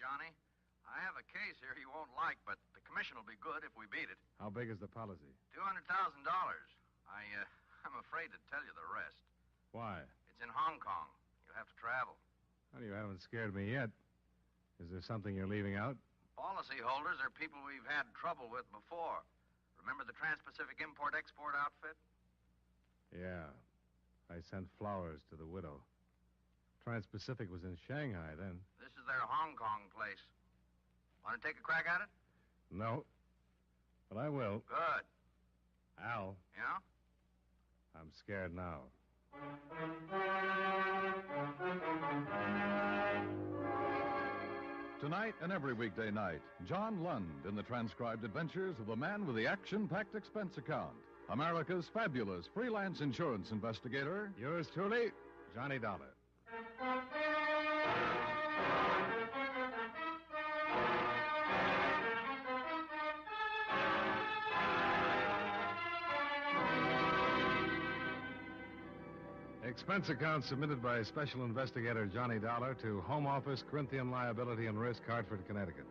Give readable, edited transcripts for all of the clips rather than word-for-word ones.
Johnny. I have a case here you won't like, but the commission will be good if we beat it. How big is the policy? $200,000. I'm afraid to tell you the rest. Why? It's in Hong Kong. You'll have to travel. Well, you haven't scared me yet. Is there something you're leaving out? Policyholders are people we've had trouble with before. Remember the Trans-Pacific Import-Export outfit? Yeah. I sent flowers to the widow. Trans-Pacific was in Shanghai then. This is their Hong Kong place. Want to take a crack at it? No. But I will. Good. Al. Yeah? I'm scared now. Tonight and every weekday night, John Lund in the transcribed adventures of the man with the action-packed expense account. America's fabulous freelance insurance investigator. Yours truly, Johnny Dollar. Expense account submitted by Special Investigator Johnny Dollar to Home Office, Corinthian Liability and Risk, Hartford, Connecticut.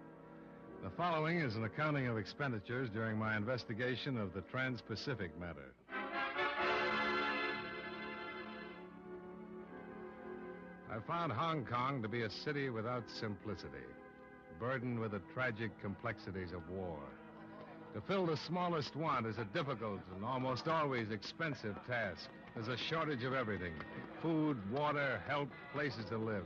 The following is an accounting of expenditures during my investigation of the Trans-Pacific Matter. I found Hong Kong to be a city without simplicity, burdened with the tragic complexities of war. To fill the smallest want is a difficult and almost always expensive task. There's a shortage of everything: food, water, help, places to live.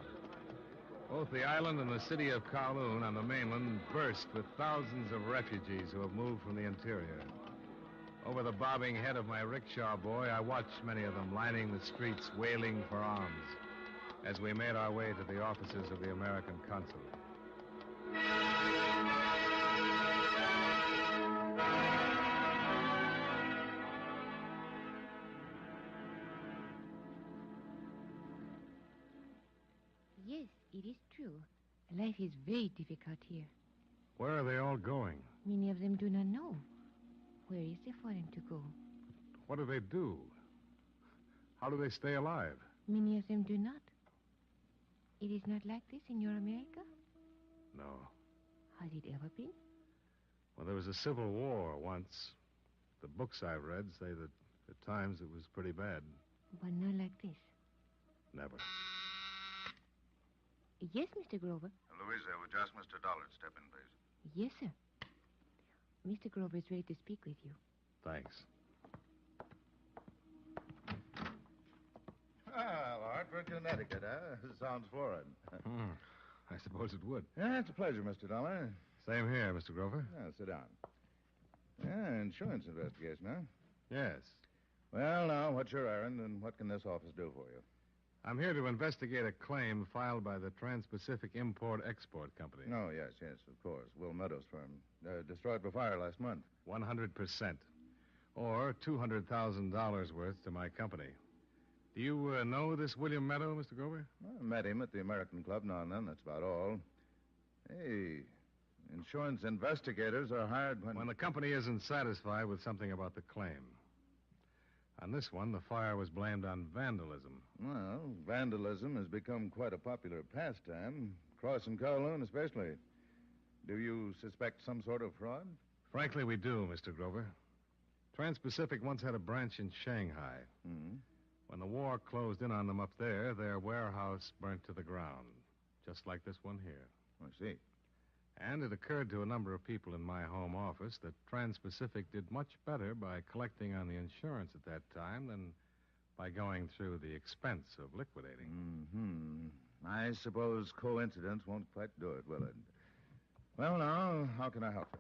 Both the island and the city of Kowloon on the mainland burst with thousands of refugees who have moved from the interior. Over the bobbing head of my rickshaw boy, I watched many of them lining the streets, wailing for alms, as we made our way to the offices of the American consulate. Yes, it is true. Life is very difficult here. Where are they all going? Many of them do not know. Where is there for them to go? What do they do? How do they stay alive? Many of them do not. It is not like this in your America? No. Has it ever been? Well, there was a civil war once. The books I've read say that at times it was pretty bad. But not like this. Never. Yes, Mr. Grover. Louisa, would you ask Mr. Dollar to step in, please? Yes, sir. Mr. Grover is ready to speak with you. Thanks. Well, Hartford, Connecticut, huh? Sounds florid. I suppose it would. Yeah, it's a pleasure, Mr. Dollar. Same here, Mr. Grover. Yeah, sit down. Yeah, insurance investigation, huh? Yes. Well, now, what's your errand, and what can this office do for you? I'm here to investigate a claim filed by the Trans-Pacific Import-Export Company. Oh, yes, of course. Will Meadows' firm. Destroyed by fire last month. 100%. Or $200,000 worth to my company. Do you know this William Meadow, Mr. Grover? I met him at the American Club now and then. That's about all. Hey, insurance investigators are hired when the company isn't satisfied with something about the claim. On this one, the fire was blamed on vandalism. Well, vandalism has become quite a popular pastime, across in Kowloon especially. Do you suspect some sort of fraud? Frankly, we do, Mr. Grover. Trans-Pacific once had a branch in Shanghai. Hmm. When the war closed in on them up there, their warehouse burnt to the ground, just like this one here. I see. And it occurred to a number of people in my home office that Trans-Pacific did much better by collecting on the insurance at that time than by going through the expense of liquidating. Mm-hmm. I suppose coincidence won't quite do it, will it? Well, now, how can I help you?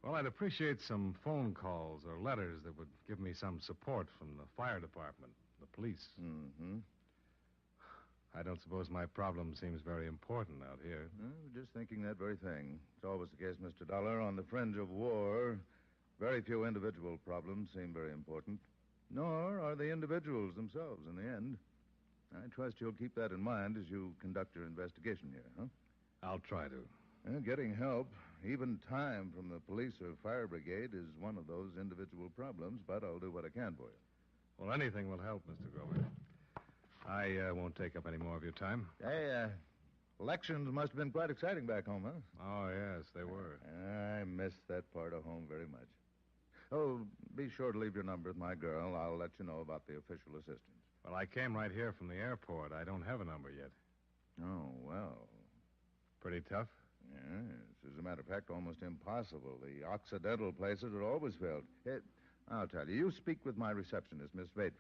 Well, I'd appreciate some phone calls or letters that would give me some support from the fire department, the police. Mm-hmm. I don't suppose my problem seems very important out here. Well, just thinking that very thing. It's always the case, Mr. Dollar. On the fringe of war, very few individual problems seem very important. Nor are the individuals themselves in the end. I trust you'll keep that in mind as you conduct your investigation here, huh? I'll try to. Getting help, even time from the police or fire brigade, is one of those individual problems, but I'll do what I can for you. Well, anything will help, Mr. Grover. I won't take up any more of your time. Hey, Elections must have been quite exciting back home, huh? Oh, yes, they were. I miss that part of home very much. Oh, be sure to leave your number with my girl. I'll let you know about the official assistance. Well, I came right here from the airport. I don't have a number yet. Oh, well. Pretty tough? Yes. As a matter of fact, almost impossible. The Occidental places are always filled. I'll tell you. You speak with my receptionist, Miss Vedras.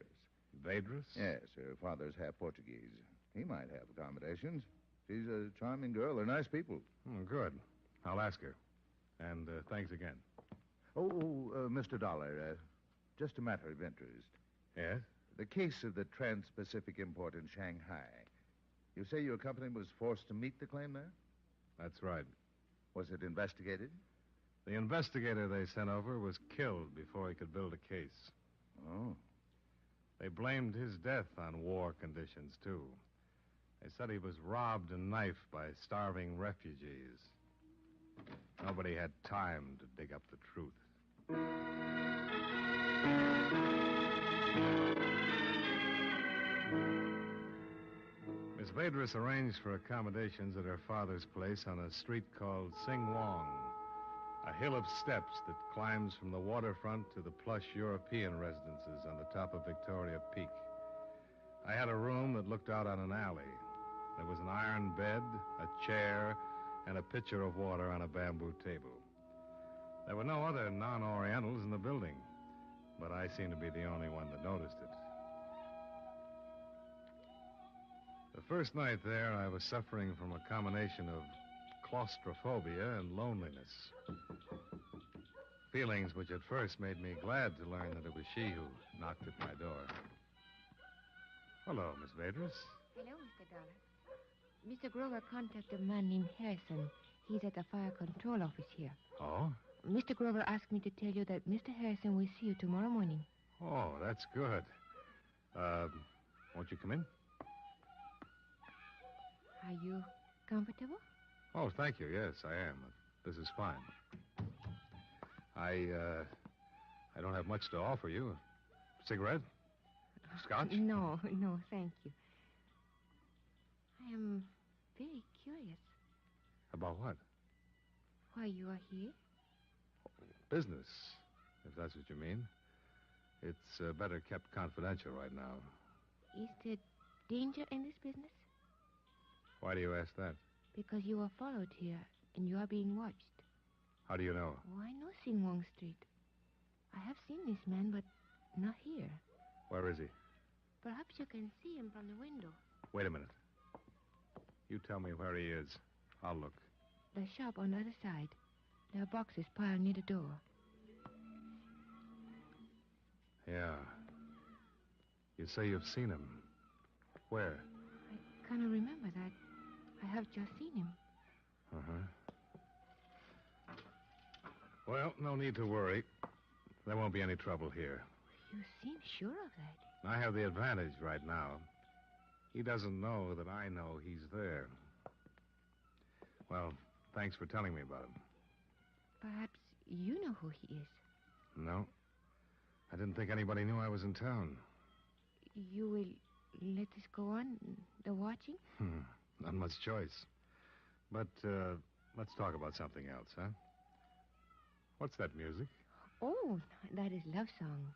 Vedras? Yes, her father's half Portuguese. He might have accommodations. She's a charming girl. They're nice people. Good. I'll ask her. And thanks again. Mr. Dollar, just a matter of interest. Yes? The case of the Trans-Pacific import in Shanghai. You say your company was forced to meet the claim there? That's right. Was it investigated? The investigator they sent over was killed before he could build a case. Oh. They blamed his death on war conditions, too. They said he was robbed and knifed by starving refugees. Nobody had time to dig up the truth. Miss Vedras arranged for accommodations at her father's place on a street called Sing Wong, a hill of steps that climbs from the waterfront to the plush European residences on the top of Victoria Peak. I had a room that looked out on an alley. There was an iron bed, a chair, and a pitcher of water on a bamboo table. There were no other non-Orientals in the building, but I seemed to be the only one that noticed it. The first night there, I was suffering from a combination of claustrophobia and loneliness. Feelings which at first made me glad to learn that it was she who knocked at my door. Hello, Miss Vedras. Hello, Mr. Dollar. Mr. Grover contacted a man named Harrison. He's at the fire control office here. Oh? Mr. Grover asked me to tell you that Mr. Harrison will see you tomorrow morning. Oh, that's good. Won't you come in? Are you comfortable? Oh, thank you. Yes, I am. This is fine. I don't have much to offer you. Cigarette? Scotch? No, thank you. I am very curious. About what? Why you are here? Business, if that's what you mean. It's better kept confidential right now. Is there danger in this business? Why do you ask that? Because you are followed here and you are being watched. How do you know? Oh, I know Sing Wong Street. I have seen this man, but not here. Where is he? Perhaps you can see him from the window. Wait a minute. You tell me where he is. I'll look. The shop on the other side. There are boxes piled near the door. Yeah. You say you've seen him. Where? I cannot remember that. I have just seen him. Uh-huh. Well, no need to worry. There won't be any trouble here. You seem sure of that. I have the advantage right now. He doesn't know that I know he's there. Well, thanks for telling me about him. Perhaps you know who he is. No. I didn't think anybody knew I was in town. You will let us go on, the watching? Not much choice. But let's talk about something else, huh? What's that music? Oh, that is love song.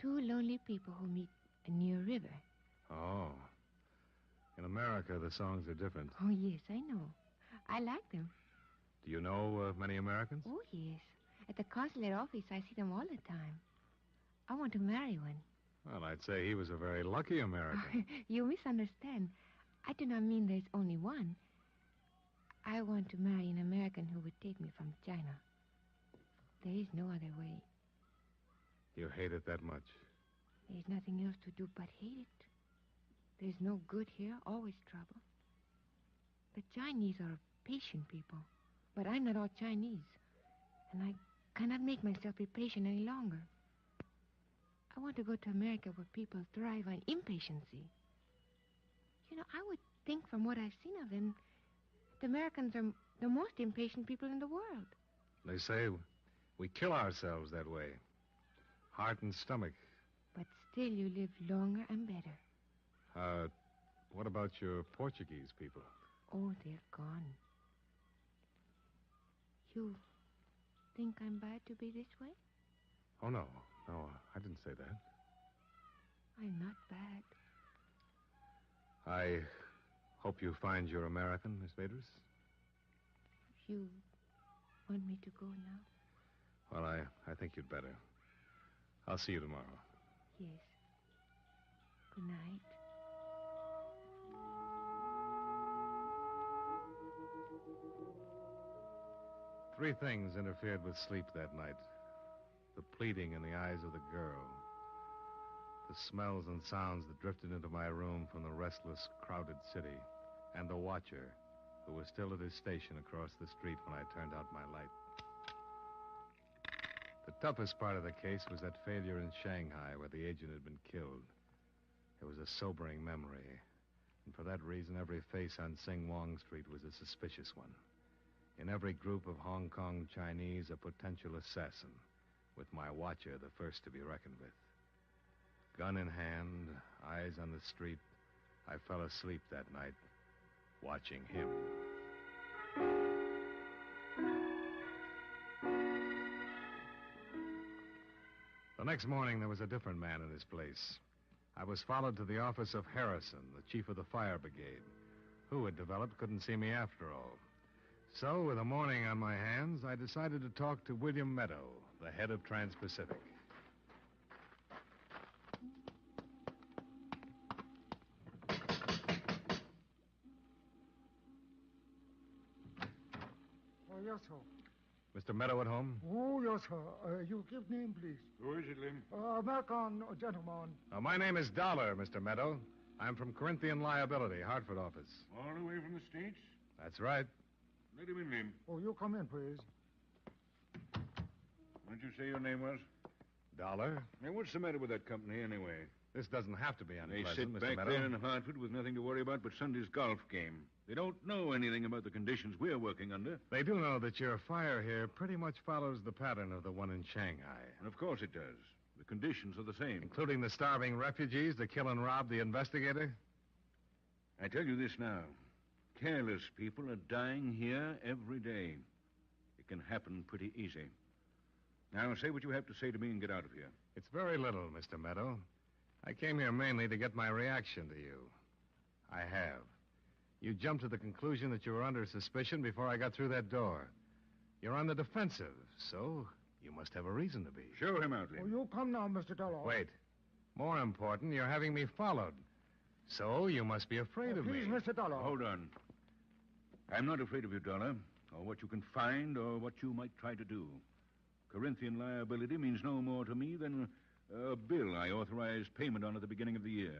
Two lonely people who meet near a river. Oh. In America, the songs are different. Oh, yes, I know. I like them. Do you know many Americans? Oh, yes. At the consulate office, I see them all the time. I want to marry one. Well, I'd say he was a very lucky American. You misunderstand. I do not mean there's only one. I want to marry an American who would take me from China. There is no other way. You hate it that much? There's nothing else to do but hate it. There's no good here, always trouble. The Chinese are patient people, but I'm not all Chinese, and I cannot make myself be patient any longer. I want to go to America where people thrive on impatience. You know, I would think from what I've seen of them, the Americans are the most impatient people in the world. They say we kill ourselves that way. Heart and stomach. But still you live longer and better. What about your Portuguese people? Oh, they're gone. You think I'm bad to be this way? Oh, no. No, I didn't say that. I'm not bad. I hope you find you're American, Miss Vaders. You want me to go now? Well, I think you'd better. I'll see you tomorrow. Yes. Good night. Three things interfered with sleep that night. The pleading in the eyes of the girl. The smells and sounds that drifted into my room from the restless, crowded city. And the watcher, who was still at his station across the street when I turned out my light. The toughest part of the case was that failure in Shanghai where the agent had been killed. It was a sobering memory. And for that reason, every face on Sing Wong Street was a suspicious one. In every group of Hong Kong Chinese, a potential assassin, with my watcher the first to be reckoned with. Gun in hand, eyes on the street, I fell asleep that night, watching him. The next morning, there was a different man in his place. I was followed to the office of Harrison, the chief of the fire brigade, who, it developed, couldn't see me after all. So, with the morning on my hands, I decided to talk to William Meadow, the head of Trans-Pacific. Oh, yes, sir. Mr. Meadow at home? Oh, yes, sir. You give name, please. Who is it, Lim? American gentleman. My name is Dollar, Mr. Meadow. I'm from Corinthian Liability, Hartford office. All the way from the States? That's right. Let him in, Lim. Oh, you come in, please. What did you say your name was? Dollar? Now, what's the matter with that company, anyway? This doesn't have to be They unpleasant, sit Mr. back Meadow. there in Hartford with nothing to worry about but Sunday's golf game. They don't know anything about the conditions we're working under. They do know that your fire here pretty much follows the pattern of the one in Shanghai. And of course it does. The conditions are the same. Including the starving refugees, the kill and rob the investigator? I tell you this now. Careless people are dying here every day. It can happen pretty easy. Now, say what you have to say to me and get out of here. It's very little, Mr. Meadow. I came here mainly to get my reaction to you. I have. You jumped to the conclusion that you were under suspicion before I got through that door. You're on the defensive, so you must have a reason to be. Show him out, Oh, Lim. you come now, Mr. Dollar. Wait. More important, you're having me followed. So you must be afraid of Please, me. Mr. Dollar. Hold on. I'm not afraid of you, Dollar, or what you can find, or what you might try to do. Corinthian liability means no more to me than a bill I authorized payment on at the beginning of the year.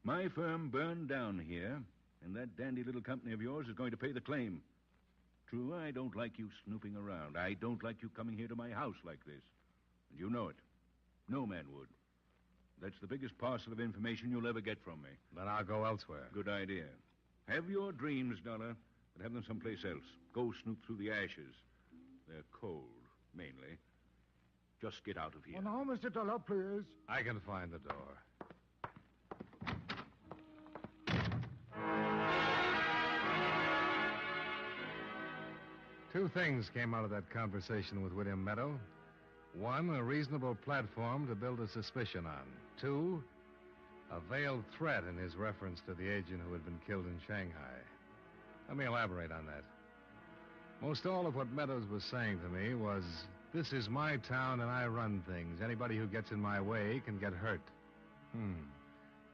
My firm burned down here, and that dandy little company of yours is going to pay the claim. True, I don't like you snooping around. I don't like you coming here to my house like this. And you know it. No man would. That's the biggest parcel of information you'll ever get from me. Then I'll go elsewhere. Good idea. Have your dreams, Dollar, but have them someplace else. Go snoop through the ashes. They're cold, mainly. Just get out of here. Oh, now, Mr. Dollar, please. I can find the door. Two things came out of that conversation with William Meadow. One, a reasonable platform to build a suspicion on. Two, a veiled threat in his reference to the agent who had been killed in Shanghai. Let me elaborate on that. Most all of what Meadows was saying to me was, this is my town and I run things. Anybody who gets in my way can get hurt.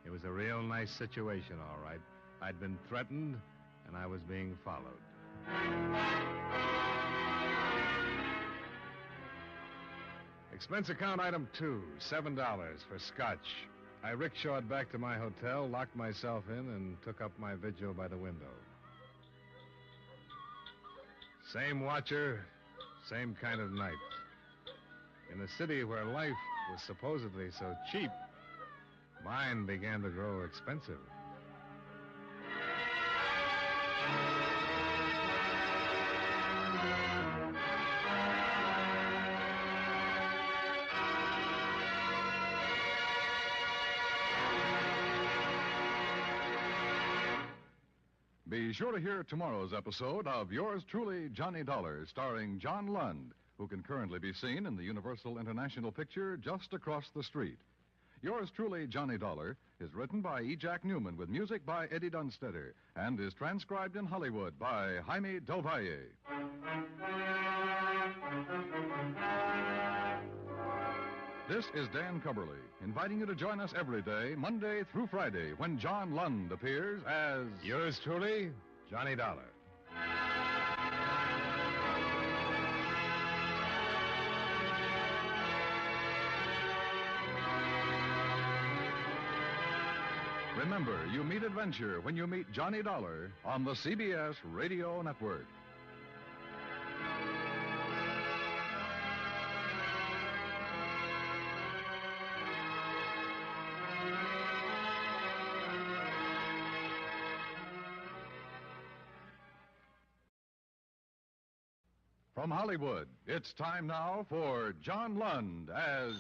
It was a real nice situation, all right. I'd been threatened, and I was being followed. Expense account item 2, $7 for scotch. I rickshawed back to my hotel, locked myself in, and took up my vigil by the window. Same watcher, same kind of night. In a city where life was supposedly so cheap, mine began to grow expensive. Be sure to hear tomorrow's episode of Yours Truly, Johnny Dollar, starring John Lund, who can currently be seen in the Universal International picture just across the street. Yours Truly, Johnny Dollar, is written by E. Jack Newman with music by Eddie Dunstetter and is transcribed in Hollywood by Jaime Del Valle. This is Dan Cubberly, inviting you to join us every day, Monday through Friday, when John Lund appears as... Yours truly, Johnny Dollar. Remember, you meet adventure when you meet Johnny Dollar on the CBS Radio Network. From Hollywood, it's time now for John Lund as...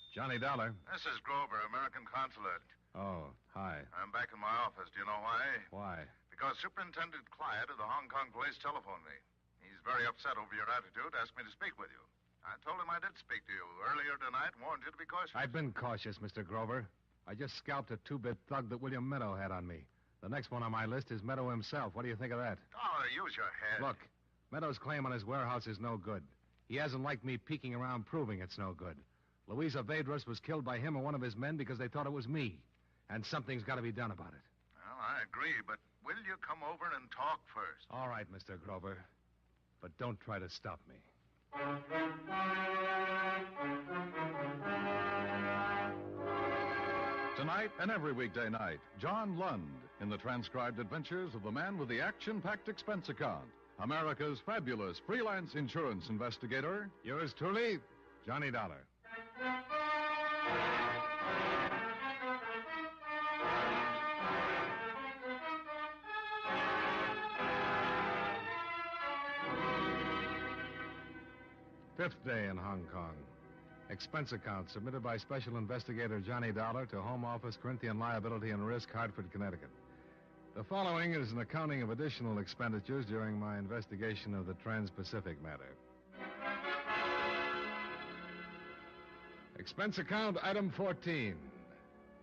Johnny Dollar. This is Grover, American Consulate. Oh, hi. I'm back in my office. Do you know why? Why? Because Superintendent Clyde of the Hong Kong police telephoned me. He's very upset over your attitude, asked me to speak with you. I told him I did speak to you earlier tonight, warned you to be cautious. I've been cautious, Mr. Grover. I just scalped a two-bit thug that William Meadow had on me. The next one on my list is Meadow himself. What do you think of that? Oh, use your head. Look, Meadow's claim on his warehouse is no good. He hasn't liked me peeking around proving it's no good. Louisa Vedras was killed by him or one of his men because they thought it was me. And something's got to be done about it. Well, I agree, but will you come over and talk first? All right, Mr. Grover. But don't try to stop me. Tonight and every weekday night, John Lund in the transcribed adventures of the man with the action-packed expense account, America's fabulous freelance insurance investigator. Yours truly, Johnny Dollar. Fifth day in Hong Kong. Expense account submitted by Special Investigator Johnny Dollar to Home Office, Corinthian Liability and Risk, Hartford, Connecticut. The following is an accounting of additional expenditures during my investigation of the Trans-Pacific matter. Expense account item 14,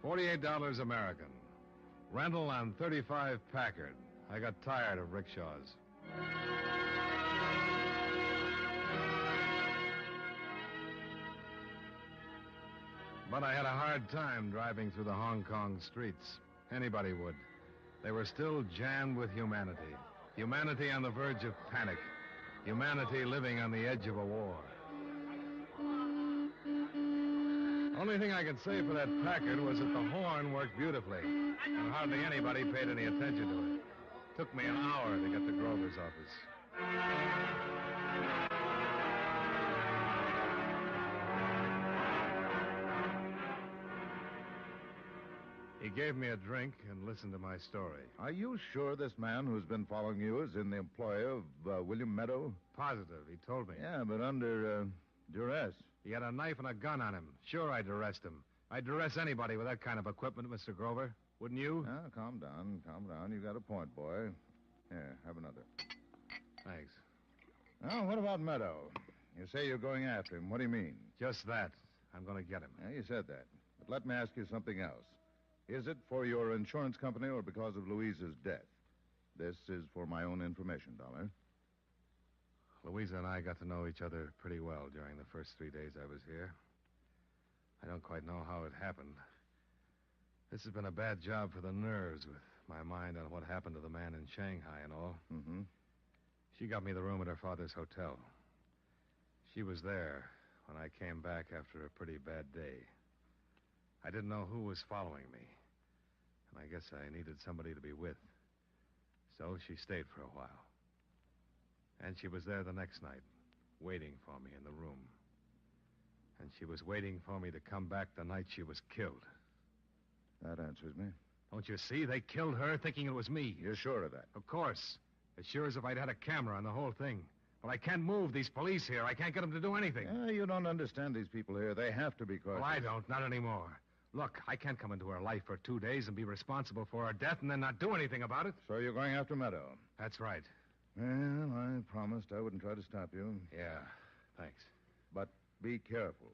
$48 American. Rental on 35 Packard. I got tired of rickshaws. But I had a hard time driving through the Hong Kong streets. Anybody would. They were still jammed with humanity. Humanity on the verge of panic. Humanity living on the edge of a war. Only thing I can say for that Packard was that the horn worked beautifully, and hardly anybody paid any attention to it. Took me an hour to get to Grover's office. He gave me a drink and listened to my story. Are you sure this man who's been following you is in the employ of William Meadow? Positive, he told me. Yeah, but under duress. He had a knife and a gun on him. Sure, I'd arrest him. I'd arrest anybody with that kind of equipment, Mr. Grover. Wouldn't you? Now, calm down. You got a point, boy. Here, have another. Thanks. Now, what about Meadow? You say you're going after him. What do you mean? Just that. I'm going to get him. Yeah, you said that. But let me ask you something else. Is it for your insurance company or because of Louisa's death? This is for my own information, Dollar. Louisa and I got to know each other pretty well during the first 3 days I was here. I don't quite know how it happened. This has been a bad job for the nerves with my mind on what happened to the man in Shanghai and all. Mm-hmm. She got me the room at her father's hotel. She was there when I came back after a pretty bad day. I didn't know who was following me, and I guess I needed somebody to be with. So she stayed for a while. And she was there the next night, waiting for me in the room. And she was waiting for me to come back the night she was killed. That answers me. Don't you see? They killed her thinking it was me. You're sure of that? Of course. As sure as if I'd had a camera on the whole thing. But I can't move these police here. I can't get them to do anything. You don't understand these people here. They have to be cautious. Well, I don't. Not anymore. Look, I can't come into her life for 2 days and be responsible for her death and then not do anything about it. So you're going after Meadow? That's right. Well, I promised I wouldn't try to stop you. Yeah, thanks. But be careful.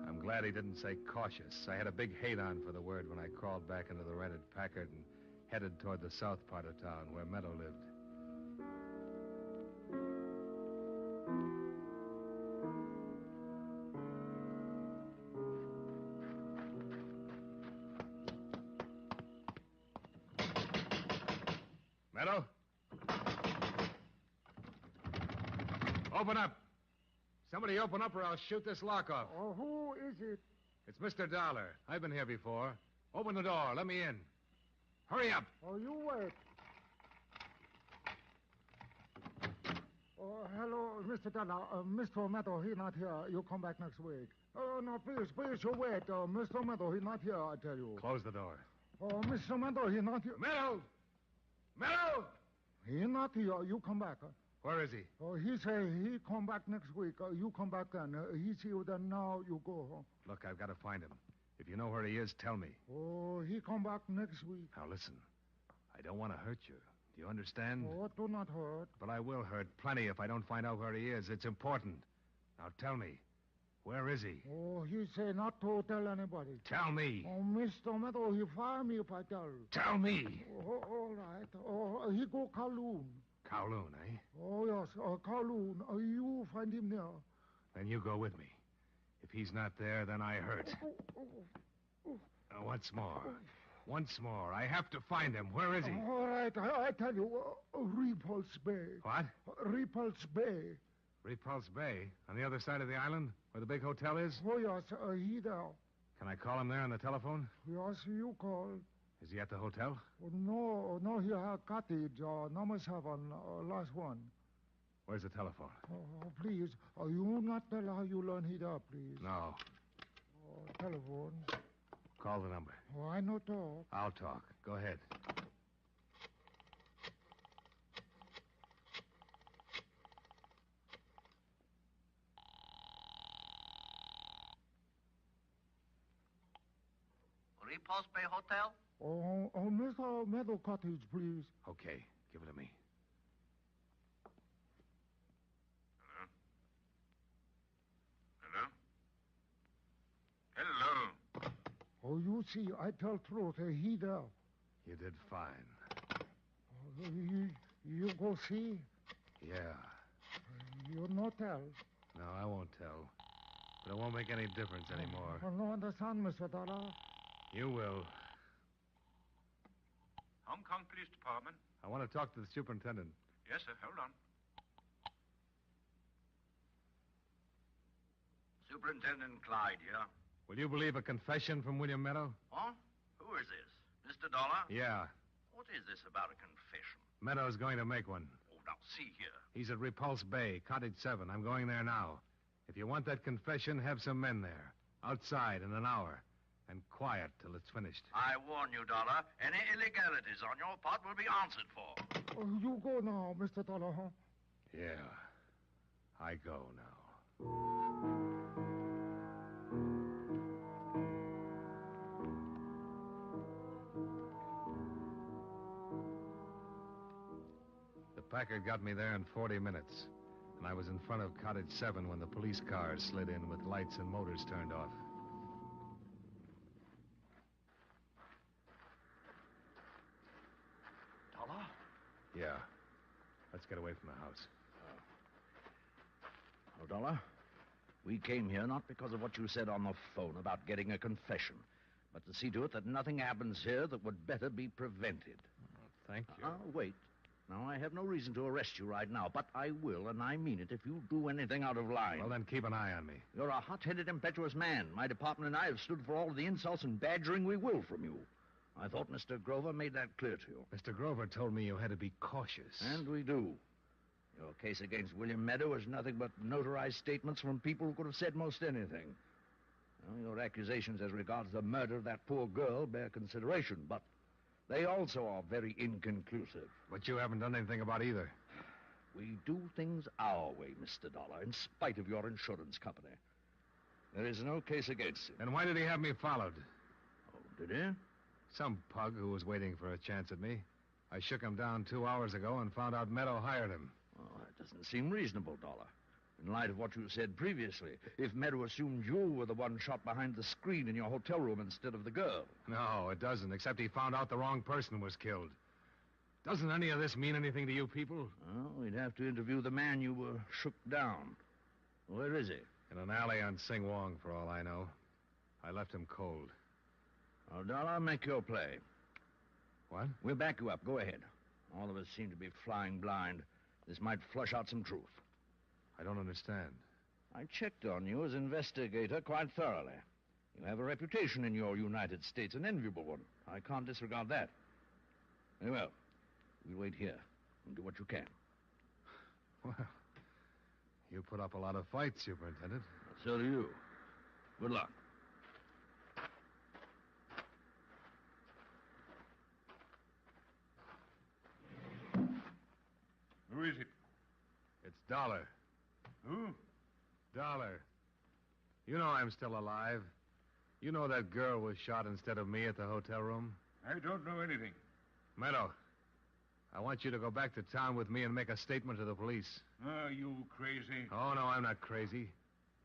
I'm glad he didn't say cautious. I had a big hate on for the word when I crawled back into the rented Packard and headed toward the south part of town where Meadow lived. Meadow? Open up. Somebody open up or I'll shoot this lock off. Oh, who is it? It's Mr. Dollar. I've been here before. Open the door. Let me in. Hurry up. Oh, you wait. Oh, hello, Mr. Dollar. Mr. Meadow, he not here. You come back next week. Oh, no, please, you wait. Mr. Meadow, he not here, I tell you. Close the door. Oh, Mr. Meadow, he not here. Meadow! Meadow! He not here. You come back. Where is he? Oh, he say he come back next week. You come back then. He see you then. Now you go home. Look, I've got to find him. If you know where he is, tell me. Oh, he come back next week. Now, listen. I don't want to hurt you. Do you understand? Oh, do not hurt. But I will hurt plenty if I don't find out where he is. It's important. Now, tell me. Where is he? Oh, he say not to tell anybody. Tell me. Oh, Mr. Meadow, he fire me if I tell. Tell me. Oh, all right. Oh, he go Kowloon. Kowloon, eh? Oh, yes, Kowloon. You find him there. Then you go with me. If he's not there, then I hurt. Once more. Once more. I have to find him. Where is he? All right, I tell you, Repulse Bay. What? Repulse Bay. Repulse Bay? On the other side of the island? Where the big hotel is? Oh, yes, he there. Can I call him there on the telephone? Yes, you call. Is he at the hotel? Oh, no, he have cottage, number 7, last one. Where's the telephone? Oh, please, you not tell how you learn he there, please. No. Oh, telephone. Call the number. Oh, I no talk. I'll talk. Go ahead. Repulse Bay Hotel? Oh, Mr. Meadow Cottage, please. Okay. Give it to me. Hello? Hello? Oh, you see, I tell truth, he there. You did fine. Oh, you go see? Yeah. You no tell. No, I won't tell. But it won't make any difference anymore. Oh, no understand, Mr. Dollar. You will. Hong Kong Police Department. I want to talk to the superintendent. Yes, sir. Hold on. Superintendent Clyde here. Will you believe a confession from William Meadow? Huh? Who is this? Mr. Dollar? Yeah. What is this about a confession? Meadow's going to make one. Oh, now, see here. He's at Repulse Bay, Cottage 7. I'm going there now. If you want that confession, have some men there. Outside in an hour. And quiet till it's finished. I warn you, Dollar. Any illegalities on your part will be answered for. Oh, you go now, Mr. Dollar, huh? Yeah. I go now. The Packard got me there in 40 minutes. And I was in front of Cottage 7 when the police cars slid in with lights and motors turned off. Dollar? Yeah. Let's get away from the house. Oh, Dollar, we came here not because of what you said on the phone about getting a confession, but to see to it that nothing happens here that would better be prevented. Thank you. Wait. Now, I have no reason to arrest you right now, but I will, and I mean it, if you do anything out of line. Well, then keep an eye on me. You're a hot-headed, impetuous man. My department and I have stood for all of the insults and badgering we will from you. I thought Mr. Grover made that clear to you. Mr. Grover told me you had to be cautious. And we do. Your case against William Meadow is nothing but notarized statements from people who could have said most anything. Well, your accusations as regards the murder of that poor girl bear consideration, but they also are very inconclusive. But you haven't done anything about either. We do things our way, Mr. Dollar, in spite of your insurance company. There is no case against him. Then why did he have me followed? Oh, did he? Some pug who was waiting for a chance at me. I shook him down 2 hours ago and found out Meadow hired him. Well, that doesn't seem reasonable, Dollar. In light of what you said previously, if Meadow assumed you were the one shot behind the screen in your hotel room instead of the girl. No, it doesn't, except he found out the wrong person was killed. Doesn't any of this mean anything to you people? Well, we'd have to interview the man you shook down. Where is he? In an alley on Sing Wong, for all I know. I left him cold. Oh, Dollar, make your play. What? We'll back you up. Go ahead. All of us seem to be flying blind. This might flush out some truth. I don't understand. I checked on you as investigator quite thoroughly. You have a reputation in your United States, an enviable one. I can't disregard that. Very well. We'll wait here and do what you can. Well, you put up a lot of fights, Superintendent. So do you. Good luck. Who is it? It's Dollar. Who? Dollar. You know I'm still alive. You know that girl was shot instead of me at the hotel room? I don't know anything. Meadow, I want you to go back to town with me and make a statement to the police. Are you crazy? Oh, no, I'm not crazy.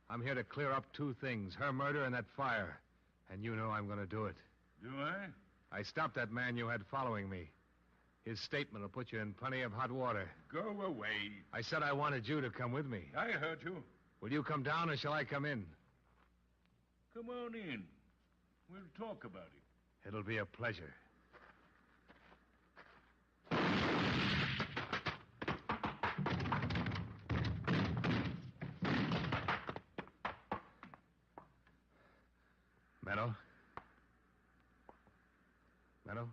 I'm here to clear up 2 things, her murder and that fire. And you know I'm going to do it. Do I? I stopped that man you had following me. His statement will put you in plenty of hot water. Go away. I said I wanted you to come with me. I heard you. Will you come down or shall I come in? Come on in. We'll talk about it. It'll be a pleasure. Meadow? Meadow?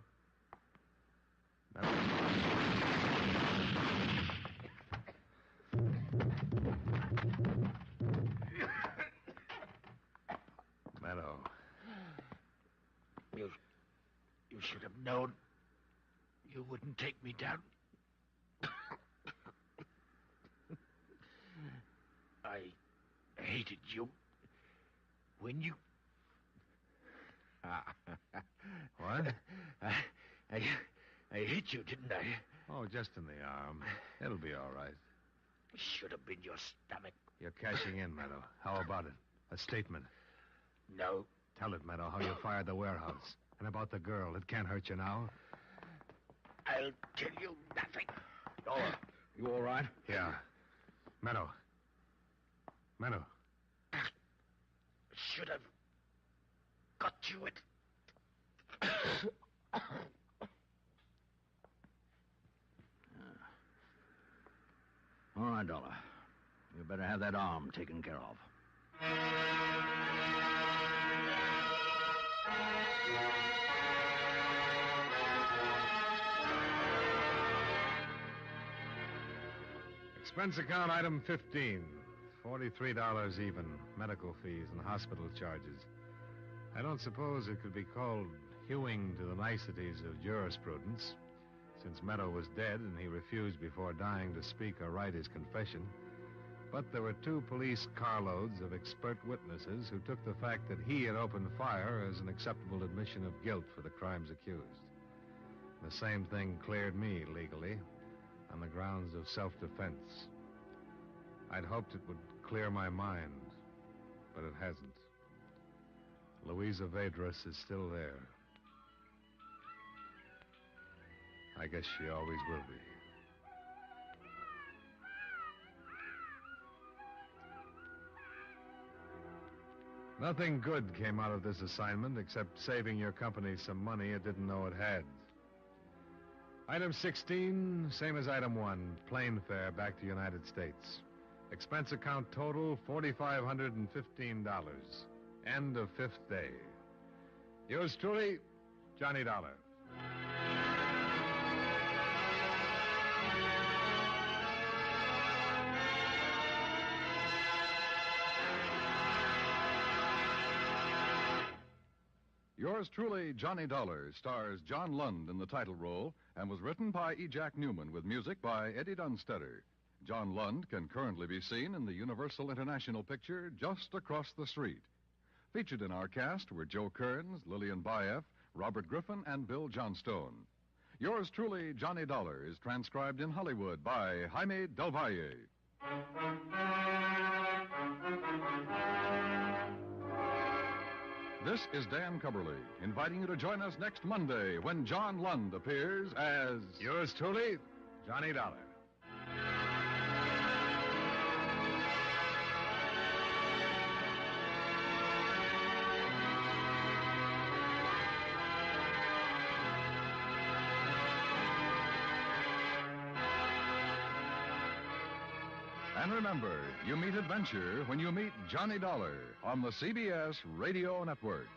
Meadow? Meadow. You should have known you wouldn't take me down. I hated you when you... What? I hit you, didn't I? Oh, just in the arm. It'll be all right. Should have been your stomach. You're cashing in, Meadow. How about it? A statement. No. Tell it, Meadow, how you fired the warehouse. And about the girl. It can't hurt you now. I'll tell you nothing. Dollar, you all right? Yeah. Meadow. Meadow. Should have got you it. All right, Dollar. You better have that arm taken care of. Expense account item 15. $43 even. Medical fees and hospital charges. I don't suppose it could be called hewing to the niceties of jurisprudence, since Meadow was dead and he refused before dying to speak or write his confession. But there were 2 police carloads of expert witnesses who took the fact that he had opened fire as an acceptable admission of guilt for the crimes accused. The same thing cleared me legally on the grounds of self-defense. I'd hoped it would clear my mind, but it hasn't. Louisa Vedras is still there. I guess she always will be. Nothing good came out of this assignment except saving your company some money it didn't know it had. Item 16, same as item 1, plane fare back to United States. Expense account total, $4,515. End of 5th day. Yours truly, Johnny Dollar. Yours truly, Johnny Dollar, stars John Lund in the title role and was written by E. Jack Newman with music by Eddie Dunstetter. John Lund can currently be seen in the Universal International picture Just Across the Street. Featured in our cast were Joe Kearns, Lillian Baeff, Robert Griffin, and Bill Johnstone. Yours truly, Johnny Dollar, is transcribed in Hollywood by Jaime Del Valle. This is Dan Cubberly, inviting you to join us next Monday when John Lund appears as... Yours truly, Johnny Dollar. And remember, you meet adventure when you meet Johnny Dollar on the CBS Radio Network.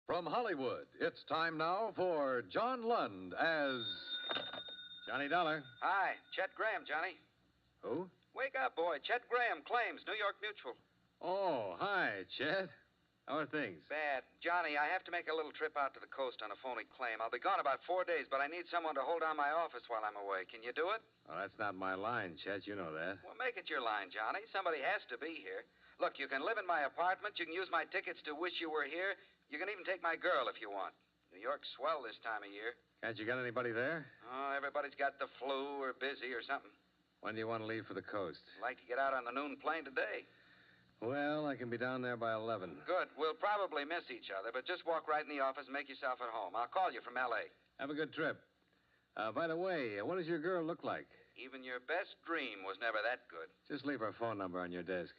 From Hollywood, it's time now for John Lund as Johnny Dollar. Hi, Chet Graham, Johnny. Who? Wake up, boy. Chet Graham, Claims, New York Mutual. Oh, hi, Chet. How are things? Bad. Johnny, I have to make a little trip out to the coast on a phony claim. I'll be gone about 4 days, but I need someone to hold down my office while I'm away. Can you do it? Oh, that's not my line, Chet. You know that. Well, make it your line, Johnny. Somebody has to be here. Look, you can live in my apartment. You can use my tickets to wish you were here. You can even take my girl if you want. New York's swell this time of year. Can't you get anybody there? Oh, everybody's got the flu or busy or something. When do you want to leave for the coast? I'd like to get out on the noon plane today. Well, I can be down there by 11. Good. We'll probably miss each other, but just walk right in the office and make yourself at home. I'll call you from L.A. Have a good trip. By the way, what does your girl look like? Even your best dream was never that good. Just leave her phone number on your desk.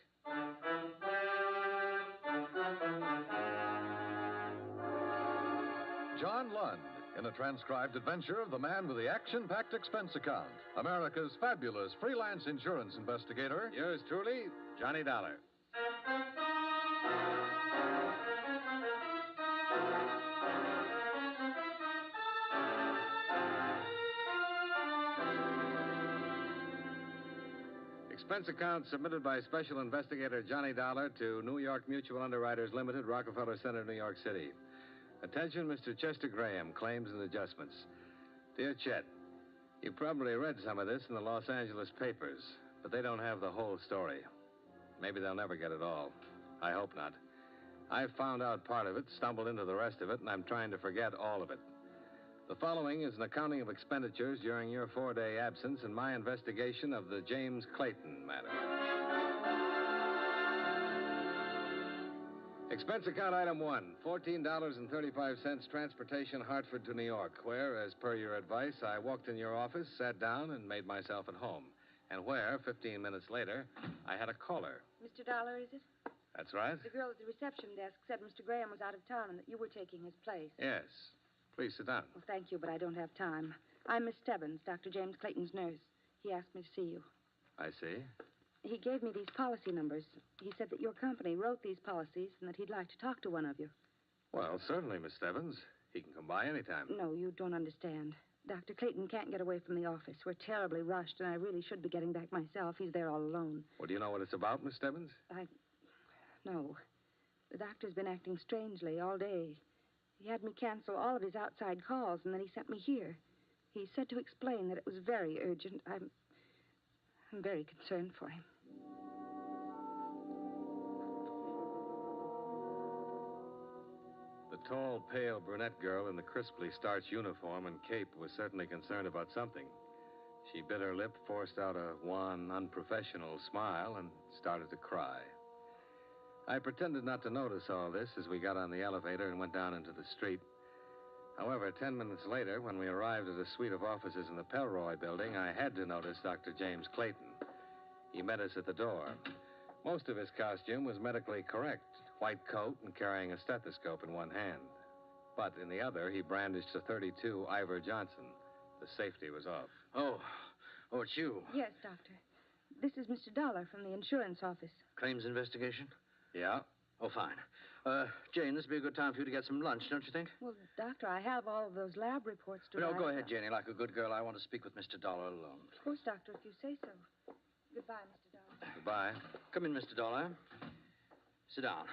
John Lund, in a transcribed adventure of the man with the action-packed expense account, America's fabulous freelance insurance investigator. Yours truly, Johnny Dollar. Expense account submitted by Special Investigator Johnny Dollar to New York Mutual Underwriters Limited, Rockefeller Center, New York City. Attention, Mr. Chester Graham, Claims and Adjustments. Dear Chet, you probably read some of this in the Los Angeles papers, but they don't have the whole story. Maybe they'll never get it all. I hope not. I found out part of it, stumbled into the rest of it, and I'm trying to forget all of it. The following is an accounting of expenditures during your 4-day absence in my investigation of the James Clayton matter. Expense account item 1, $14.35 transportation Hartford to New York, where, as per your advice, I walked in your office, sat down, and made myself at home. And where, 15 minutes later, I had a caller. Mr. Dollar, is it? That's right. The girl at the reception desk said Mr. Graham was out of town and that you were taking his place. Yes. Please sit down. Well, thank you, but I don't have time. I'm Miss Stebbins, Dr. James Clayton's nurse. He asked me to see you. I see. He gave me these policy numbers. He said that your company wrote these policies and that he'd like to talk to one of you. Well, certainly, Miss Stebbins. He can come by anytime. No, you don't understand. Dr. Clayton can't get away from the office. We're terribly rushed, and I really should be getting back myself. He's there all alone. Well, do you know what it's about, Miss Stebbins? No. The doctor's been acting strangely all day. He had me cancel all of his outside calls, and then he sent me here. He said to explain that it was very urgent. I'm very concerned for him. The tall, pale brunette girl in the crisply starched uniform and cape was certainly concerned about something. She bit her lip, forced out a wan, unprofessional smile, and started to cry. I pretended not to notice all this as we got on the elevator and went down into the street. However, 10 minutes later, when we arrived at a suite of offices in the Pelroy building, I had to notice Dr. James Clayton. He met us at the door. Most of his costume was medically correct. White coat and carrying a stethoscope in one hand. But in the other, he brandished a .32 Ivor Johnson. The safety was off. Oh, it's you. Yes, Doctor. This is Mr. Dollar from the insurance office. Claims investigation? Yeah? Oh, fine. Jane, this would be a good time for you to get some lunch, don't you think? Well, Doctor, I have all of those lab reports to No, write. go ahead, Janie. Like a good girl, I want to speak with Mr. Dollar alone. Of course, Doctor, if you say so. Goodbye, Mr. Dollar. Goodbye. Come in, Mr. Dollar. Sit down.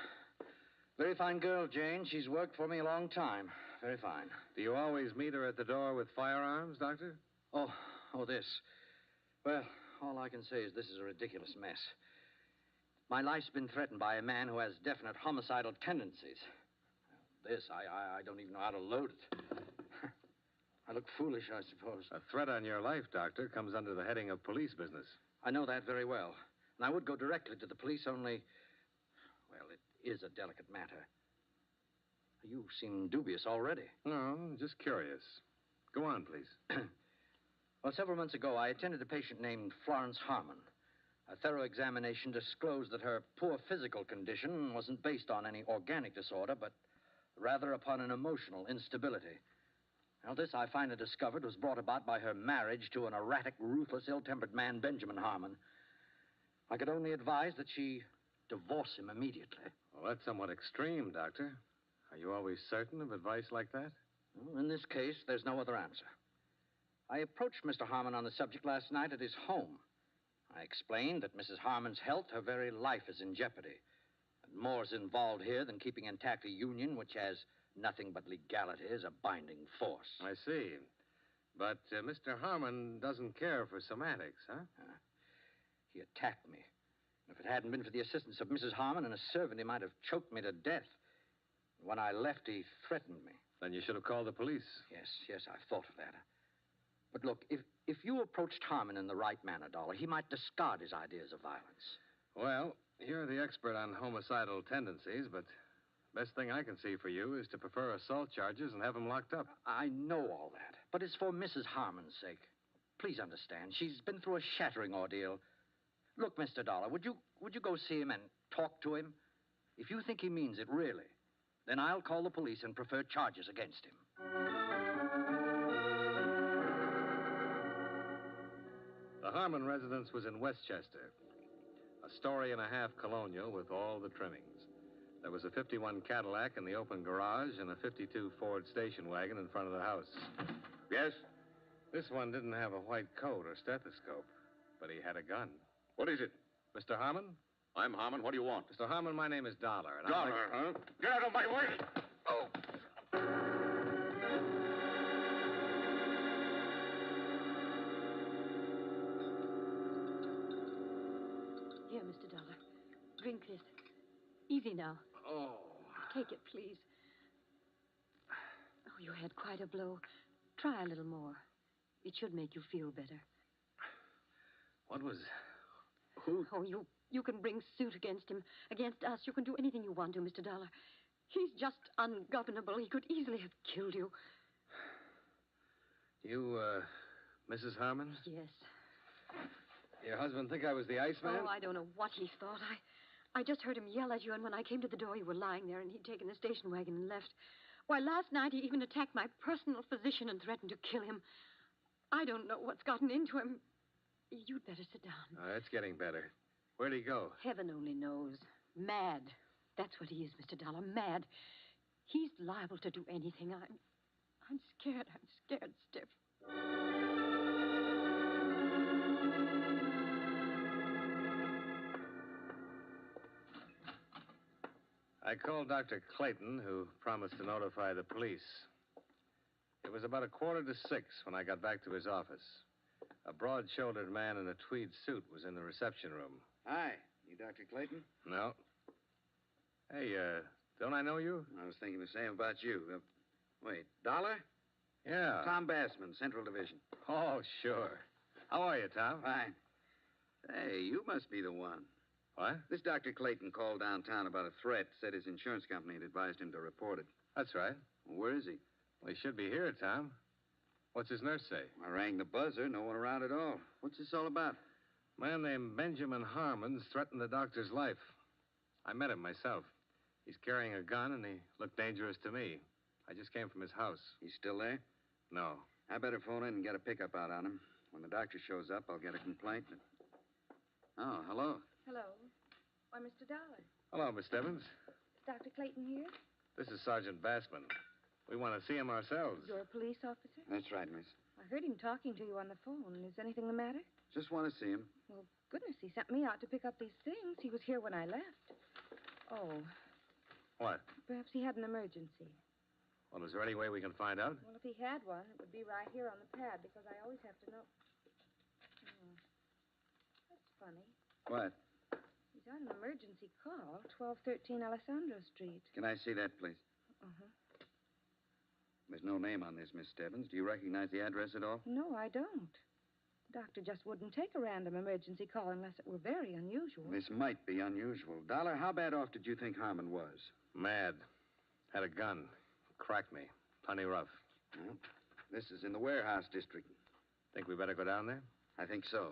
Very fine girl, Jane. She's worked for me a long time. Very fine. Do you always meet her at the door with firearms, Doctor? Oh, this. Well, all I can say is this is a ridiculous mess. My life's been threatened by a man who has definite homicidal tendencies. I don't even know how to load it. I look foolish, I suppose. A threat on your life, Doctor, comes under the heading of police business. I know that very well. And I would go directly to the police, only... Well, it is a delicate matter. You seem dubious already. No, just curious. Go on, please. Well, several months ago, I attended a patient named Florence Harmon. A thorough examination disclosed that her poor physical condition wasn't based on any organic disorder, but rather upon an emotional instability. Now, this, I finally discovered, was brought about by her marriage to an erratic, ruthless, ill-tempered man, Benjamin Harmon. I could only advise that she divorce him immediately. Well, that's somewhat extreme, Doctor. Are you always certain of advice like that? Well, in this case, there's no other answer. I approached Mr. Harmon on the subject last night at his home. I explained that Mrs. Harmon's health, her very life, is in jeopardy. And more is involved here than keeping intact a union which has nothing but legality as a binding force. I see. But Mr. Harmon doesn't care for somatics, huh? He attacked me. If it hadn't been for the assistance of Mrs. Harmon and a servant, he might have choked me to death. When I left, he threatened me. Then you should have called the police. Yes, I thought of that. But look, if you approached Harmon in the right manner, Dollar, he might discard his ideas of violence. Well, you're the expert on homicidal tendencies, but best thing I can see for you is to prefer assault charges and have him locked up. I know all that, but it's for Mrs. Harmon's sake. Please understand, she's been through a shattering ordeal. Look, Mr. Dollar, would you go see him and talk to him? If you think he means it, really, then I'll call the police and prefer charges against him. The Harmon residence was in Westchester, a story-and-a-half colonial with all the trimmings. There was a 51 Cadillac in the open garage and a 52 Ford station wagon in front of the house. Yes? This one didn't have a white coat or stethoscope, but he had a gun. What is it? Mr. Harmon? I'm Harmon. What do you want? Mr. Harmon, my name is Dollar. And Dollar, huh? Get out of my way! Oh! Here, Mr. Dollar. Drink this. Easy now. Oh. Take it, please. Oh, you had quite a blow. Try a little more. It should make you feel better. What was... Who? Oh, you can bring suit against him, against us. You can do anything you want to, Mr. Dollar. He's just ungovernable. He could easily have killed you. You, Mrs. Harmon? Yes. Your husband think I was the Iceman? Oh, I don't know what he thought. I just heard him yell at you, and when I came to the door, you were lying there, and he'd taken the station wagon and left. Why, last night he even attacked my personal physician and threatened to kill him. I don't know what's gotten into him. You'd better sit down. Oh, it's getting better. Where'd he go? Heaven only knows. Mad. That's what he is, Mr. Dollar. Mad. He's liable to do anything. I'm scared. I'm scared stiff. I called Dr. Clayton, who promised to notify the police. It was about 5:45 when I got back to his office. A broad-shouldered man in a tweed suit was in the reception room. Hi. You Dr. Clayton? No. Hey, don't I know you? I was thinking the same about you. Wait, Dollar? Yeah. Tom Bassman, Central Division. Oh, sure. How are you, Tom? Fine. Hey, you must be the one. What? This Dr. Clayton called downtown about a threat, said his insurance company had advised him to report it. That's right. Well, where is he? Well, he should be here, Tom. What's his nurse say? I rang the buzzer. No one around at all. What's this all about? A man named Benjamin Harmon's threatened the doctor's life. I met him myself. He's carrying a gun, and he looked dangerous to me. I just came from his house. He's still there? No. I better phone in and get a pickup out on him. When the doctor shows up, I'll get a complaint. Oh, hello. Hello. Why, Mr. Dollar. Hello, Miss Stebbins. Dr. Clayton here? This is Sergeant Bassman. We want to see him ourselves. You're a police officer? That's right, miss. I heard him talking to you on the phone. Is anything the matter? Just want to see him. Well, goodness, he sent me out to pick up these things. He was here when I left. Oh, What? perhaps he had an emergency. Well, is there any way we can find out? Well, if he had one, it would be right here on the pad because I always have to know. Oh, that's funny. What? He's on an emergency call, 1213 Alessandro Street. Can I see that, please? Uh-huh. There's no name on this, Miss Stebbins. Do you recognize the address at all? No, I don't. The doctor just wouldn't take a random emergency call unless it were very unusual. This might be unusual. Dollar, how bad off did you think Harmon was? Mad. Had a gun. Cracked me. Plenty rough. Well, this is in the warehouse district. Think we better go down there? I think so.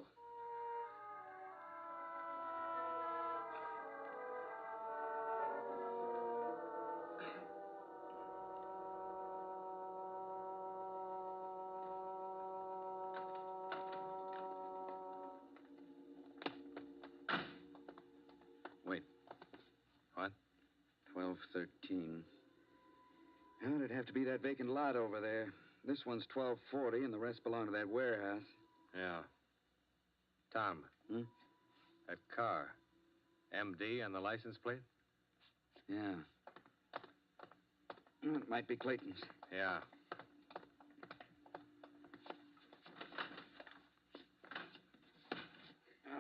Wait. What? 1213. Well, it'd have to be that vacant lot over there. This one's 1240, and the rest belong to that warehouse. Yeah. Tom. Hmm? That car. MD and the license plate? Yeah. Well, it might be Clayton's. Yeah.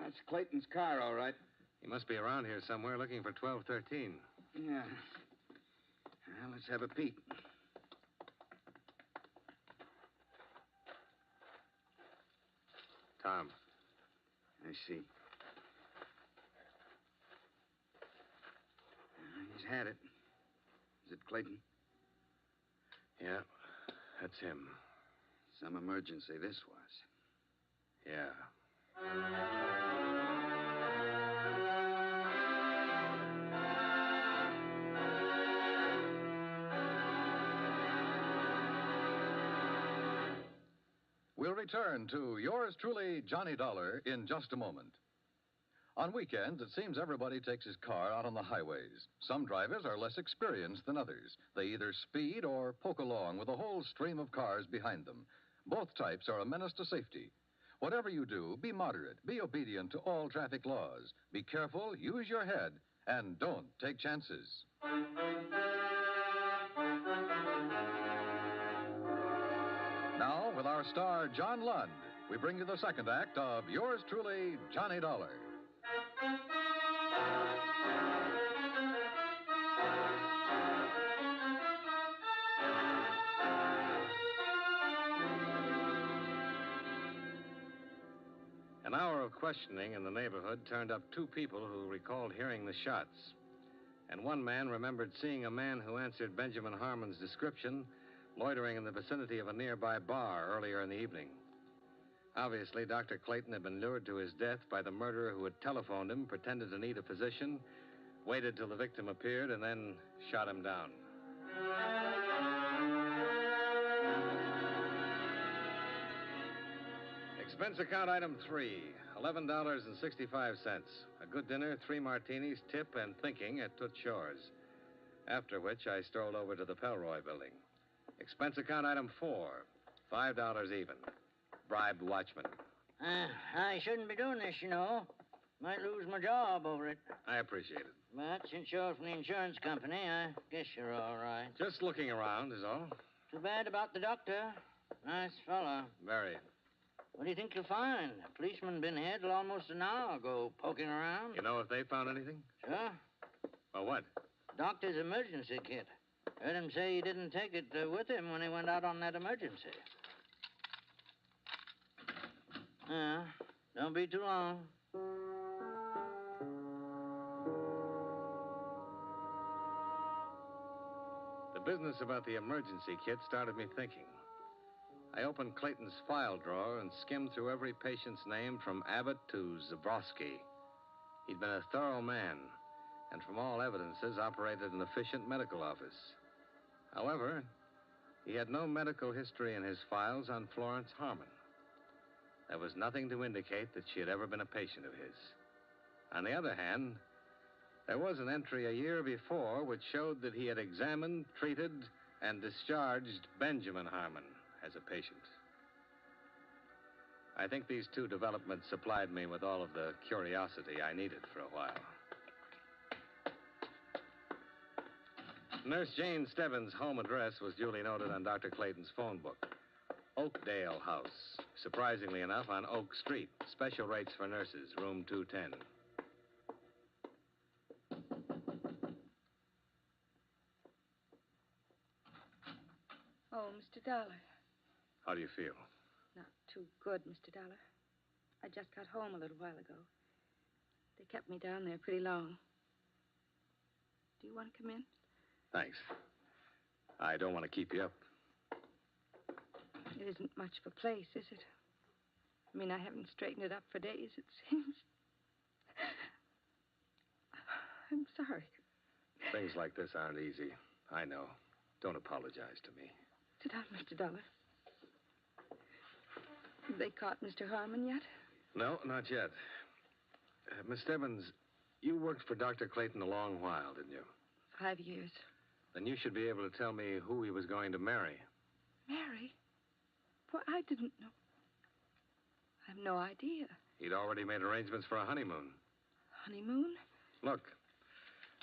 It's Clayton's car, all right. He must be around here somewhere looking for 1213. Yeah. Well, let's have a peek. Tom. I see. He's had it. Is it Clayton? Yeah, that's him. Some emergency this was. Yeah. We'll return to yours truly, Johnny Dollar, in just a moment. On weekends, it seems everybody takes his car out on the highways. Some drivers are less experienced than others. They either speed or poke along with a whole stream of cars behind them. Both types are a menace to safety. Whatever you do, be moderate, be obedient to all traffic laws. Be careful, use your head, and don't take chances. Now, with our star, John Lund, we bring you the second act of yours truly, Johnny Dollar. An hour of questioning in the neighborhood turned up two people who recalled hearing the shots. And one man remembered seeing a man who answered Benjamin Harmon's description loitering in the vicinity of a nearby bar earlier in the evening. Obviously, Dr. Clayton had been lured to his death by the murderer who had telephoned him, pretended to need a physician, waited till the victim appeared, and then shot him down. Expense account item 3, $11.65. A good dinner, 3 martinis, tip, and thinking at Toots Shores. After which I strolled over to the Pelroy building. Expense account item 4, $5 even. Bribed watchman. I shouldn't be doing this, you know. Might lose my job over it. I appreciate it. But since you're from the insurance company, I guess you're all right. Just looking around is all. Too bad about the doctor. Nice fellow. Very. What do you think you'll find? A policeman been here till almost an hour ago, poking around. You know if they found anything? Sure. Well, what? Doctor's emergency kit. Heard him say he didn't take it with him when he went out on that emergency. Don't be too long. The business about the emergency kit started me thinking. I opened Clayton's file drawer and skimmed through every patient's name from Abbott to Zabrowski. He'd been a thorough man, and from all evidences operated an efficient medical office. However, he had no medical history in his files on Florence Harmon. There was nothing to indicate that she had ever been a patient of his. On the other hand, There was an entry a year before which showed that he had examined, treated, and discharged Benjamin Harmon as a patient. I think these two developments supplied me with all of the curiosity I needed for a while. Nurse Jane Stebbins' home address was duly noted on Dr. Clayton's phone book. Oakdale House. Surprisingly enough, on Oak Street. Special rates for nurses, room 210. Oh, Mr. Dollar. How do you feel? Not too good, Mr. Dollar. I just got home a little while ago. They kept me down there pretty long. Do you want to come in? Thanks. I don't want to keep you up. It isn't much of a place, is it? I mean, I haven't straightened it up for days, it seems. I'm sorry. Things like this aren't easy. I know. Don't apologize to me. Sit down, Mr. Dollar. Have they caught Mr. Harmon yet? No, not yet. Miss Stebbins, you worked for Dr. Clayton a long while, didn't you? 5 years. Then you should be able to tell me who he was going to marry. Marry? Well, I didn't know. I have no idea. He'd already made arrangements for a honeymoon. Honeymoon? Look,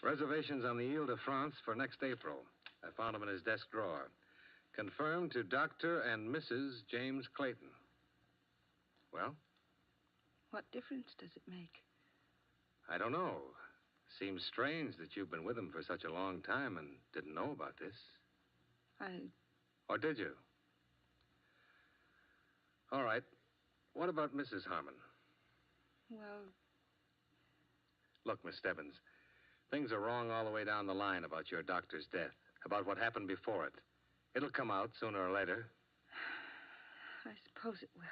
reservations on the Ile de France for next April. I found them in his desk drawer. Confirmed to Dr. and Mrs. James Clayton. Well? What difference does it make? I don't know. Seems strange that you've been with him for such a long time and didn't know about this. Or did you? All right. What about Mrs. Harmon? Well... Look, Miss Stebbins, things are wrong all the way down the line about your doctor's death, about what happened before it. It'll come out sooner or later. I suppose it will.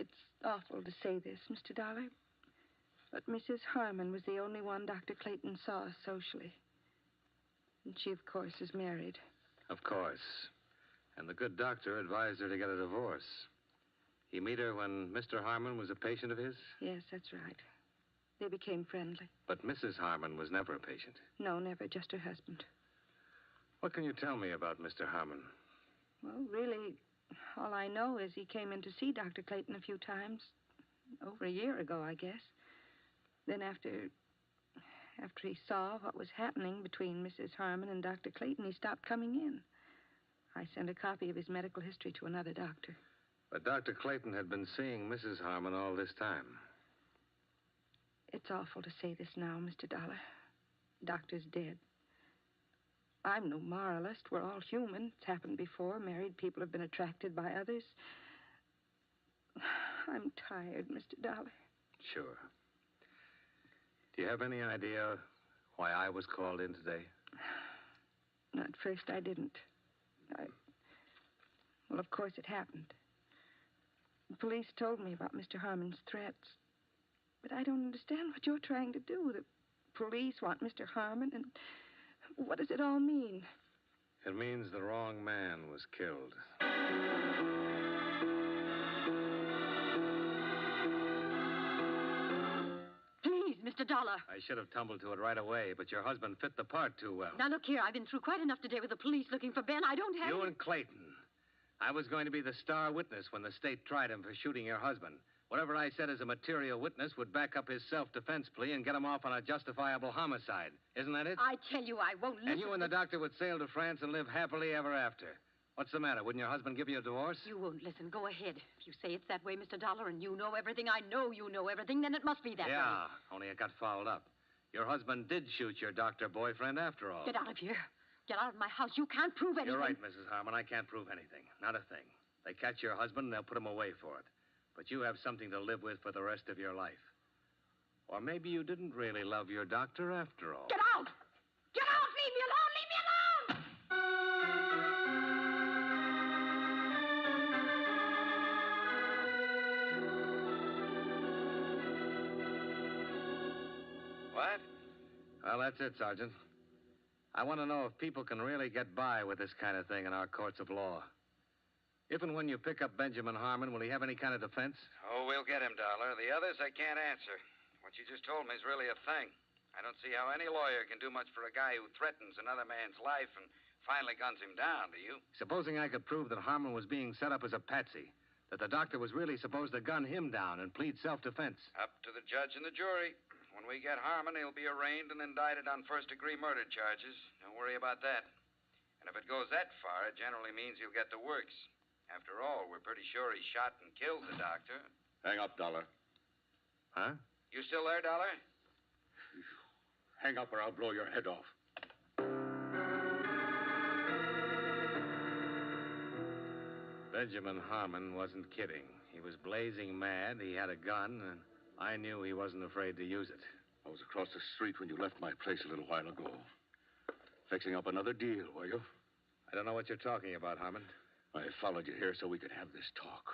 It's awful to say this, Mr. Dollar, but Mrs. Harmon was the only one Dr. Clayton saw socially. And she, of course, is married. Of course. And the good doctor advised her to get a divorce. He meet her when Mr. Harmon was a patient of his? Yes, that's right. They became friendly. But Mrs. Harmon was never a patient. No, never, just her husband. What can you tell me about Mr. Harmon? Well, really, all I know is he came in to see Dr. Clayton a few times. Over a year ago, I guess. Then after he saw what was happening between Mrs. Harmon and Dr. Clayton, he stopped coming in. I sent a copy of his medical history to another doctor. But Dr. Clayton had been seeing Mrs. Harmon all this time. It's awful to say this now, Mr. Dollar. Doctor's dead. I'm no moralist. We're all human. It's happened before. Married people have been attracted by others. I'm tired, Mr. Dollar. Sure. Do you have any idea why I was called in today? At first, I didn't. Well, of course, it happened. The police told me about Mr. Harmon's threats. But I don't understand what you're trying to do. The police want Mr. Harmon, and what does it all mean? It means the wrong man was killed. Please, Mr. Dollar. I should have tumbled to it right away, but your husband fit the part too well. Now, look here. I've been through quite enough today with the police looking for Ben. I don't have... You and Clayton. I was going to be the star witness when the state tried him for shooting your husband. Whatever I said as a material witness would back up his self-defense plea and get him off on a justifiable homicide. Isn't that it? I tell you, I won't listen. And you and the doctor would sail to France and live happily ever after. What's the matter? Wouldn't your husband give you a divorce? You won't listen. Go ahead. If you say it's that way, Mr. Dollar, and you know everything, I know you know everything, then it must be that way. Yeah, only it got fouled up. Your husband did shoot your doctor boyfriend after all. Get out of here. Get out of my house. You can't prove anything. You're right, Mrs. Harmon. I can't prove anything. Not a thing. They catch your husband and they'll put him away for it. But you have something to live with for the rest of your life. Or maybe you didn't really love your doctor after all. Get out! Get out! Leave me alone! Leave me alone! What? Well, that's it, Sergeant. I want to know if people can really get by with this kind of thing in our courts of law. If and when you pick up Benjamin Harmon, will he have any kind of defense? Oh, we'll get him, Dollar. The others I can't answer. What What you just told me is really a thing. I don't see how any lawyer can do much for a guy who threatens another man's life and finally guns him down, do you? Supposing I could prove that Harmon was being set up as a patsy, that the doctor was really supposed to gun him down and plead self-defense. Up to the judge and the jury. When we get Harmon, he'll be arraigned and indicted on first-degree murder charges. Don't worry about that. And if it goes that far, it generally means he'll get the works. After all, we're pretty sure he shot and killed the doctor. Hang up, Dollar. Huh? You still there, Dollar? Hang up or I'll blow your head off. Benjamin Harmon wasn't kidding. He was blazing mad. He had a gun, and I knew he wasn't afraid to use it. I was across the street when you left my place a little while ago. Fixing up another deal, were you? I don't know what you're talking about, Harmon. I followed you here so we could have this talk.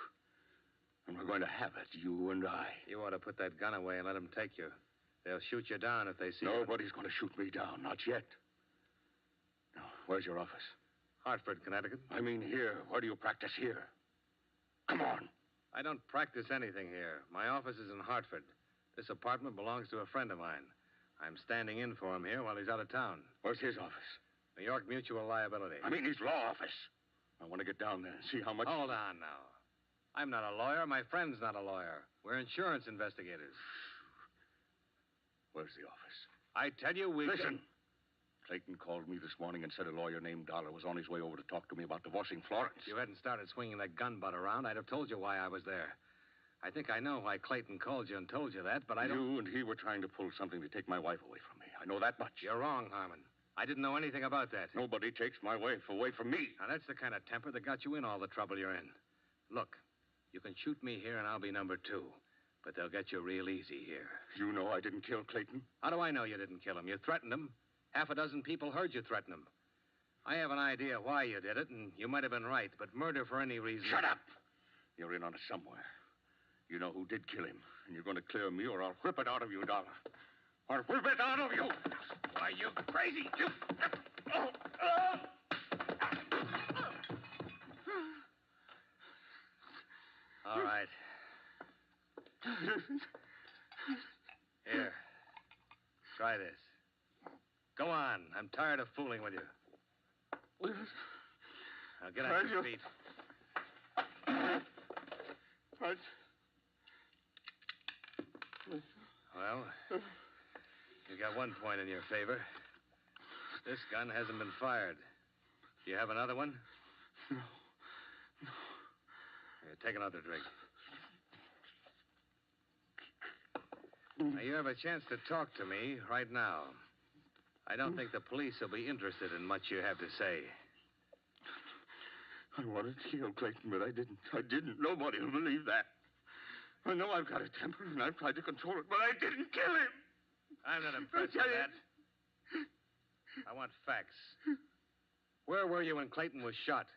And we're going to have it, you and I. You ought to put that gun away and let them take you. They'll shoot you down if they see you. Nobody's going to shoot me down, not yet. Now, where's your office? Hartford, Connecticut. I mean here. Where do you practice here? Come on. I don't practice anything here. My office is in Hartford. This apartment belongs to a friend of mine. I'm standing in for him here while he's out of town. Where's his office? New York Mutual Liability. I mean his law office. I want to get down there and see how much... Hold on now. I'm not a lawyer. My friend's not a lawyer. We're insurance investigators. Where's the office? I tell you, Listen. Clayton called me this morning and said a lawyer named Dollar was on his way over to talk to me about divorcing Florence. If you hadn't started swinging that gun butt around, I'd have told you why I was there. I think I know why Clayton called you and told you that, but I don't... You and he were trying to pull something to take my wife away from me. I know that much. You're wrong, Harmon. I didn't know anything about that. Nobody takes my wife away from me. Now, that's the kind of temper that got you in all the trouble you're in. Look, you can shoot me here and I'll be number two. But they'll get you real easy here. You know I didn't kill Clayton? How do I know you didn't kill him? You threatened him. Half a dozen people heard you threaten him. I have an idea why you did it, and you might have been right, but murder for any reason... Shut up! You're in on it somewhere. You know who did kill him, and you're going to clear me, or I'll whip it out of you, Dollar. I'll whip it out of you! Why, you crazy... You... All right. Here. Try this. Go on. I'm tired of fooling with you. Now get on your feet. Well, you got 1 point in your favor. This gun hasn't been fired. Do you have another one? No. Here, take another drink. Now, you have a chance to talk to me right now. I don't think the police will be interested in much you have to say. I wanted to kill Clayton, but I didn't. I didn't. Nobody will believe that. I know I've got a temper, and I've tried to control it, but I didn't kill him. I'm not impressed with that. I want facts. Where were you when Clayton was shot?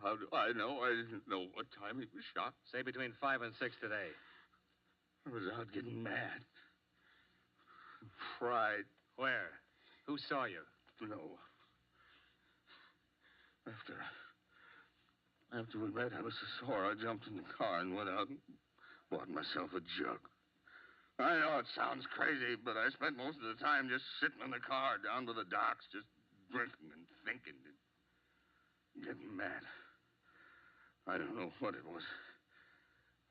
How do I know? I didn't know what time he was shot. Say between 5 and 6 today. I was out getting mad. Fried. Where? Who saw you? No. After we met, I was so sore, I jumped in the car and went out and bought myself a jug. I know it sounds crazy, but I spent most of the time just sitting in the car down by the docks, just drinking and thinking and getting mad. I don't know what it was.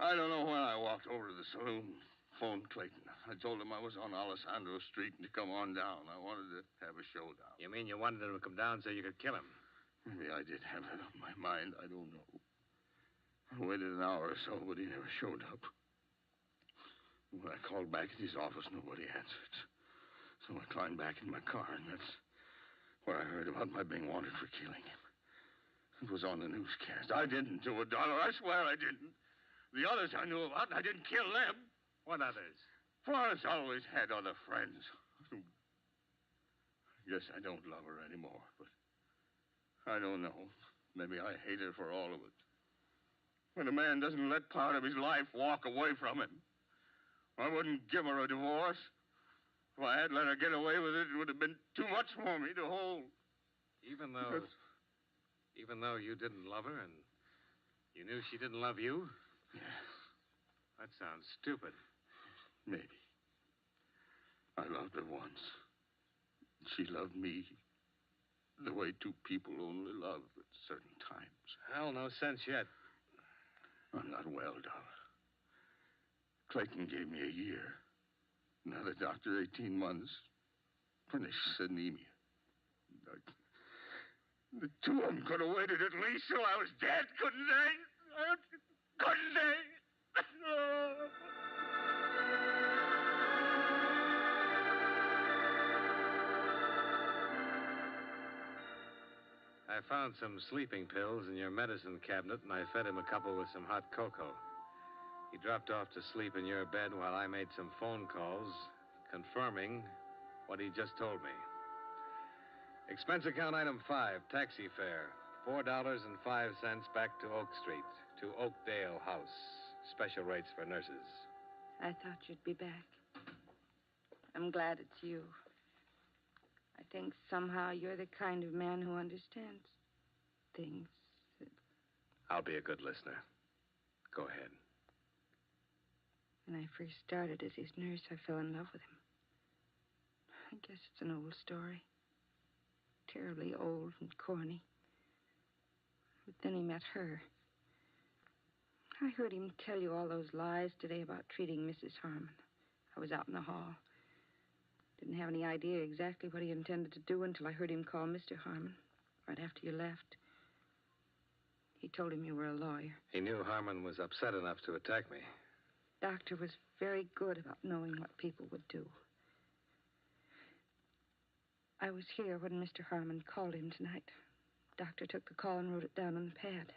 I don't know when I walked over to the saloon, phoned Clayton. I told him I was on Alessandro Street and to come on down. I wanted to have a showdown. You mean you wanted him to come down so you could kill him? Maybe I did have that on my mind. I don't know. I waited an hour or so, but he never showed up. When I called back at his office, nobody answered. So I climbed back in my car, and that's where I heard about my being wanted for killing him. It was on the newscast. I didn't do it, Dollar. I swear I didn't. The others I knew about, and I didn't kill them. What others? Florence always had other friends. I guess I don't love her anymore, but I don't know. Maybe I hate her for all of it. When a man doesn't let part of his life walk away from him, I wouldn't give her a divorce. If I had let her get away with it, it would have been too much for me to hold. Even though you didn't love her and you knew she didn't love you? Yes. That sounds stupid. Maybe. I loved her once. She loved me the way two people only love at certain times. Hell, no sense yet. I'm not well, Dollar. Clayton gave me a year. Another doctor, 18 months. Finished anemia. The two of them could have waited at least till I was dead, couldn't they? Couldn't they? I found some sleeping pills in your medicine cabinet, and I fed him a couple with some hot cocoa. He dropped off to sleep in your bed while I made some phone calls, confirming what he just told me. Expense account item 5, taxi fare, $4.05 back to Oak Street, to Oakdale House. Special rates for nurses. I thought you'd be back. I'm glad it's you. I think somehow you're the kind of man who understands things. I'll be a good listener. Go ahead. When I first started as his nurse, I fell in love with him. I guess it's an old story. Terribly old and corny. But then he met her. I heard him tell you all those lies today about treating Mrs. Harmon. I was out in the hall. Didn't have any idea exactly what he intended to do until I heard him call Mr. Harmon right after you left. He told him you were a lawyer. He knew Harmon was upset enough to attack me. Doctor was very good about knowing what people would do. I was here when Mr. Harmon called him tonight. Doctor took the call and wrote it down on the pad.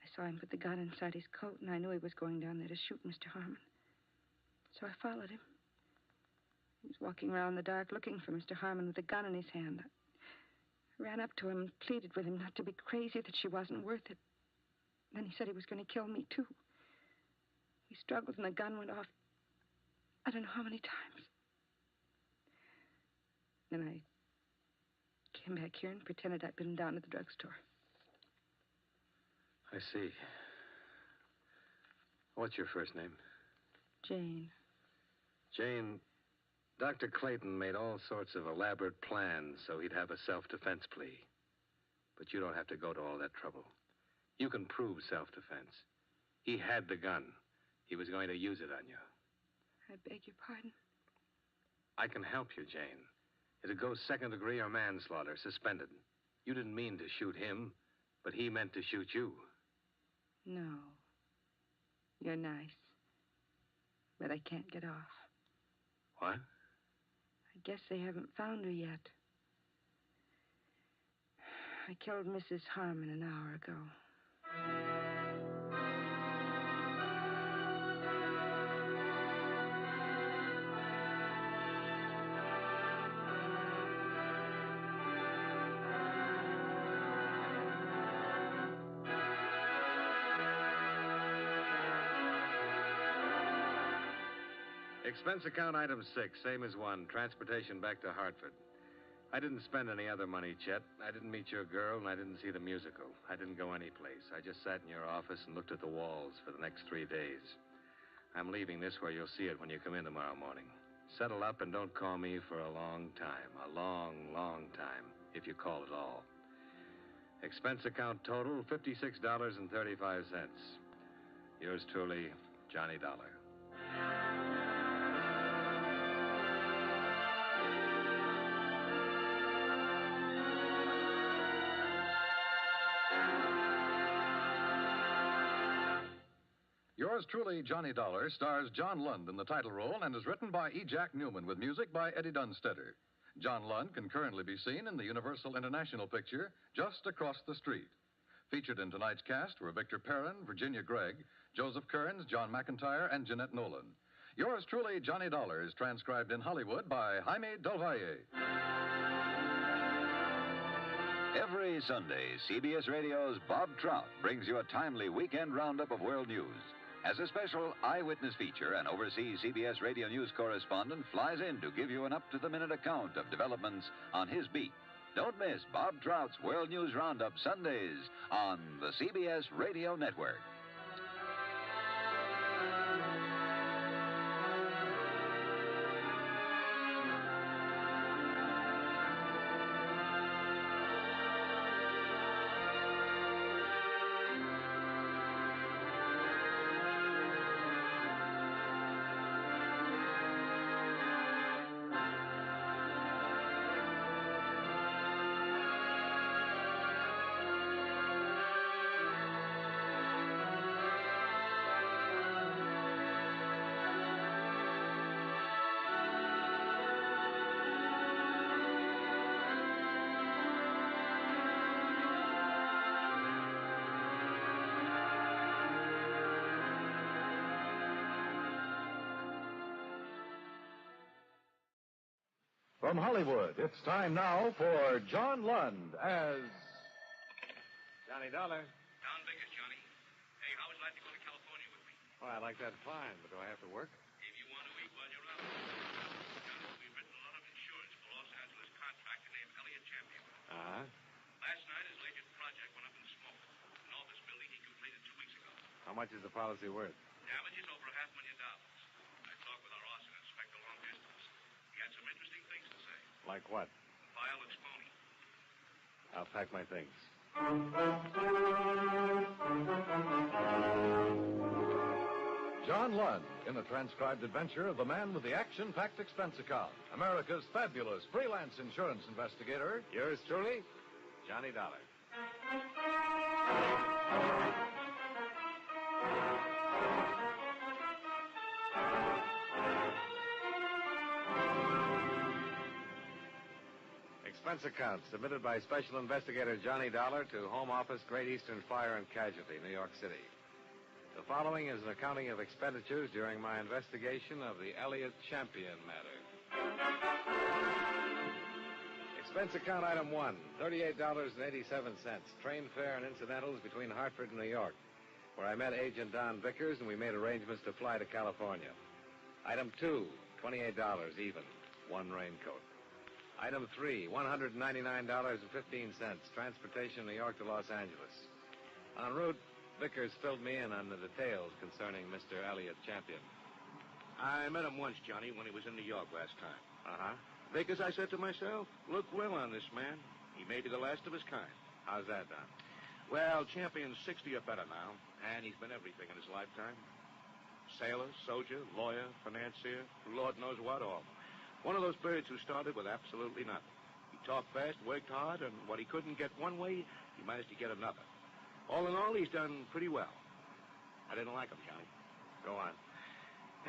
I saw him put the gun inside his coat, and I knew he was going down there to shoot Mr. Harmon. So I followed him. He was walking around in the dark looking for Mr. Harmon with a gun in his hand. I ran up to him and pleaded with him not to be crazy, that she wasn't worth it. Then he said he was going to kill me, too. We struggled, and the gun went off I don't know how many times. Then I came back here and pretended I'd been down at the drugstore. I see. What's your first name? Jane. Jane, Dr. Clayton made all sorts of elaborate plans so he'd have a self-defense plea. But you don't have to go to all that trouble. You can prove self-defense. He had the gun. He was going to use it on you. I beg your pardon? I can help you, Jane. It'd go second degree or manslaughter, suspended. You didn't mean to shoot him, but he meant to shoot you. No. You're nice. But I can't get off. What? I guess they haven't found her yet. I killed Mrs. Harmon an hour ago. Expense account item 6, same as 1, transportation back to Hartford. I didn't spend any other money, Chet. I didn't meet your girl, and I didn't see the musical. I didn't go anyplace. I just sat in your office and looked at the walls for the next 3 days. I'm leaving this where you'll see it when you come in tomorrow morning. Settle up and don't call me for a long time. A long, long time, if you call at all. Expense account total, $56.35. Yours truly, Johnny Dollar. Yours truly, Johnny Dollar, stars John Lund in the title role and is written by E. Jack Newman with music by Eddie Dunstetter. John Lund can currently be seen in the Universal International picture Just Across the Street. Featured in tonight's cast were Victor Perrin, Virginia Gregg, Joseph Kearns, John McIntyre, and Jeanette Nolan. Yours truly, Johnny Dollar, is transcribed in Hollywood by Jaime Del Valle. Every Sunday, CBS Radio's Bob Trout brings you a timely weekend roundup of world news. As a special eyewitness feature, an overseas CBS Radio News correspondent flies in to give you an up-to-the-minute account of developments on his beat. Don't miss Bob Trout's World News Roundup Sundays on the CBS Radio Network. From Hollywood, it's time now for John Lund as Johnny Dollar. Down Vegas, Johnny. Hey, how would you like to go to California with me? Well, I like that fine, but do I have to work? If you want to eat while you're out. Johnny, we've written a lot of insurance for Los Angeles contractor named Elliot Champion. Uh-huh. Last night, his latest project went up in smoke. An office building he completed 2 weeks ago. How much is the policy worth? Damages over $500,000. I talked with our arson inspector long distance. He had some interesting things to say. Like what? The file looks phony. I'll pack my things. John Lund in the transcribed adventure of the man with the action-packed expense account, America's fabulous freelance insurance investigator. Yours truly, Johnny Dollar. Expense account submitted by Special Investigator Johnny Dollar to Home Office, Great Eastern Fire and Casualty, New York City. The following is an accounting of expenditures during my investigation of the Elliot Champion matter. Expense account item 1, $38.87, train fare and incidentals between Hartford and New York, where I met Agent Don Vickers and we made arrangements to fly to California. Item 2, $28 even, one raincoat. Item 3, $199.15, transportation New York to Los Angeles. En route, Vickers filled me in on the details concerning Mr. Elliot Champion. I met him once, Johnny, when he was in New York last time. Uh-huh. Vickers, I said to myself, look well on this man. He may be the last of his kind. How's that, Don? Well, Champion's 60 or better now, and he's been everything in his lifetime. Sailor, soldier, lawyer, financier, Lord knows what all. One of those birds who started with absolutely nothing. He talked fast, worked hard, and what he couldn't get one way, he managed to get another. All in all, he's done pretty well. I didn't like him, Johnny. Go on.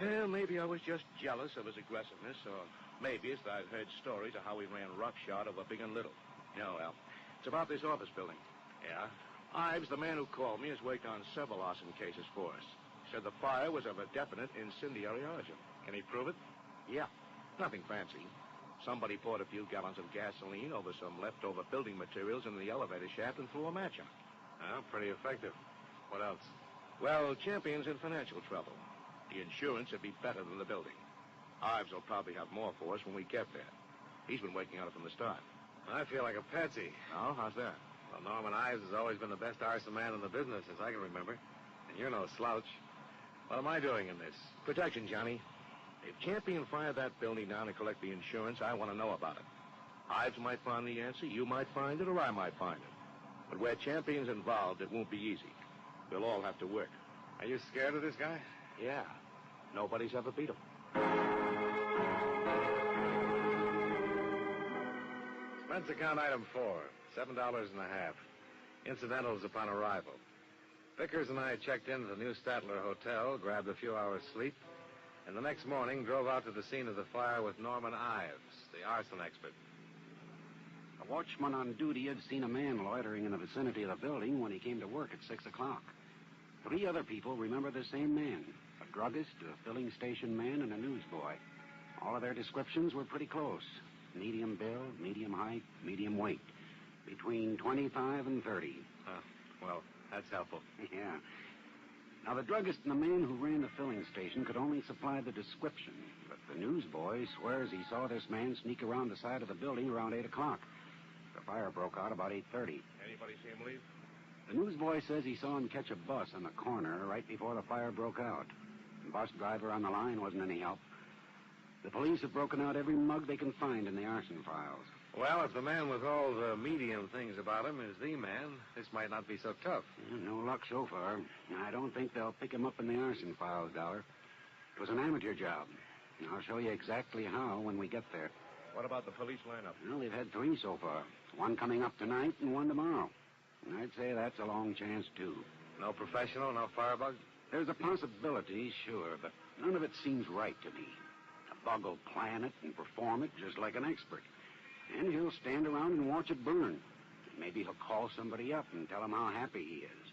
Well, maybe I was just jealous of his aggressiveness, or maybe it's that I've heard stories of how he ran roughshod over big and little. Well, it's about this office building. Yeah? Ives, the man who called me, has worked on several arson cases for us. Said the fire was of a definite incendiary origin. Can he prove it? Yeah. Nothing fancy. Somebody poured a few gallons of gasoline over some leftover building materials in the elevator shaft and threw a match on it. Well, pretty effective. What else? Well, Champion's in financial trouble. The insurance would be better than the building. Ives will probably have more for us when we get there. He's been working on it from the start. I feel like a patsy. Oh, how's that? Well, Norman Ives has always been the best arson man in the business since I can remember. And you're no slouch. What am I doing in this? Protection, Johnny. If Champion fired that building down to collect the insurance, I want to know about it. Ives might find the answer, you might find it, or I might find it. But where Champion's involved, it won't be easy. We'll all have to work. Are you scared of this guy? Yeah. Nobody's ever beat him. Expense account item 4, $7.50. Incidentals upon arrival. Vickers and I checked into the New Statler Hotel, grabbed a few hours' sleep, and the next morning drove out to the scene of the fire with Norman Ives, the arson expert. A watchman on duty had seen a man loitering in the vicinity of the building when he came to work at 6 o'clock. 3 other people remember the same man, a druggist, a filling station man, and a newsboy. All of their descriptions were pretty close. Medium build, medium height, medium weight. Between 25 and 30. Well, that's helpful. Yeah. Now, the druggist and the man who ran the filling station could only supply the description, but the newsboy swears he saw this man sneak around the side of the building around 8 o'clock. The fire broke out about 8:30. Anybody see him leave? The newsboy says he saw him catch a bus on the corner right before the fire broke out. The bus driver on the line wasn't any help. The police have broken out every mug they can find in the arson files. Well, if the man with all the medium things about him is the man, this might not be so tough. No luck so far. I don't think they'll pick him up in the arson files, Dollar. It was an amateur job. I'll show you exactly how when we get there. What about the police lineup? Well, they've had 3 so far. One coming up tonight and one tomorrow. I'd say that's a long chance, too. No professional, no firebug? There's a possibility, sure, but none of it seems right to me. A bug will plan it and perform it just like an expert. And he'll stand around and watch it burn. Maybe he'll call somebody up and tell him how happy he is.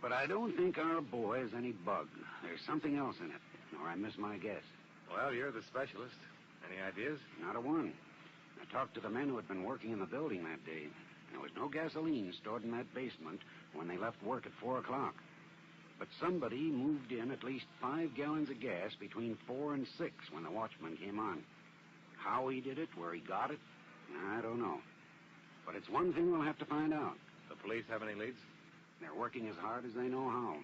But I don't think our boy is any bug. There's something else in it, or I miss my guess. Well, you're the specialist. Any ideas? Not a one. I talked to the men who had been working in the building that day. There was no gasoline stored in that basement when they left work at 4 o'clock. But somebody moved in at least 5 gallons of gas between 4 and 6 when the watchman came on. How he did it, where he got it, I don't know. But it's one thing we'll have to find out. The police have any leads? They're working as hard as they know how.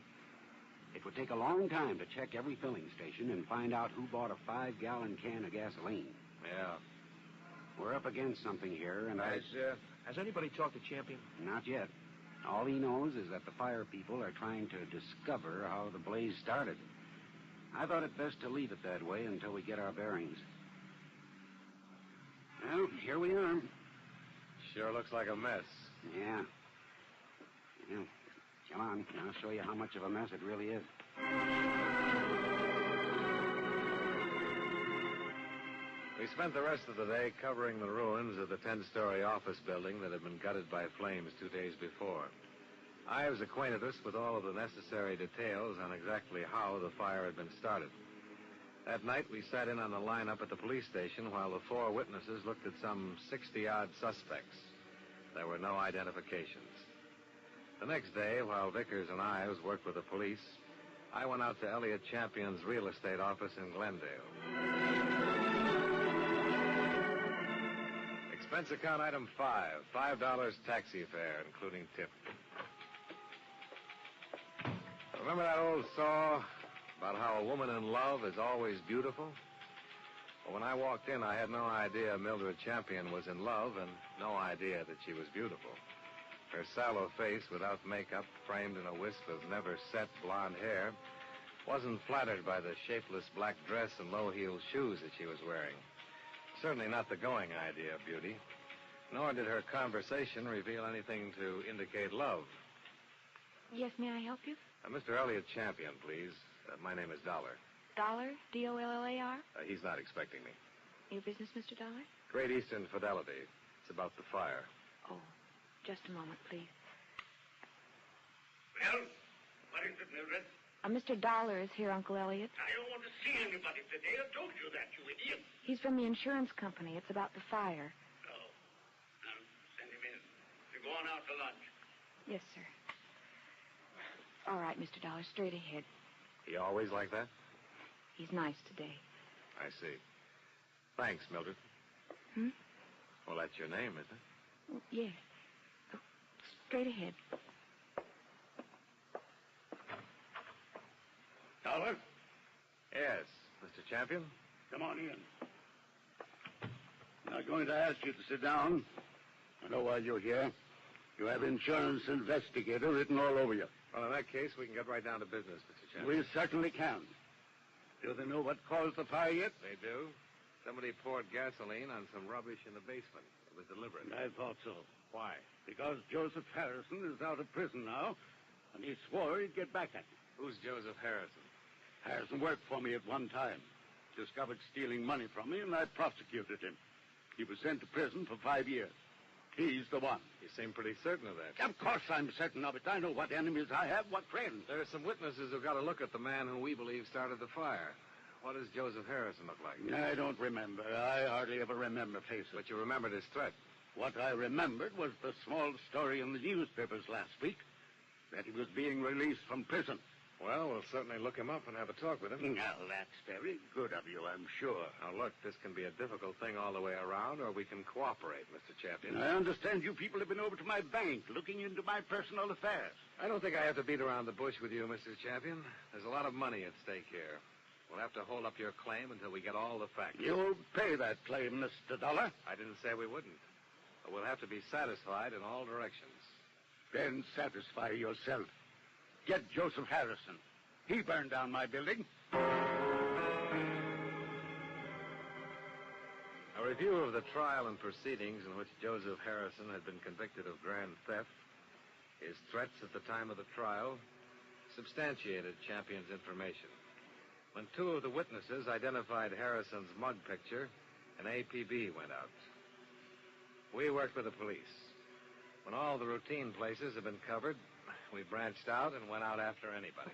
It would take a long time to check every filling station and find out who bought a 5-gallon can of gasoline. Yeah. We're up against something here, and Has anybody talked to Champion? Not yet. All he knows is that the fire people are trying to discover how the blaze started. I thought it best to leave it that way until we get our bearings. Well, here we are. Sure looks like a mess. Yeah. Come on, I'll show you how much of a mess it really is. We spent the rest of the day covering the ruins of the 10-story office building that had been gutted by flames 2 days before. Ives acquainted us with all of the necessary details on exactly how the fire had been started. That night, we sat in on the lineup at the police station while the 4 witnesses looked at some 60-odd suspects. There were no identifications. The next day, while Vickers and Ives worked with the police, I went out to Elliot Champion's real estate office in Glendale. Expense account item 5, $5 taxi fare, including tip. Remember that old saw about how a woman in love is always beautiful? Well, when I walked in, I had no idea Mildred Champion was in love and no idea that she was beautiful. Her sallow face, without makeup, framed in a wisp of never-set blonde hair, wasn't flattered by the shapeless black dress and low-heeled shoes that she was wearing. Certainly not the going idea of beauty. Nor did her conversation reveal anything to indicate love. Yes, may I help you? Mr. Elliot Champion, please. My name is Dollar. Dollar? D-O-L-L-A-R? He's not expecting me. Your business, Mr. Dollar? Great Eastern Fidelity. It's about the fire. Oh, just a moment, please. Well, what is it, Mildred? Mr. Dollar is here, Uncle Elliot. I don't want to see anybody today. I told you that, you idiot. He's from the insurance company. It's about the fire. Oh. Now, send him in. You're going out to lunch. Yes, sir. All right, Mr. Dollar, straight ahead. He always like that? He's nice today. I see. Thanks, Mildred. Well, that's your name, isn't it? Yes. Oh, straight ahead. Dollar? Yes, Mr. Champion? Come on in. I'm not going to ask you to sit down. I know why you're here. You have insurance investigator written all over you. Well, in that case, we can get right down to business, Mr. Champion. We certainly can. Do they know what caused the fire yet? They do. Somebody poured gasoline on some rubbish in the basement. It was deliberate. I thought so. Why? Because Joseph Harrison is out of prison now, and he swore he'd get back at me. Who's Joseph Harrison? Harrison worked for me at one time. Discovered stealing money from me, and I prosecuted him. He was sent to prison for 5 years. He's the one. You seem pretty certain of that. Of course I'm certain of it. I know what enemies I have, what friends. There are some witnesses who've got to look at the man who we believe started the fire. What does Joseph Harrison look like? I don't remember. I hardly ever remember faces. But you remembered his threat. What I remembered was the small story in the newspapers last week that he was being released from prison. Well, we'll certainly look him up and have a talk with him. Now, that's very good of you, I'm sure. Now, look, this can be a difficult thing all the way around, or we can cooperate, Mr. Champion. I understand you people have been over to my bank looking into my personal affairs. I don't think I have to beat around the bush with you, Mr. Champion. There's a lot of money at stake here. We'll have to hold up your claim until we get all the facts. You'll pay that claim, Mr. Dollar. I didn't say we wouldn't. But we'll have to be satisfied in all directions. Then satisfy yourself. Get Joseph Harrison. He burned down my building. A review of the trial and proceedings in which Joseph Harrison had been convicted of grand theft, his threats at the time of the trial, substantiated Champion's information. When 2 of the witnesses identified Harrison's mug picture, an APB went out. We worked with the police. When all the routine places had been covered, we branched out and went out after anybody.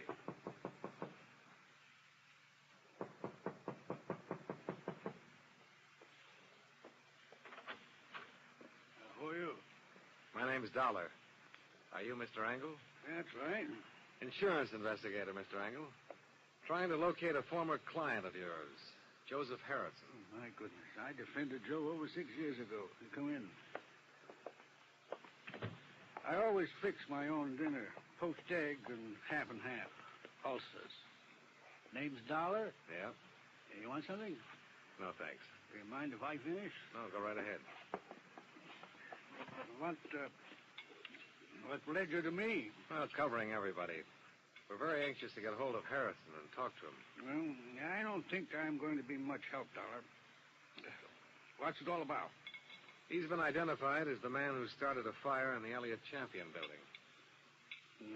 name's Dollar. Are you Mr. Angle? That's right. Insurance investigator, Mr. Angle. Trying to locate a former client of yours, Joseph Harrison. Oh, my goodness. I defended Joe over 6 years ago. You come in. I always fix my own dinner. Poached egg and half. Ulcers. Name's Dollar? Yeah. You want something? No, thanks. Do you mind if I finish? No, go right ahead. What led you to me? Well, covering everybody. We're very anxious to get hold of Harrison and talk to him. Well, I don't think I'm going to be much help, Dollar. What's it all about? He's been identified as the man who started a fire in the Elliott Champion building.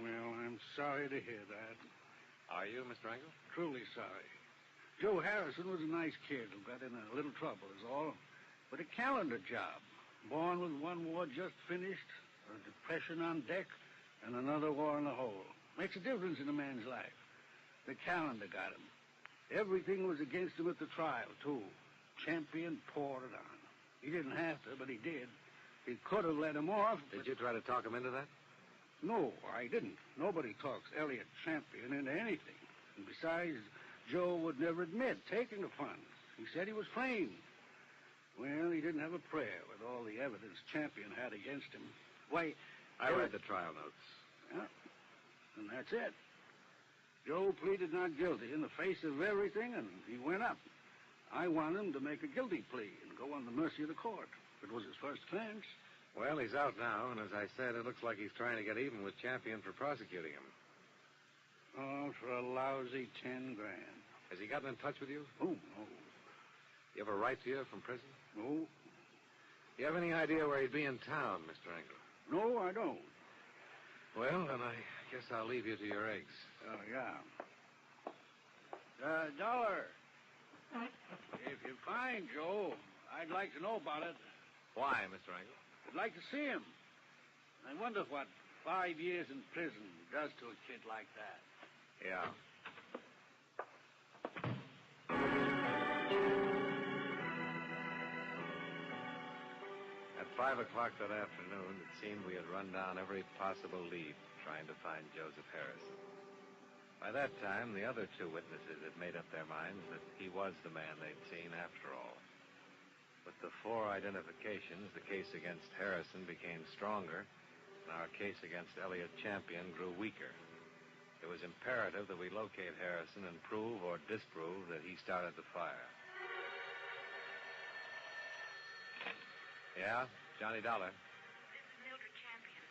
Well, I'm sorry to hear that. Are you, Mr. Angle? Truly sorry. Joe Harrison was a nice kid who got in a little trouble, is all. But a calendar job. Born with one war just finished, a depression on deck, and another war in the hole. Makes a difference in a man's life. The calendar got him. Everything was against him at the trial, too. Champion poured it on. He didn't have to, but he did. He could have let him off. Did you try to talk him into that? No, I didn't. Nobody talks Elliott Champion into anything. And besides, Joe would never admit taking the funds. He said he was framed. Well, he didn't have a prayer with all the evidence Champion had against him. Why, I read the trial notes. Yeah, and that's it. Joe pleaded not guilty in the face of everything, and he went up. I want him to make a guilty plea and go on the mercy of the court. It was his first offense. Well, he's out now, and as I said, it looks like he's trying to get even with Champion for prosecuting him. Oh, for a lousy $10,000. Has he gotten in touch with you? Oh, no. You ever write to you from prison? No. You have any idea where he'd be in town, Mr. Angle? No, I don't. Well, then I guess I'll leave you to your eggs. Oh, yeah. Dollar. If you find Joe, I'd like to know about it. Why, Mr. Angle? I'd like to see him. I wonder what 5 years in prison does to a kid like that. Yeah. At 5 o'clock that afternoon, it seemed we had run down every possible lead trying to find Joseph Harrison. By that time, the other two witnesses had made up their minds that he was the man they'd seen after all. With the 4 identifications, the case against Harrison became stronger, and our case against Elliott Champion grew weaker. It was imperative that we locate Harrison and prove or disprove that he started the fire. Yeah, Johnny Dollar. This is Mildred Champion.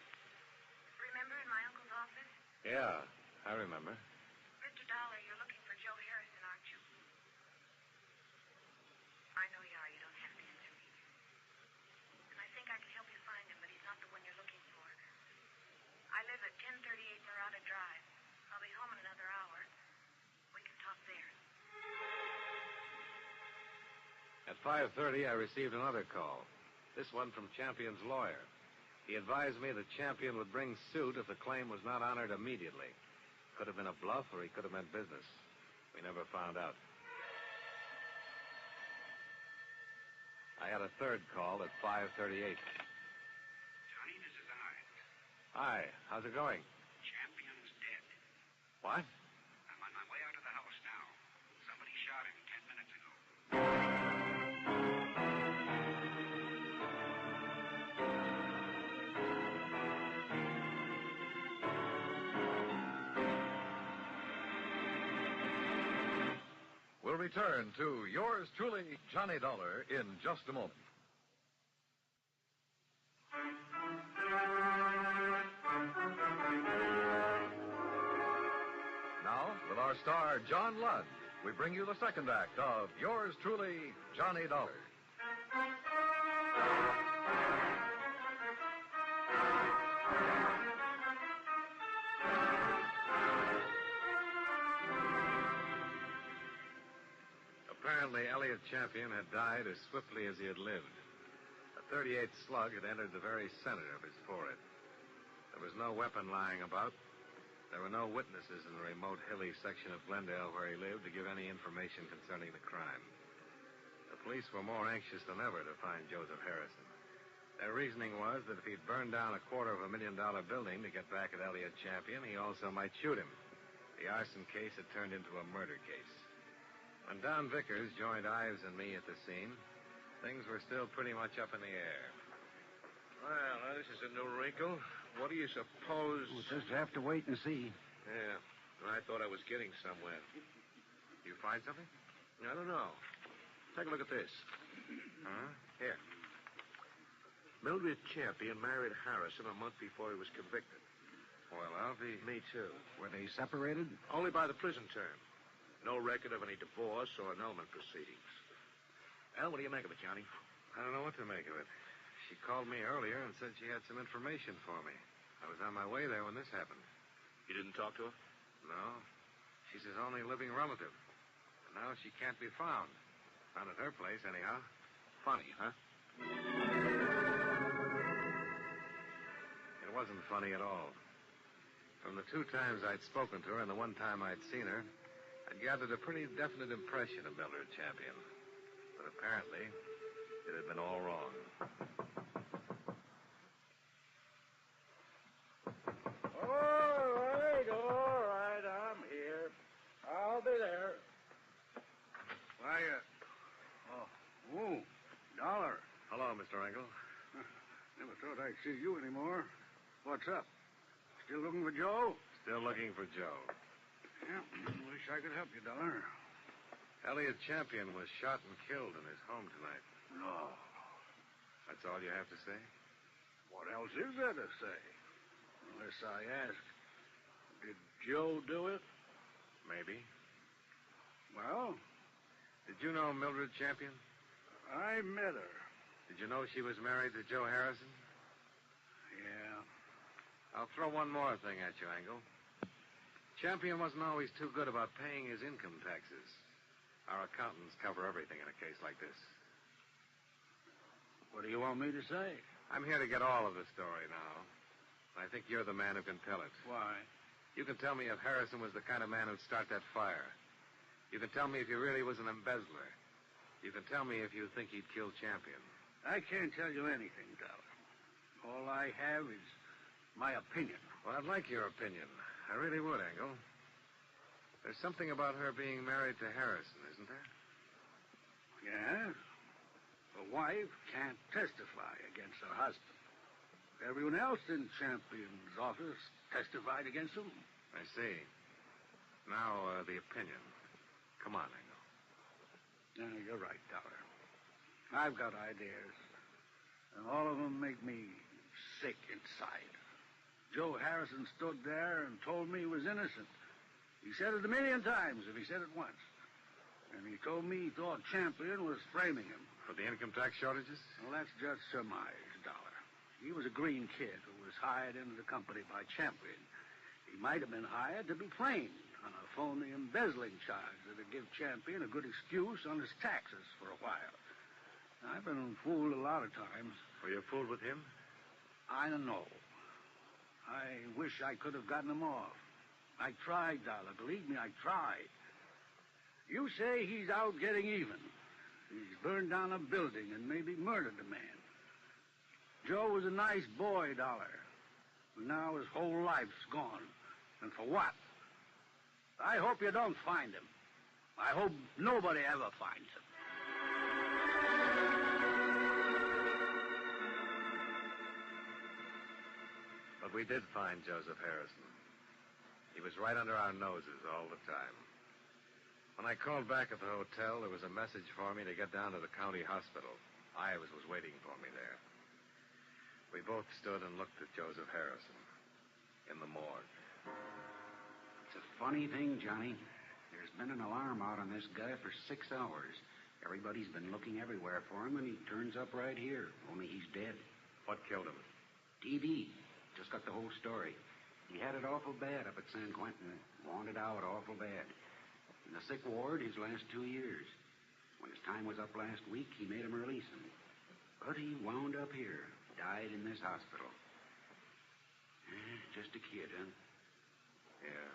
Remember in my uncle's office? Yeah, I remember. Mr. Dollar, you're looking for Joe Harrison, aren't you? I know you are. You don't have to answer me. And I think I can help you find him, but he's not the one you're looking for. I live at 1038 Murata Drive. I'll be home in another hour. We can talk there. At 5:30, I received another call. This one from Champion's lawyer. He advised me that Champion would bring suit if the claim was not honored immediately. Could have been a bluff, or he could have meant business. We never found out. I had a third call at 5:38. Johnny, this is I. Hi, how's it going? Champion's dead. What? I'm on my way out of the house now. Somebody shot him 10 minutes ago. We'll return to yours truly, Johnny Dollar, in just a moment. Now, with our star, John Lund, we bring you the second act of yours truly, Johnny Dollar. Apparently, Elliott Champion had died as swiftly as he had lived. A .38 slug had entered the very center of his forehead. There was no weapon lying about. There were no witnesses in the remote hilly section of Glendale where he lived to give any information concerning the crime. The police were more anxious than ever to find Joseph Harrison. Their reasoning was that if he'd burned down $250,000 building to get back at Elliot Champion, he also might shoot him. The arson case had turned into a murder case. When Don Vickers joined Ives and me at the scene, things were still pretty much up in the air. Well, now, this is a new wrinkle. What do you suppose... We'll just have to wait and see. Yeah, I thought I was getting somewhere. You find something? I don't know. Take a look at this. Huh? Here. Mildred Champion married Harrison a month before he was convicted. Well, I'll be... Me, too. Were they separated? Only by the prison term. No record of any divorce or annulment proceedings. Well, what do you make of it, Johnny? I don't know what to make of it. She called me earlier and said she had some information for me. I was on my way there when this happened. You didn't talk to her? No. She's his only living relative. And now she can't be found. Not at her place, anyhow. Funny, huh? It wasn't funny at all. From the 2 times I'd spoken to her and the 1 time I'd seen her, I'd gathered a pretty definite impression of Mildred Champion. But apparently, it had been all wrong. All right, I'm here. I'll be there. Why, Dollar. Hello, Mr. Engel. Never thought I'd see you anymore. What's up? Still looking for Joe? Still looking for Joe. Yeah, wish I could help you, Dollar. Elliot Champion was shot and killed in his home tonight. No. That's all you have to say? What else is there to say? Unless I ask, did Joe do it? Maybe. Well? Did you know Mildred Champion? I met her. Did you know she was married to Joe Harrison? Yeah. I'll throw one more thing at you, Engel. Champion wasn't always too good about paying his income taxes. Our accountants cover everything in a case like this. What do you want me to say? I'm here to get all of the story now. I think you're the man who can tell it. Why? You can tell me if Harrison was the kind of man who'd start that fire. You can tell me if he really was an embezzler. You can tell me if you think he'd kill Champion. I can't tell you anything, Dollar. All I have is my opinion. Well, I'd like your opinion. I really would, Engel. There's something about her being married to Harrison, isn't there? Yeah? A wife can't testify against her husband. Everyone else in Champion's office testified against him. I see. Now, the opinion. Come on, Engel. Yeah, you're right, Dollar. I've got ideas, and all of them make me sick inside. Joe Harrison stood there and told me he was innocent. He said it 1,000,000 times if he said it once. And he told me he thought Champion was framing him. For the income tax shortages? Well, that's just surmise, Dollar. He was a green kid who was hired into the company by Champion. He might have been hired to be framed on a phony embezzling charge that would give Champion a good excuse on his taxes for a while. I've been fooled a lot of times. Were you fooled with him? I don't know. I wish I could have gotten him off. I tried, Dollar. Believe me, I tried. You say he's out getting even. He's burned down a building and maybe murdered a man. Joe was a nice boy, Dollar. But now his whole life's gone. And for what? I hope you don't find him. I hope nobody ever finds him. But we did find Joseph Harrison. He was right under our noses all the time. When I called back at the hotel, there was a message for me to get down to the county hospital. Ives was waiting for me there. We both stood and looked at Joseph Harrison in the morgue. It's a funny thing, Johnny. There's been an alarm out on this guy for 6 hours. Everybody's been looking everywhere for him, and he turns up right here, only he's dead. What killed him? TB. Just got the whole story. He had it awful bad up at San Quentin. Wanted out awful bad. In the sick ward his last 2 years. When his time was up last week, he made him release him. But he wound up here. Died in this hospital. Just a kid, huh? Yeah.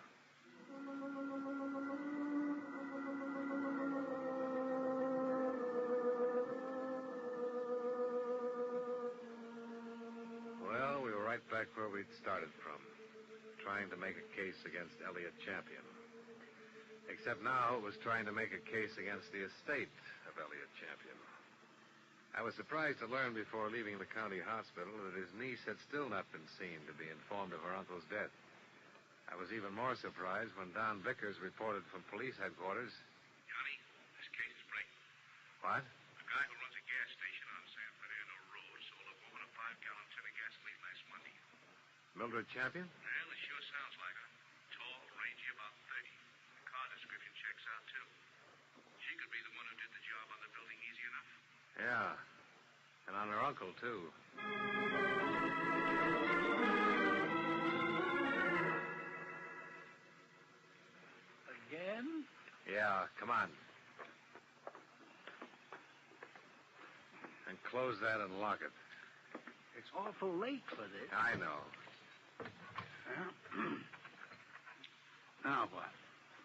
back where we'd started from, trying to make a case against Elliot Champion. Except now it was trying to make a case against the estate of Elliot Champion. I was surprised to learn before leaving the county hospital that his niece had still not been seen to be informed of her uncle's death. I was even more surprised when Don Vickers reported from police headquarters. Johnny, this case is breaking. What? A guy who runs a gas station on San Fernando Road sold a woman a 5-gallon tin of gasoline last Monday. Mildred Champion? Well, it sure sounds like her. Tall, rangy, about 30. The car description checks out, too. She could be the one who did the job on the building easy enough. Yeah. And on her uncle, too. Again? Yeah, come on. And close that and lock it. It's awful late for this. I know. Now what?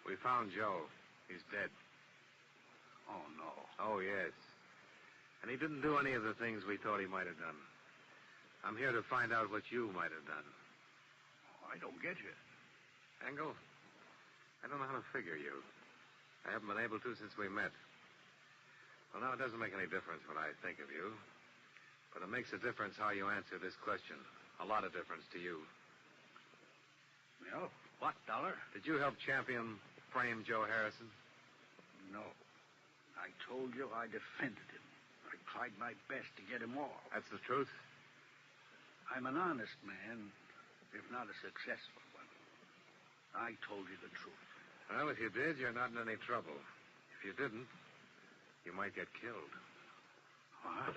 We found Joe. He's dead. Oh, no. Oh, yes. And he didn't do any of the things we thought he might have done. I'm here to find out what you might have done. I don't get you. Engel, I don't know how to figure you. I haven't been able to since we met. Well, now, it doesn't make any difference what I think of you. But it makes a difference how you answer this question. A lot of difference to you. Well, what, Dollar? Did you help Champion frame Joe Harrison? No. I told you I defended him. I tried my best to get him off. That's the truth? I'm an honest man, if not a successful one. I told you the truth. Well, if you did, you're not in any trouble. If you didn't, you might get killed. What?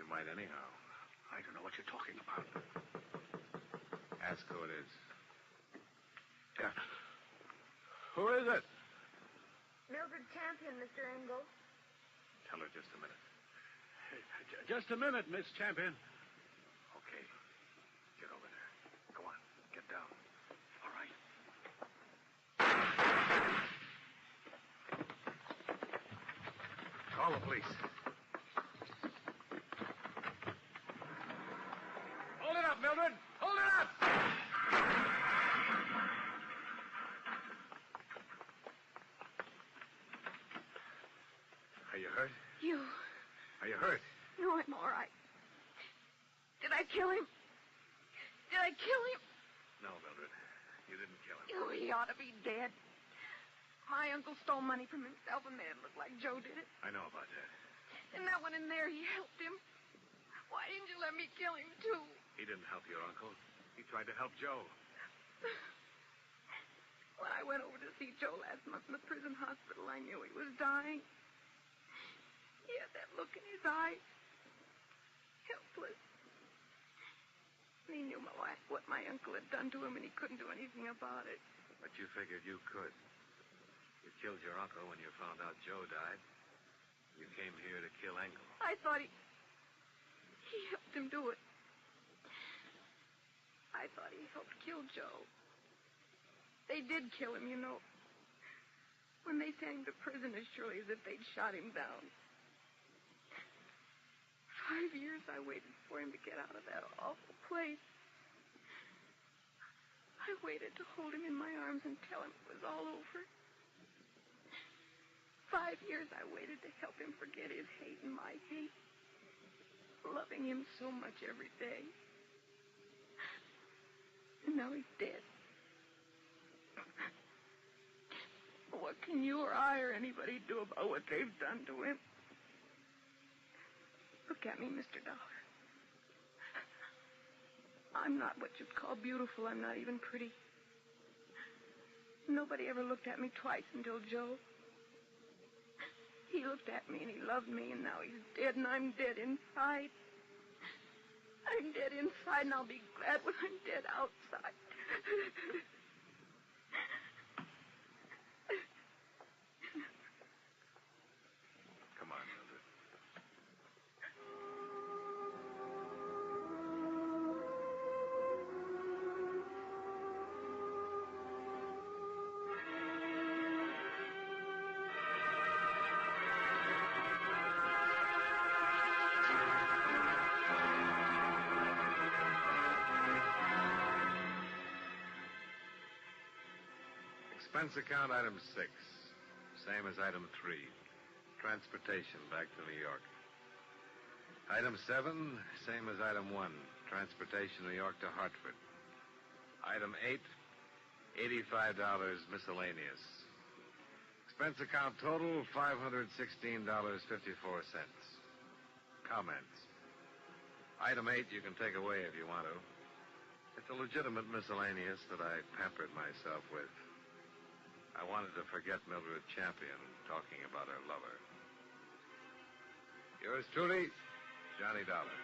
You might anyhow. I don't know what you're talking about. Ask who it is. Yeah. Who is it? Mildred Champion, Mr. Engel. Tell her just a minute. Just a minute, Miss Champion. Okay. Get over there. Go on. Get down. All right. Call the police. Hold it up, Mildred. Hold it up! Are you hurt? You. Are you hurt? No, I'm all right. Did I kill him? Did I kill him? No, Mildred. You didn't kill him. Oh, he ought to be dead. My uncle stole money from himself and made it look like Joe did it. I know about that. And that one in there, he helped him. Why didn't you let me kill him, too? He didn't help your uncle. He tried to help Joe. When I went over to see Joe last month in the prison hospital, I knew he was dying. He had that look in his eyes. Helpless. And he knew what my uncle had done to him, and he couldn't do anything about it. But you figured you could. You killed your uncle when you found out Joe died. You came here to kill Engel. I thought he helped him do it. I thought he helped kill Joe. They did kill him, you know. When they sent him to prison as surely as if they'd shot him down. 5 years I waited for him to get out of that awful place. I waited to hold him in my arms and tell him it was all over. 5 years I waited to help him forget his hate and my hate. Loving him so much every day. And now he's dead. What can you or I or anybody do about what they've done to him? Look at me, Mr. Dollar. I'm not what you'd call beautiful. I'm not even pretty. Nobody ever looked at me twice until Joe. He looked at me and he loved me, and now he's dead, and I'm dead inside. I'm dead inside, and I'll be glad when I'm dead outside. Come on, Mildred. Expense account item 6. Same as item 3. Transportation back to New York. Item 7, same as item 1. Transportation New York to Hartford. Item 8, $85 miscellaneous. Expense account total, $516.54. Comments. Item 8 you can take away if you want to. It's a legitimate miscellaneous that I pampered myself with. I wanted to forget Mildred Champion talking about her lover. Yours truly, Johnny Dollar.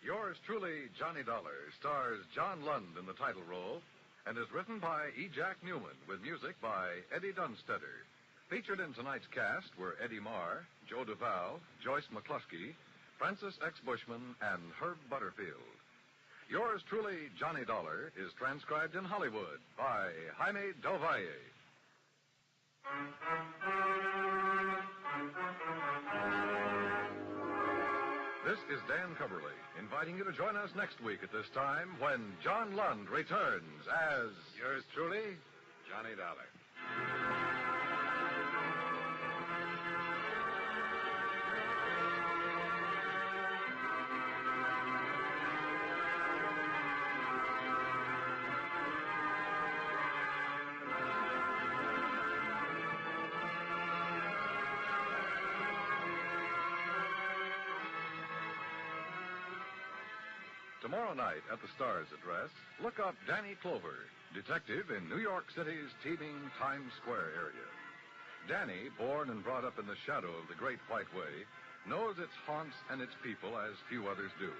Yours truly, Johnny Dollar, stars John Lund in the title role and is written by E. Jack Newman with music by Eddie Dunstetter. Featured in tonight's cast were Eddie Marr, Joe Duvall, Joyce McCluskey, Francis X. Bushman, and Herb Butterfield. Yours truly, Johnny Dollar, is transcribed in Hollywood by Jaime Del Valle. This is Dan Coverly, inviting you to join us next week at this time when John Lund returns as... Yours truly, Johnny Dollar. Tomorrow night at the Star's address, look up Danny Clover, detective in New York City's teeming Times Square area. Danny, born and brought up in the shadow of the Great White Way, knows its haunts and its people as few others do.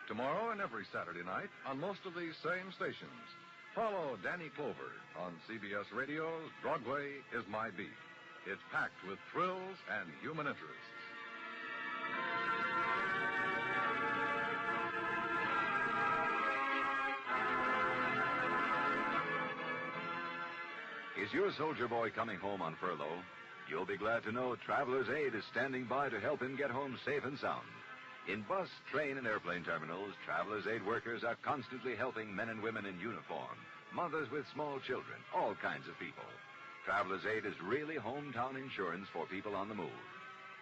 Tomorrow and every Saturday night on most of these same stations, follow Danny Clover on CBS Radio's Broadway is My Beat. It's packed with thrills and human interest. Is your soldier boy coming home on furlough? You'll be glad to know Traveler's Aid is standing by to help him get home safe and sound. In bus, train, and airplane terminals, Traveler's Aid workers are constantly helping men and women in uniform, mothers with small children, all kinds of people. Traveler's Aid is really hometown insurance for people on the move.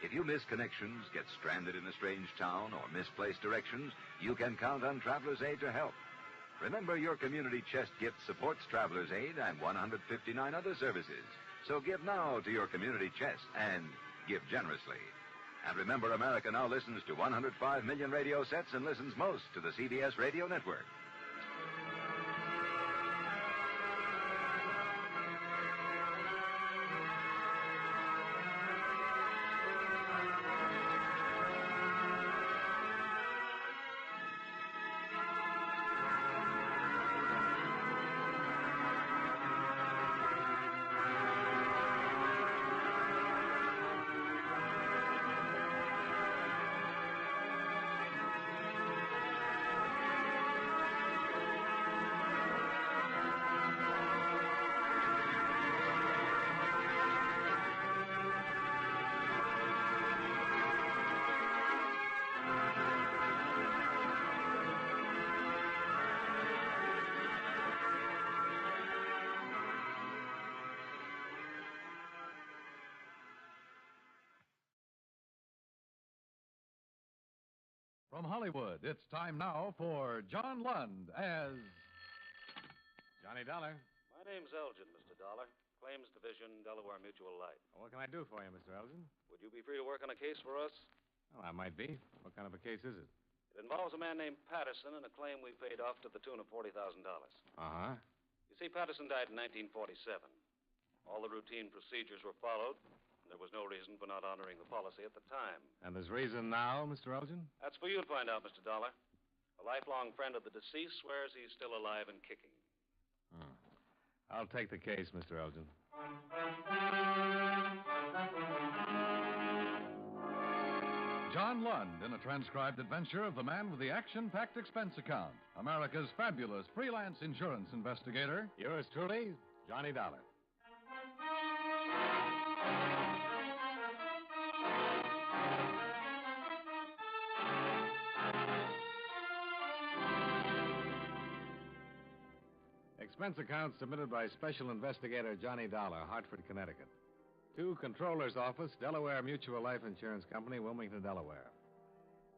If you miss connections, get stranded in a strange town, or misplace directions, you can count on Traveler's Aid to help. Remember, your community chest gift supports Traveler's Aid and 159 other services. So give now to your community chest and give generously. And remember, America now listens to 105 million radio sets and listens most to the CBS radio network. From Hollywood, it's time now for John Lund as... Johnny Dollar. My name's Elgin, Mr. Dollar. Claims Division, Delaware Mutual Life. What can I do for you, Mr. Elgin? Would you be free to work on a case for us? Well, I might be. What kind of a case is it? It involves a man named Patterson and a claim we paid off to the tune of $40,000. Uh-huh. You see, Patterson died in 1947. All the routine procedures were followed. There was no reason for not honoring the policy at the time. And there's reason now, Mr. Elgin? That's for you to find out, Mr. Dollar. A lifelong friend of the deceased swears he's still alive and kicking. I'll take the case, Mr. Elgin. John Lund in a transcribed adventure of the man with the action-packed expense account, America's fabulous freelance insurance investigator. Yours truly, Johnny Dollar. Expense account submitted by Special Investigator Johnny Dollar, Hartford, Connecticut. To Controller's Office, Delaware Mutual Life Insurance Company, Wilmington, Delaware.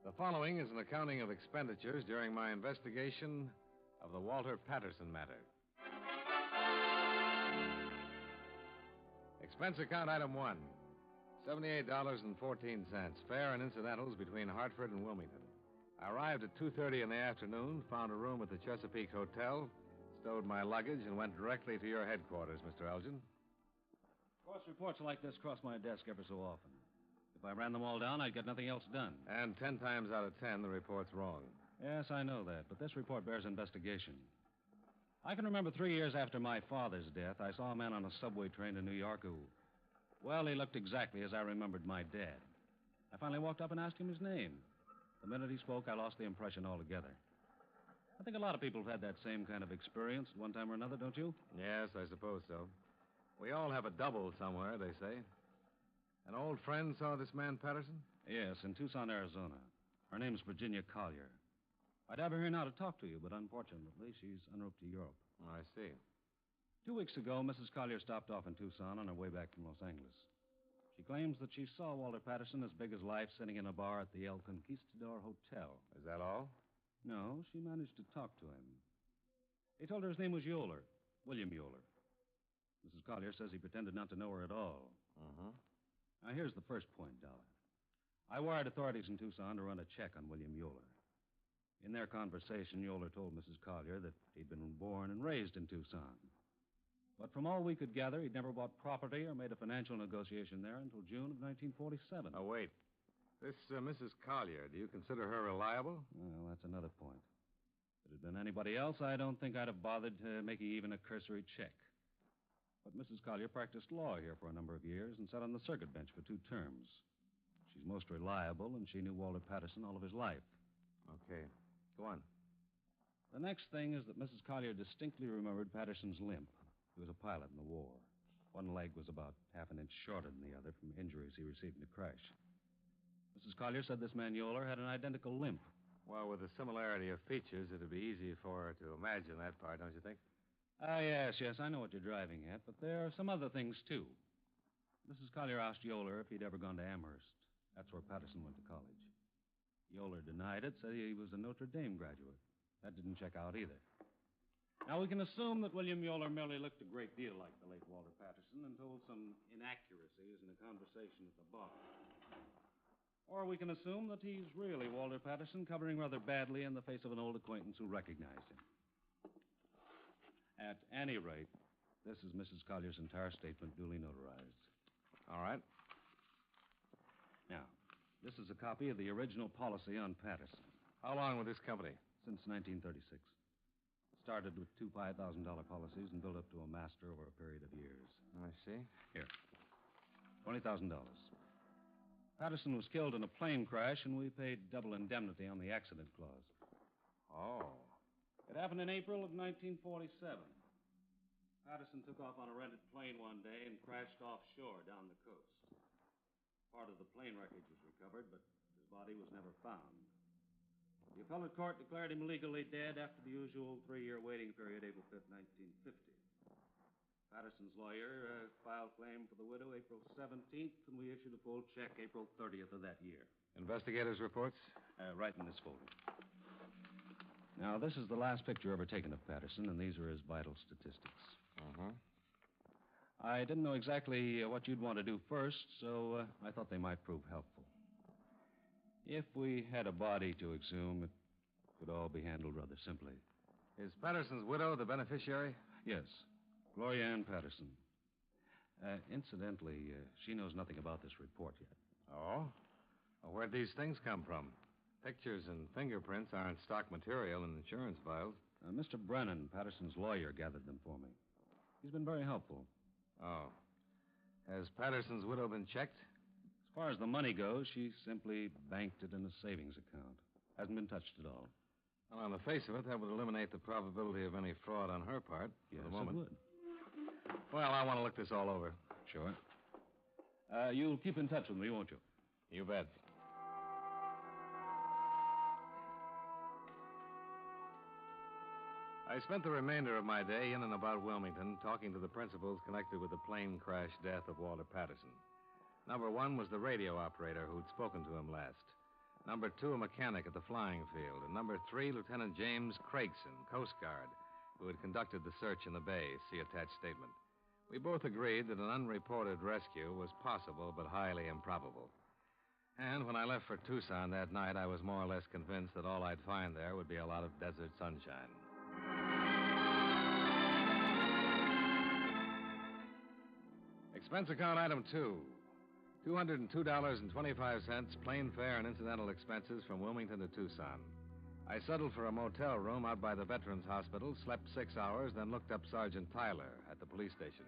The following is an accounting of expenditures during my investigation of the Walter Patterson matter. Expense account item 1, $78.14, fare and incidentals between Hartford and Wilmington. I arrived at 2:30 in the afternoon, found a room at the Chesapeake Hotel, stowed my luggage, and went directly to your headquarters, Mr. Elgin. Of course, reports like this cross my desk ever so often. If I ran them all down, I'd get nothing else done. And 10 times out of 10, the report's wrong. Yes, I know that, but this report bears investigation. I can remember 3 years after my father's death, I saw a man on a subway train to New York who, well, he looked exactly as I remembered my dad. I finally walked up and asked him his name. The minute he spoke, I lost the impression altogether. I think a lot of people have had that same kind of experience at one time or another, don't you? Yes, I suppose so. We all have a double somewhere, they say. An old friend saw this man, Patterson? Yes, in Tucson, Arizona. Her name's Virginia Collier. I'd have her here now to talk to you, but unfortunately, she's en route to Europe. Oh, I see. 2 weeks ago, Mrs. Collier stopped off in Tucson on her way back from Los Angeles. She claims that she saw Walter Patterson as big as life sitting in a bar at the El Conquistador Hotel. Is that all? No, she managed to talk to him. He told her his name was Yoler, William Yoler. Mrs. Collier says he pretended not to know her at all. Uh-huh. Now, here's the first point, Dollar. I wired authorities in Tucson to run a check on William Yoler. In their conversation, Yoler told Mrs. Collier that he'd been born and raised in Tucson. But from all we could gather, he'd never bought property or made a financial negotiation there until June of 1947. Oh, wait. This Mrs. Collier, do you consider her reliable? Well, that's another point. If it had been anybody else, I don't think I'd have bothered making even a cursory check. But Mrs. Collier practiced law here for a number of years and sat on the circuit bench for 2 terms. She's most reliable, and she knew Walter Patterson all of his life. Okay. Go on. The next thing is that Mrs. Collier distinctly remembered Patterson's limp. He was a pilot in the war. One leg was about half an inch shorter than the other from injuries he received in the crash. Mrs. Collier said this man Yoler had an identical limp. Well, with the similarity of features, it'd be easy for her to imagine that part, don't you think? Yes, I know what you're driving at, but there are some other things, too. Mrs. Collier asked Yoler if he'd ever gone to Amherst. That's where Patterson went to college. Yoler denied it, said he was a Notre Dame graduate. That didn't check out either. Now, we can assume that William Yoler merely looked a great deal like the late Walter Patterson and told some inaccuracies in a conversation at the bar. Or we can assume that he's really Walter Patterson, covering rather badly in the face of an old acquaintance who recognized him. At any rate, this is Mrs. Collier's entire statement duly notarized. All right. Now, this is a copy of the original policy on Patterson. How long with this company? Since 1936. Started with 2 $5,000 policies and built up to a master over a period of years. I see. Here. $20,000. Patterson was killed in a plane crash, and we paid double indemnity on the accident clause. Oh. It happened in April of 1947. Patterson took off on a rented plane one day and crashed offshore down the coast. Part of the plane wreckage was recovered, but his body was never found. The appellate court declared him legally dead after the usual 3-year waiting period, April 5th, 1950. Patterson's lawyer filed claim for the widow April 17th, and we issued a full check April 30th of that year. Investigators' reports? Right in this folder. Now, this is the last picture ever taken of Patterson, and these are his vital statistics. Uh-huh. I didn't know exactly what you'd want to do first, so I thought they might prove helpful. If we had a body to exhume, it could all be handled rather simply. Is Patterson's widow the beneficiary? Yes, Gloria Ann Patterson. Incidentally, she knows nothing about this report yet. Oh? Well, where'd these things come from? Pictures and fingerprints aren't stock material in insurance files. Mr. Brennan, Patterson's lawyer, gathered them for me. He's been very helpful. Oh. Has Patterson's widow been checked? As far as the money goes, she simply banked it in a savings account. Hasn't been touched at all. Well, on the face of it, that would eliminate the probability of any fraud on her part Yes, for the moment. it would. Well, I want to look this all over. Sure. You'll keep in touch with me, won't you? You bet. I spent the remainder of my day in and about Wilmington talking to the principals connected with the plane crash death of Walter Patterson. Number one was the radio operator who'd spoken to him last. Number two, a mechanic at the flying field. And number three, Lieutenant James Craigson, Coast Guard, who had conducted the search in the bay. See attached statement. We both agreed that an unreported rescue was possible but highly improbable. And when I left for Tucson that night, I was more or less convinced that all I'd find there would be a lot of desert sunshine. Expense account item 2. $202.25, plane fare and incidental expenses from Wilmington to Tucson. I settled for a motel room out by the Veterans Hospital, slept 6 hours, then looked up Sergeant Tyler at the police station.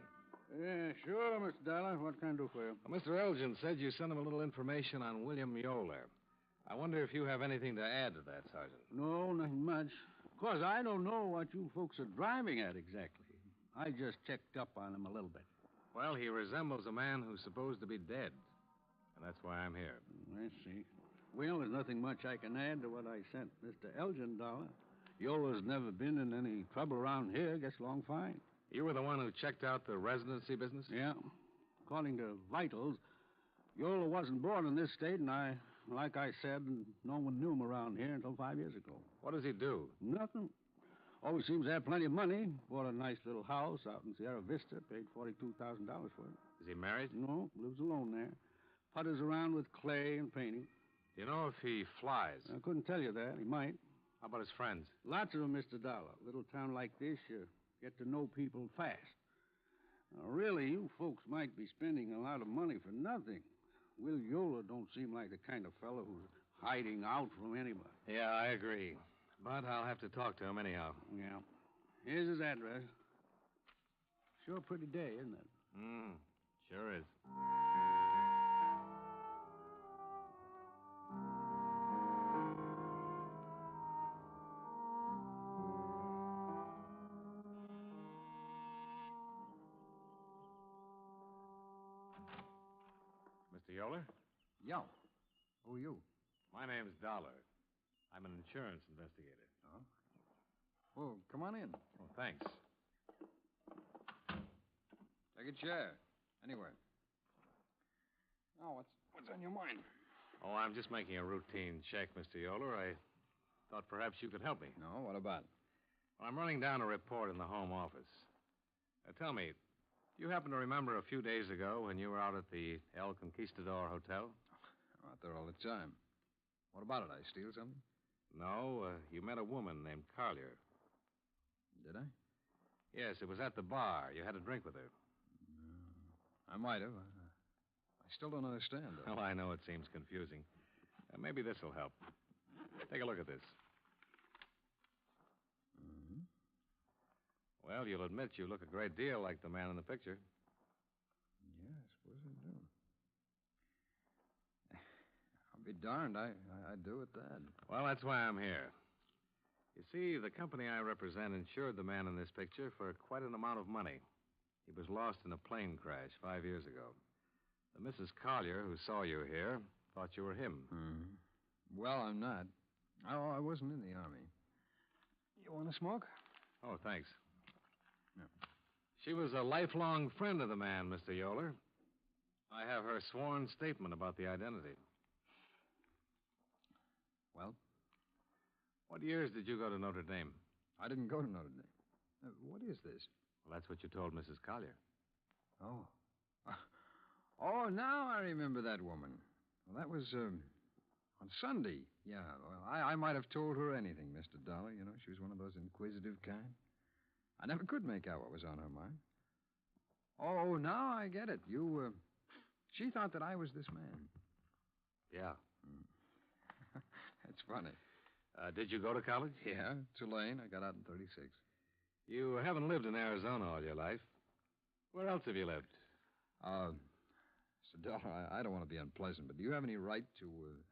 Yeah, sure, Mr. Dollar. What can I do for you? Mr. Elgin said you sent him a little information on William Yoler. I wonder if you have anything to add to that, Sergeant. No, nothing much. Of course, I don't know what you folks are driving at exactly. I just checked up on him a little bit. Well, he resembles a man who's supposed to be dead. And that's why I'm here. I see. Well, there's nothing much I can add to what I sent Mr. Elgin, Dollar. Yoler's never been in any trouble around here. Gets along fine. You were the one who checked out the residency business? Yeah. According to vitals, Yoler wasn't born in this state, and like I said, no one knew him around here until 5 years ago. What does he do? Nothing. Always seems to have plenty of money. Bought a nice little house out in Sierra Vista. Paid $42,000 for it. Is he married? No, lives alone there. Putters around with clay and painting. Do you know if he flies? I couldn't tell you that. He might. How about his friends? Lots of them, Mr. Dollar. Little town like this, you get to know people fast. Now, really, you folks might be spending a lot of money for nothing. Will Yoler don't seem like the kind of fellow who's hiding out from anybody. Yeah, I agree. But I'll have to talk to him anyhow. Yeah. Here's his address. Sure a pretty day, isn't it? Sure is. Mr. Yoler? Yeah. Who are you? My name's Dollar. I'm an insurance investigator. Oh? Well, come on in. Oh, thanks. Take a chair. Anywhere. Oh, what's on your mind? Oh, I'm just making a routine check, Mr. Yoler. I thought perhaps you could help me. No, what about? Well, I'm running down a report in the home office. Tell me, do you happen to remember a few days ago when you were out at the El Conquistador Hotel? I'm out there all the time. What about it? I steal something? No, you met a woman named Collier. Did I? Yes, it was at the bar. You had a drink with her. No, I might have. I still don't understand, though. Well, I know it seems confusing. Maybe this will help. Take a look at this. Mm-hmm. Well, you'll admit you look a great deal like the man in the picture. Yeah, I suppose I do. I'll be darned. I do at that. Well, that's why I'm here. You see, the company I represent insured the man in this picture for quite an amount of money. He was lost in a plane crash 5 years ago. The Mrs. Collier, who saw you here, thought you were him. Mm-hmm. Well, I'm not. Oh, I wasn't in the Army. You want to smoke? Oh, thanks. Yeah. She was a lifelong friend of the man, Mr. Yoler. I have her sworn statement about the identity. Well? What years did you go to Notre Dame? I didn't go to Notre Dame. What is this? Well, that's what you told Mrs. Collier. Oh. Oh, now I remember that woman. Well, that was on Sunday. Yeah, well, I might have told her anything, Mr. Dollar. You know, she was one of those inquisitive kind. I never could make out what was on her mind. Oh, now I get it. She thought that I was this man. Yeah. That's funny. Did you go to college? Yeah, Tulane. I got out in 36. You haven't lived in Arizona all your life. Where else have you lived? Mr. Dollar, I don't want to be unpleasant, but do you have any right to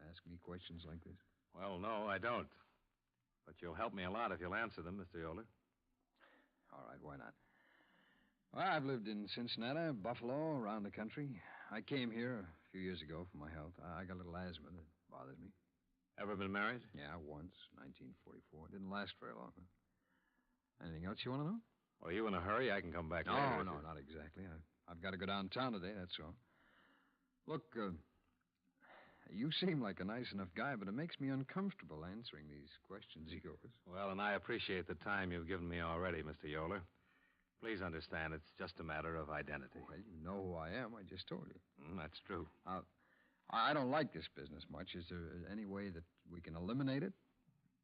ask me questions like this? Well, no, I don't. But you'll help me a lot if you'll answer them, Mr. Yoler. All right, why not? Well, I've lived in Cincinnati, Buffalo, around the country. I came here a few years ago for my health. I got a little asthma that bothers me. Ever been married? Yeah, once, 1944. It didn't last very long. Anything else you want to know? Well, you in a hurry? I can come back later. No, not exactly. I've got to go downtown today, that's all. Look, you seem like a nice enough guy, but it makes me uncomfortable answering these questions of yours. Well, and I appreciate the time you've given me already, Mr. Yoler. Please understand, it's just a matter of identity. Well, you know who I am. I just told you. That's true. I don't like this business much. Is there any way that we can eliminate it?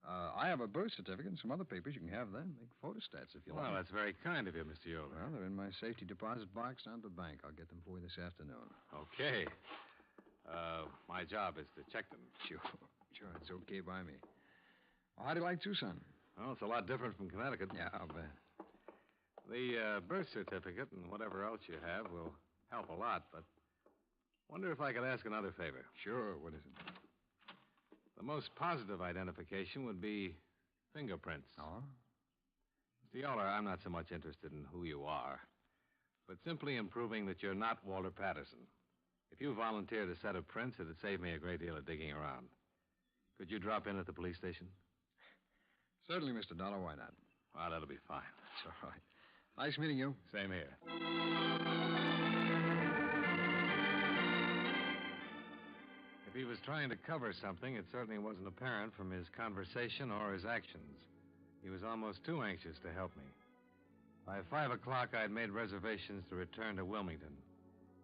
I have a birth certificate and some other papers. You can have them. Make photostats if you like. Well, that's very kind of you, Mr. Yoler. Well, they're in my safety deposit box down at the bank. I'll get them for you this afternoon. Okay. My job is to check them. Sure, it's okay by me. Well, how do you like Tucson? Well, it's a lot different from Connecticut. Yeah, I'll bet. The birth certificate and whatever else you have will help a lot, but wonder if I could ask another favor. Sure, what is it? The most positive identification would be fingerprints. Oh? Mr. Yoler, I'm not so much interested in who you are, but simply in proving that you're not Walter Patterson. If you volunteered a set of prints, it'd save me a great deal of digging around. Could you drop in at the police station? Certainly, Mr. Dollar. Why not? Well, that'll be fine. That's all right. Nice meeting you. Same here. If he was trying to cover something, it certainly wasn't apparent from his conversation or his actions. He was almost too anxious to help me. By 5 o'clock, I'd made reservations to return to Wilmington,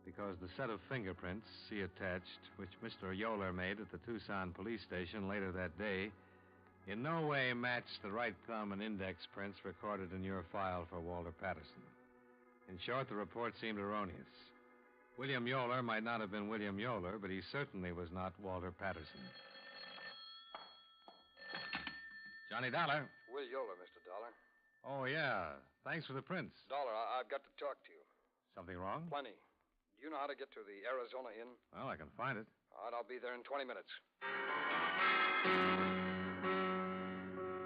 because the set of fingerprints, see attached, which Mr. Yoler made at the Tucson police station later that day, in no way matched the right thumb and index prints recorded in your file for Walter Patterson. In short, the report seemed erroneous. William Yoler might not have been William Yoler, but he certainly was not Walter Patterson. Johnny Dollar. Will Yoler, Mr. Dollar. Oh, yeah. Thanks for the prints. Dollar, I've got to talk to you. Something wrong? Plenty. Do you know how to get to the Arizona Inn? Well, I can find it. All right, I'll be there in 20 minutes.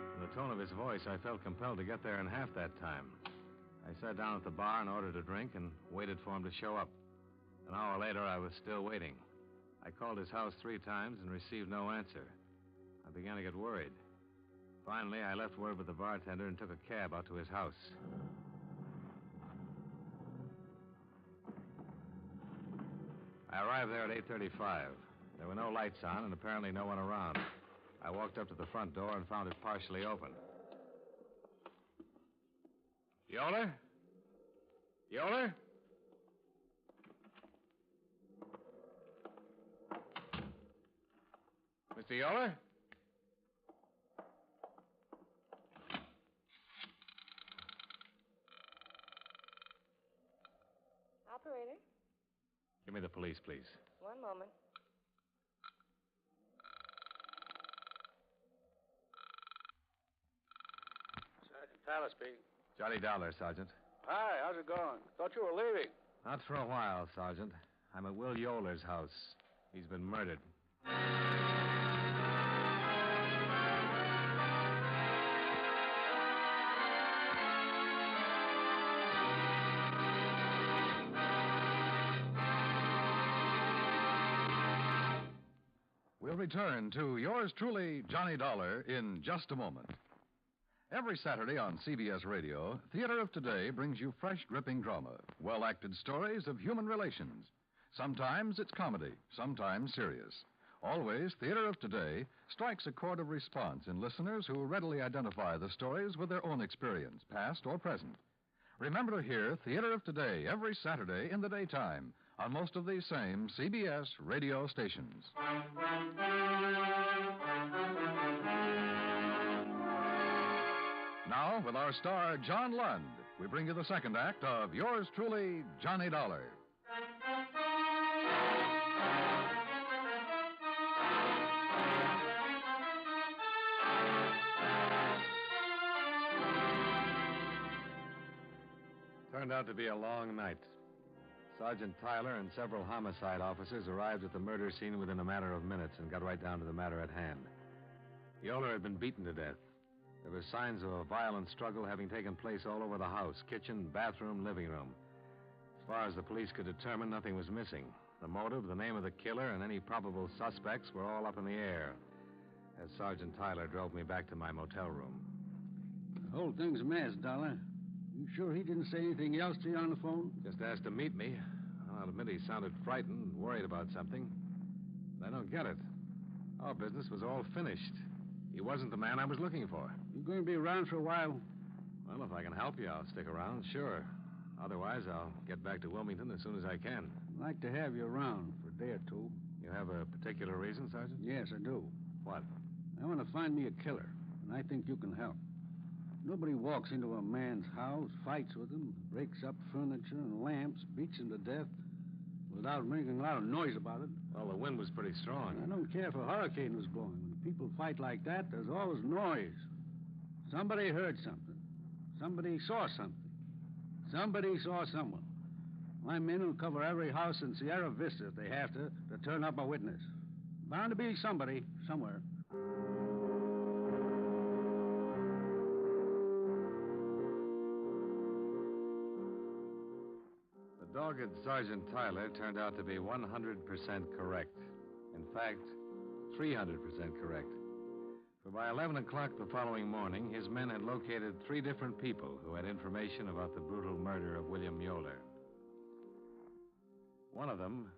From the tone of his voice, I felt compelled to get there in half that time. I sat down at the bar and ordered a drink and waited for him to show up. An hour later, I was still waiting. I called his house 3 times and received no answer. I began to get worried. Finally, I left word with the bartender and took a cab out to his house. I arrived there at 8:35. There were no lights on and apparently no one around. I walked up to the front door and found it partially open. Yoler? Yoler? Mr. Yoler? Operator, Give me the police, please. one moment. Sergeant Tyler speaking. Johnny Dollar, Sergeant. Hi, how's it going? Thought you were leaving. Not for a while, Sergeant. I'm at Will Yoler's house. He's been murdered. We'll return to yours truly, Johnny Dollar, in just a moment. Every Saturday on CBS Radio, Theater of Today brings you fresh, gripping drama, well-acted stories of human relations. Sometimes it's comedy, sometimes serious. Always, Theater of Today strikes a chord of response in listeners who readily identify the stories with their own experience, past or present. Remember to hear Theater of Today every Saturday in the daytime on most of these same CBS radio stations. Now, with our star, John Lund, we bring you the second act of yours truly, Johnny Dollar. Turned out to be a long night. Sergeant Tyler and several homicide officers arrived at the murder scene within a matter of minutes and got right down to the matter at hand. Yoler had been beaten to death. There were signs of a violent struggle having taken place all over the house, kitchen, bathroom, living room. As far as the police could determine, nothing was missing. The motive, the name of the killer, and any probable suspects were all up in the air as Sergeant Tyler drove me back to my motel room. Whole thing's a mess, Dollar. You sure he didn't say anything else to you on the phone? Just asked to meet me. I'll admit he sounded frightened and worried about something. But I don't get it. Our business was all finished. He wasn't the man I was looking for. You going to be around for a while? Well, if I can help you, I'll stick around, sure. Otherwise, I'll get back to Wilmington as soon as I can. I'd like to have you around for a day or two. You have a particular reason, Sergeant? Yes, I do. What? I want to find me a killer, and I think you can help. Nobody walks into a man's house, fights with him, breaks up furniture and lamps, beats him to death without making a lot of noise about it. Well, the wind was pretty strong. I don't care if a hurricane was blowing. When people fight like that, there's always noise. Somebody heard something. Somebody saw something. Somebody saw someone. My men will cover every house in Sierra Vista if they have to turn up a witness. Bound to be somebody, somewhere. The dogged Sergeant Tyler turned out to be 100% correct. In fact, 300% correct. For by 11 o'clock the following morning, his men had located 3 different people who had information about the brutal murder of William Yoler. One of them,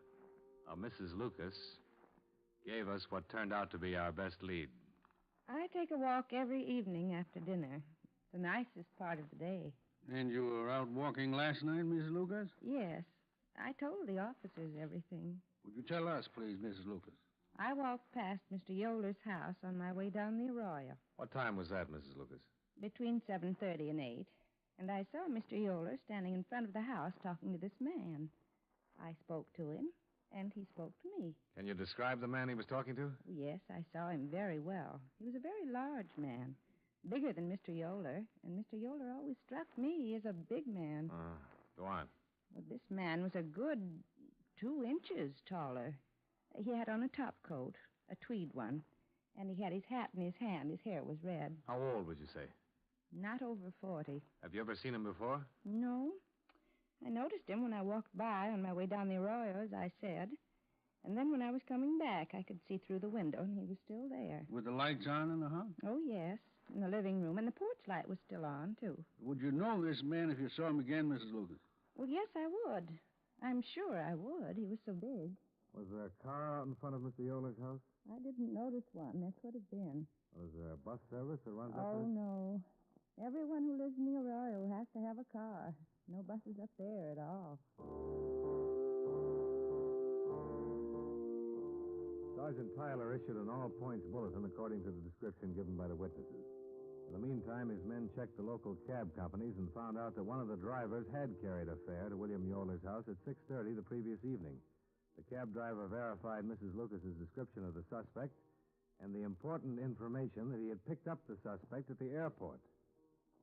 a Mrs. Lucas, gave us what turned out to be our best lead. I take a walk every evening after dinner. It's the nicest part of the day. And you were out walking last night, Miss Lucas? Yes. I told the officers everything. Would you tell us, please, Mrs. Lucas? I walked past Mr. Yoler's house on my way down the Arroyo. What time was that, Mrs. Lucas? Between 7:30 and 8. And I saw Mr. Yoler standing in front of the house talking to this man. I spoke to him, and he spoke to me. Can you describe the man he was talking to? Yes, I saw him very well. He was a very large man, bigger than Mr. Yoler, and Mr. Yoler always struck me as a big man. Go on. Well, this man was a good 2 inches taller. He had on a top coat, a tweed one, and he had his hat in his hand. His hair was red. How old would you say? Not over 40. Have you ever seen him before? No. I noticed him when I walked by on my way down the Arroyo, as I said. And then when I was coming back, I could see through the window, and he was still there. With the lights on in the house? Oh, yes, in the living room, and the porch light was still on, too. Would you know this man if you saw him again, Mrs. Lucas? Well, yes, I would. I'm sure I would. He was so big. Was there a car out in front of Mr. Yoler's house? I didn't notice one. That could have been. Was there a bus service that runs up Oh, there? no. Everyone who lives in the Arroyo has to have a car. No buses up there at all. Sergeant Tyler issued an all-points bulletin according to the description given by the witnesses. In the meantime, his men checked the local cab companies and found out that one of the drivers had carried a fare to William Yoler's house at 6:30 the previous evening. The cab driver verified Mrs. Lucas's description of the suspect and the important information that he had picked up the suspect at the airport.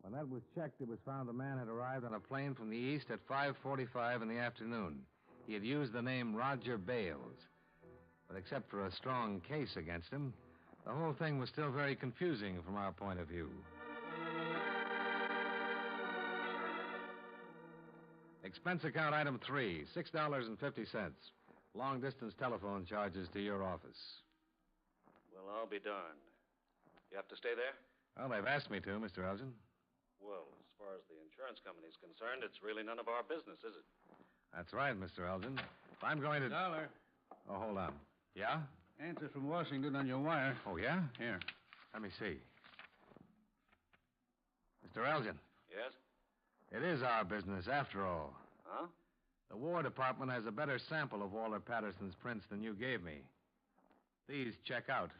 When that was checked, it was found the man had arrived on a plane from the east at 5:45 in the afternoon. He had used the name Roger Bales. But except for a strong case against him, the whole thing was still very confusing from our point of view. Expense account item 3, $6.50. Long-distance telephone charges to your office. Well, I'll be darned. You have to stay there? Well, they've asked me to, Mr. Elgin. Well, as far as the insurance company's concerned, it's really none of our business, is it? That's right, Mr. Elgin. If I'm going to... Dollar. Oh, hold on. Yeah? Answer from Washington on your wire. Oh, yeah? Here. Let me see. Mr. Elgin. Yes? It is our business, after all. Huh? The War Department has a better sample of Walter Patterson's prints than you gave me. These check out.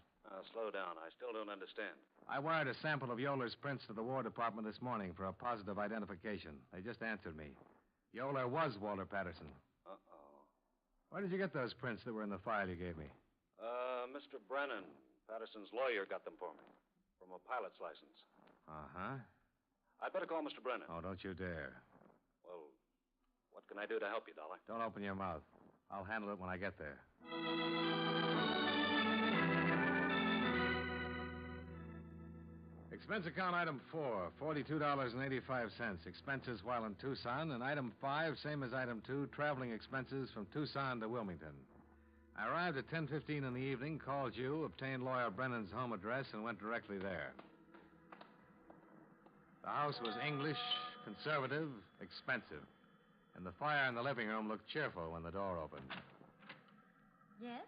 Slow down. I still don't understand. I wired a sample of Yoler's prints to the War Department this morning for a positive identification. They just answered me. Yoler was Walter Patterson. Uh-oh. Where did you get those prints that were in the file you gave me? Mr. Brennan, Patterson's lawyer, got them for me. From a pilot's license. Uh-huh. I'd better call Mr. Brennan. Oh, don't you dare. Well, what can I do to help you, Dollar? Don't open your mouth. I'll handle it when I get there. Expense account item 4, $42.85. Expenses while in Tucson. And item 5, same as item 2, traveling expenses from Tucson to Wilmington. I arrived at 10:15 in the evening, called you, obtained lawyer Brennan's home address, and went directly there. The house was English, conservative, expensive. And the fire in the living room looked cheerful when the door opened. Yes?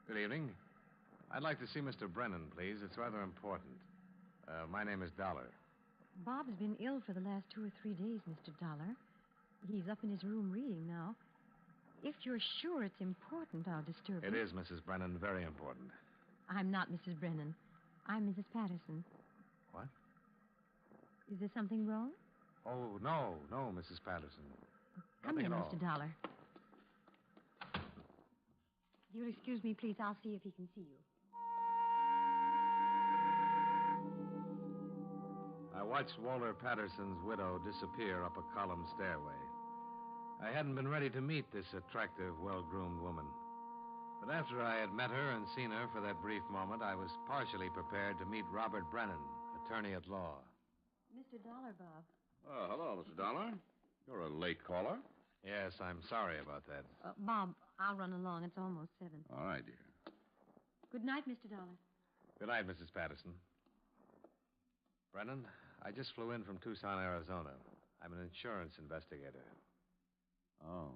Good evening. I'd like to see Mr. Brennan, please. It's rather important. My name is Dollar. Bob's been ill for the last 2 or 3 days, Mr. Dollar. He's up in his room reading now. If you're sure it's important, I'll disturb It you. is, Mrs. Brennan, very important. I'm not Mrs. Brennan. I'm Mrs. Patterson. What? Is there something wrong? Oh, no, Mrs. Patterson. Come Nothing in, at all. Mr. Dollar. You'll excuse me, please. I'll see if he can see you. I watched Walter Patterson's widow disappear up a column stairway. I hadn't been ready to meet this attractive, well-groomed woman. But after I had met her and seen her for that brief moment, I was partially prepared to meet Robert Brennan, attorney at law. Mr. Dollar, Bob. Oh, hello, Mr. Dollar. You're a late caller. Yes, I'm sorry about that. Bob, I'll run along. It's almost 7. All right, dear. Good night, Mr. Dollar. Good night, Mrs. Patterson. Brennan, I just flew in from Tucson, Arizona. I'm an insurance investigator. Oh.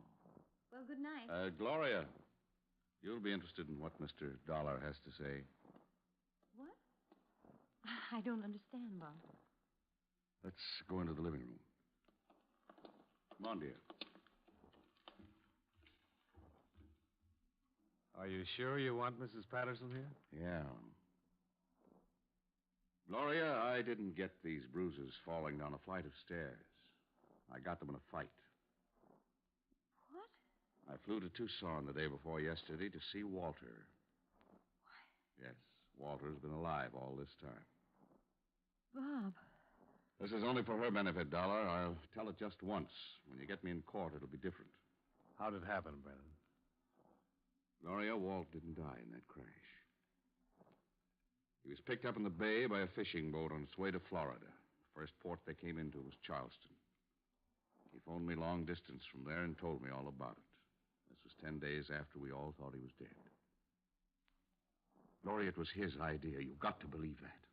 Well, good night. Gloria, you'll be interested in what Mr. Dollar has to say. What? I don't understand, Bob. Let's go into the living room. Come on, dear. Are you sure you want Mrs. Patterson here? Yeah. Gloria, I didn't get these bruises falling down a flight of stairs. I got them in a fight. What? I flew to Tucson the day before yesterday to see Walter. Why? Yes, Walter's been alive all this time. Bob. This is only for her benefit, Dollar. I'll tell it just once. When you get me in court, it'll be different. How'd it happen, Brennan? Gloria, Walt didn't die in that crash. He was picked up in the bay by a fishing boat on its way to Florida. The first port they came into was Charleston. He phoned me long distance from there and told me all about it. This was 10 days after we all thought he was dead. Gloria, it was his idea. You've got to believe that.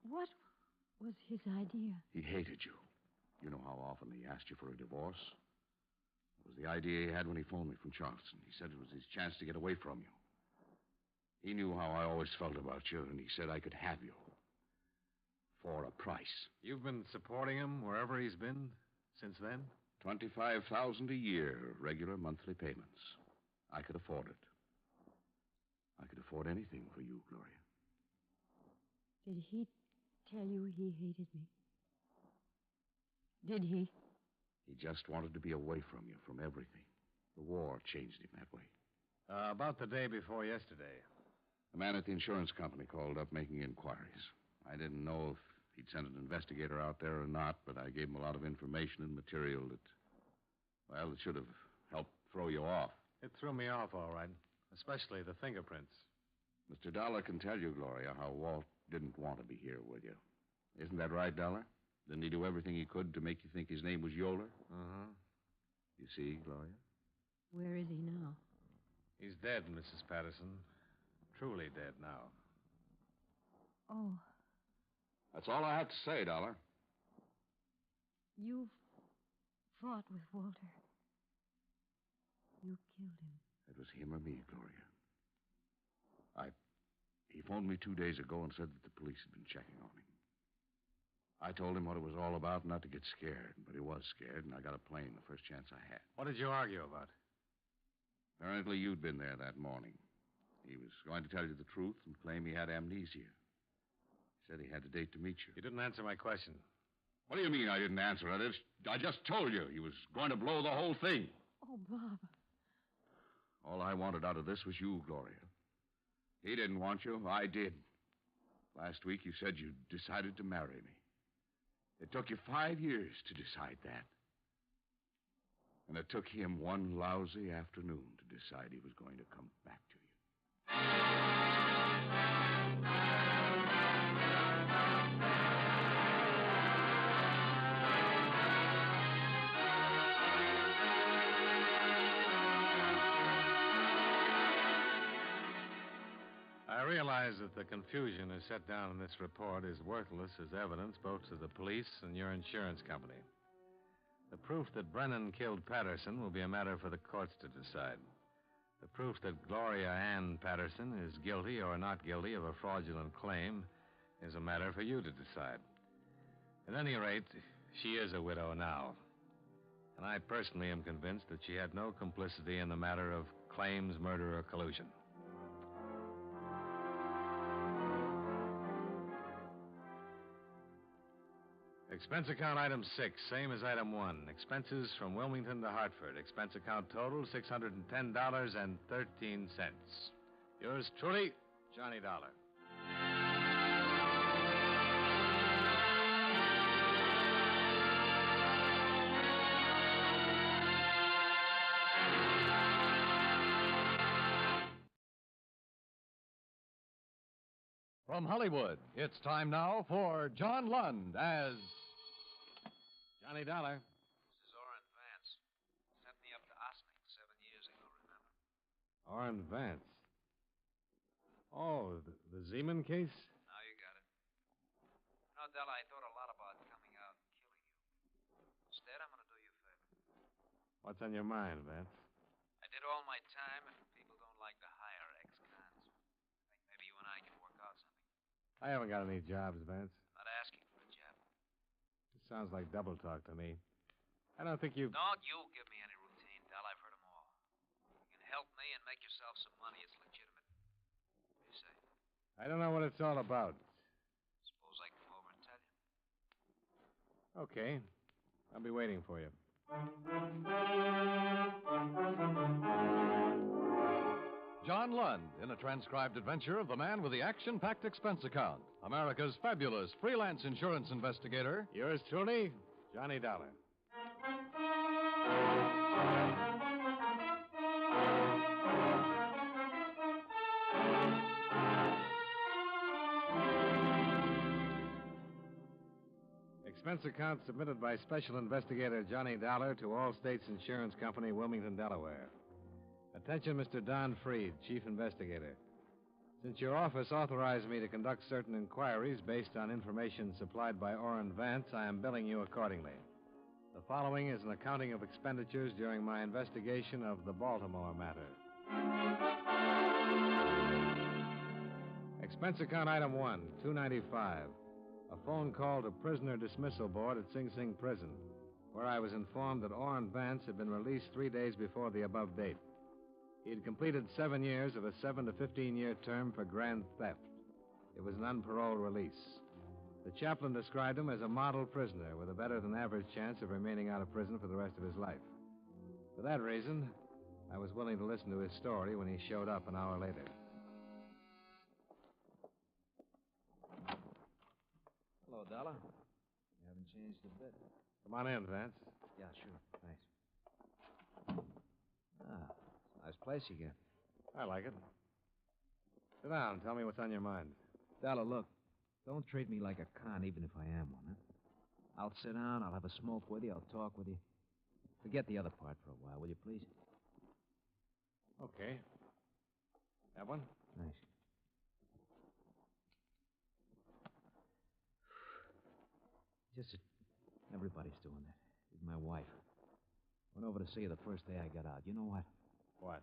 What was his idea? He hated you. You know how often he asked you for a divorce? It was the idea he had when he phoned me from Charleston. He said it was his chance to get away from you. He knew how I always felt about you, and he said I could have you. For a price. You've been supporting him wherever he's been since then? $25,000 a year, regular monthly payments. I could afford it. I could afford anything for you, Gloria. Did he tell you he hated me? Did he? He just wanted to be away from you, from everything. The war changed him that way. About the day before yesterday. The man at the insurance company called up making inquiries. I didn't know if he'd sent an investigator out there or not, but I gave him a lot of information and material that, well, it should have helped throw you off. It threw me off, all right, especially the fingerprints. Mr. Dollar can tell you, Gloria, how Walt didn't want to be here with you. Isn't that right, Dollar? Didn't he do everything he could to make you think his name was Yoler? Uh-huh. You see, Gloria? Where is he now? He's dead, Mrs. Patterson. Truly dead now. Oh, That's all I have to say, Dollar. you fought with Walter. You killed him. It was him or me, Gloria. He phoned me 2 days ago and said that the police had been checking on him. I told him what it was all about, not to get scared, but he was scared, and I got a plane the first chance I had. What did you argue about? Apparently, you'd been there that morning. He was going to tell you the truth and claim he had amnesia. He said he had a date to meet you. You didn't answer my question. What do you mean I didn't answer it? I just told you he was going to blow the whole thing. Oh, Bob. All I wanted out of this was you, Gloria. He didn't want you. I did. Last week you said you decided to marry me. It took you 5 years to decide that. And it took him one lousy afternoon to decide he was going to come back to you. I realize that the confusion as set down in this report is worthless as evidence both to the police and your insurance company. The proof that Brennan killed Patterson will be a matter for the courts to decide. The proof that Gloria Ann Patterson is guilty or not guilty of a fraudulent claim is a matter for you to decide. At any rate, she is a widow now. And I personally am convinced that she had no complicity in the matter of claims, murder, or collusion. Expense account item 6, same as item 1. Expenses from Wilmington to Hartford. Expense account total, $610.13. Yours truly, Johnny Dollar. From Hollywood, it's time now for John Lund as Johnny Dollar. This is Orrin Vance. Sent me up to Ossining 7 years ago, remember? Orrin Vance. Oh, the Zeman case? Now you got it. No, Della, I thought a lot about coming out and killing you. Instead, I'm going to do you a favor. What's on your mind, Vance? I did all my time, and people don't like to hire ex-cons. I think maybe you and I can work out something. I haven't got any jobs, Vance. I'm not asking for a job. It sounds like double talk to me. I don't think you... Don't you give me any routine, Del. I've heard them all. You can help me and make yourself some money. It's legitimate. What do you say? I don't know what it's all about. Suppose I come over and tell you. Okay. I'll be waiting for you. John Lund in a transcribed adventure of the man with the action-packed expense account, America's fabulous freelance insurance investigator. Yours truly, Johnny Dollar. Expense account submitted by Special Investigator Johnny Dollar to All States Insurance Company, Wilmington, Delaware. Attention, Mr. Don Freed, Chief Investigator. Since your office authorized me to conduct certain inquiries based on information supplied by Orrin Vance, I am billing you accordingly. The following is an accounting of expenditures during my investigation of the Baltimore Matter. Expense account item 1, $295. A phone call to Prisoner Dismissal Board at Sing Sing Prison, where I was informed that Orrin Vance had been released 3 days before the above date. He had completed 7 years of a 7 to 15-year term for grand theft. It was an unparoled release. The chaplain described him as a model prisoner with a better-than-average chance of remaining out of prison for the rest of his life. For that reason, I was willing to listen to his story when he showed up an hour later. Hello, Dollar. You haven't changed a bit. Come on in, Vance. Yeah, sure. Thanks. Ah, nice place you get. I like it. Sit down. Tell me what's on your mind. Dollar, look. Don't treat me like a con, even if I am one, huh? I'll sit down, I'll have a smoke with you, I'll talk with you. Forget the other part for a while, will you, please? Okay. Have one? Thanks. Just that everybody's doing that. Even my wife. Went over to see her the first day I got out. You know what? What?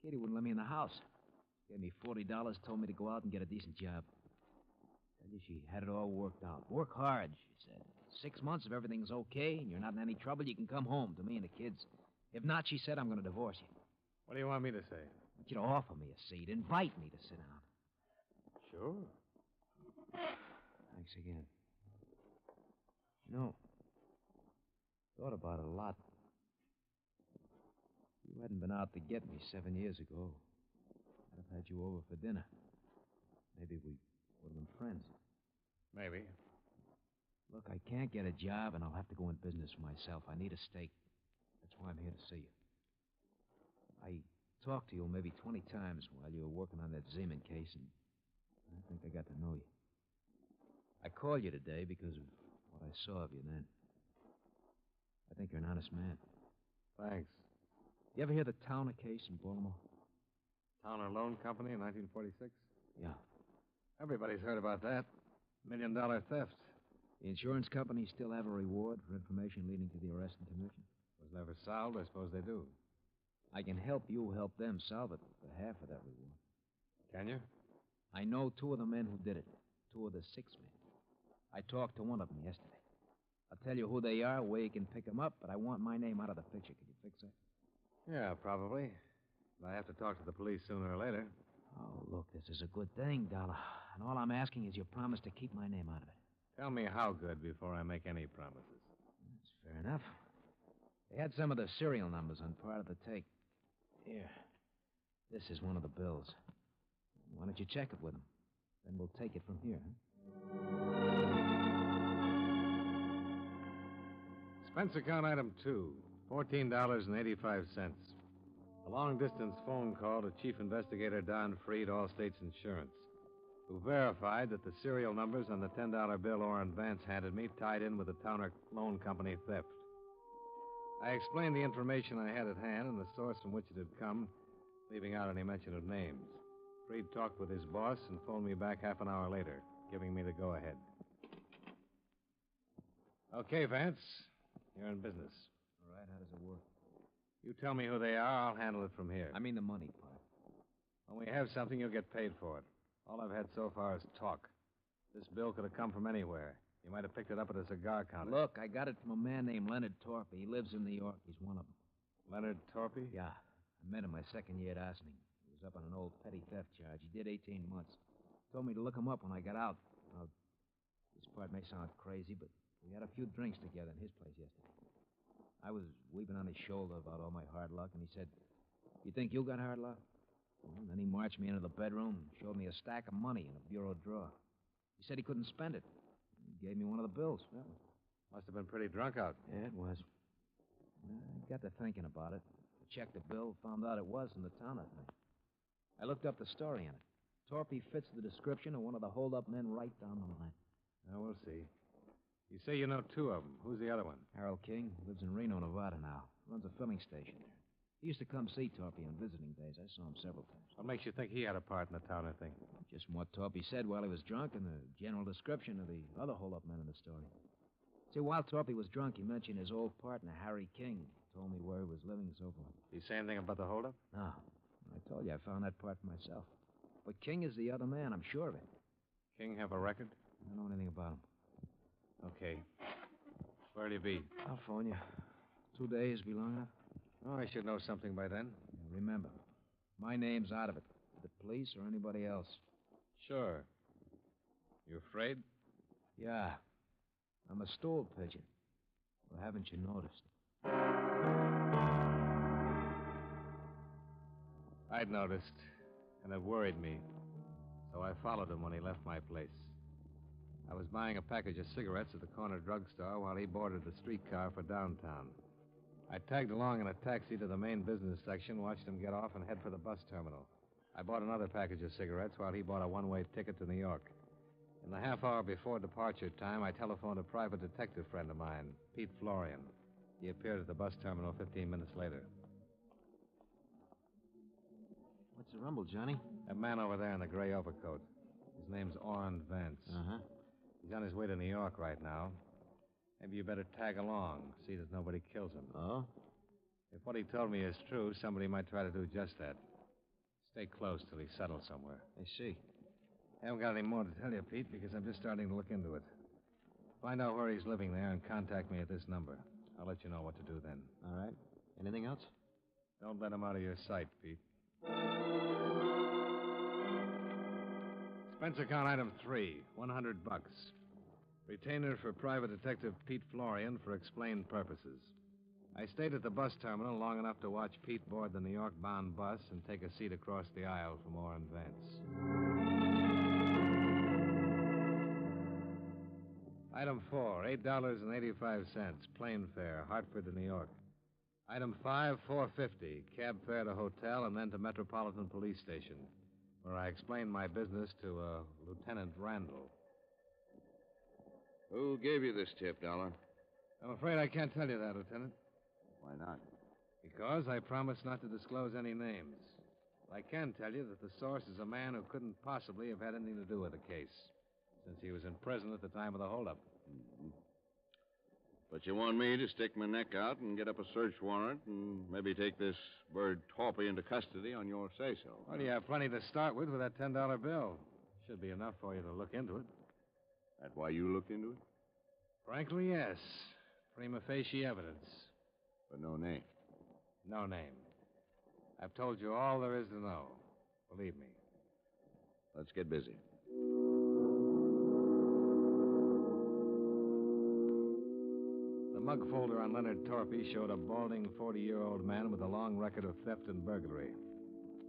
Katie wouldn't let me in the house. Gave me $40, told me to go out and get a decent job. Tell you, she had it all worked out. Work hard, she said. 6 months, if everything's okay and you're not in any trouble, you can come home to me and the kids. If not, she said, I'm going to divorce you. What do you want me to say? I want you to offer me a seat. Invite me to sit down. Sure. Thanks again. You know, thought about it a lot. If you hadn't been out to get me 7 years ago, I'd have had you over for dinner. Maybe we would have been friends. Maybe. Look, I can't get a job, and I'll have to go in business for myself. I need a stake. That's why I'm here to see you. I talked to you maybe 20 times while you were working on that Zeman case, and I think I got to know you. I called you today because of what I saw of you then. I think you're an honest man. Thanks. You ever hear the Towner case in Baltimore? Towner Loan Company in 1946? Yeah. Everybody's heard about that. $1 million theft. The insurance companies still have a reward for information leading to the arrest and conviction? Was never solved. I suppose they do. I can help you help them solve it for half of that reward. Can you? I know 2 of the men who did it. 2 of the 6 men. I talked to one of them yesterday. I'll tell you who they are, where you can pick them up, but I want my name out of the picture. Can you fix that? Yeah, probably. But I have to talk to the police sooner or later. Oh, look, this is a good thing, Dollar. And all I'm asking is your promise to keep my name out of it. Tell me how good before I make any promises. That's fair enough. They had some of the serial numbers on part of the take. Here. This is one of the bills. Why don't you check it with them? Then we'll take it from here, huh? Expense account item 2, $14.85. A long-distance phone call to Chief Investigator Don Freed, Allstate's Insurance, who verified that the serial numbers on the $10 bill Orrin Vance handed me tied in with the Towner Loan Company theft. I explained the information I had at hand and the source from which it had come, leaving out any mention of names. Freed talked with his boss and phoned me back half an hour later, giving me the go-ahead. Okay, Vance. You're in business. All right, how does it work? You tell me who they are, I'll handle it from here. I mean the money part. When we have something, you'll get paid for it. All I've had so far is talk. This bill could have come from anywhere. You might have picked it up at a cigar counter. Look, I got it from a man named Leonard Torpy. He lives in New York. He's one of them. Leonard Torpy? Yeah. I met him my second year at arsoning. He was up on an old petty theft charge. He did 18 months. Told me to look him up when I got out. Now, this part may sound crazy, but we had a few drinks together in his place yesterday. I was weeping on his shoulder about all my hard luck, and he said, "You think you got hard luck?" Well, and then he marched me into the bedroom and showed me a stack of money in a bureau drawer. He said he couldn't spend it. He gave me one of the bills. Well, must have been pretty drunk out. Yeah, it was. I got to thinking about it. I checked the bill, found out it was in the Towner thing. I looked up the story on it. Torpy fits the description of one of the hold-up men right down the line. Now, we'll see. You say you know 2 of them. Who's the other one? Harold King. Lives in Reno, Nevada now. Runs a filling station there. He used to come see Torpy on visiting days. I saw him several times. What makes you think he had a part in the Towner thing? Just from what Torpy said while he was drunk and the general description of the other hold-up men in the story. See, while Torpy was drunk, he mentioned his old partner, Harry King. Told me where he was living and so forth. Did he say anything about the hold-up? No. I told you I found that part for myself. But King is the other man, I'm sure of it. King have a record? I don't know anything about him. Okay. Where'll you be? California. 2 days be long enough? Oh, I should know something by then. Yeah, remember, my name's out of it. The police or anybody else. Sure. You afraid? Yeah. I'm a stool pigeon. Or haven't you noticed? I'd noticed, and it worried me. So I followed him when he left my place. I was buying a package of cigarettes at the corner drugstore while he boarded the streetcar for downtown. I tagged along in a taxi to the main business section, watched him get off, and head for the bus terminal. I bought another package of cigarettes while he bought a one-way ticket to New York. In the half hour before departure time, I telephoned a private detective friend of mine, Pete Florian. He appeared at the bus terminal 15 minutes later. What's the rumble, Johnny? That man over there in the gray overcoat. His name's Orrin Vance. Uh-huh. He's on his way to New York right now. Maybe you better tag along, see that nobody kills him. Oh? If what he told me is true, somebody might try to do just that. Stay close till he's settled somewhere. I see. I haven't got any more to tell you, Pete, because I'm just starting to look into it. Find out where he's living there and contact me at this number. I'll let you know what to do then. All right. Anything else? Don't let him out of your sight, Pete. Expense account item 3, $100. Retainer for Private Detective Pete Florian for explained purposes. I stayed at the bus terminal long enough to watch Pete board the New York-bound bus and take a seat across the aisle from Orrin Vance. Item 4, $8.85, plane fare, Hartford to New York. Item 5, $4.50, cab fare to hotel and then to Metropolitan Police Station, where I explained my business to Lieutenant Randall. Who gave you this tip, Dollar? I'm afraid I can't tell you that, Lieutenant. Why not? Because I promised not to disclose any names. I can tell you that the source is a man who couldn't possibly have had anything to do with the case, since he was in prison at the time of the holdup. Mm-hmm. But you want me to stick my neck out and get up a search warrant and maybe take this bird Torpy into custody on your say-so? Well, you have plenty to start with that $10 bill. Should be enough for you to look into it. That's why you looked into it? Frankly, yes. Prima facie evidence. But no name? No name. I've told you all there is to know. Believe me. Let's get busy. The mug folder on Leonard Torpy showed a balding 40-year-old man with a long record of theft and burglary.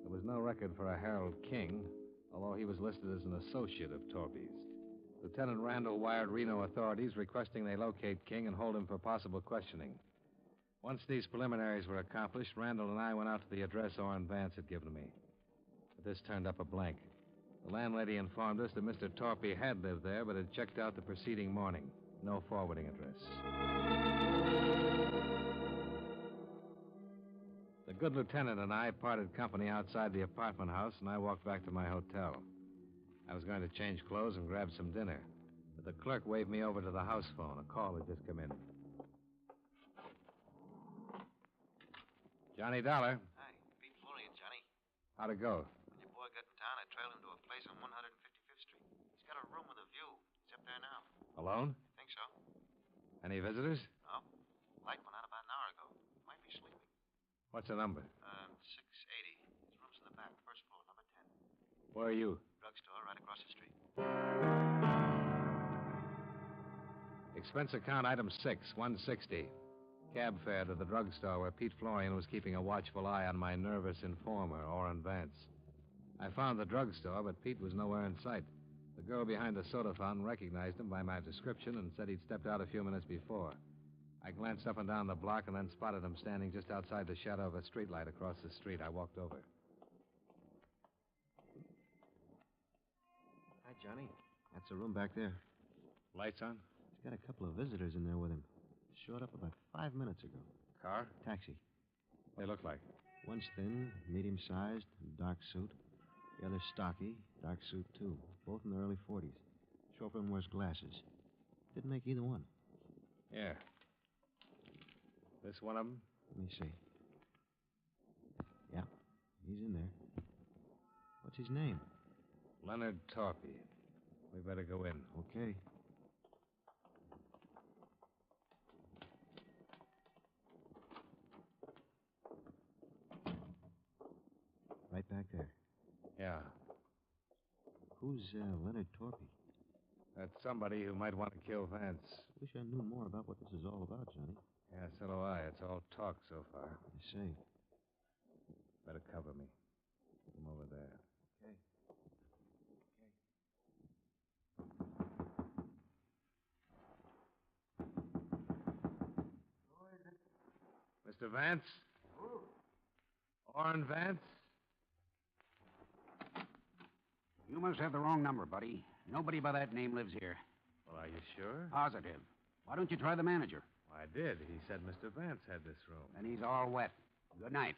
There was no record for a Harold King, although he was listed as an associate of Torpy's. Lieutenant Randall wired Reno authorities requesting they locate King and hold him for possible questioning. Once these preliminaries were accomplished, Randall and I went out to the address Orrin Vance had given me. But this turned up a blank. The landlady informed us that Mr. Torpy had lived there, but had checked out the preceding morning. No forwarding address. The good lieutenant and I parted company outside the apartment house, and I walked back to my hotel. I was going to change clothes and grab some dinner, but the clerk waved me over to the house phone. A call had just come in. Johnny Dollar. Hi, Pete Florian, Johnny. How'd it go? When your boy got in town, I trailed him to a place on 155th Street. He's got a room with a view. He's up there now. Alone? Think so? Any visitors? No. Light went out about an hour ago. Might be sleeping. What's the number? 680. His room's in the back, first floor, number 10. Where are you? Drugstore right across the street. Expense account item 6, 160. Cab fare to the drugstore where Pete Florian was keeping a watchful eye on my nervous informer, Orrin Vance. I found the drugstore, but Pete was nowhere in sight. The girl behind the soda fountain recognized him by my description and said he'd stepped out a few minutes before. I glanced up and down the block and then spotted him standing just outside the shadow of a streetlight across the street. I walked over. Hi, Johnny. That's the room back there. Lights on? He's got a couple of visitors in there with him. Showed up about 5 minutes ago. Car? Taxi. They look like? One's thin, medium-sized, dark suit. The other's stocky, dark suit, too. Both in their early 40s. Chauffeur wears glasses. Didn't make either one. Yeah. This one of them? Let me see. Yeah, he's in there. What's his name? Leonard Torpy. We better go in. Okay. Right back there. Yeah. Who's Leonard Torpy? That's somebody who might want to kill Vance. Wish I knew more about what this is all about, Johnny. Yeah, so do I. It's all talk so far. I see. Better cover me. Come over there. Okay. Mr. Vance? Orrin Vance? You must have the wrong number, buddy. Nobody by that name lives here. Well, are you sure? Positive. Why don't you try the manager? I did. He said Mr. Vance had this room. And he's all wet. Good night.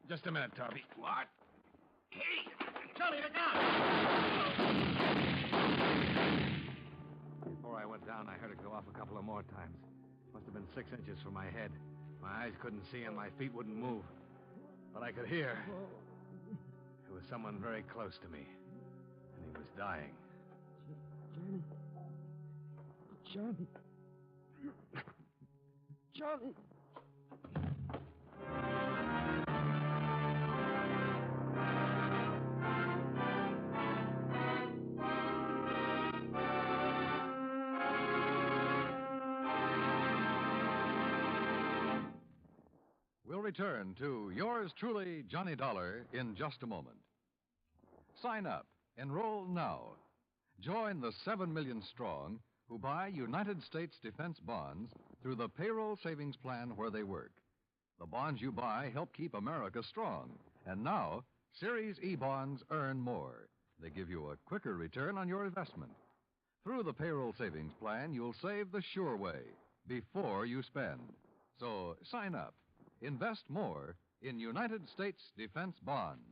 Just a minute, Torpy. What? Hey, Johnny, look out! Before I went down, I heard it go off a couple of more times. Must have been 6 inches from my head. My eyes couldn't see and my feet wouldn't move. But I could hear. It was someone very close to me. And he was dying. Johnny. Johnny. We'll return to yours truly, Johnny Dollar, in just a moment. Sign up. Enroll now. Join the 7 million strong who buy United States defense bonds through the payroll savings plan where they work. The bonds you buy help keep America strong. And now, Series E bonds earn more. They give you a quicker return on your investment. Through the payroll savings plan, you'll save the sure way before you spend. So sign up. Invest more in United States defense bonds.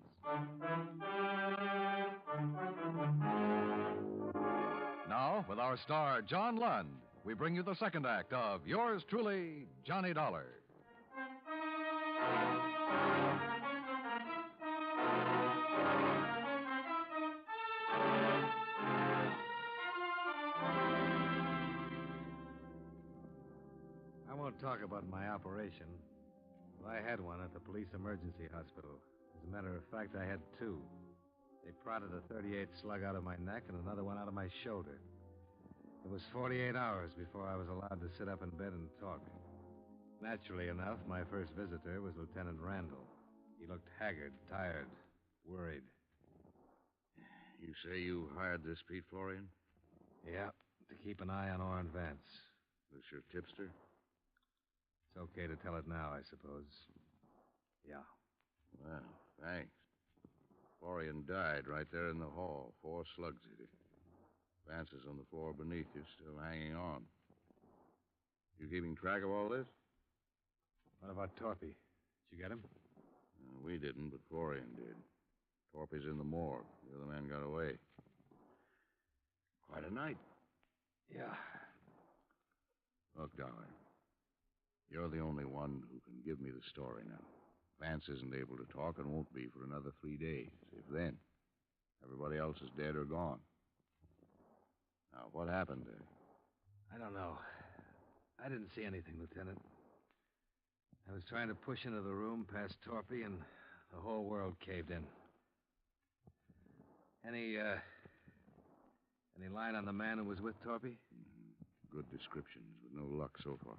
Now, with our star, John Lund, we bring you the second act of Yours Truly, Johnny Dollar. I won't talk about my operation. Well, I had one at the police emergency hospital. As a matter of fact, I had two. They prodded a .38 slug out of my neck and another one out of my shoulder. It was 48 hours before I was allowed to sit up in bed and talk. Naturally enough, my first visitor was Lieutenant Randall. He looked haggard, tired, worried. You say you hired this Pete Florian? Yeah, to keep an eye on Orrin Vance. This your tipster? It's okay to tell it now, I suppose. Yeah. Well, thanks. Florian died right there in the hall. 4 slugs hit him. Vance is on the floor beneath you, still hanging on. You keeping track of all this? What about Torpy? Did you get him? We didn't, but Florian did. Torpy's in the morgue. The other man got away. Quite a night. Yeah. Look, Dollar. You're the only one who can give me the story now. Vance isn't able to talk and won't be for another 3 days, if then. Everybody else is dead or gone. Now, what happened there? I don't know. I didn't see anything, Lieutenant. I was trying to push into the room past Torpy, and the whole world caved in. Any line on the man who was with Torpy? Good descriptions, but no luck so far.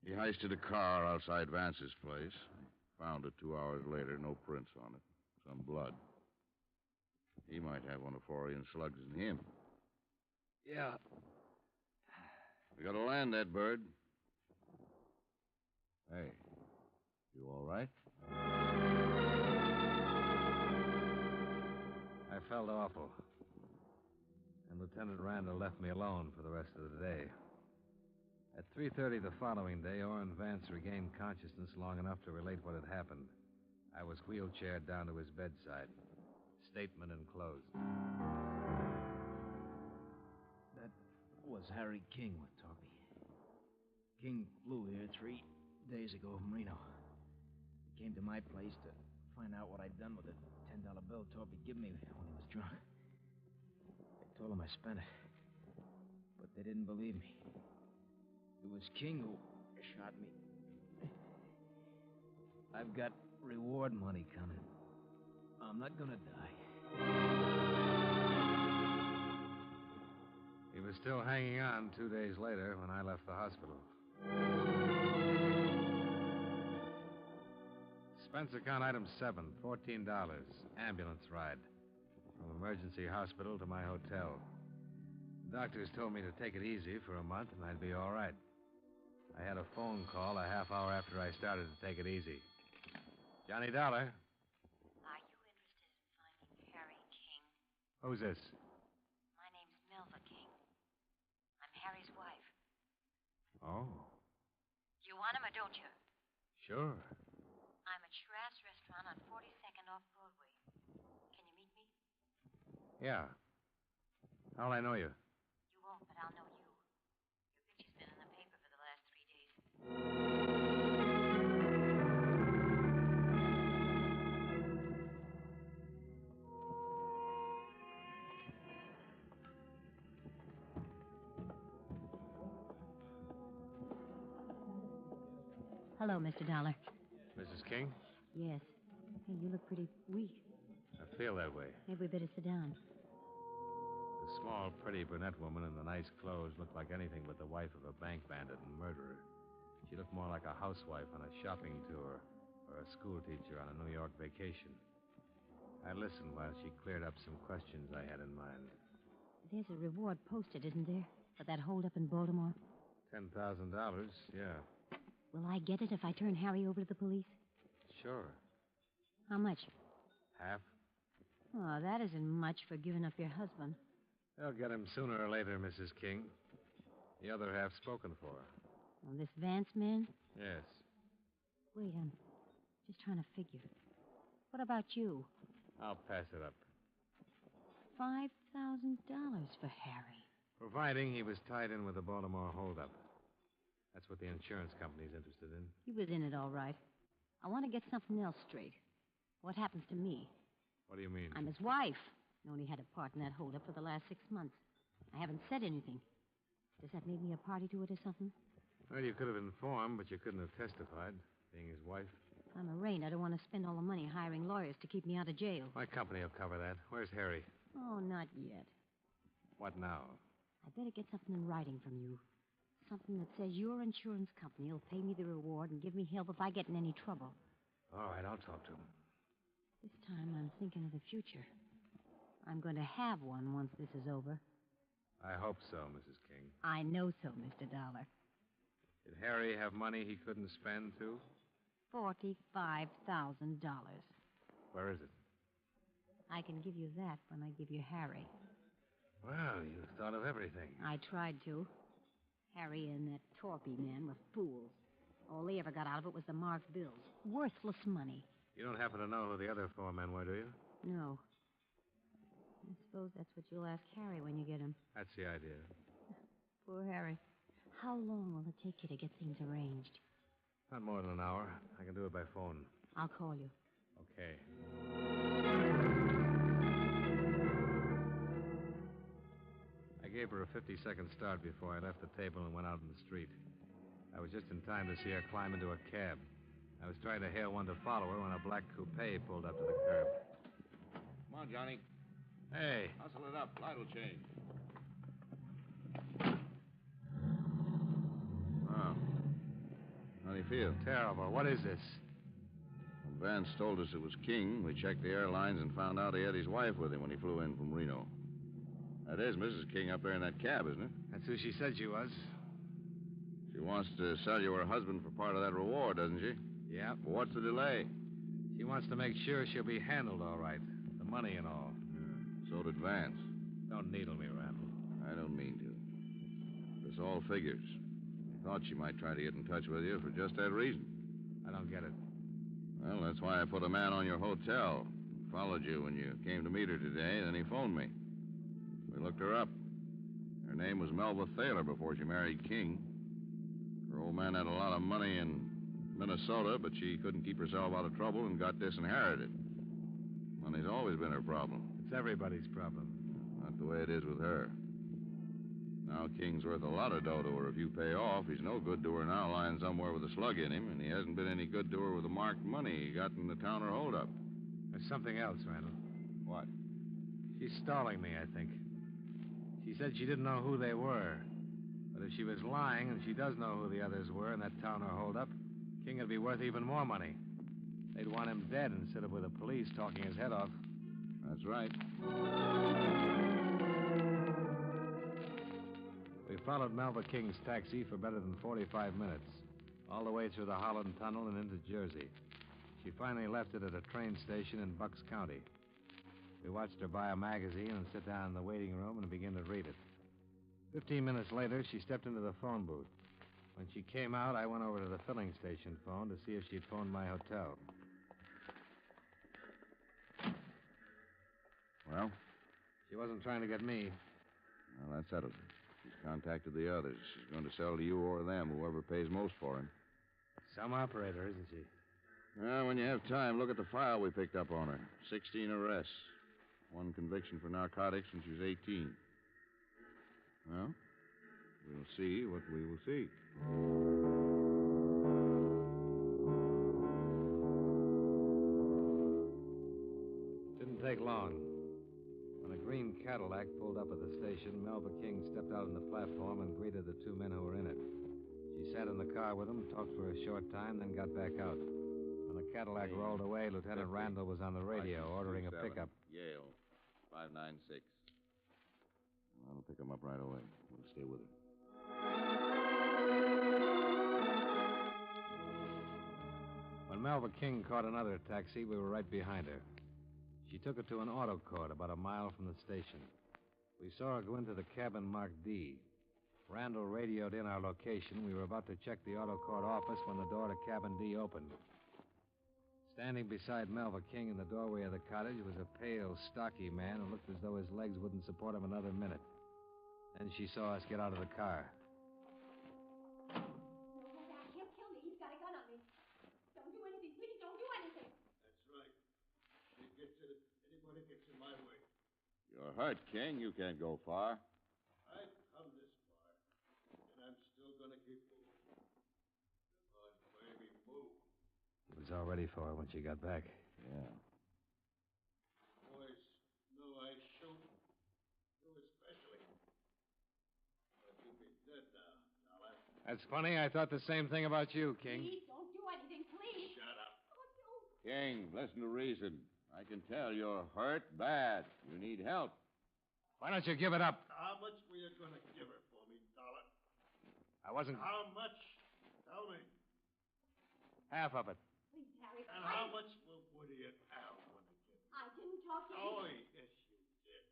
He heisted a car outside Vance's place. Found it 2 hours later, no prints on it. Some blood. He might have one of Florian's slugs in him. Yeah. We gotta land that bird. Hey, you all right? I felt awful. And Lieutenant Randall left me alone for the rest of the day. At 3:30 the following day, Orrin Vance regained consciousness long enough to relate what had happened. I was wheelchaired down to his bedside. Statement enclosed. That was Harry King with Torpy. King flew here 3 days ago from Reno. He came to my place to find out what I'd done with the $10 bill Torpy gave me when he was drunk. I told him I spent it, but they didn't believe me. It was King who shot me. I've got reward money coming. I'm not gonna die. He was still hanging on 2 days later when I left the hospital. Expense account item 7, $14. Ambulance ride. From emergency hospital to my hotel. The doctors told me to take it easy for a month and I'd be all right. I had a phone call a half hour after I started to take it easy. Johnny Dollar. Are you interested in finding Harry King? Who's this? My name's Milva King. I'm Harry's wife. Oh, You want him or don't you? sure. I'm at Shraff's restaurant on 42nd off Broadway. Can you meet me? Yeah. How'll I know you? You won't, but I'll know you. Your picture's been in the paper for the last 3 days. Hello, Mr. Dollar. Mrs. King? Yes. Hey, you look pretty weak. I feel that way. Maybe we better sit down. The small, pretty brunette woman in the nice clothes looked like anything but the wife of a bank bandit and murderer. She looked more like a housewife on a shopping tour or a schoolteacher on a New York vacation. I listened while she cleared up some questions I had in mind. There's a reward posted, isn't there, for that holdup in Baltimore? $10,000, yeah. Will I get it if I turn Harry over to the police? Sure. How much? Half? Oh, that isn't much for giving up your husband. They'll get him sooner or later, Mrs. King. The other half spoken for. Oh, this Vance man? Yes. Wait, I'm just trying to figure. What about you? I'll pass it up. $5,000 for Harry. Providing he was tied in with the Baltimore holdup. That's what the insurance company's interested in. He was in it all right. I want to get something else straight. What happens to me? What do you mean? I'm his wife. I only had a part in that holdup for the last 6 months. I haven't said anything. Does that make me a party to it or something? Well, you could have informed, but you couldn't have testified, being his wife. If I'm arraigned, I don't want to spend all the money hiring lawyers to keep me out of jail. My company will cover that. Where's Harry? Oh, not yet. What now? I better get something in writing from you. Something that says your insurance company will pay me the reward and give me help if I get in any trouble. All right, I'll talk to him. This time I'm thinking of the future. I'm going to have one once this is over. I hope so, Mrs. King. I know so, Mr. Dollar. Did Harry have money he couldn't spend, too? $45,000. Where is it? I can give you that when I give you Harry. Well, you thought of everything. I tried to. Harry and that Torpy man were fools. All they ever got out of it was the marked bills. Worthless money. You don't happen to know who the other 4 men were, do you? No. I suppose that's what you'll ask Harry when you get him. That's the idea. Poor Harry. How long will it take you to get things arranged? Not more than an hour. I can do it by phone. I'll call you. Okay. I gave her a 50-second start before I left the table and went out in the street. I was just in time to see her climb into a cab. I was trying to hail one to follow her when a black coupe pulled up to the curb. Come on, Johnny. Hey. Hustle it up. Light will change. Oh. How do you feel? Terrible. What is this? When Vance told us it was King, we checked the airlines and found out he had his wife with him when he flew in from Reno. That is Mrs. King up there in that cab, isn't it? That's who she said she was. She wants to sell you her husband for part of that reward, doesn't she? Yeah. Well, what's the delay? She wants to make sure she'll be handled all right. The money and all. Yeah. So did Vance. Don't needle me, Randall. I don't mean to. This all figures. I thought she might try to get in touch with you for just that reason. I don't get it. Well, that's why I put a man on your hotel. He followed you when you came to meet her today, then he phoned me. We looked her up. Her name was Melba Thaler before she married King. Her old man had a lot of money in Minnesota, but she couldn't keep herself out of trouble and got disinherited. Money's always been her problem. It's everybody's problem. Not the way it is with her. Now King's worth a lot of dough to her if you pay off. He's no good to her now lying somewhere with a slug in him, and he hasn't been any good to her with the marked money he got in the Towner holdup. There's something else, Randall. What? She's stalling me, I think. She said she didn't know who they were. But if she was lying and she does know who the others were in that Towner holdup, King would be worth even more money. They'd want him dead instead of with the police talking his head off. That's right. We followed Melba King's taxi for better than 45 minutes, all the way through the Holland Tunnel and into Jersey. She finally left it at a train station in Bucks County. We watched her buy a magazine and sit down in the waiting room and begin to read it. 15 minutes later, she stepped into the phone booth. When she came out, I went over to the filling station phone to see if she'd phoned my hotel. Well? She wasn't trying to get me. Well, that settles it. She's contacted the others. She's going to sell to you or them, whoever pays most for him. Some operator, isn't she? Well, when you have time, look at the file we picked up on her. 16 arrests. 1 conviction for narcotics when she was 18. Well, we'll see what we will see. Didn't take long. When a green Cadillac pulled up at the station, Melba King stepped out on the platform and greeted the 2 men who were in it. She sat in the car with them, talked for a short time, then got back out. When the Cadillac rolled away, Lieutenant Randall was on the radio ordering a pickup. Yale, 596. I'll pick him up right away. We'll stay with her. When Melba King caught another taxi, we were right behind her. She took it to an auto court about a mile from the station. We saw her go into the cabin marked D. Randall radioed in our location. We were about to check the auto court office when the door to cabin D opened. Standing beside Melva King in the doorway of the cottage was a pale, stocky man who looked as though his legs wouldn't support him another minute. Then she saw us get out of the car. He'll kill me. He's got a gun on me. Don't do anything. Please don't do anything. That's right. Anybody gets in my way. You're hurt, King. You can't go far. I've come this far, and I'm still going to keep moving. Come on, baby, move. It was all ready for her when she got back. Yeah. Boys know I shoot. You especially. But you'll be dead now, Dollar. That's funny. I thought the same thing about you, King. Please don't do anything. Please. Shut up. King, listen to reason. I can tell you're hurt bad. You need help. Why don't you give it up? How much were you going to give her for me, Dollar? I wasn't... How much? Tell me. Half of it. Please, Harry. And how much will Woody and Al want to give? I didn't talk to Oh, you. yes, you did.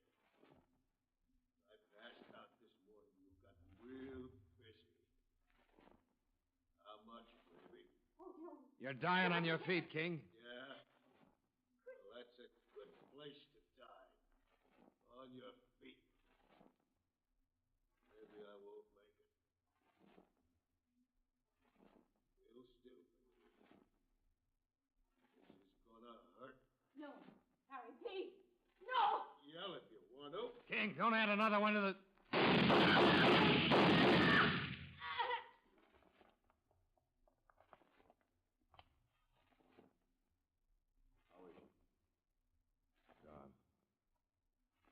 I passed out this morning. You got real crispy. How much, baby? Oh, no. You're dying on your feet, King. Yeah? Well, that's a good place to die. On your feet. Maybe I won't make it. We'll still make it. This is gonna hurt. No. Harry, please. No! Yell if you want to. King, don't add another one to the... How is she? Gone.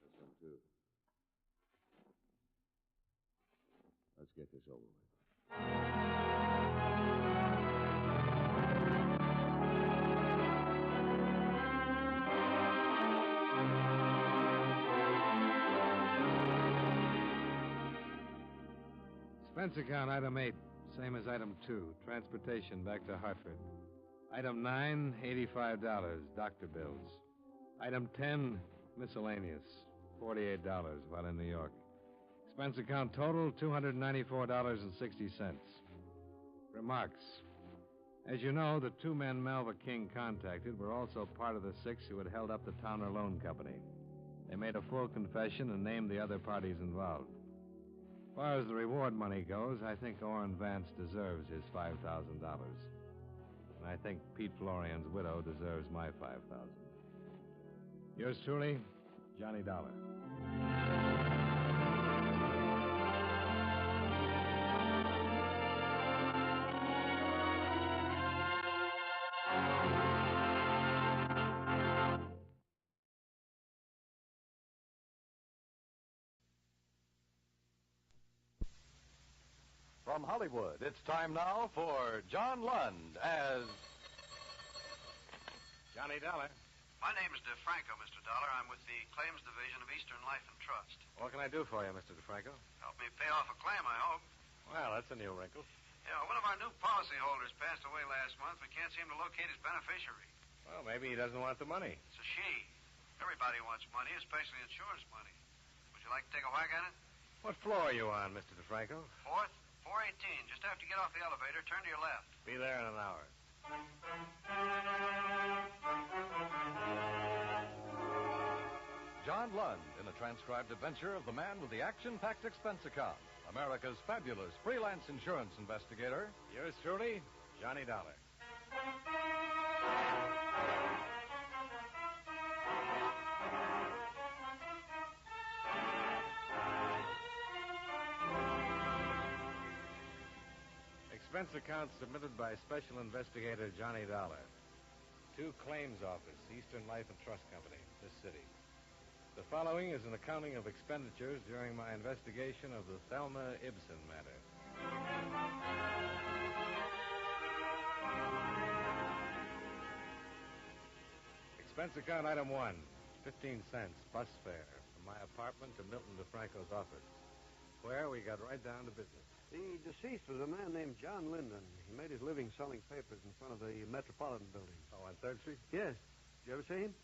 This one, too. Let's get this over with. Expense account, item 8. Same as item 2. Transportation back to Hartford. Item 9, $85. Doctor bills. Item 10, miscellaneous. $48 while in New York. Expense account total, $294.60. Remarks. As you know, the 2 men Melva King contacted were also part of the 6 who had held up the Towner Loan Company. They made a full confession and named the other parties involved. As far as the reward money goes, I think Orrin Vance deserves his $5,000. And I think Pete Florian's widow deserves my $5,000. Yours truly, Johnny Dollar. From Hollywood, it's time now for John Lund as Johnny Dollar. My name is DeFranco, Mr. Dollar. I'm with the Claims Division of Eastern Life and Trust. What can I do for you, Mr. DeFranco? Help me pay off a claim, I hope. Well, that's a new wrinkle. Yeah, one of our new policyholders passed away last month. We can't seem to locate his beneficiary. Well, maybe he doesn't want the money. It's a she. Everybody wants money, especially insurance money. Would you like to take a whack at it? What floor are you on, Mr. DeFranco? 4th, 418. Just after you get off the elevator, turn to your left. Be there in an hour. John Lund in a transcribed adventure of the man with the action-packed expense account, America's fabulous freelance insurance investigator. Yours truly, Johnny Dollar. Expense account submitted by Special Investigator Johnny Dollar. To Claims Office, Eastern Life and Trust Company, this city. The following is an accounting of expenditures during my investigation of the Thelma Ibsen matter. Expense account item 1, 15 cents, bus fare, from my apartment to Milton DeFranco's office, where we got right down to business. The deceased was a man named John Linden. He made his living selling papers in front of the Metropolitan Building. Oh, on 3rd Street? Yes. Did you ever see him?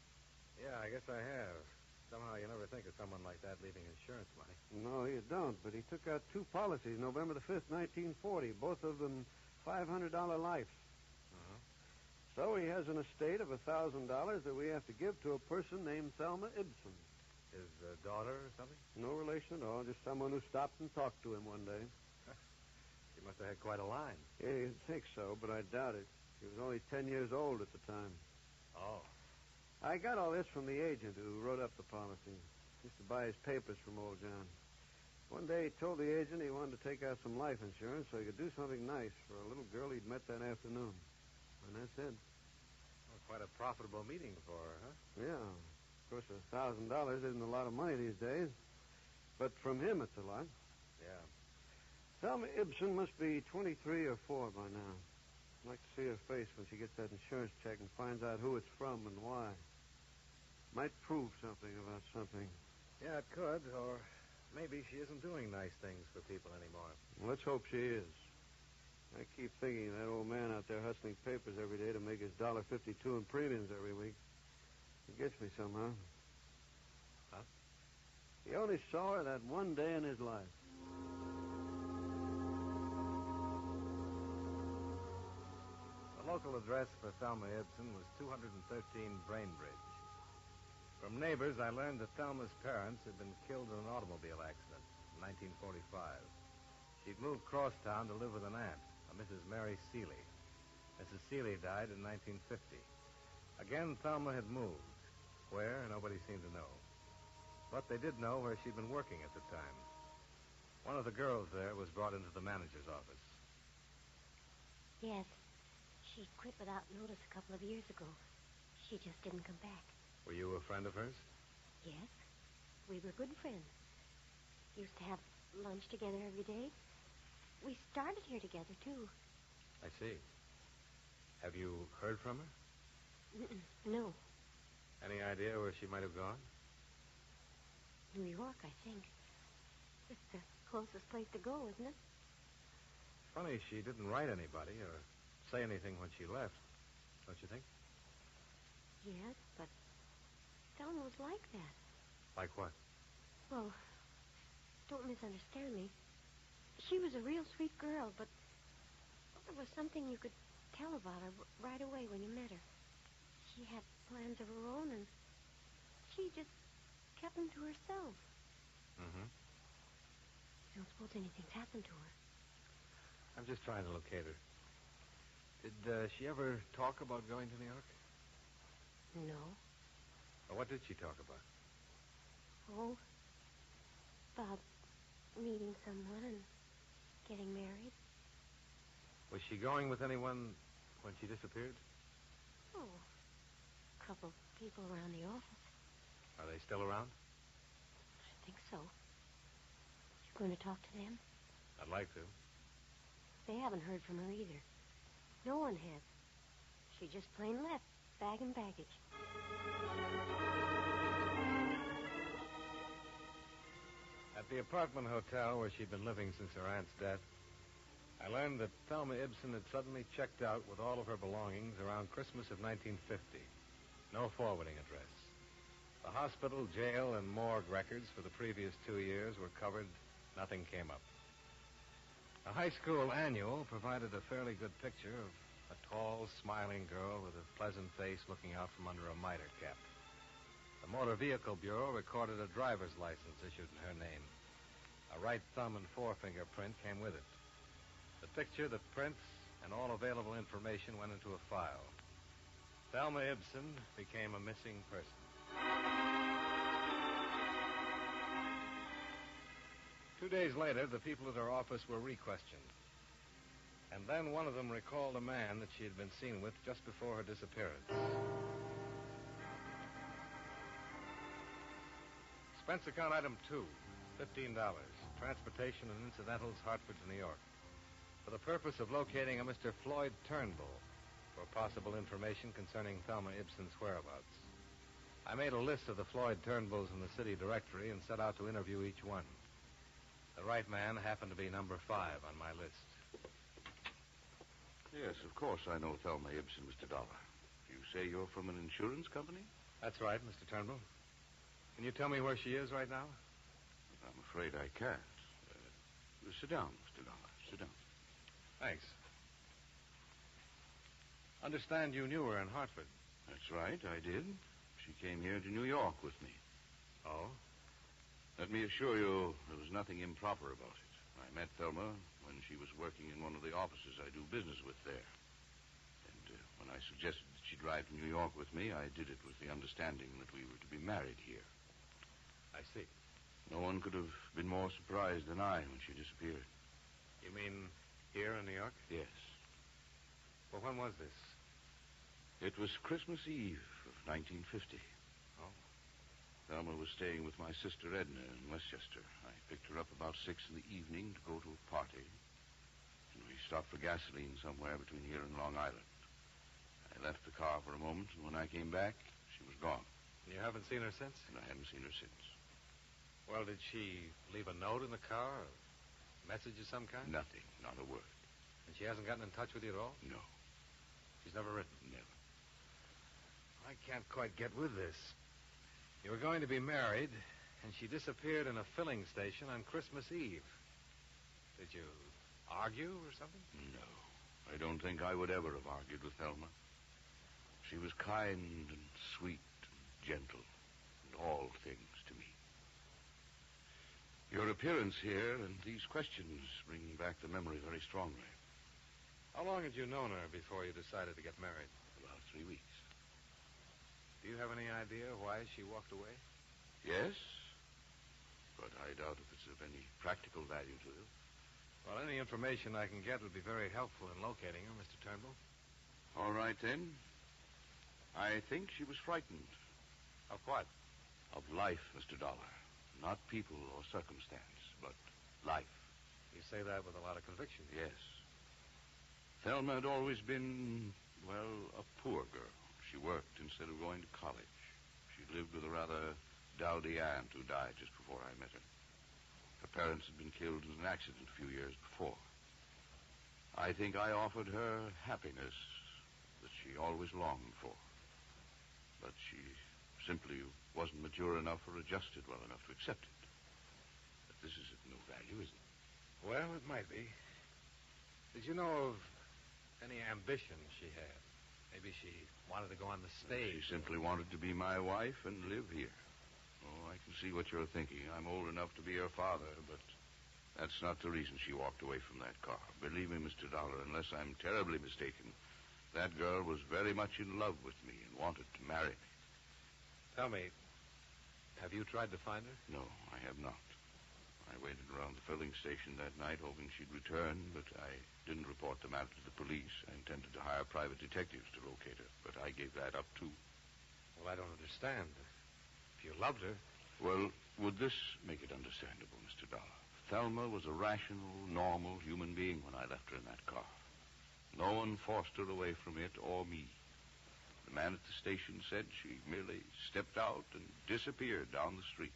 Yeah, I guess I have. Somehow you never think of someone like that leaving insurance money. No, you don't. But he took out 2 policies November the 5th, 1940, both of them $500 life. Uh-huh. So he has an estate of $1,000 that we have to give to a person named Thelma Ibsen. His daughter or something? No relation at all, just someone who stopped and talked to him one day. She must have had quite a line. Yeah, you'd think so, but I doubt it. She was only 10 years old at the time. Oh. I got all this from the agent who wrote up the policy. Just to buy his papers from old John. One day he told the agent he wanted to take out some life insurance so he could do something nice for a little girl he'd met that afternoon. And that's it. Well, quite a profitable meeting for her, huh? Yeah. Of course, $1,000 isn't a lot of money these days. But from him, it's a lot. Yeah. Thelma Ibsen must be 23 or 4 by now. I'd like to see her face when she gets that insurance check and finds out who it's from and why. Might prove something about something. Yeah, it could, or maybe she isn't doing nice things for people anymore. Well, let's hope she is. I keep thinking of that old man out there hustling papers every day to make his $1.52 in premiums every week. It gets me somehow. Huh? He only saw her that one day in his life. The local address for Thelma Ibsen was 213 Brainbridge. From neighbors, I learned that Thelma's parents had been killed in an automobile accident in 1945. She'd moved crosstown to live with an aunt, a Mrs. Mary Seeley. Mrs. Seeley died in 1950. Again, Thelma had moved. Where, nobody seemed to know. But they did know where she'd been working at the time. One of the girls there was brought into the manager's office. Yes. She quit without notice a couple of years ago. She just didn't come back. Were you a friend of hers? Yes. We were good friends. Used to have lunch together every day. We started here together, too. I see. Have you heard from her? No. Any idea where she might have gone? New York, I think. It's the closest place to go, isn't it? Funny she didn't write anybody or say anything when she left, don't you think? Yes, but Thelma was like that. Like what? Well, don't misunderstand me. She was a real sweet girl, but there was something you could tell about her right away when you met her. She had plans of her own, and she just kept them to herself. Mm-hmm. You don't suppose anything's happened to her? I'm just trying to locate her. Did she ever talk about going to New York? No. Or what did she talk about? Oh, about meeting someone and getting married. Was she going with anyone when she disappeared? Oh, a couple people around the office. Are they still around? I think so. You going to talk to them? I'd like to. They haven't heard from her either. No one has. She just plain left, bag and baggage. At the apartment hotel where she'd been living since her aunt's death, I learned that Thelma Ibsen had suddenly checked out with all of her belongings around Christmas of 1950. No forwarding address. The hospital, jail, and morgue records for the previous 2 years were covered. Nothing came up. A high school annual provided a fairly good picture of a tall, smiling girl with a pleasant face looking out from under a miter cap. The Motor Vehicle Bureau recorded a driver's license issued in her name. A right thumb and forefinger print came with it. The picture, the prints, and all available information went into a file. Thelma Ibsen became a missing person. 2 days later, the people at her office were re-questioned. And then one of them recalled a man that she had been seen with just before her disappearance. Expense account item 2, $15. Transportation and incidentals, Hartford to New York. For the purpose of locating a Mr. Floyd Turnbull for possible information concerning Thelma Ibsen's whereabouts. I made a list of the Floyd Turnbulls in the city directory and set out to interview each one. The right man happened to be number 5 on my list. Yes, of course I know Thelma Ibsen, Mr. Dollar. You say you're from an insurance company? That's right, Mr. Turnbull. Can you tell me where she is right now? I'm afraid I can't. Sit down, Mr. Dollar. Sit down. Thanks. Understand you knew her in Hartford. That's right, I did. She came here to New York with me. Oh? Let me assure you, there was nothing improper about it. I met Thelma when she was working in one of the offices I do business with there. And when I suggested that she drive to New York with me, I did it with the understanding that we were to be married here. I see. No one could have been more surprised than I when she disappeared. You mean here in New York? Yes. Well, when was this? It was Christmas Eve of 1950. Oh. Thelma was staying with my sister Edna in Westchester. I picked her up about 6 in the evening to go to a party. And we stopped for gasoline somewhere between here and Long Island. I left the car for a moment, and when I came back, she was gone. You haven't seen her since? And I haven't seen her since. Well, did she leave a note in the car? A message of some kind? Nothing. Not a word. And she hasn't gotten in touch with you at all? No. She's never written? Never. I can't quite get with this. You were going to be married, and she disappeared in a filling station on Christmas Eve. Did you argue or something? No. I don't think I would ever have argued with Thelma. She was kind and sweet and gentle, and all things to me. Your appearance here and these questions bring back the memory very strongly. How long had you known her before you decided to get married? About 3 weeks. Do you have any idea why she walked away? Yes, but I doubt if it's of any practical value to you. Well, any information I can get would be very helpful in locating her, Mr. Turnbull. All right, then. I think she was frightened. Of what? Of life, Mr. Dollar. Not people or circumstance, but life. You say that with a lot of conviction. Yes. Thelma had always been, well, a poor girl. She worked instead of going to college. She lived with a rather dowdy aunt who died just before I met her. Her parents had been killed in an accident a few years before. I think I offered her happiness that she always longed for. But she simply wasn't mature enough or adjusted well enough to accept it. But this is of no value, is it? Well, it might be. Did you know of any ambition she had? Maybe she wanted to go on the stage. She simply wanted to be my wife and live here. Oh, I can see what you're thinking. I'm old enough to be her father, but that's not the reason she walked away from that car. Believe me, Mr. Dollar, unless I'm terribly mistaken, that girl was very much in love with me and wanted to marry me. Tell me, have you tried to find her? No, I have not. I waited around the filling station that night hoping she'd return, but I didn't report the matter to the police. I intended to hire private detectives to locate her, but I gave that up, too. Well, I don't understand. If you loved her... Well, would this make it understandable, Mr. Dollar? Thelma was a rational, normal human being when I left her in that car. No one forced her away from it or me. The man at the station said she merely stepped out and disappeared down the street.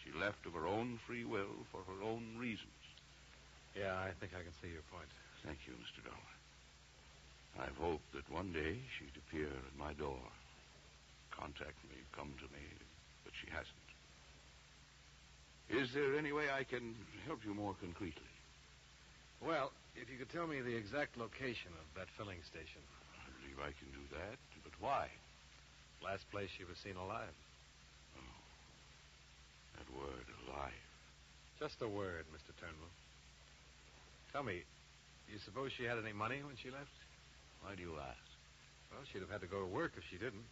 She left of her own free will for her own reasons. Yeah, I think I can see your point. Thank you, Mr. Dollar. I've hoped that one day she'd appear at my door. Contact me, come to me, but she hasn't. Is there any way I can help you more concretely? Well, if you could tell me the exact location of that filling station. I believe I can do that, but why? Last place she was seen alive. Oh, that word, alive. Just a word, Mr. Turnbull. Tell me, do you suppose she had any money when she left? Why do you ask? Well, she'd have had to go to work if she didn't.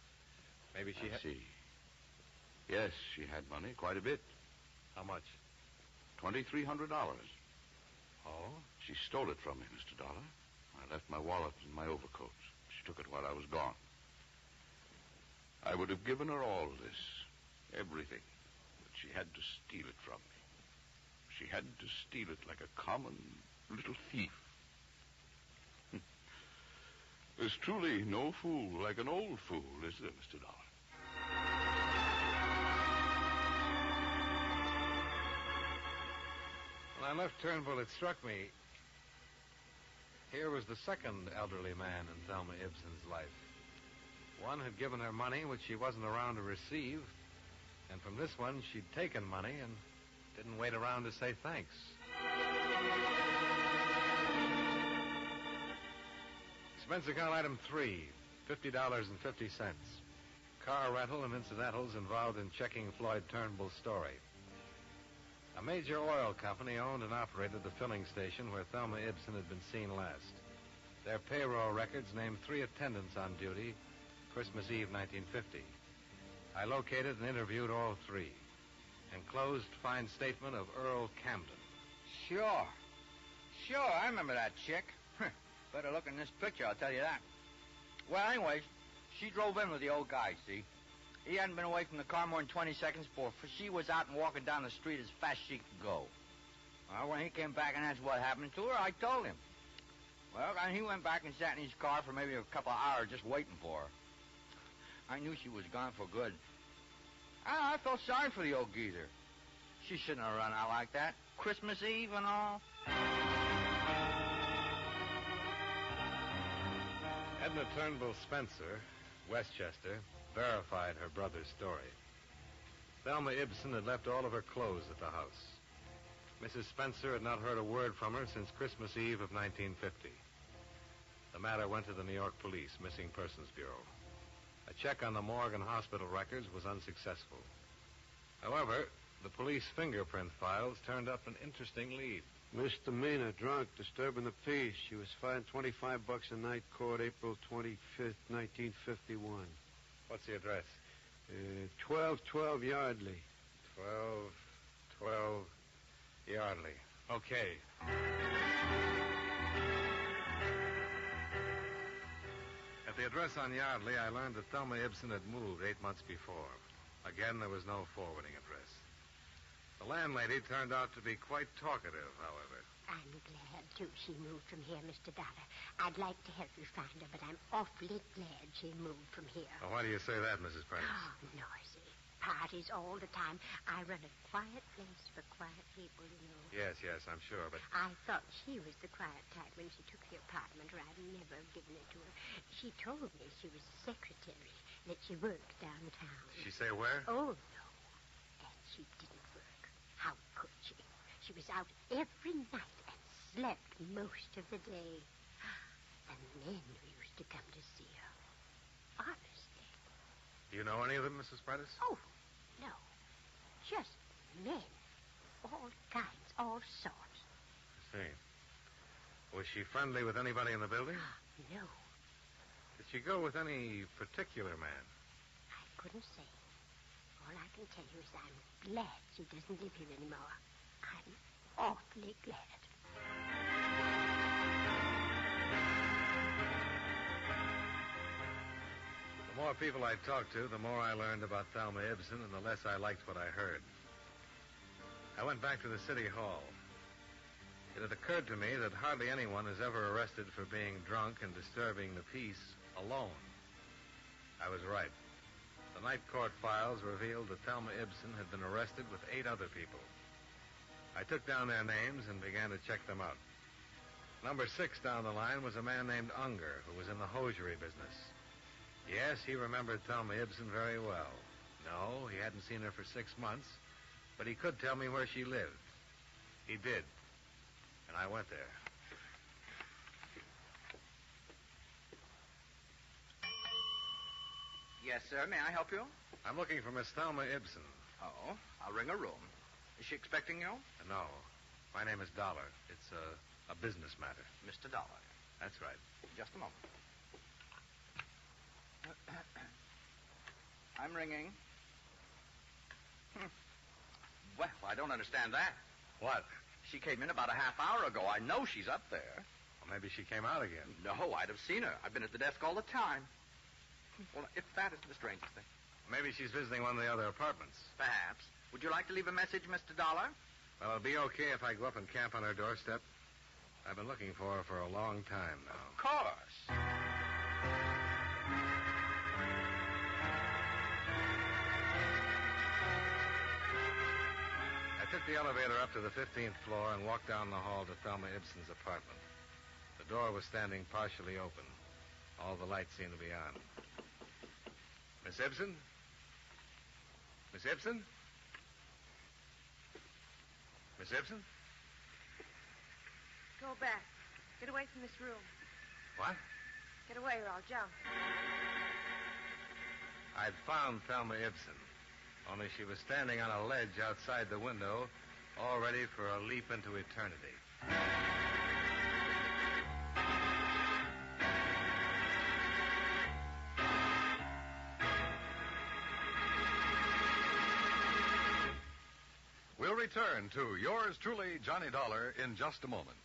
Maybe she I see. Yes, she had money, quite a bit. How much? $2,300. Oh? She stole it from me, Mr. Dollar. I left my wallet in my overcoat. She took it while I was gone. I would have given her all this, everything, but she had to steal it from me. She had to steal it like a common little thief. There's truly no fool like an old fool, is there, Mr. Dollar? When I left Turnbull, it struck me. Here was the second elderly man in Thelma Ibsen's life. One had given her money which she wasn't around to receive, and from this one she'd taken money and didn't wait around to say thanks. Expense account item 3, $50.50. Car rental and incidentals involved in checking Floyd Turnbull's story. A major oil company owned and operated the filling station where Thelma Ibsen had been seen last. Their payroll records named 3 attendants on duty Christmas Eve, 1950. I located and interviewed all 3. Enclosed fine statement of Earl Camden. Sure. I remember that chick. Better look in this picture, I'll tell you that. Well, anyways, she drove in with the old guy, see? He hadn't been away from the car more than 20 seconds before she was out and walking down the street as fast as she could go. Well, when he came back and asked what happened to her, I told him. Well, and he went back and sat in his car for maybe a couple of hours just waiting for her. I knew she was gone for good. I felt sorry for the old geezer. She shouldn't have run out like that. Christmas Eve and all. Edna Turnbull Spencer, Westchester, verified her brother's story. Thelma Ibsen had left all of her clothes at the house. Mrs. Spencer had not heard a word from her since Christmas Eve of 1950. The matter went to the New York Police Missing Persons Bureau. A check on the morgue and hospital records was unsuccessful. However, the police fingerprint files turned up an interesting lead. Misdemeanor, drunk, disturbing the peace. She was fined $25 a night, court April 25th, 1951. What's the address? 1212 Yardley. 12 Yardley. Okay. At the address on Yardley, I learned that Thelma Ibsen had moved 8 months before. Again, there was no forwarding address. The landlady turned out to be quite talkative, however. I'm glad, too, she moved from here, Mr. Dollar. I'd like to help you find her, but I'm awfully glad she moved from here. Well, why do you say that, Mrs. Prentice? Oh, noisy. Parties all the time. I run a quiet place for quiet people, you know. Yes, I'm sure, but... I thought she was the quiet type when she took the apartment, or I'd never have given it to her. She told me she was a secretary, that she worked downtown. She say where? Oh, no. And she didn't work. How could she? She was out every night and slept most of the day. And men who used to come to see her. Honestly. Do you know any of them, Mrs. Prentice? Oh, no. Just men. All kinds, all sorts. I see. Was she friendly with anybody in the building? No. Did she go with any particular man? I couldn't say. All I can tell you is I'm glad she doesn't live here anymore. I'm awfully glad. The more people I talked to, the more I learned about Thelma Ibsen, and the less I liked what I heard. I went back to the city hall. It had occurred to me that hardly anyone is ever arrested for being drunk and disturbing the peace alone. I was right. The night court files revealed that Thelma Ibsen had been arrested with 8 other people. I took down their names and began to check them out. Number 6 down the line was a man named Unger, who was in the hosiery business. Yes, he remembered Thelma Ibsen very well. No, he hadn't seen her for 6 months, but he could tell me where she lived. He did, and I went there. Yes, sir. May I help you? I'm looking for Miss Thelma Ibsen. Oh, I'll ring a room. Is she expecting you? No. My name is Dollar. It's a business matter. Mr. Dollar. That's right. Just a moment. I'm ringing. Well, I don't understand that. What? She came in about a half hour ago. I know she's up there. Well, maybe she came out again. No, I'd have seen her. I've been at the desk all the time. Well, if that isn't the strangest thing. Maybe she's visiting one of the other apartments. Perhaps. Would you like to leave a message, Mr. Dollar? Well, it'll be okay if I go up and camp on her doorstep. I've been looking for her for a long time now. Of course. I took the elevator up to the 15th floor and walked down the hall to Thelma Ibsen's apartment. The door was standing partially open. All the lights seemed to be on. Miss Ibsen? Miss Ibsen? Miss Ibsen? Go back. Get away from this room. What? Get away or I'll jump. I'd found Thelma Ibsen, only she was standing on a ledge outside the window, all ready for a leap into eternity. We'll return to yours truly, Johnny Dollar, in just a moment.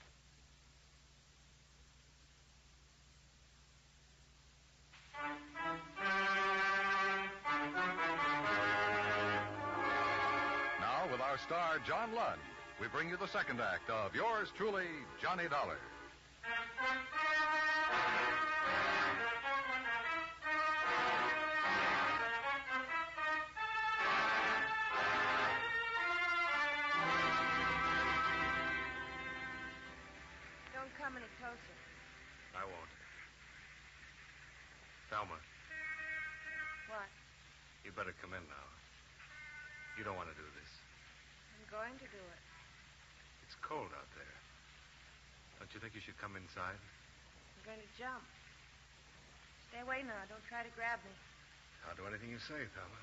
Now, with our star, John Lund, we bring you the second act of yours truly, Johnny Dollar. Don't come any closer. I won't. Thelma, What? you better come in now. You don't want to do this. I'm going to do it. It's cold out there. Don't you think you should come inside? I'm going to jump. Stay away now. Don't try to grab me. I'll do anything you say, Thelma.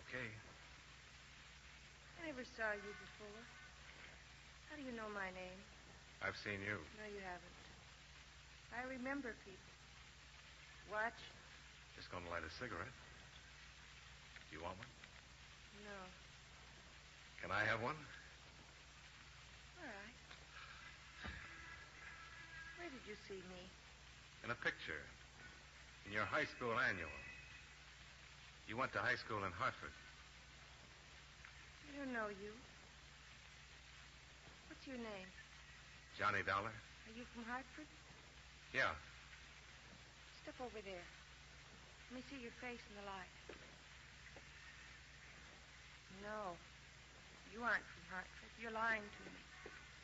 Okay. I never saw you before. How do you know my name? I've seen you. No, you haven't. I remember people. Watch. Just going to light a cigarette. Do you want one? No. Can I have one? All right. Where did you see me? In a picture. In your high school annual. You went to high school in Hartford. I don't know you. What's your name? Johnny Dollar? Are you from Hartford? Yeah. Step over there. Let me see your face in the light. No. You aren't from Hartford. You're lying to me.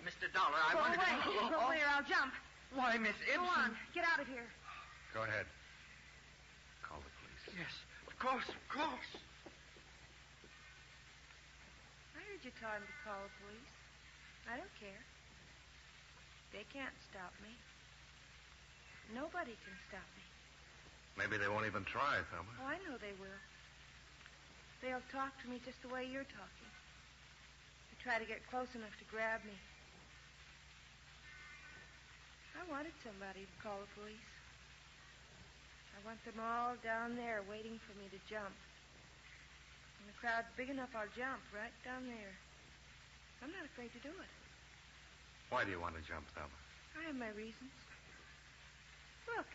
Mr. Dollar, I Go wanted away. to... Go away or I'll jump. Why, Miss Ibsen? Go on. Get out of here. Go ahead. Call the police. Yes, of course, of course. I heard you tell him to call the police. I don't care. They can't stop me. Nobody can stop me. Maybe they won't even try, Thelma. Oh, I know they will. They'll talk to me just the way you're talking. They try to get close enough to grab me. I wanted somebody to call the police. I want them all down there waiting for me to jump. When the crowd's big enough, I'll jump right down there. I'm not afraid to do it. Why do you want to jump, Thelma? I have my reasons. Look,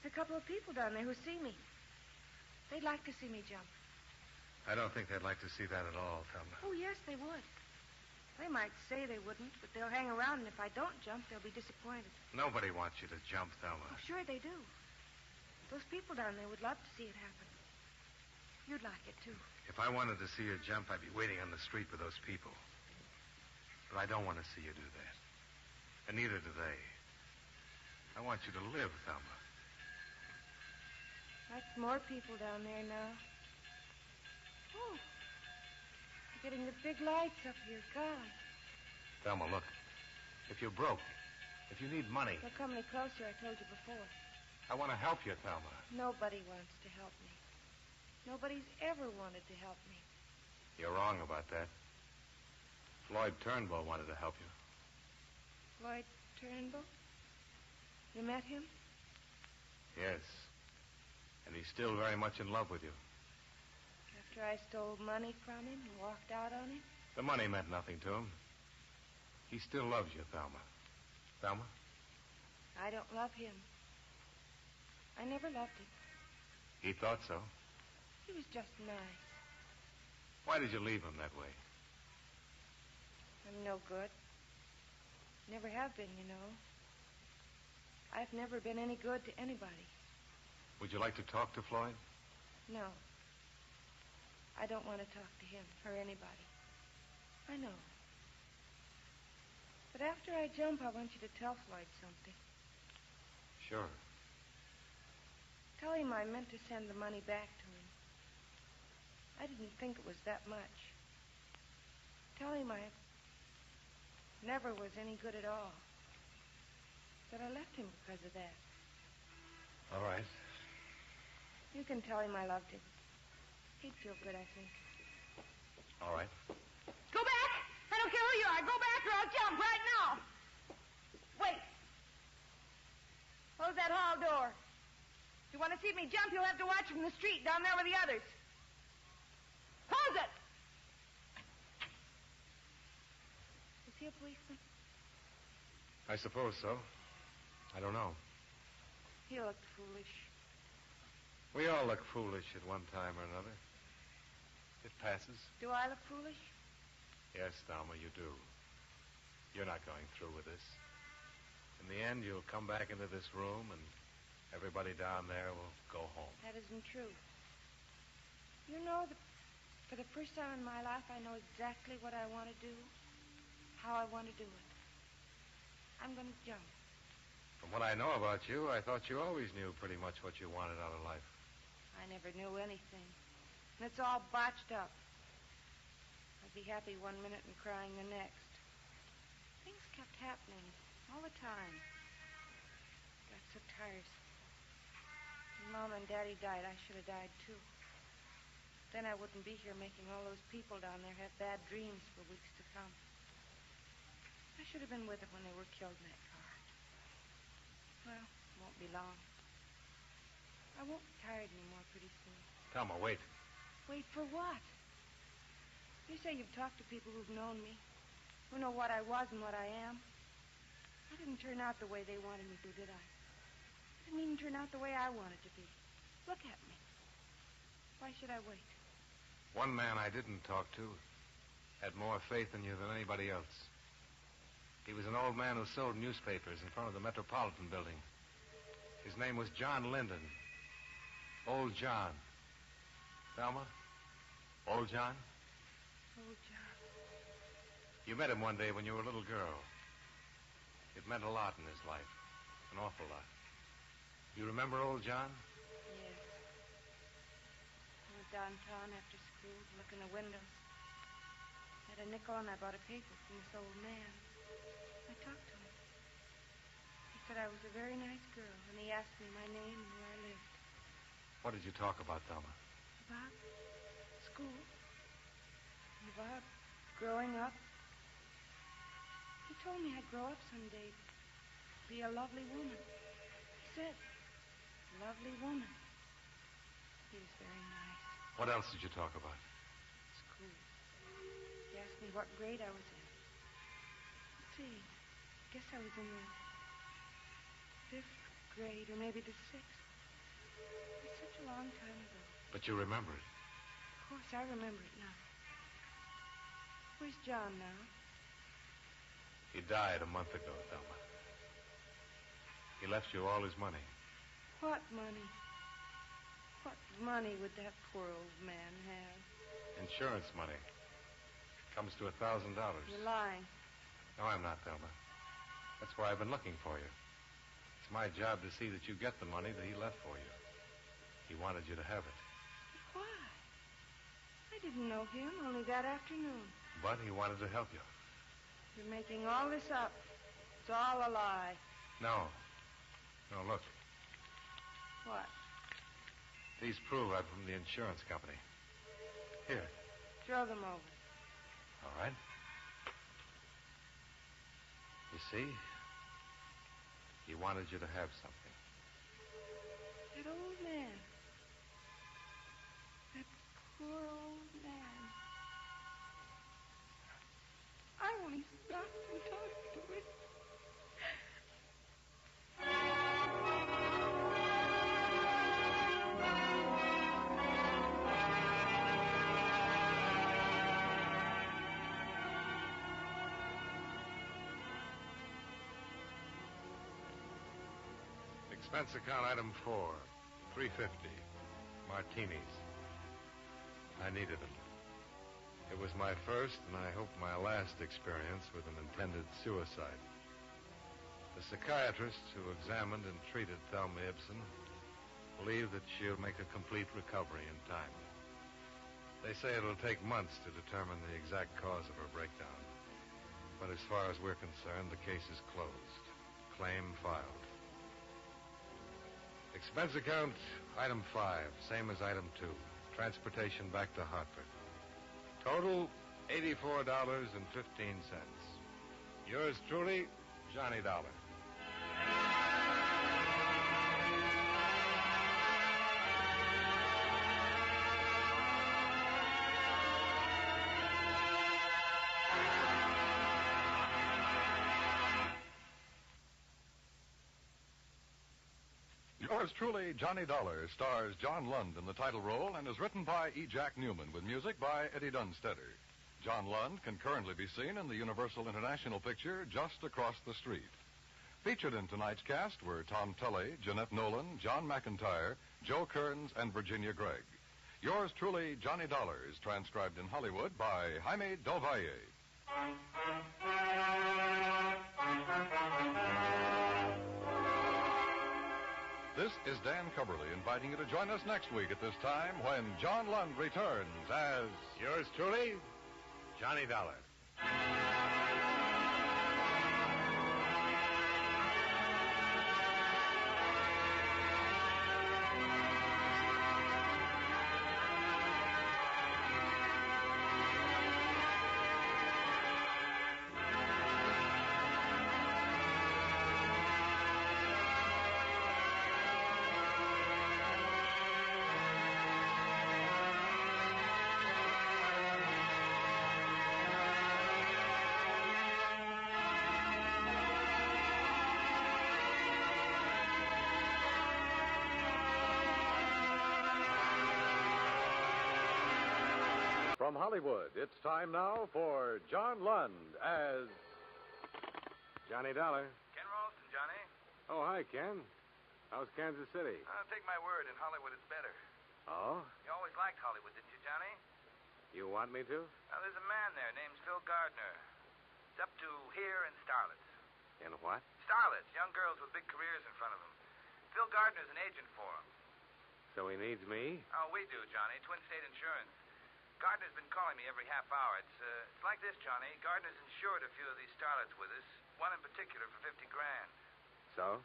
there's a couple of people down there who see me. They'd like to see me jump. I don't think they'd like to see that at all, Thelma. Oh, yes, they would. They might say they wouldn't, but they'll hang around, and if I don't jump, they'll be disappointed. Nobody wants you to jump, Thelma. Oh, sure they do. Those people down there would love to see it happen. You'd like it, too. If I wanted to see you jump, I'd be waiting on the street with those people. But I don't want to see you do that. And neither do they. I want you to live, Thelma. That's more people down there now. Oh, you're getting the big lights up here. God. Thelma, look. If you're broke, if you need money, Don't come any closer, I told you before. I want to help you, Thelma. Nobody wants to help me. Nobody's ever wanted to help me. You're wrong about that. Floyd Turnbull wanted to help you. Floyd Turnbull? You met him? Yes. And he's still very much in love with you. After I stole money from him and walked out on him? The money meant nothing to him. He still loves you, Thelma. Thelma? I don't love him. I never loved him. He thought so. He was just nice. Why did you leave him that way? I'm no good. Never have been, you know. I've never been any good to anybody. Would you like to talk to Floyd? No. I don't want to talk to him or anybody. I know. But after I jump, I want you to tell Floyd something. Sure. Tell him I meant to send the money back to him. I didn't think it was that much. Tell him I never was any good at all. That I left him because of that. All right. You can tell him I loved him. He'd feel good, I think. All right. Go back! I don't care who you are. Go back or I'll jump right now. Wait. Close that hall door. If you want to see me jump, you'll have to watch from the street down there with the others. Close it! Is he a policeman? I suppose so. I don't know. He looked foolish. We all look foolish at one time or another. It passes. Do I look foolish? Yes, Thelma, you do. You're not going through with this. In the end, you'll come back into this room and everybody down there will go home. That isn't true. You know that for the first time in my life, I know exactly what I want to do, how I want to do it. I'm going to jump. From what I know about you, I thought you always knew pretty much what you wanted out of life. I never knew anything. And it's all botched up. I'd be happy one minute and crying the next. Things kept happening all the time. Got so tiresome. When Mom and Daddy died, I should have died too. Then I wouldn't be here making all those people down there have bad dreams for weeks to come. I should have been with them when they were killed in that car. Well, it won't be long. I won't be tired anymore pretty soon. Thelma, wait. Wait for what? You say you've talked to people who've known me, who know what I was and what I am. I didn't turn out the way they wanted me to, did I? I didn't even turn out the way I wanted to be. Look at me. Why should I wait? One man I didn't talk to had more faith in you than anybody else. He was an old man who sold newspapers in front of the Metropolitan Building. His name was John Linden. Old John. Thelma? Old John? Old John. You met him one day when you were a little girl. It meant a lot in his life. An awful lot. You remember old John? Yes. I went downtown after school to look in the windows. I had a nickel and I bought a paper from this old man. I talked to him. He said I was a very nice girl, and he asked me my name and where I lived. What did you talk about, Thelma? About school. And about growing up. He told me I'd grow up someday, be a lovely woman. He said, lovely woman. He was very nice. What else did you talk about? School. He asked me what grade I was in. Let's see. I guess I was in the 5th grade, or maybe the 6th. It was such a long time ago. But you remember it. Of course, I remember it now. Where's John now? He died a month ago, Thelma. He left you all his money. What money? What money would that poor old man have? Insurance money. Comes to $1,000. You're lying. No, I'm not, Thelma. That's why I've been looking for you. It's my job to see that you get the money that he left for you. He wanted you to have it. Why? I didn't know him only that afternoon. But he wanted to help you. You're making all this up. It's all a lie. No. No, look. What? These prove I'm from the insurance company. Here. Throw them over. All right. You see? He wanted you to have something. That old man. That poor old man. I want to stop and talk to him. Expense account item 4, $3.50. Martinis. I needed them. It was my first, and I hope my last experience with an intended suicide. The psychiatrists who examined and treated Thelma Ibsen believe that she'll make a complete recovery in time. They say it'll take months to determine the exact cause of her breakdown. But as far as we're concerned, the case is closed. Claim filed. Expense account, item 5, same as item 2. Transportation back to Hartford. Total, $84.15. Yours truly, Johnny Dollar. Yours truly, Johnny Dollar, stars John Lund in the title role and is written by E. Jack Newman with music by Eddie Dunstetter. John Lund can currently be seen in the Universal International picture Just Across the Street. Featured in tonight's cast were Tom Tully, Jeanette Nolan, John McIntyre, Joe Kearns, and Virginia Gregg. Yours truly, Johnny Dollar, is transcribed in Hollywood by Jaime Del Valle. This is Dan Coverly inviting you to join us next week at this time when John Lund returns as... Yours truly, Johnny Dollar. From Hollywood, it's time now for John Lund as... Johnny Dollar. Ken Ralston, Johnny. Oh, hi, Ken. How's Kansas City? Take my word, in Hollywood it's better. Oh? You always liked Hollywood, didn't you, Johnny? You want me to? Now, there's a man there named Phil Gardner. He's up to here in starlets. In what? Starlets, young girls with big careers in front of them. Phil Gardner's an agent for them. So he needs me? Oh, we do, Johnny. Twin State Insurance. Gardner's been calling me every half hour. It's like this, Johnny. Gardner's insured a few of these starlets with us. One in particular for $50,000. So?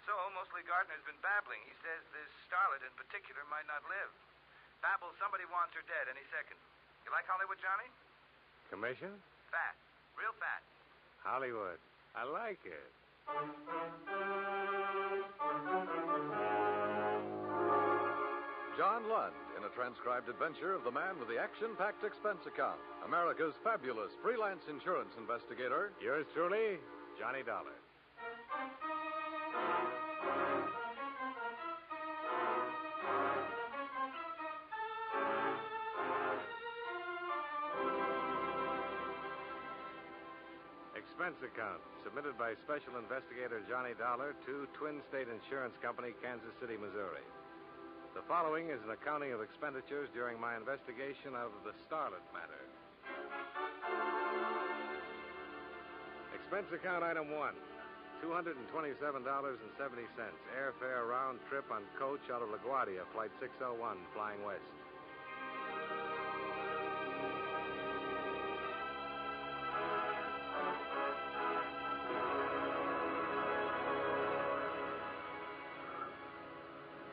So, mostly Gardner's been babbling. He says this starlet in particular might not live. Babbles somebody wants her dead any second. You like Hollywood, Johnny? Commission? Fat. Real fat. Hollywood. I like it. John Lund in a transcribed adventure of the man with the action-packed expense account, America's fabulous freelance insurance investigator. Yours truly, Johnny Dollar. Expense account submitted by Special Investigator Johnny Dollar to Twin State Insurance Company, Kansas City, Missouri. The following is an accounting of expenditures during my investigation of the Starlet Matter. Expense account item 1, $227.70. Airfare round trip on coach out of LaGuardia, flight 601, flying west.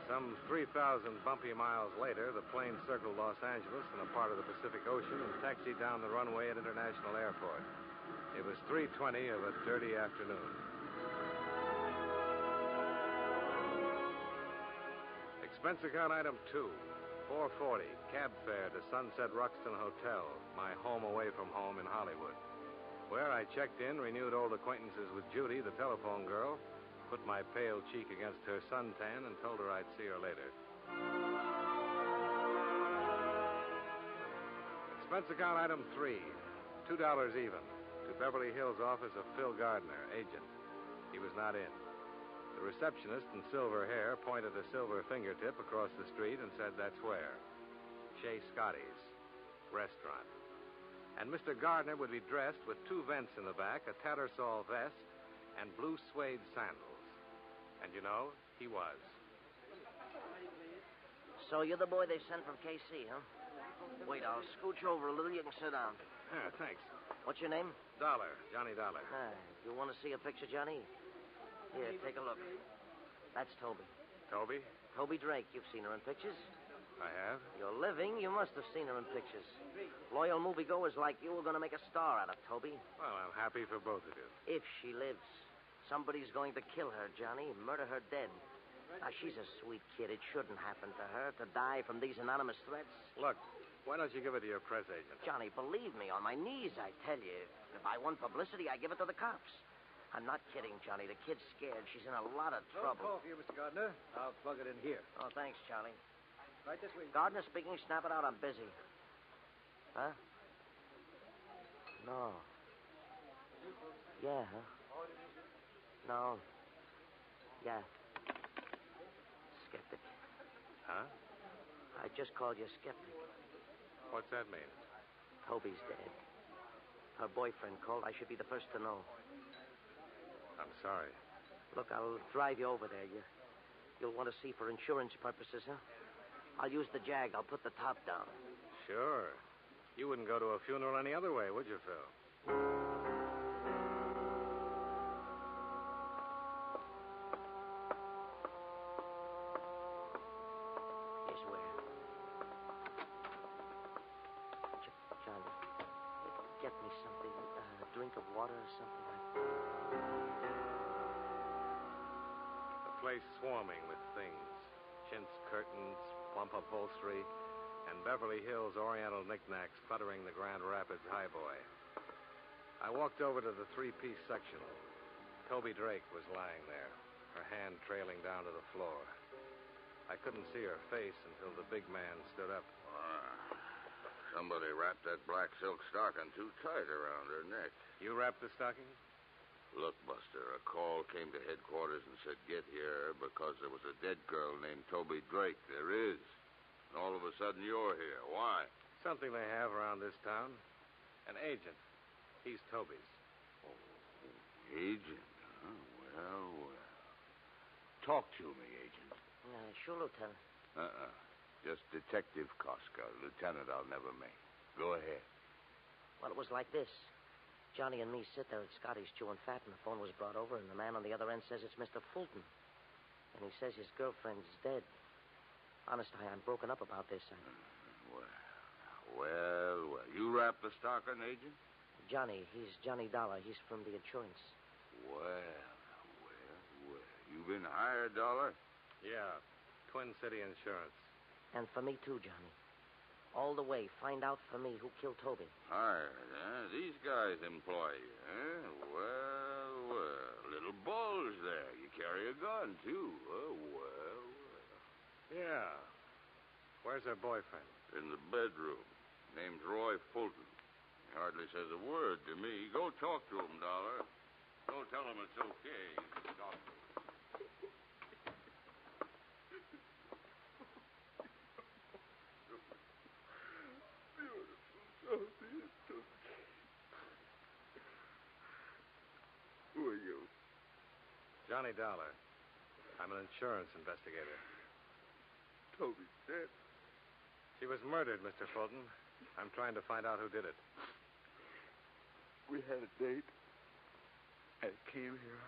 Some 3,000 bumpy miles later, the plane circled Los Angeles and a part of the Pacific Ocean and taxied down the runway at International Airport. It was 3:20 of a dirty afternoon. Expense account item 2, $440, cab fare to Sunset Ruxton Hotel, my home away from home in Hollywood, where I checked in, renewed old acquaintances with Judy, the telephone girl, put my pale cheek against her suntan, and told her I'd see her later. Expense account item 3, $2 even, to Beverly Hills office of Phil Gardner, agent. He was not in. The receptionist in silver hair pointed a silver fingertip across the street and said that's where. Chez Scotty's restaurant. And Mr. Gardner would be dressed with 2 vents in the back, a tattersall vest, and blue suede sandals. And you know, he was. So you're the boy they sent from KC, huh? Wait, I'll scooch over a little. You can sit down. Yeah, thanks. What's your name? Dollar, Johnny Dollar. You want to see a picture, Johnny? Here, take a look. That's Toby. Toby? Toby Drake. You've seen her in pictures. I have? You're living. You must have seen her in pictures. Loyal moviegoers like you are going to make a star out of Toby. Well, I'm happy for both of you. If she lives. Somebody's going to kill her, Johnny. Murder her dead. Now, she's a sweet kid. It shouldn't happen to her to die from these anonymous threats. Look, why don't you give it to your press agent? Johnny, believe me, on my knees, I tell you. If I want publicity, I give it to the cops. I'm not kidding, Johnny. The kid's scared. She's in a lot of trouble. No call for you, Mr. Gardner. I'll plug it in here. Oh, thanks, Charlie. Right this way. Gardner speaking. Snap it out. I'm busy. Huh? No. Yeah, huh? No. Yeah. Skeptic. Huh? I just called you skeptic. What's that mean? Toby's dead. Her boyfriend called. I should be the first to know. I'm sorry. Look, I'll drive you over there. You'll want to see for insurance purposes, huh? I'll use the Jag. I'll put the top down. Sure. You wouldn't go to a funeral any other way, would you, Phil? Here's where. Johnny, get me something, a drink of water or something like that. The place swarming with things. Chintz curtains, plump upholstery, and Beverly Hills Oriental knickknacks cluttering the Grand Rapids highboy. I walked over to the three-piece sectional. Toby Drake was lying there, her hand trailing down to the floor. I couldn't see her face until the big man stood up. Somebody wrapped that black silk stocking too tight around her neck. You wrapped the stocking? Look, Buster, a call came to headquarters and said get here because there was a dead girl named Toby Drake. There is. And all of a sudden you're here. Why? Something they have around this town. An agent. He's Toby's. Oh, agent? Oh, well, well. Talk to me, agent. Sure, Lieutenant. Just Detective Koska. Lieutenant, I'll never make. Go ahead. Well, it was like this. Johnny and me sit there at Scotty's chewing fat, and the phone was brought over, and the man on the other end says it's Mr. Fulton. And he says his girlfriend's dead. Honest, I'm broken up about this. Well. You wrapped the stocking, agent? Johnny. He's Johnny Dollar. He's from the insurance. Well. You been hired, Dollar? Yeah. Twin City Insurance. And for me, too, Johnny. All the way. Find out for me who killed Toby. Hired, huh? These guys employ you, huh? Well. Little bulge there. You carry a gun, too. Well. Yeah. Where's her boyfriend? In the bedroom. Name's Roy Fulton. He hardly says a word to me. Go talk to him, Dollar. Go tell him it's okay. You can talk to him. Who are you? Johnny Dollar. I'm an insurance investigator. Toby's dead. She was murdered, Mr. Fulton. I'm trying to find out who did it. We had a date. I came here.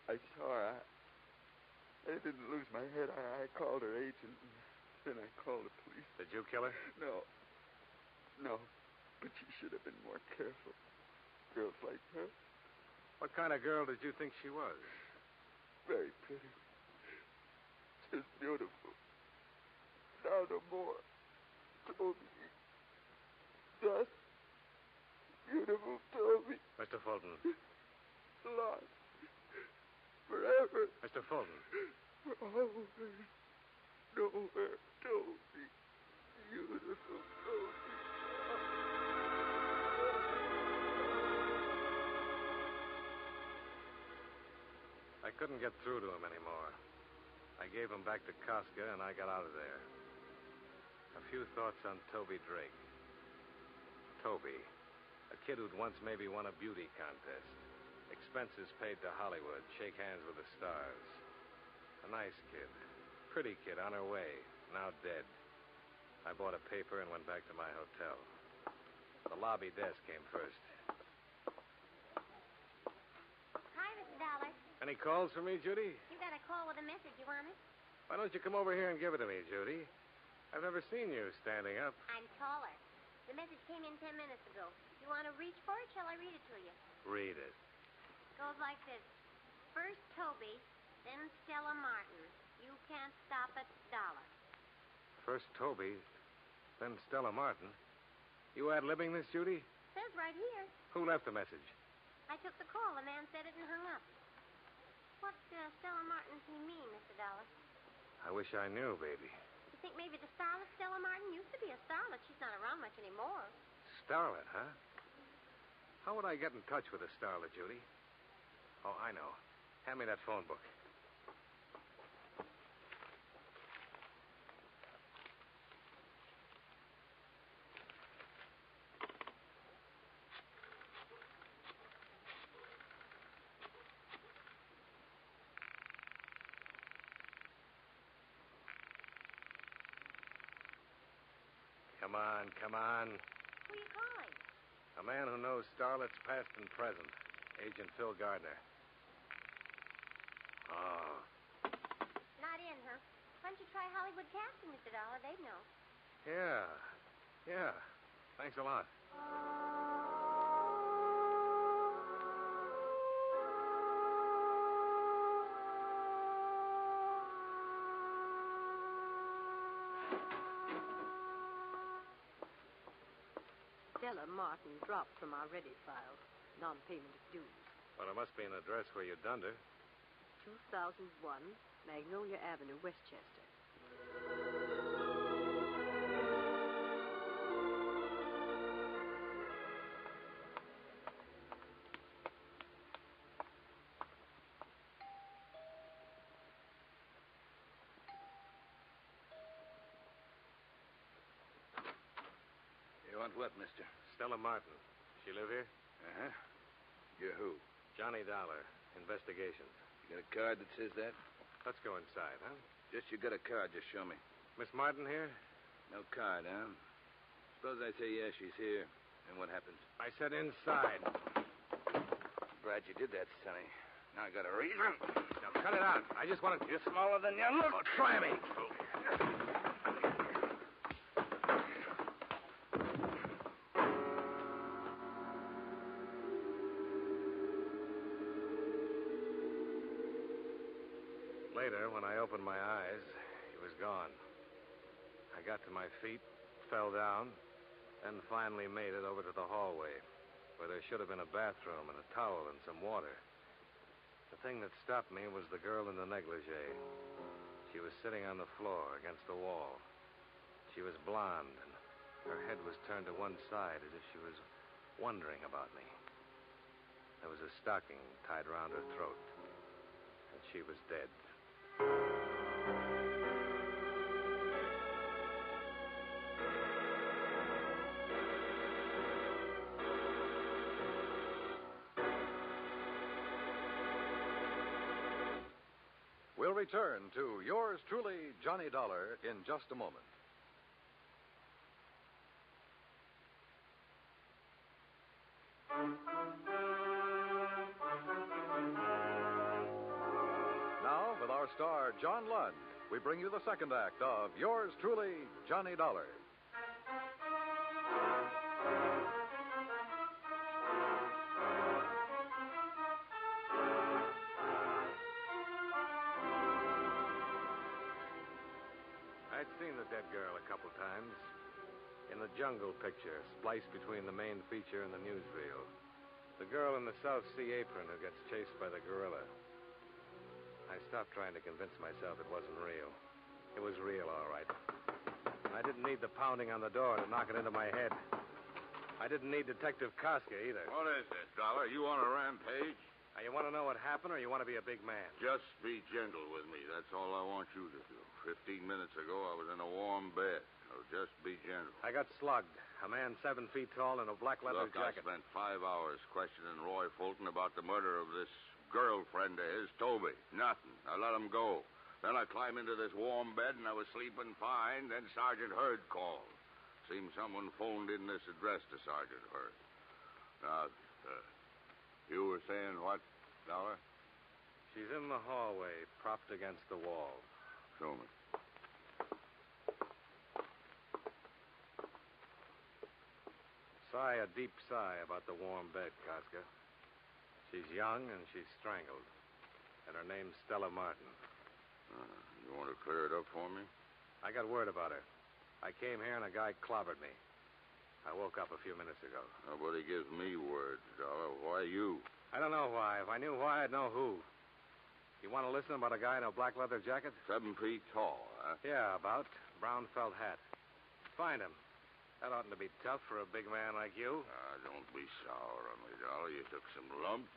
I saw her. I didn't lose my head. I called her agent, and then I called the police. Did you kill her? No. But you should have been more careful. Girls like her. What kind of girl did you think she was? Very pretty. Just beautiful. Now no more. Toby. Just beautiful Toby. Mr. Fulton. Lost. Forever. Mr. Fulton. For always. Nowhere. Toby. Beautiful Toby. I couldn't get through to him anymore. I gave him back to Koska, and I got out of there. A few thoughts on Toby Drake. Toby, a kid who'd once maybe won a beauty contest. Expenses paid to Hollywood, shake hands with the stars. A nice kid. Pretty kid on her way, now dead. I bought a paper and went back to my hotel. The lobby desk came first. Hi, Mr. Dollar. Any calls for me, Judy? You got a call with a message. You want it? Why don't you come over here and give it to me, Judy? I've never seen you standing up. I'm taller. The message came in 10 minutes ago. You want to reach for it? Shall I read it to you? Read it. Goes like this. First Toby, then Stella Martin. You can't stop it, $1. First Toby, then Stella Martin. You ad-libbing this, Judy? Says right here. Who left the message? I took the call. The man said it and hung up. What Stella Martin does he mean, Mr. Dollar? I wish I knew, baby. You think maybe the starlet Stella Martin used to be a starlet? She's not around much anymore. Starlet, huh? How would I get in touch with a starlet, Judy? Oh, I know. Hand me that phone book. Come on, come on. Who are you calling? A man who knows starlets past and present. Agent Phil Gardner. Oh. Not in, huh? Why don't you try Hollywood Casting, Mr. Dollar? They'd know. Yeah. Thanks a lot. Stella Martin dropped from our ready file. Non-payment of dues. Well, there must be an address where you dunned her. 2001 Magnolia Avenue, Westchester. You want what, mister? Stella Martin. She live here? Uh-huh. You're who? Johnny Dollar. Investigations. You got a card that says that? Let's go inside, huh? Just you got a card, just show me. Miss Martin here? No card, huh? Suppose I say yes, she's here. And what happens? I said inside. Glad you did that, Sonny. Now I got a reason. Now cut it out. I just want to... You're smaller than you look. Oh, try me. Later, when I opened my eyes, he was gone. I got to my feet, fell down, then finally made it over to the hallway, where there should have been a bathroom and a towel and some water. The thing that stopped me was the girl in the negligee. She was sitting on the floor against the wall. She was blonde, and her head was turned to one side as if she was wondering about me. There was a stocking tied around her throat, and she was dead. We'll return to yours truly, Johnny Dollar, in just a moment. Now, with our star, John Lund, we bring you the second act of yours truly, Johnny Dollar. I'd seen the dead girl a couple times. In the jungle picture, spliced between the main feature and the newsreel. The girl in the South Sea apron who gets chased by the gorilla. I stopped trying to convince myself it wasn't real. It was real, all right. I didn't need the pounding on the door to knock it into my head. I didn't need Detective Koska either. What is this, Dollar? You on a rampage? Now, you want to know what happened, or you want to be a big man? Just be gentle with me. That's all I want you to do. 15 minutes ago, I was in a warm bed. So just be gentle. I got slugged. A man 7 feet tall in a black leather Look, jacket. I spent 5 hours questioning Roy Fulton about the murder of this girlfriend of his, Toby. Nothing. I let him go. Then I climbed into this warm bed, and I was sleeping fine. Then Sergeant Hurd called. Seems someone phoned in this address to Sergeant Hurd. Now, you were saying what, Dollar? She's in the hallway, propped against the wall. Show me. Sigh a deep sigh about the warm bed, Casca. She's young and she's strangled. And her name's Stella Martin. You want to clear it up for me? I got word about her. I came here and a guy clobbered me. I woke up a few minutes ago. Nobody gives me word, Dollar. Why you? I don't know why. If I knew why, I'd know who. You want to listen about a guy in a black leather jacket? 7 feet tall, huh? Yeah, about. Brown felt hat. Find him. That oughtn't to be tough for a big man like you. Don't be sour on me, Dollar. You took some lumps.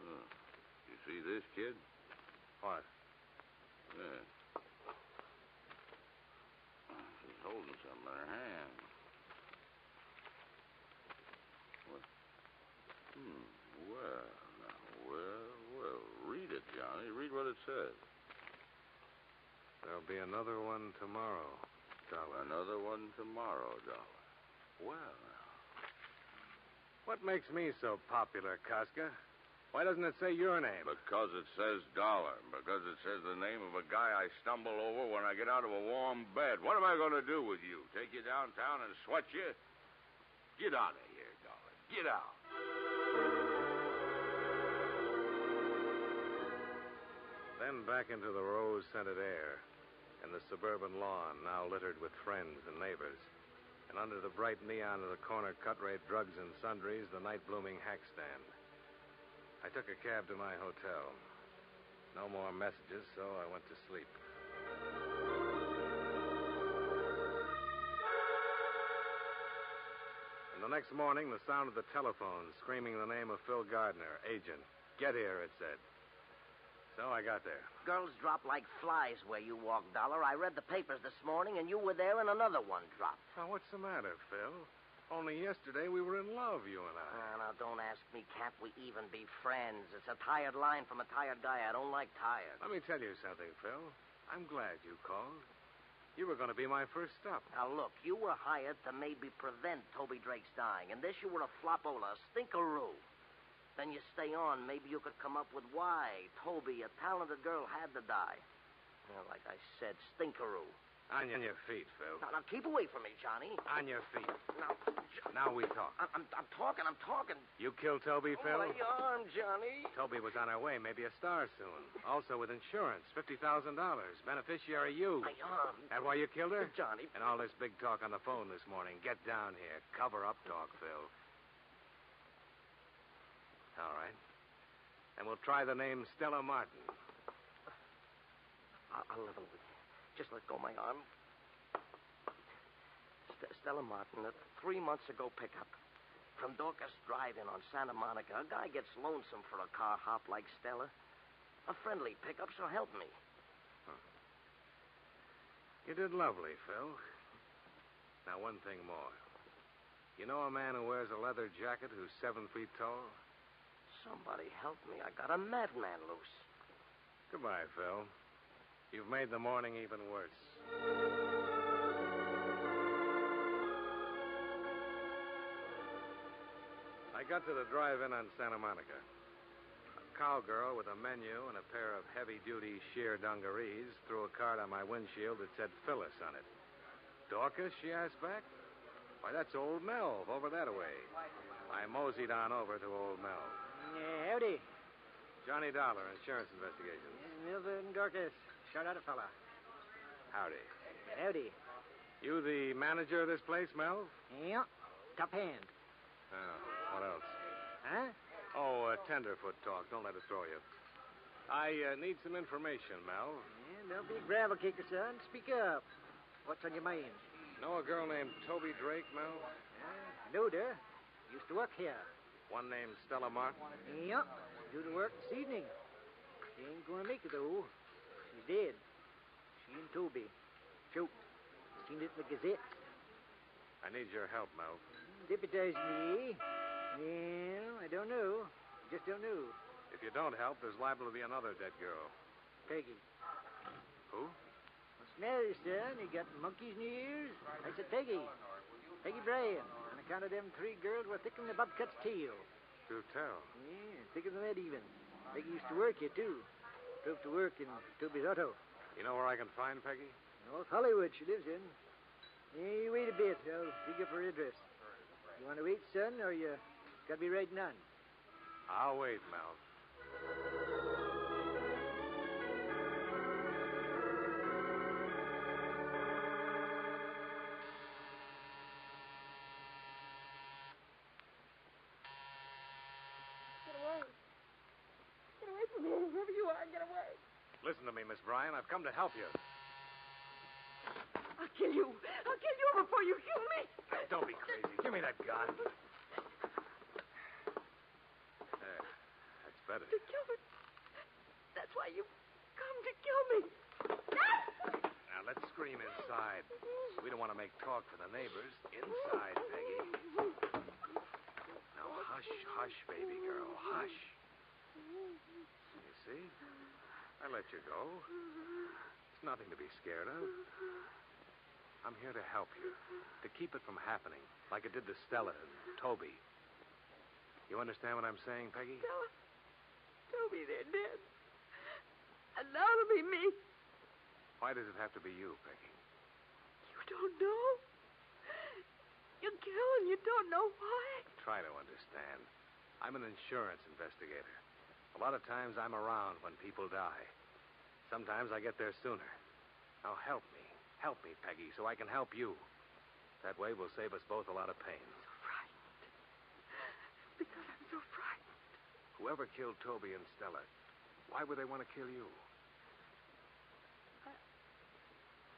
You see this, kid? What? Yeah. She's holding something in her hand. What? Well. Read it, Johnny. Read what it says. There'll be another one tomorrow, Dollar. Another one tomorrow, Dollar. Well, what makes me so popular, Casca? Why doesn't it say your name? Because it says Dollar. Because it says the name of a guy I stumble over when I get out of a warm bed. What am I going to do with you? Take you downtown and sweat you? Get out of here, Dollar. Get out. Then back into the rose-scented air and the suburban lawn now littered with friends and neighbors. And under the bright neon of the corner cut-rate drugs and sundries, the night-blooming hack stand. I took a cab to my hotel. No more messages, so I went to sleep. And the next morning, the sound of the telephone screaming the name of Phil Gardner, agent. Get here, it said. So I got there. Girls drop like flies where you walk, Dollar. I read the papers this morning, and you were there, and another one dropped. Now, what's the matter, Phil? Only yesterday we were in love, you and I. Now, don't ask me. Can't we even be friends? It's a tired line from a tired guy. I don't like tired. Let me tell you something, Phil. I'm glad you called. You were going to be my first stop. Now, look, you were hired to maybe prevent Toby Drake's dying, and this you were a flopola, a stinkeroo. Then you stay on, maybe you could come up with why Toby, a talented girl, had to die. Well, like I said, stinkeroo. On your feet, Phil. Now, keep away from me, Johnny. On your feet. Now we talk. I'm talking. You killed Toby, Phil? My arm, Johnny. Toby was on her way, maybe a star soon. Also with insurance, $50,000. Beneficiary you. My arm. That why you killed her? Johnny. And all this big talk on the phone this morning. Get down here. Cover up talk, Phil. All right. And we'll try the name Stella Martin. I'll level with you. Just let go of my arm. Stella Martin, a 3 months ago pickup. From Dorcas Drive-In on Santa Monica. A guy gets lonesome for a car hop like Stella. A friendly pickup, so help me. You did lovely, Phil. Now, one thing more. You know a man who wears a leather jacket who's 7 feet tall? Somebody help me. I got a madman loose. Goodbye, Phil. You've made the morning even worse. I got to the drive-in on Santa Monica. A cowgirl with a menu and a pair of heavy-duty sheer dungarees threw a card on my windshield that said Phyllis on it. Dorcas, she asked back. Why, that's old Melv over that way. I moseyed on over to old Melv. Howdy. Johnny Dollar, insurance investigations. Milva and Dorcas. Shout out a fella. Howdy. Howdy. You the manager of this place, Melv? Yeah. Top hand. Oh, what else? Huh? Oh, tenderfoot talk. Don't let it throw you. I need some information, Melv. Yeah, don't be a gravel kicker, son. Speak up. What's on your mind? Know a girl named Toby Drake, Melv? I knowed her. Used to work here. One named Stella Martin? Yep. Do the work this evening. She ain't gonna make it, though. She's dead. She and Toby. Choked. Seen it in the Gazette. I need your help, Melv. Deputize me, eh? Yeah, I don't know. Just don't know. If you don't help, there's liable to be another dead girl. Peggy. Who? What's the matter, son? You got monkeys in your ears? I said Peggy. Peggy Bryan. On account of them 3 girls were thickening the bobcat's tail. Do tell. Yeah, thicker than that even. Peggy used to work here, too. Drove to work in Toby's auto. You know where I can find Peggy? North Hollywood she lives in. Yeah, you wait a bit. I'll dig up her address. You want to wait, son, or you got to be riding on? I'll wait, Mel. Get away. Get away from me, whoever you are. Get away. Listen to me, Miss Bryan. I've come to help you. I'll kill you. I'll kill you before you kill me. Don't be crazy. Give me that gun. There. That's better. To kill me. That's why you come to kill me. Now, let's scream inside. We don't want to make talk for the neighbors. Inside, Peggy. Now, hush, hush, baby girl. Hush. You see? I let you go. It's nothing to be scared of. I'm here to help you. To keep it from happening, like it did to Stella and Toby. You understand what I'm saying, Peggy? Stella, Toby, they're dead. And now it'll be me. Why does it have to be you, Peggy? You don't know? You kill and you don't know why? Try to understand. I'm an insurance investigator. A lot of times I'm around when people die. Sometimes I get there sooner. Now help me. Help me, Peggy, so I can help you. That way we'll save us both a lot of pain. So frightened. Because I'm so frightened. Whoever killed Toby and Stella, why would they want to kill you?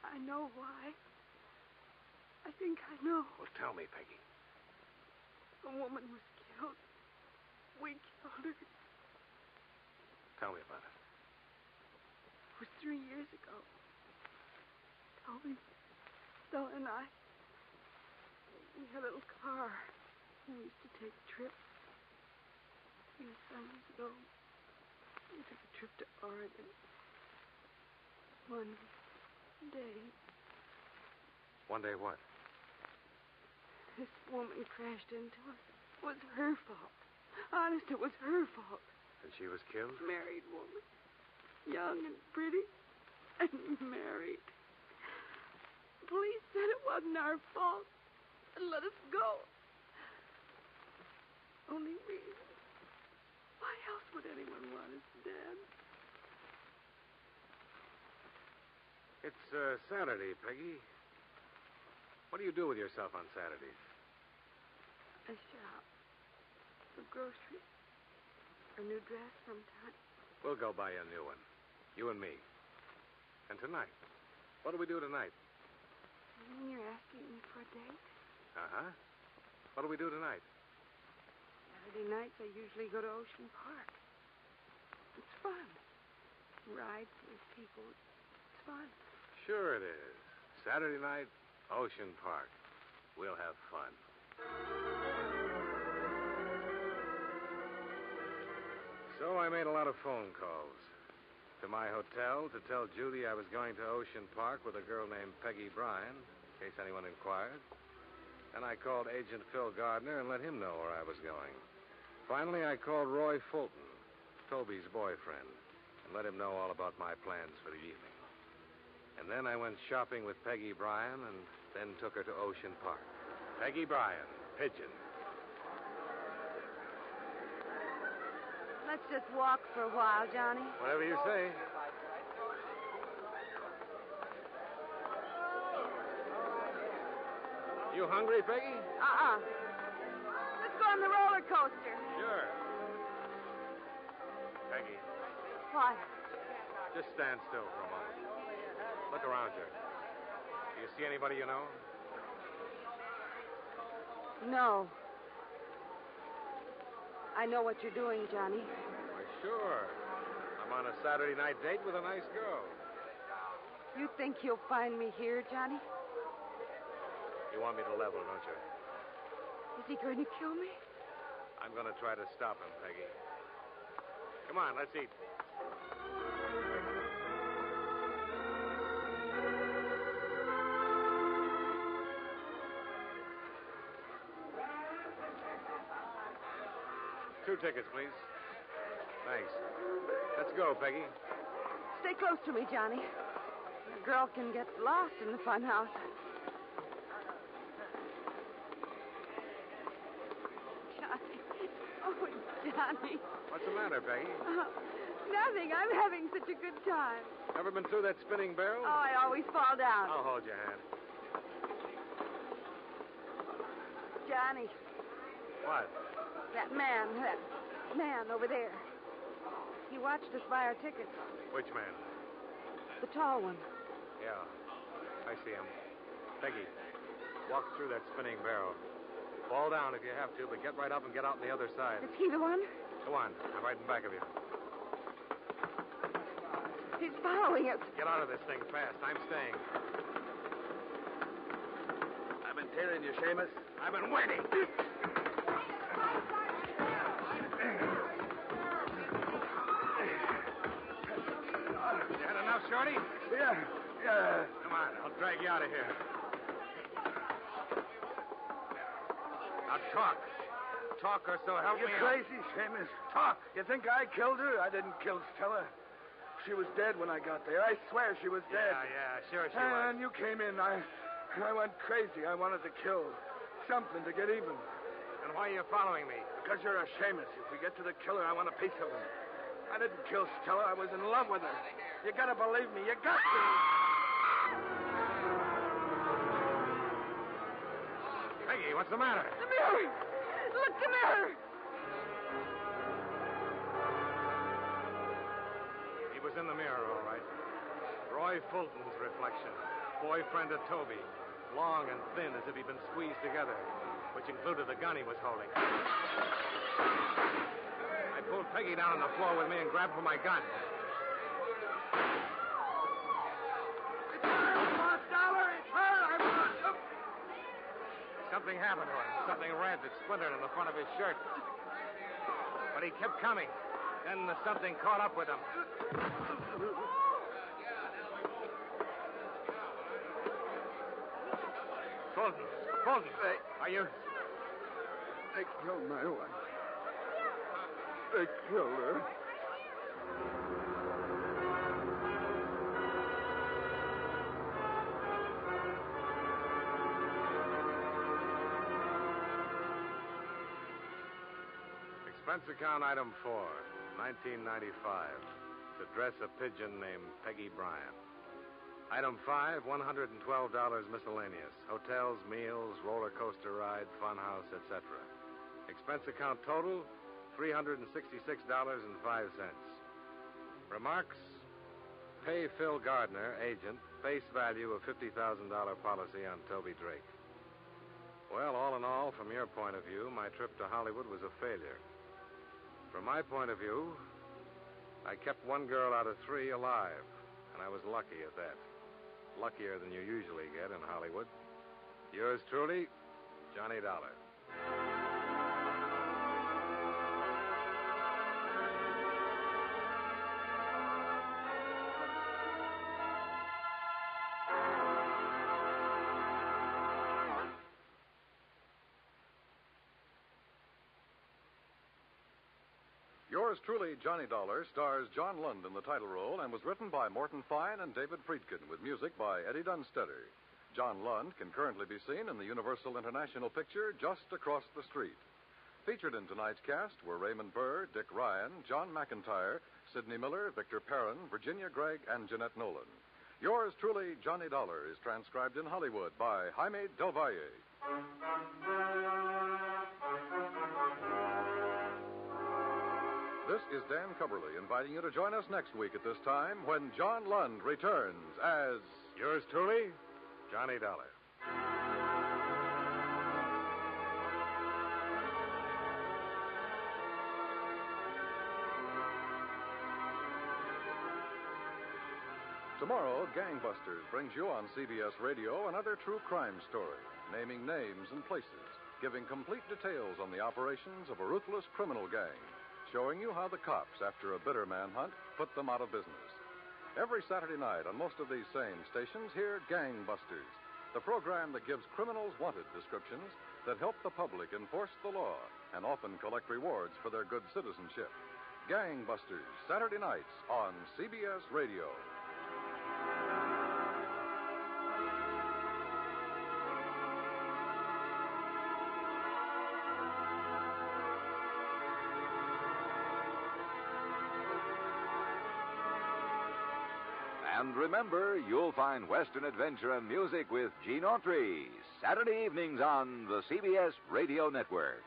I know why. I think I know. Well, tell me, Peggy. A woman was killed. We killed her. Tell me about it. It was 3 years ago. Toby, Stella, and I, we had a little car. We used to take trips. 3 summers ago, we took a trip to Arden. One day. One day what? This woman crashed into us. It was her fault. Honest, it was her fault. And she was killed? Married woman. Young and pretty. And married. Police said it wasn't our fault and let us go. Only reason. Why else would anyone want us dead? It's Saturday, Peggy. What do you do with yourself on Saturdays? I shop. For groceries. A new dress sometime. We'll go buy a new one. You and me. And tonight. What do we do tonight? You mean you're asking me for a date? Uh-huh. What do we do tonight? Saturday nights I usually go to Ocean Park. It's fun. Rides with people. It's fun. Sure it is. Saturday night, Ocean Park. We'll have fun. So I made a lot of phone calls. To my hotel to tell Judy I was going to Ocean Park with a girl named Peggy Bryan, in case anyone inquired. Then I called Agent Phil Gardner and let him know where I was going. Finally, I called Roy Fulton, Toby's boyfriend, and let him know all about my plans for the evening. And then I went shopping with Peggy Bryan and then took her to Ocean Park. Peggy Bryan, Pigeon. Let's just walk for a while, Johnny. Whatever you say. You hungry, Peggy? Let's go on the roller coaster. Sure. Peggy, What? just stand still for a moment. Look around you. Do you see anybody you know? No. I know what you're doing, Johnny. Why, sure. I'm on a Saturday night date with a nice girl. You think you'll find me here, Johnny? You want me to level, don't you? Is he going to kill me? I'm going to try to stop him, Peggy. Come on, let's eat. 2 tickets, please. Thanks. Let's go, Peggy. Stay close to me, Johnny. A girl can get lost in the fun house. Johnny. Oh, Johnny. What's the matter, Peggy? Oh, nothing. I'm having such a good time. Ever been through that spinning barrel? Oh, I always fall down. I'll hold your hand. Johnny, What? that man over there. He watched us buy our tickets. Which man? The tall one. Yeah, I see him. Peggy, walk through that spinning barrel. Fall down if you have to, but get right up and get out on the other side. Is he the one? Go on. I'm right in back of you. He's following us. Get out of this thing fast. I'm staying. I've been tailing you, Seamus. I've been waiting. You had enough, Shorty? Yeah. Come on, I'll drag you out of here. Now talk. Talk or so help You me crazy, Seamus? Talk. You think I killed her? I didn't kill Stella. She was dead when I got there. I swear she was dead. Yeah, sure she was. And you came in. I went crazy. I wanted to kill. Something to get even. And why are you following me? Because you're a Seamus. If we get to the killer, I want a piece of him. I didn't kill Stella. I was in love with her. You gotta believe me. You got to. Peggy, what's the matter? The mirror! Look, the mirror! He was in the mirror, all right. Roy Fulton's reflection. Boyfriend of Toby. Long and thin as if he'd been squeezed together, which included the gun he was holding. I pulled Peggy down on the floor with me and grabbed for my gun. It's her, Boss Dollar. It's her. I want him. Something happened to him. Something red that splintered on the front of his shirt. But he kept coming. Then the something caught up with him. Fulton, are you... They killed my wife. They killed her. Expense account item 4, 1995. To dress a pigeon named Peggy Bryant. Item 5, $112 miscellaneous. Hotels, meals, roller coaster ride, funhouse, etc. Expense account total, $366.05. Remarks, pay Phil Gardner, agent, face value of $50,000 policy on Toby Drake. Well, all in all, from your point of view, my trip to Hollywood was a failure. From my point of view, I kept one girl out of 3 alive, and I was lucky at that. Luckier than you usually get in Hollywood. Yours truly, Johnny Dollar. Yours truly, Johnny Dollar, stars John Lund in the title role and was written by Morton Fine and David Friedkin with music by Eddie Dunstetter. John Lund can currently be seen in the Universal International picture Just Across the Street. Featured in tonight's cast were Raymond Burr, Dick Ryan, John McIntyre, Sidney Miller, Victor Perrin, Virginia Gregg, and Jeanette Nolan. Yours truly, Johnny Dollar, is transcribed in Hollywood by Jaime Del Valle. This is Dan Cubberly inviting you to join us next week at this time when John Lund returns as... Yours truly, Johnny Dollar. Tomorrow, Gangbusters brings you on CBS Radio another true crime story, naming names and places, giving complete details on the operations of a ruthless criminal gang, showing you how the cops, after a bitter manhunt, put them out of business. Every Saturday night on most of these same stations, hear Gangbusters, the program that gives criminals wanted descriptions that help the public enforce the law and often collect rewards for their good citizenship. Gangbusters, Saturday nights on CBS Radio. And remember, you'll find Western adventure and music with Gene Autry, Saturday evenings on the CBS Radio Network.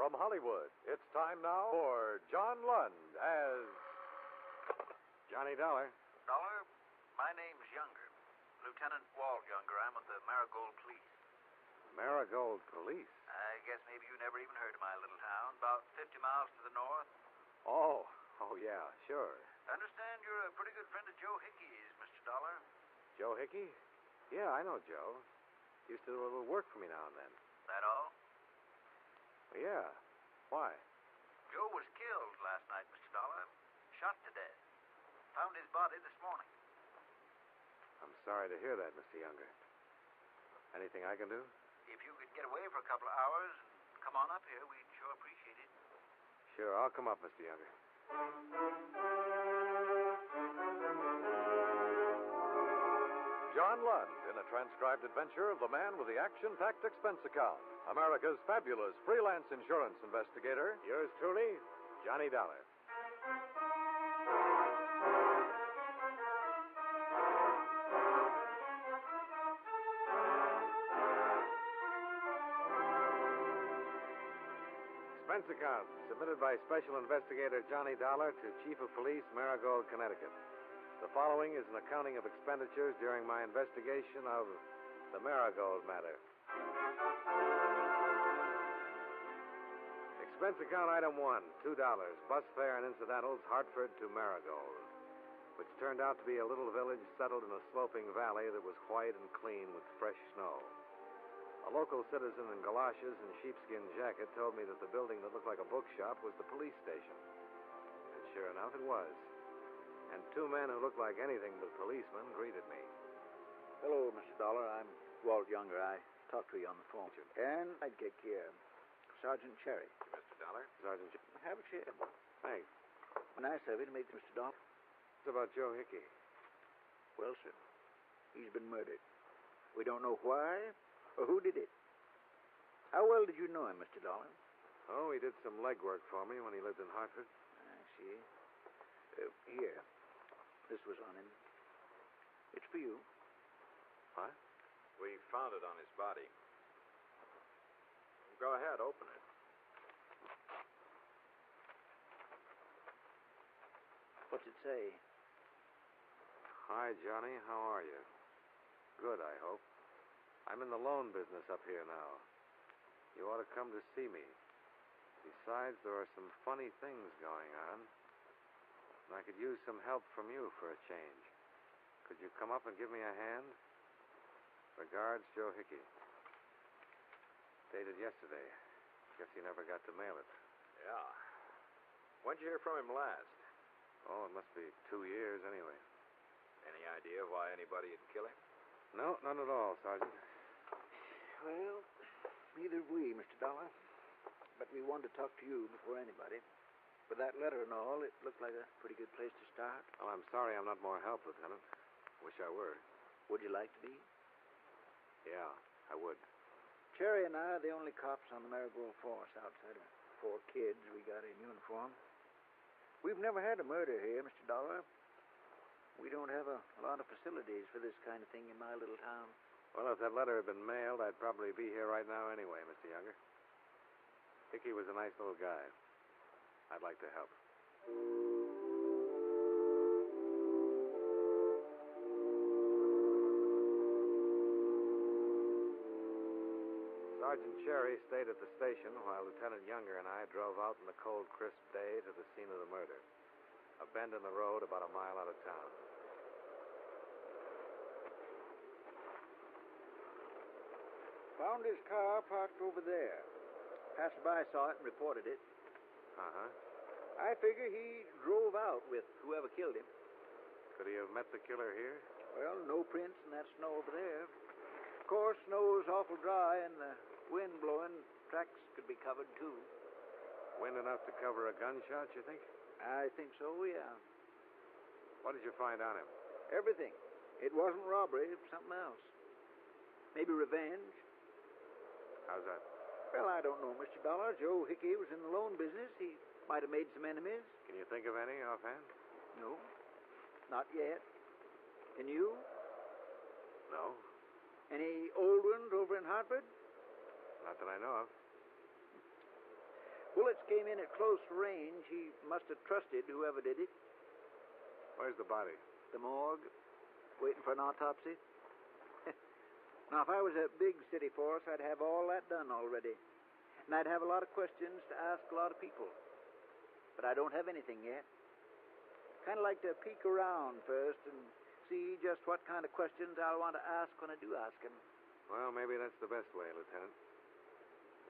From Hollywood, it's time now for John Lund as Johnny Dollar. Dollar, my name's Younger. Lieutenant Walt Younger. I'm with the Marigold Police. Marigold Police? I guess maybe you never even heard of my little town. About 50 miles to the north. Oh, yeah, sure. I understand you're a pretty good friend of Joe Hickey's, Mr. Dollar. Joe Hickey? Yeah, I know Joe. Used to do a little work for me now and then. That all? Yeah. Why? Joe was killed last night, Mr. Dollar. Shot to death. Found his body this morning. I'm sorry to hear that, Mr. Younger. Anything I can do? If you could get away for a couple of hours and come on up here, we'd sure appreciate it. Sure, I'll come up, Mr. Younger. John Lund in a transcribed adventure of the man with the action-packed expense account, America's fabulous freelance insurance investigator. Yours truly, Johnny Dollar. Expense account submitted by Special Investigator Johnny Dollar to Chief of Police, Marigold, Connecticut. The following is an accounting of expenditures during my investigation of the Marigold Matter. Expense account item 1, $2, bus fare and incidentals, Hartford to Marigold, which turned out to be a little village settled in a sloping valley that was white and clean with fresh snow. A local citizen in galoshes and sheepskin jacket told me that the building that looked like a bookshop was the police station. And sure enough, it was. And two men who looked like anything but policemen greeted me. Hello, Mr. Dollar. I'm Walt Younger. I talked to you on the phone. And I'd get here. Sergeant Cherry. Mr. Dollar? Sergeant Cherry. Have a chair. Thanks. Nice of you to meet Mr. Dollar. It's about Joe Hickey. Well, sir, he's been murdered. We don't know why or who did it. How well did you know him, Mr. Dollar? Oh, he did some legwork for me when he lived in Hartford. I see. Here. This was on him. It's for you. What? We found it on his body. Go ahead, open it. What's it say? Hi, Johnny. How are you? Good, I hope. I'm in the loan business up here now. You ought to come to see me. Besides, there are some funny things going on. And I could use some help from you for a change. Could you come up and give me a hand? Regards, Joe Hickey. Dated yesterday. Guess he never got to mail it. Yeah. When'd you hear from him last? Oh, it must be 2 years anyway. Any idea why anybody would kill him? No, none at all, Sergeant. Well, neither have we, Mr. Dollar. But we wanted to talk to you before anybody. With that letter and all, it looked like a pretty good place to start. Oh, I'm sorry I'm not more help, Lieutenant. Wish I were. Would you like to be? Yeah, I would. Cherry and I are the only cops on the Marigold force outside of 4 kids we got in uniform. We've never had a murder here, Mr. Dollar. We don't have a lot of facilities for this kind of thing in my little town. Well, if that letter had been mailed, I'd probably be here right now anyway, Mr. Younger. Hickey was a nice little guy. I'd like to help. Sergeant Cherry stayed at the station while Lieutenant Younger and I drove out in the cold, crisp day to the scene of the murder. A bend in the road about a mile out of town. Found his car parked over there. Passerby saw it and reported it. Uh-huh. I figure he drove out with whoever killed him. Could he have met the killer here? Well, no prints in that snow over there. Of course, snow's awful dry, and the wind blowing, tracks could be covered, too. Wind enough to cover a gunshot, you think? I think so, yeah. What did you find on him? Everything. It wasn't robbery, it was something else. Maybe revenge. How's that? Well, I don't know, Mr. Dollar. Joe Hickey was in the loan business. He might have made some enemies. Can you think of any offhand? No, not yet. Can you? No. Any old ones over in Hartford? Not that I know of. Bullets came in at close range. He must have trusted whoever did it. Where's the body? The morgue. Waiting for an autopsy. Now, if I was a big city force, I'd have all that done already. And I'd have a lot of questions to ask a lot of people. But I don't have anything yet. Kind of like to peek around first and see just what kind of questions I'll want to ask when I do ask him. Well, maybe that's the best way, Lieutenant.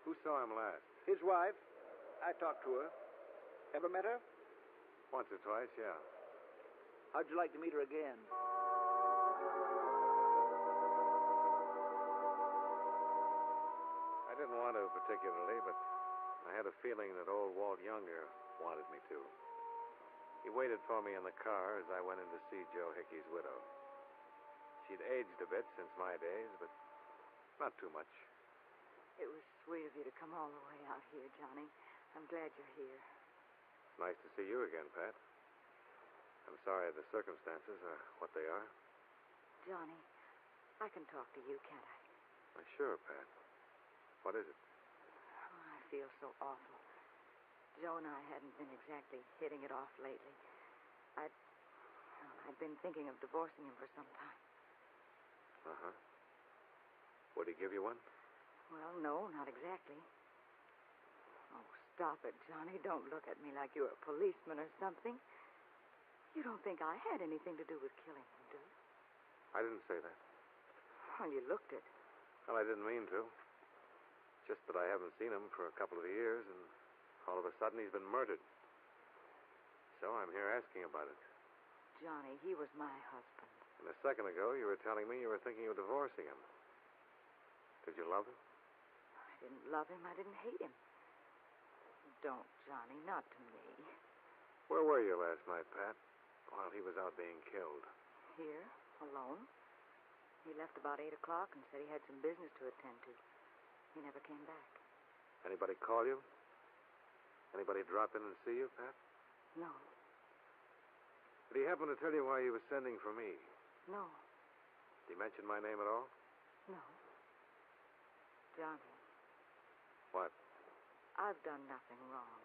Who saw him last? His wife. I talked to her. Ever met her? Once or twice, yeah. How'd you like to meet her again? I didn't want to particularly, but I had a feeling that old Walt Younger wanted me to. He waited for me in the car as I went in to see Joe Hickey's widow. She'd aged a bit since my days, but not too much. It was sweet of you to come all the way out here, Johnny. I'm glad you're here. Nice to see you again, Pat. I'm sorry the circumstances are what they are. Johnny, I can talk to you, can't I? Why, sure, Pat. What is it? Oh, I feel so awful. Joe and I hadn't been exactly hitting it off lately. I'd been thinking of divorcing him for some time. Uh-huh. Would he give you one? Well, no, not exactly. Oh, stop it, Johnny. Don't look at me like you're a policeman or something. You don't think I had anything to do with killing him, do you? I didn't say that. Well, you looked it. Well, I didn't mean to. Just that I haven't seen him for a couple of years, and all of a sudden he's been murdered. So I'm here asking about it. Johnny, he was my husband. And a second ago, you were telling me you were thinking of divorcing him. Did you love him? I didn't love him. I didn't hate him. Don't, Johnny, not to me. Where were you last night, Pat, while he was out being killed? Here, alone. He left about 8 o'clock and said he had some business to attend to. He never came back. Anybody call you? Anybody drop in and see you, Pat? No. Did he happen to tell you why he was sending for me? No. Did he mention my name at all? No. Johnny. What? I've done nothing wrong.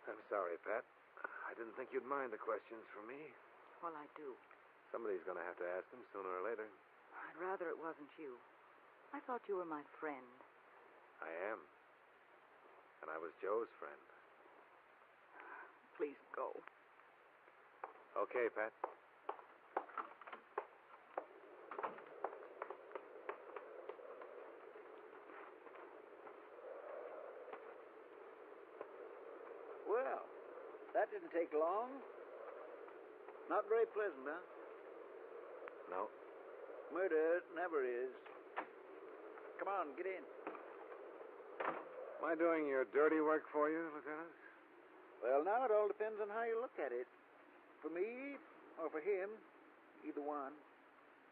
I'm sorry, Pat. I didn't think you'd mind the questions from me. Well, I do. Somebody's going to have to ask them sooner or later. I'd rather it wasn't you. I thought you were my friend. I am. And I was Joe's friend. Please go. Okay, Pat. Well, that didn't take long. Not very pleasant, huh? No. Murder never is. Come on, get in. Am I doing your dirty work for you, Lieutenant? Well, now it all depends on how you look at it. For me, or for him, either one.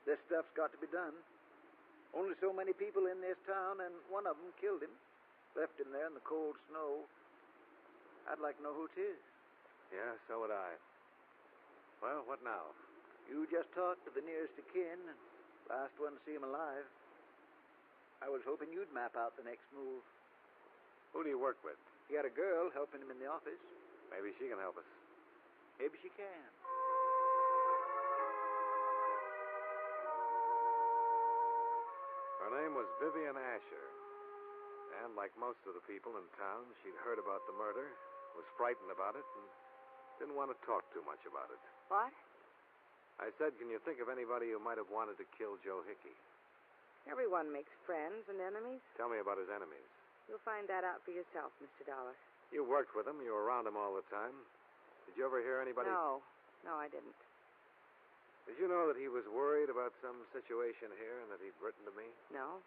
This stuff's got to be done. Only so many people in this town, and one of them killed him. Left him there in the cold snow. I'd like to know who it is. Yeah, so would I. Well, what now? You just talked to the nearest of kin, and last one to see him alive. I was hoping you'd map out the next move. Who do you work with? He had a girl helping him in the office. Maybe she can help us. Maybe she can. Her name was Vivian Asher. And like most of the people in town, she'd heard about the murder, was frightened about it, and didn't want to talk too much about it. What? I said, can you think of anybody who might have wanted to kill Joe Hickey? Everyone makes friends and enemies. Tell me about his enemies. You'll find that out for yourself, Mr. Dollar. You worked with him. You were around him all the time. Did you ever hear anybody... No. No, I didn't. Did you know that he was worried about some situation here and that he'd written to me? No?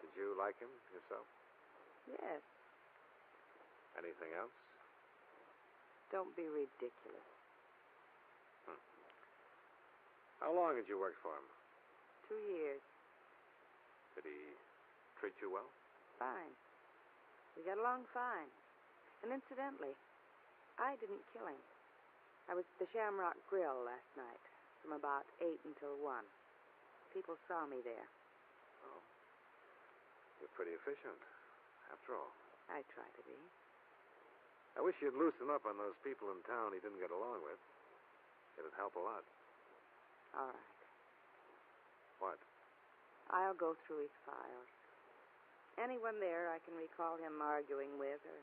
Did you like him yourself? Yes. Anything else? Don't be ridiculous. How long had you worked for him? 2 years. Did he treat you well? Fine. We got along fine. And incidentally, I didn't kill him. I was at the Shamrock Grill last night, from about 8 until 1. People saw me there. Oh. You're pretty efficient, after all. I try to be. I wish you'd loosen up on those people in town he didn't get along with. It'd help a lot. All right. What? I'll go through his files. Anyone there I can recall him arguing with or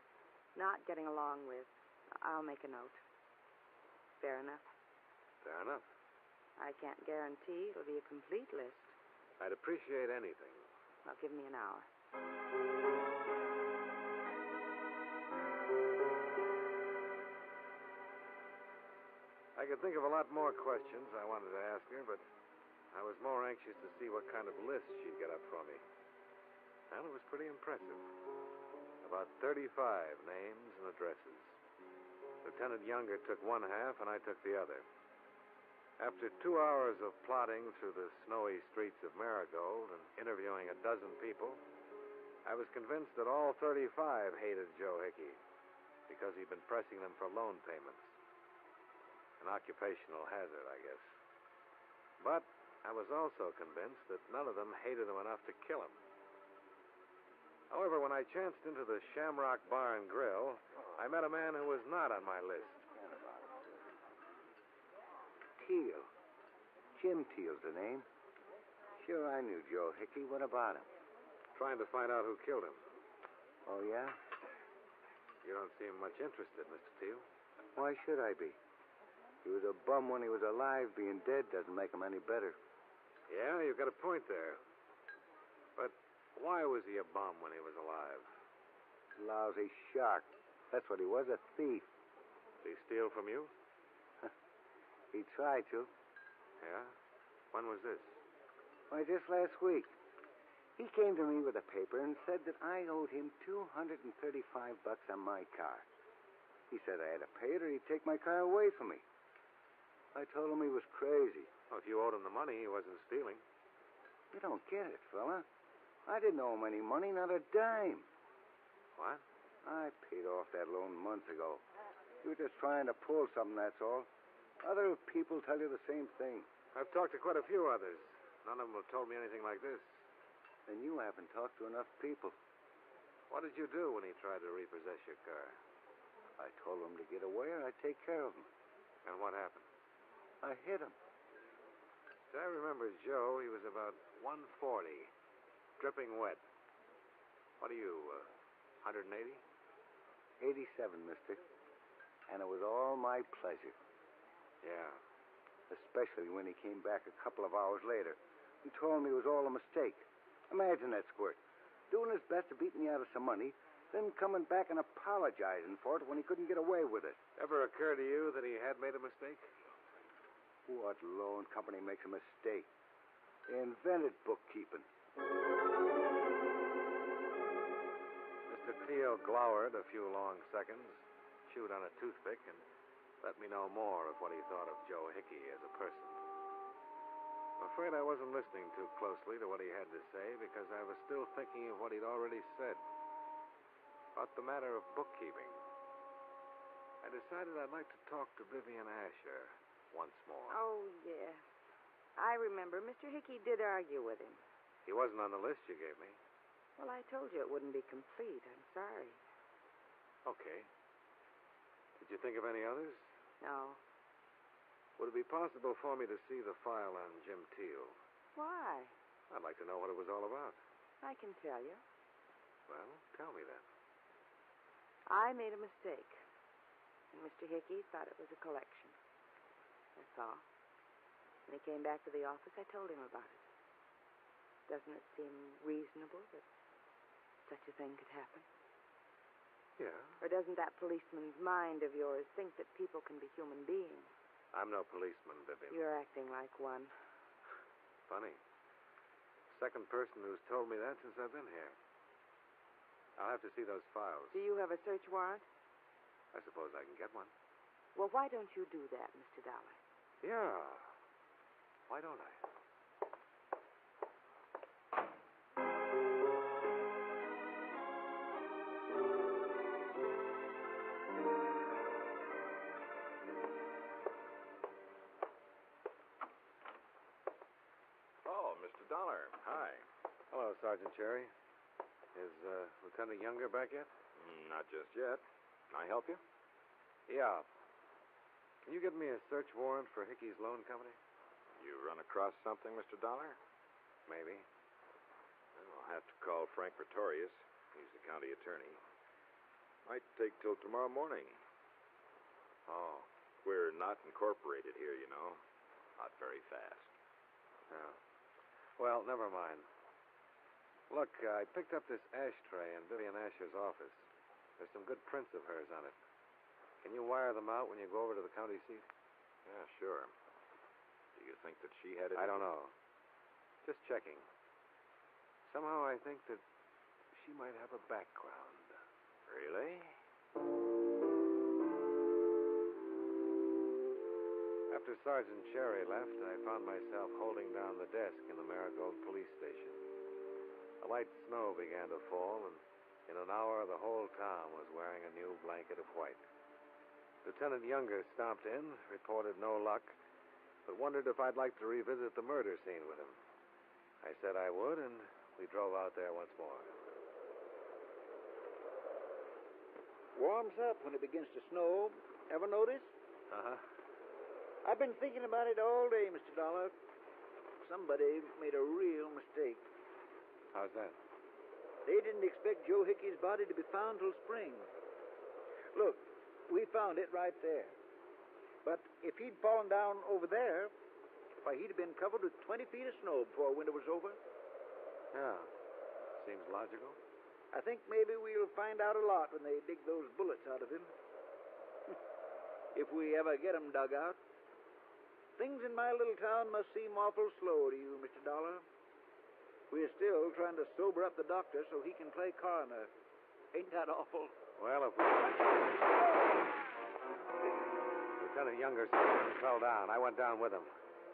not getting along with, I'll make a note. Fair enough? Fair enough. I can't guarantee it'll be a complete list. I'd appreciate anything. Well, give me an hour. I could think of a lot more questions I wanted to ask her, but I was more anxious to see what kind of list she'd get up for me. And it was pretty impressive. About 35 names and addresses. Lieutenant Younger took one half, and I took the other. After 2 hours of plodding through the snowy streets of Marigold and interviewing a dozen people, I was convinced that all 35 hated Joe Hickey because he'd been pressing them for loan payments. An occupational hazard, I guess. But I was also convinced that none of them hated him enough to kill him. However, when I chanced into the Shamrock Bar and Grill, I met a man who was not on my list. Teal. Jim Teal's the name. Sure, I knew Joe Hickey. What about him? Trying to find out who killed him. Oh, yeah? You don't seem much interested, Mr. Teal. Why should I be? He was a bum when he was alive. Being dead doesn't make him any better. Yeah, you've got a point there. But why was he a bum when he was alive? Lousy shark. That's what he was, a thief. Did he steal from you? He tried to. Yeah? When was this? Why, just last week. He came to me with a paper and said that I owed him $235 on my car. He said I had to pay it or he'd take my car away from me. I told him he was crazy. Well, if you owed him the money, he wasn't stealing. You don't get it, fella. I didn't owe him any money, not a dime. What? I paid off that loan months ago. You were just trying to pull something, that's all. Other people tell you the same thing. I've talked to quite a few others. None of them have told me anything like this. Then you haven't talked to enough people. What did you do when he tried to repossess your car? I told him to get away or I'd take care of him. And what happened? I hit him. As I remember Joe, he was about 140, dripping wet. What are you, 180? 87, mister. And it was all my pleasure. Yeah. Especially when he came back a couple of hours later and told me it was all a mistake. Imagine that squirt. Doing his best to beat me out of some money, then coming back and apologizing for it when he couldn't get away with it. Ever occur to you that he had made a mistake? What loan company makes a mistake? They invented bookkeeping. Mr. Teal glowered a few long seconds, chewed on a toothpick, and let me know more of what he thought of Joe Hickey as a person. I'm afraid I wasn't listening too closely to what he had to say because I was still thinking of what he'd already said about the matter of bookkeeping. I decided I'd like to talk to Vivian Asher once more. Oh, yes. I remember Mr. Hickey did argue with him. He wasn't on the list you gave me. Well, I told you it wouldn't be complete. I'm sorry. Okay. Did you think of any others? No. Would it be possible for me to see the file on Jim Teal? Why? I'd like to know what it was all about. I can tell you. Well, tell me then. I made a mistake. And Mr. Hickey thought it was a collection. That's all. When he came back to the office, I told him about it. Doesn't it seem reasonable that such a thing could happen? Yeah. Or doesn't that policeman's mind of yours think that people can be human beings? I'm no policeman, Vivian. You're acting like one. Funny. Second person who's told me that since I've been here. I'll have to see those files. Do you have a search warrant? I suppose I can get one. Well, why don't you do that, Mr. Dollar? Yeah. Why don't I? Oh, Mr. Dollar. Hi. Hello, Sergeant Cherry. Is Lieutenant Younger back yet? Not just yet. Can I help you? Yeah. Can you get me a search warrant for Hickey's Loan Company? You run across something, Mr. Dollar? Maybe. Well, I'll have to call Frank Pretorius. He's the county attorney. Might take till tomorrow morning. Oh. We're not incorporated here, you know. Not very fast. Yeah. Well, never mind. Look, I picked up this ashtray in Vivian Asher's office. There's some good prints of hers on it. Can you wire them out when you go over to the county seat? Yeah, sure. Do you think that she had it? I don't know. Just checking. Somehow I think that she might have a background. Really? After Sergeant Cherry left, I found myself holding down the desk in the Marigold police station. A light snow began to fall, and in an hour the whole town was wearing a new blanket of white. Lieutenant Younger stomped in, reported no luck, but wondered if I'd like to revisit the murder scene with him. I said I would, and we drove out there once more. Warms up when it begins to snow. Ever notice? Uh-huh. I've been thinking about it all day, Mr. Dollar. Somebody made a real mistake. How's that? They didn't expect Joe Hickey's body to be found till spring. Look, we found it right there. But if he'd fallen down over there, why, he'd have been covered with 20 feet of snow before winter was over. Yeah. Seems logical. I think maybe we'll find out a lot when they dig those bullets out of him. If we ever get 'em dug out. Things in my little town must seem awful slow to you, Mr. Dollar. We're still trying to sober up the doctor so he can play coroner. Ain't that awful? Well, if we... Lieutenant Younger fell down. I went down with him.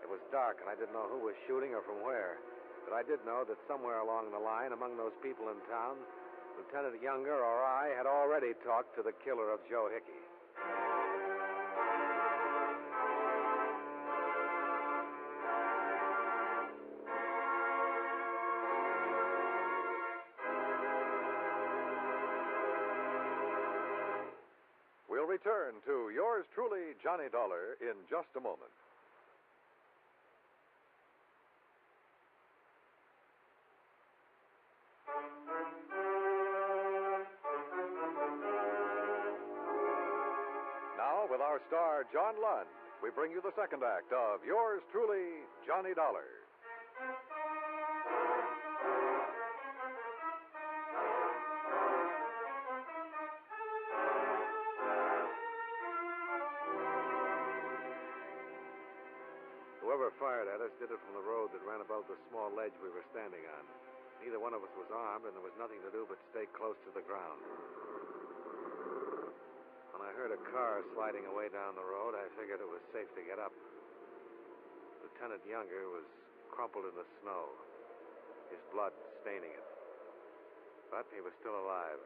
It was dark, and I didn't know who was shooting or from where. But I did know that somewhere along the line, among those people in town, Lieutenant Younger or I had already talked to the killer of Joe Hickey. We'll return to yours truly, Johnny Dollar, in just a moment. Now, with our star, John Lund, we bring you the second act of yours truly, Johnny Dollar. Whoever fired at us did it from the road that ran above the small ledge we were standing on. Neither one of us was armed, and there was nothing to do but stay close to the ground. When I heard a car sliding away down the road, I figured it was safe to get up. Lieutenant Younger was crumpled in the snow, his blood staining it. But he was still alive.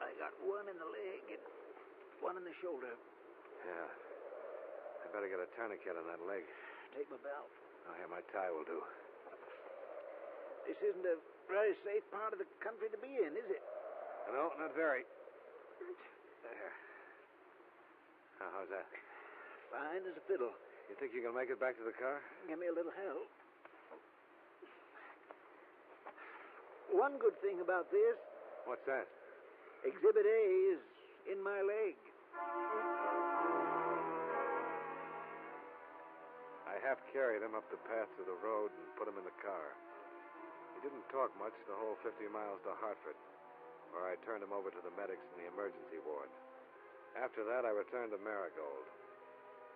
I got one in the leg and one in the shoulder. Yeah. I better get a tourniquet on that leg. Take my belt. Oh, yeah, my tie will do. This isn't a very safe part of the country to be in, is it? No, not very. There. Now, how's that? Fine as a fiddle. You think you can make it back to the car? Give me a little help. One good thing about this. What's that? Exhibit A is in my leg. I half carried him up the path to the road and put him in the car. He didn't talk much the whole 50 miles to Hartford, where I turned him over to the medics in the emergency ward. After that, I returned to Marigold.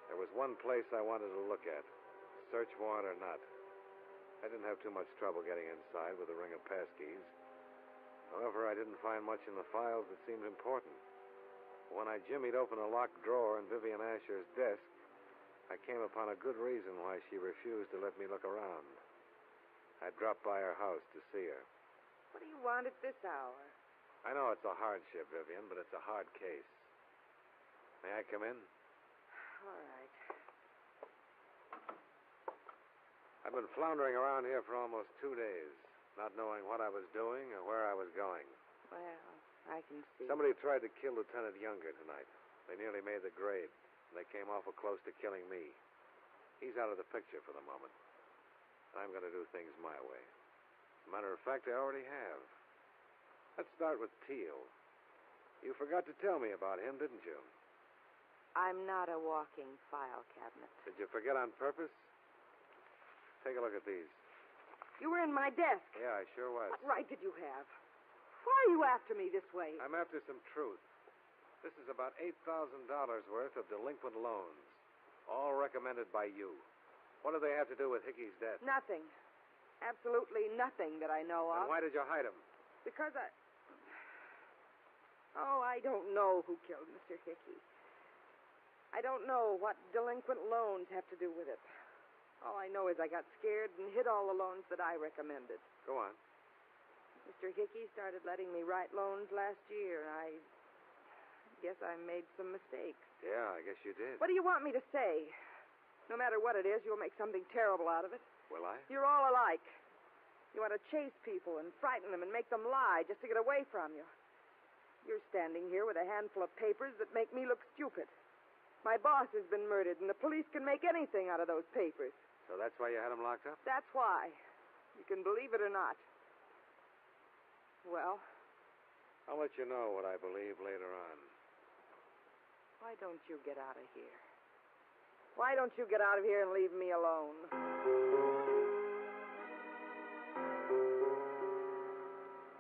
There was one place I wanted to look at, search warrant or not. I didn't have too much trouble getting inside with a ring of passkeys. However, I didn't find much in the files that seemed important. When I jimmied open a locked drawer in Vivian Asher's desk, I came upon a good reason why she refused to let me look around. I dropped by her house to see her. What do you want at this hour? I know it's a hardship, Vivian, but it's a hard case. May I come in? All right. I've been floundering around here for almost 2 days, not knowing what I was doing or where I was going. Well, I can see. Somebody tried to kill Lieutenant Younger tonight. They nearly made the grade, and they came awful close to killing me. He's out of the picture for the moment. I'm going to do things my way. As a matter of fact, I already have. Let's start with Teal. You forgot to tell me about him, didn't you? I'm not a walking file cabinet. Did you forget on purpose? Take a look at these. You were in my desk. Yeah, I sure was. What right did you have? Why are you after me this way? I'm after some truth. This is about $8,000 worth of delinquent loans, all recommended by you. What do they have to do with Hickey's death? Nothing. Absolutely nothing that I know of. And why did you hide him? Because I don't know who killed Mr. Hickey. I don't know what delinquent loans have to do with it. All I know is I got scared and hid all the loans that I recommended. Go on. Mr. Hickey started letting me write loans last year, and I guess I made some mistakes. Yeah, I guess you did. What do you want me to say? No matter what it is, you'll make something terrible out of it. Will I? You're all alike. You want to chase people and frighten them and make them lie just to get away from you. You're standing here with a handful of papers that make me look stupid. My boss has been murdered, and the police can make anything out of those papers. So that's why you had him locked up? That's why. You can believe it or not. Well? I'll let you know what I believe later on. Why don't you get out of here? Why don't you get out of here and leave me alone?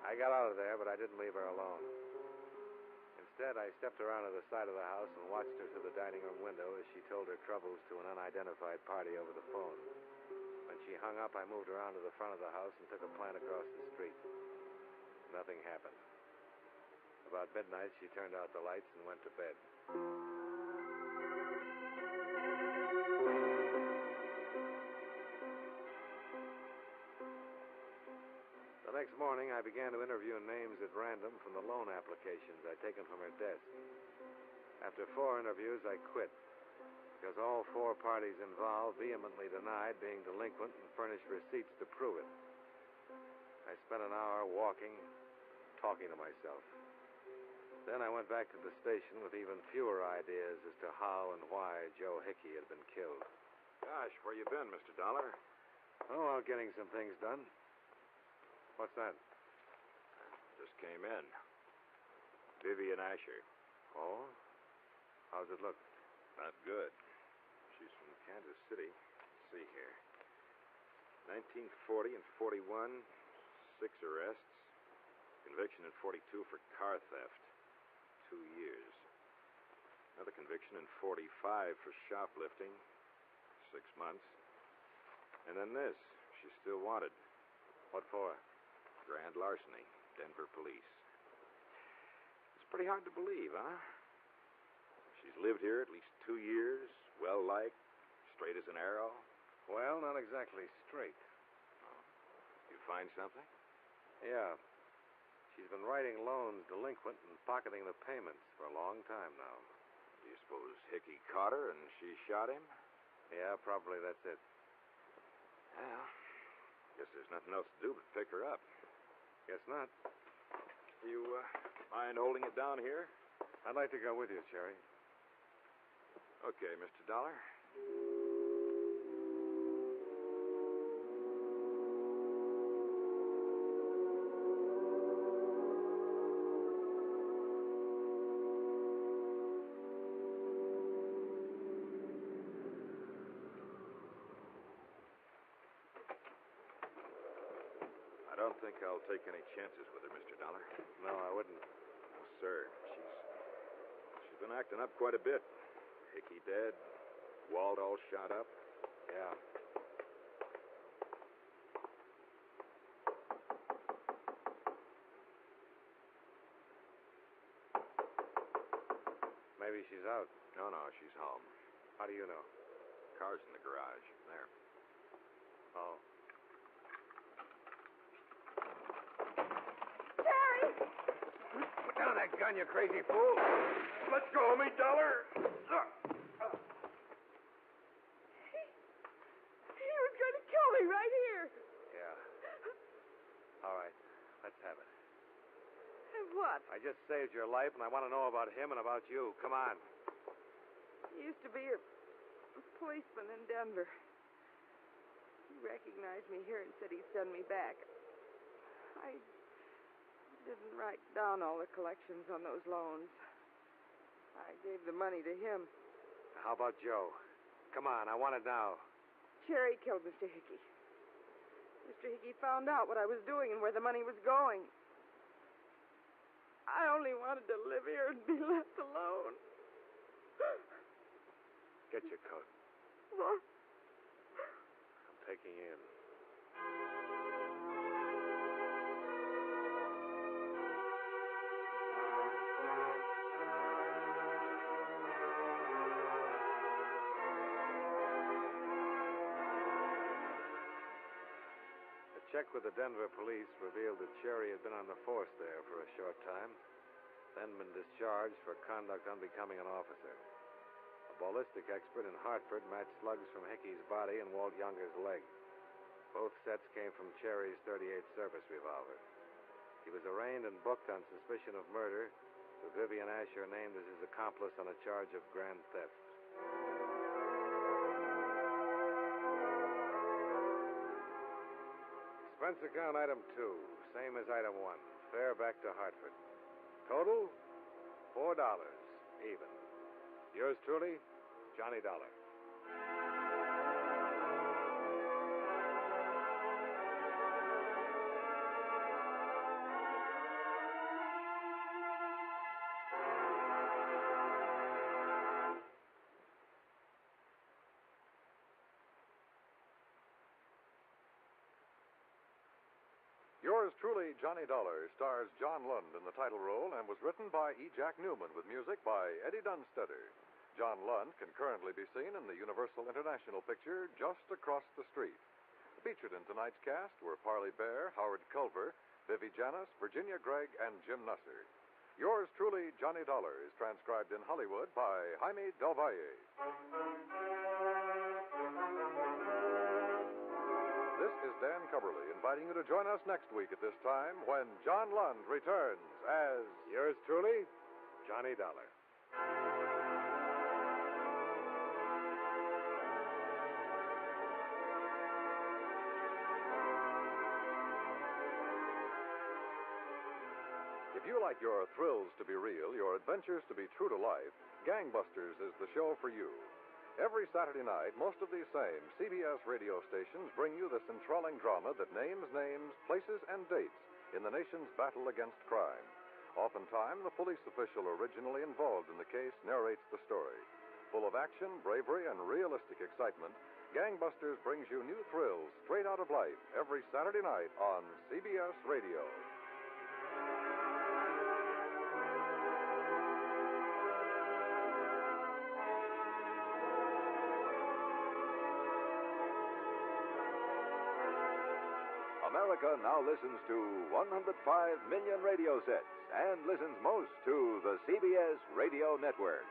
I got out of there, but I didn't leave her alone. Instead, I stepped around to the side of the house and watched her through the dining room window as she told her troubles to an unidentified party over the phone. When she hung up, I moved around to the front of the house and took a plant across the street. Nothing happened. About midnight, she turned out the lights and went to bed. The next morning, I began to interview names at random from the loan applications I'd taken from her desk. After 4 interviews, I quit, because all 4 parties involved vehemently denied being delinquent and furnished receipts to prove it. I spent an hour walking, talking to myself. Then I went back to the station with even fewer ideas as to how and why Joe Hickey had been killed. Gosh, where you been, Mr. Dollar? Oh, out getting some things done. What's that? Just came in. Vivian Asher. Oh? How's it look? Not good. She's from Kansas City. Let's see here. 1940 and 41, 6 arrests. Conviction in 42 for car theft. 2 years. Another conviction in 45 for shoplifting. 6 months. And then this. She's still wanted. What for? Grand larceny. Denver police. It's pretty hard to believe, huh? She's lived here at least 2 years. Well-liked. Straight as an arrow. Well, not exactly straight. Oh. You find something? Yeah. She's been writing loans delinquent and pocketing the payments for a long time now. Do you suppose Hickey caught her and she shot him? Yeah, probably that's it. Well, guess there's nothing else to do but pick her up. Guess not. You mind holding it down here? I'd like to go with you, Cherry. Okay, Mr. Dollar. I don't think I'll take any chances with her, Mr. Dollar. No, I wouldn't. No, sir. She's been acting up quite a bit. Hickey dead, Walt all shot up. Yeah. Maybe she's out. No, she's home. How do you know? Car's in the garage. There. Oh. Terry! Put down that gun, you crazy fool. Let go of me, Dollar. He was going to kill me right here. Yeah. All right. Let's have it. And what? I just saved your life, and I want to know about him and about you. Come on. He used to be a policeman in Denver. He recognized me here and said he'd send me back. I didn't write down all the collections on those loans. I gave the money to him. How about Joe? Come on, I want it now. Cherry killed Mr. Hickey. Mr. Hickey found out what I was doing and where the money was going. I only wanted to live here and be left alone. Get your coat. What? I'm taking you in. A check with the Denver police revealed that Cherry had been on the force there for a short time, then been discharged for conduct unbecoming an officer. A ballistic expert in Hartford matched slugs from Hickey's body and Walt Younger's leg. Both sets came from Cherry's .38 service revolver. He was arraigned and booked on suspicion of murder, with Vivian Asher named as his accomplice on a charge of grand theft. Expense account item 2, same as item 1. Fare back to Hartford. Total, $4, even. Yours truly, Johnny Dollar. Yours truly, Johnny Dollar, stars John Lund in the title role and was written by E. Jack Newman with music by Eddie Dunstetter. John Lund can currently be seen in the Universal International picture Just Across the Street. Featured in tonight's cast were Parley Bear, Howard Culver, Vivi Janis, Virginia Gregg, and Jim Nusser. Yours truly, Johnny Dollar, is transcribed in Hollywood by Jaime Del Valle. This is Dan Cubberly inviting you to join us next week at this time when John Lund returns as... Yours truly, Johnny Dollar. If you like your thrills to be real, your adventures to be true to life, Gangbusters is the show for you. Every Saturday night, most of these same CBS radio stations bring you this enthralling drama that names names, places, and dates in the nation's battle against crime. Oftentimes, the police official originally involved in the case narrates the story. Full of action, bravery, and realistic excitement, Gangbusters brings you new thrills straight out of life every Saturday night on CBS Radio. America now listens to 105 million radio sets and listens most to the CBS Radio Network.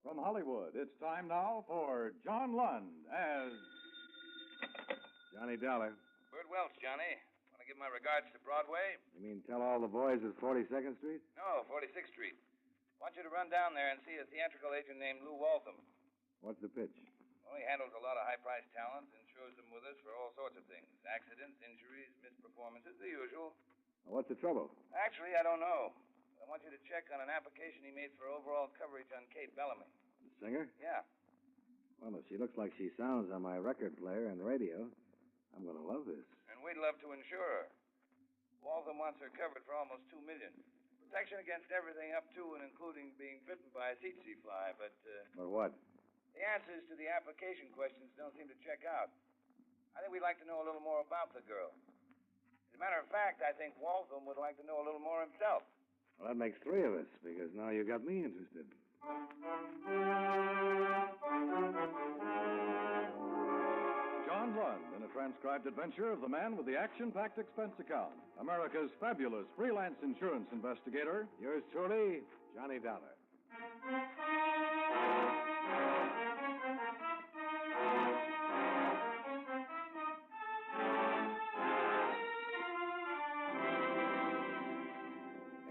From Hollywood, it's time now for John Lund as... Johnny Dollar. Bert Welch, Johnny. Want to give my regards to Broadway? You mean tell all the boys at 42nd Street? No, 46th Street. Want you to run down there and see a theatrical agent named Lou Waltham. What's the pitch? Well, he handles a lot of high-priced talent, insures them with us for all sorts of things. Accidents, injuries, misperformances, the usual. What's the trouble? Actually, I don't know. I want you to check on an application he made for overall coverage on Kate Bellamy. The singer? Yeah. Well, if she looks like she sounds on my record player and radio, I'm going to love this. And we'd love to insure her. Waltham wants her covered for almost $2 million. Protection against everything up to and including being bitten by a tsetse fly, but... For what? The answers to the application questions don't seem to check out. I think we'd like to know a little more about the girl. As a matter of fact, I think Waltham would like to know a little more himself. Well, that makes three of us, because now you got me interested. John Lund in a transcribed adventure of the man with the action-packed expense account, America's fabulous freelance insurance investigator. Yours truly, Johnny Dollar.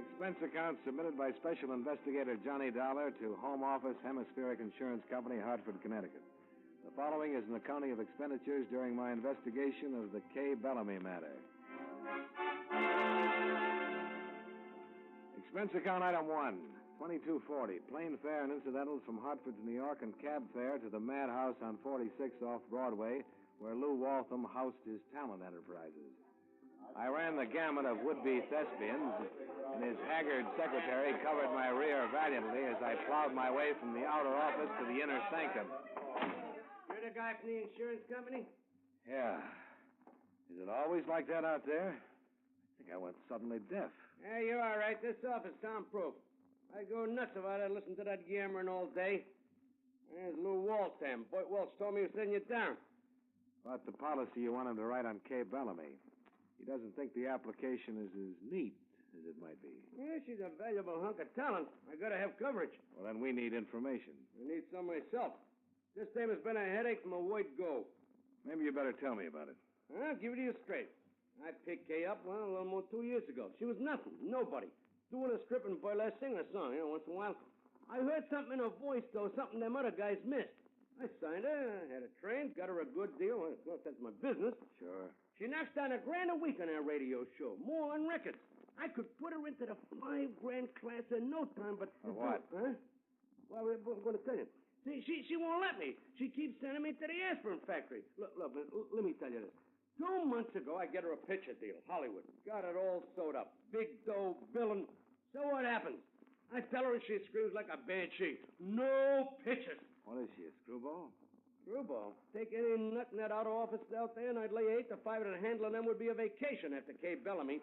Expense account submitted by Special Investigator Johnny Dollar to Home Office Hemispheric Insurance Company, Hartford, Connecticut. The following is an accounting of expenditures during my investigation of the Kay Bellamy matter. Expense account item 1, $22.40. Plane fare and incidentals from Hartford to New York and cab fare to the Madhouse on 46 off Broadway, where Lou Waltham housed his talent enterprises. I ran the gamut of would-be thespians, and his haggard secretary covered my rear valiantly as I plowed my way from the outer office to the inner sanctum. You're the guy from the insurance company? Yeah. Is it always like that out there? I think I went suddenly deaf. Yeah, you're all right. This office soundproof. I'd go nuts if I had listened to that yammering all day. There's Lou Waltham. Boy, Welch told me he was sending you down. About the policy you want him to write on Kay Bellamy. He doesn't think the application is as neat as it might be. Yeah, she's a valuable hunk of talent. I gotta have coverage. Well, then we need information. I need some myself. This time has been a headache from a word go. Maybe you better tell me about it. I'll give it to you straight. I picked Kay up, well, a little more than 2 years ago. She was nothing, nobody. Doing a strip and burlesque, singing a song, once in a while. I heard something in her voice, though, something them other guys missed. I signed her, had her trained, got her a good deal. Well, it's no sense my business. Sure. She knocks down $1,000 a week on her radio show, more on records. I could put her into the $5,000 class in no time, but... For what? Huh? Well, I'm going to tell you. See, she won't let me. She keeps sending me to the aspirin factory. Look, let me tell you this. 2 months ago, I get her a picture deal, Hollywood. Got it all sewed up. Big dough, billing. So what happens? I tell her and she screams like a banshee. No pictures. What is she, a screwball? Screwball? Take any nut in that outer office out there, and I'd lay 8 to 5 that handling them would be a vacation after Kay Bellamy.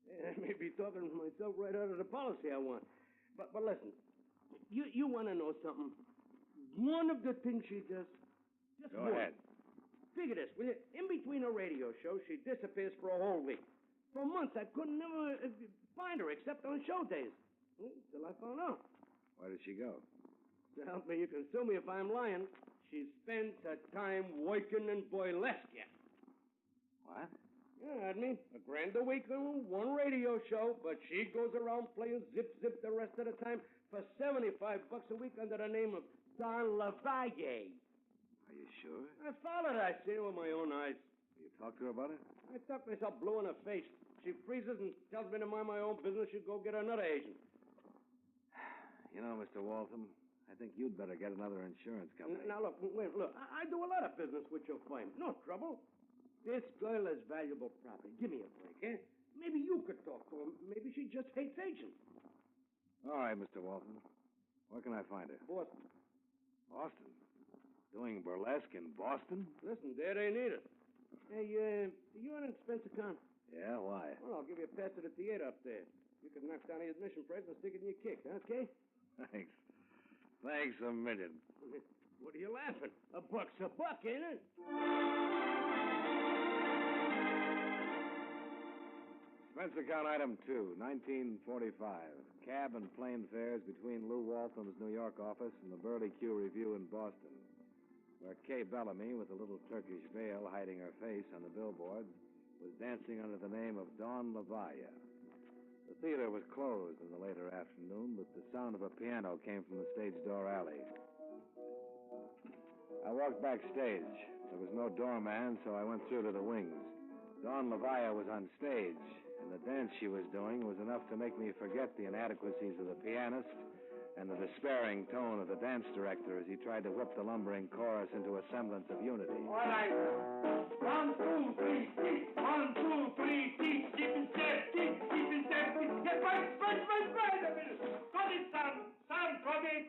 Yeah, I may be talking to myself right out of the policy I want. But listen, you want to know something? One of the things she does... Just Go one. ahead. Figure this, will you? In between her radio shows, she disappears for a whole week. For months, I couldn't never find her except on show days. Till I found out. Where did she go? To help me, you can sue me if I'm lying. She spends her time working in burlesque. What? Yeah, I mean, $1,000 a week on one radio show, but she goes around playing zip the rest of the time for $75 a week under the name of Don LaValle. Are you sure? I followed her. I seen her with my own eyes. You talked to her about it? I talked myself blue in her face. She freezes and tells me to mind my own business. She'll go get another agent. You know, Mr. Waltham, I think you'd better get another insurance company. Now, look. I do a lot of business with your firm. No trouble. This girl is valuable property. Give me a break, eh? Maybe you could talk to her. Maybe she just hates agents. All right, Mr. Waltham. Where can I find her? Boston. Boston? Doing burlesque in Boston? Listen, there they need it. Hey, you an expense account? Yeah, why? Well, I'll give you a pass to the theater up there. You can knock down the admission price and stick it in your kick, okay? Thanks. Thanks a million. What are you laughing? $1 a buck, ain't it? Expense account item 2, 1945. Cab and plane fares between Lou Waltham's New York office and the Burley Q Review in Boston. where Kay Bellamy, with a little Turkish veil hiding her face on the billboard, was dancing under the name of Dawn Lavaya. The theater was closed in the later afternoon, but the sound of a piano came from the stage door alley. I walked backstage. There was no doorman, so I went through to the wings. Dawn Lavaya was on stage, and the dance she was doing was enough to make me forget the inadequacies of the pianist and the despairing tone of the dance director as he tried to whip the lumbering chorus into a semblance of unity. All right. 1, 2, 3, 6. 1, 2, 3, 6. Keep in step. Keep in step. Get right. Got it, son. Son, got it.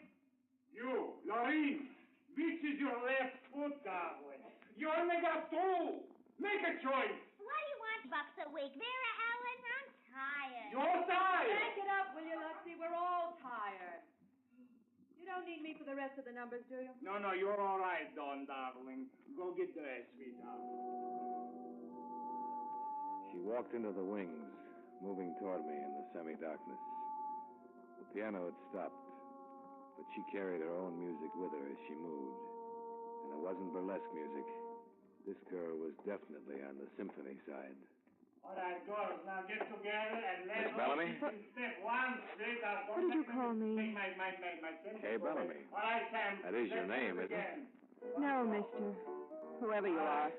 You, Lorraine, which is your left foot, darling? You only got 2. Make a choice. What do you want bucks a week? Vera Ellen, I'm tired. You're tired. Back it up, will you, Luxie? We're all tired. You don't need me for the rest of the numbers, do you? No, you're all right, Dawn, darling. Go get dressed, sweetheart. She walked into the wings, moving toward me in the semi-darkness. The piano had stopped, but she carried her own music with her as she moved. And it wasn't burlesque music. This girl was definitely on the symphony side. All right, girls, now get together and let's... Miss Bellamy? Step 1, straight out. What did you call me? Kay Bellamy. All right, Sam. That is your name, isn't it? No, mister. Whoever you are.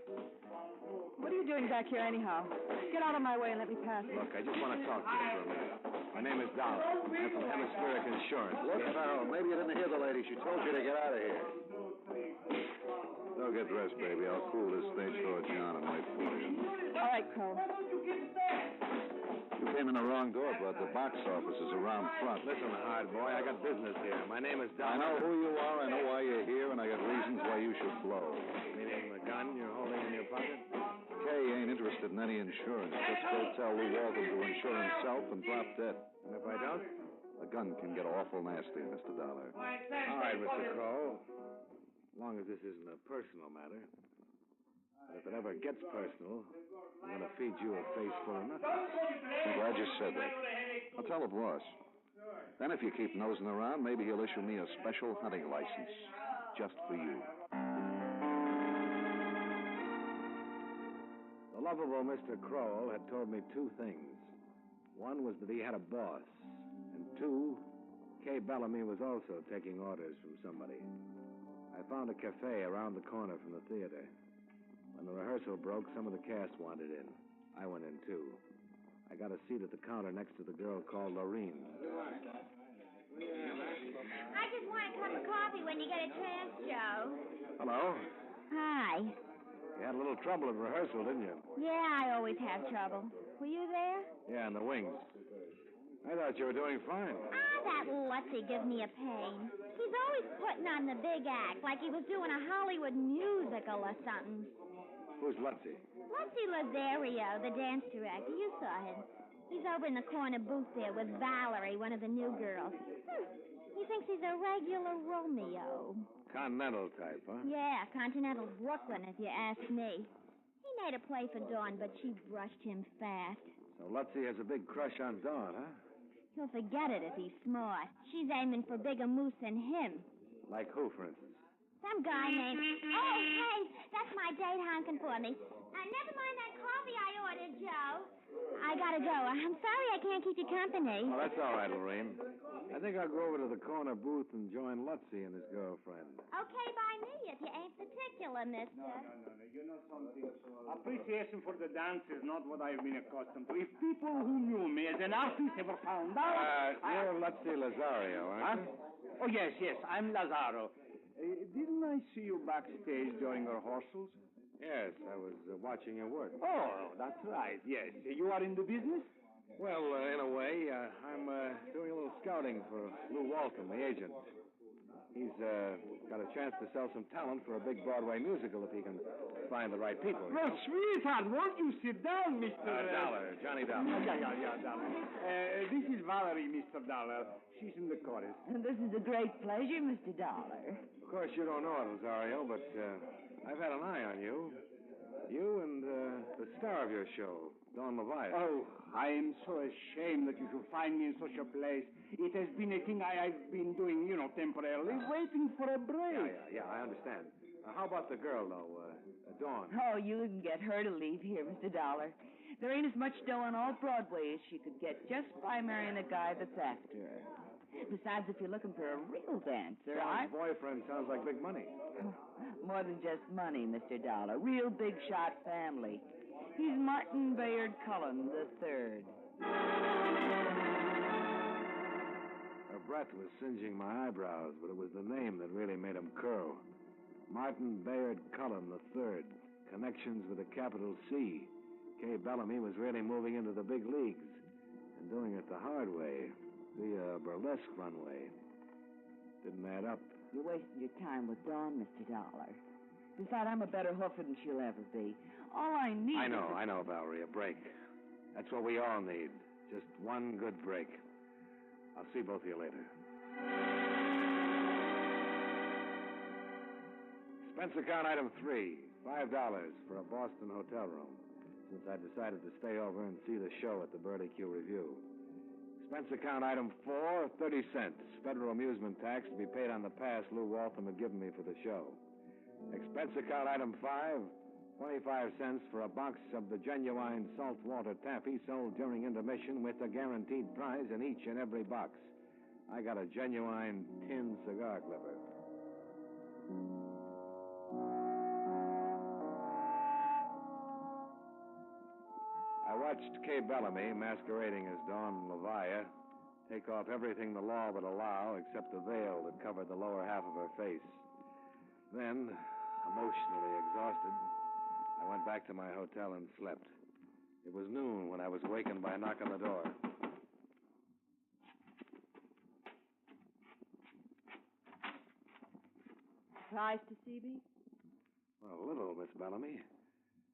What are you doing back here anyhow? Get out of my way and let me pass. Look, I just want to talk to you for a minute. My name is Dollar. I'm from Hemispheric Insurance. Look, Farrell, maybe you didn't hear the lady. She told you to get out of here. Don't get dressed, baby. I'll cool this stage door down and wait for you. All right, Crow. You came in the wrong door, bud. The box office is around front. Listen, hard boy, I got business here. My name is Dollar. I know who you are, I know why you're here, and I got reasons why you should blow. Meaning the gun you're holding in your pocket? Kay ain't interested in any insurance. Just go tell Lou Walton to insure himself and drop dead. And if I don't? The gun can get awful nasty, Mr. Dollar. All right, Mr. Crow. As long as this isn't a personal matter. But if it ever gets personal, I'm going to feed you a face full of nothing. I'm glad you said that. I'll tell the boss. Then if you keep nosing around, maybe he'll issue me a special hunting license. Just for you. The lovable Mr. Crowell had told me 2 things. One was that he had a boss. And 2, Kay Bellamy was also taking orders from somebody. I found a cafe around the corner from the theater. When the rehearsal broke, some of the cast wandered in. I went in, too. I got a seat at the counter next to the girl called Lorraine. I just want a cup of coffee when you get a chance, Joe. Hello. Hi. You had a little trouble at rehearsal, didn't you? Yeah, I always have trouble. Were you there? Yeah, in the wings. I thought you were doing fine. That Lutzy gives me a pain. He's always putting on the big act, like he was doing a Hollywood musical or something. Who's Lutzy? Lutzy Lazario, the dance director. You saw him. He's over in the corner booth there with Valerie, one of the new girls. He thinks he's a regular Romeo. Continental type, huh? Yeah, Continental Brooklyn, if you ask me. He made a play for Dawn, but she brushed him fast. So Lutzy has a big crush on Dawn, huh? He'll forget it if he's smart. She's aiming for bigger moose than him. Like who, for instance? Some guy named... Oh, hey, that's my date honking for me. Never mind that coffee I ordered, Joe. I gotta go. I'm sorry I can't keep you company. Oh, that's all right, Lorraine. I think I'll go over to the corner booth and join Lutzy and his girlfriend. Okay by me if you ain't particular, mister. No. You know something? Appreciation for the dance is not what I've been accustomed to. If people who knew me as an artist ever found out... You're Lutzy Lazario, aren't you? Oh, yes, I'm Lazaro. Didn't I see you backstage during rehearsals? Yes, I was watching your work. Oh, that's right, yes. You are in the business? Well, in a way, I'm doing a little scouting for Lou Walton, the agent. He's got a chance to sell some talent for a big Broadway musical if he can find the right people. Well, sweetheart, won't you sit down, Mr. Dollar, Johnny Dollar. Yeah, Dollar. This is Valerie, Mr. Dollar. She's in the chorus. And this is a great pleasure, Mr. Dollar. Of course, you don't know it, Lazario, but I've had an eye on you. You and the star of your show, Don Leviathan. Oh, I am so ashamed that you should find me in such a place. It has been a thing I've been doing, temporarily, waiting for a break. Yeah, I understand. How about the girl, though, Dawn? Oh, you can get her to leave here, Mr. Dollar. There ain't as much dough on all Broadway as she could get just by marrying a guy that's after her. Besides, if you're looking for a real dancer, Dawn's boyfriend sounds like big money. More than just money, Mr. Dollar. Real big shot family. He's Martin Bayard Cullen III. Her breath was singeing my eyebrows, but it was the name that really made them curl. Martin Bayard Cullen III. Connections with a capital C. Kay Bellamy was really moving into the big leagues and doing it the hard way, via a burlesque runway. Didn't add up. You're wasting your time with Dawn, Mr. Dollar. Besides, I'm a better hoofer than she'll ever be. All I need I know, Valerie, a break. That's what we all need. Just one good break. I'll see both of you later. Expense account item 3, $5 for a Boston hotel room, since I decided to stay over and see the show at the Burley Q Review. Expense account item 4, 30 cents. Federal amusement tax to be paid on the pass Lou Waltham had given me for the show. Expense account item 5, 25 cents for a box of the genuine saltwater taffy sold during intermission with a guaranteed prize in each and every box. I got a genuine tin cigar clipper. I watched Kay Bellamy, masquerading as Dawn Leviathan, take off everything the law would allow except the veil that covered the lower half of her face. Then, emotionally exhausted, I went back to my hotel and slept. It was noon when I was wakened by a knock on the door. Surprised to see me? Well, a little, Miss Bellamy.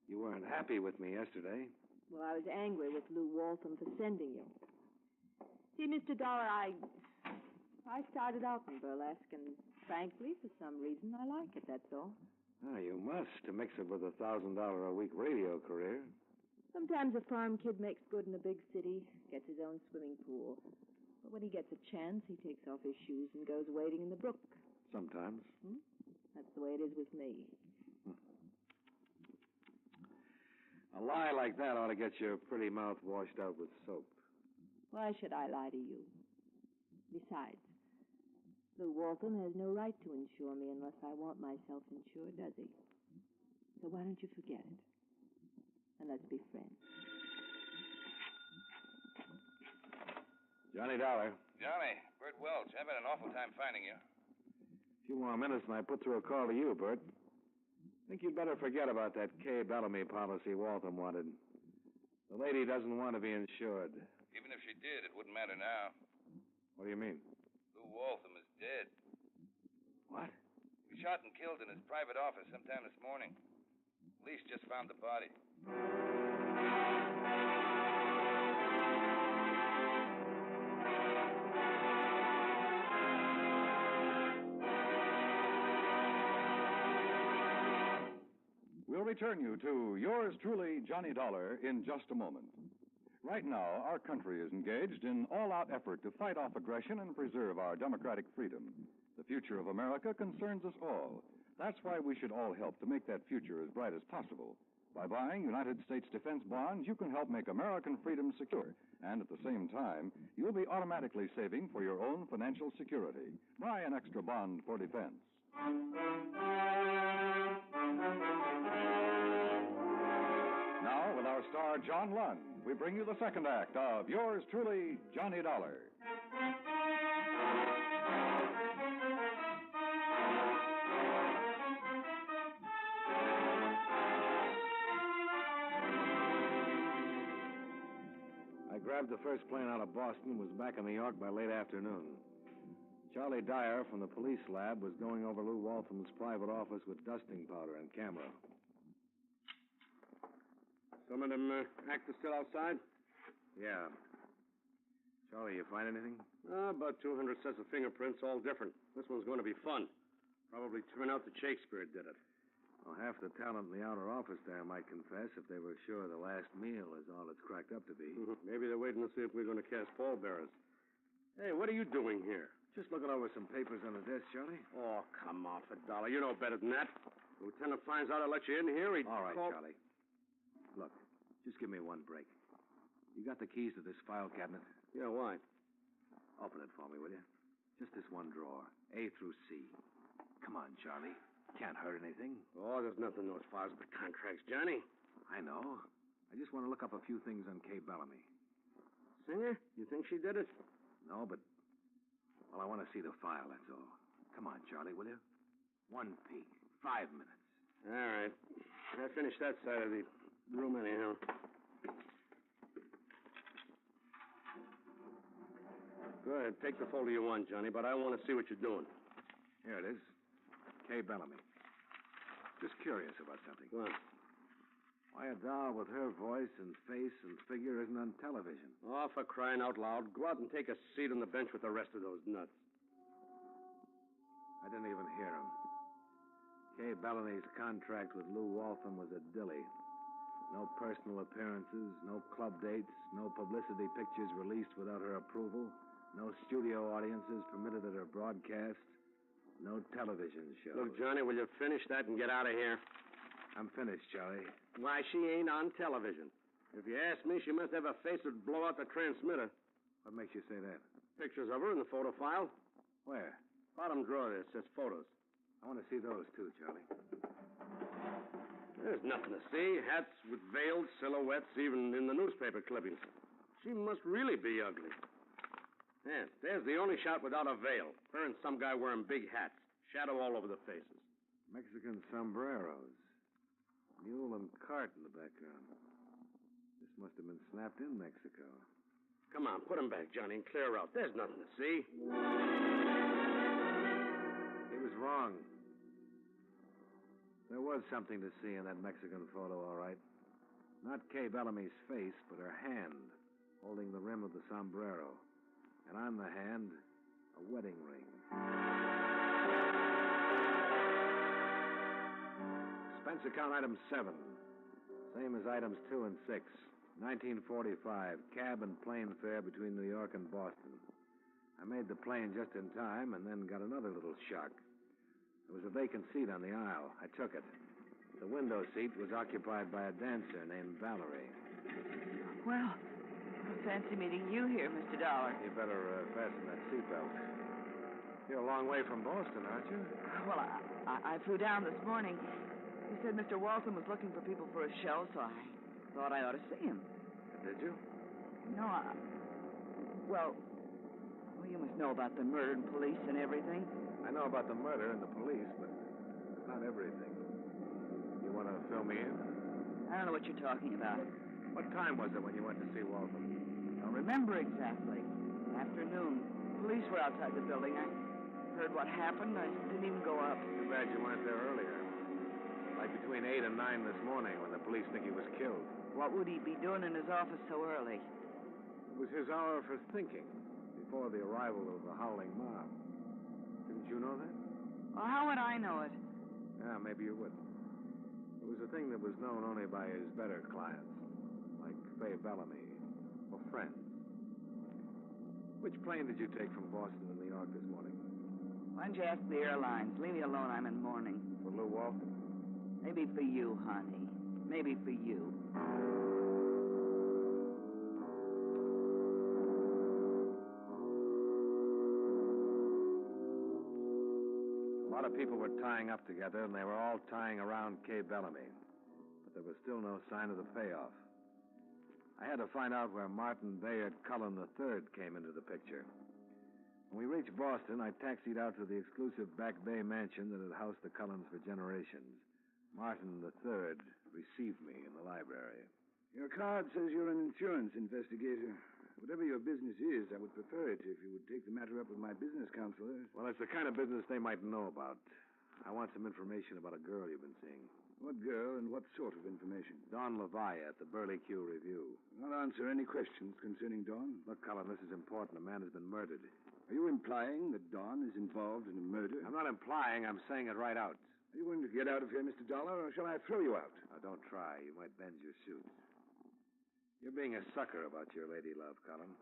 You weren't happy with me yesterday. Well, I was angry with Lou Waltham for sending you. See, Mr. Dollar, I started out in burlesque, and frankly, for some reason, I like it, that's all. Oh, you must, to mix it with a $1,000 a week radio career. Sometimes a farm kid makes good in a big city, gets his own swimming pool. But when he gets a chance, he takes off his shoes and goes wading in the brook. Sometimes. That's the way it is with me. A lie like that ought to get your pretty mouth washed out with soap. Why should I lie to you? Besides, Lou Waltham has no right to insure me unless I want myself insured, does he? So why don't you forget it? And let's be friends. Johnny Dollar. Johnny, Bert Welch. I've had an awful time finding you. A few more minutes and I put through a call to you, Bert. I think you'd better forget about that Kay Bellamy policy Waltham wanted. The lady doesn't want to be insured. Even if she did, it wouldn't matter now. What do you mean? Lou Waltham is dead. What? He was shot and killed in his private office sometime this morning. Police just found the body. We'll return you to yours truly, Johnny Dollar, in just a moment. Right now, our country is engaged in all-out effort to fight off aggression and preserve our democratic freedom. The future of America concerns us all. That's why we should all help to make that future as bright as possible. By buying United States defense bonds, you can help make American freedom secure. And at the same time, you'll be automatically saving for your own financial security. Buy an extra bond for defense. Now, with our star, John Lund, we bring you the second act of yours truly, Johnny Dollar. I grabbed the first plane out of Boston and was back in New York by late afternoon. Charlie Dyer from the police lab was going over Lou Waltham's private office with dusting powder and camera. Some of them actors still outside? Yeah. Charlie, you find anything? About 200 sets of fingerprints, all different. This one's going to be fun. Probably turn out that Shakespeare did it. Well, half the talent in the outer office there might confess if they were sure the last meal is all it's cracked up to be. Maybe they're waiting to see if we're going to cast pallbearers. Hey, what are you doing here? Just looking over some papers on the desk, Charlie. Oh, come off it, Dollar. You know better than that. The lieutenant finds out I let you in here, he'd All right, call... Charlie. Look, just give me one break. You got the keys to this file cabinet? Yeah, why? Open it for me, will you? Just this one drawer, A through C. Come on, Charlie. Can't hurt anything. Oh, there's nothing in those files but contracts, Johnny. I know. I just want to look up a few things on Kay Bellamy. Singer? You think she did it? No, but... Well, I want to see the file, that's all. Come on, Charlie, will you? One peek. 5 minutes. All right. I finished that side of the room anyhow. Go ahead, take the folder you want, Johnny, but I want to see what you're doing. Here it is. Kay Bellamy. Just curious about something. Go on. Why a doll with her voice and face and figure isn't on television? Oh, for crying out loud. Go out and take a seat on the bench with the rest of those nuts. I didn't even hear him. Kay Bellamy's contract with Lou Waltham was a dilly. No personal appearances, no club dates, no publicity pictures released without her approval, no studio audiences permitted at her broadcasts, no television shows. Look, Johnny, will you finish that and get out of here? I'm finished, Charlie. Why, she ain't on television. If you ask me, she must have a face that'd blow out the transmitter. What makes you say that? Pictures of her in the photo file. Where? Bottom drawer there says photos. I want to see those, too, Charlie. There's nothing to see. Hats with veiled silhouettes, even in the newspaper clippings. She must really be ugly. Yes, there's the only shot without a veil. Her and some guy wearing big hats. Shadow all over the faces. Mexican sombreros. Mule and cart in the background. This must have been snapped in Mexico. Come on, put them back, Johnny, and clear out. There's nothing to see. He was wrong. There was something to see in that Mexican photo, all right. Not Kay Bellamy's face, but her hand, holding the rim of the sombrero. And on the hand, a wedding ring. Expense account item 7. Same as items 2 and 6. 1945, cab and plane fare between New York and Boston. I made the plane just in time and then got another little shock. There was a vacant seat on the aisle. I took it. The window seat was occupied by a dancer named Valerie. Well, I fancy meeting you here, Mr. Dollar. You better fasten that seatbelt. You're a long way from Boston, aren't you? Well, I flew down this morning. He said Mr. Walton was looking for people for a show, so I thought I ought to see him. Did you? No, Well, you must know about the murder and police and everything. I know about the murder and the police, but not everything. You want to fill me in? I don't know what you're talking about. What time was it when you went to see Waltham? I don't remember exactly. Afternoon. Police were outside the building. I heard what happened. I didn't even go up. Too bad you weren't there earlier. Like between 8 and 9 this morning when the police think he was killed. What would he be doing in his office so early? It was his hour for thinking, before the arrival of the howling mob. Didn't you know that? Well, how would I know it? Yeah, maybe you would. It was a thing that was known only by his better clients, like Fay Bellamy, or friends. Which plane did you take from Boston to New York this morning? Why don't you ask the airlines? Leave me alone. I'm in mourning. For Lou Walton? Maybe for you, honey. Maybe for you. A lot of people were tying up together, and they were all tying around Kay Bellamy. But there was still no sign of the payoff. I had to find out where Martin Bayard Cullen III came into the picture. When we reached Boston, I taxied out to the exclusive Back Bay mansion that had housed the Cullens for generations. Martin III received me in the library. Your card says you're an insurance investigator. Whatever your business is, I would prefer it if you would take the matter up with my business counselors. Well, it's the kind of business they might know about. I want some information about a girl you've been seeing. What girl and what sort of information? Dawn Levi at the Burley Q Review. I'll answer any questions concerning Dawn. Look, Cullen, this is important. A man has been murdered. Are you implying that Dawn is involved in a murder? I'm not implying. I'm saying it right out. Are you going to get out of here, Mr. Dollar, or shall I throw you out? Now, don't try. You might bend your suit. You're being a sucker about your lady love, Cullen.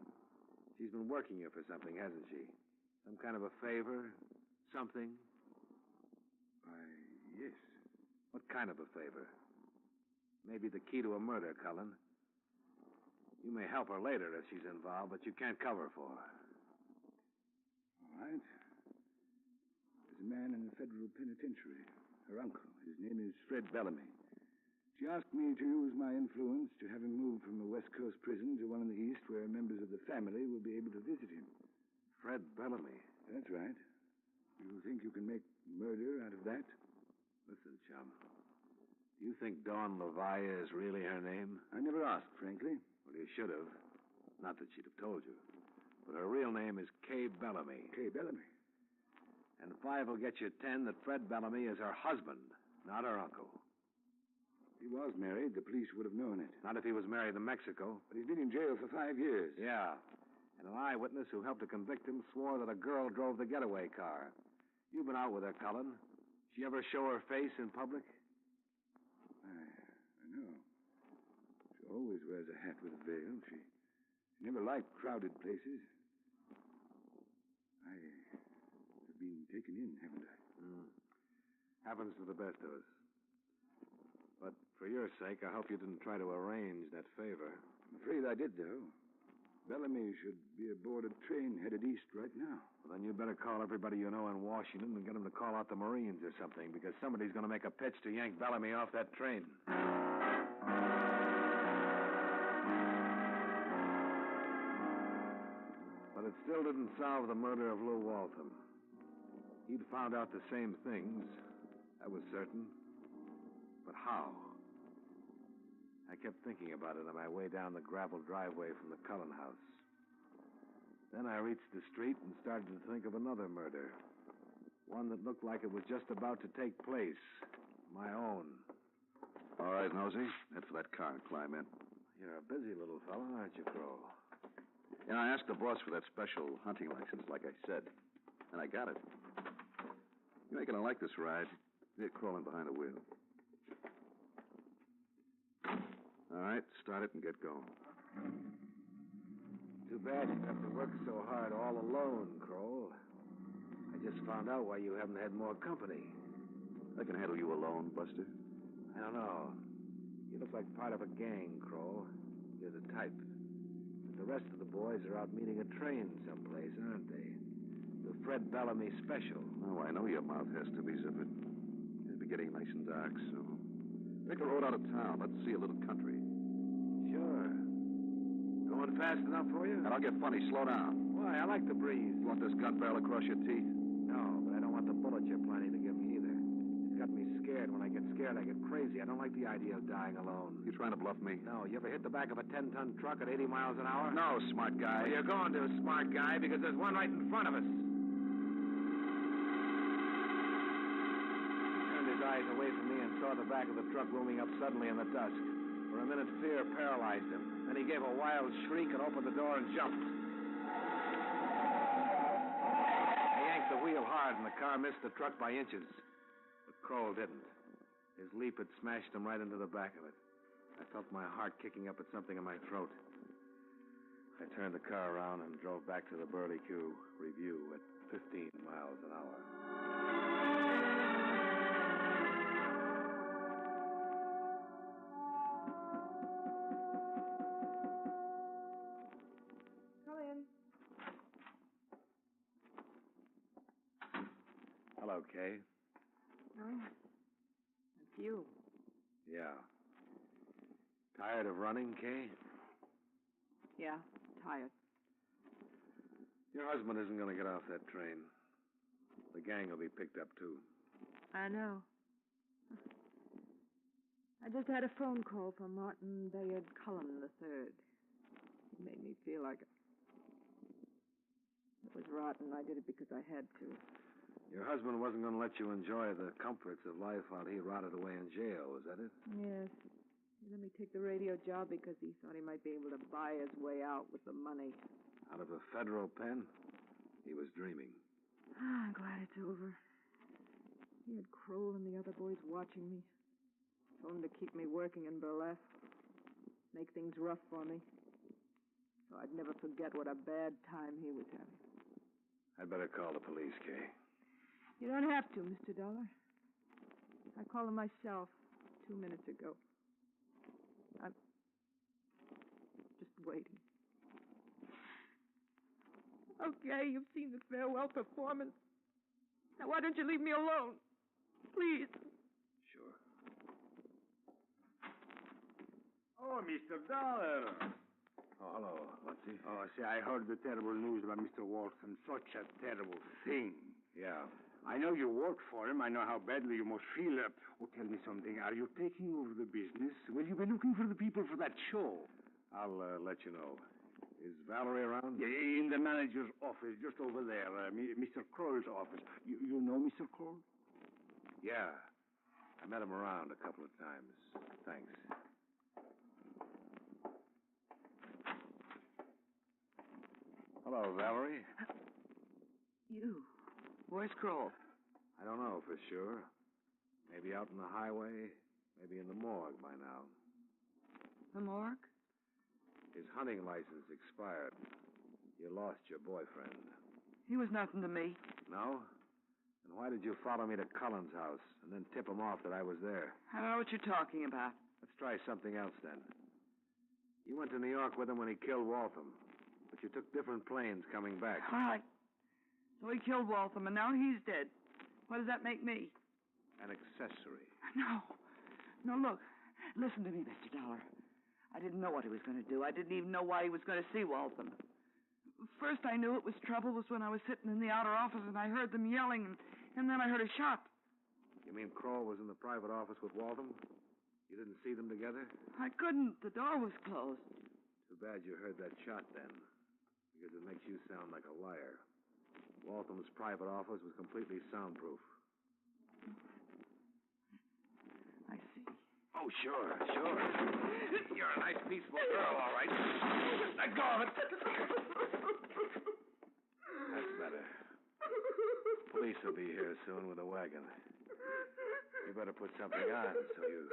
She's been working you for something, hasn't she? Some kind of a favor? Something? Why, yes. What kind of a favor? Maybe the key to a murder, Cullen. You may help her later if she's involved, but you can't cover for her. All right. There's a man in the federal penitentiary. Her uncle. His name is Fred Bellamy. She asked me to use my influence to have him moved from a West Coast prison to one in the East where members of the family will be able to visit him. Fred Bellamy? That's right. You think you can make murder out of that? Listen, chum. Do you think Dawn Levi is really her name? I never asked, frankly. Well, you should have. Not that she'd have told you. But her real name is Kay Bellamy. Kay Bellamy. And 5 will get you 10 that Fred Bellamy is her husband, not her uncle. If he was married, the police would have known it. Not if he was married to Mexico. But he's been in jail for 5 years. Yeah. And an eyewitness who helped to convict him swore that a girl drove the getaway car. You've been out with her, Cullen. She ever show her face in public? I know. She always wears a hat with a veil. She never liked crowded places. I have been taken in, haven't I? Happens to the best of us. But for your sake, I hope you didn't try to arrange that favor. I'm afraid I did, though. Bellamy should be aboard a train headed east right now. Well, then you better call everybody you know in Washington and get them to call out the Marines or something, because somebody's going to make a pitch to yank Bellamy off that train. But it still didn't solve the murder of Lou Waltham. He'd found out the same things. That was certain. But how? I kept thinking about it on my way down the gravel driveway from the Cullen house. Then I reached the street and started to think of another murder. One that looked like it was just about to take place. My own. All right, Nosey. Head for that car and climb in. You're a busy little fella, aren't you, Crow? Yeah, I asked the boss for that special hunting license, like I said. And I got it. You ain't gonna like this ride. You're crawling behind the wheel. All right, start it and get going. Too bad you have to work so hard all alone, Kroll. I just found out why you haven't had more company. I can handle you alone, Buster. I don't know. You look like part of a gang, Kroll. You're the type. But the rest of the boys are out meeting a train someplace, aren't they? The Fred Bellamy special. Oh, I know your mouth has to be zippered. It'll be getting nice and dark, so... Take the road out of town. Let's see a little country. Sure. Going fast enough for you? And I'll get funny. Slow down. Why? I like the breeze. You want this gun barrel across your teeth? No, but I don't want the bullet you're planning to give me either. It's got me scared. When I get scared, I get crazy. I don't like the idea of dying alone. You trying to bluff me? No. You ever hit the back of a 10-ton truck at 80 miles an hour? No, smart guy. Well, you're going to, smart guy, because there's one right in front of us. His eyes away from me and saw the back of the truck looming up suddenly in the dusk. For a minute, fear paralyzed him. Then he gave a wild shriek and opened the door and jumped. I yanked the wheel hard, and the car missed the truck by inches. But Kroll didn't. His leap had smashed him right into the back of it. I felt my heart kicking up at something in my throat. I turned the car around and drove back to the Burley Q Review at 15 miles an hour. Hello, Kay. Oh, it's you. Yeah. Tired of running, Kay? Yeah, tired. Your husband isn't going to get off that train. The gang will be picked up, too. I know. I just had a phone call from Martin Bayard Cullen III. He made me feel like it was rotten. I did it because I had to. Your husband wasn't going to let you enjoy the comforts of life while he rotted away in jail, was that it? Yes. He let me take the radio job because he thought he might be able to buy his way out with the money. Out of a federal pen? He was dreaming. I'm glad it's over. He had Kroll and the other boys watching me. Told them to keep me working in burlesque. Make things rough for me. So I'd never forget what a bad time he was having. I'd better call the police, Kay. You don't have to, Mr. Dollar. I called him myself 2 minutes ago. I'm just waiting. Okay, you've seen the farewell performance. Now, why don't you leave me alone? Please. Sure. Oh, Mr. Dollar. Oh, hello. What's he? Oh, see, I heard the terrible news about Mr. Walton. Such a terrible thing. Yeah. I know you work for him. I know how badly you must feel. Oh, tell me something. Are you taking over the business? Will you be looking for the people for that show? I'll let you know. Is Valerie around? Yeah, in the manager's office, just over there. Mr. Kroll's office. You know Mr. Kroll? Yeah. I met him around a couple of times. Thanks. Hello, Valerie. You. Where's Kroll? I don't know for sure. Maybe out on the highway, maybe in the morgue by now. The morgue? His hunting license expired. You lost your boyfriend. He was nothing to me. No? And why did you follow me to Cullen's house and then tip him off that I was there? I don't know what you're talking about. Let's try something else then. You went to New York with him when he killed Waltham, but you took different planes coming back. All right. So he killed Waltham, and now he's dead. What does that make me? An accessory. No. No, look. Listen to me, Mr. Dollar. I didn't know what he was going to do. I didn't even know why he was going to see Waltham. First I knew it was trouble was when I was sitting in the outer office and I heard them yelling, and then I heard a shot. You mean Kroll was in the private office with Waltham? You didn't see them together? I couldn't. The door was closed. Too bad you heard that shot then, because it makes you sound like a liar. Waltham's private office was completely soundproof. I see. Oh, sure. You're a nice, peaceful girl, all right. Let go of it. That's better. Police will be here soon with a wagon. You better put something on so you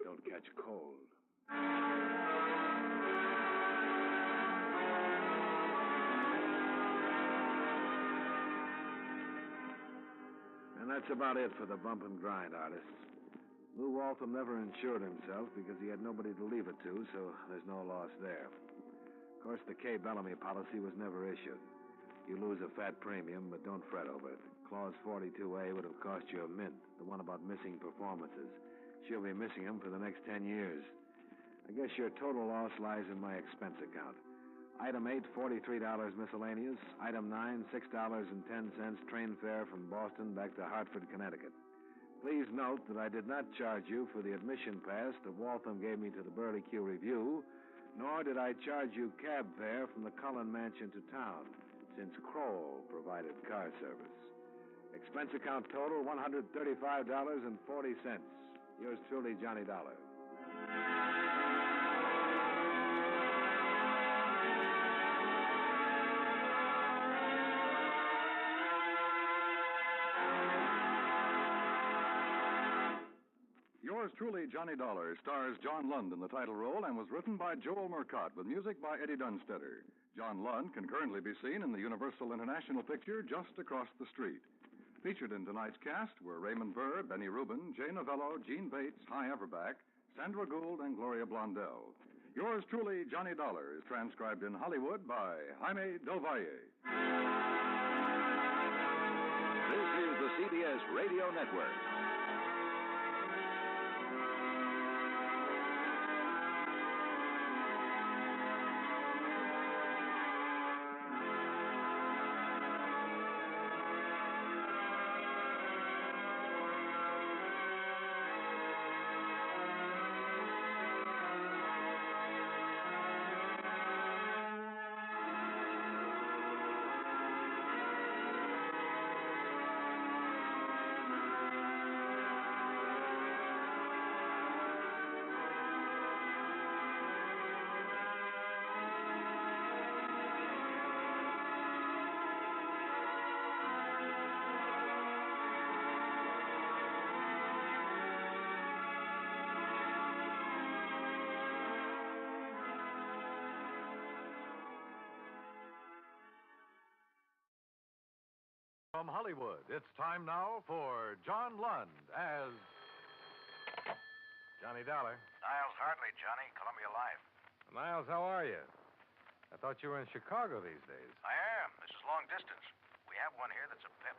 don't catch cold. And that's about it for the bump and grind artists. Lou Waltham never insured himself because he had nobody to leave it to, so there's no loss there. Of course, the Kay Bellamy policy was never issued. You lose a fat premium, but don't fret over it. Clause 42A would have cost you a mint, the one about missing performances. She'll be missing them for the next 10 years. I guess your total loss lies in my expense account. Item 8, $43 miscellaneous. Item 9, $6.10 train fare from Boston back to Hartford, Connecticut. Please note that I did not charge you for the admission pass that Waltham gave me to the Burley Q Review, nor did I charge you cab fare from the Cullen Mansion to town, since Kroll provided car service. Expense account total, $135.40. Yours truly, Johnny Dollar. Yours truly, Johnny Dollar, stars John Lund in the title role and was written by Joel Murcott with music by Eddie Dunstetter. John Lund can currently be seen in the Universal International picture Just Across the Street. Featured in tonight's cast were Raymond Burr, Benny Rubin, Jay Novello, Gene Bates, Hy Everback, Sandra Gould, and Gloria Blondell. Yours truly, Johnny Dollar, is transcribed in Hollywood by Jaime Del Valle. This is the CBS Radio Network. From Hollywood, it's time now for John Lund as Johnny Dollar. Niles Hartley, Johnny, Columbia Life. Niles, how are you? I thought you were in Chicago these days. I am. This is long distance. We have one here that's a pimp.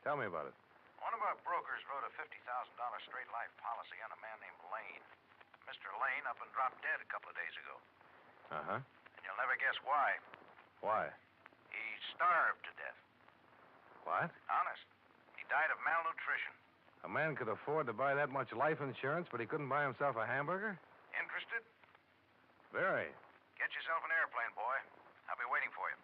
Tell me about it. One of our brokers wrote a $50,000 straight life policy on a man named Lane. Mr. Lane up and dropped dead a couple of days ago. Uh-huh. And you'll never guess why. Why? He starved to death. What? Honest. He died of malnutrition. A man could afford to buy that much life insurance, but he couldn't buy himself a hamburger? Interested? Very. Get yourself an airplane, boy. I'll be waiting for you.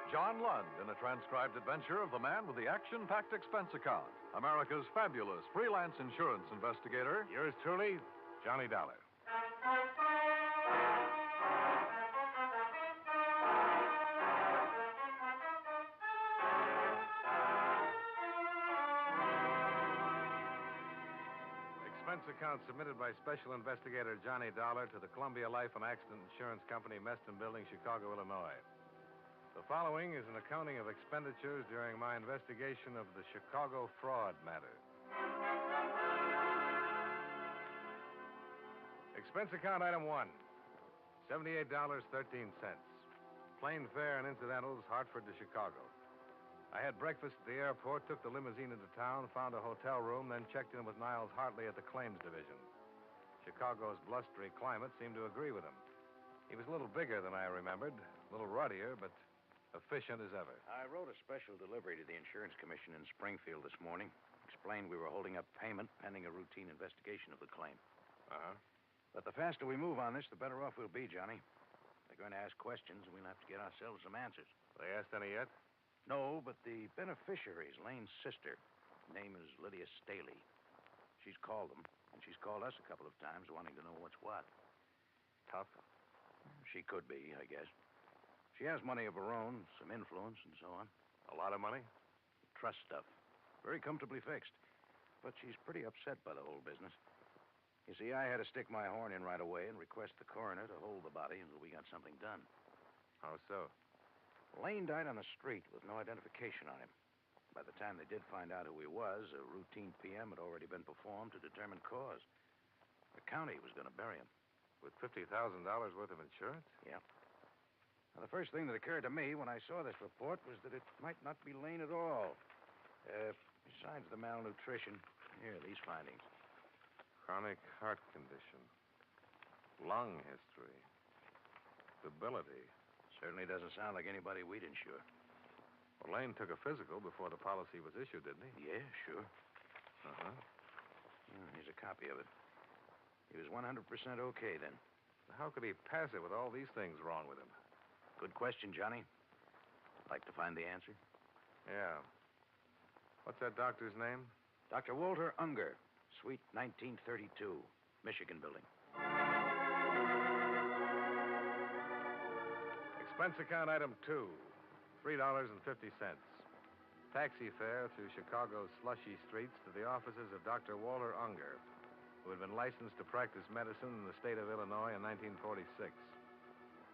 John Lund in a transcribed adventure of the man with the action-packed expense account, America's fabulous freelance insurance investigator. Yours truly, Johnny Dollar. Expense account submitted by Special Investigator Johnny Dollar to the Columbia Life and Accident Insurance Company, Meston Building, Chicago, Illinois. The following is an accounting of expenditures during my investigation of the Chicago fraud matter. Expense account item 1, $78.13. Plane fare and incidentals, Hartford to Chicago. I had breakfast at the airport, took the limousine into town, found a hotel room, then checked in with Niles Hartley at the claims division. Chicago's blustery climate seemed to agree with him. He was a little bigger than I remembered, a little ruddier, but efficient as ever. I wrote a special delivery to the Insurance Commission in Springfield this morning. Explained we were holding up payment pending a routine investigation of the claim. Uh-huh. But the faster we move on this, the better off we'll be, Johnny. They're going to ask questions, and we'll have to get ourselves some answers. They asked any yet? No, but the beneficiary is Lane's sister. Her name is Lydia Staley. She's called them, and she's called us a couple of times wanting to know what's what. Tough? She could be, I guess. She has money of her own, some influence, and so on. A lot of money? Trust stuff. Very comfortably fixed. But she's pretty upset by the whole business. You see, I had to stick my horn in right away and request the coroner to hold the body until we got something done. How so? Lane died on the street with no identification on him. By the time they did find out who he was, a routine PM had already been performed to determine cause. The county was going to bury him. With $50,000 worth of insurance? Yeah. Now, the first thing that occurred to me when I saw this report was that it might not be Lane at all. Besides the malnutrition, here are these findings. Chronic heart condition. Lung history. Stability. Certainly doesn't sound like anybody we'd insure. Well, Lane took a physical before the policy was issued, didn't he? Yeah, sure. Uh-huh. Here's a copy of it. He was 100% okay then. How could he pass it with all these things wrong with him? Good question, Johnny. Like to find the answer? Yeah. What's that doctor's name? Dr. Walter Unger, Suite 1932, Michigan Building. Expense account item 2, $3.50. Taxi fare through Chicago's slushy streets to the offices of Dr. Walter Unger, who had been licensed to practice medicine in the state of Illinois in 1946.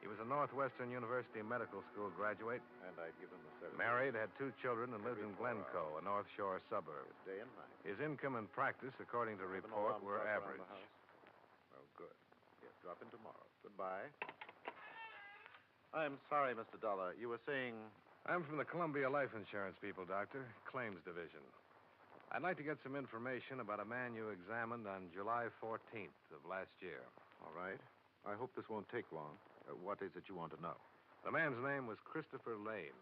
He was a Northwestern University Medical School graduate. And I'd give him the service. Married, had 2 children, and lived in Glencoe, a North Shore suburb. Day and night. His income and practice, according to report, were average. Oh, good. Yes, drop in tomorrow. Goodbye. I'm sorry, Mr. Dollar. You were saying... I'm from the Columbia Life Insurance people, Doctor. Claims Division. I'd like to get some information about a man you examined on July 14th of last year. All right. I hope this won't take long. What is it you want to know? The man's name was Christopher Lane.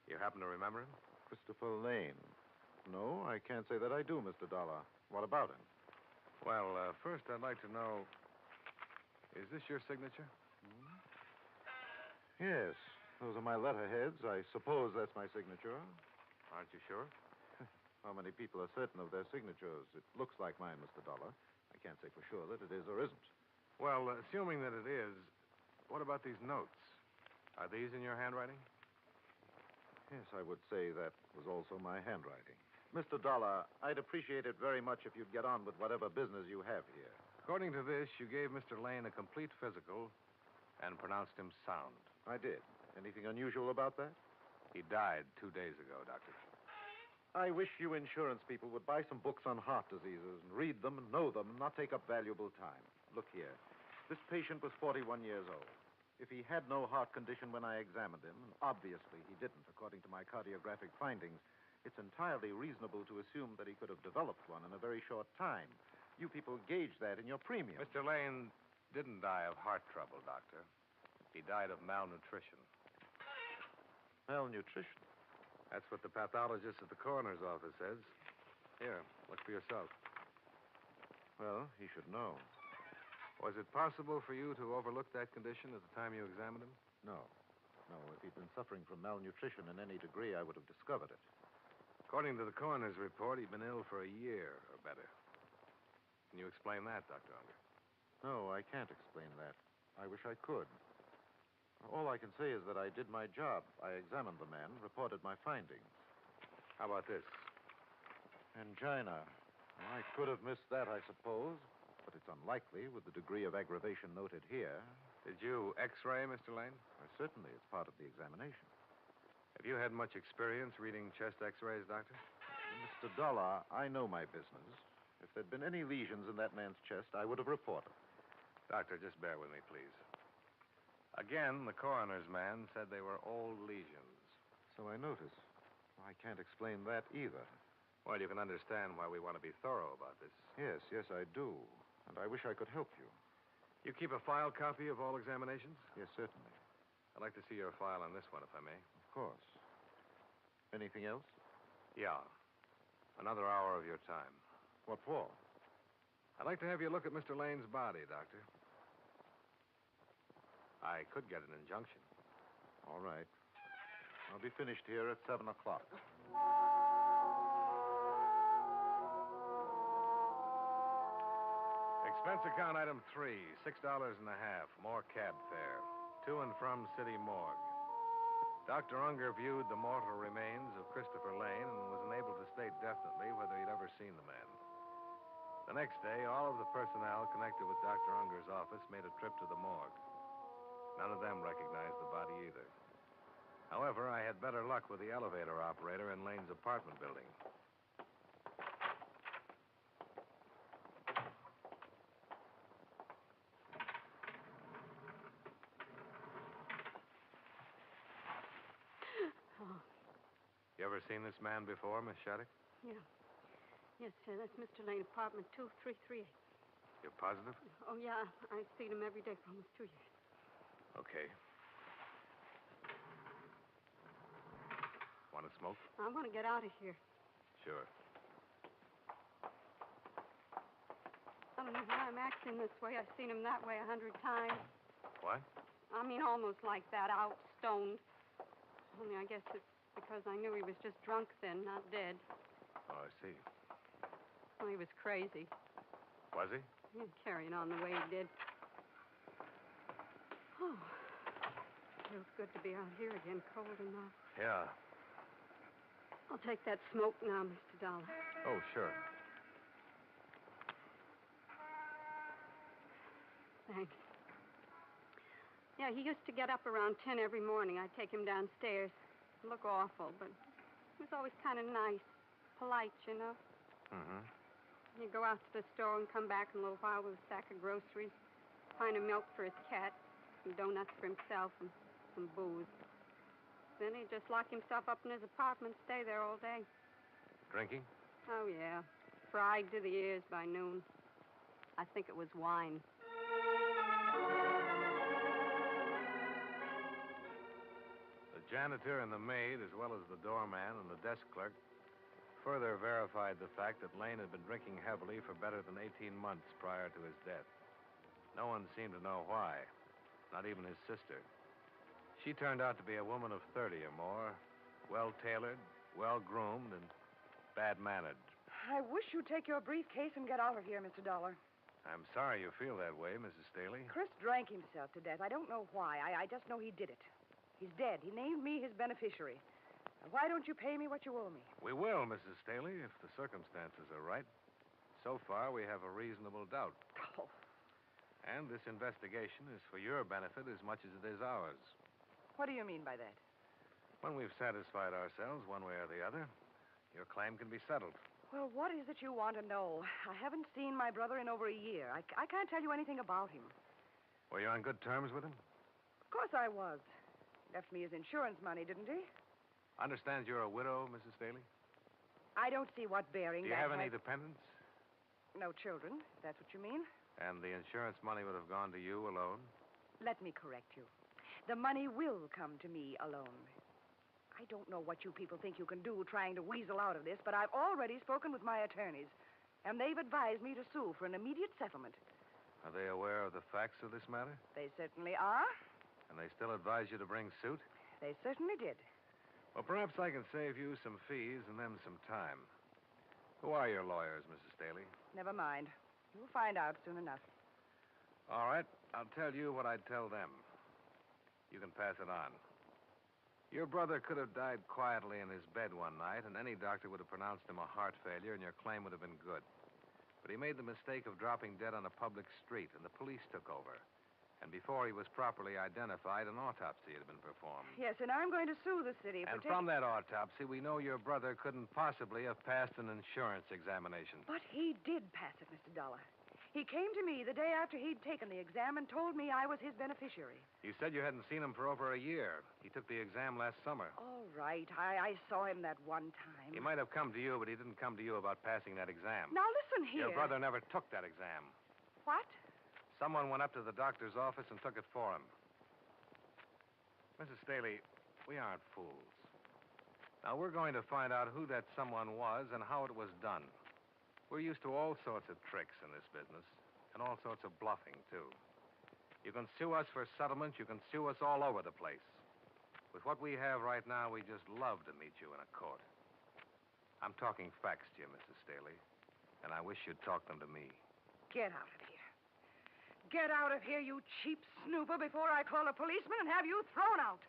You happen to remember him? Christopher Lane. No, I can't say that I do, Mr. Dollar. What about him? Well, first I'd like to know, is this your signature? Yes. Those are my letterheads. I suppose that's my signature. Aren't you sure? How many people are certain of their signatures? It looks like mine, Mr. Dollar. I can't say for sure that it is or isn't. Well, assuming that it is, what about these notes? Are these in your handwriting? Yes, I would say that was also my handwriting. Mr. Dollar, I'd appreciate it very much if you'd get on with whatever business you have here. According to this, you gave Mr. Lane a complete physical and pronounced him sound. I did. Anything unusual about that? He died 2 days ago, Doctor. I wish you insurance people would buy some books on heart diseases and read them and know them and not take up valuable time. Look here. This patient was 41 years old. If he had no heart condition when I examined him, and obviously he didn't, according to my cardiographic findings, it's entirely reasonable to assume that he could have developed one in a very short time. You people gauge that in your premium. Mr. Lane didn't die of heart trouble, Doctor. He died of malnutrition. Malnutrition? That's what the pathologist at the coroner's office says. Here, look for yourself. Well, he should know. Was it possible for you to overlook that condition at the time you examined him? No. No, if he'd been suffering from malnutrition in any degree, I would have discovered it. According to the coroner's report, he'd been ill for a year or better. Can you explain that, Dr. Unger? No, I can't explain that. I wish I could. All I can say is that I did my job. I examined the man, reported my findings. How about this? Angina. Well, I could have missed that, I suppose, but it's unlikely with the degree of aggravation noted here. Did you X-ray, Mr. Lane? Certainly, it's part of the examination. Have you had much experience reading chest X-rays, Doctor? Mr. Dollar, I know my business. If there'd been any lesions in that man's chest, I would have reported. Doctor, just bear with me, please. Again, the coroner's man said they were old lesions. So I notice. I can't explain that either. Well, you can understand why we want to be thorough about this. Yes, I do. And I wish I could help you. You keep a file copy of all examinations? Yes, certainly. I'd like to see your file on this one, if I may. Of course. Anything else? Yeah. Another hour of your time. What for? I'd like to have you look at Mr. Lane's body, Doctor. I could get an injunction. All right. I'll be finished here at 7 o'clock. Expense account item 3, $6.50. More cab fare. To and from City Morgue. Dr. Unger viewed the mortal remains of Christopher Lane and was unable to state definitely whether he'd ever seen the man. The next day, all of the personnel connected with Dr. Unger's office made a trip to the morgue. None of them recognized the body either. However, I had better luck with the elevator operator in Lane's apartment building. Oh. You ever seen this man before, Miss Shattuck? Yeah. Yes, sir. That's Mr. Lane, apartment 2338. You're positive? Oh, yeah. I've seen him every day for almost 2 years. Okay. Want to smoke? I want to get out of here. Sure. I don't know why I'm acting this way. I've seen him that way 100 times. What? I mean, almost like that, out, stoned. Only I guess it's because I knew he was just drunk then, not dead. Oh, I see. Well, he was crazy. Was he? Yeah, carrying on the way he did. Oh, feels good to be out here again, cold enough. Yeah. I'll take that smoke now, Mr. Dollar. Oh, sure. Thanks. Yeah, he used to get up around 10 every morning. I'd take him downstairs. He'd look awful, but he was always kind of nice, polite, you know. Mm-hmm. He'd go out to the store and come back in a little while with a sack of groceries, a pint of milk for his cat, some donuts for himself, and some booze. Then he'd just lock himself up in his apartment, stay there all day. Drinking? Oh, yeah. Fried to the ears by noon. I think it was wine. The janitor and the maid, as well as the doorman and the desk clerk, further verified the fact that Lane had been drinking heavily for better than 18 months prior to his death. No one seemed to know why, not even his sister. She turned out to be a woman of 30 or more, well-tailored, well-groomed, and bad-mannered. I wish you'd take your briefcase and get out of here, Mr. Dollar. I'm sorry you feel that way, Mrs. Staley. Chris drank himself to death. I don't know why. I just know he did it. He's dead. He named me his beneficiary. Now, why don't you pay me what you owe me? We will, Mrs. Staley, if the circumstances are right. So far, we have a reasonable doubt. Oh. And this investigation is for your benefit as much as it is ours. What do you mean by that? When we've satisfied ourselves one way or the other, your claim can be settled. Well, what is it you want to know? I haven't seen my brother in over a year. I can't tell you anything about him. Were you on good terms with him? Of course I was. Left me his insurance money, didn't he? Understand you're a widow, Mrs. Staley? I don't see what bearing Do you that have any has- dependents? No children, if that's what you mean. And the insurance money would have gone to you alone? Let me correct you. The money will come to me alone. I don't know what you people think you can do trying to weasel out of this, but I've already spoken with my attorneys, and they've advised me to sue for an immediate settlement. Are they aware of the facts of this matter? They certainly are. And they still advise you to bring suit? They certainly did. Well, perhaps I can save you some fees and them some time. Who are your lawyers, Mrs. Staley? Never mind. You'll find out soon enough. All right. I'll tell you what I'd tell them. You can pass it on. Your brother could have died quietly in his bed one night, and any doctor would have pronounced him a heart failure, and your claim would have been good. But he made the mistake of dropping dead on a public street, and the police took over. And before he was properly identified, an autopsy had been performed. Yes, and I'm going to sue the city for And from that autopsy, we know your brother couldn't possibly have passed an insurance examination. But he did pass it, Mr. Dollar. He came to me the day after he'd taken the exam and told me I was his beneficiary. You said you hadn't seen him for over a year. He took the exam last summer. All right. I saw him that one time. He might have come to you, but he didn't come to you about passing that exam. Now, listen here. Your brother never took that exam. What? Someone went up to the doctor's office and took it for him. Mrs. Staley, we aren't fools. Now, we're going to find out who that someone was and how it was done. We're used to all sorts of tricks in this business, and all sorts of bluffing, too. You can sue us for settlement. You can sue us all over the place. With what we have right now, we just love to meet you in a court. I'm talking facts to you, Mrs. Staley, and I wish you'd talk them to me. Get out of here. Get out of here, you cheap snooper, before I call a policeman and have you thrown out.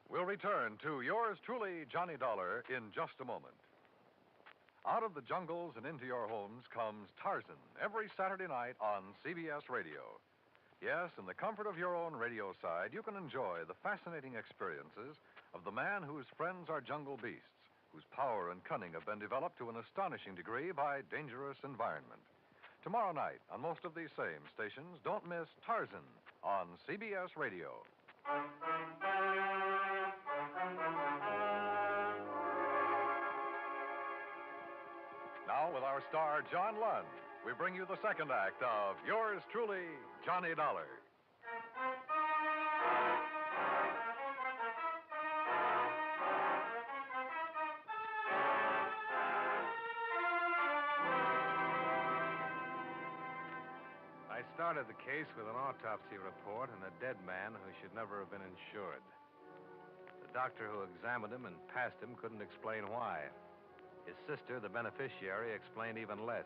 We'll return to yours truly, Johnny Dollar, in just a moment. Out of the jungles and into your homes comes Tarzan every Saturday night on CBS Radio. Yes, in the comfort of your own radio side, you can enjoy the fascinating experiences of the man whose friends are jungle beasts, whose power and cunning have been developed to an astonishing degree by dangerous environment. Tomorrow night, on most of these same stations, don't miss Tarzan on CBS Radio. Now, with our star, John Lund, we bring you the second act of yours truly, Johnny Dollar. I started the case with an autopsy report and a dead man who should never have been insured. The doctor who examined him and passed him couldn't explain why. His sister, the beneficiary, explained even less.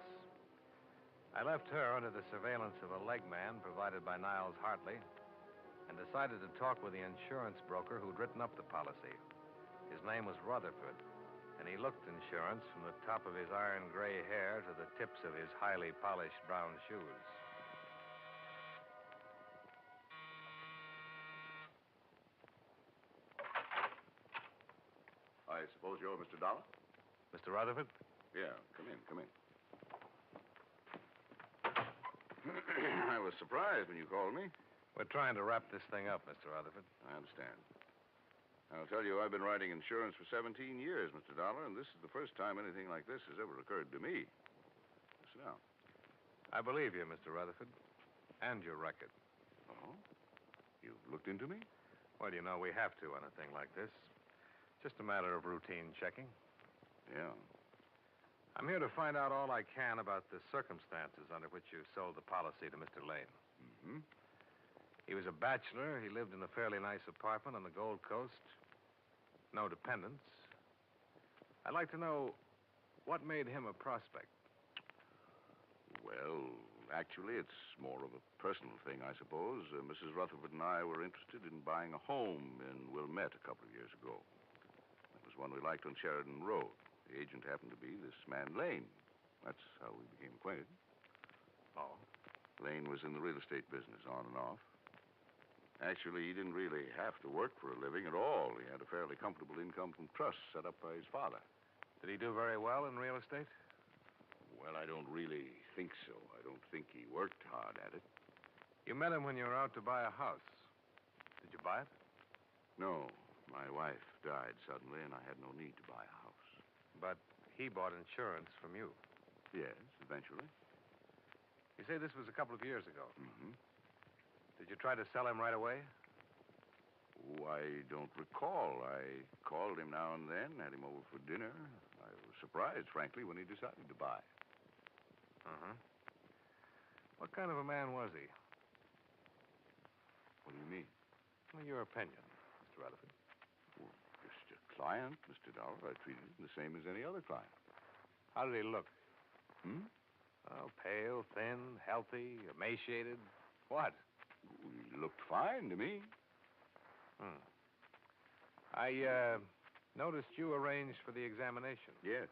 I left her under the surveillance of a leg man provided by Niles Hartley and decided to talk with the insurance broker who'd written up the policy. His name was Rutherford, and he looked insurance from the top of his iron gray hair to the tips of his highly polished brown shoes. I suppose you're Mr. Dollar? Mr. Rutherford? Yeah, come in. I was surprised when you called me. We're trying to wrap this thing up, Mr. Rutherford. I understand. I'll tell you, I've been writing insurance for 17 years, Mr. Dollar, and this is the first time anything like this has ever occurred to me. Sit down. I believe you, Mr. Rutherford, and your record. Oh? You've looked into me? Well, you know, we have to on a thing like this. Just a matter of routine checking. Yeah. I'm here to find out all I can about the circumstances under which you sold the policy to Mr. Lane. Mm-hmm. He was a bachelor. He lived in a fairly nice apartment on the Gold Coast. No dependents. I'd like to know what made him a prospect. Well, actually, it's more of a personal thing, I suppose. Mrs. Rutherford and I were interested in buying a home in Wilmette a couple of years ago. It was one we liked on Sheridan Road. The agent happened to be this man, Lane. That's how we became acquainted. Oh? Lane was in the real estate business, on and off. Actually, he didn't really have to work for a living at all. He had a fairly comfortable income from trusts set up by his father. Did he do very well in real estate? Well, I don't really think so. I don't think he worked hard at it. You met him when you were out to buy a house. Did you buy it? No. My wife died suddenly, and I had no need to buy a house. But he bought insurance from you. Yes, eventually. You say this was a couple of years ago. Mm-hmm. Did you try to sell him right away? Oh, I don't recall. I called him now and then, had him over for dinner. I was surprised, frankly, when he decided to buy. Uh-huh. What kind of a man was he? What do you mean? Well, your opinion, Mr. Rutherford. Well, just a client, Mr. Dollar. I treated him the same as any other client. How did he look? Hmm? Oh, pale, thin, healthy, emaciated. What? He looked fine to me. I noticed you arranged for the examination. Yes.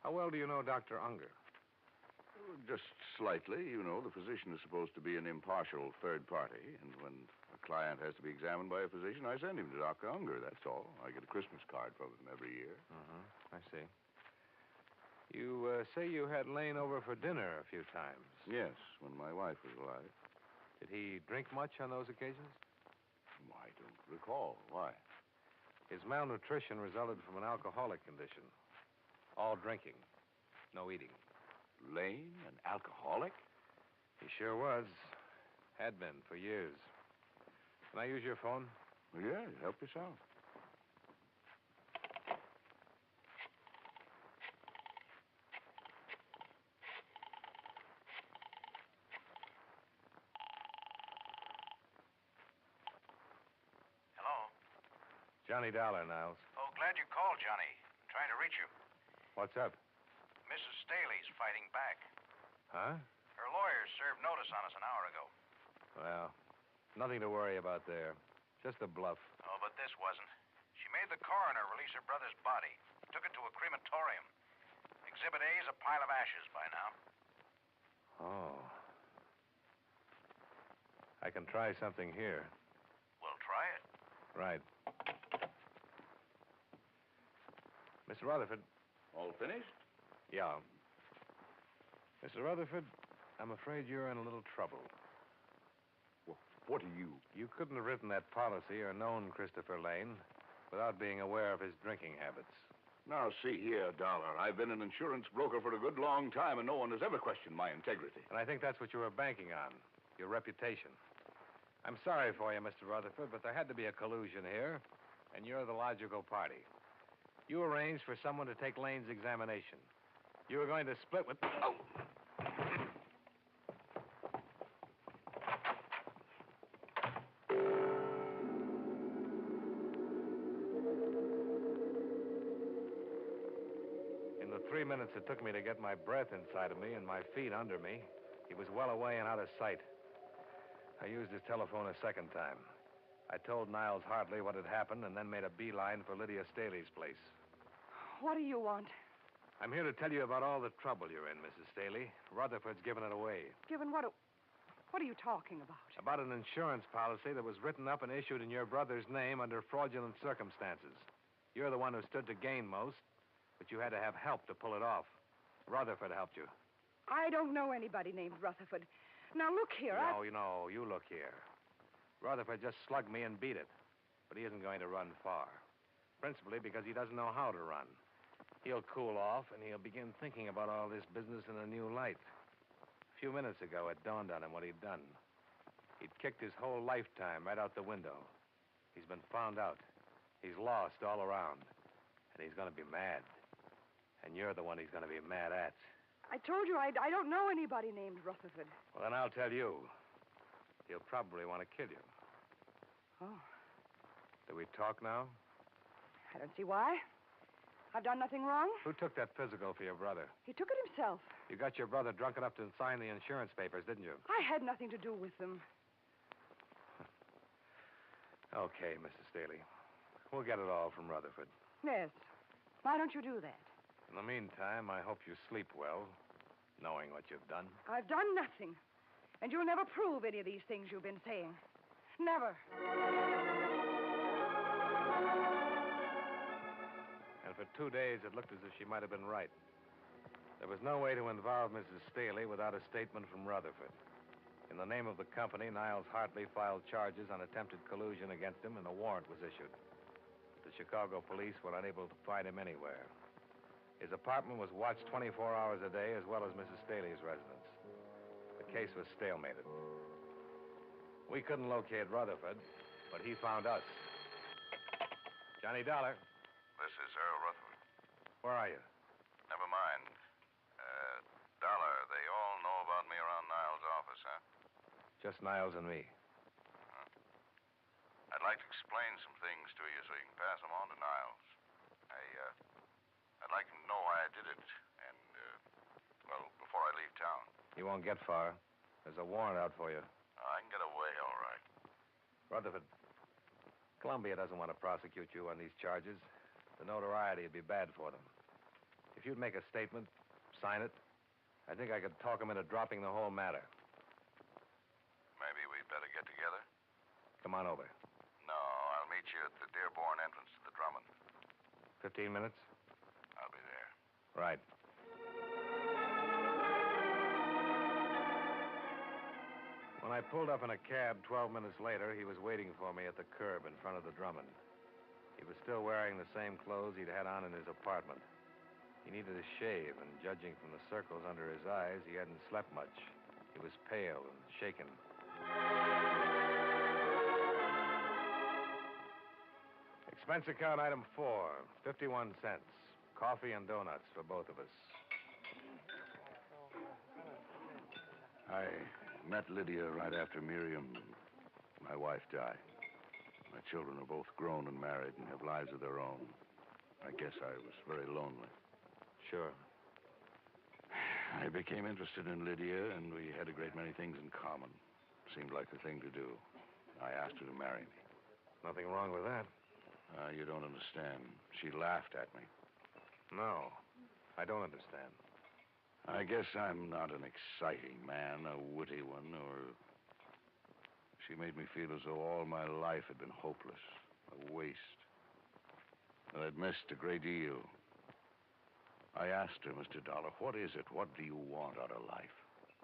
How well do you know Dr. Unger? Just slightly. You know, the physician is supposed to be an impartial third party, and when a client has to be examined by a physician, I send him to Dr. Unger, that's all. I get a Christmas card from him every year. I see. You say you had Lane over for dinner a few times. Yes, when my wife was alive. Did he drink much on those occasions? I don't recall. Why? His malnutrition resulted from an alcoholic condition. All drinking, no eating. Lane, an alcoholic? He sure was. Had been for years. Can I use your phone? Well, yeah, help yourself. Hello? Johnny Dollar, Niles. Oh, glad you called, Johnny. I'm trying to reach you. What's up? Mrs. Staley's fighting back. Huh? Her lawyers served notice on us an hour ago. Well, nothing to worry about there. Just a bluff. Oh, but this wasn't. She made the coroner release her brother's body. Took it to a crematorium. Exhibit A is a pile of ashes by now. Oh. I can try something here. We'll try it. Right. Mr. Rutherford. All finished? Yeah. Mr. Rutherford, I'm afraid you're in a little trouble. Well, what are you? You couldn't have written that policy or known Christopher Lane without being aware of his drinking habits. Now, see here, Dollar. I've been an insurance broker for a good long time, and no one has ever questioned my integrity. And I think that's what you were banking on, your reputation. I'm sorry for you, Mr. Rutherford, but there had to be a collusion here, and you're the logical party. You arranged for someone to take Lane's examination. You were going to split with... Oh! In the 3 minutes it took me to get my breath inside of me and my feet under me, he was well away and out of sight. I used his telephone a second time. I told Niles Hartley what had happened and then made a beeline for Lydia Staley's place. What do you want? I'm here to tell you about all the trouble you're in, Mrs. Staley. Rutherford's given it away. Given what? What are you talking about? About an insurance policy that was written up and issued in your brother's name under fraudulent circumstances. You're the one who stood to gain most, but you had to have help to pull it off. Rutherford helped you. I don't know anybody named Rutherford. Now, look here, You look here. Rutherford just slugged me and beat it. But he isn't going to run far. Principally because he doesn't know how to run. He'll cool off, and he'll begin thinking about all this business in a new light. A few minutes ago, it dawned on him what he'd done. He'd kicked his whole lifetime right out the window. He's been found out. He's lost all around. And he's going to be mad. And you're the one he's going to be mad at. I told you I don't know anybody named Rutherford. Well, then I'll tell you. He'll probably want to kill you. Oh. Do we talk now? I don't see why. I've done nothing wrong. Who took that physical for your brother? He took it himself. You got your brother drunk enough to sign the insurance papers, didn't you? I had nothing to do with them. Okay, Mrs. Staley. We'll get it all from Rutherford. Yes. Why don't you do that? In the meantime, I hope you sleep well, knowing what you've done. I've done nothing. And you'll never prove any of these things you've been saying. Never. And for 2 days, it looked as if she might have been right. There was no way to involve Mrs. Staley without a statement from Rutherford. In the name of the company, Niles Hartley filed charges on attempted collusion against him, and a warrant was issued. The Chicago police were unable to find him anywhere. His apartment was watched 24 hours a day, as well as Mrs. Staley's residence. The case was stalemated. We couldn't locate Rutherford, but he found us. Johnny Dollar. This is Earl Rutherford. Where are you? Never mind. Dollar, they all know about me around Niles' office, huh? Just Niles and me. I'd like to explain some things to you so you can pass them on to Niles. I'd like him to know why I did it, and, before I leave town. You won't get far. There's a warrant out for you. I can get away, all right. Rutherford, Columbia doesn't want to prosecute you on these charges. The notoriety would be bad for them. If you'd make a statement, sign it, I think I could talk them into dropping the whole matter. Maybe we'd better get together? Come on over. No, I'll meet you at the Dearborn entrance to the Drummond. 15 minutes? I'll be there. Right. When I pulled up in a cab 12 minutes later, he was waiting for me at the curb in front of the Drummond. He was still wearing the same clothes he'd had on in his apartment. He needed a shave, and judging from the circles under his eyes, he hadn't slept much. He was pale and shaken. Expense account item 4, 51 cents. Coffee and donuts for both of us. I met Lydia right after Miriam, my wife, died. My children are both grown and married and have lives of their own. I guess I was very lonely. Sure. I became interested in Lydia, and we had a great many things in common. Seemed like the thing to do. I asked her to marry me. Nothing wrong with that. You don't understand. She laughed at me. No, I don't understand. I guess I'm not an exciting man, a witty one, or... She made me feel as though all my life had been hopeless, a waste. And I'd missed a great deal. I asked her, Mr. Dollar, what is it? What do you want out of life?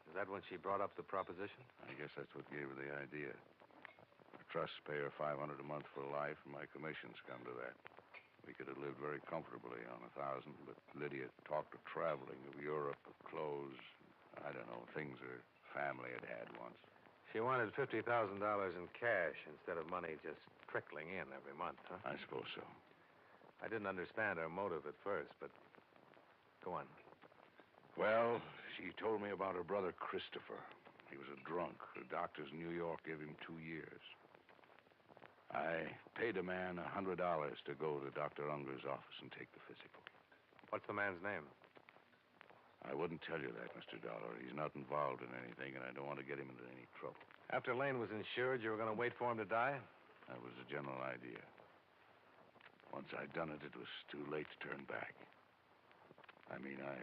Is that when she brought up the proposition? I guess that's what gave her the idea. The trusts pay her $500 a month for life, and my commissions come to that. We could have lived very comfortably on $1,000, but Lydia talked of traveling, of Europe, of clothes. I don't know, things her family had had once. She wanted $50,000 in cash instead of money just trickling in every month, huh? I suppose so. I didn't understand her motive at first, but go on. Well, she told me about her brother Christopher. He was a drunk. The doctors in New York gave him 2 years. I paid a man $100 to go to Dr. Unger's office and take the physical. What's the man's name? I wouldn't tell you that, Mr. Dollar. He's not involved in anything, and I don't want to get him into any trouble. After Lane was insured, you were going to wait for him to die? That was the general idea. Once I'd done it, it was too late to turn back. I mean, I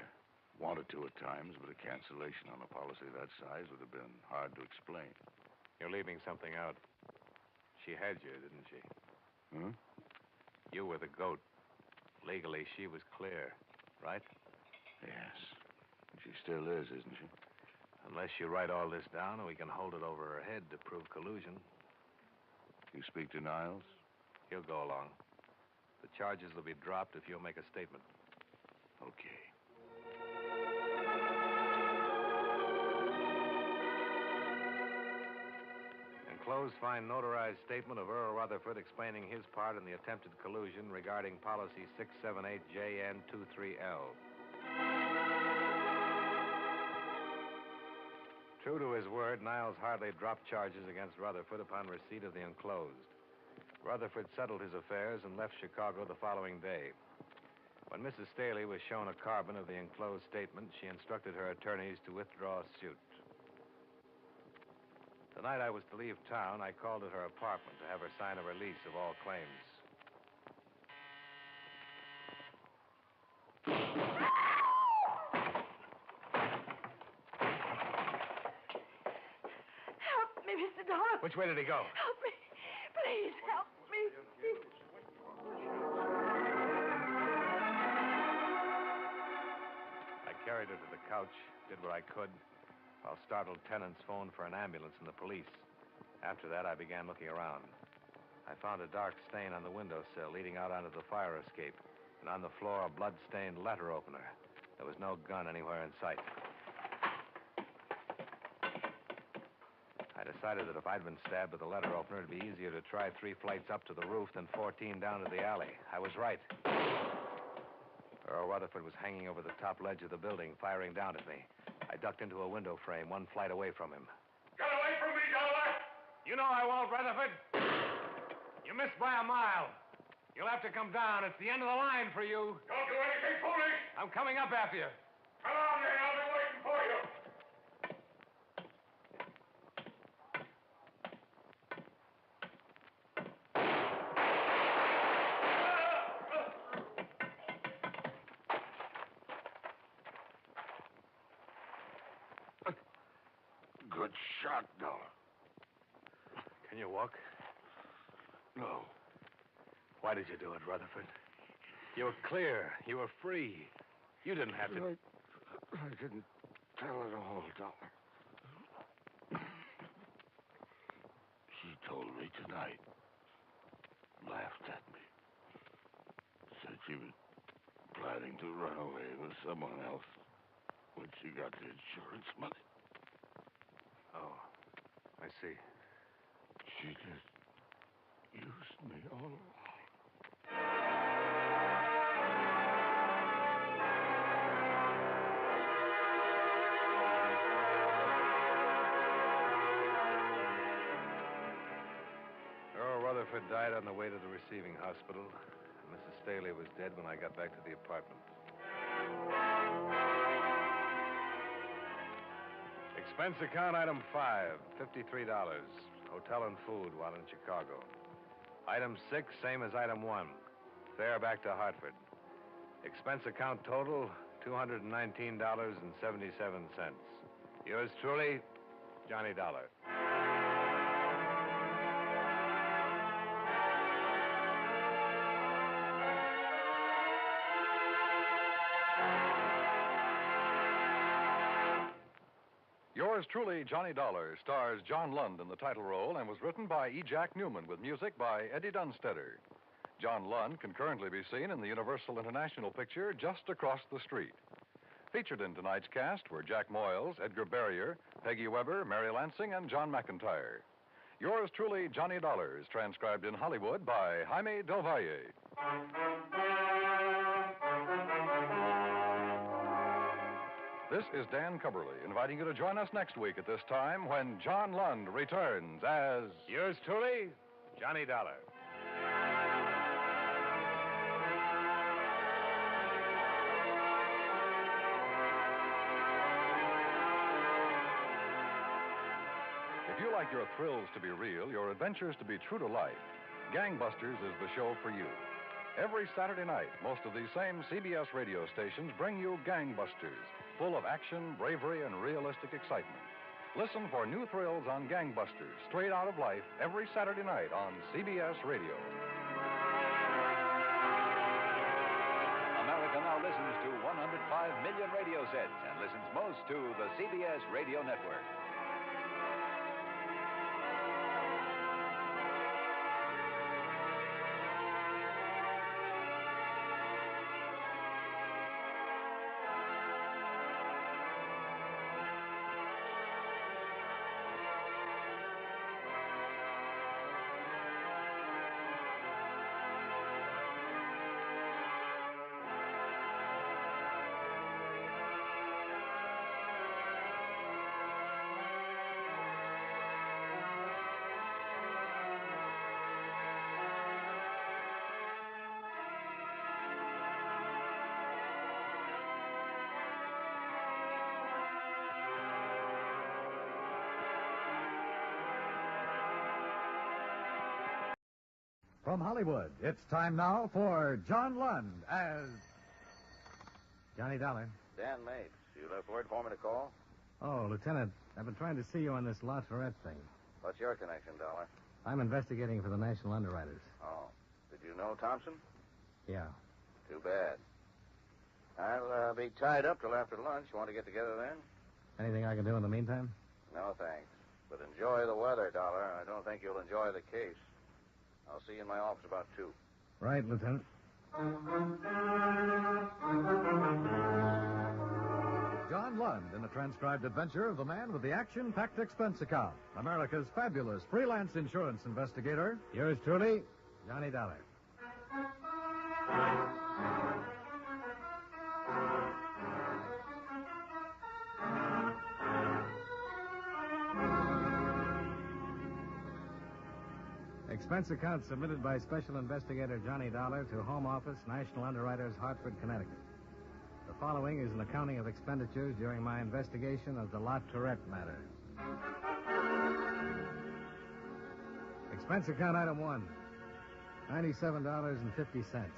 wanted to at times, but a cancellation on a policy that size would have been hard to explain. You're leaving something out. She had you, didn't she? Hmm? You were the goat. Legally, she was clear, right? Yes. She still is, isn't she? Unless you write all this down, and we can hold it over her head to prove collusion. You speak to Niles? He'll go along. The charges will be dropped if you'll make a statement. Okay. Enclosed, find notarized statement of Earl Rutherford explaining his part in the attempted collusion regarding policy 678JN23L. True to his word, Niles Hartley dropped charges against Rutherford upon receipt of the enclosed. Rutherford settled his affairs and left Chicago the following day. When Mrs. Staley was shown a carbon of the enclosed statement, she instructed her attorneys to withdraw suit. The night I was to leave town, I called at her apartment to have her sign a release of all claims. Help me, Mr. Dollar. Which way did he go? Help me. Please help me. I carried her to the couch, did what I could, while startled tenants phoned for an ambulance and the police. After that, I began looking around. I found a dark stain on the windowsill leading out onto the fire escape, and on the floor, a blood-stained letter opener. There was no gun anywhere in sight. I decided that if I'd been stabbed with a letter opener, it'd be easier to try 3 flights up to the roof than 14 down to the alley. I was right. Earl Rutherford was hanging over the top ledge of the building, firing down at me. I ducked into a window frame, 1 flight away from him. Get away from me, Dollar! You know I won't, Rutherford. You missed by a mile. You'll have to come down. It's the end of the line for you. Don't do anything foolish! I'm coming up after you. Come on, then. I'll be waiting for you. Good shot, Dollar. Can you walk? No. Why did you do it, Rutherford? You were clear. You were free. You didn't have to. I didn't tell it all, Dollar. She told me tonight. Laughed at me. Said she was planning to run away with someone else when she got the insurance money. Oh, I see. She just used me all along. Earl Rutherford died on the way to the receiving hospital. Mrs. Staley was dead when I got back to the apartment. Expense account item 5, $53. Hotel and food while in Chicago. Item 6, same as item 1. Fare back to Hartford. Expense account total, $219.77. Yours truly, Johnny Dollar. Yours truly, Johnny Dollar, stars John Lund in the title role and was written by E. Jack Newman with music by Eddie Dunstetter. John Lund can currently be seen in the Universal International picture Just Across the Street. Featured in tonight's cast were Jack Moyles, Edgar Barrier, Peggy Weber, Mary Lansing, and John McIntyre. Yours truly, Johnny Dollar, is transcribed in Hollywood by Jaime Del Valle. This is Dan Cubberly inviting you to join us next week at this time when John Lund returns as... Yours truly, Johnny Dollar. If you like your thrills to be real, your adventures to be true to life, Gangbusters is the show for you. Every Saturday night, most of these same CBS radio stations bring you Gangbusters, full of action, bravery, and realistic excitement. Listen for new thrills on Gangbusters, straight out of life, every Saturday night on CBS Radio. America now listens to 105 million radio sets and listens most to the CBS Radio Network. From Hollywood, it's time now for John Lund as Johnny Dollar. Dan Mapes. You left word for me to call? Oh, Lieutenant, I've been trying to see you on this La Tourette thing. What's your connection, Dollar? I'm investigating for the National Underwriters. Oh. Did you know Thompson? Yeah. Too bad. I'll be tied up till after lunch. You want to get together then? Anything I can do in the meantime? No, thanks. But enjoy the weather, Dollar. I don't think you'll enjoy the case. I'll see you in my office about 2. Right, Lieutenant. John Lund in a transcribed adventure of the man with the action-packed expense account, America's fabulous freelance insurance investigator. Yours truly, Johnny Dollar. Expense account submitted by Special Investigator Johnny Dollar to Home Office, National Underwriters, Hartford, Connecticut. The following is an accounting of expenditures during my investigation of the La Tourette matter. Expense account item 1, $97.50.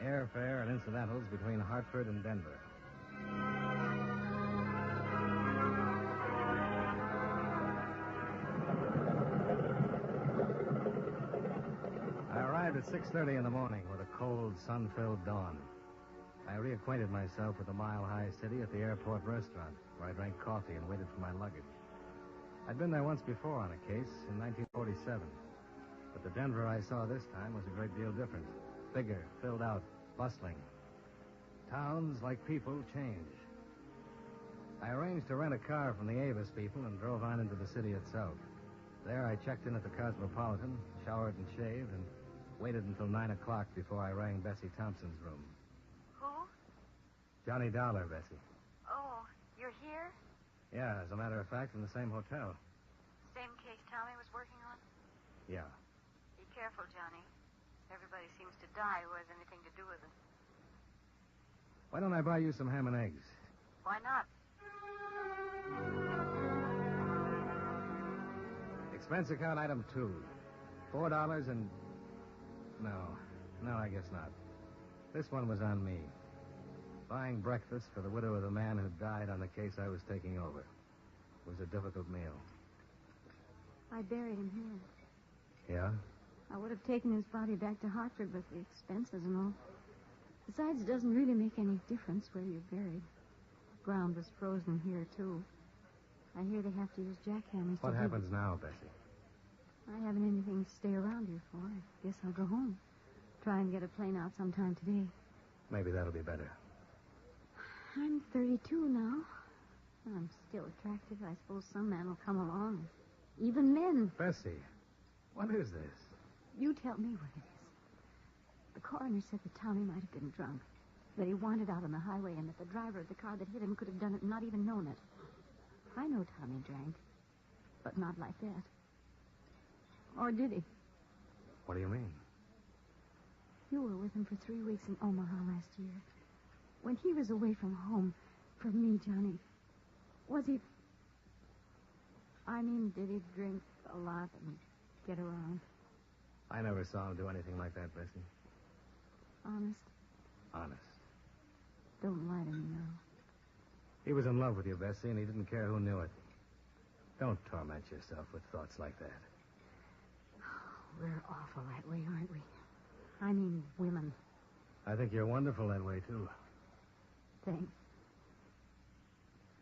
Airfare and incidentals between Hartford and Denver. I arrived at 6:30 in the morning with a cold, sun-filled dawn. I reacquainted myself with the mile-high city at the airport restaurant, where I drank coffee and waited for my luggage. I'd been there once before on a case in 1947, but the Denver I saw this time was a great deal different. Bigger, filled out, bustling. Towns, like people, change. I arranged to rent a car from the Avis people and drove on into the city itself. There I checked in at the Cosmopolitan, showered and shaved, and waited until 9 o'clock before I rang Bessie Thompson's room. Who? Johnny Dollar, Bessie. Oh, you're here? Yeah, as a matter of fact, in the same hotel. Same case Tommy was working on? Yeah. Be careful, Johnny. Everybody seems to die who has anything to do with it. Why don't I buy you some ham and eggs? Why not? Expense account item 2. $4 and... No, I guess not. This one was on me. Buying breakfast for the widow of the man who died on the case I was taking over. It was a difficult meal. I buried him here. Yeah? I would have taken his body back to Hartford, but the expenses and all. Besides, it doesn't really make any difference where you're buried. The ground was frozen here, too. I hear they have to use jackhammers What to happens now, Bessie? I haven't anything to stay around here for. I guess I'll go home. Try and get a plane out sometime today. Maybe that'll be better. I'm 32 now. I'm still attractive. I suppose some man will come along. Even men. Bessie, what is this? You tell me what it is. The coroner said that Tommy might have been drunk, that he wandered out on the highway, and that the driver of the car that hit him could have done it and not even known it. I know Tommy drank, but not like that. Or did he? What do you mean? You were with him for 3 weeks in Omaha last year. When he was away from home, from me, Johnny, was he... I mean, did he drink a lot and get around? I never saw him do anything like that, Bessie. Honest? Honest. Don't lie to me now. He was in love with you, Bessie, and he didn't care who knew it. Don't torment yourself with thoughts like that. We're awful that way, aren't we? I mean, women. I think you're wonderful that way, too. Thanks.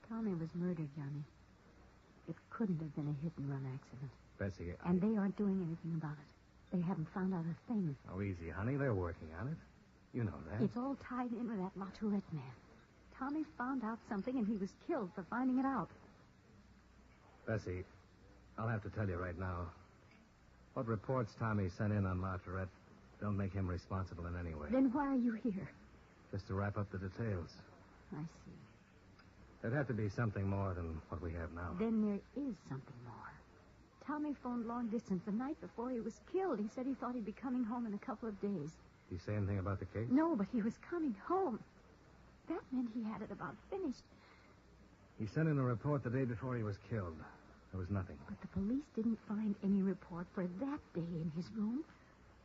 Tommy was murdered, Johnny. It couldn't have been a hit-and-run accident. Bessie, And they aren't doing anything about it. They haven't found out a thing. Oh, easy, honey. They're working on it. You know that. It's all tied in with that La Tourette man. Tommy found out something, and he was killed for finding it out. Bessie, I'll have to tell you right now. What reports Tommy sent in on La Tourette don't make him responsible in any way. Then why are you here? Just to wrap up the details. I see. There'd have to be something more than what we have now. Then there is something more. Tommy phoned long distance the night before he was killed. He said he thought he'd be coming home in a couple of days. Did he say anything about the case? No, but he was coming home. That meant he had it about finished. He sent in a report the day before he was killed. There was nothing. But the police didn't find any report for that day in his room.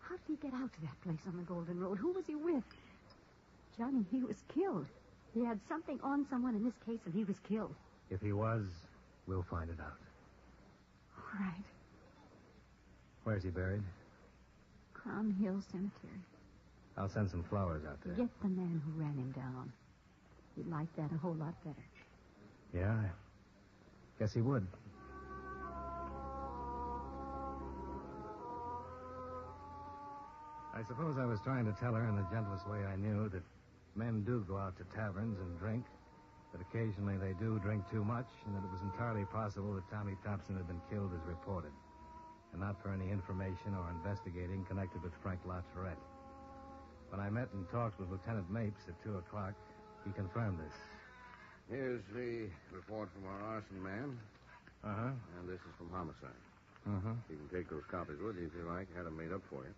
How did he get out to that place on the Golden Road? Who was he with? Johnny, he was killed. He had something on someone in this case, and he was killed. If he was, we'll find it out. All right. Where's he buried? Crown Hill Cemetery. I'll send some flowers out there. Get the man who ran him down. He'd like that a whole lot better. Yeah, I guess he would. I suppose I was trying to tell her in the gentlest way I knew that men do go out to taverns and drink, that occasionally they do drink too much, and that it was entirely possible that Tommy Thompson had been killed as reported, and not for any information or investigating connected with Frank LaTourette. When I met and talked with Lieutenant Mapes at 2 o'clock, he confirmed this. Here's the report from our arson man. Uh-huh. And this is from homicide. Uh-huh. You can take those copies with you if you like. Had them made up for you.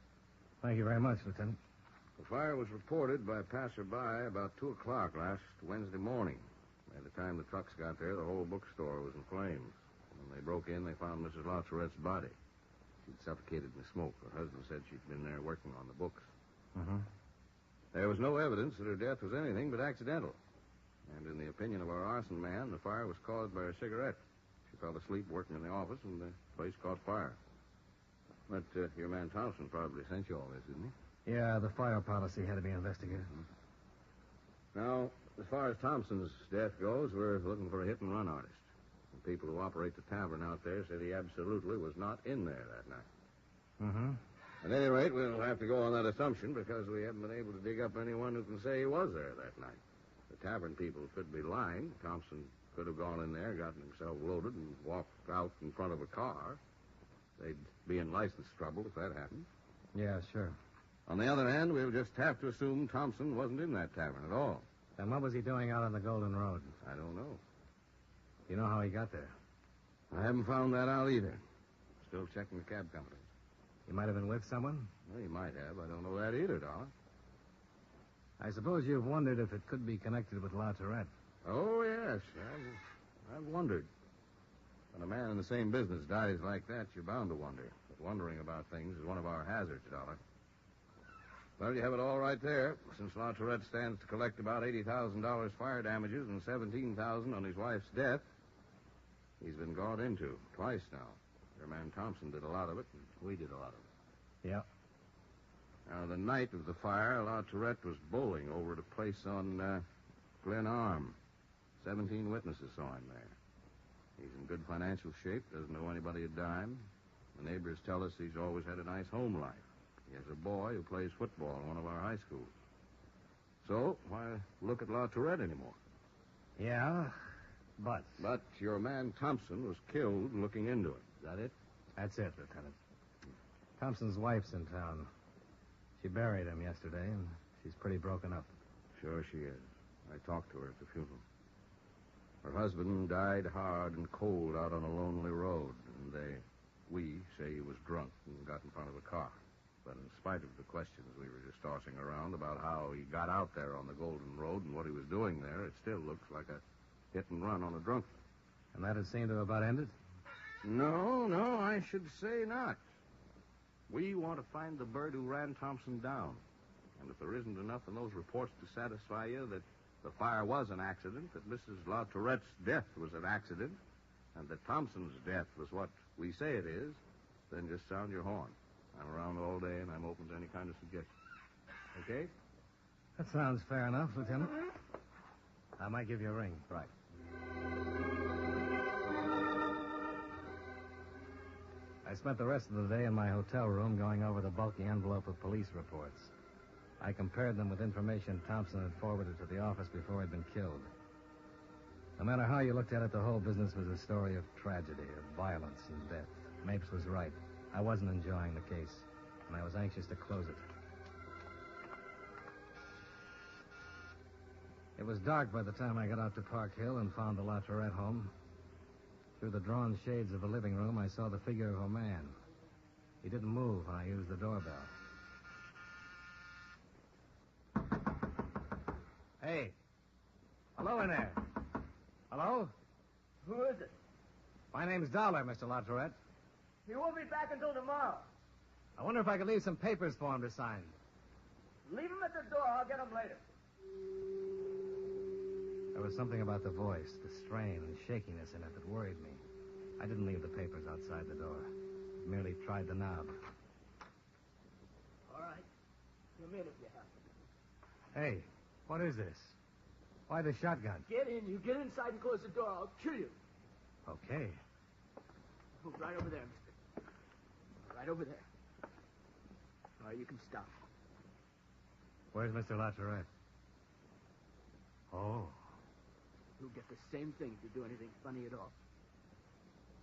Thank you very much, Lieutenant. The fire was reported by a passerby about 2 o'clock last Wednesday morning. By the time the trucks got there, the whole bookstore was in flames. When they broke in, they found Mrs. LaTourette's body. She'd suffocated in the smoke. Her husband said she'd been there working on the books. Uh-huh. There was no evidence that her death was anything but accidental. And in the opinion of our arson man, the fire was caused by a cigarette. She fell asleep working in the office, and the place caught fire. But your man Thompson probably sent you all this, didn't he? Yeah, the fire policy had to be investigated. Now, as far as Thompson's death goes, we're looking for a hit-and-run artist. The people who operate the tavern out there said he absolutely was not in there that night. Mm-hmm. At any rate, we'll have to go on that assumption because we haven't been able to dig up anyone who can say he was there that night. The tavern people could be lying. Thompson could have gone in there, gotten himself loaded, and walked out in front of a car. They'd be in license trouble if that happened. Yeah, sure. On the other hand, we'll just have to assume Thompson wasn't in that tavern at all. Then what was he doing out on the Golden Road? I don't know. You know how he got there? I haven't found that out either. Still checking the cab companies. He might have been with someone? Well, he might have. I don't know that either, Dollar. I suppose you've wondered if it could be connected with LaTourette. Oh, yes. I've wondered. When a man in the same business dies like that, you're bound to wonder. But wondering about things is one of our hazards, Dollar. Well, you have it all right there. Since LaTourette stands to collect about $80,000 fire damages and $17,000 on his wife's death, he's been got into twice now. Your man Thompson did a lot of it, and we did a lot of it. Yeah. Now, the night of the fire, LaTourette was bowling over at a place on Glen Arm. 17 witnesses saw him there. He's in good financial shape, doesn't owe anybody a dime. The neighbors tell us he's always had a nice home life. He has a boy who plays football in one of our high schools. So, why look at LaTourette anymore? Yeah, but... But your man Thompson was killed looking into it. Is that it? That's it, Lieutenant. Thompson's wife's in town. She buried him yesterday, and she's pretty broken up. Sure she is. I talked to her at the funeral. Her husband died hard and cold out on a lonely road, and we say he was drunk and got in front of a car. But in spite of the questions we were just tossing around about how he got out there on the Golden Road and what he was doing there, it still looks like a hit and run on a drunk. And that had seemed to have about ended? No, I should say not. We want to find the bird who ran Thompson down. And if there isn't enough in those reports to satisfy you that the fire was an accident, that Mrs. LaTourette's death was an accident, and that Thompson's death was what we say it is, then just sound your horn. I'm around all day, and I'm open to any kind of suggestion. Okay? That sounds fair enough, Lieutenant. I might give you a ring. Right. I spent the rest of the day in my hotel room going over the bulky envelope of police reports. I compared them with information Thompson had forwarded to the office before he'd been killed. No matter how you looked at it, the whole business was a story of tragedy, of violence and death. Mapes was right. I wasn't enjoying the case, and I was anxious to close it. It was dark by the time I got out to Park Hill and found the LaTourette home. Through the drawn shades of the living room, I saw the figure of a man. He didn't move when I used the doorbell. Hey. Hello in there. Hello? Who is it? My name's Dollar, Mr. LaTourette. He won't be back until tomorrow. I wonder if I could leave some papers for him to sign. Leave them at the door. I'll get them later. There was something about the voice, the strain and shakiness in it that worried me. I didn't leave the papers outside the door. Merely tried the knob. All right. Come in if you have to. Hey, what is this? Why the shotgun? Get in. You get inside and close the door. I'll kill you. Okay. Move right over there, mister. Right over there. All right, you can stop. Where's Mr. Latorette? Oh. You'll get the same thing if you do anything funny at all.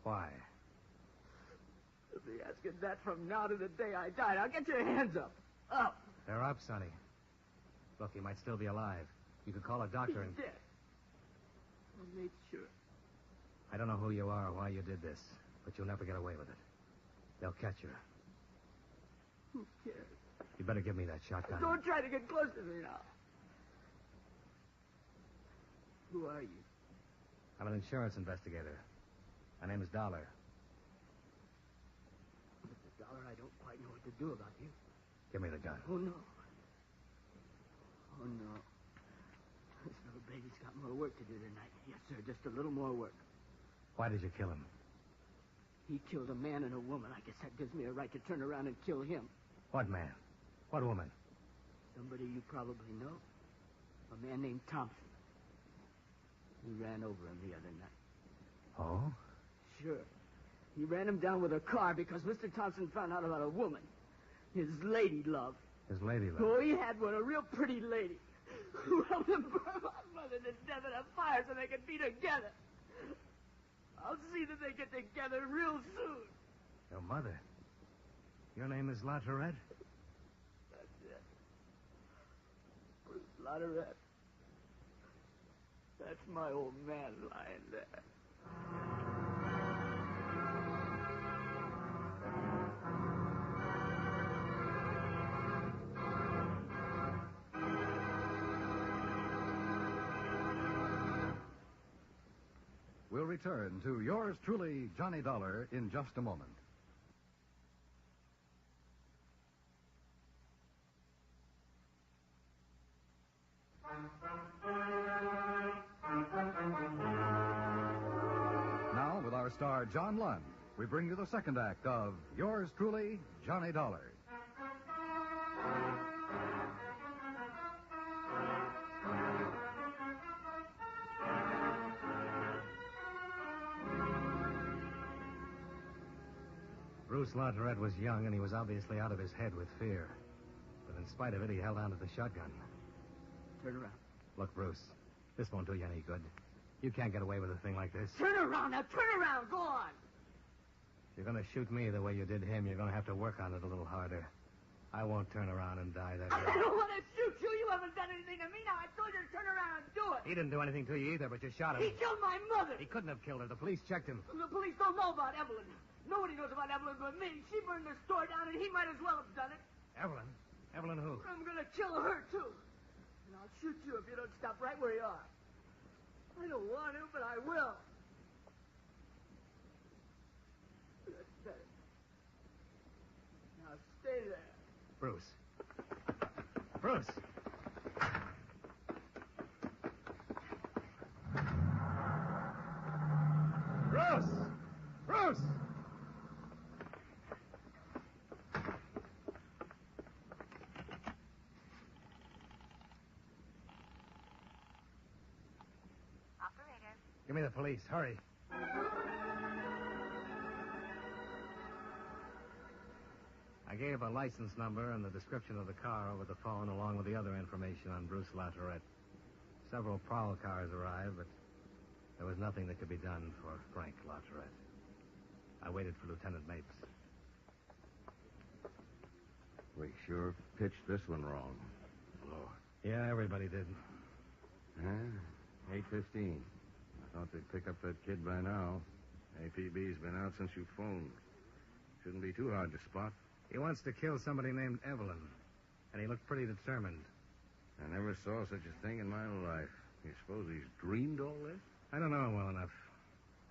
Why? You'll be asking that from now to the day I die. Now get your hands up. Up. They're up, Sonny. Look, he might still be alive. You could call a doctor and... He's dead. I made sure. I don't know who you are or why you did this, but you'll never get away with it. They'll catch you. Who cares? You better give me that shotgun. Don't try to get close to me now. Who are you? I'm an insurance investigator. My name is Dollar. Mr. Dollar, I don't quite know what to do about you. Give me the gun. Oh, no. Oh, no. This little baby's got more work to do tonight. Yes, sir, just a little more work. Why did you kill him? He killed a man and a woman. I guess that gives me a right to turn around and kill him. What man? What woman? Somebody you probably know. A man named Thompson. He ran over him the other night. Oh? Sure. He ran him down with a car because Mr. Thompson found out about a woman. His lady love. His lady love? Oh, he had one, a real pretty lady. Who helped him burn my mother to death in a fire so they could be together. I'll see that they get together real soon. Your mother? Your name is Latorette? That's it. Bruce Latorette. That's my old man lying there. We'll return to yours truly, Johnny Dollar, in just a moment. Now, with our star, John Lund, we bring you the second act of yours truly, Johnny Dollar. Bruce Latorette was young, and he was obviously out of his head with fear. But in spite of it, he held on to the shotgun. Turn around. Look, Bruce, this won't do you any good. You can't get away with a thing like this. Turn around now. Turn around. Go on. If you're going to shoot me the way you did him, you're going to have to work on it a little harder. I won't turn around and die that way. I don't want to shoot you. You haven't done anything to me. Now, I told you to turn around and do it. He didn't do anything to you either, but you shot him. He killed my mother. He couldn't have killed her. The police checked him. The police don't know about Evelyn. Nobody knows about Evelyn but me. She burned the store down, and he might as well have done it. Evelyn? Evelyn who? I'm going to kill her, too. And I'll shoot you if you don't stop right where you are. I don't want to, but I will. That's better. Now stay there. Bruce. Bruce! Bruce! Bruce! Operator. Give me the police. Hurry. I gave a license number and the description of the car over the phone, along with the other information on Bruce Latorette. Several prowl cars arrived, but there was nothing that could be done for Frank Latorette. I waited for Lieutenant Mapes. We sure pitched this one wrong. Lord. Yeah, everybody did. Huh? 8:15. I thought they'd pick up that kid by now. APB's been out since you phoned. Shouldn't be too hard to spot. He wants to kill somebody named Evelyn, and he looked pretty determined. I never saw such a thing in my life. You suppose he's dreamed all this? I don't know him well enough.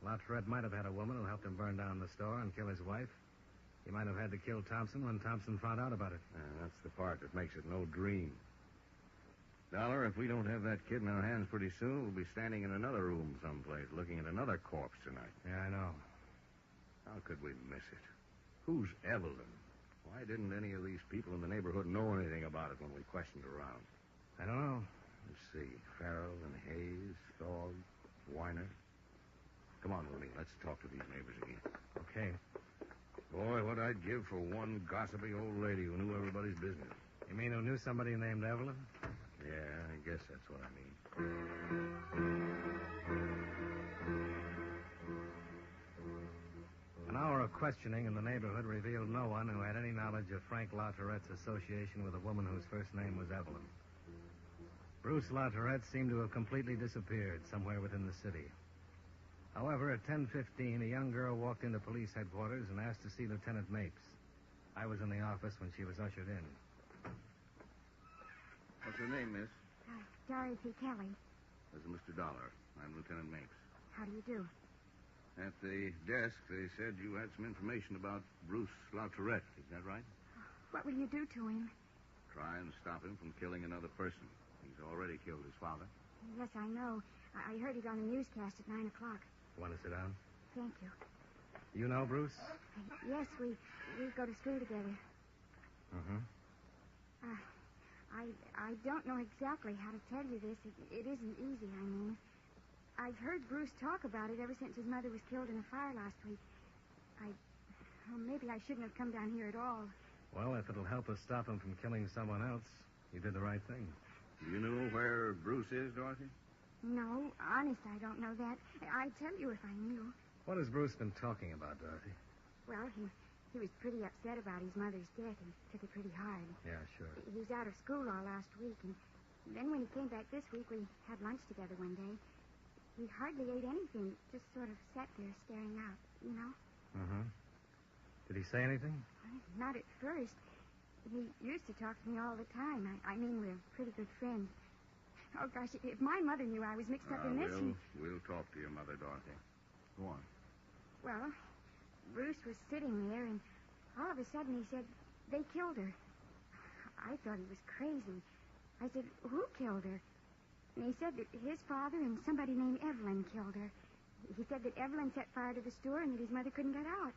Latorette might have had a woman who helped him burn down the store and kill his wife. He might have had to kill Thompson when Thompson found out about it. That's the part that makes it no dream. Dollar, if we don't have that kid in our hands pretty soon, we'll be standing in another room someplace looking at another corpse tonight. Yeah, I know. How could we miss it? Who's Evelyn? Why didn't any of these people in the neighborhood know anything about it when we questioned around? I don't know. Let's see. Farrell and Hayes, Thog, Weiner. Come on, Looney. Let's talk to these neighbors again. Okay. Boy, what I'd give for one gossipy old lady who knew everybody's business. You mean who knew somebody named Evelyn? Yeah, I guess that's what I mean. An hour of questioning in the neighborhood revealed no one who had any knowledge of Frank LaTourrette's association with a woman whose first name was Evelyn. Bruce LaTourrette seemed to have completely disappeared somewhere within the city. However, at 10:15, a young girl walked into police headquarters and asked to see Lieutenant Mapes. I was in the office when she was ushered in. What's your name, miss? Dorothy Kelly. This is Mr. Dollar. I'm Lieutenant Mapes. How do you do? At the desk, they said you had some information about Bruce LaTourrette. Is that right? What will you do to him? Try and stop him from killing another person. He's already killed his father. Yes, I know. I heard it on the newscast at 9 o'clock. You want to sit down? Thank you. You know Bruce? Yes, we go to school together. Mm-hmm. I don't know exactly how to tell you this. It isn't easy, I mean. I've heard Bruce talk about it ever since his mother was killed in a fire last week. Maybe I shouldn't have come down here at all. Well, if it'll help us stop him from killing someone else, you did the right thing. Do you know where Bruce is, Dorothy? No, honest, I don't know that. I'd tell you if I knew. What has Bruce been talking about, Dorothy? Well, he was pretty upset about his mother's death and took it pretty hard. Yeah, sure. He was out of school all last week, and then when he came back this week, we had lunch together one day. He hardly ate anything, just sort of sat there staring out, you know? Mm-hmm. Did he say anything? Not at first. He used to talk to me all the time. I mean, we're pretty good friends. Oh, gosh, if my mother knew I was mixed up in this... We'll talk to your mother, Dorothy. Go on. Well, Bruce was sitting there, and all of a sudden he said, they killed her. I thought he was crazy. I said, who killed her? And he said that his father and somebody named Evelyn killed her. He said that Evelyn set fire to the store and that his mother couldn't get out.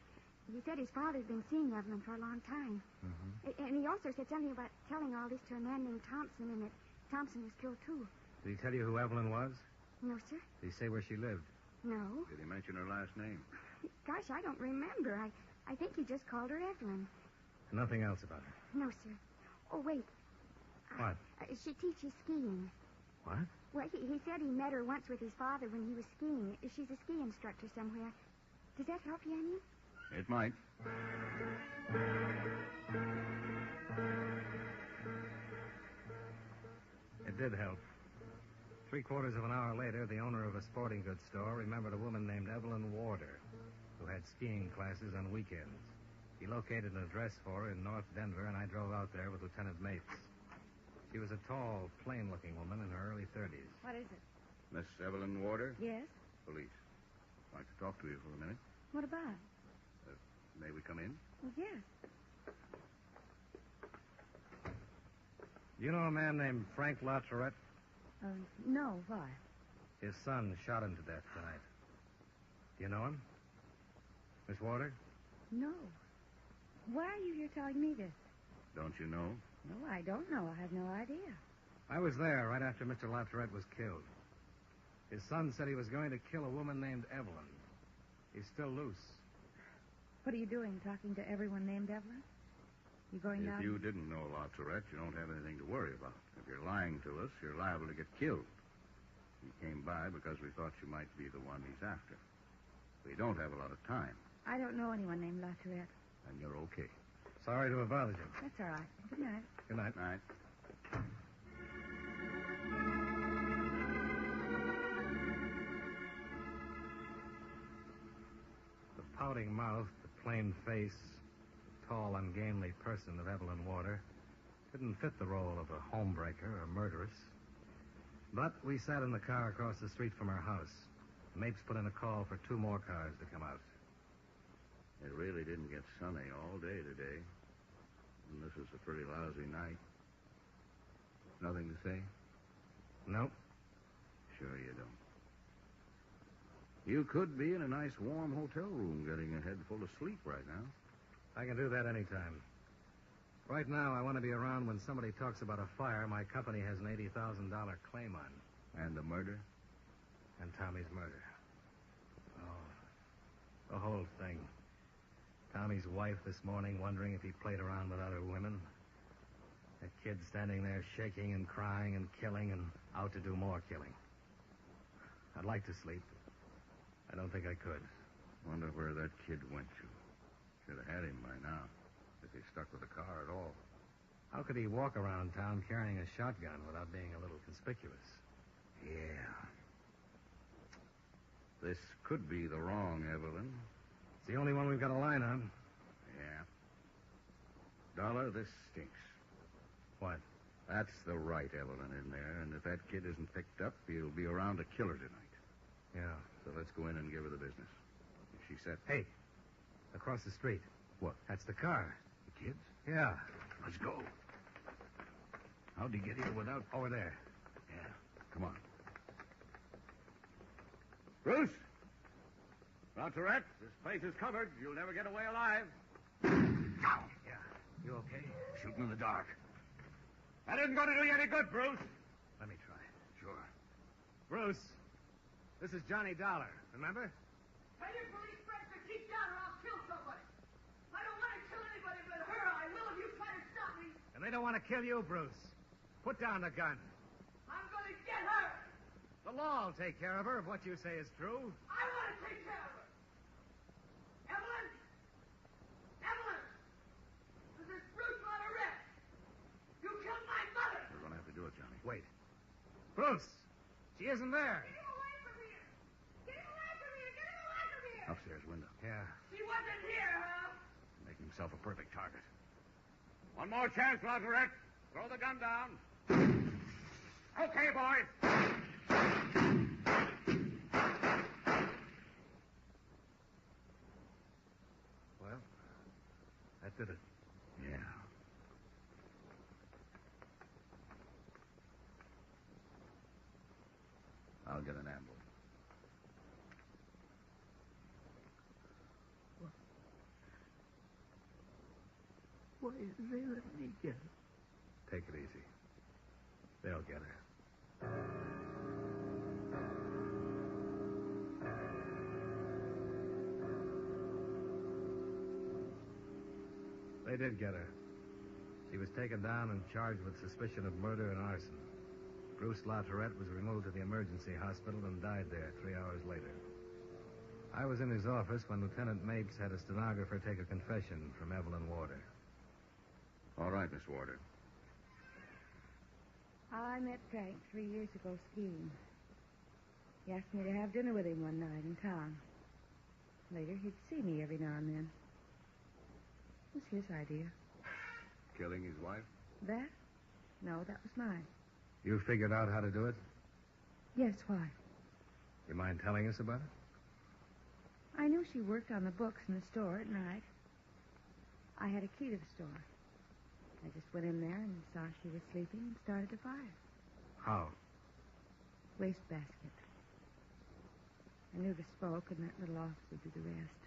He said his father had been seeing Evelyn for a long time. Mm-hmm. And he also said something about telling all this to a man named Thompson and that Thompson was killed, too. Did he tell you who Evelyn was? No, sir. Did he say where she lived? No. Did he mention her last name? Gosh, I don't remember. I think he just called her Evelyn. Nothing else about her? No, sir. Oh, wait. What? She teaches skiing. What? Well, he said he met her once with his father when he was skiing. She's a ski instructor somewhere. Does that help you any? It might. It did help. 3/4 of an hour later, the owner of a sporting goods store remembered a woman named Evelyn Warder, who had skiing classes on weekends. He located an address for her in North Denver, and I drove out there with Lieutenant Mapes. She was a tall, plain-looking woman in her early 30s. What is it? Miss Evelyn Warder? Yes? Police. I'd like to talk to you for a minute. What about? May we come in? Well, yes. Do you know a man named Frank LaTourrette? No, why? His son shot him to death tonight. Do you know him? Miss Warder? No. Why are you here telling me this? Don't you know? No, I don't know. I have no idea. I was there right after Mr. LaTourrette was killed. His son said he was going to kill a woman named Evelyn. He's still loose. What are you doing, talking to everyone named Evelyn? You going down? If you didn't know LaTourrette, you don't have anything to worry about. If you're lying to us, you're liable to get killed. He came by because we thought you might be the one he's after. We don't have a lot of time. I don't know anyone named LaTourrette. And you're okay. Sorry to have bothered you. That's all right. Good night. Good night. Night. The pouting mouth, the plain face, tall, ungainly person of Evelyn Warder didn't fit the role of a homebreaker or murderess. But we sat in the car across the street from her house. Mapes put in a call for 2 more cars to come out. It really didn't get sunny all day today. And this is a pretty lousy night. Nothing to say? Nope. Sure you don't. You could be in a nice warm hotel room getting a head full of sleep right now. I can do that anytime. Right now, I want to be around when somebody talks about a fire my company has an $80,000 claim on. And the murder? And Tommy's murder. Oh, the whole thing. Tommy's wife this morning wondering if he played around with other women. That kid standing there shaking and crying and killing and out to do more killing. I'd like to sleep. I don't think I could. Wonder where that kid went to. Should have had him by now, if he stuck with the car at all. How could he walk around town carrying a shotgun without being a little conspicuous? Yeah. This could be the wrong Evelyn. It's the only one we've got a line on. Yeah. Dollar, this stinks. What? That's the right Evelyn in there, and if that kid isn't picked up, he'll be around to kill her tonight. Yeah. So let's go in and give her the business. She said... Hey, across the street. What? That's the car. The kids? Yeah. Let's go. How'd he get here without... Over there. Yeah. Come on. Bruce! Lauteret, this place is covered. You'll never get away alive. Yeah. You okay? Shooting in the dark. That isn't going to do you any good, Bruce. Let me try. Sure. Bruce, this is Johnny Dollar, remember? Tell your police friends to keep down or I'll kill somebody. I don't want to kill anybody but her. I will if you try to stop me. And they don't want to kill you, Bruce. Put down the gun. I'm going to get her. The law will take care of her if what you say is true. I want to take care of her. Evelyn? Evelyn! This is Bruce Lauteret. You killed my mother. We're going to have to do it, Johnny. Wait. Bruce! She isn't there. Get him away from here. Get him away from here. Get him away from here. Upstairs window. Yeah. She wasn't here, huh? Making himself a perfect target. One more chance, Lauteret. Throw the gun down. Okay, boys. Well, that did it. Yeah. I'll get an ambulance. Why didn't they let me get her? Take it easy. They'll get her. They did get her. She was taken down and charged with suspicion of murder and arson. Bruce Lauteret was removed to the emergency hospital and died there 3 hours later. I was in his office when Lieutenant Mapes had a stenographer take a confession from Evelyn Warder. All right, Miss Warder. I met Frank 3 years ago skiing. He asked me to have dinner with him one night in town. Later, he'd see me every now and then. It was his idea. Killing his wife? That? No, that was mine. You figured out how to do it? Yes, why? You mind telling us about it? I knew she worked on the books in the store at night. I had a key to the store. I just went in there and saw she was sleeping and started the fire. How? Wastebasket. I knew the smoke, and that little office would do the rest.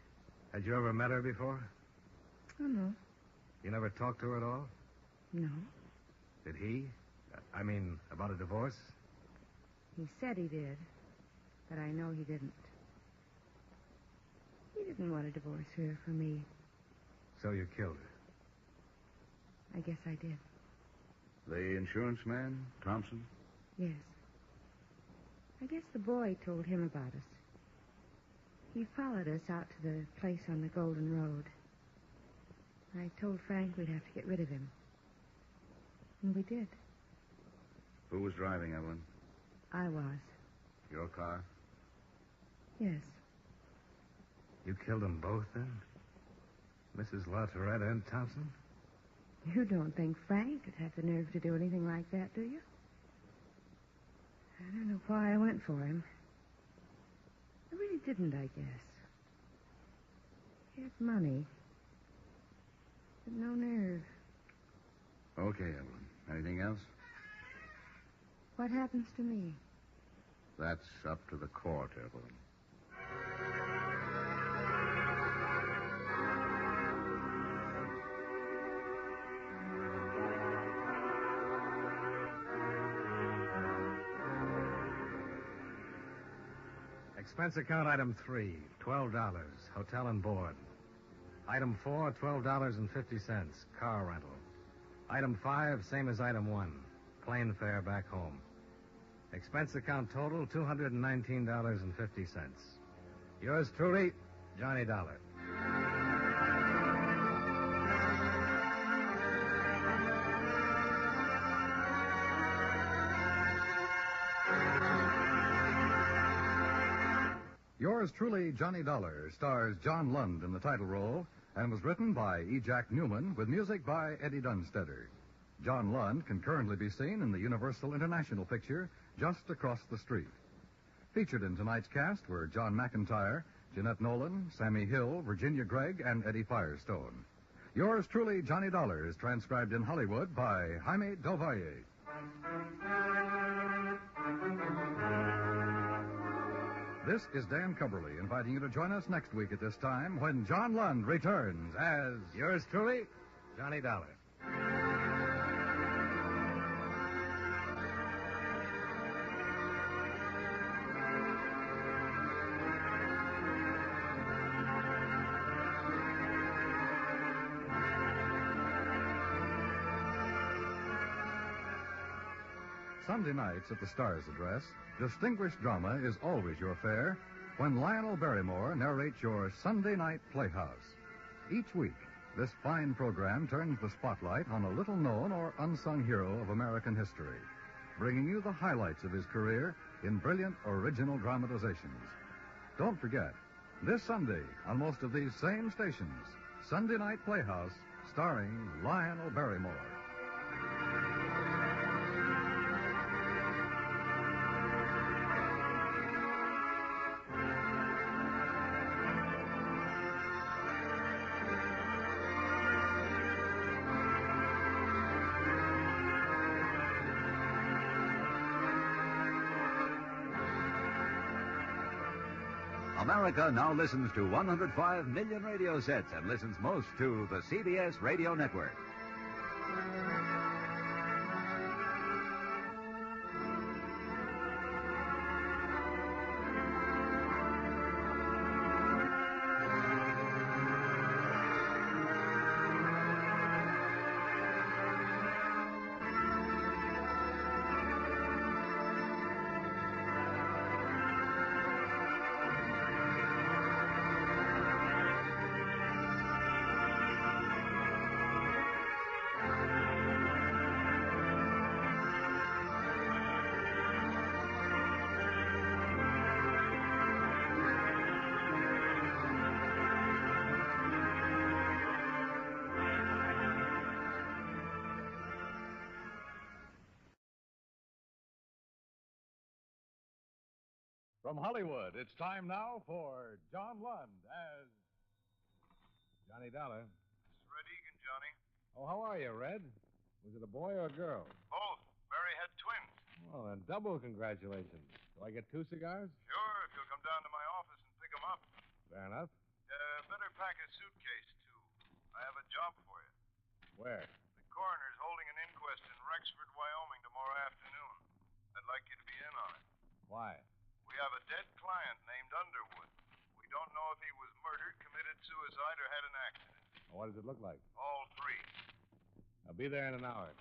Had you ever met her before? Oh, no. You never talked to her at all? No. Did he? I mean, about a divorce? He said he did, but I know he didn't. He didn't want to divorce her for me. So you killed her? I guess I did. The insurance man, Thompson? Yes. I guess the boy told him about us. He followed us out to the place on the Golden Road. I told Frank we'd have to get rid of him. And we did. Who was driving, Evelyn? I was. Your car? Yes. You killed them both, then? Mrs. Lauteret and Thompson? You don't think Frank could have the nerve to do anything like that, do you? I don't know why I went for him. I really didn't, I guess. Here's money. But no nerve. Okay, Evelyn. Anything else? What happens to me? That's up to the court, Evelyn. Expense account item 3, $12, hotel and board. Item 4, $12.50, car rental. Item 5, same as item 1, plane fare back home. Expense account total, $219.50. Yours truly, Johnny Dollar. Yours truly, Johnny Dollar, stars John Lund in the title role and was written by E. Jack Newman with music by Eddie Dunstetter. John Lund can currently be seen in the Universal International picture Just Across the Street. Featured in tonight's cast were John McIntyre, Jeanette Nolan, Sammy Hill, Virginia Gregg, and Eddie Firestone. Yours truly, Johnny Dollar, is transcribed in Hollywood by Jaime Del Valle. This is Dan Cubberly inviting you to join us next week at this time when John Lund returns as... Yours truly, Johnny Dollar. Sunday nights at the Star's Address, distinguished drama is always your fare when Lionel Barrymore narrates your Sunday Night Playhouse. Each week, this fine program turns the spotlight on a little-known or unsung hero of American history, bringing you the highlights of his career in brilliant original dramatizations. Don't forget, this Sunday on most of these same stations, Sunday Night Playhouse, starring Lionel Barrymore. America now listens to 105 million radio sets and listens most to the CBS Radio Network. From Hollywood, it's time now for John Lund as Johnny Dollar. This is Red Egan, Johnny. Oh, how are you, Red? Was it a boy or a girl? Both. Barry had twins. Well, then double congratulations. Do I get 2 cigars? Sure, if you'll come down to my office and pick them up. Fair enough. Better pack a suitcase, too. I have a job for you. Where? The coroner's holding an inquest in Rexford, Wyoming tomorrow afternoon. I'd like you to be in on it. Why? We have a dead client named Underwood. We don't know if he was murdered, committed suicide, or had an accident. Well, what does it look like? All three. I'll be there in an hour.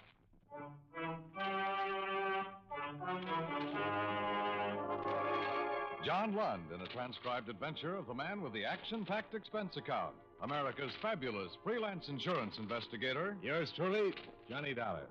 John Lund in a transcribed adventure of the man with the action-packed expense account, America's fabulous freelance insurance investigator. Yours truly, Johnny Dollar.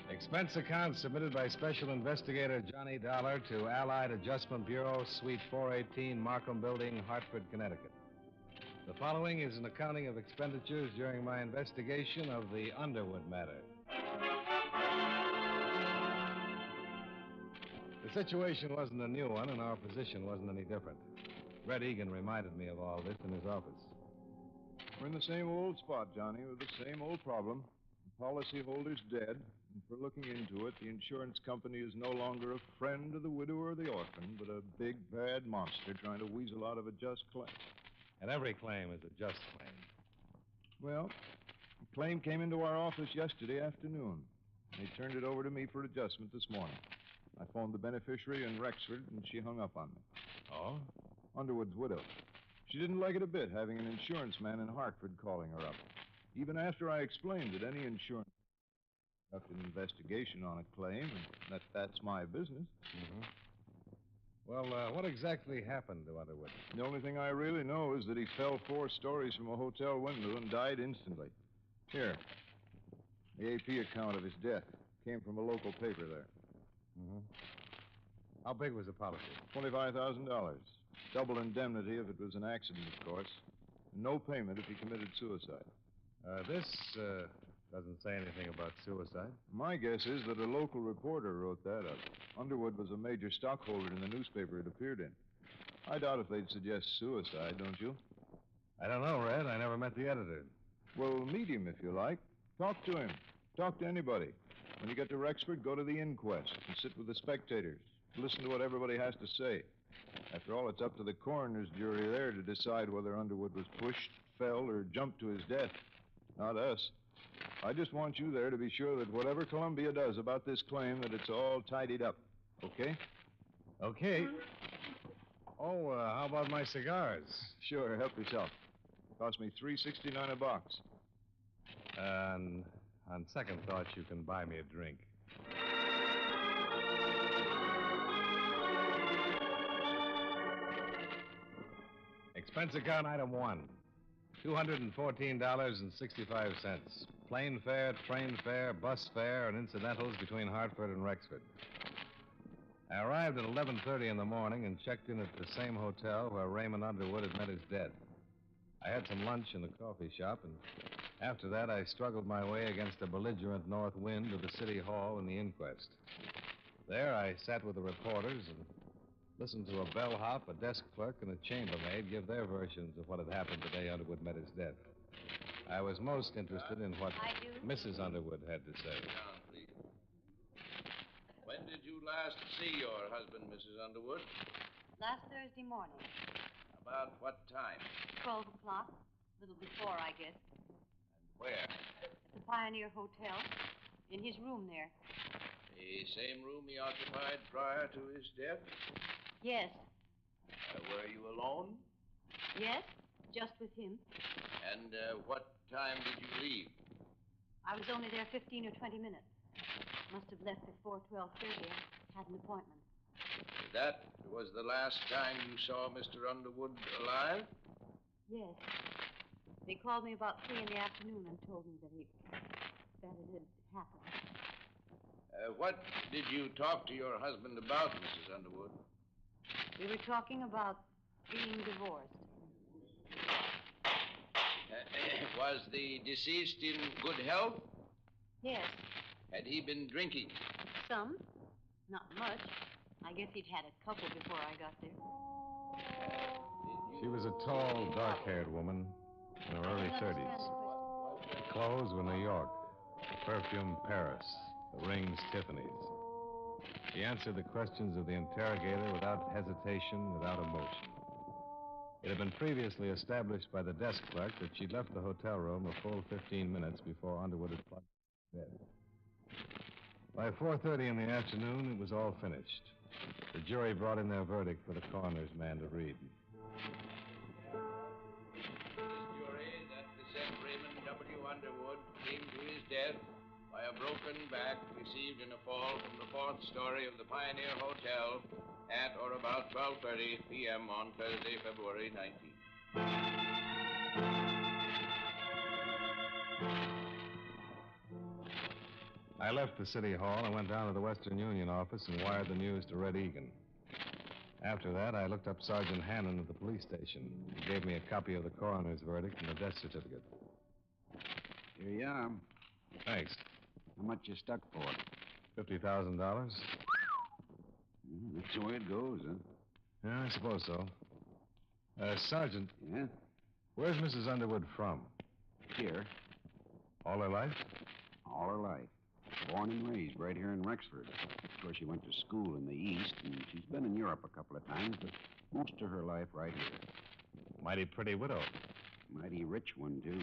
Expense account submitted by Special Investigator Johnny Dollar to Allied Adjustment Bureau, Suite 418, Markham Building, Hartford, Connecticut. The following is an accounting of expenditures during my investigation of the Underwood matter. The situation wasn't a new one, and our position wasn't any different. Red Egan reminded me of all this in his office. We're in the same old spot, Johnny, with the same old problem. The policyholder's dead, and for looking into it, the insurance company is no longer a friend of the widow or the orphan, but a big, bad monster trying to weasel out of a just claim. And every claim is a just claim. Well, a claim came into our office yesterday afternoon. They turned it over to me for adjustment this morning. I phoned the beneficiary in Rexford, and she hung up on me. Oh? Underwood's widow. She didn't like it a bit, having an insurance man in Hartford calling her up. Even after I explained that any insurance conduct an investigation on a claim, and that's my business. Mm-hmm. Well, what exactly happened to Underwood? The only thing I really know is that he fell 4 stories from a hotel window and died instantly. Here. The AP account of his death came from a local paper there. Mm-hmm. How big was the policy? $25,000. Double indemnity if it was an accident, of course. No payment if he committed suicide. This doesn't say anything about suicide. My guess is that a local reporter wrote that up. Underwood was a major stockholder in the newspaper it appeared in. I doubt if they'd suggest suicide, don't you? I don't know, Red. I never met the editor. Well, meet him if you like. Talk to him. Talk to anybody. When you get to Rexford, go to the inquest and sit with the spectators. Listen to what everybody has to say. After all, it's up to the coroner's jury there to decide whether Underwood was pushed, fell, or jumped to his death. Not us. I just want you there to be sure that whatever Columbia does about this claim, that it's all tidied up. Okay? Okay. Oh, how about my cigars? Sure, help yourself. Cost me $3.69 a box. On second thought, you can buy me a drink. Expense account item 1. $214.65. Plane fare, train fare, bus fare, and incidentals between Hartford and Rexford. I arrived at 11:30 in the morning and checked in at the same hotel where Raymond Underwood had met his death. I had some lunch in the coffee shop, and after that I struggled my way against a belligerent north wind to the city hall and the inquest. There I sat with the reporters and listened to a bellhop, a desk clerk, and a chambermaid give their versions of what had happened the day Underwood met his death. I was most interested in what Mrs. Underwood had to say. Down, please. When did you last see your husband, Mrs. Underwood? Last Thursday morning, About what time? 12 o'clock. A little before, I guess. Where? At the Pioneer Hotel. In his room there. The same room he occupied prior to his death? Yes. Were you alone? Yes, just with him. And what time did you leave? I was only there 15 or 20 minutes. Must have left before 12:30. I had an appointment. That was the last time you saw Mr. Underwood alive? Yes. They called me about 3 in the afternoon and told me that it had happened. What did you talk to your husband about, Mrs. Underwood? We were talking about being divorced. Was the deceased in good health? Yes. Had he been drinking? Some. Not much. I guess he'd had a couple before I got there. She was a tall, dark-haired woman in her early 30s. Her clothes were New York, the perfume Paris, the rings Tiffany's. She answered the questions of the interrogator without hesitation, without emotion. It had been previously established by the desk clerk that she'd left the hotel room a full 15 minutes before Underwood had plunged to bed. By 4:30 in the afternoon, it was all finished. The jury brought in their verdict for the coroner's man to read. This jury that the said Raymond W. Underwood came to his death by a broken back received in a fall from the 4th story of the Pioneer Hotel at or about 12:30 p.m. on Thursday, February 19th. I left the city hall and went down to the Western Union office and wired the news to Red Egan. After that, I looked up Sergeant Hannon at the police station. He gave me a copy of the coroner's verdict and the death certificate. Here you are. Thanks. How much you stuck for? $50,000? That's the way it goes, huh? Yeah, I suppose so. Sergeant. Yeah? Where's Mrs. Underwood from? Here. All her life? All her life. Born and raised right here in Rexford. Of course, she went to school in the East, and she's been in Europe a couple of times, but most of her life right here. Mighty pretty widow. Mighty rich one, too.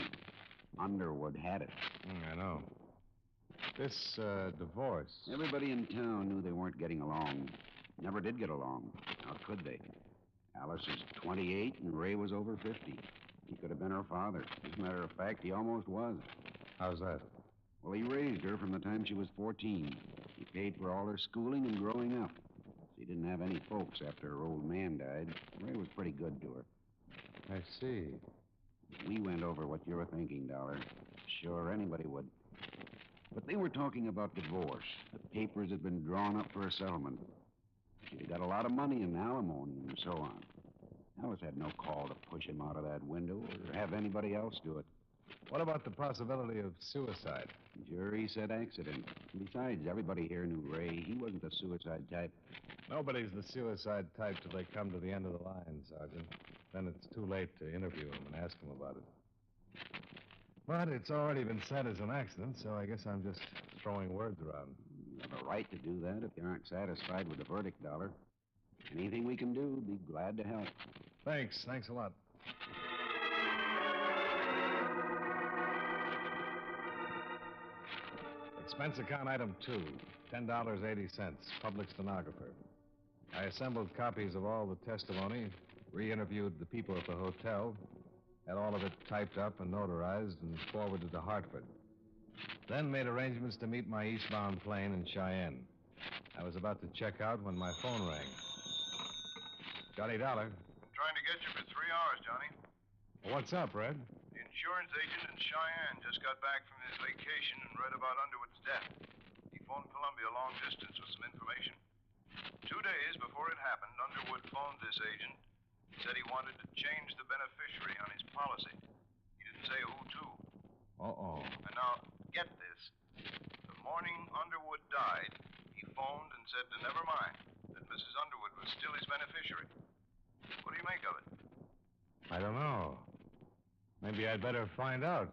Underwood had it. I know. This divorce. Everybody in town knew they weren't getting along. Never did get along. How could they? Alice is 28 and Ray was over 50. He could have been her father. As a matter of fact, he almost was. How's that? Well, he raised her from the time she was 14. He paid for all her schooling and growing up. She didn't have any folks after her old man died. Ray was pretty good to her. I see. We went over what you were thinking, Dollar. Sure, anybody would. But they were talking about divorce. The papers had been drawn up for a settlement. She'd have got a lot of money in alimony and so on. Alice had no call to push him out of that window or have anybody else do it. What about the possibility of suicide? Jury said accident. Besides, everybody here knew Ray. He wasn't the suicide type. Nobody's the suicide type till they come to the end of the line, Sergeant. Then it's too late to interview him and ask him about it. But it's already been said as an accident, so I guess I'm just throwing words around. You have a right to do that if you aren't satisfied with the verdict, Dollar. Anything we can do, be glad to help. Thanks. Thanks a lot. Expense account item 2, $10.80, public stenographer. I assembled copies of all the testimony, re-interviewed the people at the hotel, had all of it typed up and notarized and forwarded to Hartford. Then made arrangements to meet my eastbound plane in Cheyenne. I was about to check out when my phone rang. Johnny Dollar. Been trying to get you for 3 hours, Johnny. What's up, Red? The insurance agent in Cheyenne just got back from his vacation and read about Underwood's death. He phoned Columbia long distance with some information. 2 days before it happened, Underwood phoned this agent. He said he wanted to change the beneficiary on his policy. He didn't say who to. Uh-oh. And now, get this. The morning Underwood died, he phoned and said to never mind, that Mrs. Underwood was still his beneficiary. What do you make of it? I don't know. Maybe I'd better find out.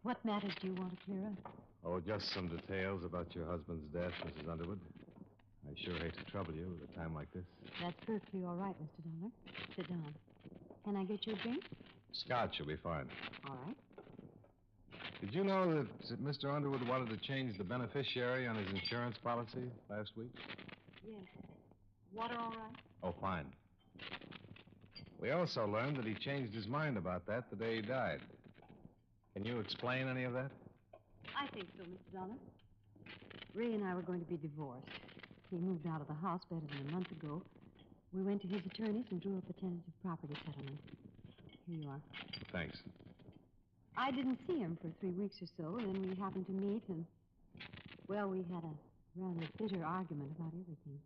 What matters do you want to clear up? Oh, just some details about your husband's death, Mrs. Underwood. I sure hate to trouble you at a time like this. That's perfectly all right, Mr. Dollar. Sit down. Can I get you a drink? Scotch will be fine. All right. Did you know that Mr. Underwood wanted to change the beneficiary on his insurance policy last week? Yes. Water all right? Oh, fine. We also learned that he changed his mind about that the day he died. Can you explain any of that? I think so, Mr. Dollar. Ray and I were going to be divorced. He moved out of the house better than a month ago. We went to his attorneys and drew up a tentative property settlement. Here you are. Thanks. I didn't see him for 3 weeks or so, and then we happened to meet, and, well, we had a rather bitter argument about everything.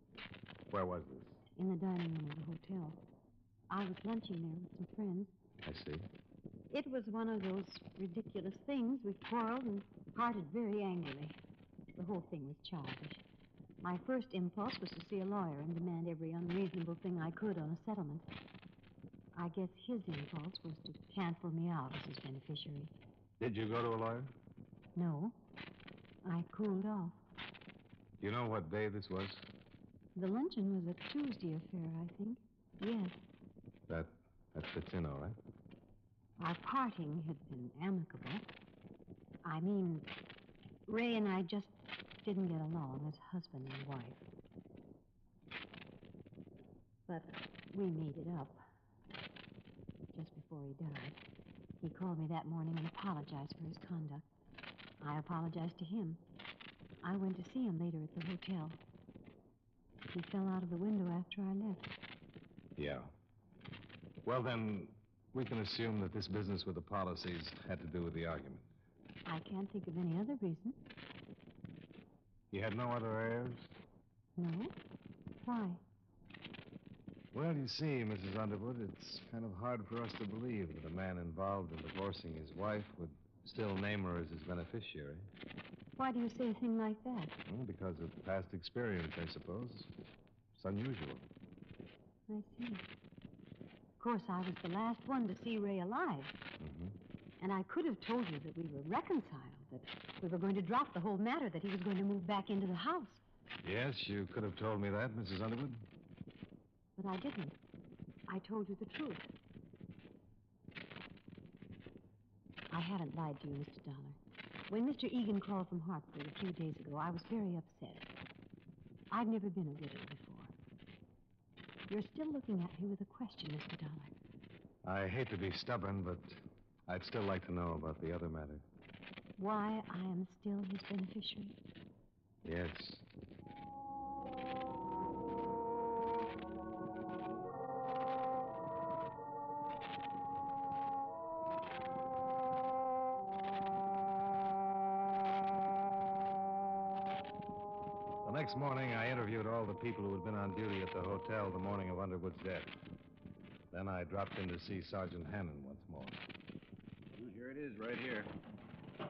Where was this? In the dining room of the hotel. I was lunching there with some friends. I see. It was one of those ridiculous things. We quarreled and parted very angrily. The whole thing was childish. My first impulse was to see a lawyer and demand every unreasonable thing I could on a settlement. I guess his impulse was to cancel me out as his beneficiary. Did you go to a lawyer? No. I cooled off. Do you know what day this was? The luncheon was a Tuesday affair, I think. Yes. That fits in all right. Our parting had been amicable. I mean, Ray and I just didn't get along as husband and wife. But we made it up just before he died. He called me that morning and apologized for his conduct. I apologized to him. I went to see him later at the hotel. He fell out of the window after I left. Yeah. Well, then, We can assume that this business with the policies had to do with the argument. I can't think of any other reason. You had no other heirs? No? Why? Well, you see, Mrs. Underwood, it's kind of hard for us to believe that a man involved in divorcing his wife would still name her as his beneficiary. Why do you say a thing like that? Well, because of past experience, I suppose. It's unusual. I see. Of course, I was the last one to see Ray alive. Mm-hmm. And I could have told you that we were reconciled, that we were going to drop the whole matter, that he was going to move back into the house. Yes, you could have told me that, Mrs. Underwood. But I didn't. I told you the truth. I haven't lied to you, Mr. Dollar. When Mr. Egan called from Hartford a few days ago, I was very upset. I've never been a widow before. You're still looking at me with a question, Mr. Dollar. I hate to be stubborn, but I'd still like to know about the other matter. Why I am still his beneficiary? Yes. The next morning, I interviewed all the people who had been on duty at the hotel the morning of Underwood's death. Then I dropped in to see Sergeant Hannon once more. Well, here it is, right here. I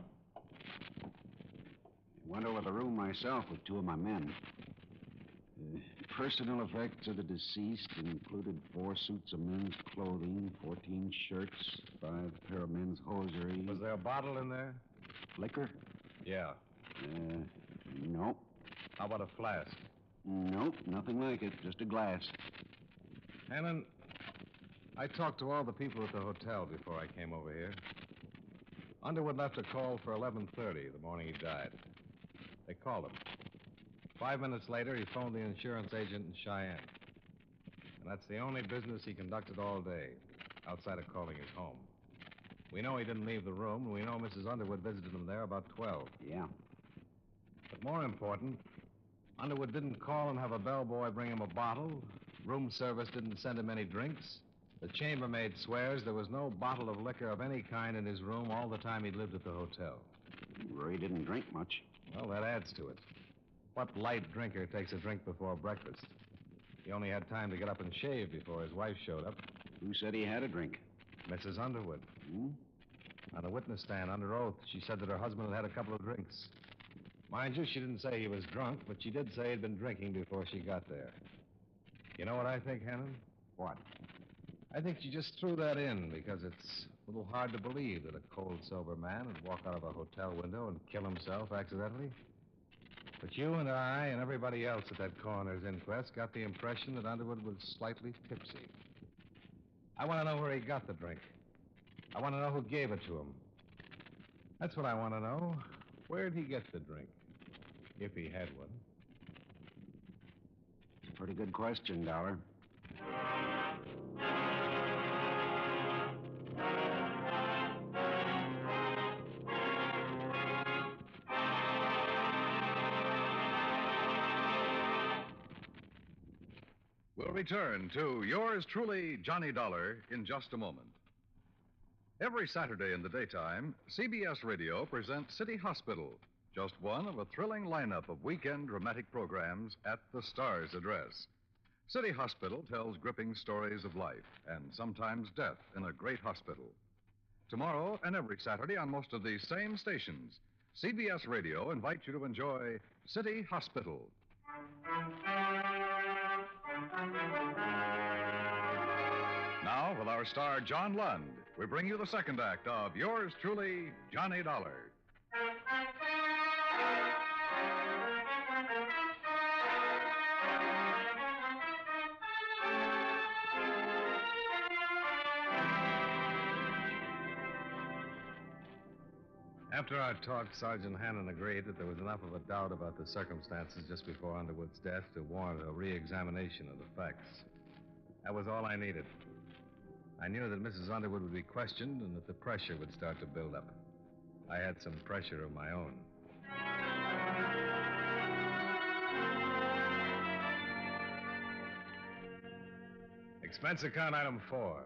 went over the room myself with two of my men. Personal effects of the deceased included 4 suits of men's clothing, 14 shirts, 5 pair of men's hosiery. Was there a bottle in there? Liquor? Yeah. Nope. How about a flask? Nope, nothing like it. Just a glass. Hannon, I talked to all the people at the hotel before I came over here. Underwood left a call for 11:30 the morning he died. They called him. 5 minutes later, he phoned the insurance agent in Cheyenne. And that's the only business he conducted all day, outside of calling his home. We know he didn't leave the room, and we know Mrs. Underwood visited him there about 12. Yeah. But more important, Underwood didn't call and have a bellboy bring him a bottle. Room service didn't send him any drinks. The chambermaid swears there was no bottle of liquor of any kind in his room all the time he'd lived at the hotel. Ray didn't drink much. Well, that adds to it. What light drinker takes a drink before breakfast? He only had time to get up and shave before his wife showed up. Who said he had a drink? Mrs. Underwood. Hmm? On the witness stand, under oath, she said that her husband had had a couple of drinks. Mind you, she didn't say he was drunk, but she did say he'd been drinking before she got there. You know what I think, Hannon? What? I think she just threw that in because it's a little hard to believe that a cold, sober man would walk out of a hotel window and kill himself accidentally. But you and I and everybody else at that coroner's inquest got the impression that Underwood was slightly tipsy. I want to know where he got the drink. I want to know who gave it to him. That's what I want to know. Where'd he get the drink? If he had one. It's a pretty good question, Dollar. We'll return to yours truly, Johnny Dollar, in just a moment. Every Saturday in the daytime, CBS Radio presents City Hospital, just one of a thrilling lineup of weekend dramatic programs at the Star's address. City Hospital tells gripping stories of life and sometimes death in a great hospital. Tomorrow and every Saturday on most of these same stations, CBS Radio invites you to enjoy City Hospital. Now, with our star, John Lund, we bring you the second act of yours truly, Johnny Dollar. After our talk, Sergeant Hannon agreed that there was enough of a doubt about the circumstances just before Underwood's death to warrant a re-examination of the facts. That was all I needed. I knew that Mrs. Underwood would be questioned and that the pressure would start to build up. I had some pressure of my own. Expense account item 4.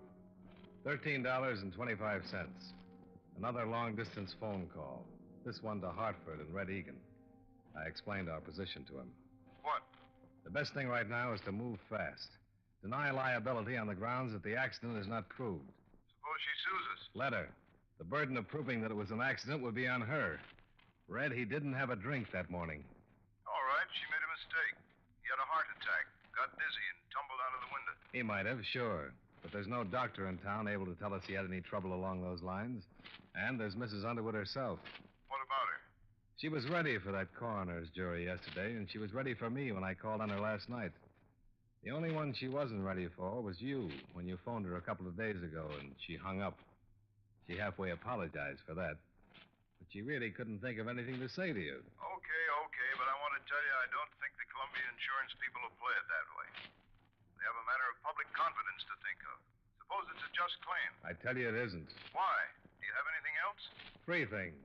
$13.25. Another long-distance phone call. This one to Hartford and Red Egan. I explained our position to him. What? The best thing right now is to move fast. Deny liability on the grounds that the accident is not proved. Suppose she sues us. Let her. The burden of proving that it was an accident would be on her. Red, he didn't have a drink that morning. All right, she made a mistake. He had a heart attack, got dizzy, and tumbled out of the window. He might have, sure. But there's no doctor in town able to tell us he had any trouble along those lines. And there's Mrs. Underwood herself. What about her? She was ready for that coroner's jury yesterday, and she was ready for me when I called on her last night. The only one she wasn't ready for was you when you phoned her a couple of days ago, and she hung up. She halfway apologized for that. But she really couldn't think of anything to say to you. Okay, but I want to tell you I don't think the Columbia Insurance people will play it that way. They have a matter of public confidence to think of. Suppose it's a just claim. I tell you it isn't. Why? Do you have anything else? 3 things.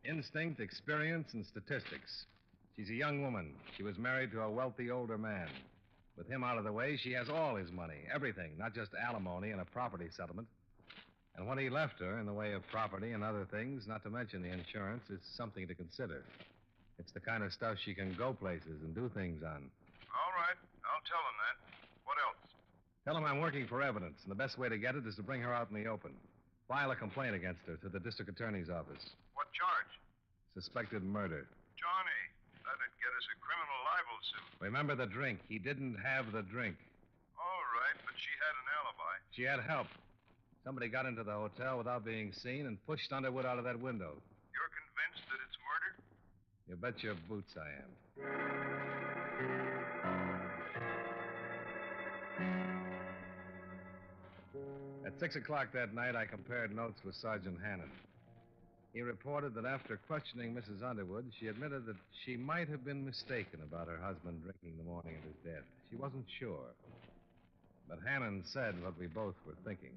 Instinct, experience, and statistics. She's a young woman. She was married to a wealthy older man. With him out of the way, she has all his money, everything, not just alimony and a property settlement. And what he left her in the way of property and other things, not to mention the insurance, is something to consider. It's the kind of stuff she can go places and do things on. All right, I'll tell them that. What else? Tell him I'm working for evidence, and the best way to get it is to bring her out in the open. File a complaint against her to the district attorney's office. What charge? Suspected murder. Johnny, that'd get us a criminal libel suit. Remember the drink. He didn't have the drink. All right, but she had an alibi. She had help. Somebody got into the hotel without being seen and pushed Underwood out of that window. You're convinced that it's murder? You bet your boots I am. At 6 o'clock that night, I compared notes with Sergeant Hannon. He reported that after questioning Mrs. Underwood, she admitted that she might have been mistaken about her husband drinking the morning of his death. She wasn't sure. But Hannon said what we both were thinking.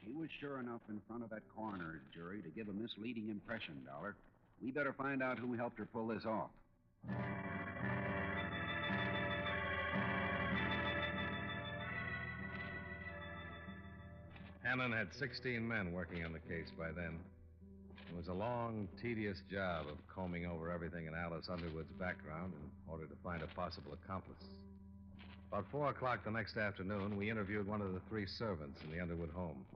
She was sure enough in front of that coroner's jury to give a misleading impression, Dollar. We better find out who helped her pull this off. Hannon had 16 men working on the case by then. It was a long, tedious job of combing over everything in Alice Underwood's background in order to find a possible accomplice. About 4 o'clock the next afternoon, we interviewed one of the 3 servants in the Underwood home.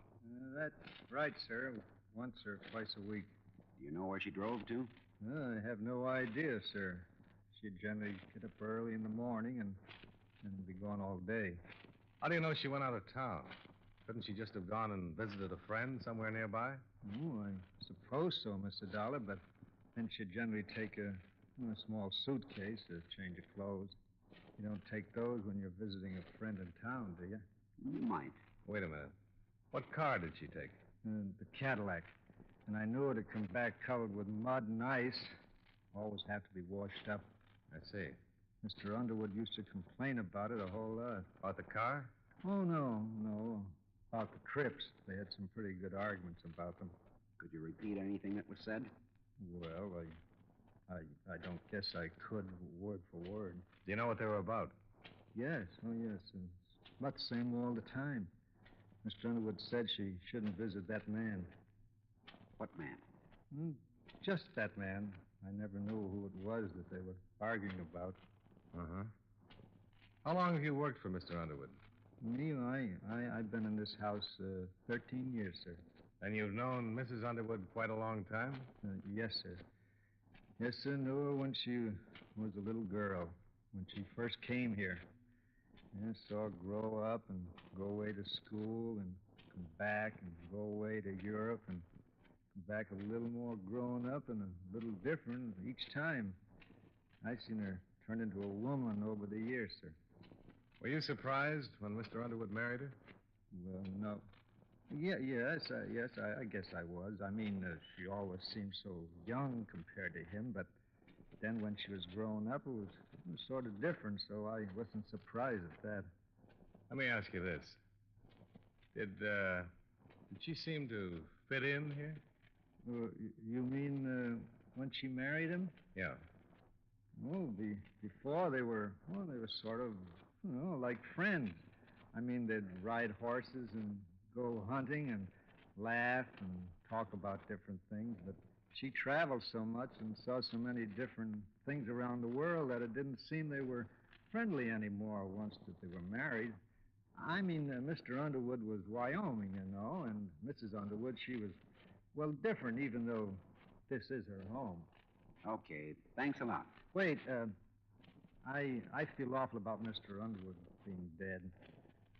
That's right, sir. Once or twice a week. Do you know where she drove to? I have no idea, sir. She'd generally get up early in the morning and be gone all day. How do you know she went out of town? Couldn't she just have gone and visited a friend somewhere nearby? Oh, I suppose so, Mr. Dollar, but then she'd generally take a small suitcase, a change of clothes. You don't take those when you're visiting a friend in town, do you? You might. Wait a minute. What car did she take? The Cadillac. And I knew it'd come back covered with mud and ice. Always have to be washed up. I see. Mr. Underwood used to complain about it a whole lot. About the car? Oh, no. About the trips. They had some pretty good arguments about them. Could you repeat anything that was said? Well, I don't guess I could, word for word. Do you know what they were about? Yes. It's about the same all the time. Mr. Underwood said she shouldn't visit that man. What man? Just that man. I never knew who it was that they were arguing about. Uh-huh. How long have you worked for Mr. Underwood? Me, I've been in this house 13 years, sir. And you've known Mrs. Underwood quite a long time? Yes, sir. Yes, sir, knew her when she was a little girl, when she first came here. Yeah, saw her grow up and go away to school and come back and go away to Europe and come back a little more grown up and a little different each time. I've seen her turn into a woman over the years, sir. Were you surprised when Mr. Underwood married her? Well, no. Yes, I guess I was. I mean, she always seemed so young compared to him, but then when she was grown up, it was sort of different, so I wasn't surprised at that. Let me ask you this. Did she seem to fit in here? You mean when she married him? Yeah. Well, before they were sort of, like friends. I mean, they'd ride horses and go hunting and laugh and talk about different things, but she traveled so much and saw so many different things around the world that it didn't seem they were friendly anymore once that they were married. I mean, Mr. Underwood was Wyoming, you know, and Mrs. Underwood, she was, well, different, even though this is her home. Okay, thanks a lot. Wait, I feel awful about Mr. Underwood being dead.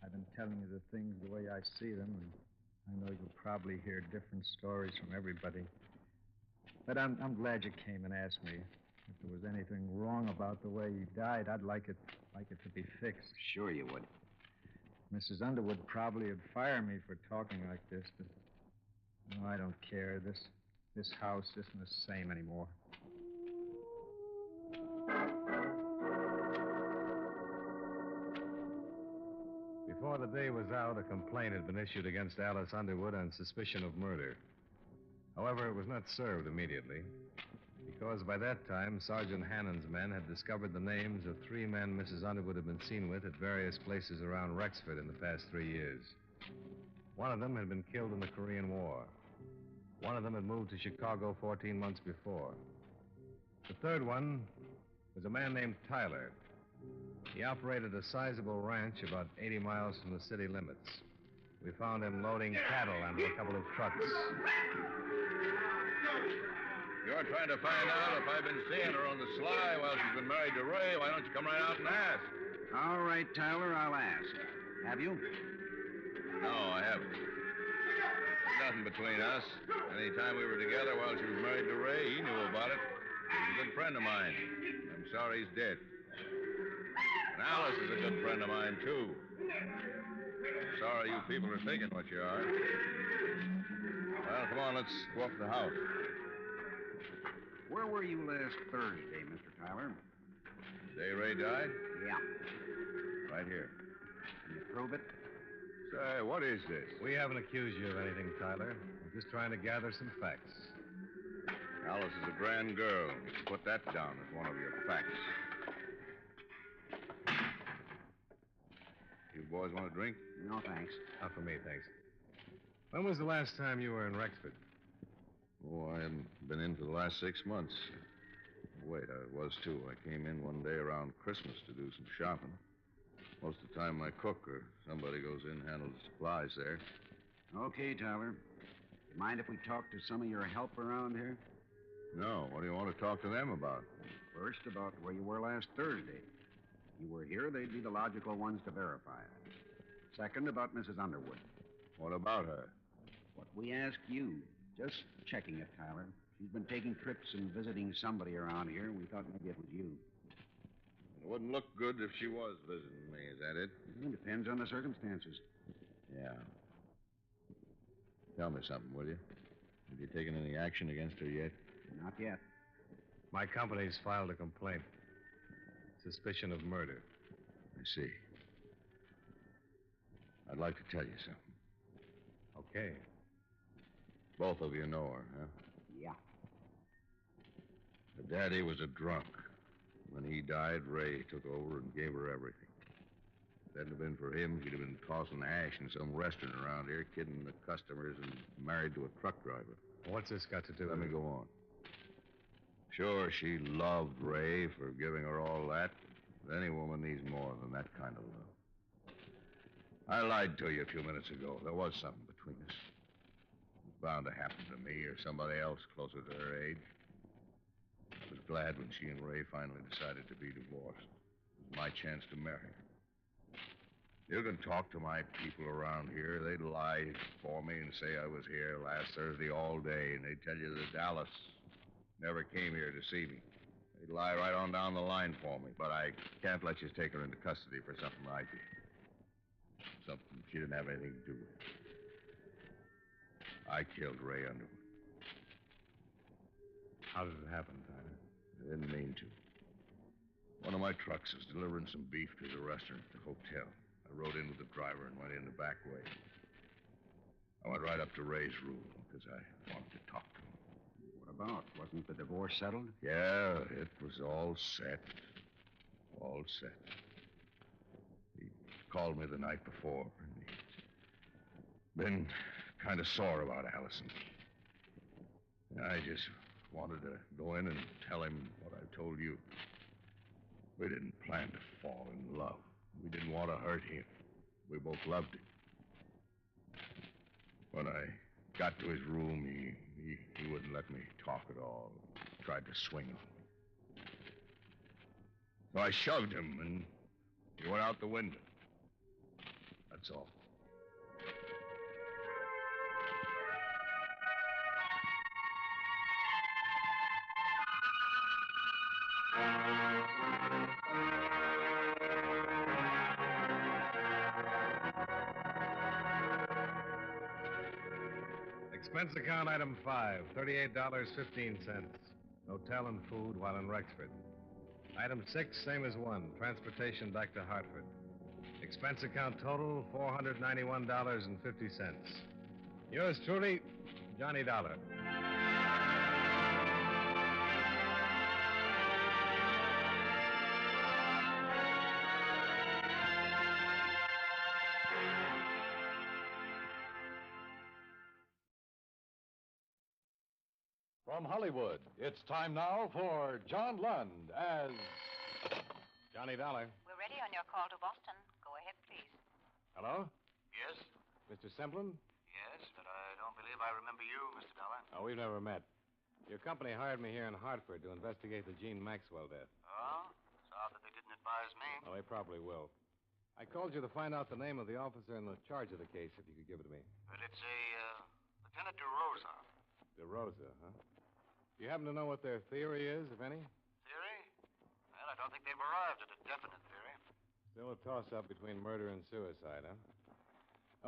I've been telling you the things the way I see them, and I know you'll probably hear different stories from everybody. But I'm glad you came and asked me. If there was anything wrong about the way he died, I'd like it to be fixed. Sure you would. Mrs. Underwood probably would fire me for talking like this, but no, I don't care. This house isn't the same anymore. Before the day was out, a complaint had been issued against Alice Underwood on suspicion of murder. However, it was not served immediately, because by that time, Sergeant Hannon's men had discovered the names of 3 men Mrs. Underwood had been seen with at various places around Rexford in the past 3 years. One of them had been killed in the Korean War. One of them had moved to Chicago 14 months before. The third one was a man named Tyler. He operated a sizable ranch about 80 miles from the city limits. We found him loading cattle onto a couple of trucks. You're trying to find out if I've been seeing her on the sly while she's been married to Ray. Why don't you come right out and ask? All right, Tyler, I'll ask. Have you? No, I haven't. There's nothing between us. Any time we were together while she was married to Ray, he knew about it. He's a good friend of mine. I'm sorry he's dead. And Alice is a good friend of mine, too. I'm sorry you people are thinking what you are. Well, come on, let's go up to the house. Where were you last Thursday, Mr. Tyler? The day Ray died? Yeah. Right here. Can you prove it? Say, what is this? We haven't accused you of anything, Tyler. We're just trying to gather some facts. Alice is a grand girl. You can put that down as one of your facts. You boys want a drink? No, thanks. Not for me, thanks. When was the last time you were in Rexford? Oh, I haven't been in for the last 6 months. Wait, I was, too. I came in one day around Christmas to do some shopping. Most of the time, my cook or somebody goes in and handles the supplies there. Okay, Tyler. Mind if we talk to some of your help around here? No, what do you want to talk to them about? First, about where you were last Thursday. If you were here, they'd be the logical ones to verify it. Second, about Mrs. Underwood. What about her? What we ask you. Just checking it, Tyler. She's been taking trips and visiting somebody around here. We thought maybe it was you. It wouldn't look good if she was visiting me, is that it? It depends on the circumstances. Yeah. Tell me something, will you? Have you taken any action against her yet? Not yet. My company's filed a complaint. Suspicion of murder. I see. I'd like to tell you something. Okay. Both of you know her, huh? Yeah. Her daddy was a drunk. When he died, Ray took over and gave her everything. If it hadn't been for him, she'd have been tossing ash in some restaurant around here, kidding the customers, and married to a truck driver. What's this got to do with it? Let me go on. Sure, she loved Ray for giving her all that, but any woman needs more than that kind of love. I lied to you a few minutes ago. There was something between us. It was bound to happen to me or somebody else closer to her age. I was glad when she and Ray finally decided to be divorced. It was my chance to marry her. You can talk to my people around here. They'd lie for me and say I was here last Thursday all day, and they'd tell you that Alice never came here to see me. They'd lie right on down the line for me, but I can't let you take her into custody for something I did. Something she didn't have anything to do with. I killed Ray Underwood. How did it happen, Tyler? I didn't mean to. One of my trucks was delivering some beef to the restaurant at the hotel. I rode in with the driver and went in the back way. I went right up to Ray's room because I wanted to talk to him. What about? Wasn't the divorce settled? Yeah, it was all set. All set. He called me the night before, and Been kind of sore about Allison. I just wanted to go in and tell him what I told you. We didn't plan to fall in love. We didn't want to hurt him. We both loved him. When I got to his room, he wouldn't let me talk at all. Tried to swing on me. So I shoved him, and he went out the window. That's all. Expense account item 5, $38.15. Hotel and food while in Rexford. Item 6, same as 1, transportation back to Hartford. Expense account total, $491.50. Yours truly, Johnny Dollar. From Hollywood, it's time now for John Lund as Johnny Dollar. We're ready on your call to Boston. Go ahead, please. Hello? Yes? Mr. Semplin? Yes, but I don't believe I remember you, Mr. Dollar. Oh, we've never met. Your company hired me here in Hartford to investigate the Jean Maxwell death. Oh? It's odd that they didn't advise me. Oh, they probably will. I called you to find out the name of the officer in the charge of the case, if you could give it to me. But it's a, Lieutenant DeRosa. DeRosa, huh? Do you happen to know what their theory is, if any? Theory? Well, I don't think they've arrived at a definite theory. Still a toss-up between murder and suicide, huh?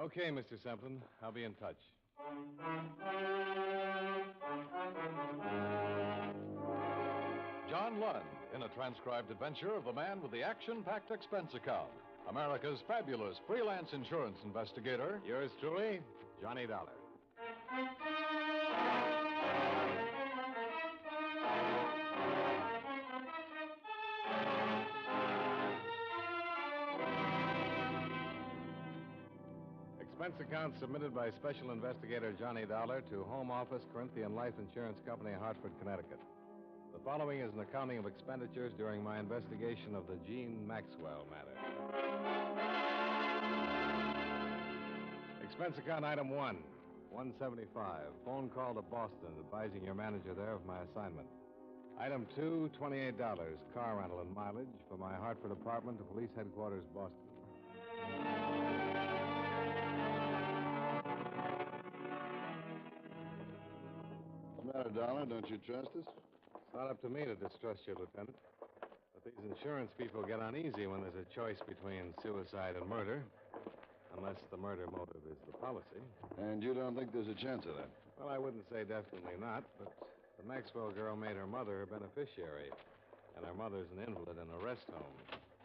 Okay, Mr. Semplin. I'll be in touch. John Lund in a transcribed adventure of the man with the action-packed expense account. America's fabulous freelance insurance investigator. Yours truly, Johnny Dollar. Expense account submitted by Special Investigator Johnny Dollar to Home Office, Corinthian Life Insurance Company, Hartford, Connecticut. The following is an accounting of expenditures during my investigation of the Jean Maxwell matter. Expense account item 1, $175. Phone call to Boston advising your manager there of my assignment. Item 2, $28. Car rental and mileage for my Hartford apartment to Police Headquarters, Boston. What's the matter, Dollar? Don't you trust us? It's not up to me to distrust you, Lieutenant. But these insurance people get uneasy when there's a choice between suicide and murder. Unless the murder motive is the policy. And you don't think there's a chance of that? Well, I wouldn't say definitely not, but the Maxwell girl made her mother her beneficiary. And her mother's an invalid in a rest home.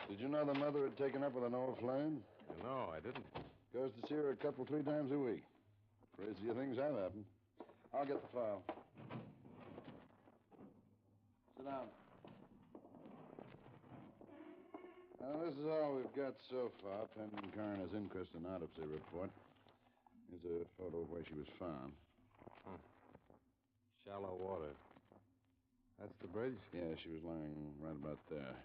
Did you know the mother had taken up with an old flame? No, I didn't. Goes to see her a couple, 3 times a week. Crazier things have happened. I'll get the file. Sit down. Now, this is all we've got so far, pending coroner's inquest and autopsy report. Here's a photo of where she was found. Huh. Shallow water. That's the bridge? Yeah, she was lying right about there.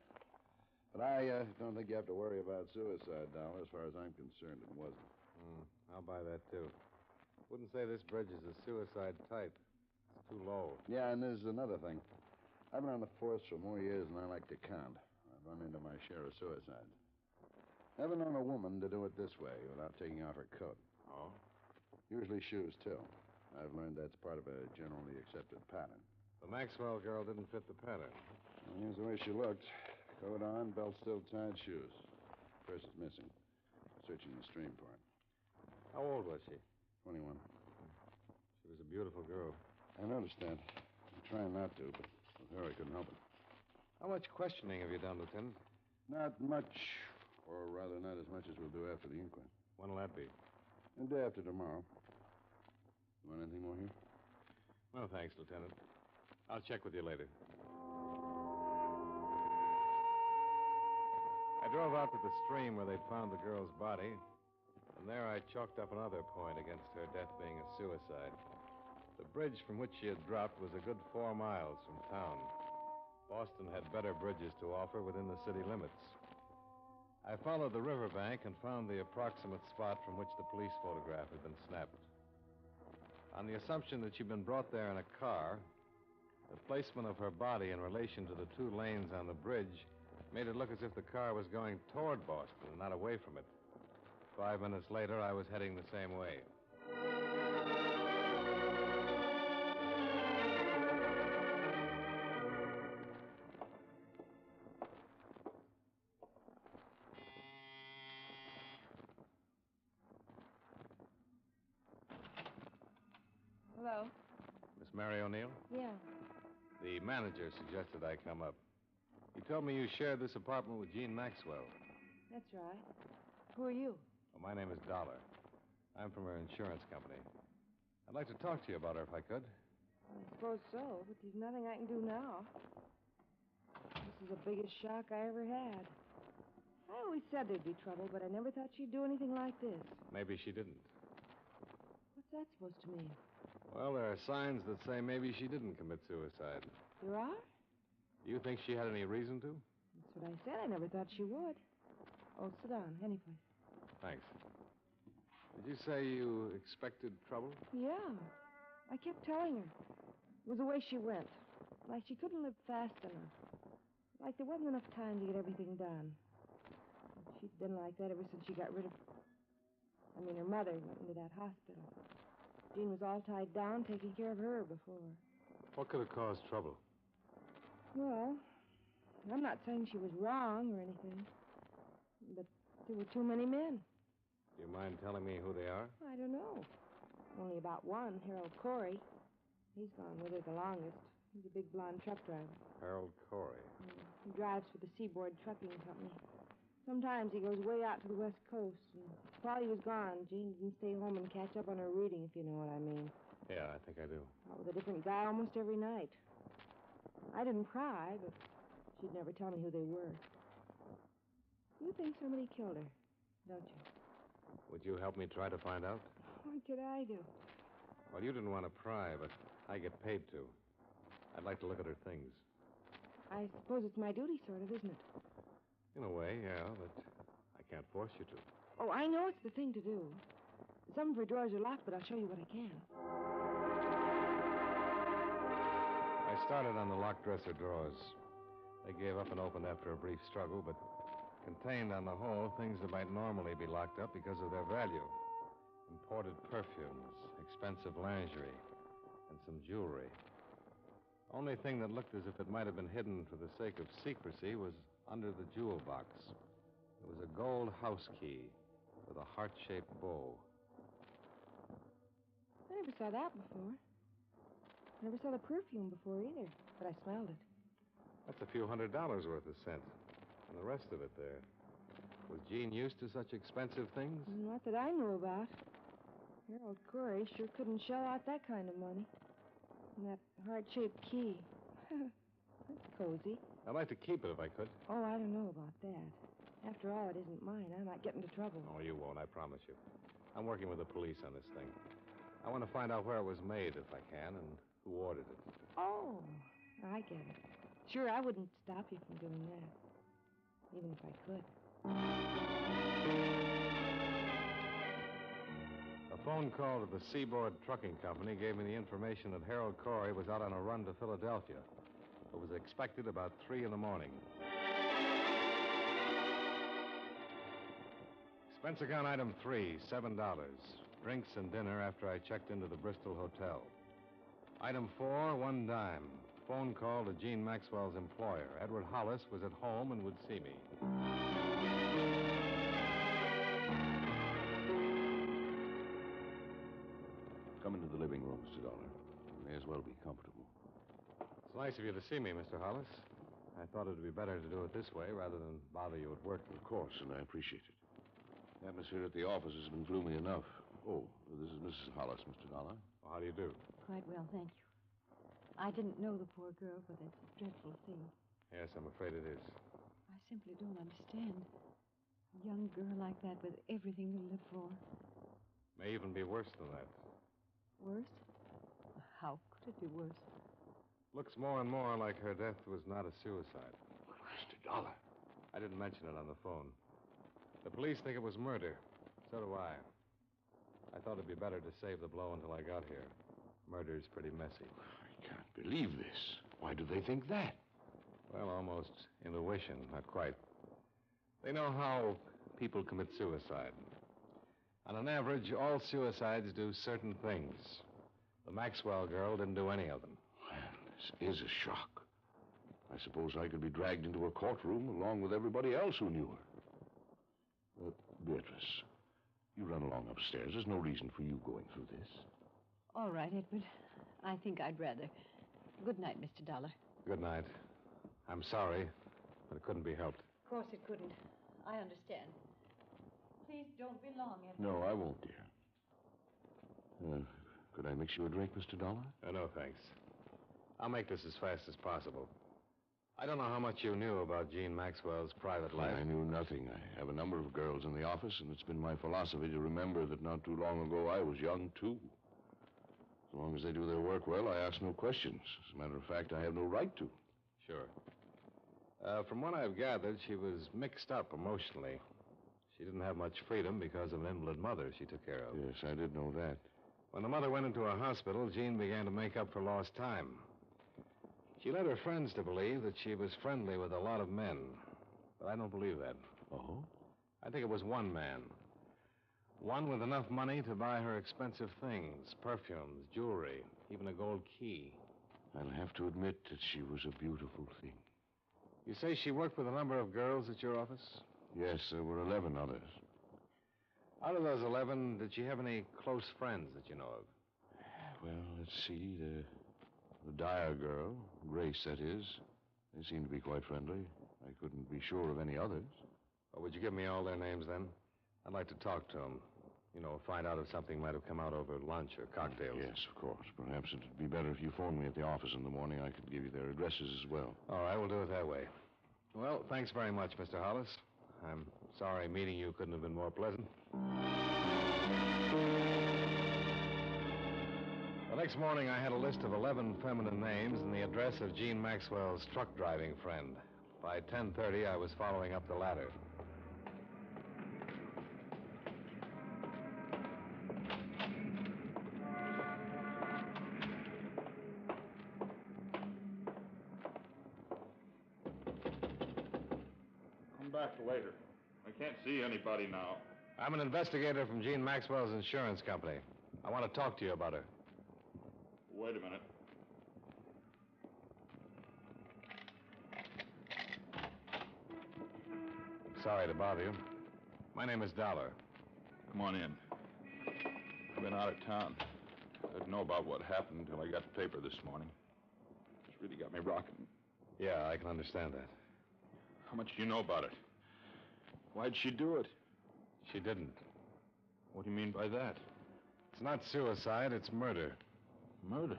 But I don't think you have to worry about suicide, Dollar. As far as I'm concerned, it wasn't. I'll buy that, too. Wouldn't say this bridge is a suicide type. It's too low. Yeah, and there's another thing. I've been on the force for more years than I like to count. I've run into my share of suicides. Never known a woman to do it this way without taking off her coat. Oh? Usually shoes, too. I've learned that's part of a generally accepted pattern. The Maxwell girl didn't fit the pattern. Well, here's the way she looked. Coat on, belt still tied, shoes. Purse is missing. Searching the stream for it. How old was she? 21. She was a beautiful girl. I noticed that. I'm trying not to, but with her I couldn't help it. How much questioning have you done, Lieutenant? Not much. Or rather, not as much as we'll do after the inquest. When'll that be? The day after tomorrow. You want anything more here? Well, thanks, Lieutenant. I'll check with you later. I drove out to the stream where they'd found the girl's body. From there, I chalked up another point against her death being a suicide. The bridge from which she had dropped was a good 4 miles from town. Boston had better bridges to offer within the city limits. I followed the riverbank and found the approximate spot from which the police photograph had been snapped. On the assumption that she'd been brought there in a car, the placement of her body in relation to the 2 lanes on the bridge made it look as if the car was going toward Boston and not away from it. 5 minutes later, I was heading the same way. Hello? Miss Mary O'Neill? Yeah. The manager suggested I come up. He told me you shared this apartment with Jean Maxwell. That's right. Who are you? Well, my name is Dollar. I'm from her insurance company. I'd like to talk to you about her if I could. I suppose so, but there's nothing I can do now. This is the biggest shock I ever had. I always said there'd be trouble, but I never thought she'd do anything like this. Maybe she didn't. What's that supposed to mean? Well, there are signs that say maybe she didn't commit suicide. There are? Do you think she had any reason to? That's what I said. I never thought she would. Oh, sit down. Any place. Thanks. Did you say you expected trouble? Yeah. I kept telling her. It was the way she went. Like she couldn't live fast enough. Like there wasn't enough time to get everything done. She'd been like that ever since she got rid of... her mother went into that hospital. Jean was all tied down, taking care of her before. What could have caused trouble? Well, I'm not saying she was wrong or anything. But there were too many men. Do you mind telling me who they are? I don't know. Only about one, Harold Corey. He's gone with her the longest. He's a big blonde truck driver. Harold Corey. He drives for the Seaboard Trucking Company. Sometimes he goes way out to the West Coast. And while he was gone, Jean didn't stay home and catch up on her reading, if you know what I mean. Yeah, I think I do. Out with a different guy almost every night. I didn't pry, but she'd never tell me who they were. You think somebody killed her, don't you? Would you help me try to find out? What could I do? Well, you didn't want to pry, but I get paid to. I'd like to look at her things. I suppose it's my duty, sort of, isn't it? In a way, yeah, but I can't force you to. Oh, I know it's the thing to do. Some of her drawers are locked, but I'll show you what I can. I started on the locked dresser drawers. They gave up and opened after a brief struggle, but contained on the whole things that might normally be locked up because of their value. Imported perfumes, expensive lingerie, and some jewelry. Only thing that looked as if it might have been hidden for the sake of secrecy was under the jewel box. It was a gold house key with a heart-shaped bow. I never saw that before. I never saw the perfume before either, but I smelled it. That's a few $100 worth of scent. And the rest of it there. Was Jean used to such expensive things? Not that I knew about. Harold Corey sure couldn't shell out that kind of money. And that heart-shaped key. That's cozy. I'd like to keep it if I could. Oh, I don't know about that. After all, it isn't mine. I might get into trouble. Oh, you won't, I promise you. I'm working with the police on this thing. I want to find out where it was made, if I can, and who ordered it. Oh, I get it. Sure, I wouldn't stop you from doing that. Even if I could. A phone call to the Seaboard Trucking Company gave me the information that Harold Corey was out on a run to Philadelphia. It was expected about 3 in the morning. Expense account item 3, $7. Drinks and dinner after I checked into the Bristol Hotel. Item 4, 1 dime. Phone call to Jean Maxwell's employer. Edward Hollis was at home and would see me. Come into the living room, Mr. Dollar. You may as well be comfortable. It's nice of you to see me, Mr. Hollis. I thought it would be better to do it this way rather than bother you at work. Of course, and I appreciate it. The atmosphere at the office has been gloomy enough. Oh, this is Mrs. Hollis, Mr. Dollar. Well, how do you do? Quite well, thank you. I didn't know the poor girl, but it's a dreadful thing. Yes, I'm afraid it is. I simply don't understand. A young girl like that with everything to live for. May even be worse than that. Worse? How could it be worse? Looks more and more like her death was not a suicide. Mr. Dollar. I didn't mention it on the phone. The police think it was murder. So do I. I thought it'd be better to save the blow until I got here. Murder's pretty messy. I can't believe this. Why do they think that? Well, almost intuition, not quite. They know how people commit suicide. On an average, all suicides do certain things. The Maxwell girl didn't do any of them. Well, this is a shock. I suppose I could be dragged into a courtroom along with everybody else who knew her. Beatrice, you run along upstairs. There's no reason for you going through this. All right, Edward. I think I'd rather. Good night, Mr. Dollar. Good night. I'm sorry, but it couldn't be helped. Of course it couldn't. I understand. Please don't be long, Edward. No, I won't, dear. Could I mix you a drink, Mr. Dollar? No, thanks. I'll make this as fast as possible. I don't know how much you knew about Jean Maxwell's private life. I knew nothing. I have a number of girls in the office, and it's been my philosophy to remember that not too long ago I was young, too. As long as they do their work well, I ask no questions. As a matter of fact, I have no right to. Sure. From what I've gathered, she was mixed up emotionally. She didn't have much freedom because of an invalid mother she took care of. Yes, I did know that. When the mother went into a hospital, Jean began to make up for lost time. She led her friends to believe that she was friendly with a lot of men. But I don't believe that. Oh? I think it was one man. One with enough money to buy her expensive things, perfumes, jewelry, even a gold key. I'll have to admit that she was a beautiful thing. You say she worked with a number of girls at your office? Yes, there were 11 others. Out of those 11, did she have any close friends that you know of? Well, let's see. The Dyer girl, Grace, that is. They seemed to be quite friendly. I couldn't be sure of any others. Well, would you give me all their names, then? I'd like to talk to them. You know, find out if something might have come out over lunch or cocktails. Yes, of course. Perhaps it'd be better if you phoned me at the office in the morning. I could give you their addresses as well. All right, we'll do it that way. Well, thanks very much, Mr. Hollis. I'm sorry meeting you couldn't have been more pleasant. The next morning, I had a list of 11 feminine names and the address of Jean Maxwell's truck driving friend. By 10:30, I was following up the ladder. Come back later. I can't see anybody now. I'm an investigator from Jean Maxwell's insurance company. I want to talk to you about her. Wait a minute. Sorry to bother you. My name is Dollar. Come on in. I've been out of town. I didn't know about what happened until I got the paper this morning. It's really got me rocking. Yeah, I can understand that. How much do you know about it? Why'd she do it? She didn't. What do you mean by that? It's not suicide, it's murder. Murder?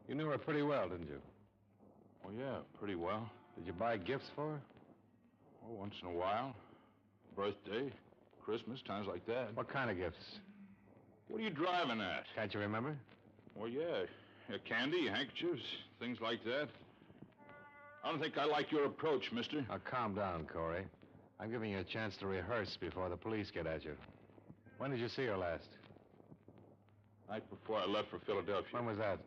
You knew her pretty well, didn't you? Oh, yeah, pretty well. Did you buy gifts for her? Oh, once in a while. Birthday, Christmas, times like that. What kind of gifts? What are you driving at? Can't you remember? Well, yeah. Candy, handkerchiefs, things like that. I don't think I like your approach, mister. Now, calm down, Corey. I'm giving you a chance to rehearse before the police get at you. When did you see her last? Night before I left for Philadelphia. When was that?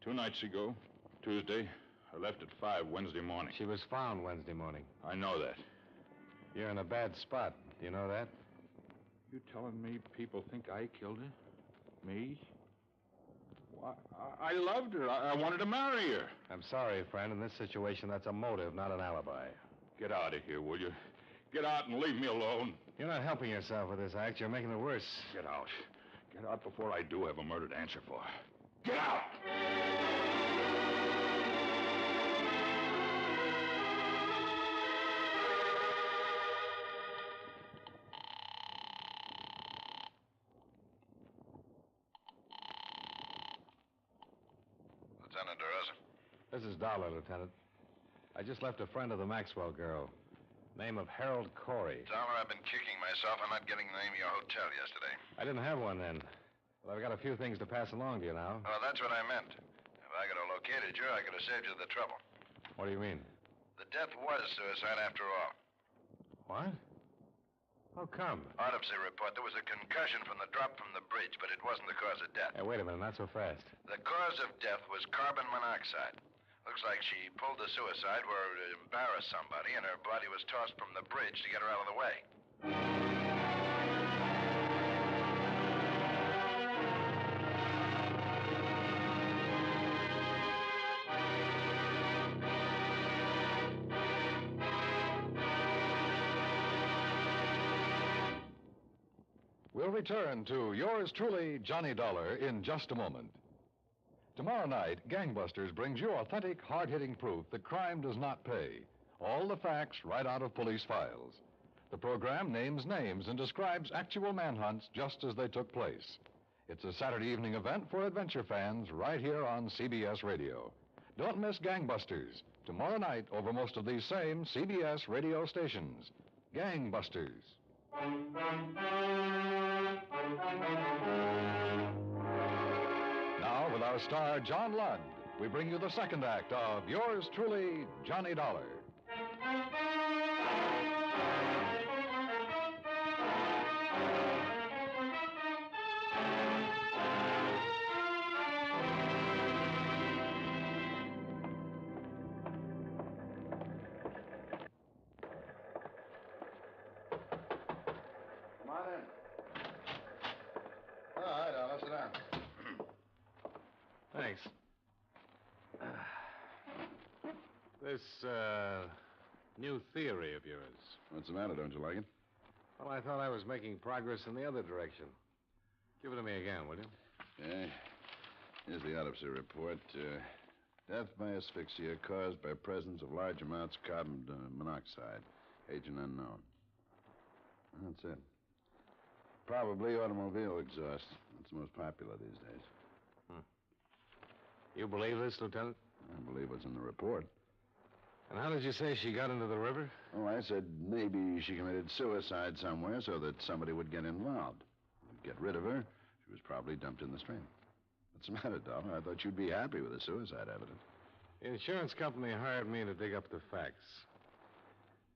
2 nights ago, Tuesday. I left at 5 Wednesday morning. She was found Wednesday morning. I know that. You're in a bad spot. Do you know that? You telling me people think I killed her? Me? Well, I loved her. I wanted to marry her. I'm sorry, friend. In this situation, that's a motive, not an alibi. Get out of here, will you? Get out and leave me alone. You're not helping yourself with this act. You're making it worse. Get out. Get out before I do have a murder to answer for. Get out! This is Dollar, Lieutenant. I just left a friend of the Maxwell girl. Name of Harold Corey. Dollar, I've been kicking myself for not getting the name of your hotel yesterday. I didn't have one then. Well, I've got a few things to pass along to you now. Oh, that's what I meant. If I could have located you, I could have saved you the trouble. What do you mean? The death was suicide after all. What? How come? Autopsy report. There was a concussion from the drop from the bridge, but it wasn't the cause of death. Hey, wait a minute, not so fast. The cause of death was carbon monoxide. Looks like she pulled the suicide where it embarrassed somebody, and her body was tossed from the bridge to get her out of the way. We'll return to yours truly, Johnny Dollar, in just a moment. Tomorrow night, Gangbusters brings you authentic, hard-hitting proof that crime does not pay. All the facts right out of police files. The program names names and describes actual manhunts just as they took place. It's a Saturday evening event for adventure fans right here on CBS Radio. Don't miss Gangbusters. Tomorrow night over most of these same CBS radio stations. Gangbusters. Now, with our star, John Lund, we bring you the second act of yours truly, Johnny Dollar. Come on in. All right, Dollar, sit down. Thanks. This, new theory of yours. What's the matter? Don't you like it? Well, I thought I was making progress in the other direction. Give it to me again, will you? Yeah. Here's the autopsy report. Death by asphyxia caused by presence of large amounts of carbon monoxide. Agent unknown. That's it. Probably automobile exhaust. It's the most popular these days. You believe this, Lieutenant? I believe what's in the report. And how did you say she got into the river? Oh, I said maybe she committed suicide somewhere so that somebody would get involved. Get rid of her, she was probably dumped in the stream. What's the matter, Dollar? I thought you'd be happy with the suicide evidence. The insurance company hired me to dig up the facts.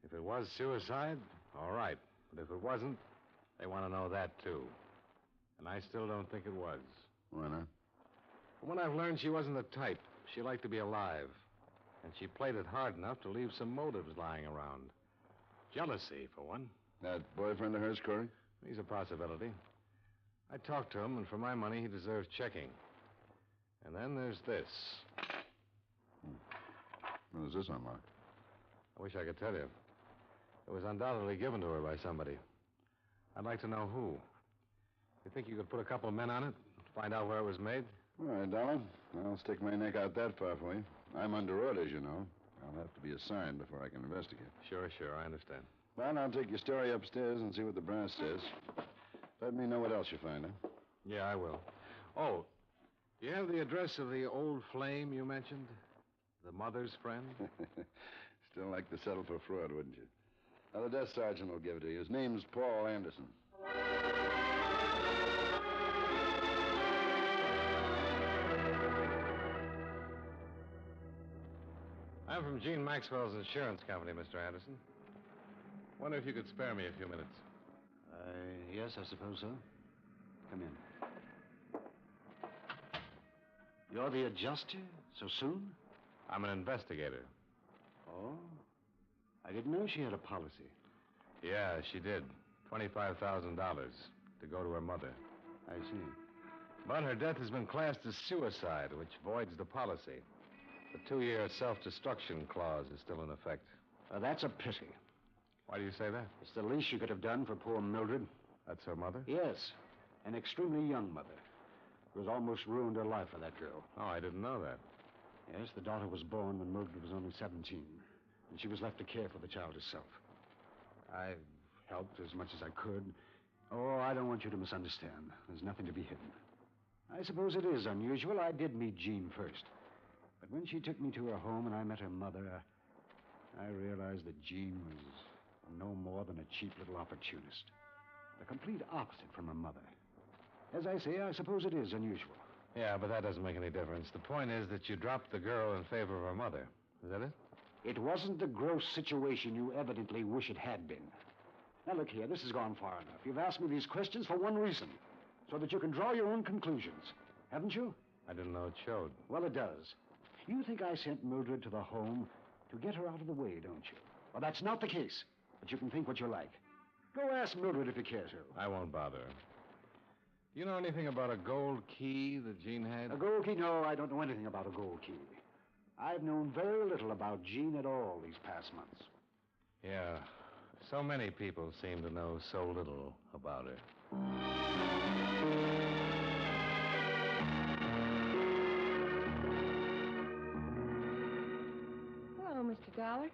If it was suicide, all right. But if it wasn't, they want to know that, too. And I still don't think it was. Why not? From what I've learned, she wasn't the type. She liked to be alive. And she played it hard enough to leave some motives lying around. Jealousy, for one. That boyfriend of hers, Corey? He's a possibility. I talked to him, and for my money, he deserves checking. And then there's this. What does this unlock? I wish I could tell you. It was undoubtedly given to her by somebody. I'd like to know who. You think you could put a couple of men on it? Find out where it was made? All right, Dollar. I'll stick my neck out that far for you. I'm under orders, you know. I'll have to be assigned before I can investigate. Sure, I understand. Well, I'll take your story upstairs and see what the brass says. Let me know what else you find, huh? Yeah, I will. Oh, do you have the address of the old flame you mentioned? The mother's friend? Still like to settle for fraud, wouldn't you? Now, the desk sergeant will give it to you. His name's Paul Anderson. I'm from Gene Maxwell's insurance company, Mr. Anderson. Wonder if you could spare me a few minutes. Yes, I suppose so. Come in. You're the adjuster? So soon? I'm an investigator. Oh? I didn't know she had a policy. Yeah, she did. $25,000 to go to her mother. I see. But her death has been classed as suicide, which voids the policy. The 2-year self-destruction clause is still in effect. That's a pity. Why do you say that? It's the least you could have done for poor Mildred. That's her mother? Yes. An extremely young mother who has almost ruined her life for that girl. Oh, I didn't know that. Yes, the daughter was born when Mildred was only 17, and she was left to care for the child herself. I've helped as much as I could. Oh, I don't want you to misunderstand. There's nothing to be hidden. I suppose it is unusual. I did meet Jean first. But when she took me to her home and I met her mother, I realized that Jean was and no more than a cheap little opportunist. The complete opposite from her mother. As I say, I suppose it is unusual. Yeah, but that doesn't make any difference. The point is that you dropped the girl in favor of her mother. Is that it? It wasn't the gross situation you evidently wish it had been. Now, look here, this has gone far enough. You've asked me these questions for one reason, so that you can draw your own conclusions. Haven't you? I didn't know it showed. Well, it does. You think I sent Mildred to the home to get her out of the way, don't you? Well, that's not the case, but you can think what you like. Go ask Mildred if you care to. I won't bother her. You know anything about a gold key that Jean had? A gold key? No, I don't know anything about a gold key. I've known very little about Jean at all these past months. Yeah. So many people seem to know so little about her. Hello, Mr. Dollar.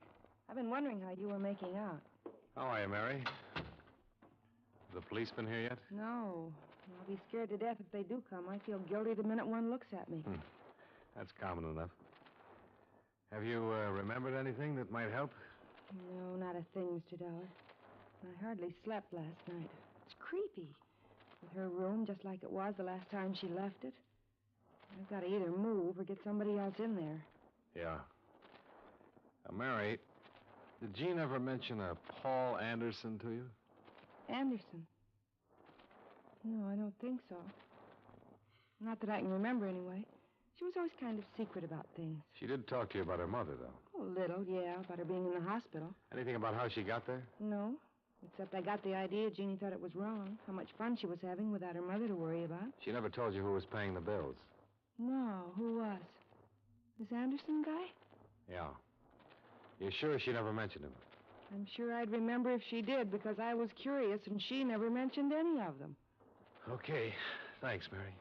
I've been wondering how you were making out. How are you, Mary? The police been here yet? No. I'll be scared to death if they do come. I feel guilty the minute one looks at me. That's common enough. Have you remembered anything that might help? No, not a thing, Mr. Dollar. I hardly slept last night. It's creepy. With her room just like it was the last time she left it. I've got to either move or get somebody else in there. Yeah. Mary, did Jean ever mention a Paul Anderson to you? Anderson? No, I don't think so. Not that I can remember, anyway. She was always kind of secret about things. She did talk to you about her mother, though. A little, yeah, about her being in the hospital. Anything about how she got there? No, except I got the idea Jeannie thought it was wrong, how much fun she was having without her mother to worry about. She never told you who was paying the bills. No, who was? This Anderson guy? Yeah. You sure she never mentioned him? I'm sure I'd remember if she did, because I was curious and she never mentioned any of them. Okay. Thanks, Mary.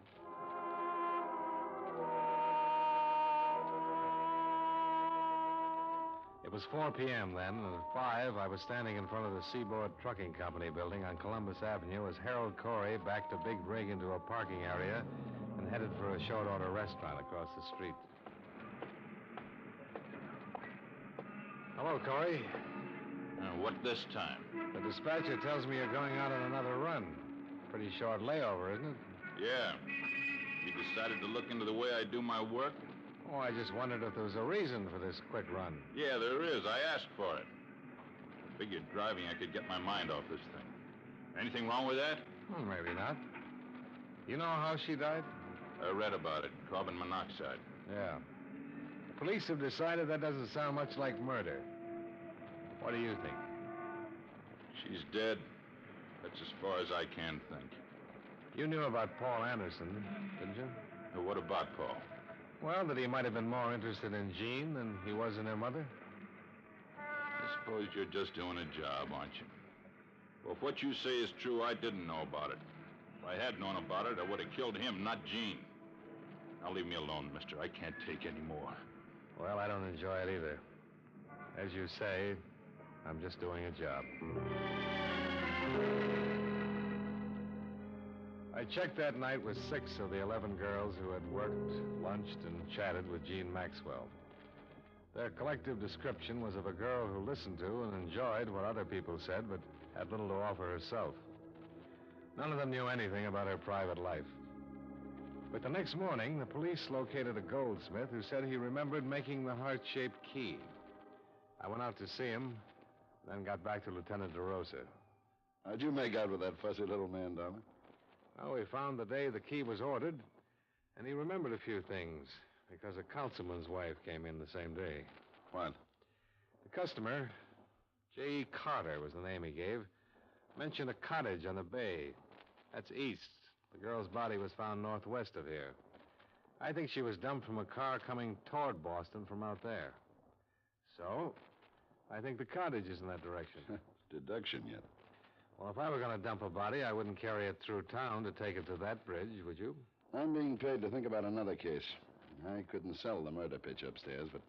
It was 4 p.m. then, and at 5, I was standing in front of the Seaboard Trucking Company building on Columbus Avenue as Harold Corey backed a big rig into a parking area and headed for a short-order restaurant across the street. Hello, Corey. What this time? The dispatcher tells me you're going out on another run. Pretty short layover, isn't it? Yeah. You decided to look into the way I do my work? Oh, I just wondered if there was a reason for this quick run. Yeah, there is. I asked for it. I figured driving I could get my mind off this thing. Anything wrong with that? Well, maybe not. You know how she died? I read about it. Carbon monoxide. Yeah. The police have decided that doesn't sound much like murder. What do you think? She's dead. That's as far as I can think. You knew about Paul Anderson, didn't you? What about Paul? Well, that he might have been more interested in Jean than he was in her mother. I suppose you're just doing a job, aren't you? Well, if what you say is true, I didn't know about it. If I had known about it, I would have killed him, not Jean. Now leave me alone, mister. I can't take any more. Well, I don't enjoy it either. As you say, I'm just doing a job. I checked that night with 6 of the 11 girls who had worked, lunched, and chatted with Jean Maxwell. Their collective description was of a girl who listened to and enjoyed what other people said, but had little to offer herself. None of them knew anything about her private life. But the next morning, the police located a goldsmith who said he remembered making the heart-shaped key. I went out to see him, then got back to Lieutenant DeRosa. How'd you make out with that fussy little man, Dollar? Well, we found the day the key was ordered, and he remembered a few things, because a councilman's wife came in the same day. What? The customer, J.E. Carter was the name he gave, mentioned a cottage on the bay. That's east. The girl's body was found northwest of here. I think she was dumped from a car coming toward Boston from out there. So, I think the cottage is in that direction. Deduction yet. Well, if I were going to dump a body, I wouldn't carry it through town to take it to that bridge, would you? I'm being paid to think about another case. I couldn't sell the murder pitch upstairs, but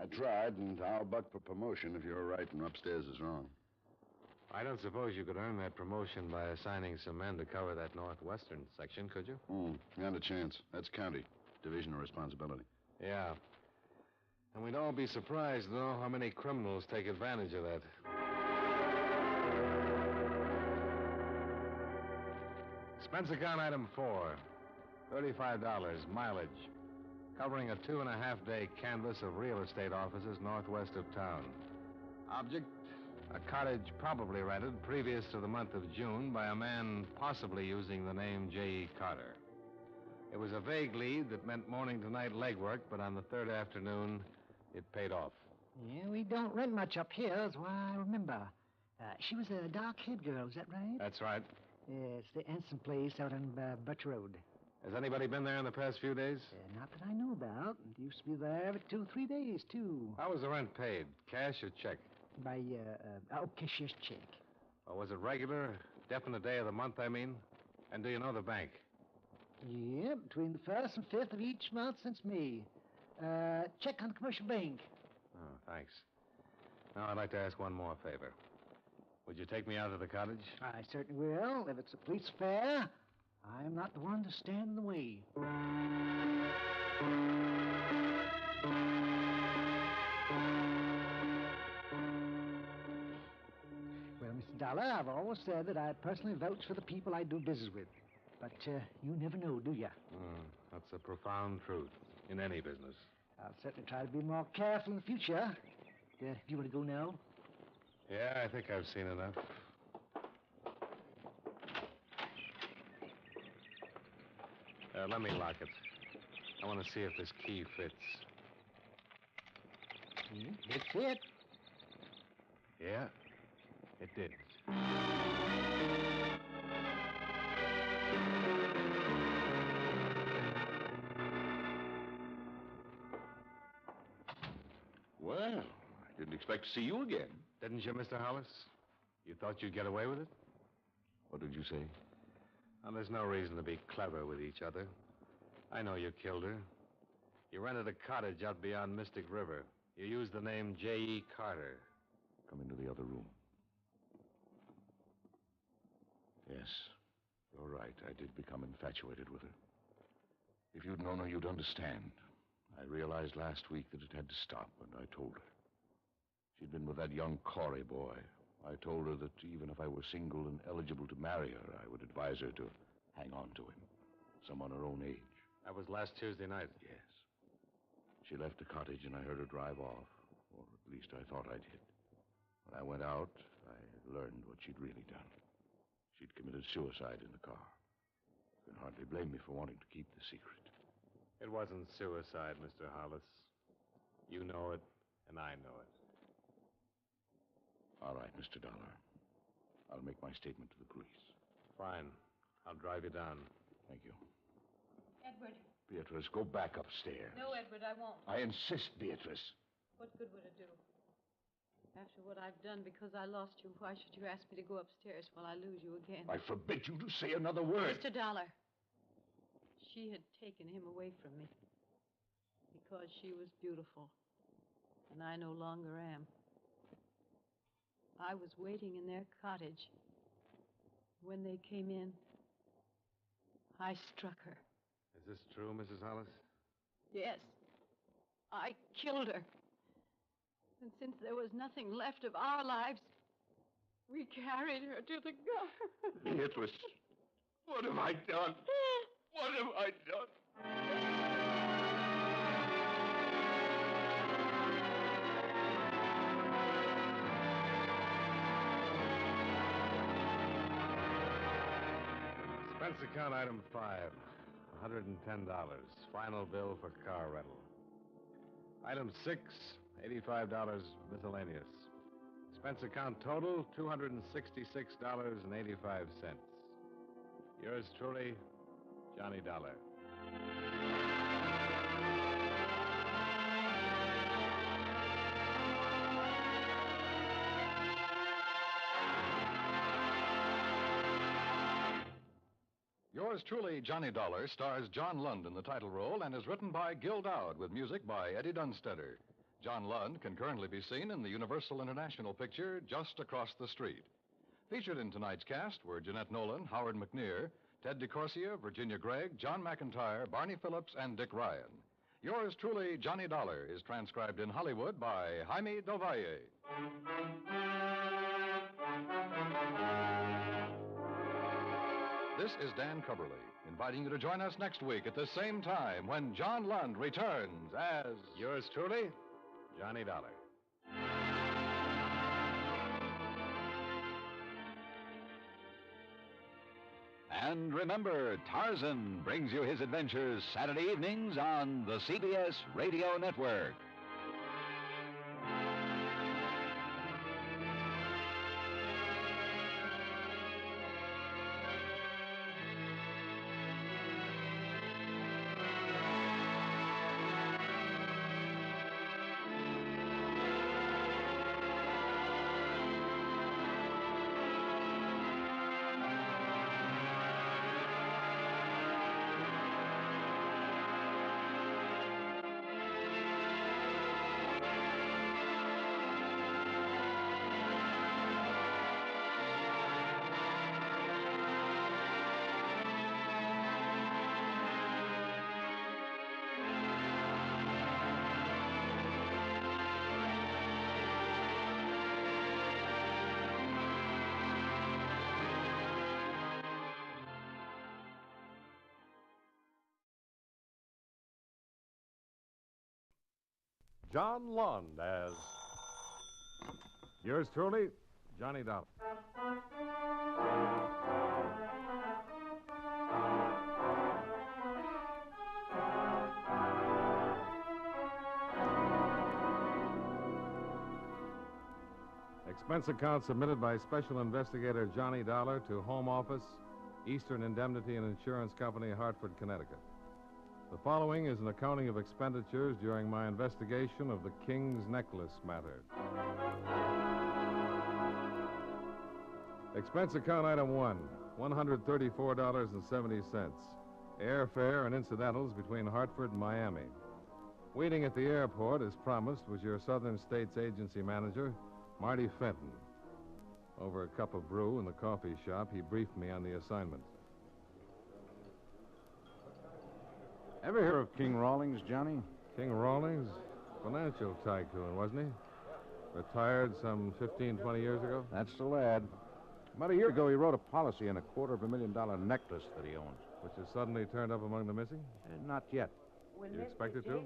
I tried, and I'll buck for promotion if you're right and upstairs is wrong. I don't suppose you could earn that promotion by assigning some men to cover that northwestern section, could you? Not a chance. That's county. Division of responsibility. Yeah. And we'd all be surprised to know how many criminals take advantage of that. Expense account item 4, $35, mileage, covering a 2.5-day canvass of real estate offices northwest of town. Object, a cottage probably rented previous to the month of June by a man possibly using the name J.E. Carter. It was a vague lead that meant morning to night legwork, but on the third afternoon, it paid off. Yeah, we don't rent much up here, is what I remember. She was a dark-haired girl, is that right? That's right. It's the Anson place out on Butch Road. Has anybody been there in the past few days? Not that I know about. It used to be there every 2-3 days, too. How was the rent paid? Cash or check? By, cashier's check. Or was it regular? Definite day of the month, I mean? And do you know the bank? Yeah, between the 1st and 5th of each month since May. Check on the commercial bank. Oh, thanks. Now, I'd like to ask one more favor. Would you take me out to the cottage? I certainly will. If it's a police affair, I'm not the one to stand in the way. Well, Mr. Dollar, I've always said that I personally vouch for the people I do business with. But you never know, do you? That's a profound truth in any business. I'll certainly try to be more careful in the future. Do you want to go now? Yeah, I think I've seen enough. Let me lock it. I want to see if this key fits. It fit. Yeah, it did. Well, I didn't expect to see you again. Didn't you, Mr. Hollis? You thought you'd get away with it? What did you say? Well, there's no reason to be clever with each other. I know you killed her. You rented a cottage out beyond Mystic River. You used the name J.E. Carter. Come into the other room. Yes, you're right. I did become infatuated with her. If you'd known her, you'd understand. I realized last week that it had to stop, and I told her. She'd been with that young Corey boy. I told her that even if I were single and eligible to marry her, I would advise her to hang on to him. Someone her own age. That was last Tuesday night. Yes. She left the cottage, and I heard her drive off. Or at least I thought I did. When I went out, I learned what she'd really done. She'd committed suicide in the car. You can hardly blame me for wanting to keep the secret. It wasn't suicide, Mr. Hollis. You know it, and I know it. All right, Mr. Dollar. I'll make my statement to the police. Fine. I'll drive you down. Thank you. Edward. Beatrice, go back upstairs. No, Edward, I won't. I insist, Beatrice. What good would it do? After what I've done because I lost you, why should you ask me to go upstairs while I lose you again? I forbid you to say another word. Mr. Dollar. She had taken him away from me because she was beautiful, and I no longer am. I was waiting in their cottage. When they came in, I struck her. Is this true, Mrs. Hollis? Yes. I killed her. And since there was nothing left of our lives, we carried her to the guard. Beatrice, what have I done? What have I done? Expense account item 5, $110. Final bill for car rental. Item 6, $85 miscellaneous. Expense account total, $266.85. Yours truly, Johnny Dollar. Yours truly, Johnny Dollar, stars John Lund in the title role and is written by Gil Dowd with music by Eddie Dunstetter. John Lund can currently be seen in the Universal International picture Just Across the Street. Featured in tonight's cast were Jeanette Nolan, Howard McNear, Ted DeCorsia, Virginia Gregg, John McIntyre, Barney Phillips, and Dick Ryan. Yours truly, Johnny Dollar, is transcribed in Hollywood by Jaime Del Valle. This is Dan Coverly, inviting you to join us next week at the same time when John Lund returns as... Yours truly, Johnny Dollar. And remember, Tarzan brings you his adventures Saturday evenings on the CBS Radio Network. John Lund as yours truly, Johnny Dollar. Expense account submitted by Special Investigator Johnny Dollar to Home Office, Eastern Indemnity and Insurance Company, Hartford, Connecticut. The following is an accounting of expenditures during my investigation of the King's Necklace matter. Expense account item 1, $134.70. Airfare and incidentals between Hartford and Miami. Waiting at the airport, as promised, was your Southern States Agency manager, Marty Fenton. Over a cup of brew in the coffee shop, he briefed me on the assignment. Ever hear of King Rawlings, Johnny? King Rawlings? Financial tycoon, wasn't he? Retired some 15, 20 years ago? That's the lad. About a year ago, he wrote a policy on a $250,000 necklace that he owns. Which has suddenly turned up among the missing? Not yet. You expect it to?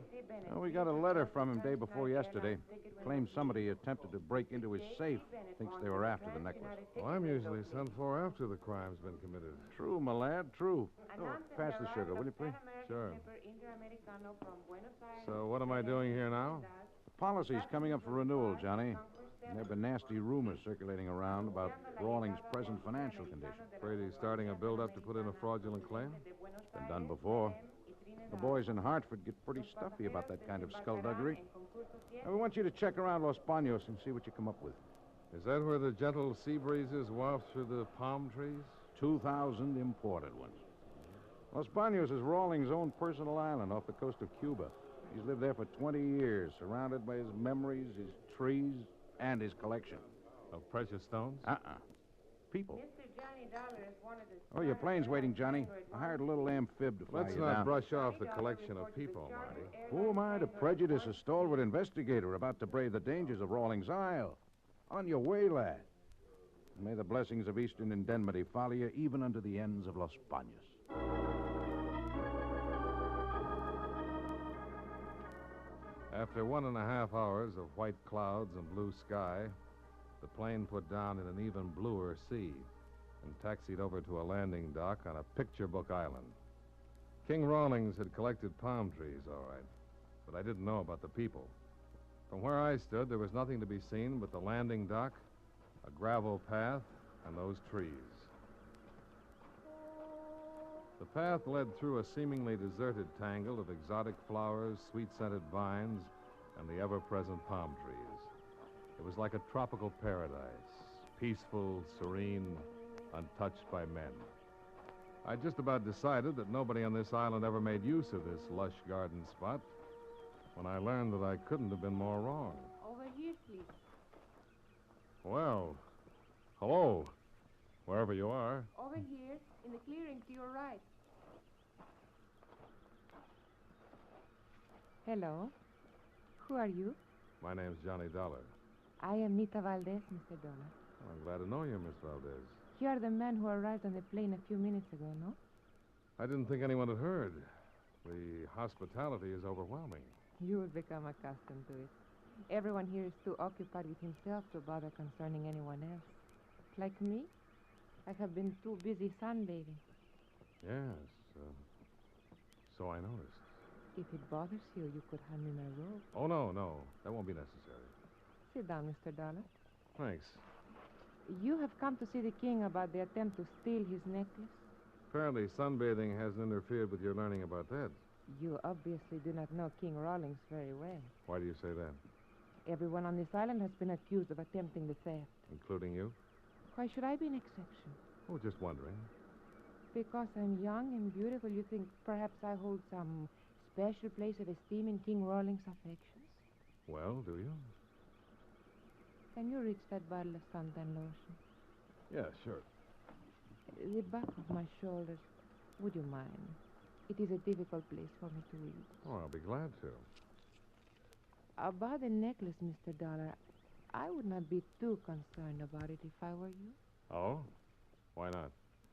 Well, we got a letter from him day before yesterday. Claims somebody attempted to break into his safe. Thinks they were after the necklace. Well, I'm usually sent for after the crime's been committed. True, my lad, true. Oh, pass the sugar, will you, please? Sure. So what am I doing here now? The policy's coming up for renewal, Johnny. There have been nasty rumors circulating around about Rawlings' present financial condition. Afraid he's starting a build-up to put in a fraudulent claim? It's been done before. The boys in Hartford get pretty stuffy about that kind of skullduggery. Now, we want you to check around Los Banos and see what you come up with. Is that where the gentle sea breezes waft through the palm trees? 2,000 imported ones. Los Banos is Rawlings' own personal island off the coast of Cuba. He's lived there for 20 years, surrounded by his memories, his trees, and his collection. Of precious stones? People. Mr. Johnny Dollar is one of the... Oh, your plane's waiting, Johnny. I hired a little amphib to fly Let's you not down. brush off the collection of people, Marty. Who am I to prejudice a stalwart investigator about to brave the dangers of Rawlings Isle? On your way, lad. May the blessings of Eastern Indemnity follow you even unto the ends of Los Banos. After 1.5 hours of white clouds and blue sky, the plane put down in an even bluer sea and taxied over to a landing dock on a picture book island. King Rawlings had collected palm trees, all right, but I didn't know about the people. From where I stood, there was nothing to be seen but the landing dock, a gravel path, and those trees. The path led through a seemingly deserted tangle of exotic flowers, sweet-scented vines, and the ever-present palm trees. It was like a tropical paradise, peaceful, serene, untouched by men. I just about decided that nobody on this island ever made use of this lush garden spot when I learned that I couldn't have been more wrong. Over here, please. Well, hello, wherever you are. Over here, in the clearing to your right. Hello. Who are you? My name's Johnny Dollar. I am Nita Valdez, Mr. Dollar. Well, I'm glad to know you, Miss Valdez. You are the man who arrived on the plane a few minutes ago, no? I didn't think anyone had heard. The hospitality is overwhelming. You will become accustomed to it. Everyone here is too occupied with himself to bother concerning anyone else. Like me, I have been too busy sunbathing. Yes, so I noticed. If it bothers you, you could hand me my robe. Oh, no. That won't be necessary. Sit down, Mr. Dollar. Thanks. You have come to see the king about the attempt to steal his necklace? Apparently, sunbathing hasn't interfered with your learning about that. You obviously do not know King Rawlings very well. Why do you say that? Everyone on this island has been accused of attempting the theft. Including you? Why should I be an exception? Oh, just wondering. Because I'm young and beautiful, you think perhaps I hold some special place of esteem in King Rawlings' affections? Well, do you? Can you reach that bottle of suntan lotion? Yeah, sure. The back of my shoulders. Would you mind? It is a difficult place for me to read. Oh, I'll be glad to. About the necklace, Mr. Dollar, I would not be too concerned about it if I were you. Oh? Why not?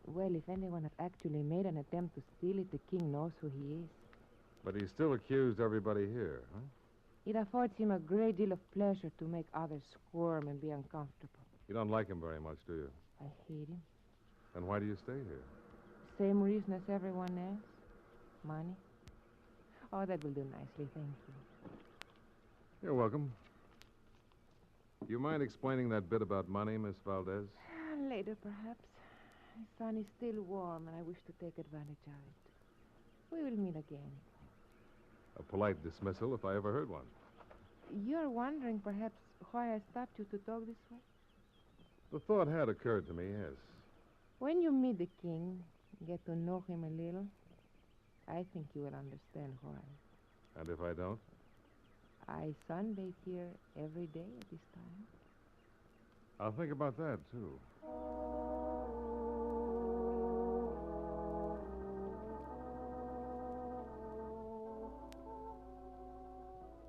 Well, if anyone had actually made an attempt to steal it, the king knows who he is. But he still accused everybody here, huh? It affords him a great deal of pleasure to make others squirm and be uncomfortable. You don't like him very much, do you? I hate him. Then why do you stay here? Same reason as everyone else. Money. Oh, that will do nicely, thank you. You're welcome. Do you mind explaining that bit about money, Miss Valdez? Later, perhaps. The sun is still warm, and I wish to take advantage of it. We will meet again. A polite dismissal if I ever heard one. You're wondering, perhaps, why I stopped you to talk this way? The thought had occurred to me, yes. When you meet the king, get to know him a little, I think you will understand why. And if I don't? I sunbathe here every day at this time. I'll think about that, too.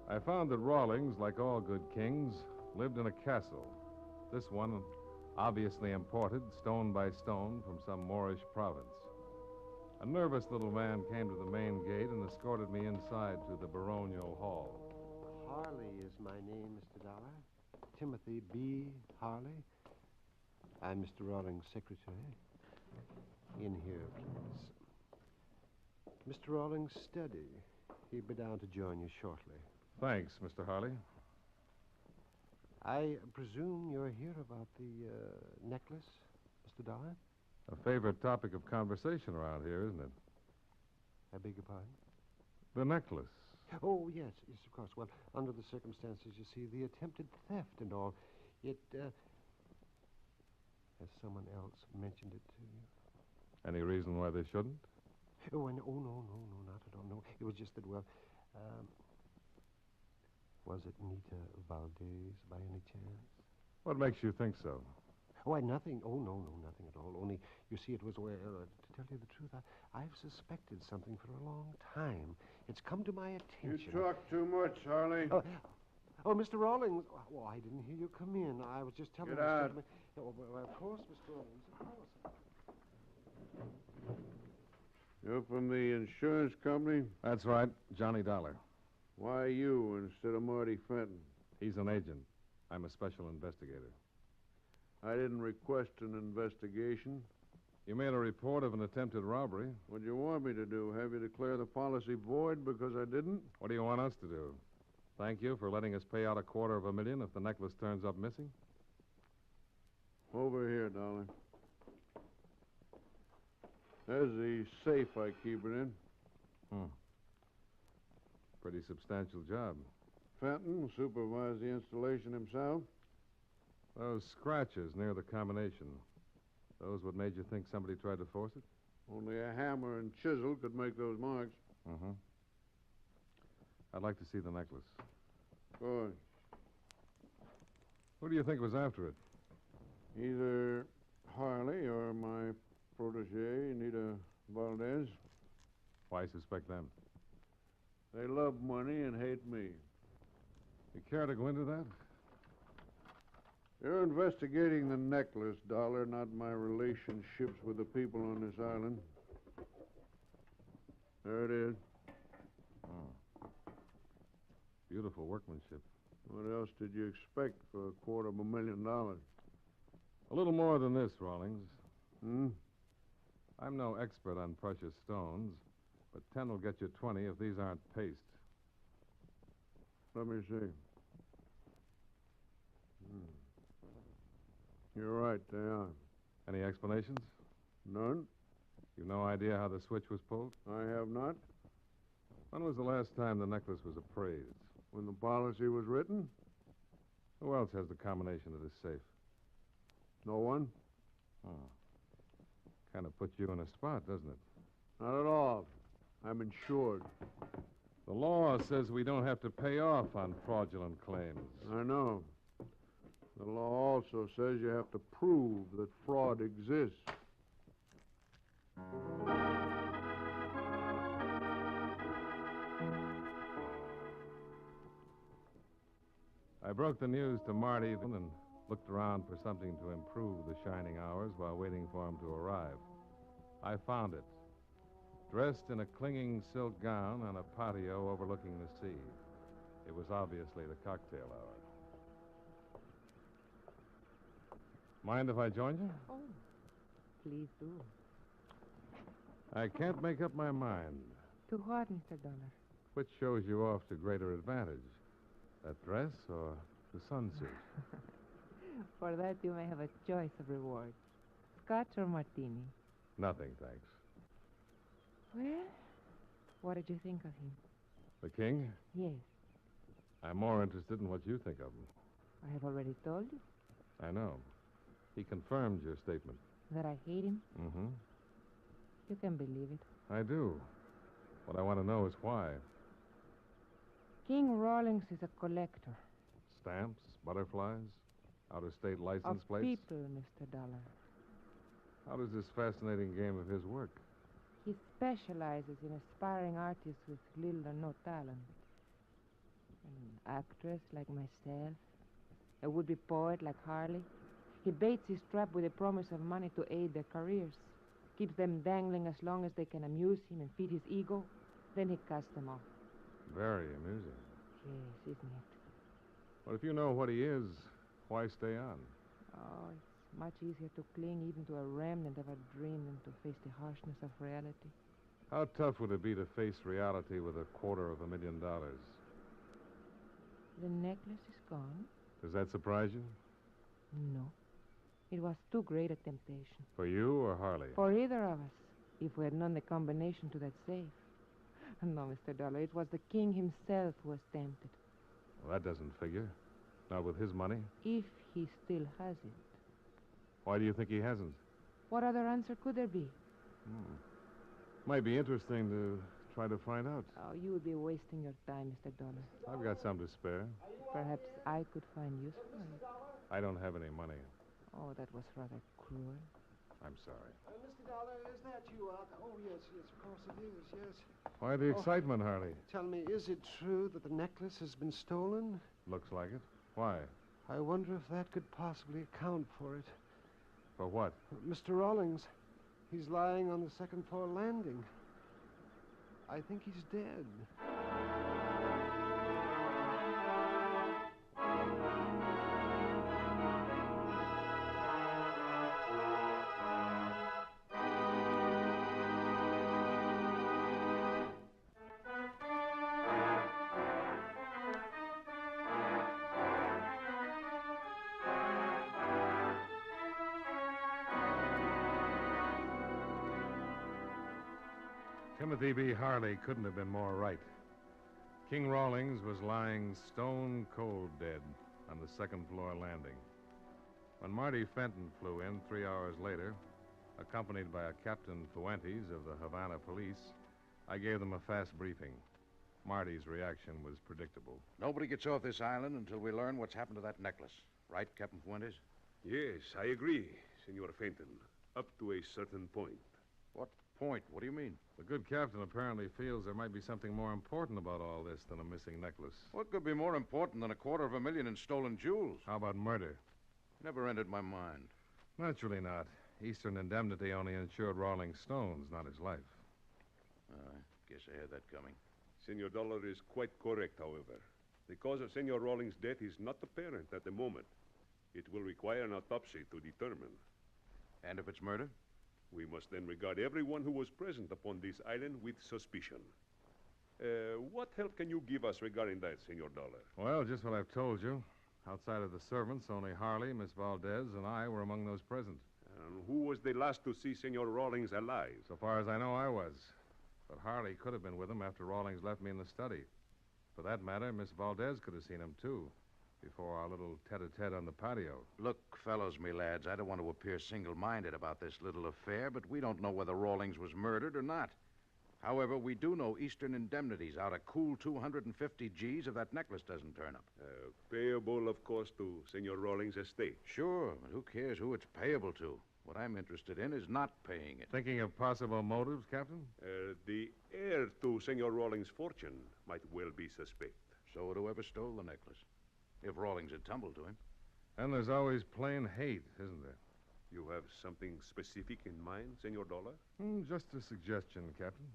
I found that Rawlings, like all good kings, lived in a castle. This one, obviously imported, stone by stone, from some Moorish province. A nervous little man came to the main gate and escorted me inside to the baronial hall. Harley is my name, Mr. Dollar. Timothy B. Harley. I'm Mr. Rawlings' secretary. In here, please. Mr. Rawlings' study. He'll be down to join you shortly. Thanks, Mr. Harley. I presume you're here about the necklace, Mr. Dollar? A favorite topic of conversation around here, isn't it? I beg your pardon? The necklace. Oh, yes, of course. Well, under the circumstances, you see, the attempted theft and all, it, has someone else mentioned it to you? Any reason why they shouldn't? Oh, no, not at all. No, it was just that, well, was it Nita Valdez by any chance? What makes you think so? Oh, nothing. Oh, no, nothing at all. Only, you see, it was, well, to tell you the truth, I've suspected something for a long time. It's come to my attention. You talk too much, Harley. Oh, Mr. Rawlings. Oh, I didn't hear you come in. I was just telling Get out. Oh, well, of course, Mr. Rawlings, of course. You're from the insurance company? That's right, Johnny Dollar. Why you instead of Marty Fenton? He's an agent. I'm a special investigator. I didn't request an investigation. You made a report of an attempted robbery. What do you want me to do? Have you declare the policy void because I didn't? What do you want us to do? Thank you for letting us pay out $250,000 if the necklace turns up missing? Over here, darling. There's the safe I keep it in. Pretty substantial job. Fenton supervised the installation himself. Those scratches near the combination, those what made you think somebody tried to force it? Only a hammer and chisel could make those marks. Mm-hmm. I'd like to see the necklace. Good. Who do you think was after it? Either Harley or my protege, Nita Valdez. Why suspect them? They love money and hate me. You care to go into that? You're investigating the necklace, Dollar, not my relationships with the people on this island. There it is. Oh. Beautiful workmanship. What else did you expect for $250,000? A little more than this, Rawlings. Hmm? I'm no expert on precious stones, but 10 will get you 20 if these aren't paste. Let me see. You're right, they are. Any explanations? None. You've no idea how the switch was pulled? I have not. When was the last time the necklace was appraised? When the policy was written? Who else has the combination to this safe? No one. Oh. Kind of puts you in a spot, doesn't it? Not at all. I'm insured. The law says we don't have to pay off on fraudulent claims. I know. The law also says you have to prove that fraud exists. I broke the news to Marty and looked around for something to improve the shining hours while waiting for him to arrive. I found it. Dressed in a clinging silk gown on a patio overlooking the sea. It was obviously the cocktail hour. Mind if I join you? Oh, please do. I can't make up my mind. To what, Mr. Dollar? Which shows you off to greater advantage? That dress or the sunsuit? For that, you may have a choice of rewards. Scotch or martini? Nothing, thanks. Well, what did you think of him? The king? Yes. I'm more interested in what you think of him. I have already told you. I know. He confirmed your statement. That I hate him? Mm-hmm. You can believe it. I do. What I want to know is why. King Rawlings is a collector. Stamps, butterflies, out-of-state license plates? People, Mr. Dollar. How does this fascinating game of his work? He specializes in aspiring artists with little or no talent. An actress like myself, a would-be poet like Harley. He baits his trap with a promise of money to aid their careers, keeps them dangling as long as they can amuse him and feed his ego, then he casts them off. Very amusing. Yes, isn't it? Well, if you know what he is, why stay on? Oh, it's much easier to cling even to a remnant of a dream than to face the harshness of reality. How tough would it be to face reality with $250,000? The necklace is gone. Does that surprise you? No. It was too great a temptation. For you or Harley? For either of us, if we had known the combination to that safe. No, Mr. Dollar, it was the king himself who was tempted. Well, that doesn't figure. Not with his money. If he still has it. Why do you think he hasn't? What other answer could there be? Might be interesting to try to find out. Oh, you would be wasting your time, Mr. Dollar. I've got some to spare. Perhaps I could find use for it. I don't have any money. Oh, that was rather cruel. I'm sorry. Mr. Dollar, is that you, Arden? Oh, yes, of course it is, yes. Why the excitement, Harley? Tell me, is it true that the necklace has been stolen? Looks like it. Why? I wonder if that could possibly account for it. For what? Mr. Rawlings, he's lying on the second floor landing. I think he's dead. Timothy B. Harley couldn't have been more right. King Rawlings was lying stone cold dead on the second floor landing. When Marty Fenton flew in 3 hours later, accompanied by a Captain Fuentes of the Havana Police, I gave them a fast briefing. Marty's reaction was predictable. Nobody gets off this island until we learn what's happened to that necklace. Right, Captain Fuentes? Yes, I agree, Senor Fenton. Up to a certain point. What point? What do you mean? The good captain apparently feels there might be something more important about all this than a missing necklace. What could be more important than $250,000 in stolen jewels? How about murder? Never entered my mind. Naturally not. Eastern Indemnity only insured Rawlings' stones, not his life. Guess I had that coming. Senor Dollar is quite correct, however. The cause of Senor Rawlings' death is not apparent at the moment. It will require an autopsy to determine. And if it's murder? We must then regard everyone who was present upon this island with suspicion. What help can you give us regarding that, Senor Dollar? Well, just what I've told you. Outside of the servants, only Harley, Miss Valdez, and I were among those present. And who was the last to see Senor Rawlings alive? So far as I know, I was. But Harley could have been with him after Rawlings left me in the study. For that matter, Miss Valdez could have seen him, too, before our little tete-a-tete on the patio. Look, fellows, me lads, I don't want to appear single-minded about this little affair, but we don't know whether Rawlings was murdered or not. However, we do know Eastern Indemnity's out a cool 250 G's if that necklace doesn't turn up. Payable, of course, to Senor Rawlings' estate. Sure, but who cares who it's payable to? What I'm interested in is not paying it. Thinking of possible motives, Captain? The heir to Senor Rawlings' fortune might well be suspect. So would whoever stole the necklace, if Rawlings had tumbled to him. And there's always plain hate, isn't there? You have something specific in mind, Senor Dollar? Just a suggestion, Captain.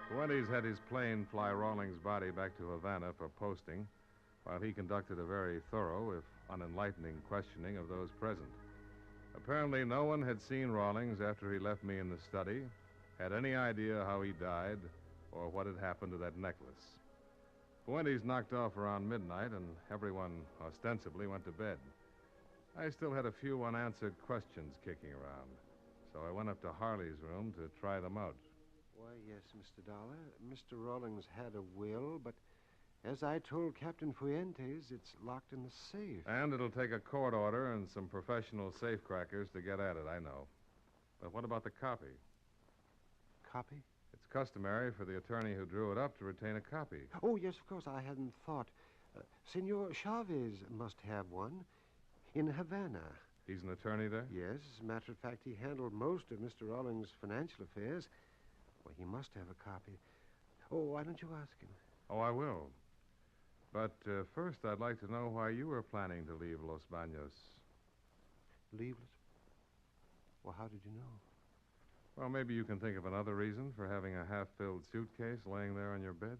Fuentes had his plane fly Rawlings' body back to Havana for posting, while he conducted a very thorough, if unenlightening, questioning of those present. Apparently, no one had seen Rawlings after he left me in the study, had any idea how he died, or what had happened to that necklace. Fuentes knocked off around midnight, and everyone ostensibly went to bed. I still had a few unanswered questions kicking around, so I went up to Harley's room to try them out. Why, yes, Mr. Dollar. Mr. Rawlings had a will, but as I told Captain Fuentes, it's locked in the safe. And it'll take a court order and some professional safecrackers to get at it, I know. But what about the copy? Copy? It's customary for the attorney who drew it up to retain a copy. Oh, yes, of course. I hadn't thought. Senor Chavez must have one in Havana. He's an attorney there? Yes. As a matter of fact, he handled most of Mr. Rawlings' financial affairs. Well, he must have a copy. Oh, why don't you ask him? Oh, I will. But first, I'd like to know why you were planning to leave Los Baños. Leave it? Well, how did you know? Well, maybe you can think of another reason for having a half-filled suitcase laying there on your bed.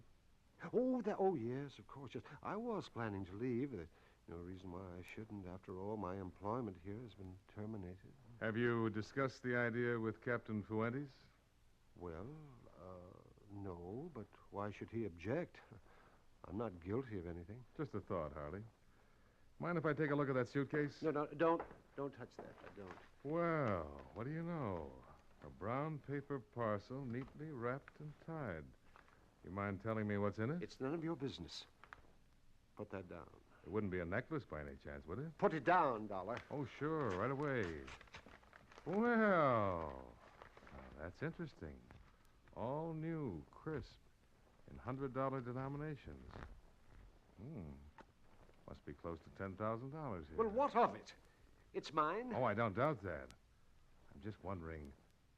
Oh, yes, of course. Yes. I was planning to leave. There's no reason why I shouldn't. After all, my employment here has been terminated. Have you discussed the idea with Captain Fuentes? Well, no, but why should he object? I'm not guilty of anything. Just a thought, Harley. Mind if I take a look at that suitcase? No, don't touch that. I don't. Well, what do you know? A brown paper parcel neatly wrapped and tied. You mind telling me what's in it? It's none of your business. Put that down. It wouldn't be a necklace by any chance, would it? Put it down, Dollar. Oh, sure, right away. Well, now that's interesting. All new, crisp, in $100 denominations. Must be close to $10,000 here. Well, what of it? It's mine. Oh, I don't doubt that. I'm just wondering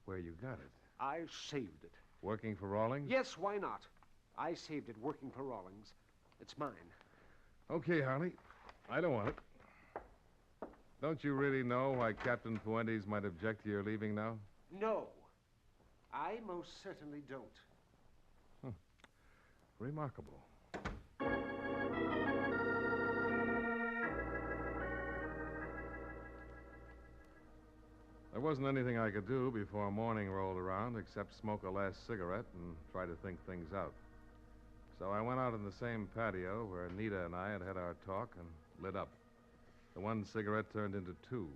where you got it. I saved it. Working for Rawlings? Yes, why not? I saved it working for Rawlings. It's mine. Okay, Harley. I don't want it. Don't you really know why Captain Fuentes might object to your leaving now? No. I most certainly don't. Remarkable. There wasn't anything I could do before morning rolled around except smoke a last cigarette and try to think things out. So I went out on the same patio where Anita and I had our talk and lit up. The one cigarette turned into two.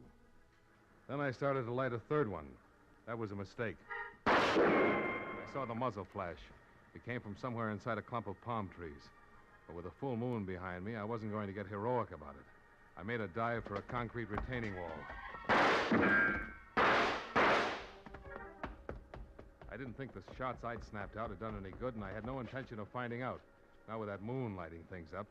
Then I started to light a third one. That was a mistake. I saw the muzzle flash. It came from somewhere inside a clump of palm trees. But with a full moon behind me, I wasn't going to get heroic about it. I made a dive for a concrete retaining wall. I didn't think the shots I'd snapped out had done any good, and I had no intention of finding out, not with that moon lighting things up.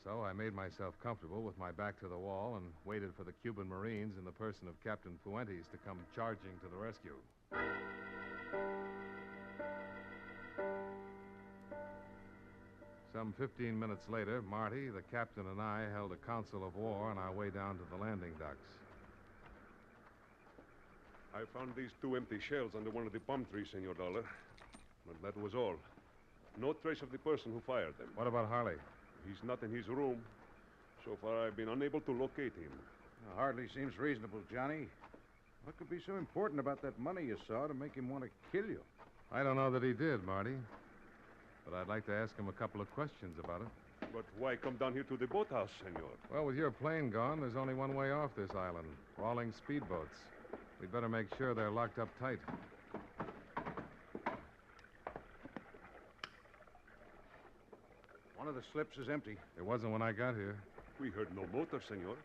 So I made myself comfortable with my back to the wall and waited for the Cuban Marines in the person of Captain Fuentes to come charging to the rescue. Some 15 minutes later, Marty, the captain, and I held a council of war on our way down to the landing docks. I found these 2 empty shells under one of the palm trees, Senor Dollar. But that was all. No trace of the person who fired them. What about Harley? He's not in his room. So far, I've been unable to locate him. Hardly seems reasonable, Johnny. What could be so important about that money you saw to make him want to kill you? I don't know that he did, Marty. But I'd like to ask him a couple of questions about it. But why come down here to the boathouse, senor? Well, with your plane gone, there's only one way off this island. Rawlings speedboats. We'd better make sure they're locked up tight. One of the slips is empty. It wasn't when I got here. We heard no motor, senor.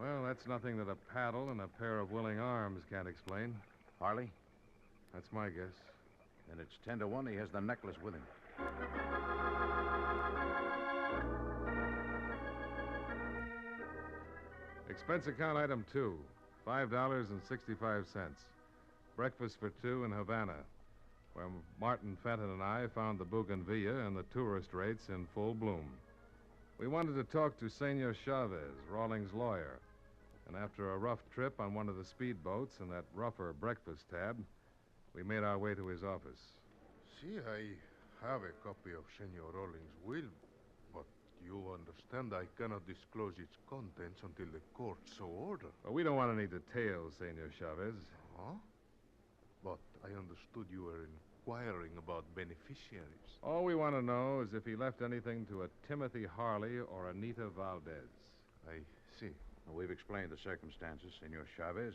Well, that's nothing that a paddle and a pair of willing arms can't explain. Harley? That's my guess. Then it's 10 to 1 he has the necklace with him. Expense account item 2, $5.65. Breakfast for 2 in Havana, where Martin Fenton and I found the bougainvillea and the tourist rates in full bloom. We wanted to talk to Senor Chavez, Rawlings' lawyer, and after a rough trip on one of the speedboats and that rougher breakfast tab, we made our way to his office. See, I have a copy of Senor Rawlings' will, but you understand I cannot disclose its contents until the court so order. Well, we don't want any details, Senor Chavez. Huh? But I understood you were inquiring about beneficiaries. All we want to know is if he left anything to a Timothy Harley or Anita Valdez. I see. Well, we've explained the circumstances, Senor Chavez.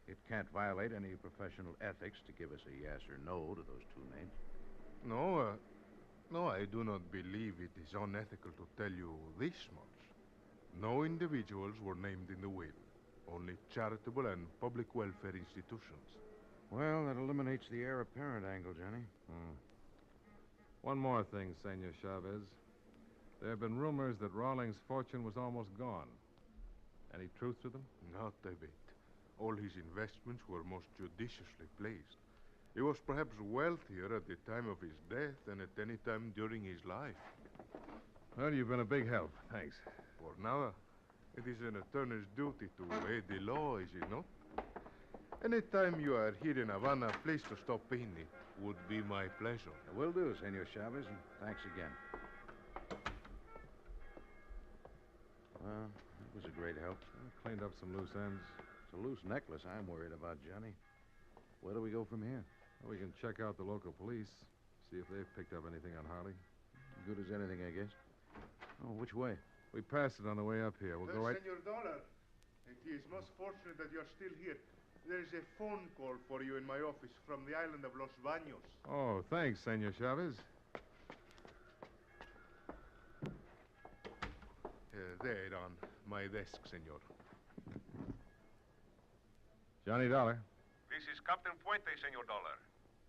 It can't violate any professional ethics to give us a yes or no to those 2 names. No, I do not believe it is unethical to tell you this much. No individuals were named in the will. Only charitable and public welfare institutions. Well, that eliminates the heir apparent angle, Johnny. One more thing, Senor Chavez. There have been rumors that Rawlings' fortune was almost gone. Any truth to them? Not a bit. All his investments were most judiciously placed. He was perhaps wealthier at the time of his death than at any time during his life. Well, you've been a big help. Thanks. For now, it is an attorney's duty to aid the law, is it not? Any time you are here in Havana, please to stop in. It would be my pleasure. Will do, Senor Chavez, and thanks again. Well, that was a great help. Cleaned up some loose ends. It's a loose necklace I'm worried about, Johnny. Where do we go from here? Well, we can check out the local police, see if they've picked up anything on Harley. Good as anything, I guess. Oh, which way? We passed it on the way up here. We'll go right... Senor Dollar, it is most fortunate that you're still here. There's a phone call for you in my office from the island of Los Baños. Oh, thanks, Senor Chavez. There on my desk, senor. Johnny Dollar. This is Captain Puente, Senor Dollar.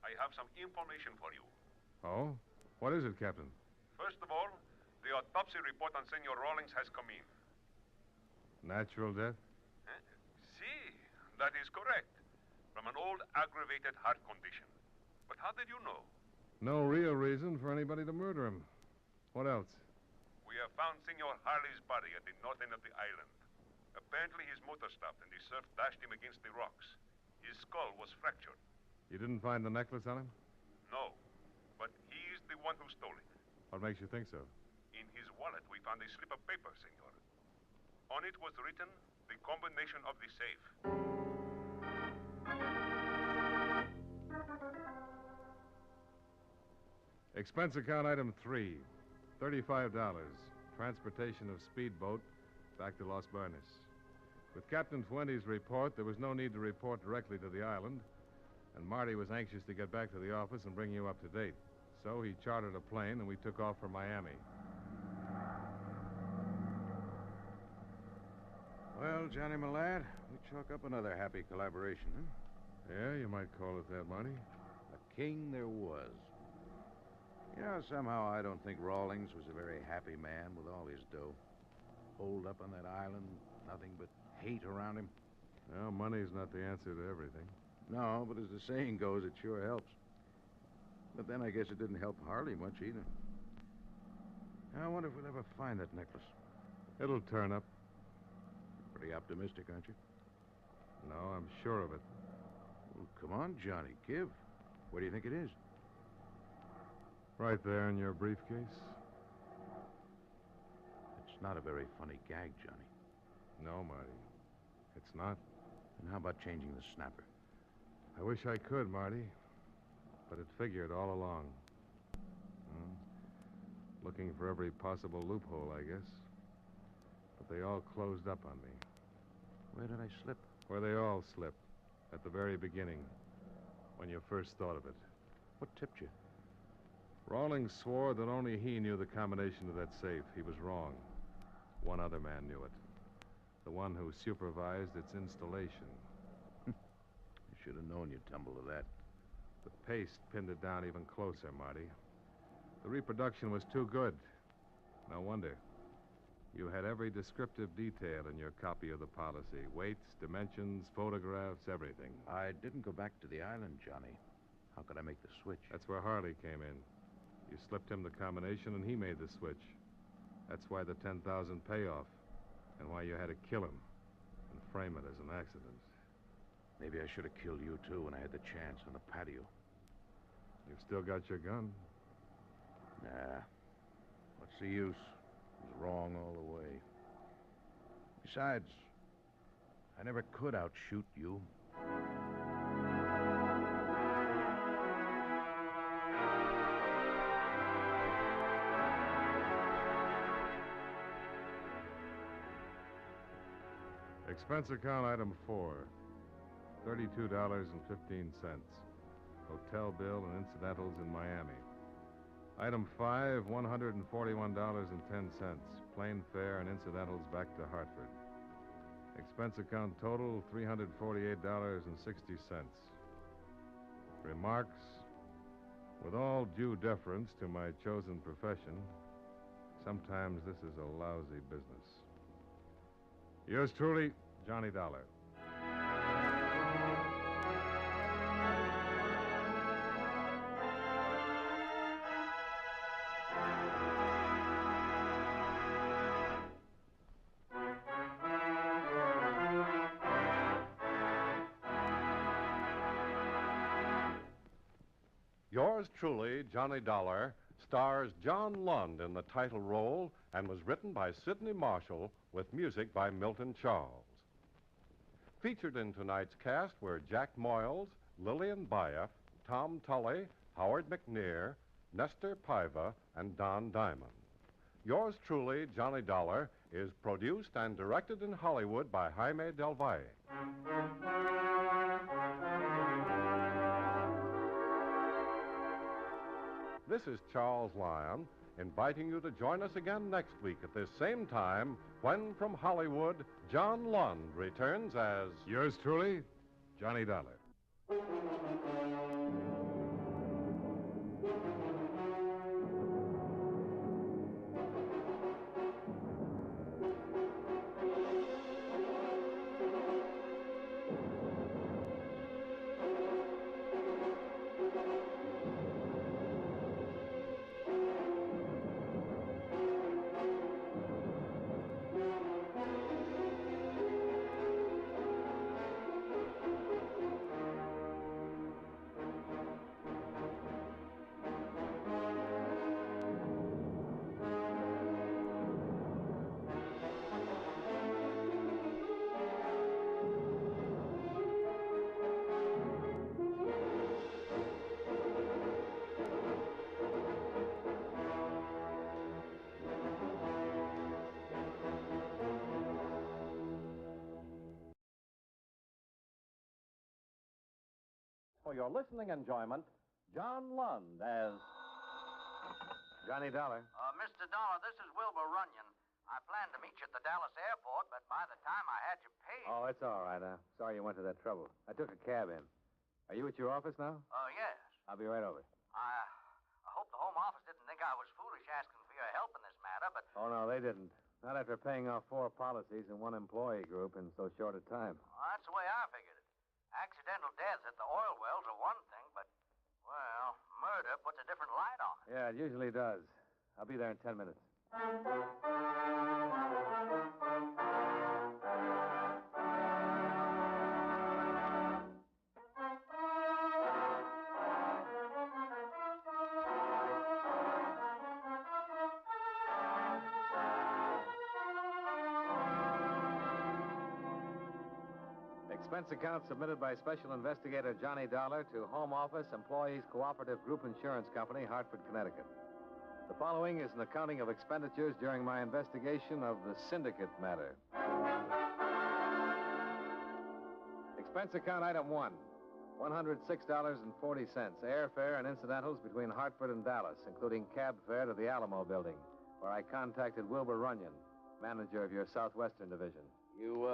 I have some information for you. Oh? What is it, Captain? First of all, the autopsy report on Senor Rawlings has come in. Natural death? See, that is correct. From an old aggravated heart condition. But how did you know? No real reason for anybody to murder him. What else? We have found Senor Harley's body at the north end of the island. Apparently his motor stopped and the surf dashed him against the rocks. His skull was fractured. You didn't find the necklace on him? No, but he is the one who stole it. What makes you think so? In his wallet, we found a slip of paper, senor. On it was written the combination of the safe. Expense account item 3, $35. Transportation of speedboat back to Los Baños. With Captain Fuente's report, there was no need to report directly to the island, and Marty was anxious to get back to the office and bring you up to date. So he chartered a plane, and we took off for Miami. Well, Johnny, my lad, we chalk up another happy collaboration, huh? Yeah, you might call it that, Marty. A king there was. You know, somehow I don't think Rawlings was a very happy man with all his dough. Holed up on that island, nothing but hate around him. Well, money's not the answer to everything. No, but as the saying goes, it sure helps. But then I guess it didn't help Harley much either. I wonder if we'll ever find that necklace. It'll turn up. Pretty optimistic, aren't you? No, I'm sure of it. Well, come on, Johnny, give. Where do you think it is? Right there in your briefcase. It's not a very funny gag, Johnny. No, Marty. It's not. And how about changing the snapper? I wish I could, Marty. But it figured all along. Looking for every possible loophole, I guess. But they all closed up on me. Where did I slip? Where they all slip. At the very beginning. When you first thought of it. What tipped you? Rawlings swore that only he knew the combination of that safe. He was wrong. One other man knew it. The one who supervised its installation. You should have known you'd tumble to that. The paste pinned it down even closer, Marty. The reproduction was too good. No wonder. You had every descriptive detail in your copy of the policy. Weights, dimensions, photographs, everything. I didn't go back to the island, Johnny. How could I make the switch? That's where Harley came in. You slipped him the combination, and he made the switch. That's why the $10,000 payoff, and why you had to kill him and frame it as an accident. Maybe I should have killed you, too, when I had the chance on the patio. You've still got your gun. Nah. What's the use? It was wrong all the way. Besides, I never could outshoot you. Expense account item 4, $32.15. Hotel bill and incidentals in Miami. Item 5, $141.10. Plane fare and incidentals back to Hartford. Expense account total, $348.60. Remarks. With all due deference to my chosen profession, sometimes this is a lousy business. Yours truly, Johnny Dollar. Yours truly, Johnny Dollar, stars John Lund in the title role and was written by Sidney Marshall with music by Milton Charles. Featured in tonight's cast were Jack Moyles, Lillian Bayef, Tom Tully, Howard McNear, Nestor Paiva, and Don Diamond. Yours truly, Johnny Dollar, is produced and directed in Hollywood by Jaime Del Valle. This is Charles Lyon, inviting you to join us again next week at this same time when, from Hollywood, John Lund returns as... Yours truly, Johnny Dollar. For your listening enjoyment, John Lund as... Johnny Dollar. Mr. Dollar, this is Wilbur Runyon. I planned to meet you at the Dallas airport, but by the time I had you paid... Oh, it's all right. Sorry you went to that trouble. I took a cab in. Are you at your office now? Yes. I'll be right over. I hope the Home Office didn't think I was foolish asking for your help in this matter, but... Oh, no, they didn't. Not after paying off 4 policies and 1 employee group in so short a time. That's the way I figured it. Accidental deaths at the oil wells are one thing, but, well, murder puts a different light on it. Yeah, it usually does. I'll be there in 10 minutes. Expense account submitted by Special Investigator Johnny Dollar to Home Office, Employees Cooperative Group Insurance Company, Hartford, Connecticut. The following is an accounting of expenditures during my investigation of the syndicate matter. Expense account item 1, $106.40, airfare and incidentals between Hartford and Dallas, including cab fare to the Alamo building, where I contacted Wilbur Runyon, manager of your Southwestern Division. You,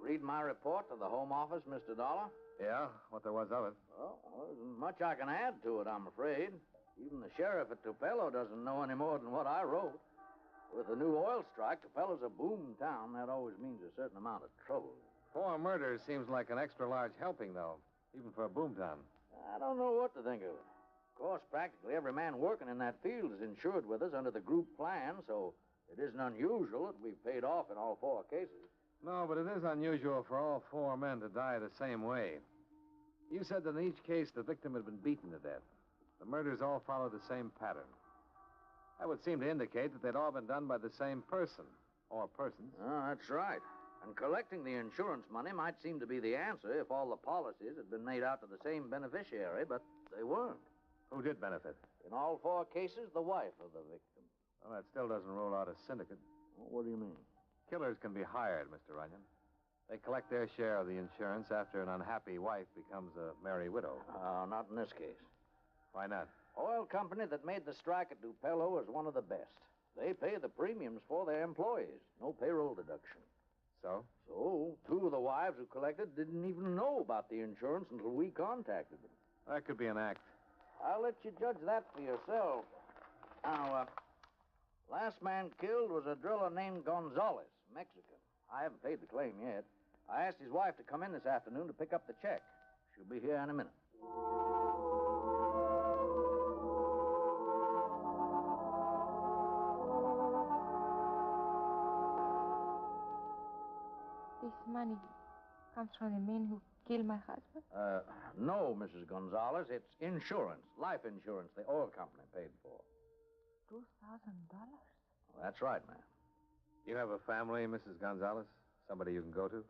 read my report to the Home Office, Mr. Dollar? Yeah, what there was of it. Well, there isn't much I can add to it, I'm afraid. Even the sheriff at Tupelo doesn't know any more than what I wrote. With the new oil strike, Tupelo's a boom town. That always means a certain amount of trouble. 4 murders seems like an extra large helping, though, even for a boomtown. I don't know what to think of it. Of course, practically every man working in that field is insured with us under the group plan, so it isn't unusual that we've paid off in all 4 cases. No, but it is unusual for all 4 men to die the same way. You said that in each case the victim had been beaten to death. The murders all follow the same pattern. That would seem to indicate that they'd all been done by the same person, or persons. Oh, that's right. And collecting the insurance money might seem to be the answer if all the policies had been made out to the same beneficiary, but they weren't. Who did benefit? In all 4 cases, the wife of the victim. Well, that still doesn't rule out a syndicate. Well, what do you mean? Killers can be hired, Mr. Runyon. They collect their share of the insurance after an unhappy wife becomes a merry widow. Not in this case. Why not? Oil company that made the strike at Tupelo is one of the best. They pay the premiums for their employees. No payroll deduction. So? So, 2 of the wives who collected didn't even know about the insurance until we contacted them. That could be an act. I'll let you judge that for yourself. Now, last man killed was a driller named Gonzalez, Mexican. I haven't paid the claim yet. I asked his wife to come in this afternoon to pick up the check. She'll be here in a minute. This money comes from the men who killed my husband? No, Mrs. Gonzalez. It's insurance, life insurance the oil company paid for. $2,000? Well, that's right, ma'am. You have a family, Mrs. Gonzalez? Somebody you can go to?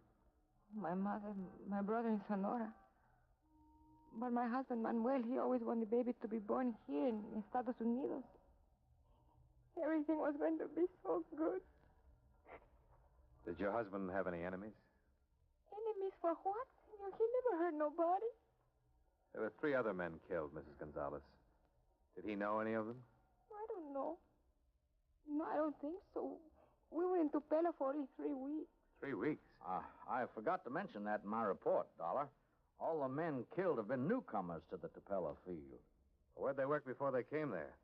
My mother, my brother in Sonora. But my husband, Manuel, he always wanted the baby to be born here in Estados Unidos. Everything was going to be so good. Did your husband have any enemies? Enemies for what, senor? He never hurt nobody. There were 3 other men killed, Mrs. Gonzalez. Did he know any of them? I don't know. No, I don't think so. We were in Tupelo for only 3 weeks. 3 weeks? I forgot to mention that in my report, Dollar. All the men killed have been newcomers to the Tupelo field. Where'd they work before they came there?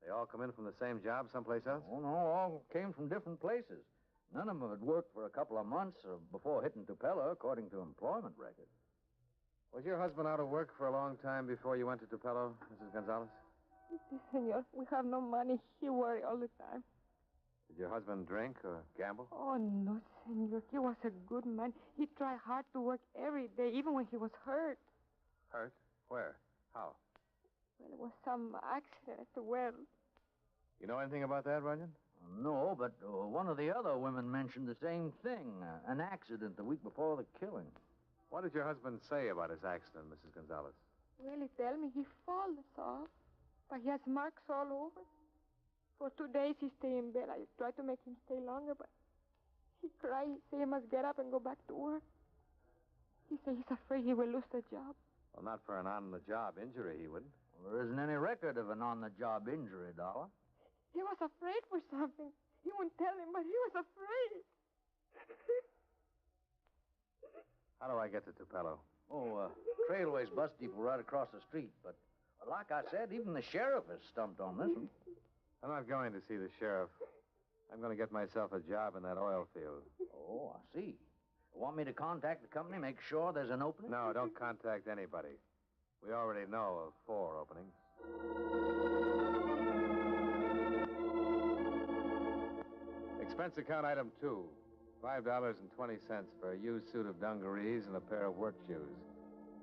They all come in from the same job someplace else? Oh, no, all came from different places. None of them had worked for a couple of months before hitting Tupelo, according to employment records. Was your husband out of work for a long time before you went to Tupelo, Mrs. Gonzalez? Senor, we have no money. He worried all the time. Did your husband drink or gamble? Oh, no, senor. He was a good man. He tried hard to work every day, even when he was hurt. Hurt? Where? How? Well, it was some accident at the well. You know anything about that, Runyon? No, but one of the other women mentioned the same thing. An accident the week before the killing. What did your husband say about his accident, Mrs. Gonzalez? Well, he told me he falls off, but he has marks all over. For 2 days he stayed in bed. I tried to make him stay longer, but he cried. He said he must get up and go back to work. He said he's afraid he will lose the job. Well, not for an on-the-job injury, he wouldn't. Well, there isn't any record of an on-the-job injury, Dollar. He was afraid for something. He wouldn't tell him, but he was afraid. How do I get to Tupelo? Trailways bus depot right across the street. But like I said, even the sheriff is stumped on this one. I'm not going to see the sheriff. I'm going to get myself a job in that oil field. Oh, I see. Want me to contact the company, make sure there's an opening? No, don't contact anybody. We already know of 4 openings. Expense account item 2. $5.20 for a used suit of dungarees and a pair of work shoes.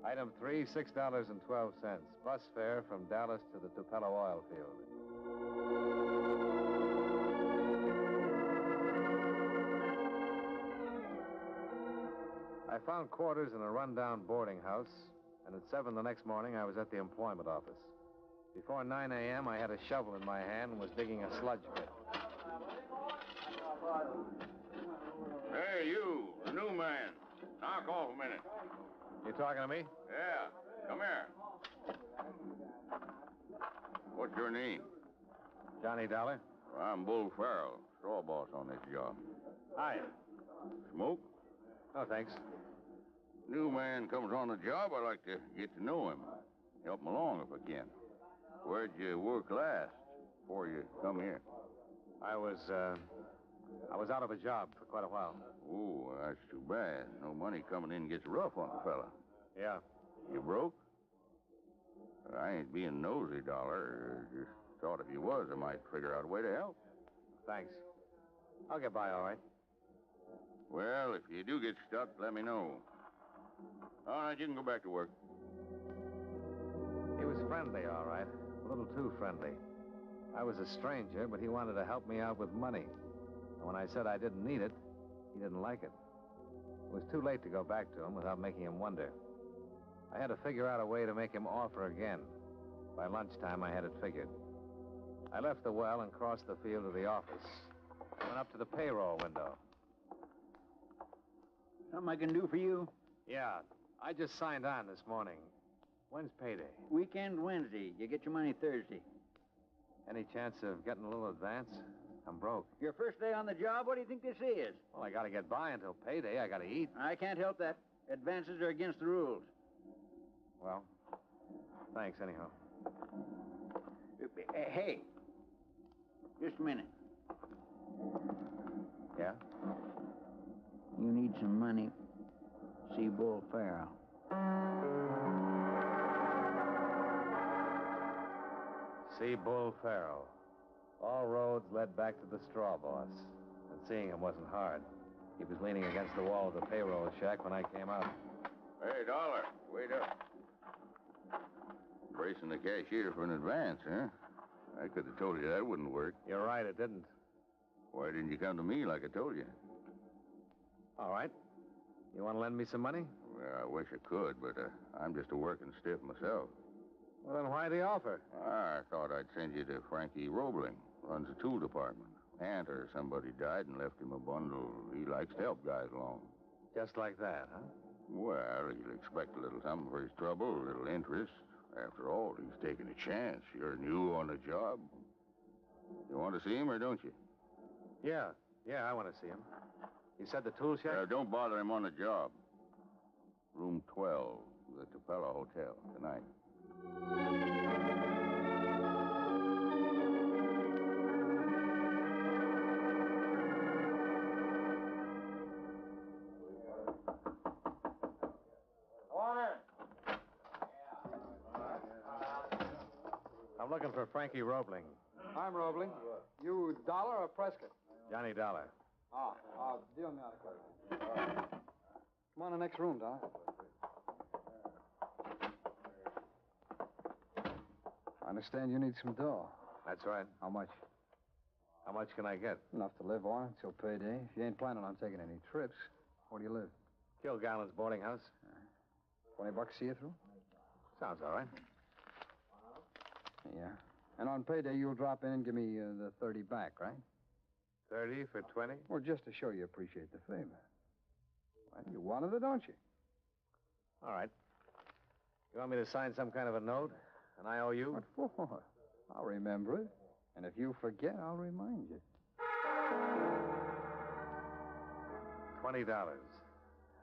Item 3, $6.12. Bus fare from Dallas to the Tupelo oil field. I found quarters in a rundown boarding house, and at 7 the next morning, I was at the employment office. Before 9 a.m., I had a shovel in my hand and was digging a sludge pit. Hey, you, the new man. Knock off a minute. You talking to me? Yeah, come here. What's your name? Johnny Dollar. Well, I'm Bull Farrell, straw boss on this job. Hi. Smoke? No, thanks. New man comes on the job, I like to get to know him. Help him along if I can. Where'd you work last before you come here? I was out of a job for quite a while. Oh, that's too bad. No money coming in gets rough on a fella. Yeah. You broke? I ain't being nosy, Dollar. Just thought if you was, I might figure out a way to help. Thanks. I'll get by all right. Well, if you do get stuck, let me know. All right, you can go back to work. He was friendly, all right. A little too friendly. I was a stranger, but he wanted to help me out with money. And when I said I didn't need it, he didn't like it. It was too late to go back to him without making him wonder. I had to figure out a way to make him offer again. By lunchtime, I had it figured. I left the well and crossed the field to the office. Went up to the payroll window. Something I can do for you? Yeah, I just signed on this morning. When's payday? Weekend Wednesday. You get your money Thursday. Any chance of getting a little advance? I'm broke. Your first day on the job, what do you think this is? Well, I gotta get by until payday. I gotta eat. I can't help that. Advances are against the rules. Well, thanks anyhow. Hey, just a minute. Yeah? You need some money. See Bull Farrell. See Bull Farrell. All roads led back to the straw boss. And seeing him wasn't hard. He was leaning against the wall of the payroll shack when I came out. Hey, Dollar, wait up. Bracing the cashier for an advance, huh? I could have told you that wouldn't work. You're right, it didn't. Why didn't you come to me like I told you? All right. You want to lend me some money? Well, I wish I could, but I'm just a working stiff myself. Well, then why the offer? I thought I'd send you to Frankie Roebling. Runs the tool department. Aunt or somebody died and left him a bundle. He likes to help guys along. Just like that, huh? Well, he'll expect a little something for his trouble, a little interest. After all, he's taking a chance. You're new on the job. You want to see him or don't you? Yeah, I want to see him. He said the tool shack? Don't bother him on the job. Room 12, the Tupelo Hotel, tonight. I'm looking for Frankie Roebling. I'm Roebling. You Dollar or Prescott? Johnny Dollar. Deal me out of Come on to the next room, Dollar. I understand you need some dough. That's right. How much? How much can I get? Enough to live on until payday. If you ain't planning on taking any trips, where do you live? Kilgallen's boarding house. $20 see you through? Sounds all right. Yeah. And on payday, you'll drop in and give me the 30 back, right? 30 for 20? Well, just to show you appreciate the favor. Well, you wanted it, don't you? All right. You want me to sign some kind of a note? An IOU? What for? I'll remember it. And if you forget, I'll remind you. $20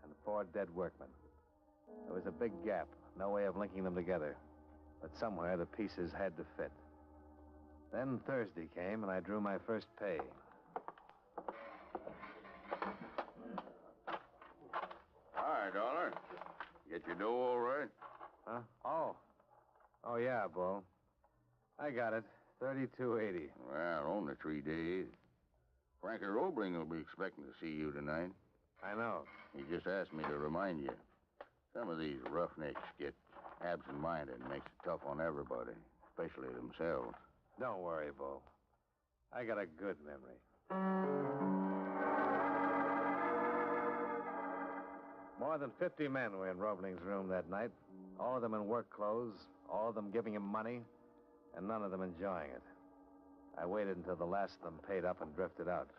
and 4 dead workmen. There was a big gap. No way of linking them together. But somewhere the pieces had to fit. Then Thursday came, and I drew my first pay. Hi, Dollar. Get your dough all right? Huh? Oh, yeah, Bull. I got it. $32.80. Well, only 3 days. Frankie Roebling will be expecting to see you tonight. I know. He just asked me to remind you. Some of these roughnecks get absent-minded and makes it tough on everybody, especially themselves. Don't worry, Bo. I got a good memory. More than 50 men were in Roebling's room that night, all of them in work clothes, all of them giving him money, and none of them enjoying it. I waited until the last of them paid up and drifted out.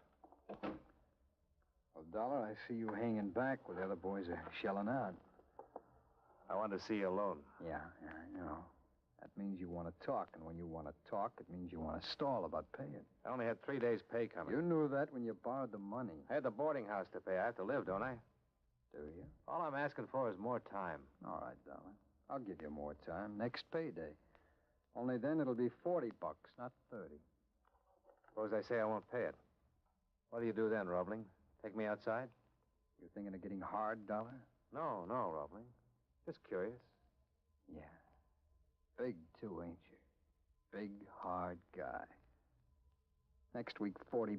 Well, Dollar, I see you hanging back while the other boys are shelling out. I wanted to see you alone. Yeah, I know. That means you want to talk, and when you want to talk, it means you want to stall about paying. I only had 3 days' pay coming. You knew that when you borrowed the money. I had the boarding house to pay. I have to live, don't I? Do you? All I'm asking for is more time. All right, Dollar. I'll give you more time. Next payday. Only then it'll be $40, not 30. Suppose I say I won't pay it. What do you do then, Roebling? Take me outside? You thinking of getting hard, Dollar? No, Roebling. Just curious. Yeah. Big, too, ain't you? Big, hard guy. Next week, $40.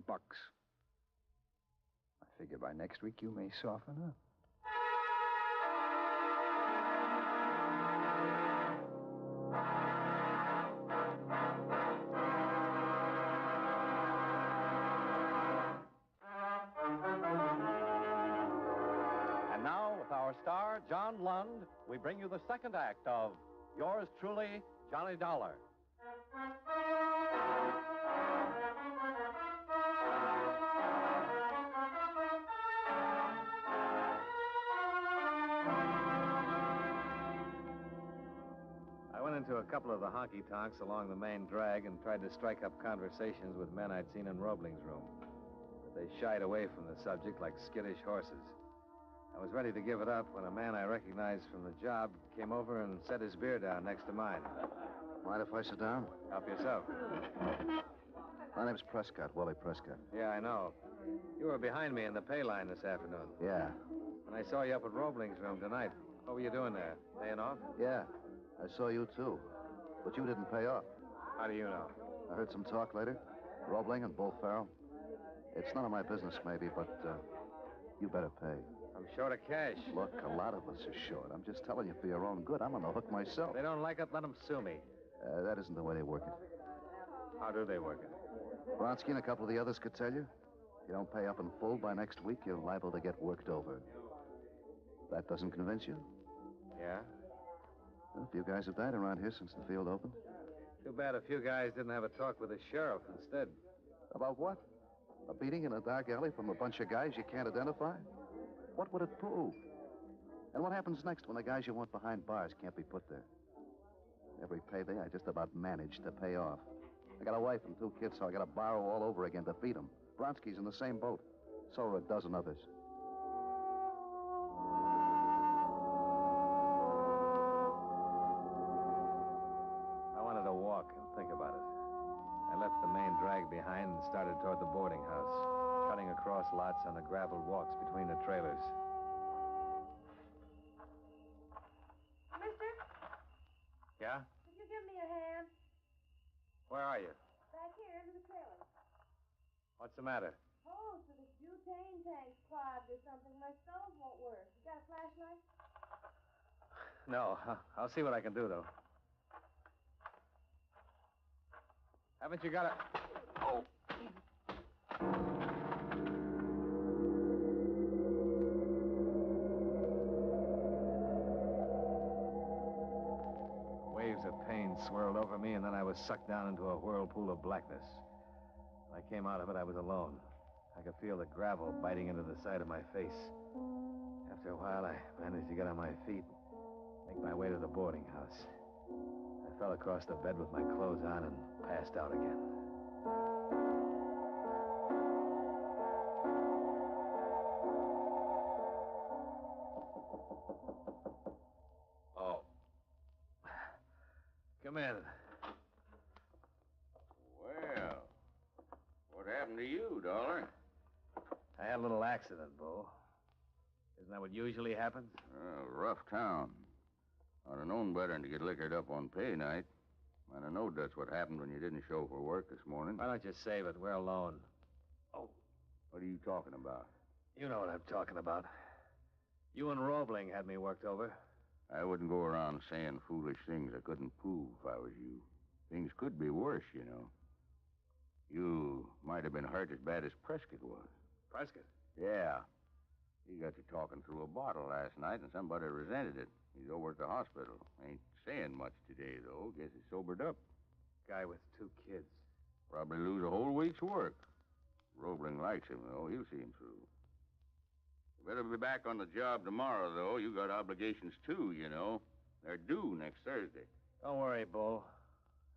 I figure by next week you may soften up. And now, with our star, John Lund, we bring you the second act of Yours Truly, Johnny Dollar. I went into a couple of the honky-tonks along the main drag and tried to strike up conversations with men I'd seen in Roebling's room. But they shied away from the subject like skittish horses. I was ready to give it up when a man I recognized from the job came over and set his beer down next to mine. Mind if I sit down? Help yourself. My name's Prescott, Wally Prescott. Yeah, I know. You were behind me in the pay line this afternoon. Yeah. And I saw you up at Roebling's room tonight. What were you doing there? Paying off? Yeah. I saw you, too. But you didn't pay off. How do you know? I heard some talk later. Roebling and Bull Farrell. It's none of my business, maybe, but you better pay. I'm short of cash. Look, a lot of us are short. I'm just telling you for your own good. I'm on the hook myself. If they don't like it, let them sue me. That isn't the way they work it. How do they work it? Vronsky and a couple of the others could tell you. If you don't pay up in full by next week, you're liable to get worked over. That doesn't convince you? Yeah? Well, a few guys have died around here since the field opened. Too bad a few guys didn't have a talk with the sheriff instead. About what? A beating in a dark alley from a bunch of guys you can't identify? What would it prove? And what happens next when the guys you want behind bars can't be put there? Every payday, I just about managed to pay off. I got a wife and 2 kids, so I got to borrow all over again to feed them. Vronsky's in the same boat. So are a dozen others. I wanted to walk and think about it. I left the main drag behind and started toward the boarding house, cutting across lots on the graveled walks between the trailers. Mister, Yeah? could you give me a hand? Where are you? Back here into the trailer. What's the matter? Oh, so the butane tank's clogged or something. My stove won't work. You got a flashlight? No. I'll see what I can do, though. Haven't you got a... Oh! Waves of pain swirled over me, and then I was sucked down into a whirlpool of blackness. When I came out of it, I was alone. I could feel the gravel biting into the side of my face. After a while, I managed to get on my feet, make my way to the boarding house. I fell across the bed with my clothes on and passed out again. Oh. Come in. Well, what happened to you, Dollar? I had a little accident, Bo. Isn't that what usually happens? Rough town. I'd have known better than to get liquored up on pay night. I'd have known that's what happened when you didn't show for work this morning. Why don't you save it? We're alone. Oh, What are you talking about? You know what I'm talking about. You and Roebling had me worked over. I wouldn't go around saying foolish things I couldn't prove if I was you. Things could be worse, you know. You might have been hurt as bad as Prescott was. Prescott? Yeah. He got you talking through a bottle last night, and somebody resented it. He's over at the hospital. Ain't saying much today, though. Guess he's sobered up. Guy with 2 kids. Probably lose a whole week's work. Roebling likes him, though. He'll see him through. You better be back on the job tomorrow, though. You got obligations, too, you know. They're due next Thursday. Don't worry, Bull.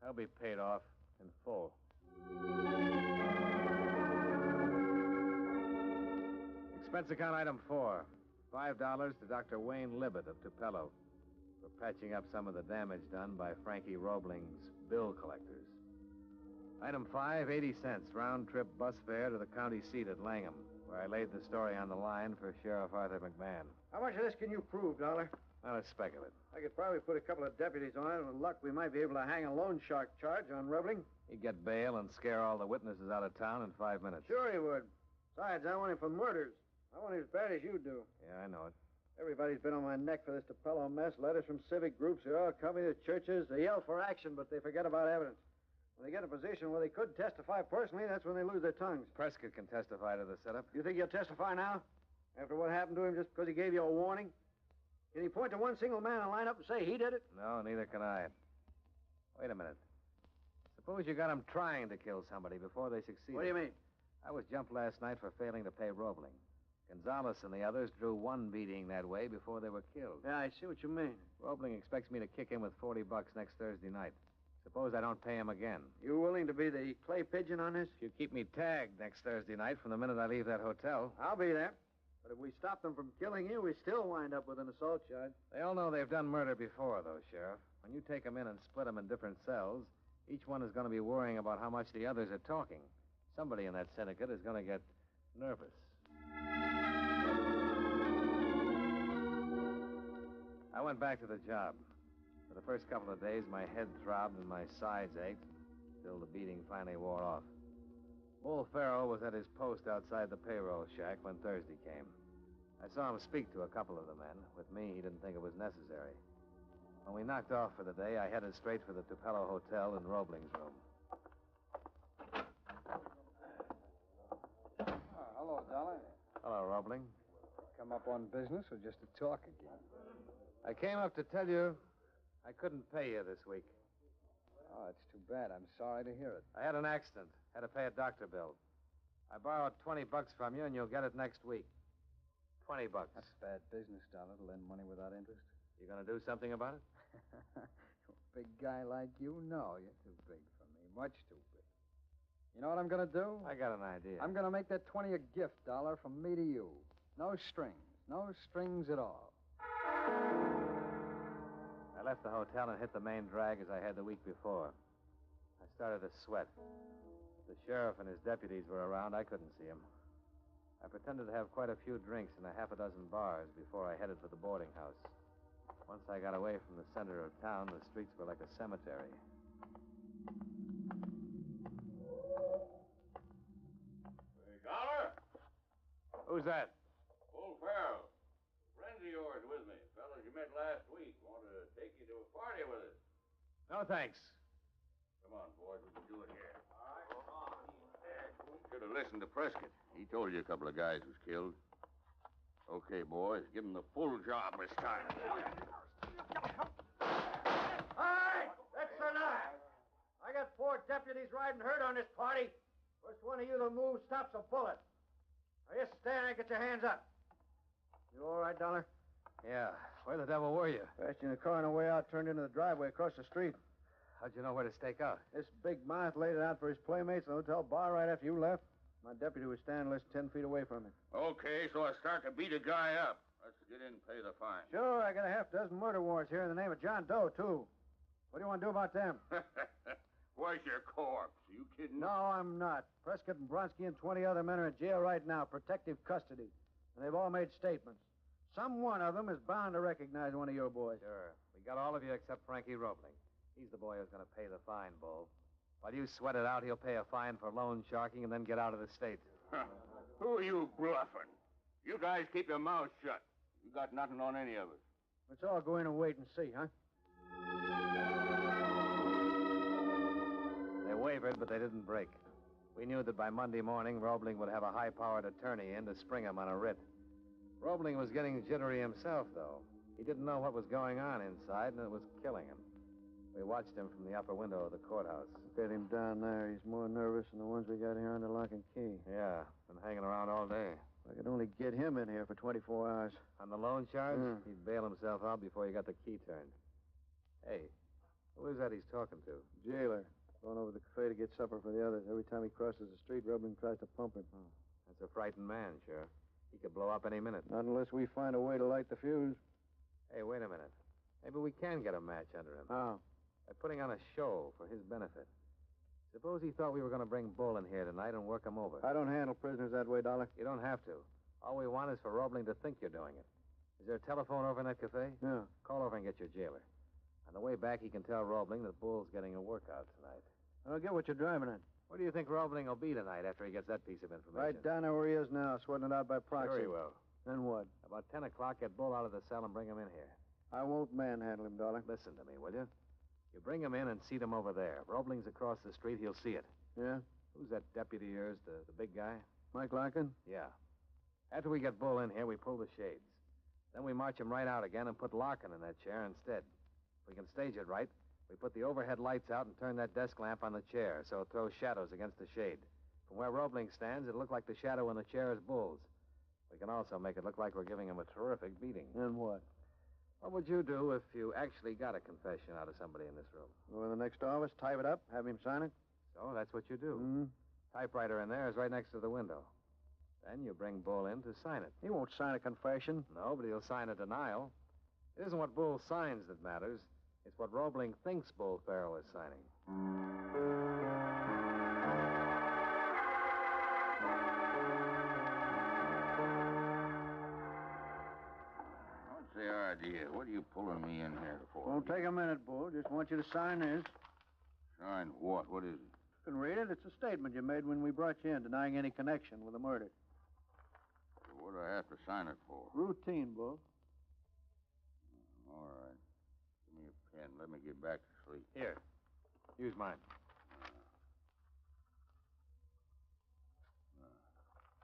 I'll be paid off in full. Expense account item 4. $5 to Dr. Wayne Libet of Tupelo for patching up some of the damage done by Frankie Roebling's bill collectors. Item 5, 80 cents, round-trip bus fare to the county seat at Langham, where I laid the story on the line for Sheriff Arthur McMahon. How much of this can you prove, Dollar? Not a speck of it. I could probably put a couple of deputies on it, and with luck, we might be able to hang a loan shark charge on Roebling. He'd get bail and scare all the witnesses out of town in 5 minutes. Sure he would. Besides, I want him for murders. I want him as bad as you do. Yeah, I know it. Everybody's been on my neck for this Tupelo mess. Letters from civic groups. They all come to churches. They yell for action, but they forget about evidence. When they get in a position where they could testify personally, that's when they lose their tongues. Prescott can testify to the setup. You think he'll testify now? After what happened to him just because he gave you a warning? Can he point to one single man and line up and say he did it? No, neither can I. Wait a minute. Suppose you got him trying to kill somebody before they succeeded. What do you mean? I was jumped last night for failing to pay Roebling. Gonzalez and the others drew one beating that way before they were killed. Yeah, I see what you mean. Roebling expects me to kick him with $40 next Thursday night. Suppose I don't pay him again. You willing to be the clay pigeon on this? If you keep me tagged next Thursday night from the minute I leave that hotel. I'll be there. But if we stop them from killing you, we still wind up with an assault charge. They all know they've done murder before, though, Sheriff. When you take them in and split them in different cells, each one is going to be worrying about how much the others are talking. Somebody in that syndicate is going to get nervous. I went back to the job. For the first couple of days, my head throbbed and my sides ached, till the beating finally wore off. Bull Farrell was at his post outside the payroll shack when Thursday came. I saw him speak to a couple of the men. With me, he didn't think it was necessary. When we knocked off for the day, I headed straight for the Tupelo Hotel in Roebling's room. Oh, hello, Dollar. Hello, Roebling. Come up on business or just to talk again? I came up to tell you I couldn't pay you this week. Oh, it's too bad. I'm sorry to hear it. I had an accident. Had to pay a doctor bill. I borrowed $20 from you, and you'll get it next week. $20. That's bad business, Dollar, to lend money without interest. You gonna do something about it? Big guy like you? No, you're too big for me. Much too big. You know what I'm gonna do? I got an idea. I'm gonna make that 20 a gift, Dollar, from me to you. No strings. No strings at all. I left the hotel and hit the main drag as I had the week before. I started to sweat. If the sheriff and his deputies were around, I couldn't see him. I pretended to have quite a few drinks in a half a dozen bars before I headed for the boarding house. Once I got away from the center of town, the streets were like a cemetery. Hey, Dollar? Who's that? Bull Farrell. Friends of yours with me. Fellas you met last week. Want to take you to a party with us. No, thanks. Come on, boys. We can do it here. All right, come on. Should have listened to Prescott. He told you a couple of guys was killed. Okay, boys. Give him the full job this time. All right, that's enough. I got 4 deputies riding herd on this party. First one of you to move stops a bullet. Now, just stand there and get your hands up. You all right, Dollar? Yeah. Where the devil were you? Passed you in the car on the way out, turned into the driveway across the street. How'd you know where to stake out? This big mouth laid it out for his playmates in the hotel bar right after you left. My deputy was standing less than 10 feet away from him. Okay, so I start to beat a guy up. Let's get in and pay the fine. Sure, I got a half dozen murder warrants here in the name of John Doe, too. What do you want to do about them? Where's your corpse? Are you kidding? No, I'm not. Prescott and Bronski and 20 other men are in jail right now, protective custody. And they've all made statements. Some one of them is bound to recognize one of your boys. Sure. We got all of you except Frankie Roebling. He's the boy who's going to pay the fine, Bull. While you sweat it out, he'll pay a fine for loan sharking and then get out of the state. Who are you bluffing? You guys keep your mouths shut. You got nothing on any of us. Let's all go in and wait and see, huh? They wavered, but they didn't break. We knew that by Monday morning, Roebling would have a high-powered attorney in to spring him on a writ. Roebling was getting jittery himself, though. He didn't know what was going on inside, and it was killing him. We watched him from the upper window of the courthouse. Look at him down there. He's more nervous than the ones we got here under lock and key. Yeah, been hanging around all day. If I could only get him in here for 24 hours. On the loan charge? Hmm. He'd bail himself out before he got the key turned. Hey, who is that he's talking to? Jailer. Going over to the cafe to get supper for the others. Every time he crosses the street, Roebling tries to pump him. Oh, that's a frightened man, Sheriff. He could blow up any minute. Not unless we find a way to light the fuse. Hey, wait a minute. Maybe we can get a match under him. How? By putting on a show for his benefit. Suppose he thought we were going to bring Bull in here tonight and work him over. I don't handle prisoners that way, Dollar. You don't have to. All we want is for Roebling to think you're doing it. Is there a telephone over in that cafe? Yeah. Call over and get your jailer. On the way back, he can tell Roebling that Bull's getting a workout tonight. I don't get what you're driving at. Where do you think Roebling will be tonight after he gets that piece of information? Right down there where he is now, sweating it out by proxy. Very well. Then what? About 10 o'clock, get Bull out of the cell and bring him in here. I won't manhandle him, Dollar. Listen to me, will you? You bring him in and seat him over there. If Roebling's across the street, he'll see it. Yeah? Who's that deputy of yours, the big guy? Mike Larkin? Yeah. After we get Bull in here, we pull the shades. Then we march him right out again and put Larkin in that chair instead. If we can stage it right, we put the overhead lights out and turn that desk lamp on the chair so it throws shadows against the shade. From where Roebling stands, it'll look like the shadow in the chair is Bull's. We can also make it look like we're giving him a terrific beating. Then what? What would you do if you actually got a confession out of somebody in this room? Go in the next office, type it up, have him sign it? So that's what you do. Mm-hmm. Typewriter in there is right next to the window. Then you bring Bull in to sign it. He won't sign a confession. No, but he'll sign a denial. It isn't what Bull signs that matters. It's what Roebling thinks Bull Farrell is signing. What's the idea? What are you pulling me in here for? Won't take a minute, Bull. Just want you to sign this. Sign what? What is it? You can read it. It's a statement you made when we brought you in, denying any connection with the murder. What do I have to sign it for? Routine, Bull. All right. Give me a pen. Let me get back to sleep. Here. Use mine.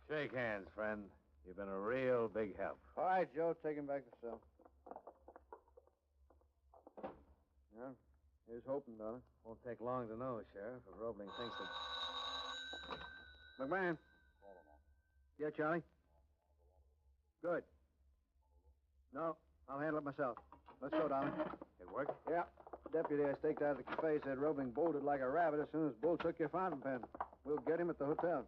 Shake hands, friend. You've been a real big help. All right, Joe. Take him back to the cell. Yeah. Here's hoping, Dollar. Won't take long to know, Sheriff, if Roebling thinks that... McMahon. Yeah, Charlie? Good. No, I'll handle it myself. Let's go, Dollar. It worked? Yeah. The deputy I staked out of the cafe said Roebling bolted like a rabbit as soon as Bull took your fountain pen. We'll get him at the hotel.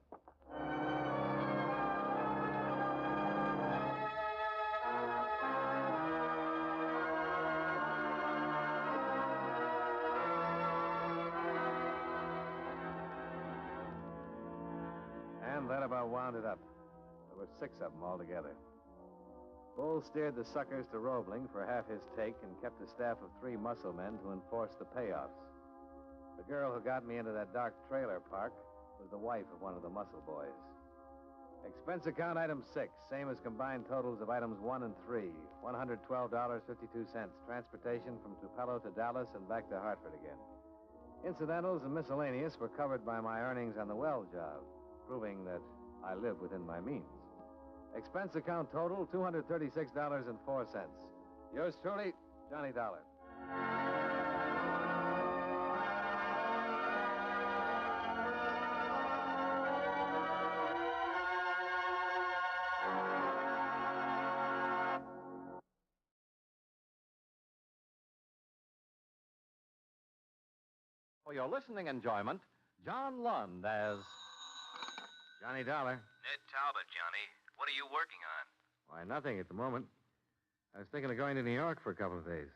And that about wound it up. There were 6 of them altogether. Bull steered the suckers to Roebling for half his take and kept a staff of 3 muscle men to enforce the payoffs. The girl who got me into that dark trailer park was the wife of one of the muscle boys. Expense account item 6, same as combined totals of items 1 and 3, $112.52. Transportation from Tupelo to Dallas and back to Hartford again. Incidentals and miscellaneous were covered by my earnings on the well job, proving that I live within my means. Expense account total, $236.04. Yours truly, Johnny Dollar. For your listening enjoyment, John Lund as Johnny Dollar. Ned Talbot, Johnny. What are you working on? Why, nothing at the moment. I was thinking of going to New York for a couple of days.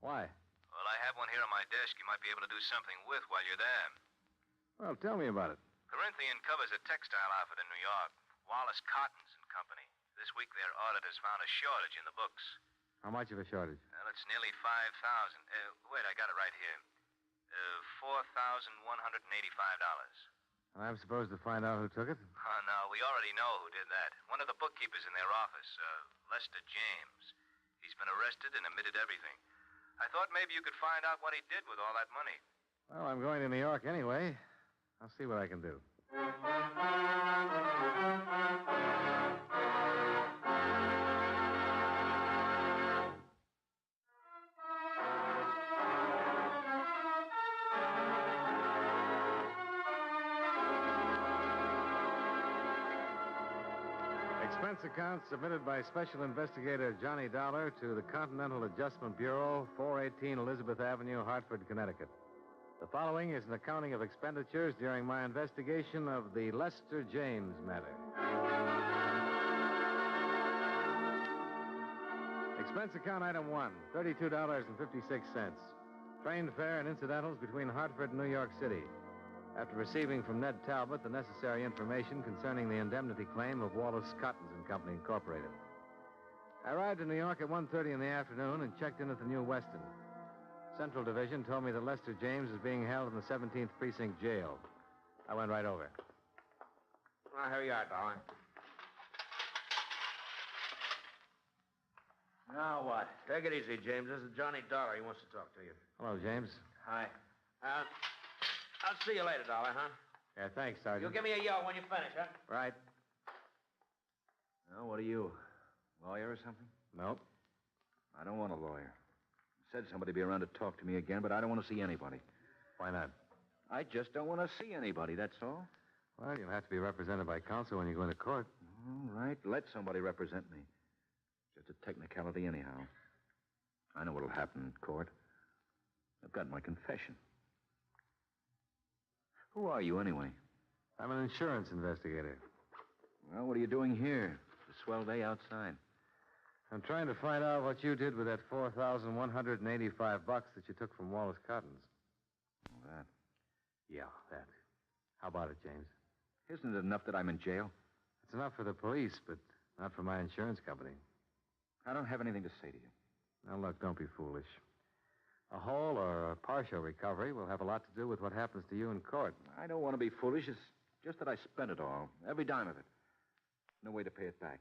Why? Well, I have one here on my desk you might be able to do something with while you're there. Well, tell me about it. Corinthian covers a textile outfit in New York. Wallace Cottons and Company. This week their auditors found a shortage in the books. How much of a shortage? Well, it's nearly 5,000. Wait, I got it right here. $4,185. And I'm supposed to find out who took it? Oh, no, we already know who did that. One of the bookkeepers in their office, Lester James. He's been arrested and admitted everything. I thought maybe you could find out what he did with all that money. Well, I'm going to New York anyway. I'll see what I can do. Expense account submitted by Special Investigator Johnny Dollar to the Continental Adjustment Bureau, 418 Elizabeth Avenue, Hartford, Connecticut. The following is an accounting of expenditures during my investigation of the Lester James matter. Expense account item 1, $32.56. Train fare and incidentals between Hartford and New York City. After receiving from Ned Talbot the necessary information concerning the indemnity claim of Wallace Cottons and Company, Incorporated. I arrived in New York at 1:30 in the afternoon and checked in at the New Weston. Central Division told me that Lester James is being held in the 17th Precinct Jail. I went right over. Well, here you are, darling. Now what? Take it easy, James. This is Johnny Dollar. He wants to talk to you. Hello, James. Hi. I'll see you later, Dollar, huh? Yeah, thanks, Sergeant. You'll give me a yell when you finish, huh? Right. Now, what are you? Lawyer or something? Nope. I don't want a lawyer. Said somebody be around to talk to me again, but I don't want to see anybody. Why not? I just don't want to see anybody, that's all. Well, you'll have to be represented by counsel when you go into court. All right, let somebody represent me. Just a technicality anyhow. I know what'll happen in court. I've got my confession. Who are you, anyway? I'm an insurance investigator. Well, what are you doing here? It's a swell day outside. I'm trying to find out what you did with that $4,185 that you took from Wallace Cottons. Oh, that. Yeah, that. How about it, James? Isn't it enough that I'm in jail? It's enough for the police, but not for my insurance company. I don't have anything to say to you. Now, look, don't be foolish. A whole or a partial recovery will have a lot to do with what happens to you in court. I don't want to be foolish. It's just that I spent it all. Every dime of it. No way to pay it back.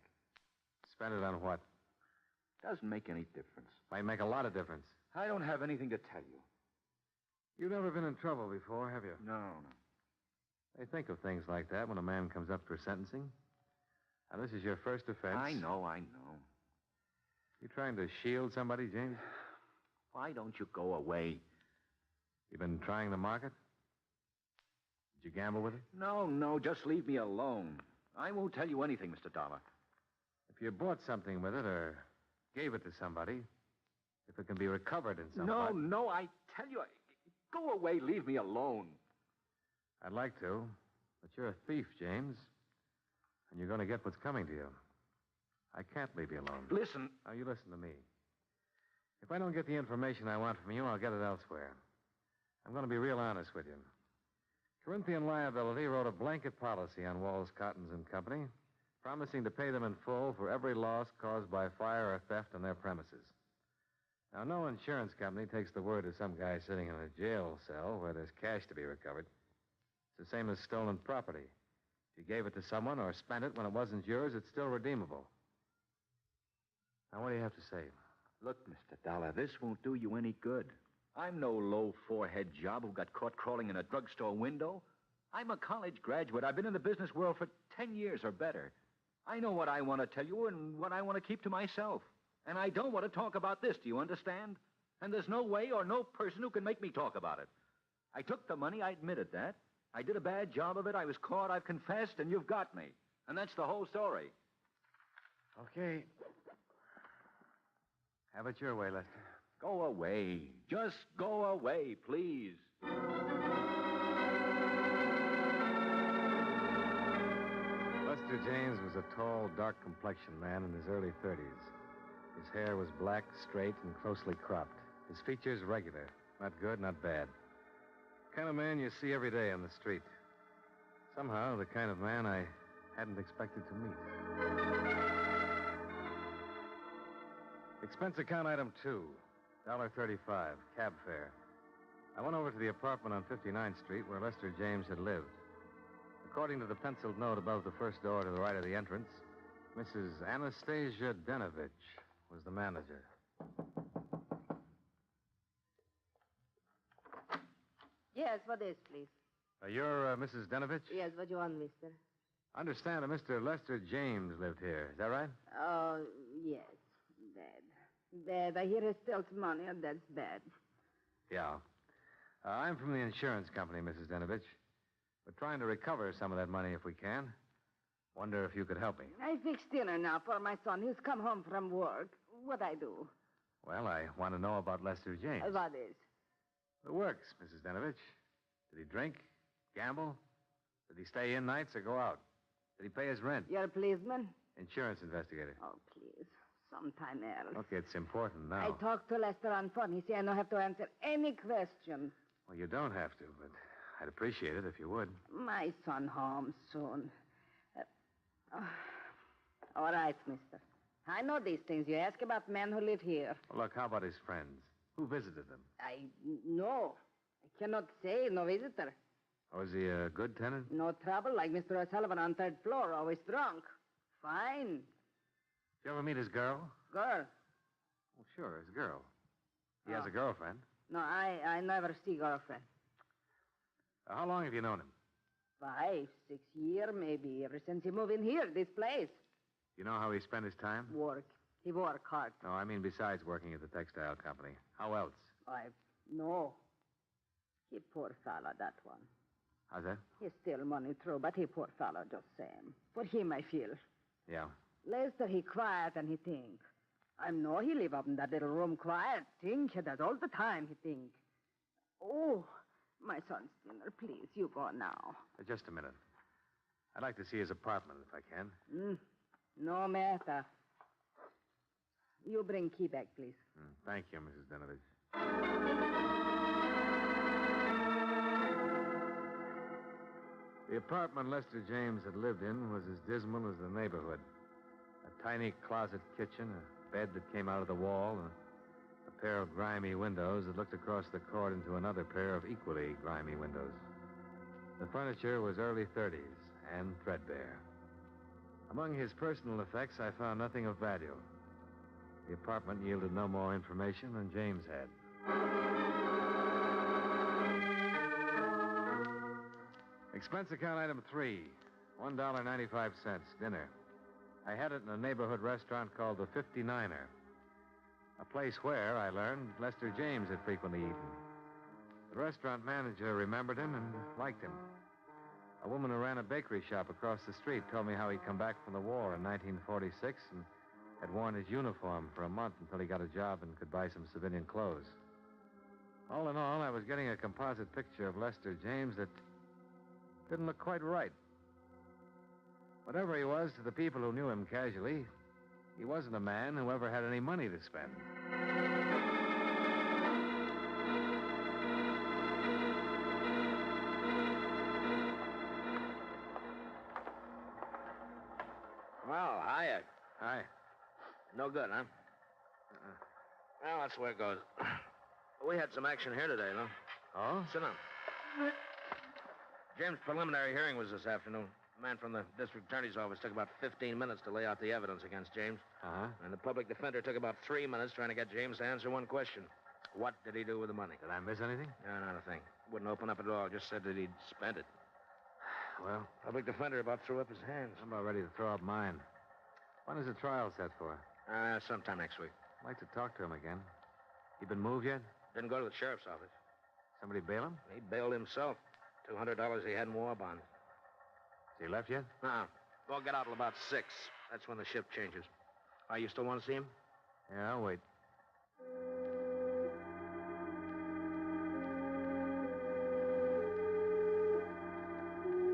Spend it on what? Doesn't make any difference. Might make a lot of difference. I don't have anything to tell you. You've never been in trouble before, have you? No. They think of things like that when a man comes up for sentencing. Now, this is your first offense. I know. You trying to shield somebody, James? Why don't you go away? You been trying the market? Did you gamble with it? No, just leave me alone. I won't tell you anything, Mr. Dollar. If you bought something with it or gave it to somebody, if it can be recovered in some way. No, I tell you, go away, leave me alone. I'd like to, but you're a thief, James. And you're going to get what's coming to you. I can't leave you alone. Listen. Now, you listen to me. If I don't get the information I want from you, I'll get it elsewhere. I'm going to be real honest with you. Corinthian Liability wrote a blanket policy on Wallace Cottons and Company, promising to pay them in full for every loss caused by fire or theft on their premises. Now, no insurance company takes the word of some guy sitting in a jail cell where there's cash to be recovered. It's the same as stolen property. If you gave it to someone or spent it when it wasn't yours, it's still redeemable. Now, what do you have to say? Look, Mr. Dollar, this won't do you any good. I'm no low-forehead job who got caught crawling in a drugstore window. I'm a college graduate. I've been in the business world for 10 years or better. I know what I want to tell you and what I want to keep to myself. And I don't want to talk about this, do you understand? And there's no way or no person who can make me talk about it. I took the money, I admitted that. I did a bad job of it, I was caught, I've confessed, and you've got me. And that's the whole story. Okay. Have it your way, Lester. Go away. Just go away, please. Lester James was a tall, dark-complexioned man in his early 30s. His hair was black, straight, and closely cropped. His features regular. Not good, not bad. The kind of man you see every day on the street. Somehow, the kind of man I hadn't expected to meet. Expense account item 2, $1.35, cab fare. I went over to the apartment on 59th Street where Lester James had lived. According to the penciled note above the first door to the right of the entrance, Mrs. Anastasia Denovich was the manager. Yes, what is, please? You're Mrs. Denovich? Yes, what you want, mister? I understand a Mr. Lester James lived here. Is that right? Oh, yes. Bad. Bad. I hear he steals money, and that's bad. Yeah. I'm from the insurance company, Mrs. Denovich. We're trying to recover some of that money if we can. Wonder if you could help me. I fixed dinner now for my son. He's come home from work. What I do? Well, I want to know about Lester James. What is? The works, Mrs. Denovich. Did he drink? Gamble? Did he stay in nights or go out? Did he pay his rent? You're a policeman? Insurance investigator. Oh, please. Sometime else. Okay, it's important now. I talked to Lester on phone. He said I don't have to answer any question. Well, you don't have to, but I'd appreciate it if you would. My son home soon. All right, mister. I know these things. You ask about men who live here. Well, look, how about his friends? Who visited them? I know. I cannot say. No visitor. Was he a good tenant? No trouble, like Mr. O'Sullivan on third floor, always drunk. Fine. Did you ever meet his girl? Girl? Well, sure, his girl. He has a girlfriend. No, I never see girlfriend. How long have you known him? 5, 6 years, maybe, ever since he moved in here, this place. You know how he spent his time? Work. He work hard. No, I mean besides working at the textile company. How else? No. He poor fellow, that one. How's that? He steal money through, but he poor fellow just same. For him, I feel. Yeah. Lester, he quiet and he think. I know he live up in that little room quiet. Think, he does all the time, he think. Oh, my son's dinner, please. You go now. Just a minute. I'd like to see his apartment, if I can. No matter. You bring key back, please. Thank you, Mrs. Denovich. The apartment Lester James had lived in was as dismal as the neighborhood. A tiny closet kitchen, a bed that came out of the wall, and a pair of grimy windows that looked across the court into another pair of equally grimy windows. The furniture was early 30s and threadbare. Among his personal effects, I found nothing of value. The apartment yielded no more information than James had. Expense account item 3, $1.95, dinner. I had it in a neighborhood restaurant called the 59er. A place where, I learned, Lester James had frequently eaten. The restaurant manager remembered him and liked him. A woman who ran a bakery shop across the street told me how he'd come back from the war in 1946 and had worn his uniform for a month until he got a job and could buy some civilian clothes. All in all, I was getting a composite picture of Lester James that didn't look quite right. Whatever he was to the people who knew him casually, he wasn't a man who ever had any money to spend. Well, hiya. Hi. No good, huh? Well, that's the way it goes. We had some action here today, no? Oh? Sit down. James' preliminary hearing was this afternoon. A man from the district attorney's office took about 15 minutes to lay out the evidence against James. Uh-huh. And the public defender took about 3 minutes trying to get James to answer one question. What did he do with the money? Did I miss anything? No, not a thing. Wouldn't open up at all. Just said that he'd spent it. Well, Public defender about threw up his hands. I'm about ready to throw up mine. When is the trial set for? Sometime next week. I'd like to talk to him again. He been moved yet? Didn't go to the sheriff's office. Somebody bail him? He bailed himself. $200 he had in war bonds. Has he left yet? No. We'll get out till about 6. That's when the shift changes. Why, you still want to see him? Yeah, I'll wait.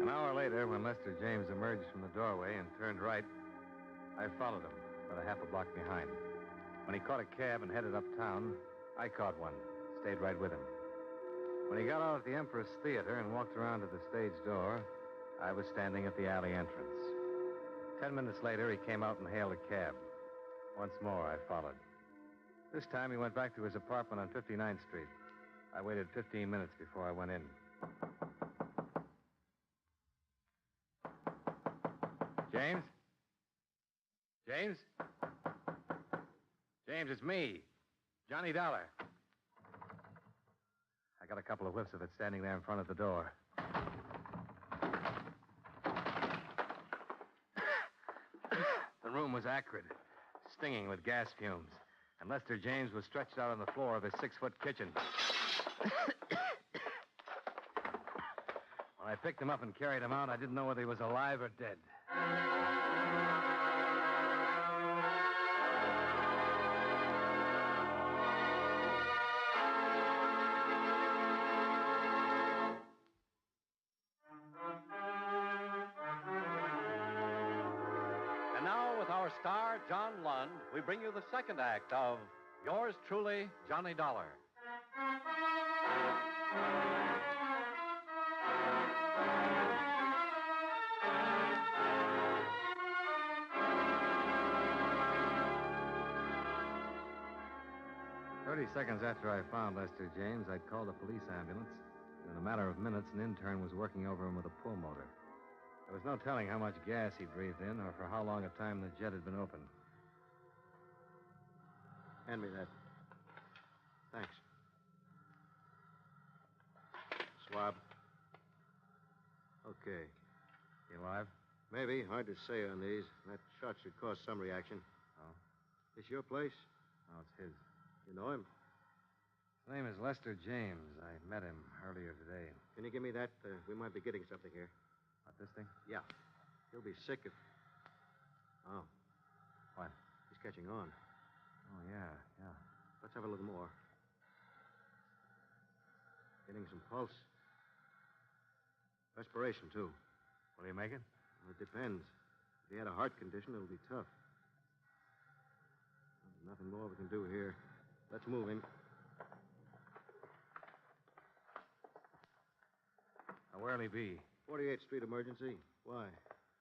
An hour later, when Lester James emerged from the doorway and turned right, I followed him, about a half a block behind. When he caught a cab and headed uptown, I caught one, stayed right with him. When he got out at the Empress Theater and walked around to the stage door, I was standing at the alley entrance. 10 minutes later, he came out and hailed a cab. Once more, I followed. This time, he went back to his apartment on 59th Street. I waited 15 minutes before I went in. James? James? James, it's me, Johnny Dollar. I got a couple of whiffs of it standing there in front of the door. The room was acrid, stinging with gas fumes, and Lester James was stretched out on the floor of his 6-foot kitchen. When I picked him up and carried him out, I didn't know whether he was alive or dead. And now, with our star, John Lund, we bring you the second act of Yours Truly, Johnny Dollar. 30 seconds after I found Lester James, I'd called a police ambulance. In a matter of minutes, an intern was working over him with a pull motor. There was no telling how much gas he breathed in or for how long a time the jet had been open. Hand me that. Thanks. Swab. Okay. You alive? Maybe. Hard to say on these. That shot should cause some reaction. Oh? This your place? No, it's his. You know him? His name is Lester James. I met him earlier today. Can you give me that? We might be getting something here. What, this thing? Yeah. He'll be sick if... Oh. What? He's catching on. Oh, yeah. Let's have a little more. Getting some pulse. Respiration, too. Will he make it? Well, it depends. If he had a heart condition, it'll be tough. There's nothing more we can do here. Let's move him. Now, where'll he be? 48th Street Emergency. Why?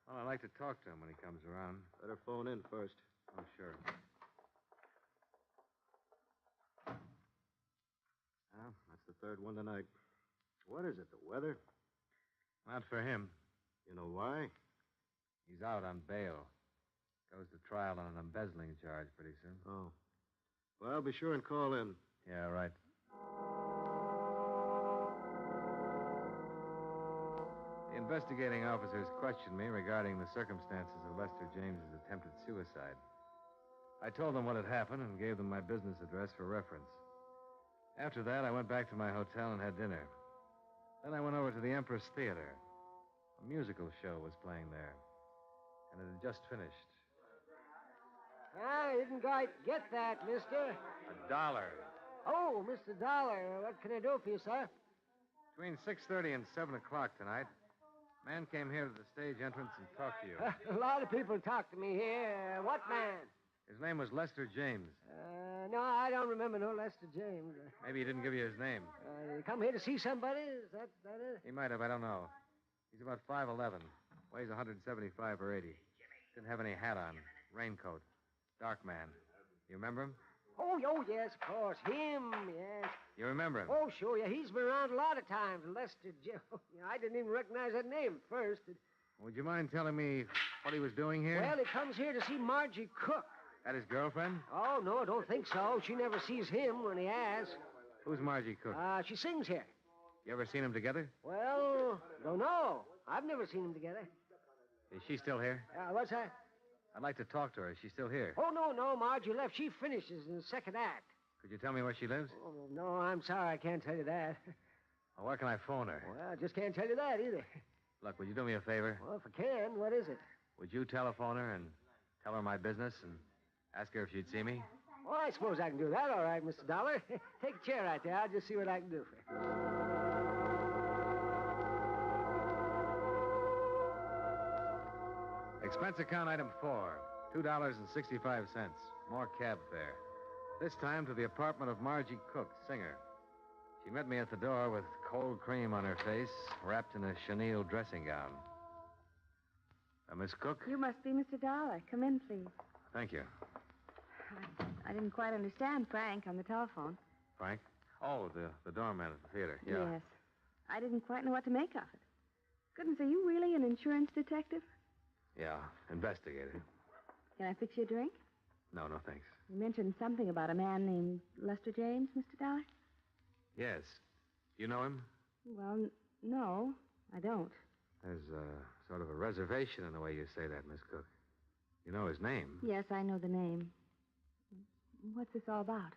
Well, I'd like to talk to him when he comes around. Better phone in first. Oh, sure. Well, that's the third one tonight. What is it, the weather? Not for him. You know why? He's out on bail. Goes to trial on an embezzling charge pretty soon. Oh. Well, be sure and call in. Yeah, right. The investigating officers questioned me regarding the circumstances of Lester James's attempted suicide. I told them what had happened and gave them my business address for reference. After that, I went back to my hotel and had dinner. Then I went over to the Empress Theater. A musical show was playing there, and it had just finished. I didn't quite get that, mister. $1. Oh, Mr. Dollar, what can I do for you, sir? Between 6:30 and 7 o'clock tonight, a man came here to the stage entrance and talked to you. A lot of people talk to me here. What man? His name was Lester James. No, I don't remember no Lester James. Maybe he didn't give you his name. You come here to see somebody? Is that it? He might have, I don't know. He's about 5'11", weighs 175 or 80. Didn't have any hat on, raincoat, dark man. You remember him? Oh, yes, of course. Him, yes. You remember him? Oh, sure, yeah. He's been around a lot of times, Lester James. I didn't even recognize that name at first. Would you mind telling me what he was doing here? Well, he comes here to see Margie Cook. That his girlfriend? Oh, no, I don't think so. She never sees him when he asks. Who's Margie Cook? She sings here. You ever seen them together? Well, don't know. I've never seen them together. Is she still here? What's that? I'd like to talk to her. Is she still here? Oh, no, Margie left. She finishes in the second act. Could you tell me where she lives? Oh, no, I'm sorry. I can't tell you that. Well, where can I phone her? Well, I just can't tell you that either. Look, would you do me a favor? Well, if I can, what is it? Would you telephone her and tell her my business and ask her if she'd see me? Well, I suppose I can do that, all right, Mr. Dollar. Take a chair right there. I'll just see what I can do for you. Expense account item 4, $2.65. More cab fare. This time to the apartment of Margie Cook, singer. She met me at the door with cold cream on her face, wrapped in a chenille dressing gown. Miss Cook? You must be Mr. Dollar. Come in, please. Thank you. I didn't quite understand Frank on the telephone. Frank? Oh, the doorman at the theater. Yeah. Yes. I didn't quite know what to make of it. Goodness, are you really an insurance detective? Yeah, investigator. Can I fix you a drink? No, thanks. You mentioned something about a man named Lester James, Mr. Dollar? Yes. You know him? Well, no, I don't. There's sort of a reservation in the way you say that, Miss Cook. You know his name? Yes, I know the name. What's this all about?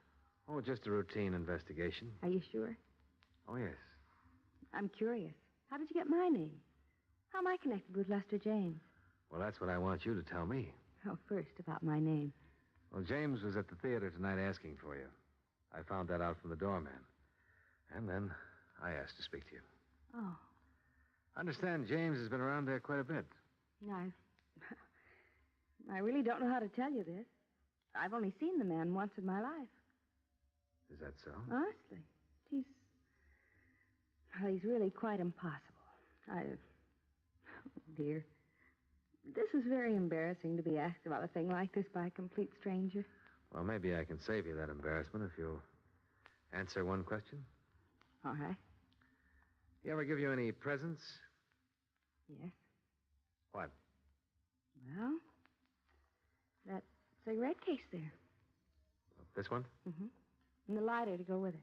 Oh, just a routine investigation. Are you sure? Oh, yes. I'm curious. How did you get my name? How am I connected with Lester James? Well, that's what I want you to tell me. Oh, first, about my name. Well, James was at the theater tonight asking for you. I found that out from the doorman. And then I asked to speak to you. Oh. I understand James has been around there quite a bit. I really don't know how to tell you this. I've only seen the man once in my life. Is that so? Honestly. He's really quite impossible. Oh, dear. This is very embarrassing to be asked about a thing like this by a complete stranger. Well, maybe I can save you that embarrassment if you'll answer one question. All right. He ever give you any presents? Yes. What? Well, that cigarette case there. This one? Mm-hmm. And the lighter to go with it.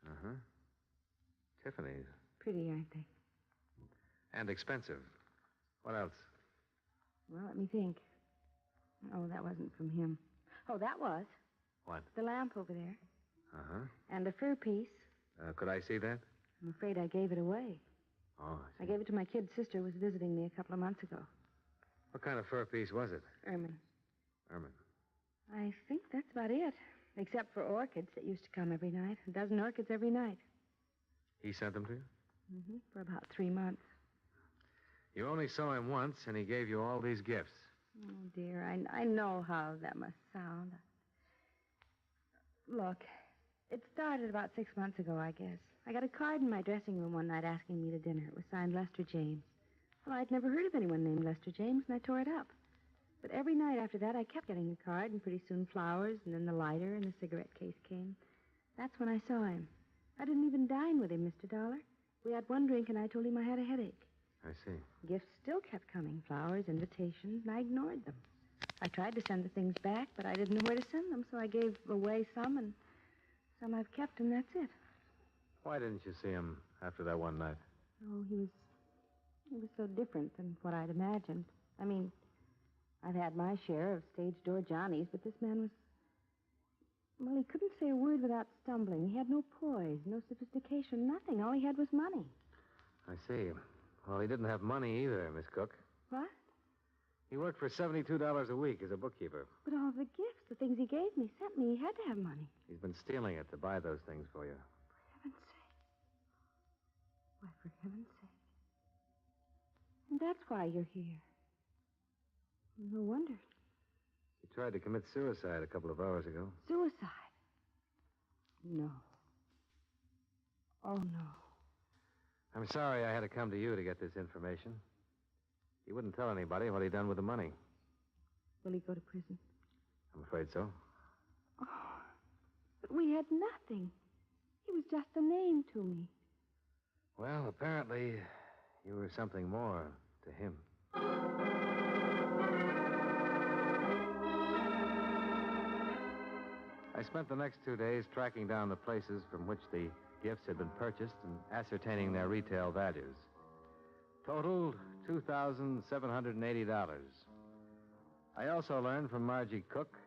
Uh-huh. Tiffany's. Pretty, aren't they? And expensive. What else? Well, let me think. Oh, that wasn't from him. Oh, that was. What? The lamp over there. Uh-huh. And a fur piece. Could I see that? I'm afraid I gave it away. Oh, I gave it to my kid sister who was visiting me a couple of months ago. What kind of fur piece was it? Ermine. Ermine. I think that's about it. Except for orchids that used to come every night. A dozen orchids every night. He sent them to you? Mm-hmm. For about 3 months. You only saw him once, and he gave you all these gifts. Oh, dear. I know how that must sound. Look, it started about 6 months ago, I guess. I got a card in my dressing room one night asking me to dinner. It was signed Lester James. Well, I'd never heard of anyone named Lester James, and I tore it up. But every night after that, I kept getting the card, and pretty soon flowers, and then the lighter, and the cigarette case came. That's when I saw him. I didn't even dine with him, Mr. Dollar. We had one drink, and I told him I had a headache. I see. Gifts still kept coming, flowers, invitations, and I ignored them. I tried to send the things back, but I didn't know where to send them, so I gave away some, and some I've kept, and that's it. Why didn't you see him after that one night? Oh, he was so different than what I'd imagined. I mean, I've had my share of stage door Johnnies, but this man was... Well, he couldn't say a word without stumbling. He had no poise, no sophistication, nothing. All he had was money. I see. Well, he didn't have money either, Miss Cook. What? He worked for $72 a week as a bookkeeper. But all the gifts, the things he gave me, sent me, he had to have money. He's been stealing it to buy those things for you. For heaven's sake. Why, for heaven's sake. And that's why you're here. No wonder. He tried to commit suicide a couple of hours ago. Suicide? No. Oh, no. I'm sorry I had to come to you to get this information. He wouldn't tell anybody what he'd done with the money. Will he go to prison? I'm afraid so. Oh, but we had nothing. He was just a name to me. Well, apparently, you were something more to him. I spent the next 2 days tracking down the places from which the gifts had been purchased and ascertaining their retail values. Totaled $2,780. I also learned from Margie Cook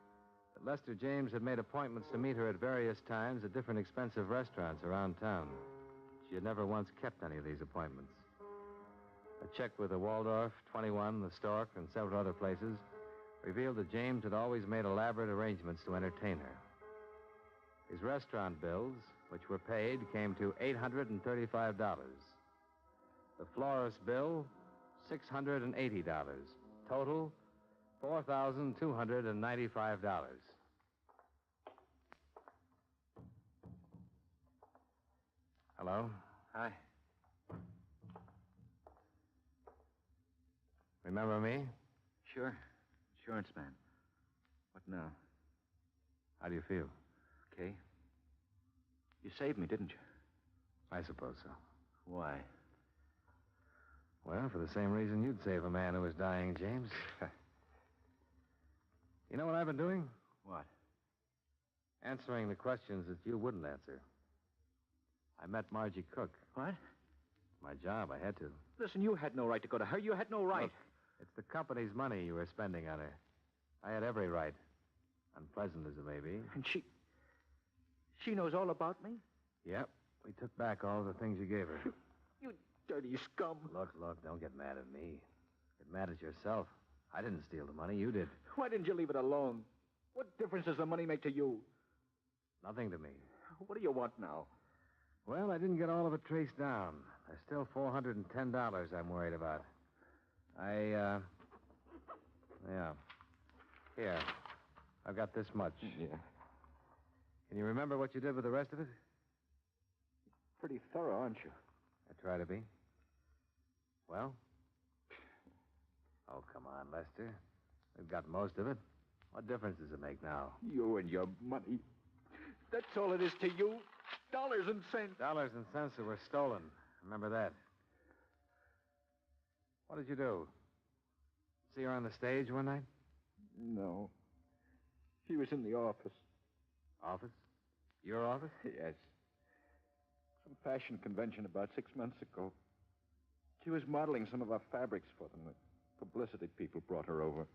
that Lester James had made appointments to meet her at various times at different expensive restaurants around town. She had never once kept any of these appointments. A check with the Waldorf, 21, the Stork, and several other places revealed that James had always made elaborate arrangements to entertain her. His restaurant bills, which were paid, came to $835. The florist bill, $680. Total, $4,295. Hello? Hi. Remember me? Sure. Insurance man. What now? How do you feel? Okay. You saved me, didn't you? I suppose so. Why? Well, for the same reason you'd save a man who was dying, James. You know what I've been doing? What? Answering the questions that you wouldn't answer. I met Margie Cook. What? My job, I had to. Listen, you had no right to go to her. You had no right. Look, it's the company's money you were spending on her. I had every right. Unpleasant as it may be. And she knows all about me? Yep. We took back all the things you gave her. You dirty scum. Look, don't get mad at me. Get mad at yourself. I didn't steal the money. You did. Why didn't you leave it alone? What difference does the money make to you? Nothing to me. What do you want now? Well, I didn't get all of it traced down. There's still $410 I'm worried about. Yeah. Here. I've got this much. Yeah. Can you remember what you did with the rest of it? Pretty thorough, aren't you? I try to be. Well? Oh, come on, Lester. We've got most of it. What difference does it make now? You and your money. That's all it is to you. Dollars and cents. Dollars and cents that were stolen. Remember that. What did you do? See her on the stage one night? No. She was in the office. Office? Your office? Yes. Some fashion convention about 6 months ago. She was modeling some of our fabrics for them. The publicity people brought her over.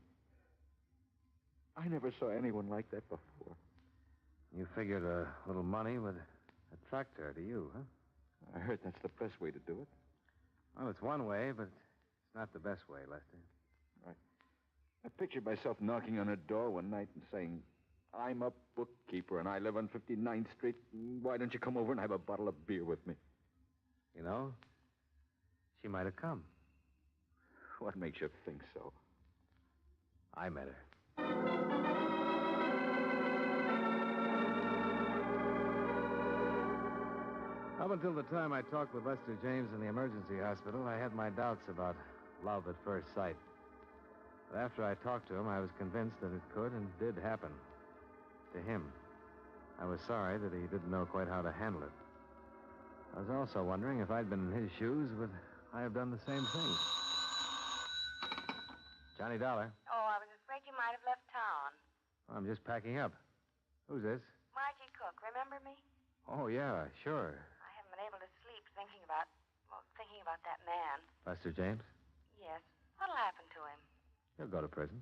I never saw anyone like that before. You figured a little money would attract her to you, huh? I heard that's the best way to do it. Well, it's one way, but it's not the best way, Lester. Right. I pictured myself knocking on her door one night and saying, I'm a bookkeeper and I live on 59th Street. Why don't you come over and have a bottle of beer with me? You know, she might have come. What makes you think so? I met her. Up until the time I talked with Lester James in the emergency hospital, I had my doubts about love at first sight. But after I talked to him, I was convinced that it could and did happen. To him. I was sorry that he didn't know quite how to handle it. I was also wondering if I'd been in his shoes, would I have done the same thing? Johnny Dollar. Oh, I was afraid you might have left town. I'm just packing up. Who's this? Margie Cook, remember me? Oh, yeah, sure. I haven't been able to sleep thinking about that man. Lester James? Yes. What'll happen to him? He'll go to prison.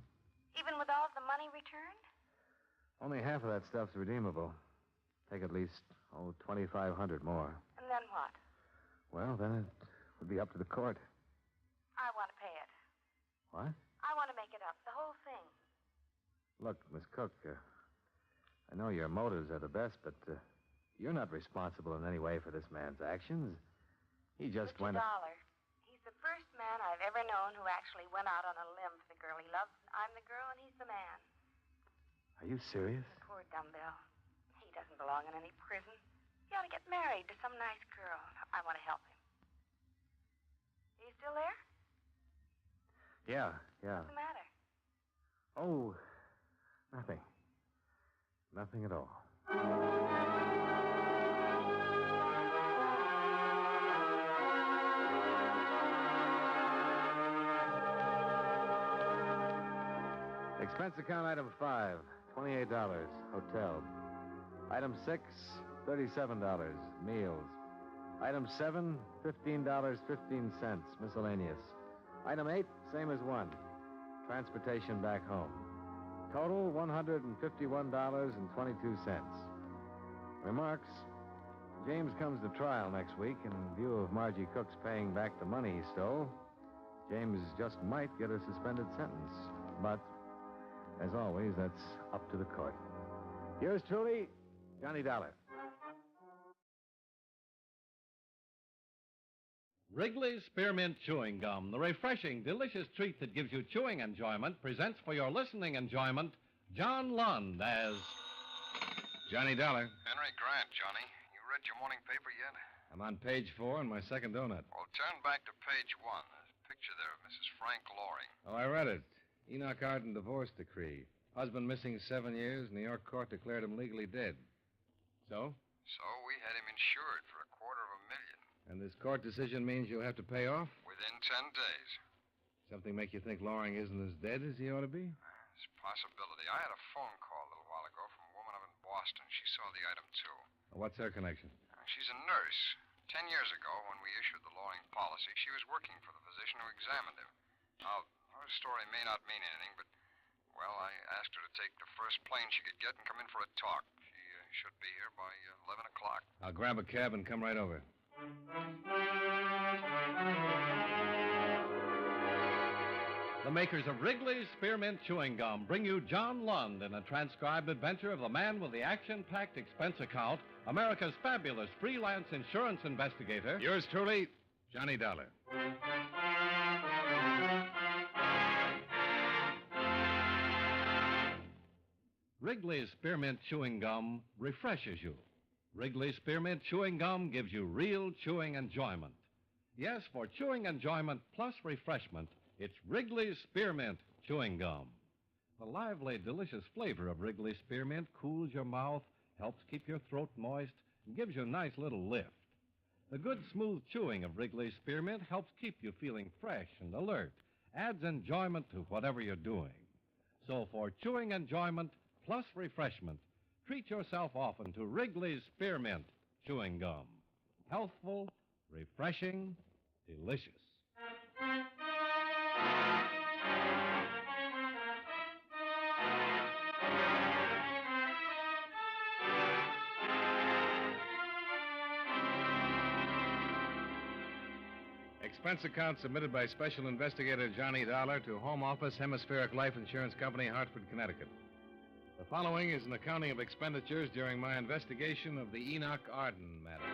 Even with all of the money returned? Only half of that stuff's redeemable. Take at least, $2,500 more. And then what? Well, then it would be up to the court. I want to pay it. What? I want to make it up, the whole thing. Look, Miss Cook, I know your motives are the best, but you're not responsible in any way for this man's actions. He just went... $50. He's the first man I've ever known who actually went out on a limb for the girl he loves. I'm the girl and he's the man. Are you serious? Poor dumbbell. He doesn't belong in any prison. He ought to get married to some nice girl. I want to help him. Are you still there? Yeah. What's the matter? Oh, nothing. Nothing at all. Expense account item 5, $28, hotel. Item 6, $37, meals. Item 7, $15.15, miscellaneous. Item 8, same as 1, transportation back home. Total, $151.22. Remarks, James comes to trial next week. In view of Margie Cook's paying back the money he stole, James just might get a suspended sentence. But, as always, that's up to the court. Yours truly, Johnny Dollar. Wrigley's Spearmint Chewing Gum, the refreshing, delicious treat that gives you chewing enjoyment, presents for your listening enjoyment John Lund as Johnny Dollar. Henry Grant, Johnny. You read your morning paper yet? I'm on page 4 in my second donut. Well, turn back to page 1. There's a picture there of Mrs. Frank Loring. Oh, I read it. Enoch Arden divorce decree. Husband missing 7 years. New York court declared him legally dead. So? So we had him insured for $250,000. And this court decision means you'll have to pay off? Within 10 days. Something make you think Loring isn't as dead as he ought to be? It's a possibility. I had a phone call a little while ago from a woman up in Boston. She saw the item, too. What's her connection? She's a nurse. 10 years ago, when we issued the Loring policy, she was working for the physician who examined him. Now, her story may not mean anything, but, well, I asked her to take the first plane she could get and come in for a talk. She should be here by 11 o'clock. I'll grab a cab and come right over. The makers of Wrigley's Spearmint Chewing Gum bring you John Lund in a transcribed adventure of the man with the action-packed expense account, America's fabulous freelance insurance investigator. Yours truly, Johnny Dollar. Wrigley's Spearmint Chewing Gum refreshes you. Wrigley's Spearmint Chewing Gum gives you real chewing enjoyment. Yes, for chewing enjoyment plus refreshment, it's Wrigley's Spearmint Chewing Gum. The lively, delicious flavor of Wrigley's Spearmint cools your mouth, helps keep your throat moist, and gives you a nice little lift. The good, smooth chewing of Wrigley's Spearmint helps keep you feeling fresh and alert, adds enjoyment to whatever you're doing. So for chewing enjoyment plus refreshment, treat yourself often to Wrigley's Spearmint Chewing Gum. Healthful, refreshing, delicious. Expense account submitted by Special Investigator Johnny Dollar to Home Office, Hemispheric Life Insurance Company, Hartford, Connecticut. The following is an accounting of expenditures during my investigation of the Enoch Arden matter.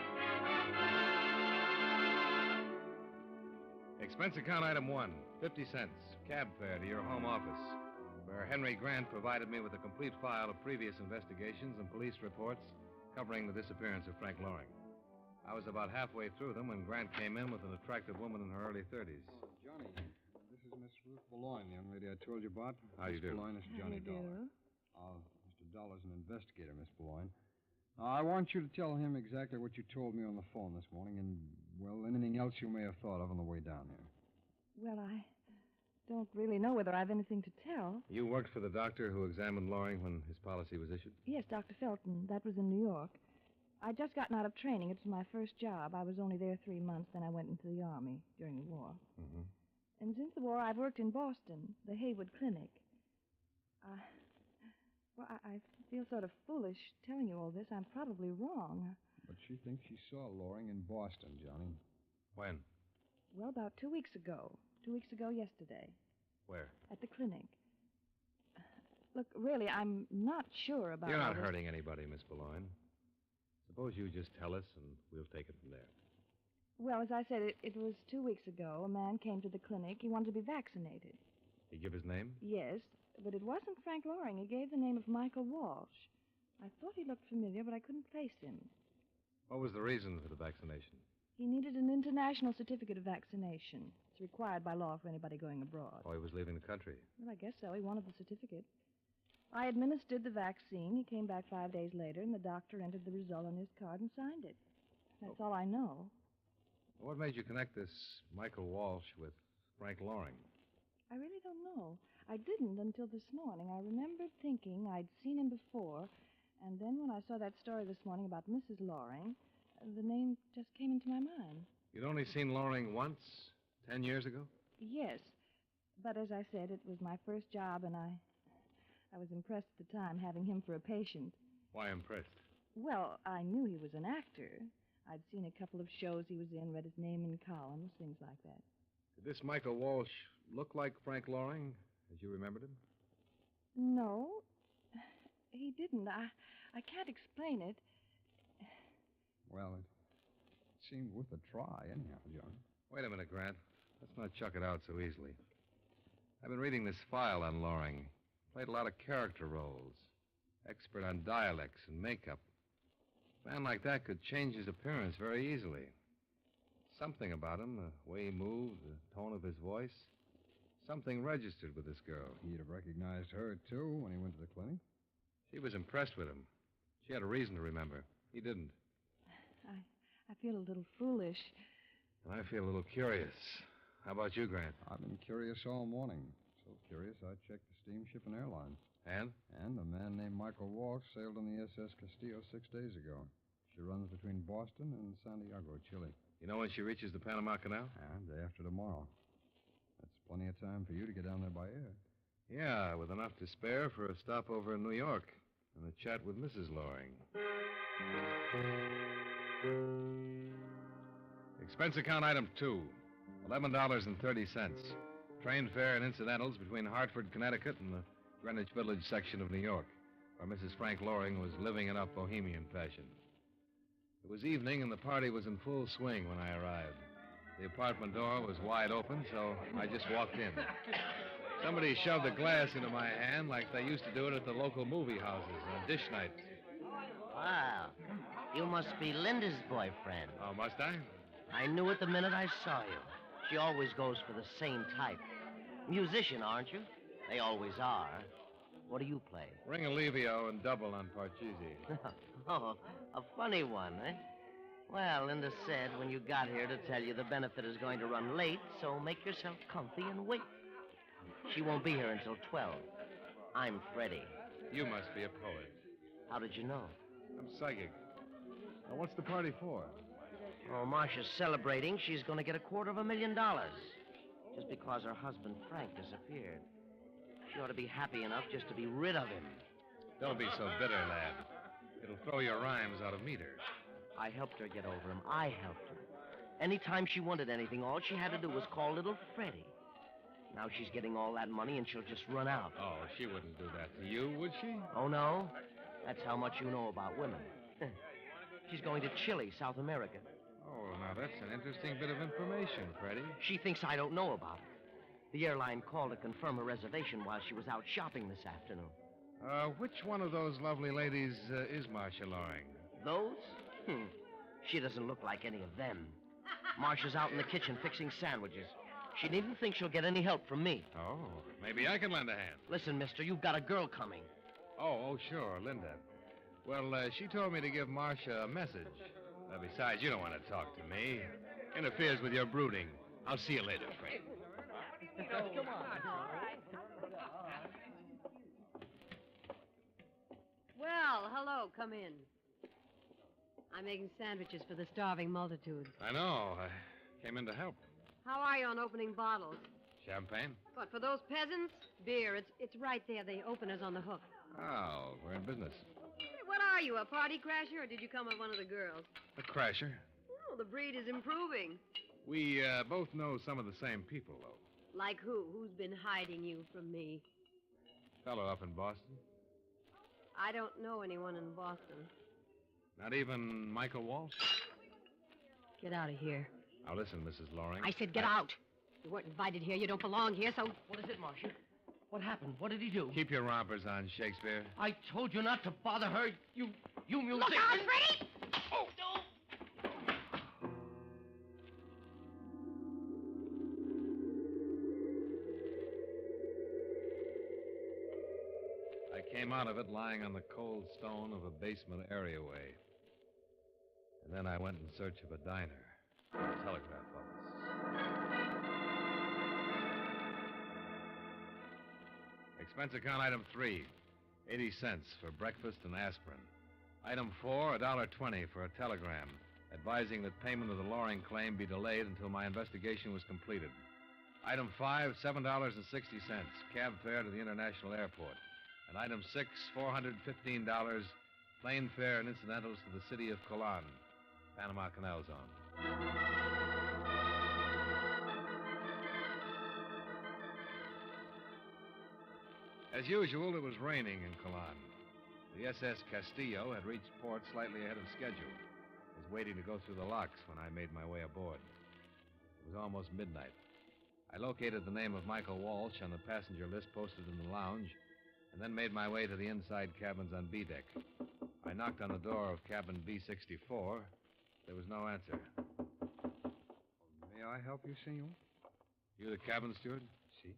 Expense account item 1, 50 cents, cab fare to your home office, where Henry Grant provided me with a complete file of previous investigations and police reports covering the disappearance of Frank Loring. I was about halfway through them when Grant came in with an attractive woman in her early 30s. Johnny, this is Miss Ruth Boulogne, the young lady I told you about. How you do? Miss Boulogne, this is Johnny How you Dollar. do? Mr. Dollar's an investigator, Miss Boulogne. I want you to tell him exactly what you told me on the phone this morning and, well, anything else you may have thought of on the way down here. Well, I don't really know whether I've anything to tell. You worked for the doctor who examined Loring when his policy was issued? Yes, Dr. Felton. That was in New York. I'd just gotten out of training. It was my first job. I was only there 3 months, then I went into the Army during the war. Mm-hmm. And since the war, I've worked in Boston, the Haywood Clinic. I feel sort of foolish telling you all this. I'm probably wrong. But she thinks she saw Loring in Boston, Johnny. When? Well, about 2 weeks ago. 2 weeks ago yesterday. Where? At the clinic. Look, really, I'm not sure about You're all not this. hurting anybody, Miss Boulogne. Suppose you just tell us, and we'll take it from there. Well, as I said, it was 2 weeks ago. A man came to the clinic. He wanted to be vaccinated. He give his name? Yes, but it wasn't Frank Loring. He gave the name of Michael Walsh. I thought he looked familiar, but I couldn't place him. What was the reason for the vaccination? He needed an international certificate of vaccination. It's required by law for anybody going abroad. Oh, he was leaving the country. Well, I guess so. He wanted the certificate. I administered the vaccine. He came back 5 days later, and the doctor entered the result on his card and signed it. That's all I know. What made you connect this Michael Walsh with Frank Loring? I really don't know. I didn't until this morning. I remembered thinking I'd seen him before, and then when I saw that story this morning about Mrs. Loring, the name just came into my mind. You'd only seen Loring once, 10 years ago? Yes, but as I said, it was my first job, and I was impressed at the time having him for a patient. Why impressed? Well, I knew he was an actor. I'd seen a couple of shows he was in, read his name in columns, things like that. Did this Michael Walsh look like Frank Loring, as you remembered him? No, he didn't. I can't explain it. Well, it seemed worth a try, anyhow, John. Wait a minute, Grant. Let's not chuck it out so easily. I've been reading this file on Loring. Played a lot of character roles. Expert on dialects and makeup. A man like that could change his appearance very easily. Something about him, the way he moved, the tone of his voice. Something registered with this girl. He'd have recognized her, too, when he went to the clinic. She was impressed with him. She had a reason to remember. He didn't. I feel a little foolish. And I feel a little curious. How about you, Grant? I've been curious all morning. So curious, I checked the steamship and airlines. And? And a man named Michael Walsh sailed on the SS Castillo 6 days ago. She runs between Boston and Santiago, Chile. You know when she reaches the Panama Canal? Yeah, day after tomorrow. That's plenty of time for you to get down there by air. Yeah, with enough to spare for a stopover in New York and a chat with Mrs. Loring. Expense account item 2, $11.30. Train fare and incidentals between Hartford, Connecticut and the Greenwich Village section of New York, where Mrs. Frank Loring was living in up bohemian fashion. It was evening and the party was in full swing when I arrived. The apartment door was wide open, so I just walked in. Somebody shoved a glass into my hand like they used to do it at the local movie houses on dish nights. Wow. You must be Linda's boyfriend. Oh, must I? I knew it the minute I saw you. She always goes for the same type. Musician, aren't you? They always are. What do you play? Ring Alivio and double on Parcheesi. Oh, a funny one, eh? Well, Linda said when you got here to tell you the benefit is going to run late, so make yourself comfy and wait. She won't be here until 12. I'm Freddie. You must be a poet. How did you know? I'm psychic. Now, what's the party for? Oh, Marcia's celebrating. She's going to get $250,000. Just because her husband, Frank, disappeared. She ought to be happy enough just to be rid of him. Don't be so bitter, lad. It'll throw your rhymes out of meter. I helped her get over him. I helped her. Anytime she wanted anything, all she had to do was call little Freddie. Now she's getting all that money and she'll just run out. Oh, she wouldn't do that to you, would she? Oh, no? That's how much you know about women. She's going to Chile, South America. Oh, now that's an interesting bit of information, Freddie. She thinks I don't know about it. The airline called to confirm her reservation while she was out shopping this afternoon. Which one of those lovely ladies is Marcia Loring? Those? She doesn't look like any of them. Marcia's out in the kitchen fixing sandwiches. She needn't think she'll get any help from me. Oh, maybe I can lend a hand. Listen, mister, you've got a girl coming. Oh, sure, Linda. Well, she told me to give Marcia a message. Besides, you don't want to talk to me. Interferes with your brooding. I'll see you later, Fred. Come on. Well, hello. Come in. I'm making sandwiches for the starving multitude. I know. I came in to help. How are you on opening bottles? Champagne? What, for those peasants? Beer. It's right there. The opener's on the hook. Oh, we're in business. What are you, a party crasher, or did you come with one of the girls? A crasher. Oh, the breed is improving. We both know some of the same people, though. Like who? Who's been hiding you from me? Fellow up in Boston. I don't know anyone in Boston. Not even Michael Walsh? Get out of here. Now, listen, Mrs. Loring. I said get out. You weren't invited here. You don't belong here, so... What is it, Marcia? What happened? What did he do? Keep your rompers on, Shakespeare. I told you not to bother her. You music... Look out, Freddie! Oh, I came out of it lying on the cold stone of a basement areaway. And then I went in search of a diner, a telegraph office. Expense account item 3, 80 cents for breakfast and aspirin. Item 4, $1.20 for a telegram advising that payment of the Loring claim be delayed until my investigation was completed. Item 5, $7.60, cab fare to the international airport. And item 6, $415, plane fare and incidentals to the city of Colon, Panama Canal Zone. As usual, it was raining in Colon. The SS Castillo had reached port slightly ahead of schedule. I was waiting to go through the locks when I made my way aboard. It was almost midnight. I located the name of Michael Walsh on the passenger list posted in the lounge, and then made my way to the inside cabins on B deck. I knocked on the door of cabin B64. There was no answer. May I help you, senor? You the cabin steward? Si.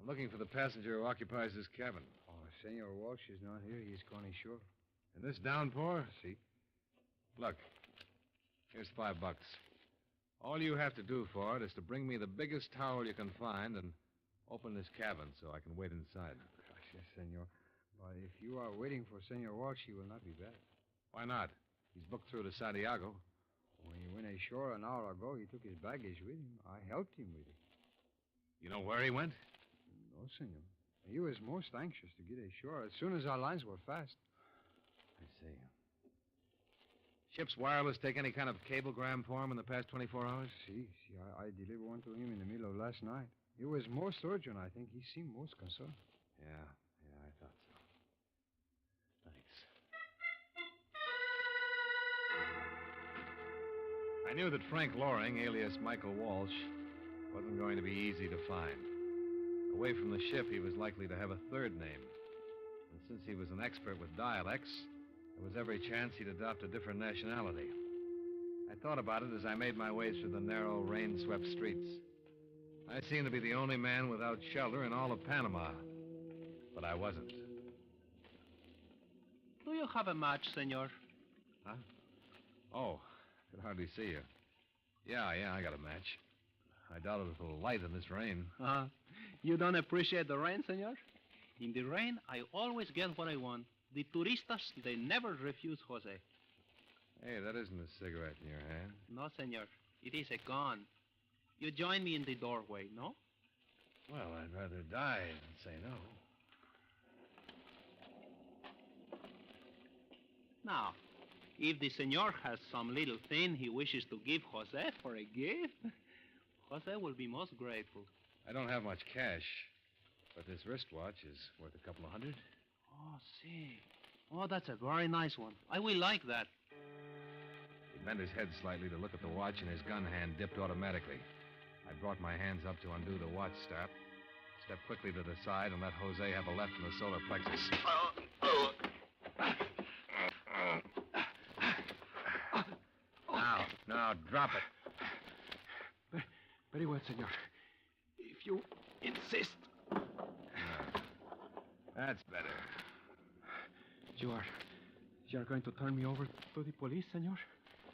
I'm looking for the passenger who occupies this cabin. Oh, Senor Walsh is not here. He's gone ashore. In this downpour? Si. Look, Here's $5. All you have to do for it is to bring me the biggest towel you can find and open this cabin so I can wait inside. Gracias, senor. But if you are waiting for Senor Walsh, he will not be back. Why not? He's booked through to Santiago. When he went ashore an hour ago, he took his baggage with him. I helped him with it. You know where he went? No, senor. He was most anxious to get ashore as soon as our lines were fast. I see. Ship's wireless take any kind of cablegram for him in the past 24 hours? See, I delivered one to him in the middle of last night. It was most urgent, I think. He seemed most concerned. Yeah, I thought so. Thanks. I knew that Frank Loring, alias Michael Walsh, wasn't going to be easy to find. Away from the ship, he was likely to have a third name. And since he was an expert with dialects, there was every chance he'd adopt a different nationality. I thought about it as I made my way through the narrow, rain-swept streets. I seemed to be the only man without shelter in all of Panama. But I wasn't. Do you have a match, senor? Huh? Oh, I could hardly see you. Yeah, I got a match. I doubt it's a little light in this rain. You don't appreciate the rain, senor? In the rain, I always get what I want. The turistas, they never refuse Jose. Hey, that isn't a cigarette in your hand. No, senor. It is a gun. You join me in the doorway, no? Well, I'd rather die than say no. Now, if the senor has some little thing he wishes to give Jose for a gift, Jose will be most grateful. I don't have much cash, but this wristwatch is worth a couple of $100. Oh, see. Oh, that's a very nice one. I will like that. He bent his head slightly to look at the watch, and his gun hand dipped automatically. I brought my hands up to undo the watch strap, stepped quickly to the side, and let Jose have a left in the solar plexus. Now, drop it. Very well, senor. If you insist. That's better. You are going to turn me over to the police, senor?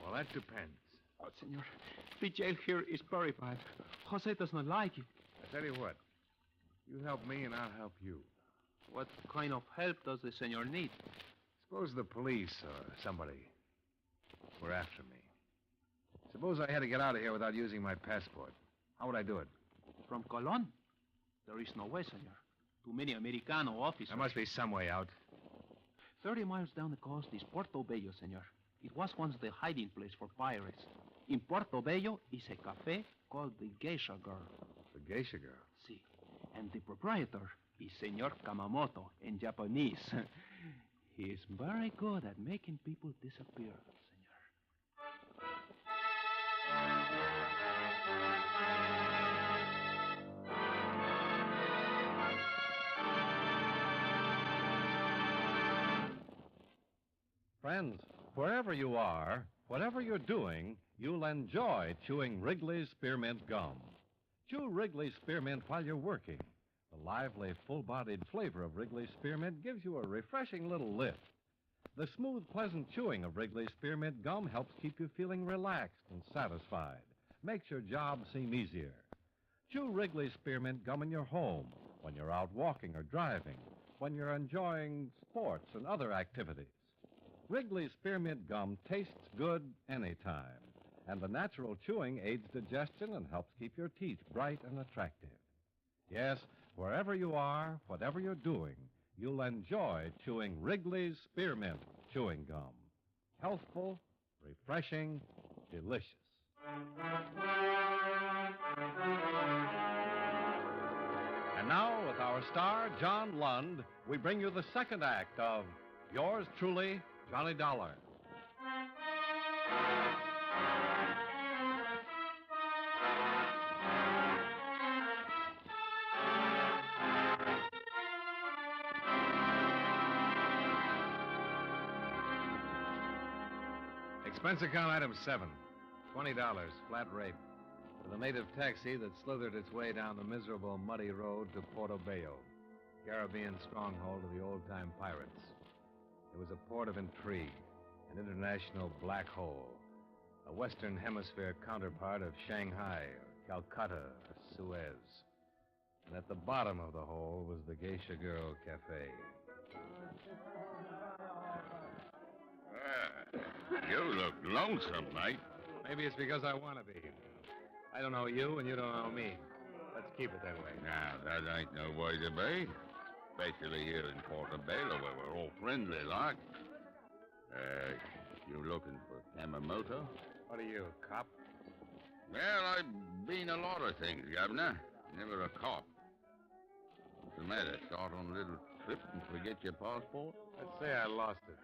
Well, that depends. Oh, senor, the jail here is very bad. Jose does not like it. I tell you what. You help me, and I'll help you. What kind of help does the senor need? Suppose the police or somebody were after me. Suppose I had to get out of here without using my passport. How would I do it? From Colon? There is no way, senor. Too many Americano officers. There must be some way out. 30 miles down the coast is Puerto Bello, senor. It was once the hiding place for pirates. In Puerto Bello is a cafe called the Geisha Girl. The Geisha Girl? Si. And the proprietor is Senor Kamamoto in Japanese. He is very good at making people disappear, senor. Friends, wherever you are, whatever you're doing, you'll enjoy chewing Wrigley's Spearmint Gum. Chew Wrigley's Spearmint while you're working. The lively, full-bodied flavor of Wrigley's Spearmint gives you a refreshing little lift. The smooth, pleasant chewing of Wrigley's Spearmint Gum helps keep you feeling relaxed and satisfied. Makes your job seem easier. Chew Wrigley's Spearmint Gum in your home, when you're out walking or driving, when you're enjoying sports and other activities. Wrigley's Spearmint Gum tastes good anytime, and the natural chewing aids digestion and helps keep your teeth bright and attractive. Yes, wherever you are, whatever you're doing, you'll enjoy chewing Wrigley's Spearmint Chewing Gum. Healthful, refreshing, delicious. And now, with our star, John Lund, we bring you the second act of Yours Truly, Johnny Dollar. Expense account item 7. $20, flat rate. For the native taxi that slithered its way down the miserable, muddy road to Puerto Bello, Caribbean stronghold of the old-time pirates. It was a port of intrigue, an international black hole, a Western Hemisphere counterpart of Shanghai or Calcutta or Suez. And at the bottom of the hole was the Geisha Girl Cafe. You look lonesome, mate. Maybe it's because I want to be. I don't know you, and you don't know me. Let's keep it that way. Now, that ain't no way to be. Especially here in Portobello, where we're all friendly like. You looking for Yamamoto? What are you, a cop? Well, I've been a lot of things, Governor. Never a cop. What's the matter? Start on a little trip and forget your passport? Let's say I lost it.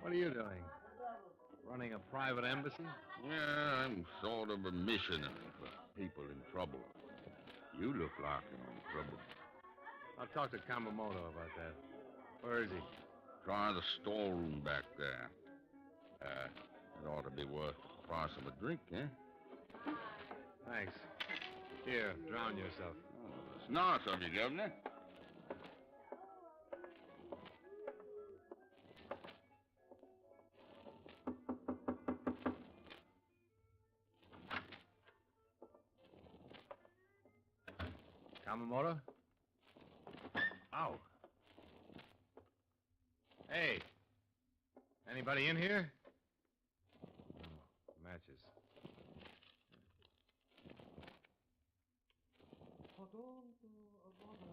What are you doing? Running a private embassy? Yeah, I'm sort of a missionary for people in trouble. You look like you're in trouble. I'll talk to Kamamoto about that. Where is he? Try the storeroom back there. It ought to be worth the price of a drink, eh? Thanks. Here, drown yourself. Oh, it's nice of you, Governor. Kamamoto? Ow. Hey. Anybody in here? Oh, matches. Oh, don't bother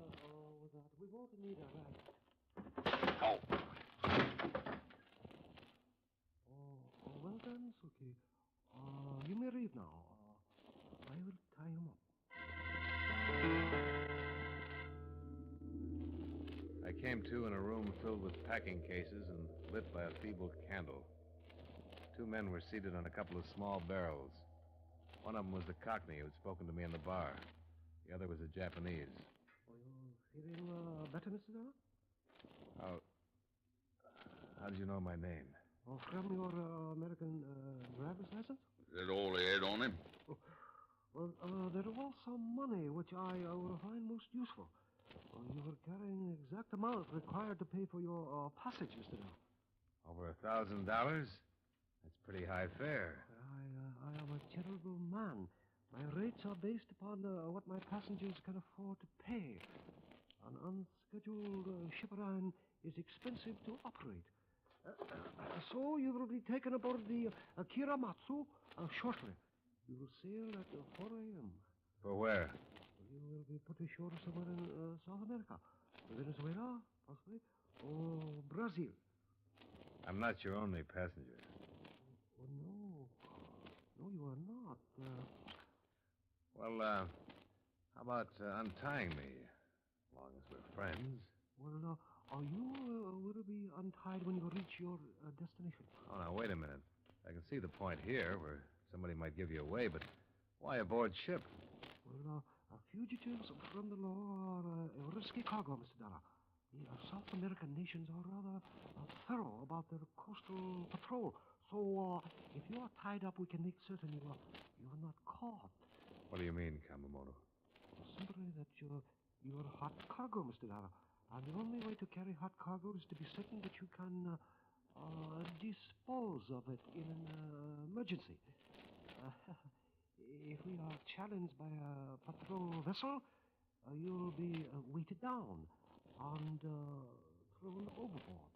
with that. We won't need a rag. Oh. Well done, Suki. You may leave now. I will tie him up. I came to in a room filled with packing cases and lit by a feeble candle. Two men were seated on a couple of small barrels. One of them was the Cockney who'd spoken to me in the bar. The other was a Japanese. You feeling better, Mr. Dara? How did you know my name? Oh, from your American driver's license? Is that all he had on him? Well, there was some money which I would find most useful. You were carrying the exact amount required to pay for your passage, Mr. Dara. Over $1,000? That's pretty high fare. I am a charitable man. My rates are based upon what my passengers can afford to pay. An unscheduled ship line is expensive to operate. So you will be taken aboard the Kiramatsu shortly. You will sail at 4 a.m. For where? You will be put ashore somewhere in South America. Venezuela, possibly, or Brazil. I'm not your only passenger. Oh, no. No, you are not. Well, how about untying me, as long as we're friends? Well, you will be untied when you reach your destination. Oh, now, wait a minute. I can see the point here where somebody might give you away, but why aboard ship? Well, fugitives from the law are a risky cargo, Mr. Dara. The South American nations are rather thorough about their coastal patrol. So, if you are tied up, we can make certain you are not caught. What do you mean, Kamamoto? Simply that you're hot cargo, Mr. Dara. And the only way to carry hot cargo is to be certain that you can dispose of it in an emergency. If we are challenged by a patrol vessel, you'll be weighted down and thrown overboard.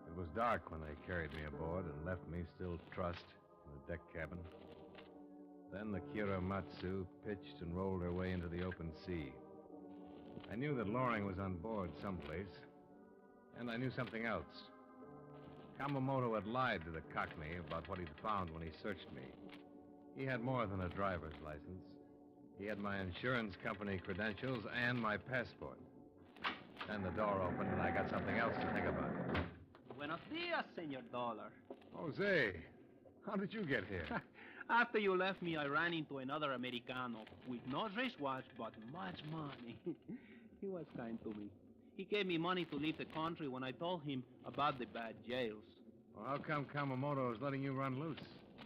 It was dark when they carried me aboard and left me still trussed in the deck cabin. Then the Kiramatsu pitched and rolled her way into the open sea. I knew that Loring was on board someplace, and I knew something else. Kamamoto had lied to the Cockney about what he'd found when he searched me. He had more than a driver's license. He had my insurance company credentials and my passport. Then the door opened, and I got something else to think about. Buenos dias, Senor Dollar. Jose, how did you get here? After you left me, I ran into another Americano with no wristwatch, but much money. He was kind to me. He gave me money to leave the country when I told him about the bad jails. Well, how come Kamamoto is letting you run loose?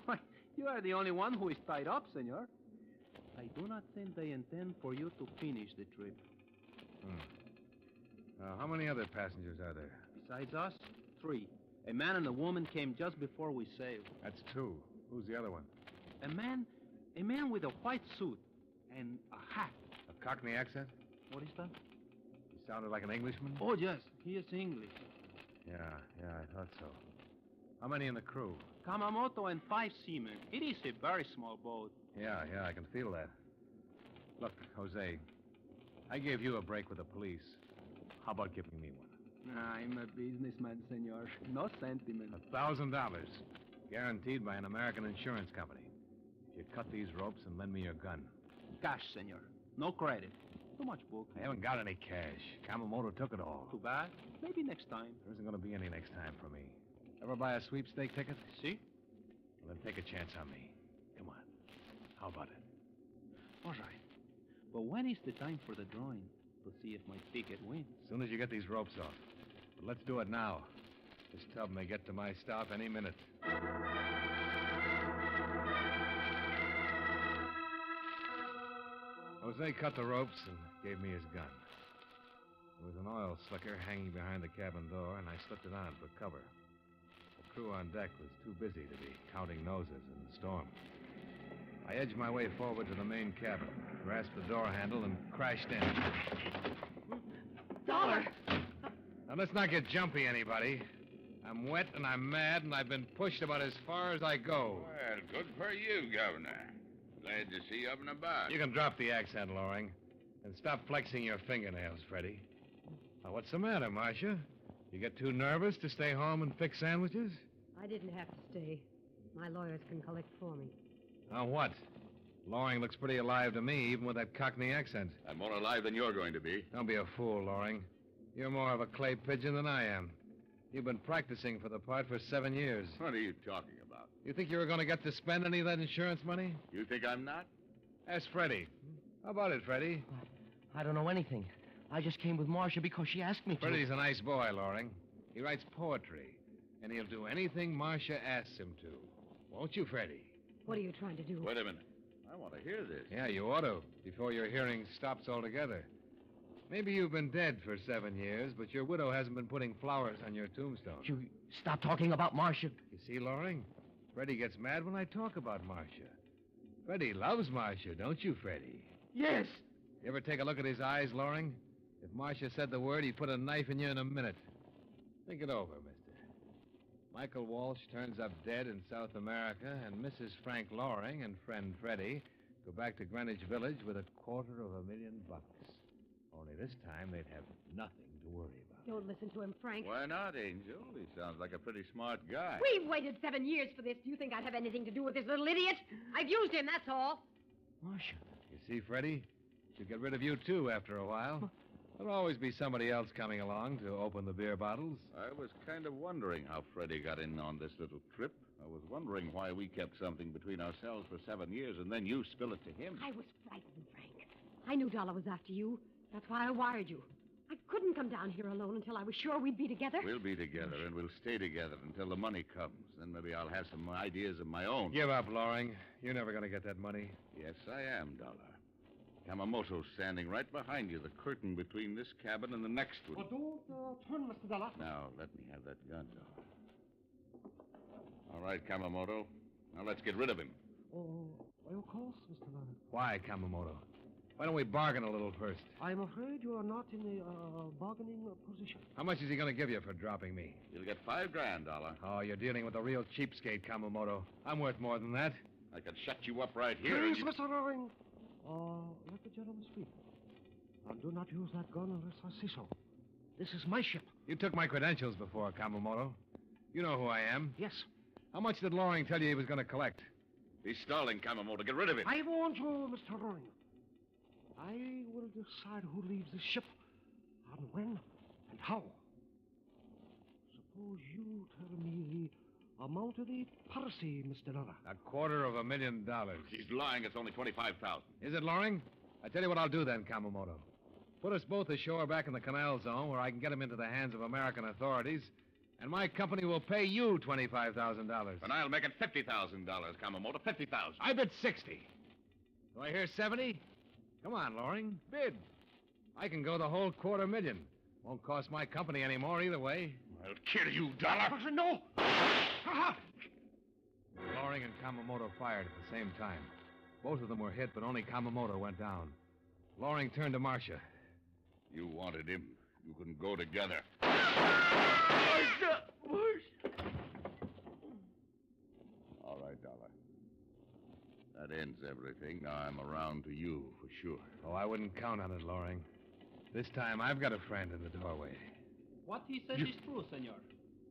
Why, you are the only one who is tied up, senor. I do not think they intend for you to finish the trip. Now, how many other passengers are there? Besides us, 3. A man and a woman came just before we sailed. That's 2. Who's the other one? A man with a white suit and a hat. A Cockney accent? What is that? He sounded like an Englishman? Oh, yes, he is English. Yeah, I thought so. How many in the crew? Kamamoto and 5 seamen. It is a very small boat. Yeah, I can feel that. Look, Jose, I gave you a break with the police. How about giving me one? I'm a businessman, senor. No sentiment. $1,000. Guaranteed by an American insurance company. If you cut these ropes and lend me your gun. Cash, senor. No credit. Too much book. I haven't got any cash. Kamamoto took it all. Too bad. Maybe next time. There isn't going to be any next time for me. Ever buy a sweepstake ticket? See? Well, then take a chance on me. Come on. How about it? All right. But when is the time for the drawing? To see if my ticket wins. As soon as you get these ropes off. But let's do it now. This tub may get to my stop any minute. Jose cut the ropes and gave me his gun. There was an oil slicker hanging behind the cabin door, and I slipped it on for cover. The crew on deck was too busy to be counting noses in the storm. I edged my way forward to the main cabin, grasped the door handle, and crashed in. Dollar! Now, let's not get jumpy, anybody. I'm wet and I'm mad, and I've been pushed about as far as I go. Well, good for you, Governor. Glad to see you up and about. You can drop the accent, Loring, and stop flexing your fingernails, Freddie. Now, what's the matter, Marcia? You get too nervous to stay home and fix sandwiches? I didn't have to stay. My lawyers can collect for me. Now, what? Loring looks pretty alive to me, even with that Cockney accent. I'm more alive than you're going to be. Don't be a fool, Loring. You're more of a clay pigeon than I am. You've been practicing for the part for 7 years. What are you talking about? You think you were going to get to spend any of that insurance money? You think I'm not? Ask Freddie. How about it, Freddie? I don't know anything. I just came with Marcia because she asked me to. Freddie's a nice boy, Loring. He writes poetry, and he'll do anything Marcia asks him to. Won't you, Freddie? What are you trying to do? Wait a minute. I want to hear this. Yeah, you ought to, before your hearing stops altogether. Maybe you've been dead for 7 years, but your widow hasn't been putting flowers on your tombstone. You stop talking about Marcia. You see, Loring? Freddie gets mad when I talk about Marcia. Freddie loves Marcia, don't you, Freddie? Yes. You ever take a look at his eyes, Loring? If Marcia said the word, he'd put a knife in you in a minute. Think it over, mister. Michael Walsh turns up dead in South America, and Mrs. Frank Loring and friend Freddie go back to Greenwich Village with $250,000. Only this time they'd have nothing to worry about. Don't listen to him, Frank. Why not, Angel? He sounds like a pretty smart guy. We've waited 7 years for this. Do you think I'd have anything to do with this little idiot? I've used him, that's all. Marcia. You see, Freddie? She'll get rid of you, too, after a while. There'll always be somebody else coming along to open the beer bottles. I was kind of wondering how Freddie got in on this little trip. I was wondering why we kept something between ourselves for 7 years, and then you spill it to him. I was frightened, Frank. I knew Dollar was after you. That's why I wired you. I couldn't come down here alone until I was sure we'd be together. We'll be together, and we'll stay together until the money comes. Then maybe I'll have some ideas of my own. Give up, Loring. You're never going to get that money. Yes, I am, Dollar. Yamamoto's standing right behind you, the curtain between this cabin and the next one. Don't turn, Mr. Dollar. Now, let me have that gun, Dollar. All right, Kamamoto. Now let's get rid of him. Oh, of course, Mr. Dollar. Why, Kamamoto? Why don't we bargain a little first? I'm afraid you are not in a bargaining position. How much is he going to give you for dropping me? You'll get $5,000, Dollar. Oh, you're dealing with a real cheapskate, Kamamoto. I'm worth more than that. I could shut you up right here. Please, Mr. Loring. Let the gentleman speak. And do not use that gun unless I say so. This is my ship. You took my credentials before, Kamamoto. You know who I am. Yes. How much did Loring tell you he was going to collect? He's stalling, Kamamoto. Get rid of him. I warned you, Mr. Loring. I will decide who leaves the ship, and when, and how. Suppose you tell me the amount of the piracy, Mr. Dollar. $250,000. He's lying. It's only $25,000. Is it, Loring? I tell you what I'll do then, Kamamoto. Put us both ashore back in the canal zone where I can get him into the hands of American authorities, and my company will pay you $25,000. And I'll make it $50,000, Kamamoto. $50,000. I bid 60. Do I hear 70? Come on, Loring. Bid. I can go the whole $250,000. Won't cost my company any more either way. I'll kill you, Dollar. No! Loring and Kamamoto fired at the same time. Both of them were hit, but only Kamamoto went down. Loring turned to Marcia. You wanted him. You can go together. All right, Dollar. That ends everything. Now I'm around to you for sure. Oh, I wouldn't count on it, Loring. This time I've got a friend in the doorway. What he says is true, senor.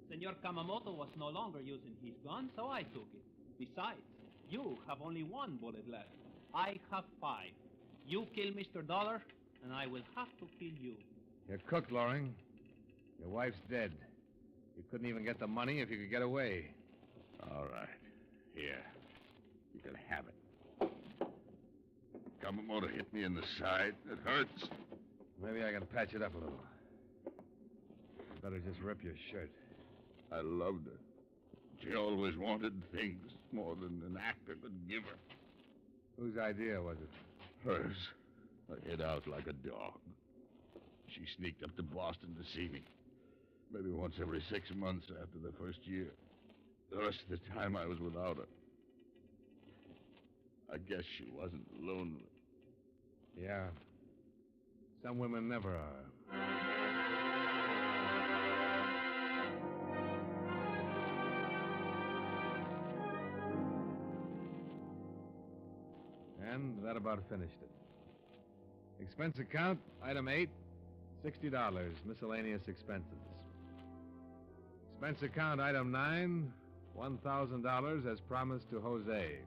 Senor Kamamoto was no longer using his gun, so I took it. Besides, you have only one bullet left. I have 5. You kill Mr. Dollar, and I will have to kill you. You're cooked, Loring. Your wife's dead. You couldn't even get the money if you could get away. All right. Here. You can have it. Kamamoto hit me in the side. It hurts. Maybe I can patch it up a little. You better just rip your shirt. I loved her. She always wanted things more than an actor could give her. Whose idea was it? Hers. I hid out like a dog. She sneaked up to Boston to see me. Maybe once every 6 months after the first year. The rest of the time I was without her. I guess she wasn't lonely. Yeah. Some women never are. And that about finished it. Expense account, item 8, $60, miscellaneous expenses. Expense account, item 9, $1,000 as promised to Jose.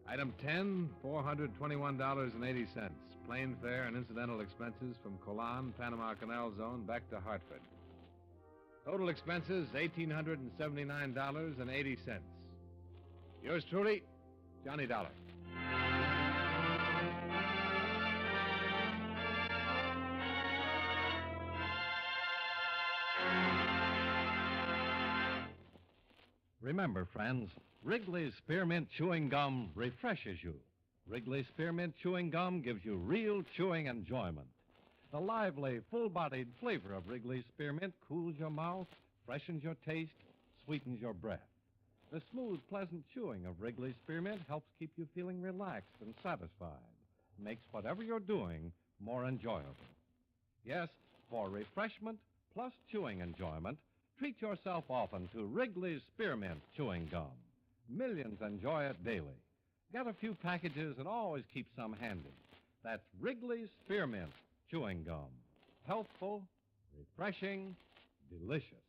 Item 10, $421.80, plane fare and incidental expenses from Colan, Panama Canal Zone, back to Hartford. Total expenses, $1,879.80. Yours truly, Johnny Dollar. Remember, friends, Wrigley's Spearmint Chewing Gum refreshes you. Wrigley's Spearmint Chewing Gum gives you real chewing enjoyment. The lively, full-bodied flavor of Wrigley's Spearmint cools your mouth, freshens your taste, sweetens your breath. The smooth, pleasant chewing of Wrigley's Spearmint helps keep you feeling relaxed and satisfied, makes whatever you're doing more enjoyable. Yes, for refreshment plus chewing enjoyment, treat yourself often to Wrigley's Spearmint Chewing Gum. Millions enjoy it daily. Get a few packages and always keep some handy. That's Wrigley's Spearmint Chewing Gum. Healthful, refreshing, delicious.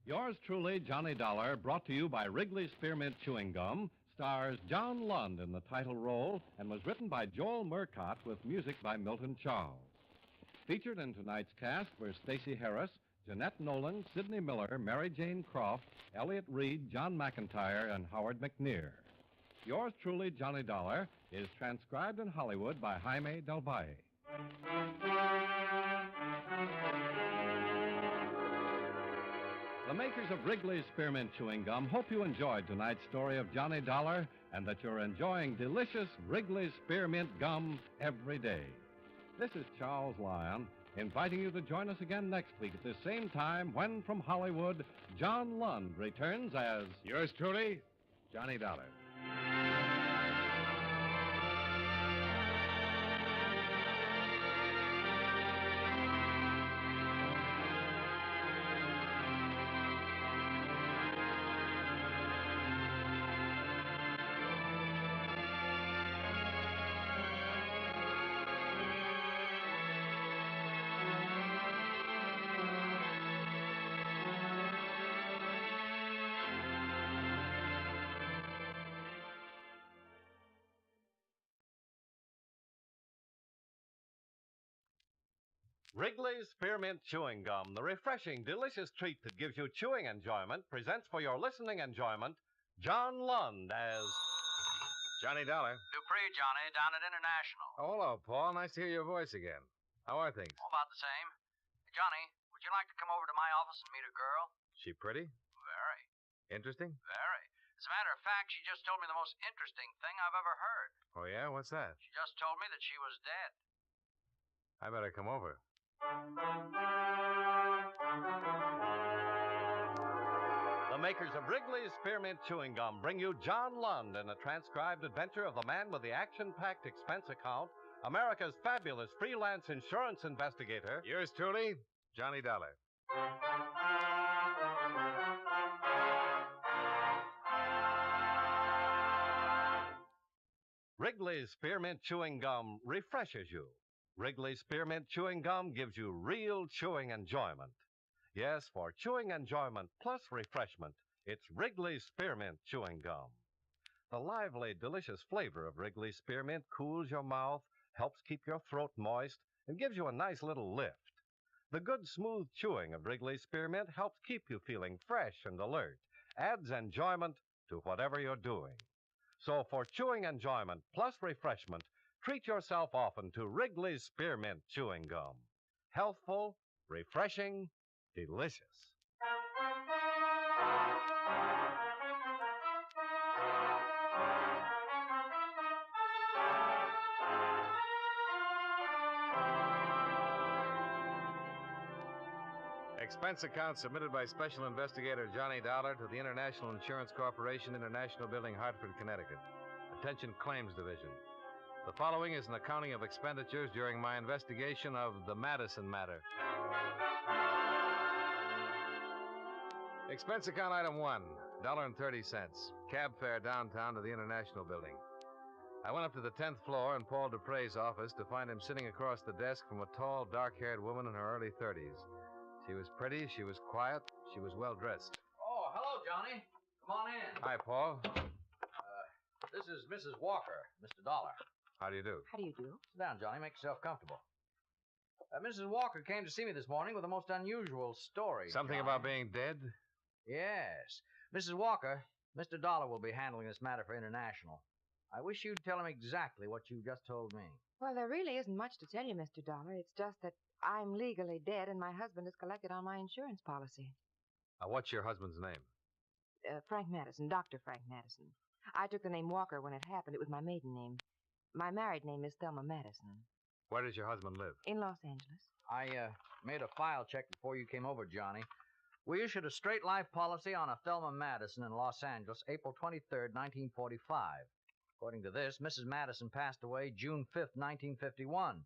Yours truly, Johnny Dollar, brought to you by Wrigley's Spearmint Chewing Gum, stars John Lund in the title role and was written by Joel Murcott with music by Milton Charles. Featured in tonight's cast were Stacey Harris, Jeanette Nolan, Sidney Miller, Mary Jane Croft, Elliott Reed, John McIntyre, and Howard McNear. Yours truly, Johnny Dollar, is transcribed in Hollywood by Jaime Del Valle. The makers of Wrigley's Spearmint Chewing Gum hope you enjoyed tonight's story of Johnny Dollar and that you're enjoying delicious Wrigley's Spearmint Gum every day. This is Charles Lyon, inviting you to join us again next week at the same time when, from Hollywood, John Lund returns as Yours truly, Johnny Dollar. Wrigley's Spearmint Chewing Gum, the refreshing, delicious treat that gives you chewing enjoyment, presents for your listening enjoyment John Lund as Johnny Dollar. Dupree, Johnny, down at International. Oh, hello, Paul. Nice to hear your voice again. How are things? All about the same. Johnny, would you like to come over to my office and meet a girl? She pretty? Very. Interesting? Very. As a matter of fact, she just told me the most interesting thing I've ever heard. Oh, yeah? What's that? She just told me that she was dead. I better come over. The makers of Wrigley's Spearmint Chewing Gum bring you John Lund in a transcribed adventure of the man with the action-packed expense account, America's fabulous freelance insurance investigator. Yours truly, Johnny Dollar. Wrigley's Spearmint Chewing Gum refreshes you. Wrigley's Spearmint Chewing Gum gives you real chewing enjoyment. Yes, for chewing enjoyment plus refreshment, it's Wrigley's Spearmint Chewing Gum. The lively, delicious flavor of Wrigley's Spearmint cools your mouth, helps keep your throat moist, and gives you a nice little lift. The good, smooth chewing of Wrigley's Spearmint helps keep you feeling fresh and alert, adds enjoyment to whatever you're doing. So for chewing enjoyment plus refreshment, treat yourself often to Wrigley's Spearmint Chewing Gum. Healthful, refreshing, delicious. Expense account submitted by Special Investigator Johnny Dollar to the International Insurance Corporation, International Building, Hartford, Connecticut. Attention Claims Division. The following is an accounting of expenditures during my investigation of the Madison matter. Expense account item 1, $1.30. Cab fare downtown to the International Building. I went up to the 10th floor in Paul Dupre's office to find him sitting across the desk from a tall, dark-haired woman in her early 30s. She was pretty, she was quiet, she was well-dressed. Oh, hello, Johnny. Come on in. Hi, Paul. This is Mrs. Walker, Mr. Dollar. How do you do? How do you do? Sit down, Johnny. Make yourself comfortable. Mrs. Walker came to see me this morning with a most unusual story. Something Johnny. about being dead? Yes. Mrs. Walker, Mr. Dollar will be handling this matter for International. I wish you'd tell him exactly what you just told me. Well, there really isn't much to tell you, Mr. Dollar. It's just that I'm legally dead and my husband is collected on my insurance policy. What's your husband's name? Frank Madison, Dr. Frank Madison. I took the name Walker when it happened. It was my maiden name. My married name is Thelma Madison. Where does your husband live? In Los Angeles. I made a file check before you came over, Johnny. We issued a straight life policy on a Thelma Madison in Los Angeles, April 23rd, 1945. According to this, Mrs. Madison passed away June 5th, 1951.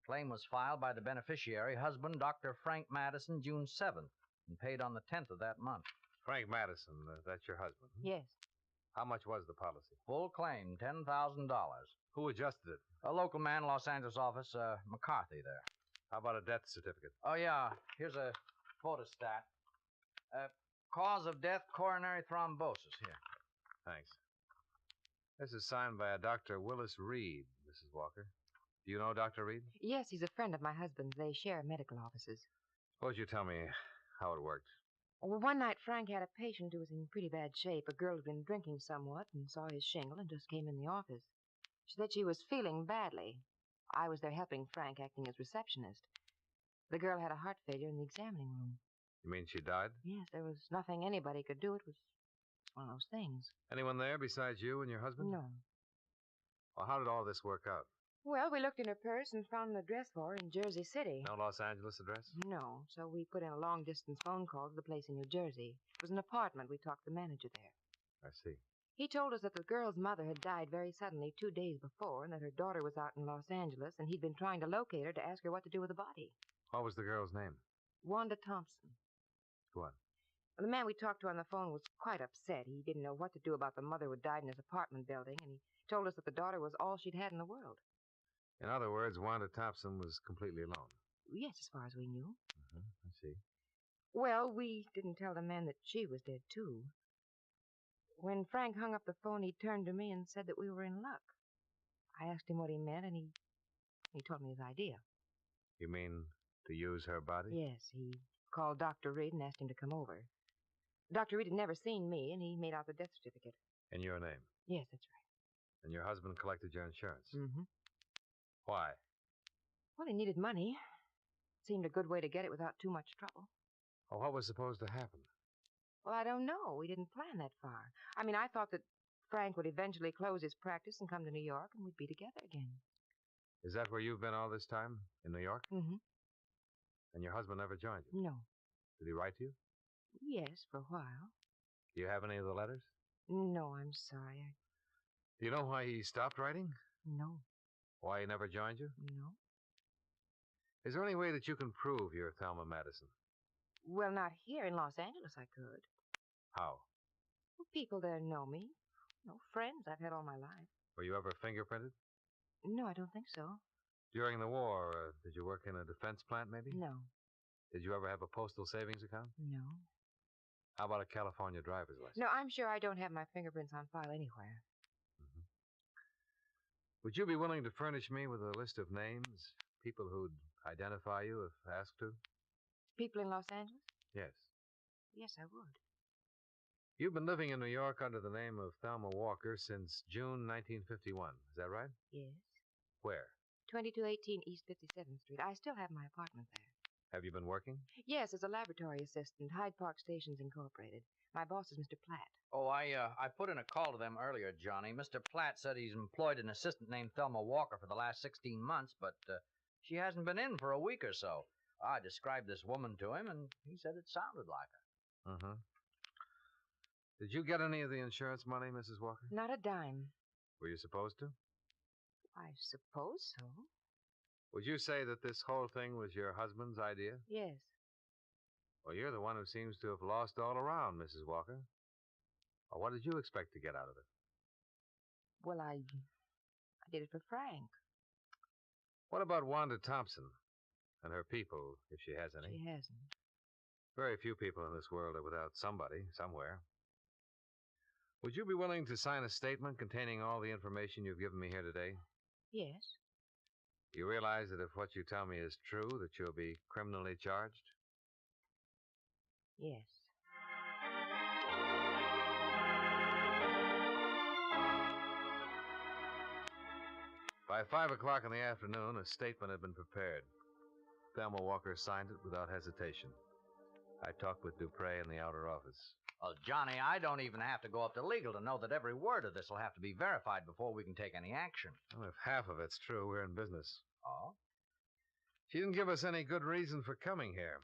Claim was filed by the beneficiary, husband, Dr. Frank Madison, June 7th, and paid on the 10th of that month. Frank Madison, that's your husband? Yes. How much was the policy? Full claim, $10,000. Who adjusted it? A local man, Los Angeles office, McCarthy there. How about a death certificate? Oh, yeah. Here's a photostat. Cause of death, coronary thrombosis. Here. Thanks. This is signed by a Dr. Willis Reed, Mrs. Walker. Do you know Dr. Reed? Yes, he's a friend of my husband's. They share medical offices. Suppose you tell me how it worked. Well, one night Frank had a patient who was in pretty bad shape. A girl had been drinking somewhat and saw his shingle and just came in the office. She said she was feeling badly. I was there helping Frank, acting as receptionist. The girl had a heart failure in the examining room. You mean she died? Yes, there was nothing anybody could do. It was one of those things. Anyone there besides you and your husband? No. Well, how did all this work out? Well, we looked in her purse and found an address for her in Jersey City. No Los Angeles address? No, so we put in a long-distance phone call to the place in New Jersey. It was an apartment. We talked to the manager there. I see. He told us that the girl's mother had died very suddenly 2 days before and that her daughter was out in Los Angeles and he'd been trying to locate her to ask her what to do with the body. What was the girl's name? Wanda Thompson. What? Well, the man we talked to on the phone was quite upset. He didn't know what to do about the mother who died in his apartment building, and he told us that the daughter was all she'd had in the world. In other words, Wanda Thompson was completely alone. Yes, as far as we knew. I see. Well, we didn't tell the man that she was dead, too. When Frank hung up the phone, he turned to me and said that we were in luck. I asked him what he meant, and he told me his idea. You mean to use her body? Yes, he called Dr. Reed and asked him to come over. Dr. Reed had never seen me, and he made out the death certificate. In your name? Yes, that's right. And your husband collected your insurance? Mm-hmm. Why? Well, he needed money. Seemed a good way to get it without too much trouble. Well, what was supposed to happen? Well, I don't know. We didn't plan that far. I mean, I thought that Frank would eventually close his practice and come to New York, and we'd be together again. Is that where you've been all this time? In New York? Mm-hmm. And your husband never joined you? No. Did he write to you? Yes, for a while. Do you have any of the letters? No, I'm sorry. Do you know why he stopped writing? No. Why he never joined you? No. Is there any way that you can prove you're Thelma Madison? Well, not here in Los Angeles, I could. How? Well, people there know me. No friends I've had all my life. Were you ever fingerprinted? No, I don't think so. During the war, did you work in a defense plant, maybe? No. Did you ever have a postal savings account? No. How about a California driver's license? No, I'm sure I don't have my fingerprints on file anywhere. Mm-hmm. Would you be willing to furnish me with a list of names, people who'd identify you if asked to? People in Los Angeles? Yes. Yes, I would. You've been living in New York under the name of Thelma Walker since June 1951. Is that right? Yes. Where? 2218 East 57th Street. I still have my apartment there. Have you been working? Yes, as a laboratory assistant, Hyde Park Stations Incorporated. My boss is Mr. Platt. Oh, I put in a call to them earlier, Johnny. Mr. Platt said he's employed an assistant named Thelma Walker for the last 16 months, but she hasn't been in for a week or so. I described this woman to him, and he said it sounded like her. Mm-hmm. Did you get any of the insurance money, Mrs. Walker? Not a dime. Were you supposed to? I suppose so. Would you say that this whole thing was your husband's idea? Yes. Well, you're the one who seems to have lost all around, Mrs. Walker. Well, what did you expect to get out of it? Well, I did it for Frank. What about Wanda Thompson and her people, if she has any? She hasn't. Very few people in this world are without somebody, somewhere. Would you be willing to sign a statement containing all the information you've given me here today? Yes. You realize that if what you tell me is true, that you'll be criminally charged? Yes. By 5 o'clock in the afternoon, a statement had been prepared. Thelma Walker signed it without hesitation. I talked with Dupre in the outer office. Well, Johnny, I don't even have to go up to legal to know that every word of this will have to be verified before we can take any action. Well, if half of it's true, we're in business. Oh? She didn't give us any good reason for coming here.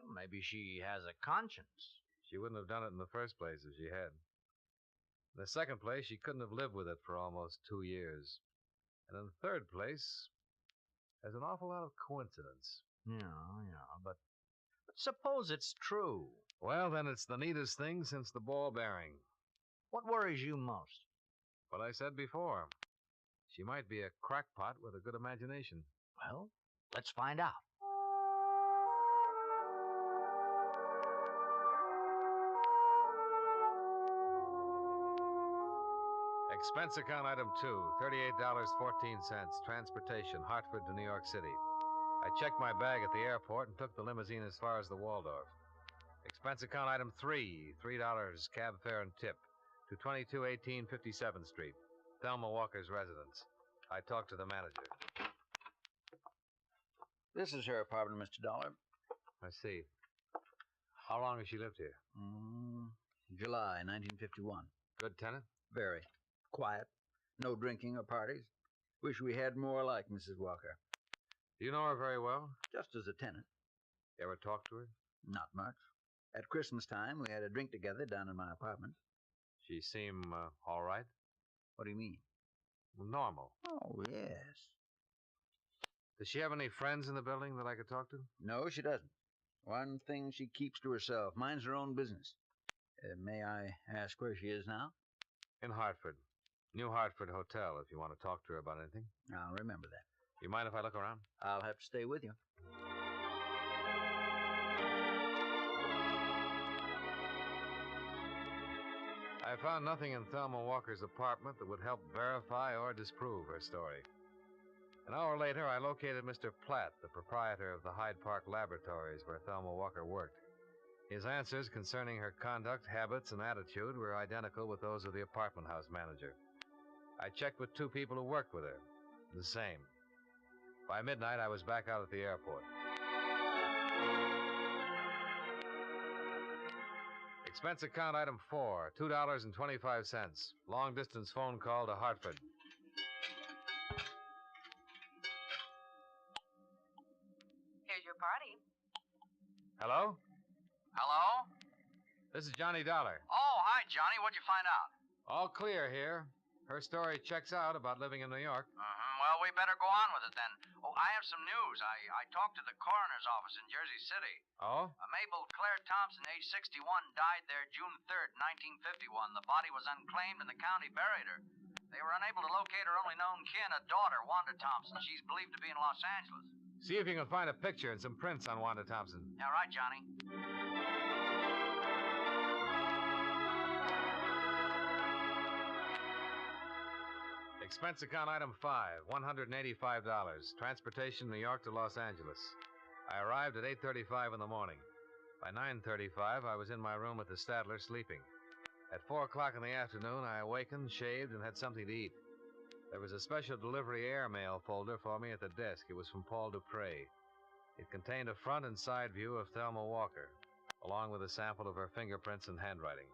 Well, maybe she has a conscience. She wouldn't have done it in the first place if she had. In the second place, she couldn't have lived with it for almost 2 years. And in the third place, there's an awful lot of coincidence. Yeah, but suppose it's true. Well, then it's the neatest thing since the ball bearing. What worries you most? What I said before. She might be a crackpot with a good imagination. Well, let's find out. Expense account item 2, $38.14, transportation, Hartford to New York City. I checked my bag at the airport and took the limousine as far as the Waldorf. Expense account item 3, $3, cab fare and tip, to 2218 57th Street, Thelma Walker's residence. I talked to the manager. This is her apartment, Mr. Dollar. I see. How long has she lived here? July 1951. Good tenant? Very. Quiet. No drinking or parties. Wish we had more like Mrs. Walker. Do you know her very well? Just as a tenant. You ever talked to her? Not much. At Christmas time, we had a drink together down in my apartment. She seem all right? What do you mean? Well, normal. Oh, yes. Does she have any friends in the building that I could talk to? No, she doesn't. One thing she keeps to herself. Minds her own business. May I ask where she is now? In Hartford. New Hartford Hotel, if you want to talk to her about anything. I'll remember that. You mind if I look around? I'll have to stay with you. I found nothing in Thelma Walker's apartment that would help verify or disprove her story. An hour later, I located Mr. Platt, the proprietor of the Hyde Park Laboratories where Thelma Walker worked. His answers concerning her conduct, habits, and attitude were identical with those of the apartment house manager. I checked with 2 people who worked with her. The same. By midnight, I was back out at the airport. Expense account item 4, $2.25. Long distance phone call to Hartford. Here's your party. Hello? Hello? This is Johnny Dollar. Oh, hi, Johnny. What'd you find out? All clear here. Her story checks out about living in New York. Well, we better go on with it then. Oh, I have some news. I talked to the coroner's office in Jersey City. Oh? Mabel Claire Thompson, age 61, died there June 3rd, 1951. The body was unclaimed and the county buried her. They were unable to locate her only known kin, a daughter, Wanda Thompson. She's believed to be in Los Angeles. See if you can find a picture and some prints on Wanda Thompson. Yeah, right, Johnny. Expense account item 5, $185. Transportation New York to Los Angeles. I arrived at 8:35 in the morning. By 9:35, I was in my room at the Statler sleeping. At 4 o'clock in the afternoon, I awakened, shaved, and had something to eat. There was a special delivery airmail folder for me at the desk. It was from Paul Dupre. It contained a front and side view of Thelma Walker, along with a sample of her fingerprints and handwriting.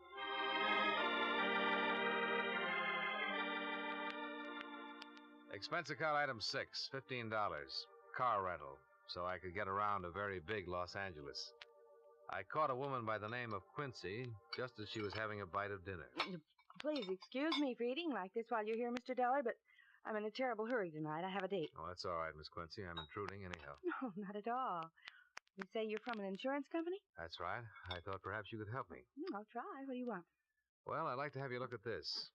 Expense account item 6, $15. Car rental, so I could get around to very big Los Angeles. I caught a woman by the name of Quincy just as she was having a bite of dinner. Please excuse me for eating like this while you're here, Mr. Dollar, but I'm in a terrible hurry tonight. I have a date. Oh, that's all right, Miss Quincy. I'm intruding anyhow. No, not at all. You say you're from an insurance company? That's right. I thought perhaps you could help me. I'll try. What do you want? Well, I'd like to have you look at this.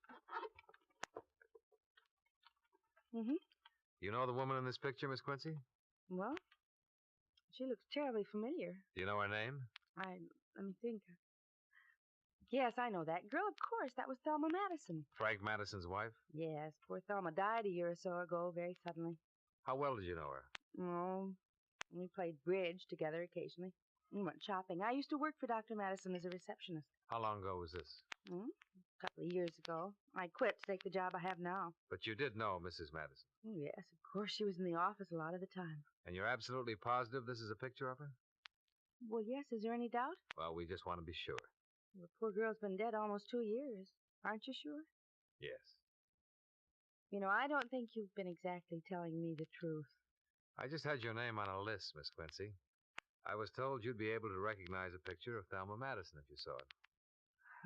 Mm-hmm. You know the woman in this picture, Miss Quincy? Well, she looks terribly familiar. Do you know her name? Let me think. Yes, I know that girl. Of course, that was Thelma Madison. Frank Madison's wife? Yes, poor Thelma died a year or so ago, very suddenly. How well did you know her? Oh, we played bridge together occasionally. We went shopping. I used to work for Dr. Madison as a receptionist. How long ago was this? A couple of years ago. I quit to take the job I have now. But you did know Mrs. Madison? Oh, yes, of course. She was in the office a lot of the time. And you're absolutely positive this is a picture of her? Well, yes. Is there any doubt? Well, we just want to be sure. The poor girl's been dead almost 2 years. Aren't you sure? Yes. You know, I don't think you've been exactly telling me the truth. I just had your name on a list, Miss Quincy. I was told you'd be able to recognize a picture of Thelma Madison if you saw it.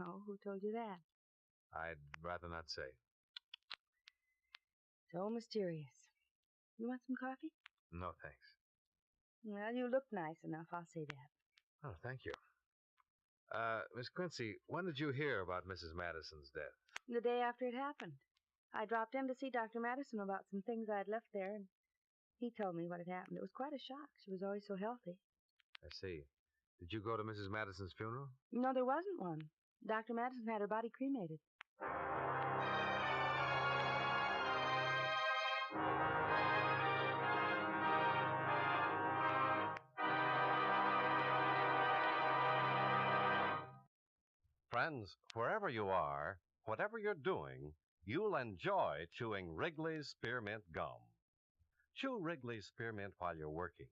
Oh, who told you that? I'd rather not say. So mysterious. You want some coffee? No, thanks. Well, you look nice enough, I'll say that. Oh, thank you. Miss Quincy, when did you hear about Mrs. Madison's death? The day after it happened. I dropped in to see Dr. Madison about some things I'd left there, and he told me what had happened. It was quite a shock. She was always so healthy. I see. Did you go to Mrs. Madison's funeral? No, there wasn't one. Dr. Madison had her body cremated. Friends, wherever you are, whatever you're doing, you'll enjoy chewing Wrigley's Spearmint Gum. Chew Wrigley's Spearmint while you're working.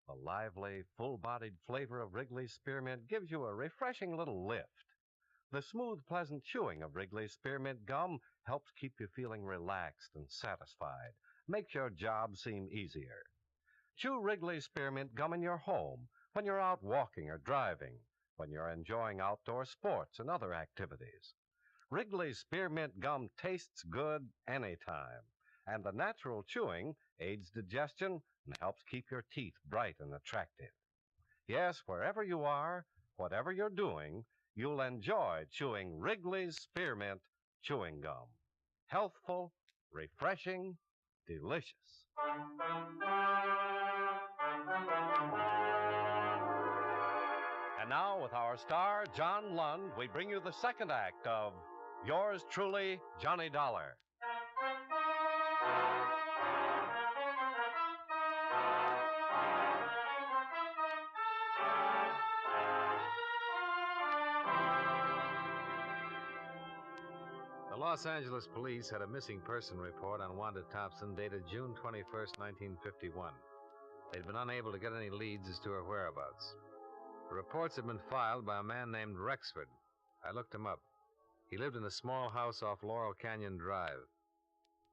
The lively, full-bodied flavor of Wrigley's Spearmint gives you a refreshing little lift. The smooth, pleasant chewing of Wrigley's Spearmint Gum helps keep you feeling relaxed and satisfied, makes your job seem easier. Chew Wrigley's Spearmint Gum in your home, when you're out walking or driving, when you're enjoying outdoor sports and other activities. Wrigley's Spearmint Gum tastes good anytime, and the natural chewing aids digestion and helps keep your teeth bright and attractive. Yes, wherever you are, whatever you're doing, you'll enjoy chewing Wrigley's Spearmint Chewing Gum. Healthful, refreshing, delicious. And now, with our star, John Lund, we bring you the second act of Yours Truly, Johnny Dollar. The Los Angeles police had a missing person report on Wanda Thompson dated June 21st, 1951. They'd been unable to get any leads as to her whereabouts. The reports had been filed by a man named Rexford, I looked him up. He lived in a small house off Laurel Canyon Drive.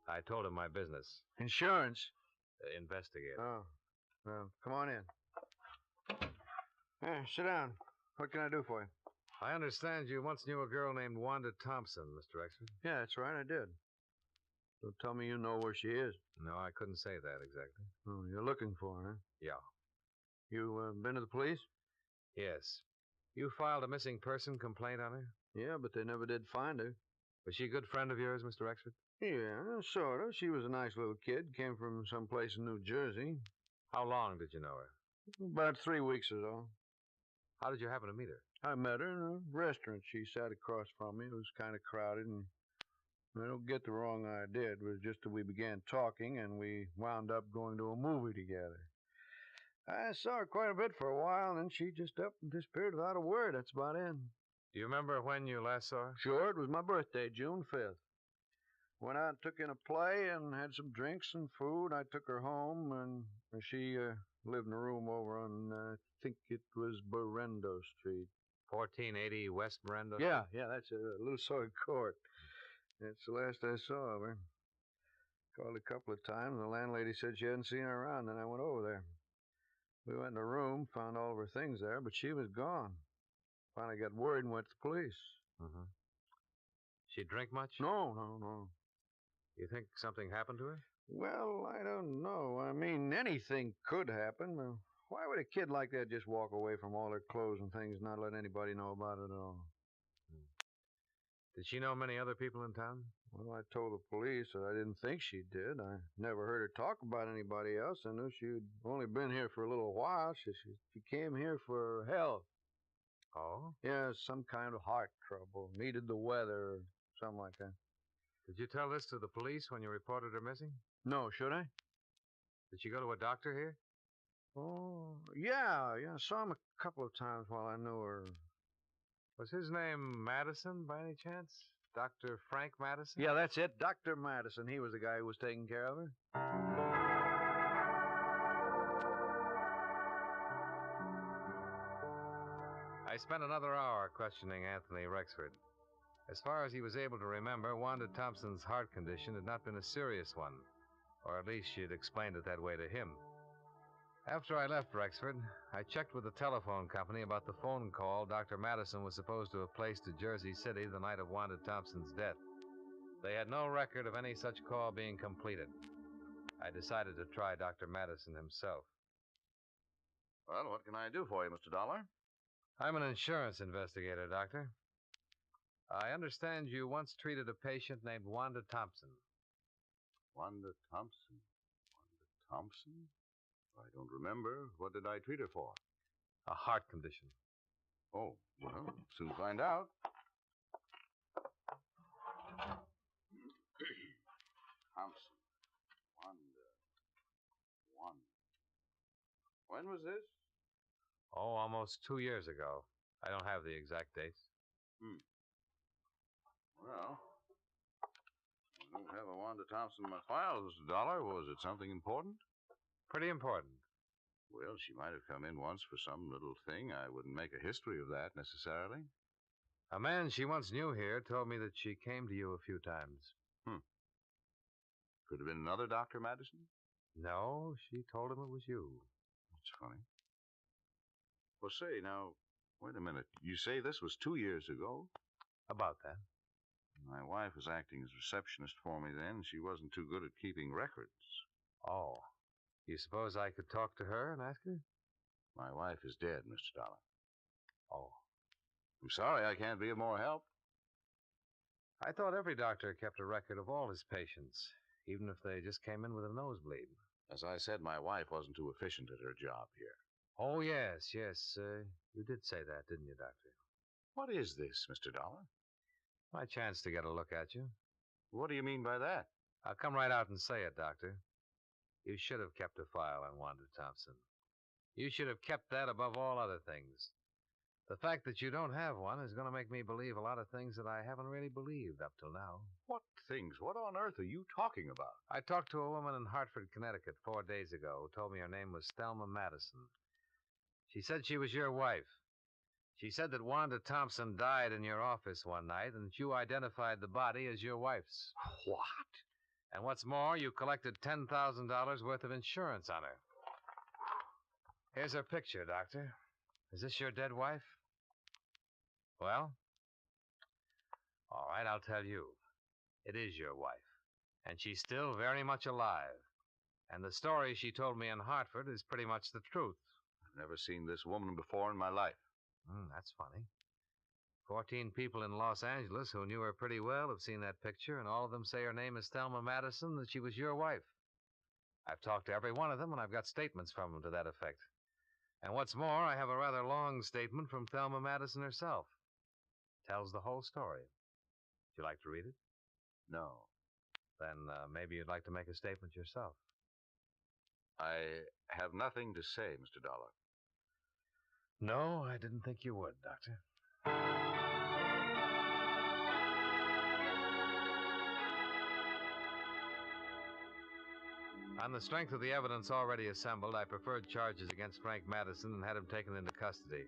I told him my business. Insurance? Investigator. Oh. Well, come on in. Here, sit down. What can I do for you? I understand you once knew a girl named Wanda Thompson, Mr. Exford. Yeah, that's right, I did. Don't tell me you know where she is. No, I couldn't say that exactly. Oh, you're looking for her, huh? Yeah. You been to the police? Yes. You filed a missing person complaint on her? Yeah, but they never did find her. Was she a good friend of yours, Mr. Exford? Yeah, sort of. She was a nice little kid. Came from someplace in New Jersey. How long did you know her? About 3 weeks or so. How did you happen to meet her? I met her in a restaurant. She sat across from me. It was kind of crowded, and I don't get the wrong idea. It was just that we began talking, and we wound up going to a movie together. I saw her quite a bit for a while, and then she just up and disappeared without a word. That's about it. Do you remember when you last saw her? Sure, it was my birthday, June 5th. Went out and took in a play and had some drinks and food. I took her home, and she lived in a room over on, I think it was Berendo Street. 1480 West Brenda? Yeah, that's a little sort of court. That's the last I saw of her. Called a couple of times. The landlady said she hadn't seen her around, then I went over there. We went in the room, found all of her things there, but she was gone. Finally got worried and went to the police. Uh-huh. She drink much? No. You think something happened to her? Well, I don't know. I mean, anything could happen. Why would a kid like that just walk away from all her clothes and things and not let anybody know about it at all? Did she know many other people in town? Well, I told the police that I didn't think she did. I never heard her talk about anybody else. I knew she'd only been here for a little while. She came here for health. Oh? Yeah, some kind of heart trouble. Needed the weather or something like that. Did you tell this to the police when you reported her missing? No, should I? Did she go to a doctor here? Oh, yeah. I saw him a couple of times while I knew her. Was his name Madison, by any chance? Dr. Frank Madison? Yeah, that's it. Dr. Madison. He was the guy who was taking care of her. I spent another hour questioning Anthony Rexford. As far as he was able to remember, Wanda Thompson's heart condition had not been a serious one, or at least she had explained it that way to him. After I left Rexford, I checked with the telephone company about the phone call Dr. Madison was supposed to have placed to Jersey City the night of Wanda Thompson's death. They had no record of any such call being completed. I decided to try Dr. Madison himself. Well, what can I do for you, Mr. Dollar? I'm an insurance investigator, Doctor. I understand you once treated a patient named Wanda Thompson. Wanda Thompson? Wanda Thompson? I don't remember. What did I treat her for? A heart condition. Oh, well, soon find out. Thompson. Wanda. When was this? Oh, almost 2 years ago. I don't have the exact dates. Well, I don't have a Wanda Thompson in my files, Mr. Dollar. Was it something important? Pretty important. Well, she might have come in once for some little thing. I wouldn't make a history of that necessarily. A man she once knew here told me that she came to you a few times. Could have been another Dr. Madison? No, she told him it was you. That's funny. Well, say, now, wait a minute. You say this was 2 years ago? About that. My wife was acting as receptionist for me then, and she wasn't too good at keeping records. Oh. You suppose I could talk to her and ask her? My wife is dead, Mr. Dollar. Oh. I'm sorry I can't be of more help. I thought every doctor kept a record of all his patients, even if they just came in with a nosebleed. As I said, my wife wasn't too efficient at her job here. Oh, yes. You did say that, didn't you, Doctor? What is this, Mr. Dollar? My chance to get a look at you. What do you mean by that? I'll come right out and say it, Doctor. You should have kept a file on Wanda Thompson. You should have kept that above all other things. The fact that you don't have one is going to make me believe a lot of things that I haven't really believed up till now. What things? What on earth are you talking about? I talked to a woman in Hartford, Connecticut 4 days ago who told me her name was Thelma Madison. She said she was your wife. She said that Wanda Thompson died in your office one night and that you identified the body as your wife's. What? And what's more, you collected $10,000 worth of insurance on her. Here's her picture, Doctor. Is this your dead wife? Well, all right, I'll tell you. It is your wife, and she's still very much alive. And the story she told me in Hartford is pretty much the truth. I've never seen this woman before in my life. That's funny. 14 people in Los Angeles who knew her pretty well have seen that picture, and all of them say her name is Thelma Madison, that she was your wife. I've talked to every one of them, and I've got statements from them to that effect. And what's more, I have a rather long statement from Thelma Madison herself. Tells the whole story. Would you like to read it? No. Then maybe you'd like to make a statement yourself. I have nothing to say, Mr. Dollar. No, I didn't think you would, Doctor. On the strength of the evidence already assembled, I preferred charges against Frank Madison and had him taken into custody.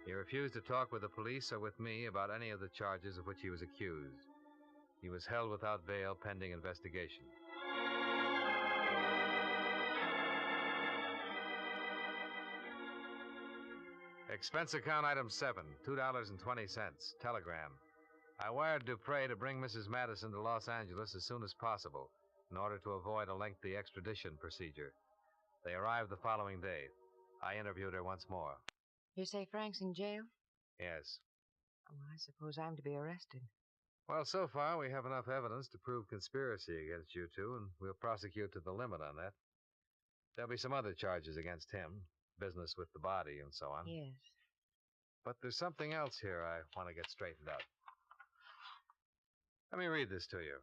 He refused to talk with the police or with me about any of the charges of which he was accused. He was held without bail pending investigation. Expense account item 7, $2.20. Telegram. I wired Dupre to bring Mrs. Madison to Los Angeles as soon as possible in order to avoid a lengthy extradition procedure. They arrived the following day. I interviewed her once more. You say Frank's in jail? Yes. Oh, I suppose I'm to be arrested. Well, so far we have enough evidence to prove conspiracy against you two, and we'll prosecute to the limit on that. There'll be some other charges against him, business with the body and so on. Yes. But there's something else here I want to get straightened out. Let me read this to you.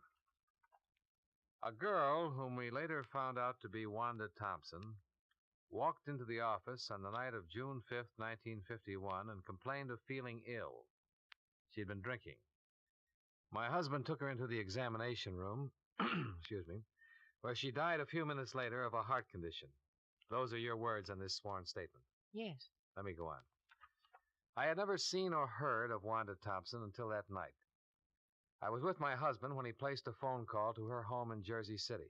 A girl whom we later found out to be Wanda Thompson walked into the office on the night of June 5th, 1951, and complained of feeling ill. She'd been drinking. My husband took her into the examination room, where she died a few minutes later of a heart condition. Those are your words on this sworn statement. Yes. Let me go on. I had never seen or heard of Wanda Thompson until that night. I was with my husband when he placed a phone call to her home in Jersey City.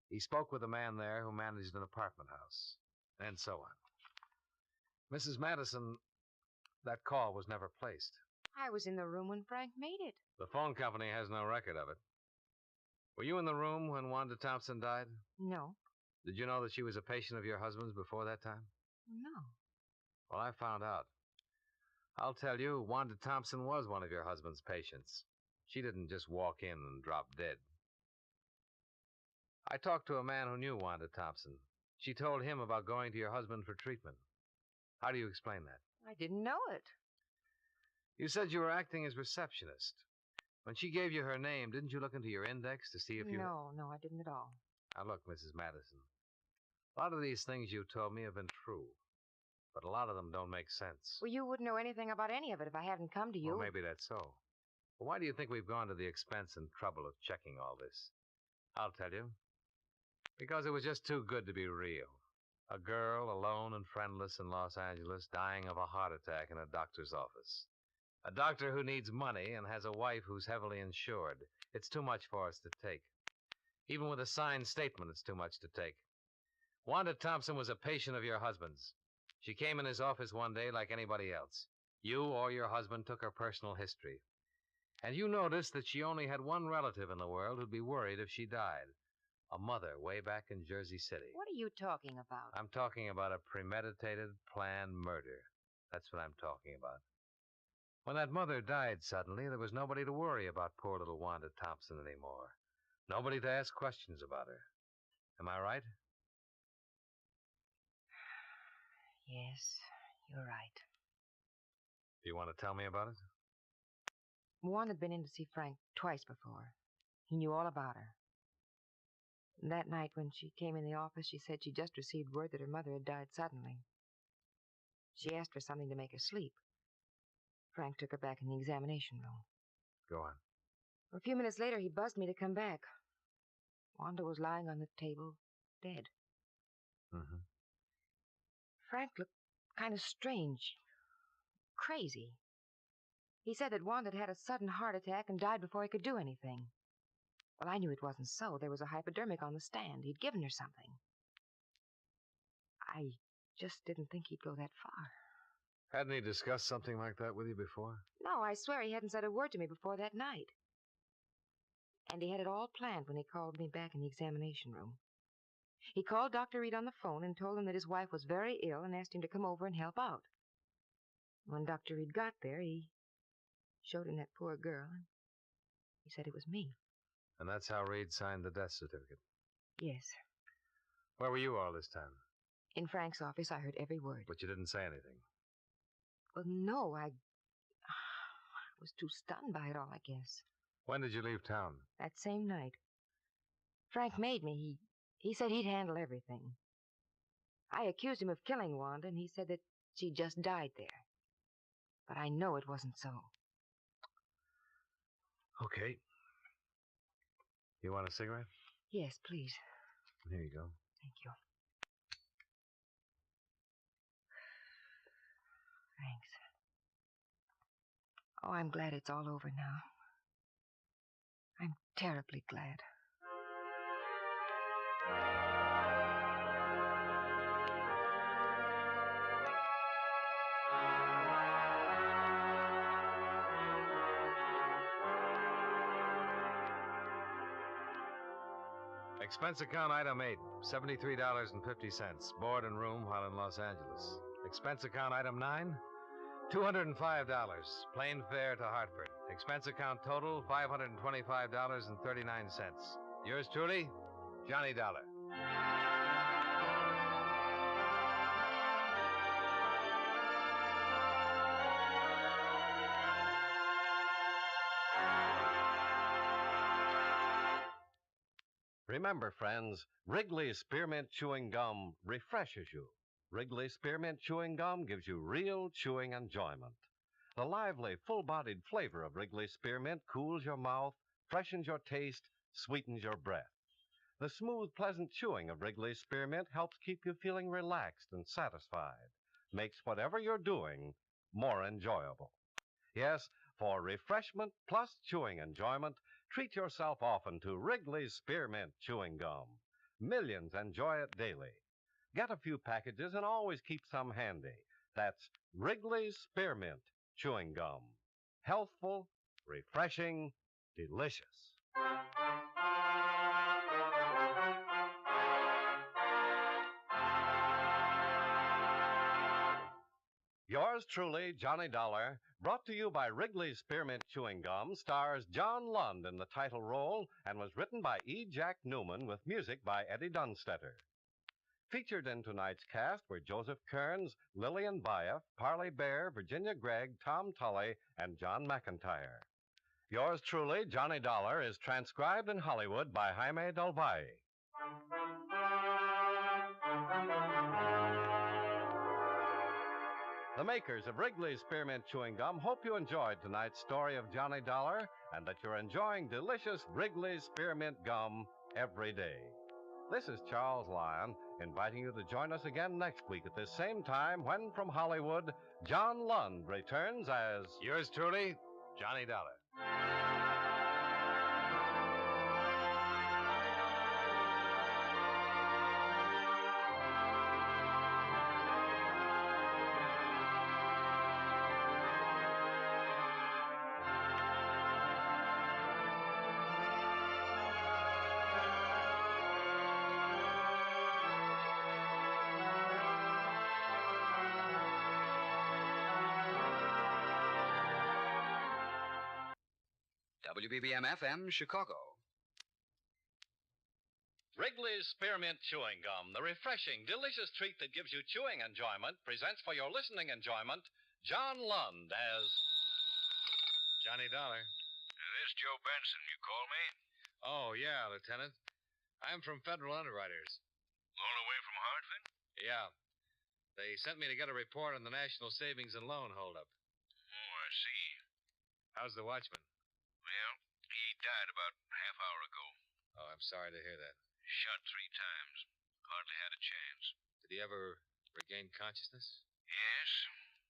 He spoke with a man there who managed an apartment house, and so on. Mrs. Madison, that call was never placed. I was in the room when Frank made it. The phone company has no record of it. Were you in the room when Wanda Thompson died? No. Did you know that she was a patient of your husband's before that time? No. Well, I found out. I'll tell you, Wanda Thompson was one of your husband's patients. She didn't just walk in and drop dead. I talked to a man who knew Wanda Thompson. She told him about going to your husband for treatment. How do you explain that? I didn't know it. You said you were acting as receptionist. When she gave you her name, didn't you look into your index to see if you... No, I didn't at all. Now, look, Mrs. Madison. A lot of these things you told me have been true, but a lot of them don't make sense. Well, you wouldn't know anything about any of it if I hadn't come to you. Well, maybe that's so. But why do you think we've gone to the expense and trouble of checking all this? I'll tell you. Because it was just too good to be real. A girl, alone and friendless in Los Angeles, dying of a heart attack in a doctor's office. A doctor who needs money and has a wife who's heavily insured. It's too much for us to take. Even with a signed statement, it's too much to take. Wanda Thompson was a patient of your husband's. She came in his office one day like anybody else. You or your husband took her personal history. And you noticed that she only had one relative in the world who'd be worried if she died. A mother way back in Jersey City. What are you talking about? I'm talking about a premeditated, planned murder. That's what I'm talking about. When that mother died suddenly, there was nobody to worry about poor little Wanda Thompson anymore. Nobody to ask questions about her. Am I right? Yes, you're right. Do you want to tell me about it? Juan had been in to see Frank twice before. He knew all about her. And that night when she came in the office, she said she just received word that her mother had died suddenly. She asked for something to make her sleep. Frank took her back in the examination room. Go on. A few minutes later, he buzzed me to come back. Wanda was lying on the table, dead. Mm-hmm. Frank looked kind of strange. crazy. He said that Wanda had a sudden heart attack and died before he could do anything. Well, I knew it wasn't so. There was a hypodermic on the stand. He'd given her something. I just didn't think he'd go that far. Hadn't he discussed something like that with you before? No, I swear he hadn't said a word to me before that night. And he had it all planned when he called me back in the examination room. He called Dr. Reed on the phone and told him that his wife was very ill and asked him to come over and help out. When Dr. Reed got there, he showed him that poor girl, and he said it was me. And that's how Reed signed the death certificate? Yes. Where were you all this time? In Frank's office, I heard every word. But you didn't say anything? Well, no, I was too stunned by it all, I guess. When did you leave town? That same night. Frank made me. He said he'd handle everything. I accused him of killing Wanda, and he said that she just died there. But I know it wasn't so. Okay. You want a cigarette? Yes, please. Here you go. Thank you. Thanks. Oh, I'm glad it's all over now. I'm terribly glad. Expense account item 8, $73.50. Board and room while in Los Angeles. Expense account item 9, $205. Plane fare to Hartford. Expense account total, $525.39. Yours truly, Johnny Dollar. Remember, friends, Wrigley's Spearmint Chewing Gum refreshes you. Wrigley's Spearmint Chewing Gum gives you real chewing enjoyment. The lively, full-bodied flavor of Wrigley's Spearmint cools your mouth, freshens your taste, sweetens your breath. The smooth, pleasant chewing of Wrigley's Spearmint helps keep you feeling relaxed and satisfied. Makes whatever you're doing more enjoyable. Yes, for refreshment plus chewing enjoyment, treat yourself often to Wrigley's Spearmint Chewing Gum. Millions enjoy it daily. Get a few packages and always keep some handy. That's Wrigley's Spearmint Chewing Gum. Healthful, refreshing, delicious. Yours truly, Johnny Dollar, brought to you by Wrigley's Spearmint Chewing Gum, stars John Lund in the title role and was written by E. Jack Newman with music by Eddie Dunstetter. Featured in tonight's cast were Joseph Kearns, Lillian Baeff, Parley Bear, Virginia Gregg, Tom Tully, and John McIntyre. Yours truly, Johnny Dollar, is transcribed in Hollywood by Jaime Del Valle. The makers of Wrigley's Spearmint Chewing Gum hope you enjoyed tonight's story of Johnny Dollar and that you're enjoying delicious Wrigley's Spearmint Gum every day. This is Charles Lyon, inviting you to join us again next week at this same time when, from Hollywood, John Lund returns as... Yours truly, Johnny Dollar. WBBM-FM, Chicago. Wrigley's Spearmint Chewing Gum, the refreshing, delicious treat that gives you chewing enjoyment, presents for your listening enjoyment John Lund as... Johnny Dollar. This is Joe Benson. You call me? Oh, yeah, Lieutenant. I'm from Federal Underwriters. All the way from Hartford? Yeah. They sent me to get a report on the National Savings and Loan holdup. Oh, I see. How's the watchman? Well, he died about a half hour ago. Oh, I'm sorry to hear that. Shot 3 times. Hardly had a chance. Did he ever regain consciousness? Yes.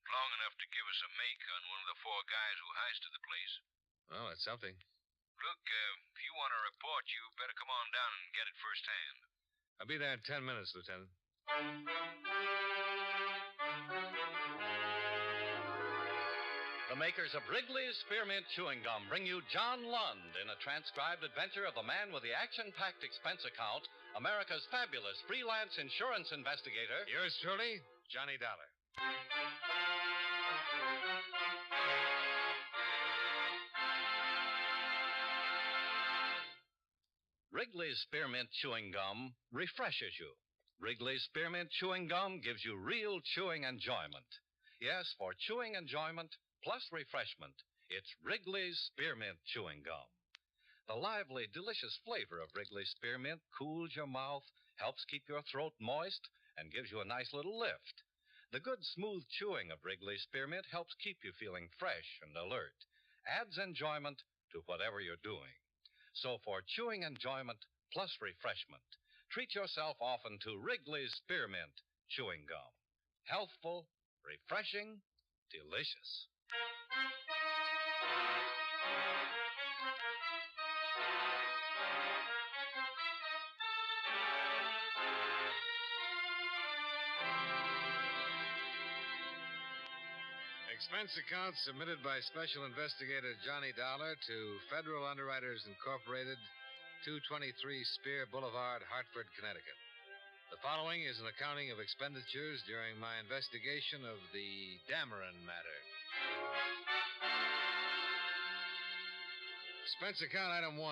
Long enough to give us a make on one of the four guys who heisted the place. Well, that's something. Look, if you want a report, you better come on down and get it firsthand. I'll be there in 10 minutes, Lieutenant. The makers of Wrigley's Spearmint Chewing Gum bring you John Lund in a transcribed adventure of the man with the action-packed expense account, America's fabulous freelance insurance investigator. Yours truly, Johnny Dollar. Wrigley's Spearmint Chewing Gum refreshes you. Wrigley's Spearmint Chewing Gum gives you real chewing enjoyment. Yes, for chewing enjoyment plus refreshment, it's Wrigley's Spearmint Chewing Gum. The lively, delicious flavor of Wrigley's Spearmint cools your mouth, helps keep your throat moist, and gives you a nice little lift. The good, smooth chewing of Wrigley's Spearmint helps keep you feeling fresh and alert, adds enjoyment to whatever you're doing. So for chewing enjoyment plus refreshment, treat yourself often to Wrigley's Spearmint Chewing Gum. Healthful, refreshing, delicious. Expense account submitted by Special Investigator Johnny Dollar to Federal Underwriters Incorporated, 223 Spear Boulevard, Hartford, Connecticut. The following is an accounting of expenditures during my investigation of the Dameron matter. Expense account item 1,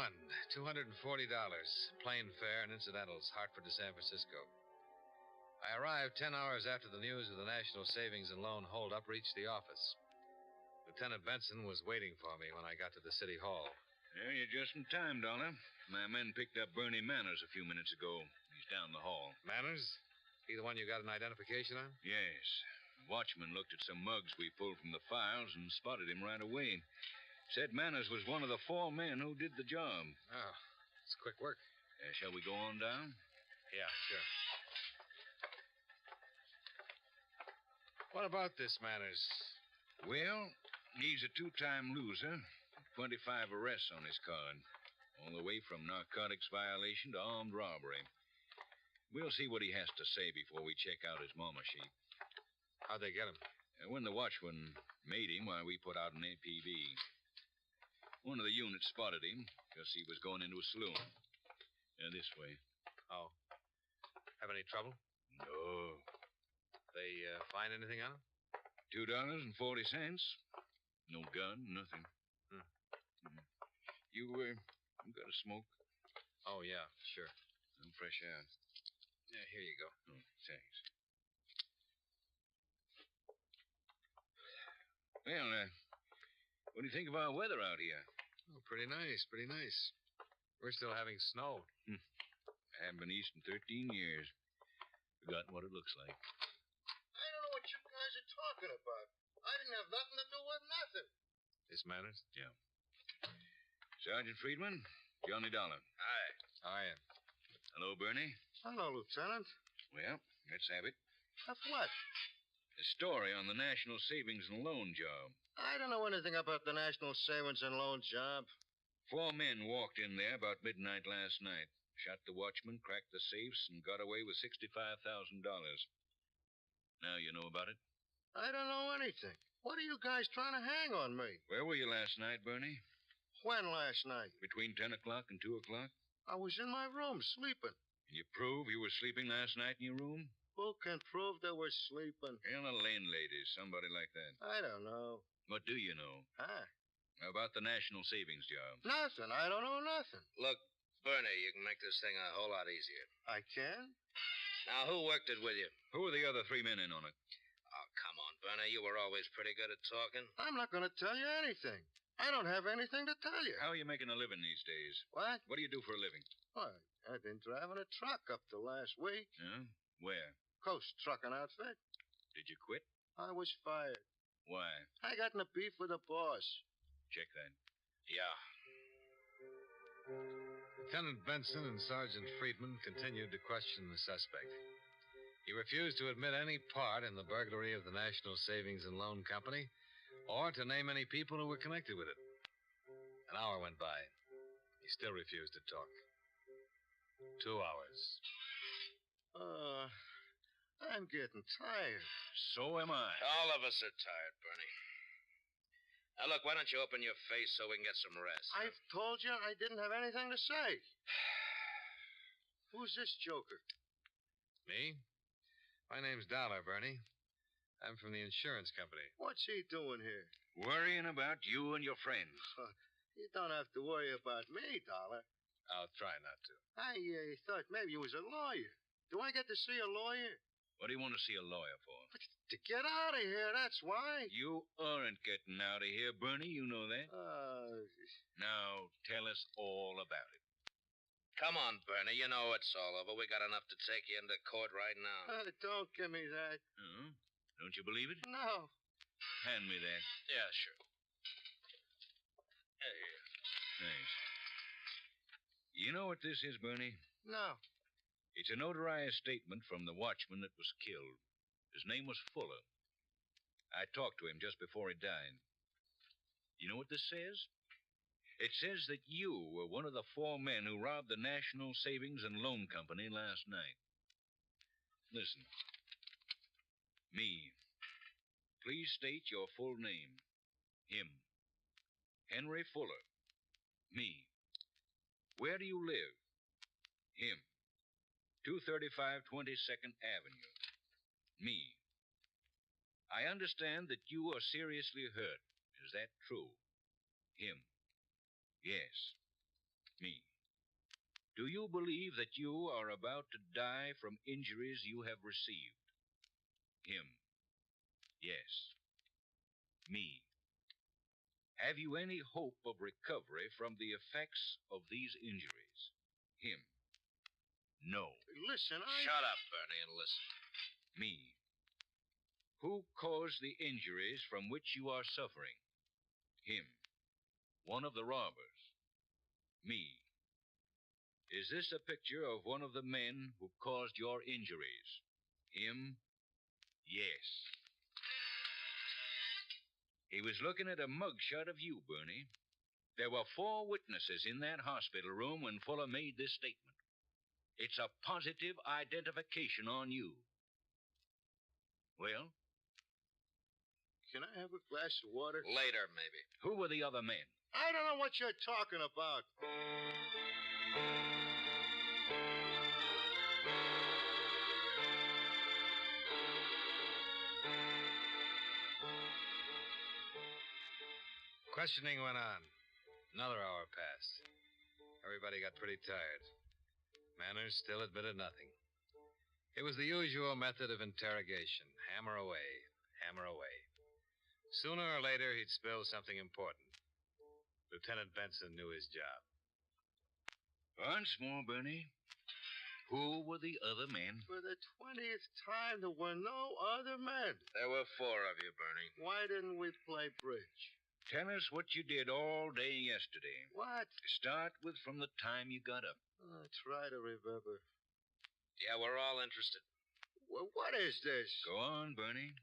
$240, plane fare and incidentals, Hartford to San Francisco. I arrived 10 hours after the news of the National Savings and Loan holdup reached the office. Lieutenant Benson was waiting for me when I got to the city hall. Well, you're just in time, Dollar. My men picked up Bernie Manners a few minutes ago. He's down the hall. Manners? He the one you got an identification on? Yes. The watchman looked at some mugs we pulled from the files and spotted him right away. Said Manners was one of the four men who did the job. Oh, it's quick work. Shall we go on down? Yeah, sure. What about this Manners? Well, he's a two-time loser. 25 arrests on his card. All the way from narcotics violation to armed robbery. We'll see what he has to say before we check out his mama sheet. How'd they get him? When the watchman made him, we put out an APB. One of the units spotted him because he was going into a saloon. This way. Oh. Have any trouble? No. They find anything on him? $2.40. No gun, nothing. You got a smoke? Oh, yeah, sure. Some fresh air. Yeah, here you go. Oh, thanks. Well, what do you think of our weather out here? Oh, pretty nice, pretty nice. We're still having snow. I haven't been east in 13 years. Forgotten what it looks like. I don't know what you guys are talking about. I didn't have nothing to do with nothing. This Manners? Yeah. Sergeant Friedman, Johnny Dollar. Hi. Hi. Hello, Bernie. Hello, Lieutenant. Well, let's have it. Of what? A story on the National Savings and Loan job. I don't know anything about the National Savings and Loan job. 4 men walked in there about midnight last night. Shot the watchman, cracked the safes, and got away with $65,000. Now you know about it? I don't know anything. What are you guys trying to hang on me? Where were you last night, Bernie? When last night? Between 10 o'clock and 2 o'clock? I was in my room sleeping. Can you prove you were sleeping last night in your room? Who can prove they were sleeping? Well, a landlady, somebody like that. I don't know. What do you know? Huh? About the National Savings job. Nothing. I don't know nothing. Look, Bernie, you can make this thing a whole lot easier. I can? Now, who worked it with you? Who were the other 3 men in on it? Oh, come on, Bernie. You were always pretty good at talking. I'm not going to tell you anything. I don't have anything to tell you. How are you making a living these days? What? What do you do for a living? Why, I've been driving a truck up to last week. Yeah? Where? Coast Trucking Outfit. Did you quit? I was fired. Why? I got in a beef with the boss. Check that. Yeah. Lieutenant Benson and Sergeant Friedman continued to question the suspect. He refused to admit any part in the burglary of the National Savings and Loan Company or to name any people who were connected with it. An hour went by. He still refused to talk. 2 hours. I'm getting tired. So am I. All of us are tired, Bernie. Now, look, why don't you open your face so we can get some rest? I've told you I didn't have anything to say. Who's this joker? Me? My name's Dollar, Bernie. I'm from the insurance company. What's he doing here? Worrying about you and your friends. You don't have to worry about me, Dollar. I'll try not to. I thought maybe you was a lawyer. Do I get to see a lawyer? What do you want to see a lawyer for? To get out of here, that's why. You aren't getting out of here, Bernie. You know that. Now, tell us all about it. Come on, Bernie. You know it's all over. We got enough to take you into court right now. Don't give me that. Don't you believe it? No. Hand me that. Yeah, sure. Here. Thanks. You know what this is, Bernie? No. It's a notarized statement from the watchman that was killed. His name was Fuller. I talked to him just before he died. You know what this says? It says that you were one of the 4 men who robbed the National Savings and Loan Company last night. Listen. Me. Please state your full name. Him. Henry Fuller. Me. Where do you live? Him. 235 22nd Avenue. Me. I understand that you are seriously hurt. Is that true? Him. Yes. Me. Do you believe that you are about to die from injuries you have received? Him. Yes. Me. Have you any hope of recovery from the effects of these injuries? Him. No. Listen, Shut up, Bernie, and listen. Me. Who caused the injuries from which you are suffering? Him. One of the robbers. Me. Is this a picture of one of the men who caused your injuries? Him? Yes. He was looking at a mugshot of you, Bernie. There were 4 witnesses in that hospital room when Fuller made this statement. It's a positive identification on you. Well? Can I have a glass of water? Later, maybe. Who were the other men? I don't know what you're talking about. Questioning went on. Another hour passed. Everybody got pretty tired. Manners still admitted nothing. It was the usual method of interrogation. Hammer away, hammer away. Sooner or later, he'd spill something important. Lieutenant Benson knew his job. Once more, Bernie. Who were the other men? For the 20th time, there were no other men. There were 4 of you, Bernie. Why didn't we play bridge? Tell us what you did all day yesterday. What? Start with from the time you got up. Try to remember. Yeah, we're all interested. Well, what is this? Go on, Bernie.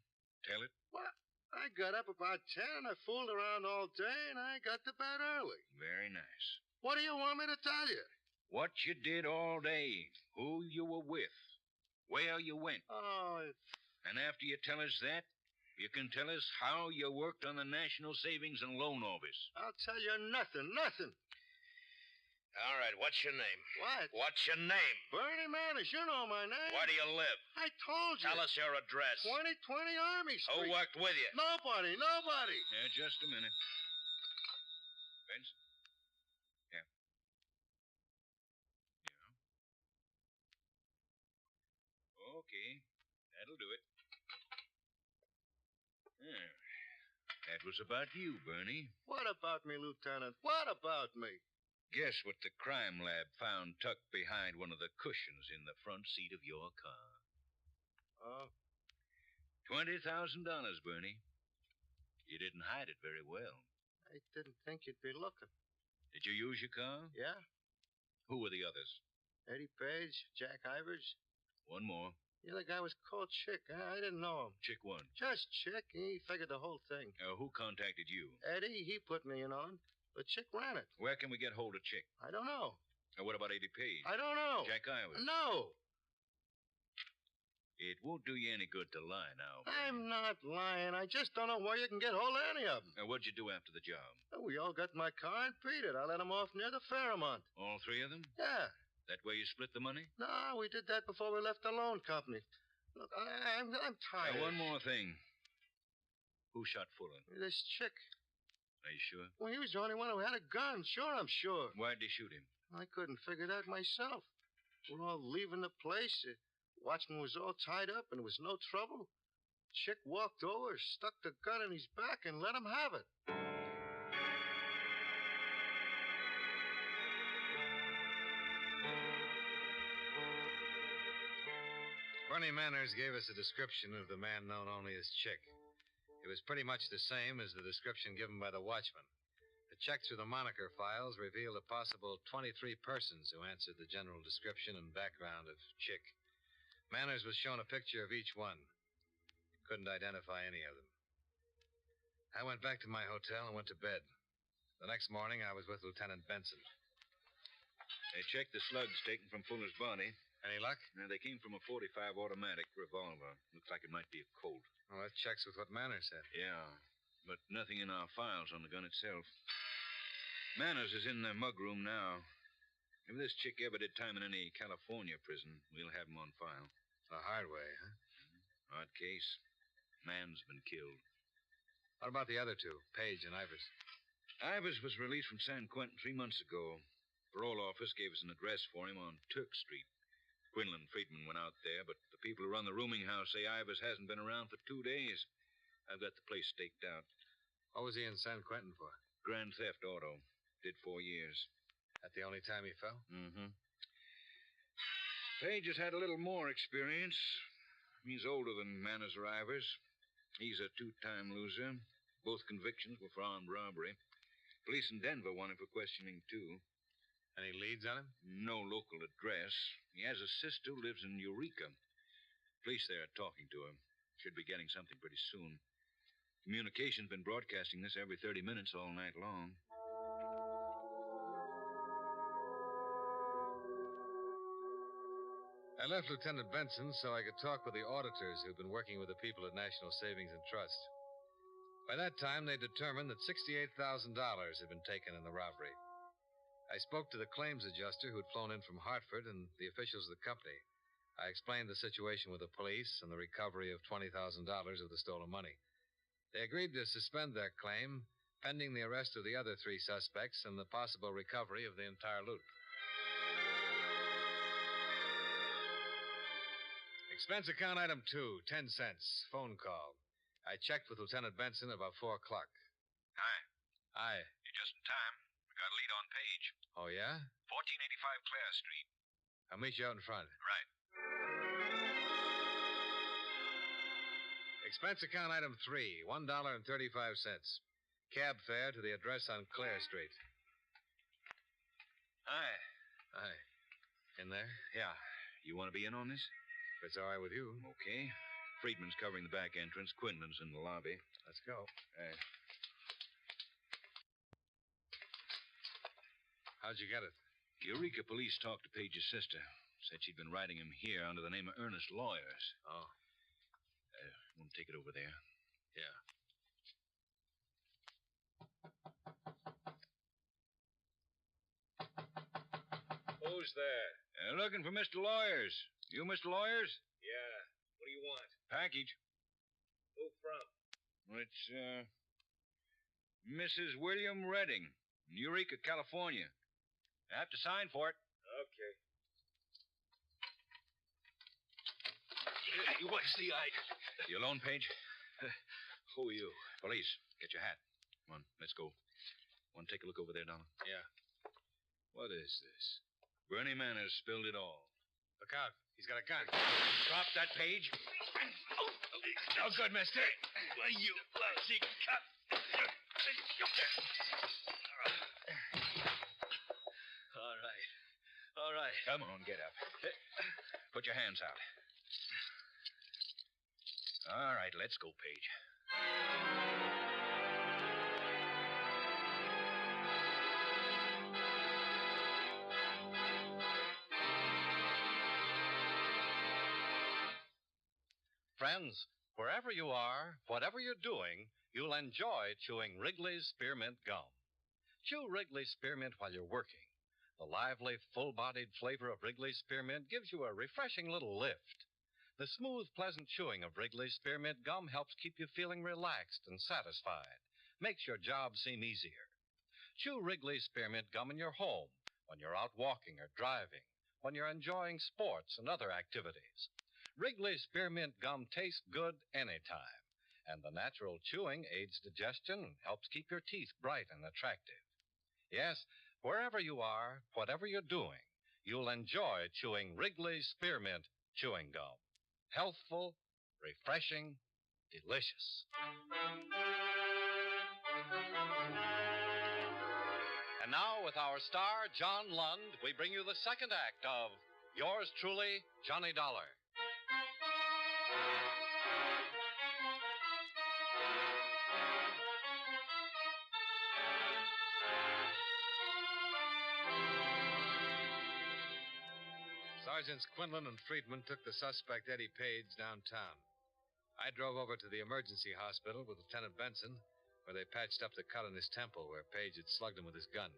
Tell it. What? I got up about 10 and I fooled around all day and I got to bed early. Very nice. What do you want me to tell you? What you did all day. Who you were with. Where you went. And after you tell us that, you can tell us how you worked on the National Savings and Loan Office. I'll tell you nothing. All right, what's your name? What? What's your name? Bernie Manners, you know my name. Where do you live? I told you. Tell us your address. 2020 Army Street. Who worked with you? Nobody. Yeah, just a minute. Benson? Yeah. Okay, that'll do it. Yeah. That was about you, Bernie. What about me, Lieutenant? What about me? Guess what the crime lab found tucked behind one of the cushions in the front seat of your car? $20,000, Bernie. You didn't hide it very well. I didn't think you'd be looking. Did you use your car? Yeah. Who were the others? Eddie Page, Jack Ivers. One more. The other guy was called Chick. I didn't know him. Chick one. Just Chick. He figured the whole thing. Who contacted you? Eddie, he put me in on. But Chick ran it. Where can we get hold of Chick? I don't know. What about Eddie Page? I don't know. Jack Ivers? No. It won't do you any good to lie now. I'm not lying. I just don't know where you can get hold of any of them. What'd you do after the job? We all got in my car and beat it. I let them off near the Fairmont. All three of them? Yeah. That way you split the money? No, we did that before we left the loan company. Look, I'm tired. One more thing. Who shot Fuller? This Chick. Are you sure? Well, he was the only one who had a gun. Sure, I'm sure. Why'd they shoot him? I couldn't figure that myself. We're all leaving the place. Watchman was all tied up, and it was no trouble. Chick walked over, stuck the gun in his back, and let him have it. Bernie Manners gave us a description of the man known only as Chick. It was pretty much the same as the description given by the watchman. A check through the moniker files revealed a possible 23 persons who answered the general description and background of Chick. Manners was shown a picture of each one. Couldn't identify any of them. I went back to my hotel and went to bed. The next morning, I was with Lieutenant Benson. They checked the slugs taken from Fuller's body. Any luck? They came from a .45 automatic revolver. Looks like it might be a Colt. Well, that checks with what Manners said. Yeah, but nothing in our files on the gun itself. Manners is in the mugroom now. If this chick ever did time in any California prison, we'll have him on file. The hard way, huh? Hard case. Man's been killed. What about the other two, Page and Ivers? Ivers was released from San Quentin 3 months ago. Parole office gave us an address for him on Turk Street. Quinlan Friedman went out there, but the people who run the rooming house say Ivers hasn't been around for 2 days. I've got the place staked out. What was he in San Quentin for? Grand theft auto. Did 4 years. That the only time he fell? Mm-hmm. Page has had a little more experience. He's older than Manners or Ivers. He's a 2-time loser. Both convictions were for armed robbery. Police in Denver want him for questioning, too. Any leads on him? No local address. He has a sister who lives in Eureka. Police there are talking to him. Should be getting something pretty soon. Communication's been broadcasting this every 30 minutes all night long. I left Lieutenant Benson so I could talk with the auditors who'd been working with the people at National Savings and Trust. By that time, they determined that $68,000 had been taken in the robbery. I spoke to the claims adjuster who'd flown in from Hartford and the officials of the company. I explained the situation with the police and the recovery of $20,000 of the stolen money. They agreed to suspend their claim, pending the arrest of the other 3 suspects and the possible recovery of the entire loot. Expense account item 2, 10 cents. Phone call. I checked with Lieutenant Benson about 4 o'clock. Hi. Hi. You're just in time. We got a lead on Page. Oh, yeah? 1485 Clare Street. I'll meet you out in front. Right. Expense account item 3, $1.35. Cab fare to the address on Clare Street. Hi. Hi. In there? Yeah. You want to be in on this? If it's all right with you. Okay. Friedman's covering the back entrance. Quinlan's in the lobby. Let's go. Right. How'd you get it? Eureka police talked to Page's sister. Said she'd been writing him here under the name of Ernest Lawyers. Oh. Want to take it over there? Yeah. Who's there? Looking for Mr. Lawyers. You Mr. Lawyers? Yeah. What do you want? Package. Who from? Well, it's, Mrs. William Redding, Eureka, California. I have to sign for it. Okay. What's the idea? You alone, Page? Who are you? Police. Get your hat. Come on, let's go. Want to take a look over there, Donna? Yeah. What is this? Bernie Manners spilled it all. Look out. He's got a gun. Drop that, Page. No good, mister. You lousy cut. All right. Come on, get up. Put your hands out. All right, let's go, Page. Friends, wherever you are, whatever you're doing, you'll enjoy chewing Wrigley's Spearmint Gum. Chew Wrigley's Spearmint while you're working. The lively, full-bodied flavor of Wrigley's Spearmint gives you a refreshing little lift. The smooth, pleasant chewing of Wrigley's Spearmint Gum helps keep you feeling relaxed and satisfied. Makes your job seem easier. Chew Wrigley's Spearmint Gum in your home, when you're out walking or driving, when you're enjoying sports and other activities. Wrigley's Spearmint Gum tastes good anytime, and the natural chewing aids digestion and helps keep your teeth bright and attractive. Yes, wherever you are, whatever you're doing, you'll enjoy chewing Wrigley's Spearmint Chewing Gum. Healthful, refreshing, delicious. And now, with our star, John Lund, we bring you the second act of Yours Truly, Johnny Dollar. Sergeants Quinlan and Friedman took the suspect, Eddie Page, downtown. I drove over to the emergency hospital with Lieutenant Benson, where they patched up the cut on his temple where Page had slugged him with his gun.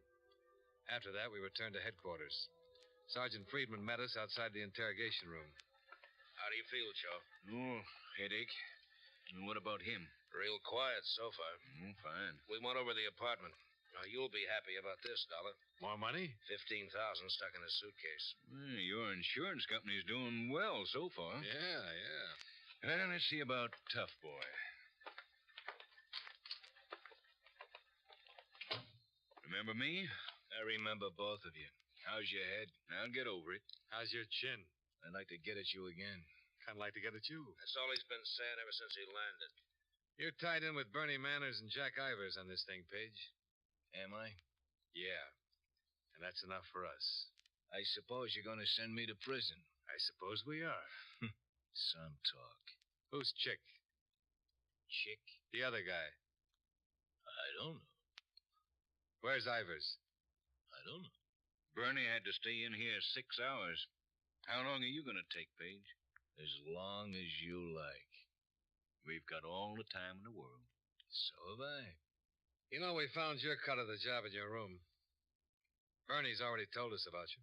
After that, we returned to headquarters. Sergeant Friedman met us outside the interrogation room. How do you feel, Joe? Oh, headache. And what about him? Real quiet so far. Fine. We went over the apartment. Now, you'll be happy about this, Dollar. More money? $15,000 stuck in a suitcase. Your insurance company's doing well so far. Yeah. Well, let's see about Tough Boy. Remember me? I remember both of you. How's your head? I'll get over it. How's your chin? I'd like to get at you again. Kind of like to get at you. That's all he's been saying ever since he landed. You're tied in with Bernie Manners and Jack Ivers on this thing, Page. Am I? Yeah. And that's enough for us. I suppose you're going to send me to prison. I suppose we are. Some talk. Who's Chick? Chick? The other guy. I don't know. Where's Ivers? I don't know. Bernie had to stay in here 6 hours. How long are you going to take, Page? As long as you like. We've got all the time in the world. So have I. You know, we found your cut of the job in your room. Bernie's already told us about you.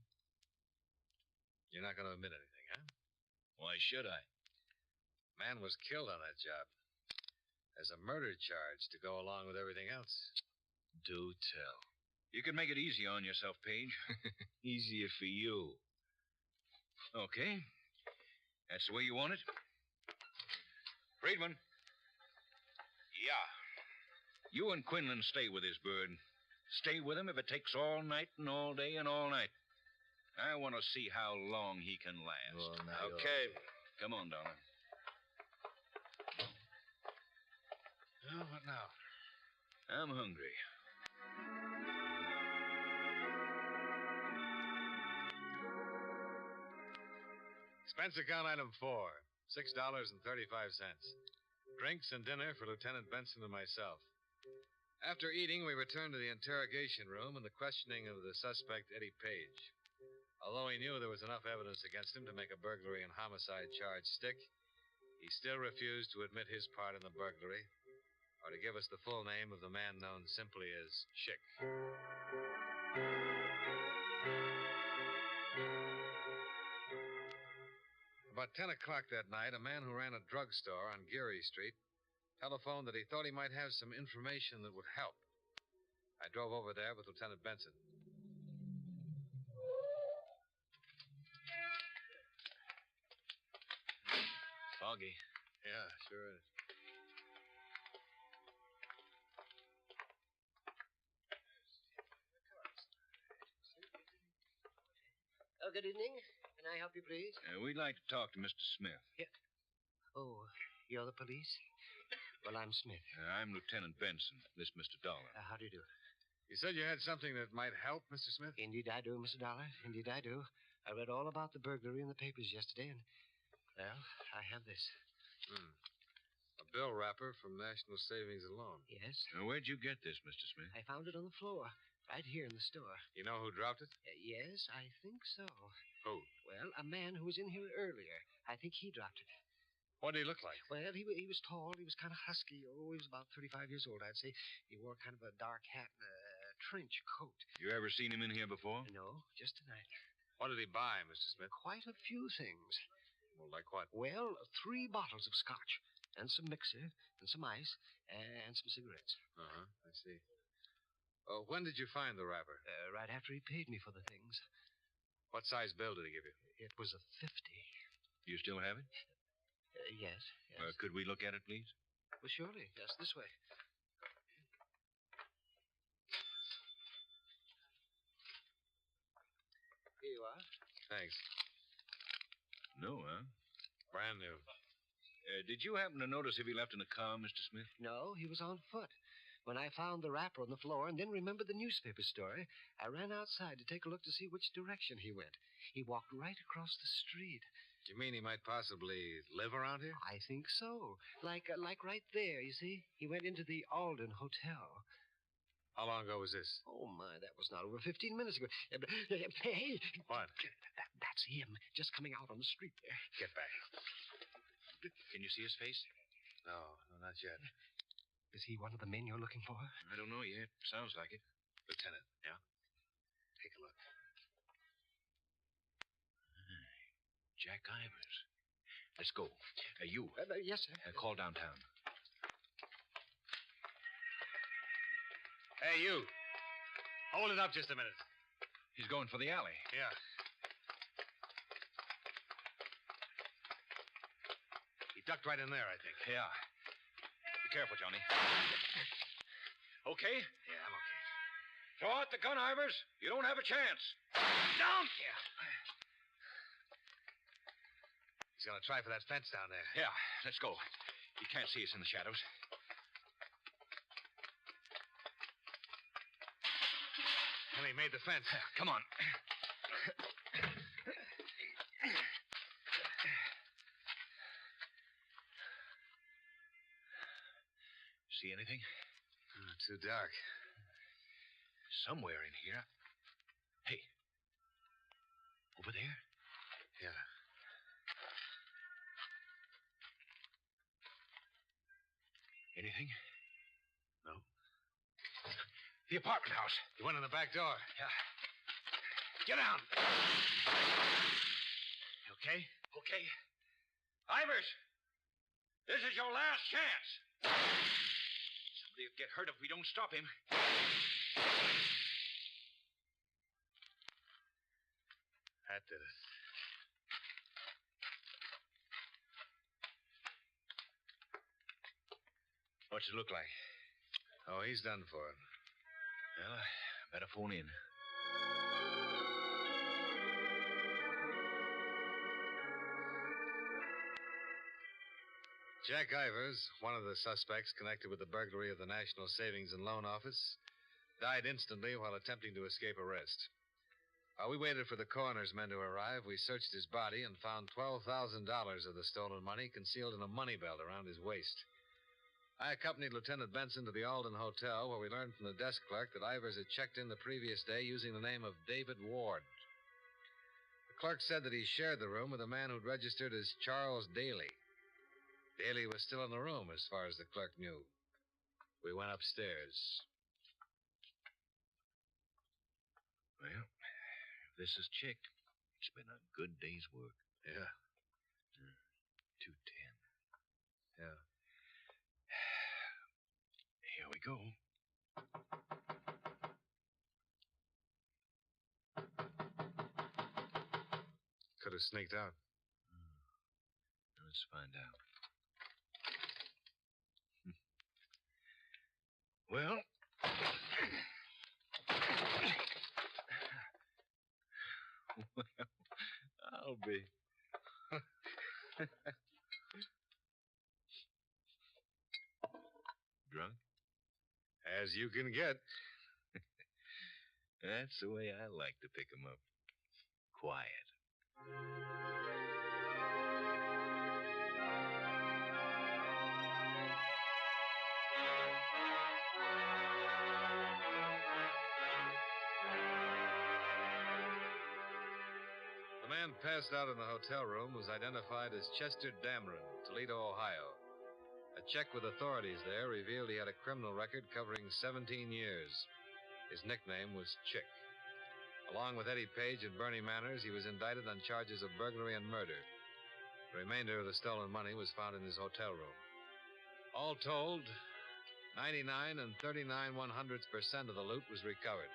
You're not going to admit anything, huh? Why should I? Man was killed on that job. There's a murder charge to go along with everything else. Do tell. You can make it easy on yourself, Page. Easier for you. Okay. That's the way you want it? Friedman. Yeah. You and Quinlan stay with this bird. Stay with him if it takes all night and all day and all night. I want to see how long he can last. Well, now okay. Come on, darling. Oh, what now? I'm hungry. Expense account item 4, $6.35. Drinks and dinner for Lieutenant Benson and myself. After eating, we returned to the interrogation room and the questioning of the suspect, Eddie Page. Although he knew there was enough evidence against him to make a burglary and homicide charge stick, he still refused to admit his part in the burglary or to give us the full name of the man known simply as Chick. About 10 o'clock that night, a man who ran a drugstore on Geary Street telephoned that he thought he might have some information that would help. I drove over there with Lieutenant Benson. Foggy. Yeah, sure is. Oh, good evening. Can I help you, please? We'd like to talk to Mr. Smith. Yeah. Oh, you're the police? Well, I'm Smith. I'm Lieutenant Benson. This Mr. Dollar. How do you do? You said you had something that might help, Mr. Smith? Indeed I do, Mr. Dollar. Indeed I do. I read all about the burglary in the papers yesterday, and, well, I have this. A bill wrapper from National Savings and Loan. Yes. Now, where'd you get this, Mr. Smith? I found it on the floor, right here in the store. You know who dropped it? Yes, I think so. Who? Well, a man who was in here earlier. I think he dropped it. What did he look like? Well, he was tall. He was kind of husky. Oh, he was about 35 years old, I'd say. He wore kind of a dark hat and a trench coat. You ever seen him in here before? No, just tonight. What did he buy, Mr. Smith? Quite a few things. Well, like what? Well, 3 bottles of scotch, and some mixer, and some ice, and some cigarettes. Uh-huh, I see. Oh, when did you find the wrapper? Right after he paid me for the things. What size bill did he give you? It was a 50. You still have it? Yes. Could we look at it, please? Well, surely. Yes, this way. Here you are. Thanks. No, huh? Brand new. Did you happen to notice if he left in a car, Mr. Smith? No, he was on foot. When I found the wrapper on the floor and then remembered the newspaper story, I ran outside to take a look to see which direction he went. He walked right across the street. Do you mean he might possibly live around here? I think so. Like right there, you see? He went into the Arden Hotel. How long ago was this? Oh, my, that was not over 15 minutes ago. Hey! What? That's him, just coming out on the street there. Get back. Can you see his face? No, not yet. Is he one of the men you're looking for? I don't know yet. Sounds like it. Lieutenant. Yeah? Take a look. Jack Ivers. Let's go. You. Yes, sir. Call downtown. Hey, you. Hold it up just a minute. He's going for the alley. Yeah. He ducked right in there, I think. Yeah. Be careful, Johnny. Okay? Yeah, I'm okay. Throw out the gun, Ivers. You don't have a chance. Down! Yeah. He's going to try for that fence down there. Yeah, let's go. He can't see us in the shadows. And he made the fence. Come on. See anything? Too dark. Somewhere in here. Hey. Over there? Yeah. Anything? No. The apartment house. The one in the back door. Yeah. Get down. You okay? Okay. Ivers, this is your last chance. Somebody will get hurt if we don't stop him. That did it. What's it look like? Oh, he's done for. Well, I better phone in. Jack Ivers, one of the suspects connected with the burglary of the National Savings and Loan Office, died instantly while attempting to escape arrest. While we waited for the coroner's men to arrive, we searched his body and found $12,000 of the stolen money concealed in a money belt around his waist. I accompanied Lieutenant Benson to the Alden Hotel, where we learned from the desk clerk that Ivers had checked in the previous day using the name of David Ward. The clerk said that he shared the room with a man who'd registered as Charles Daly. Daly was still in the room, as far as the clerk knew. We went upstairs. Well, if this is Chick, it's been a good day's work. Yeah. 210. Yeah. Here we go. Could have sneaked out. Let's find out. Well, I'll be. Drunk? As you can get. That's the way I like to pick 'em up. Quiet. The man passed out in the hotel room was identified as Chester Dameron, Toledo, Ohio. A check with authorities there revealed he had a criminal record covering 17 years. His nickname was Chick. Along with Eddie Page and Bernie Manners, he was indicted on charges of burglary and murder. The remainder of the stolen money was found in his hotel room. All told, 99 and 39/100% of the loot was recovered,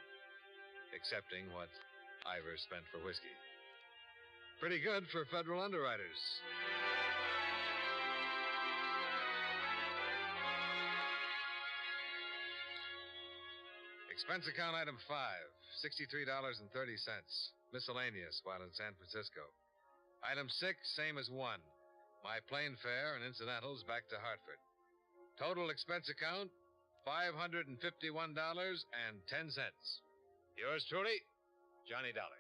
excepting what Ivor spent for whiskey. Pretty good for federal underwriters. Expense account item 5, $63.30. Miscellaneous while in San Francisco. Item 6, same as 1. My plane fare and incidentals back to Hartford. Total expense account, $551.10. Yours truly, Johnny Dollar.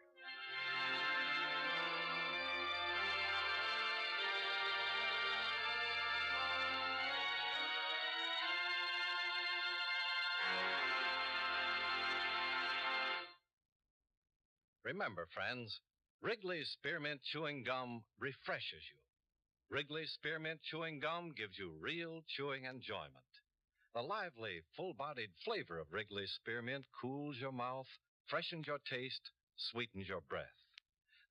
Remember, friends, Wrigley's Spearmint Chewing Gum refreshes you. Wrigley's Spearmint Chewing Gum gives you real chewing enjoyment. The lively, full-bodied flavor of Wrigley's Spearmint cools your mouth, freshens your taste, sweetens your breath.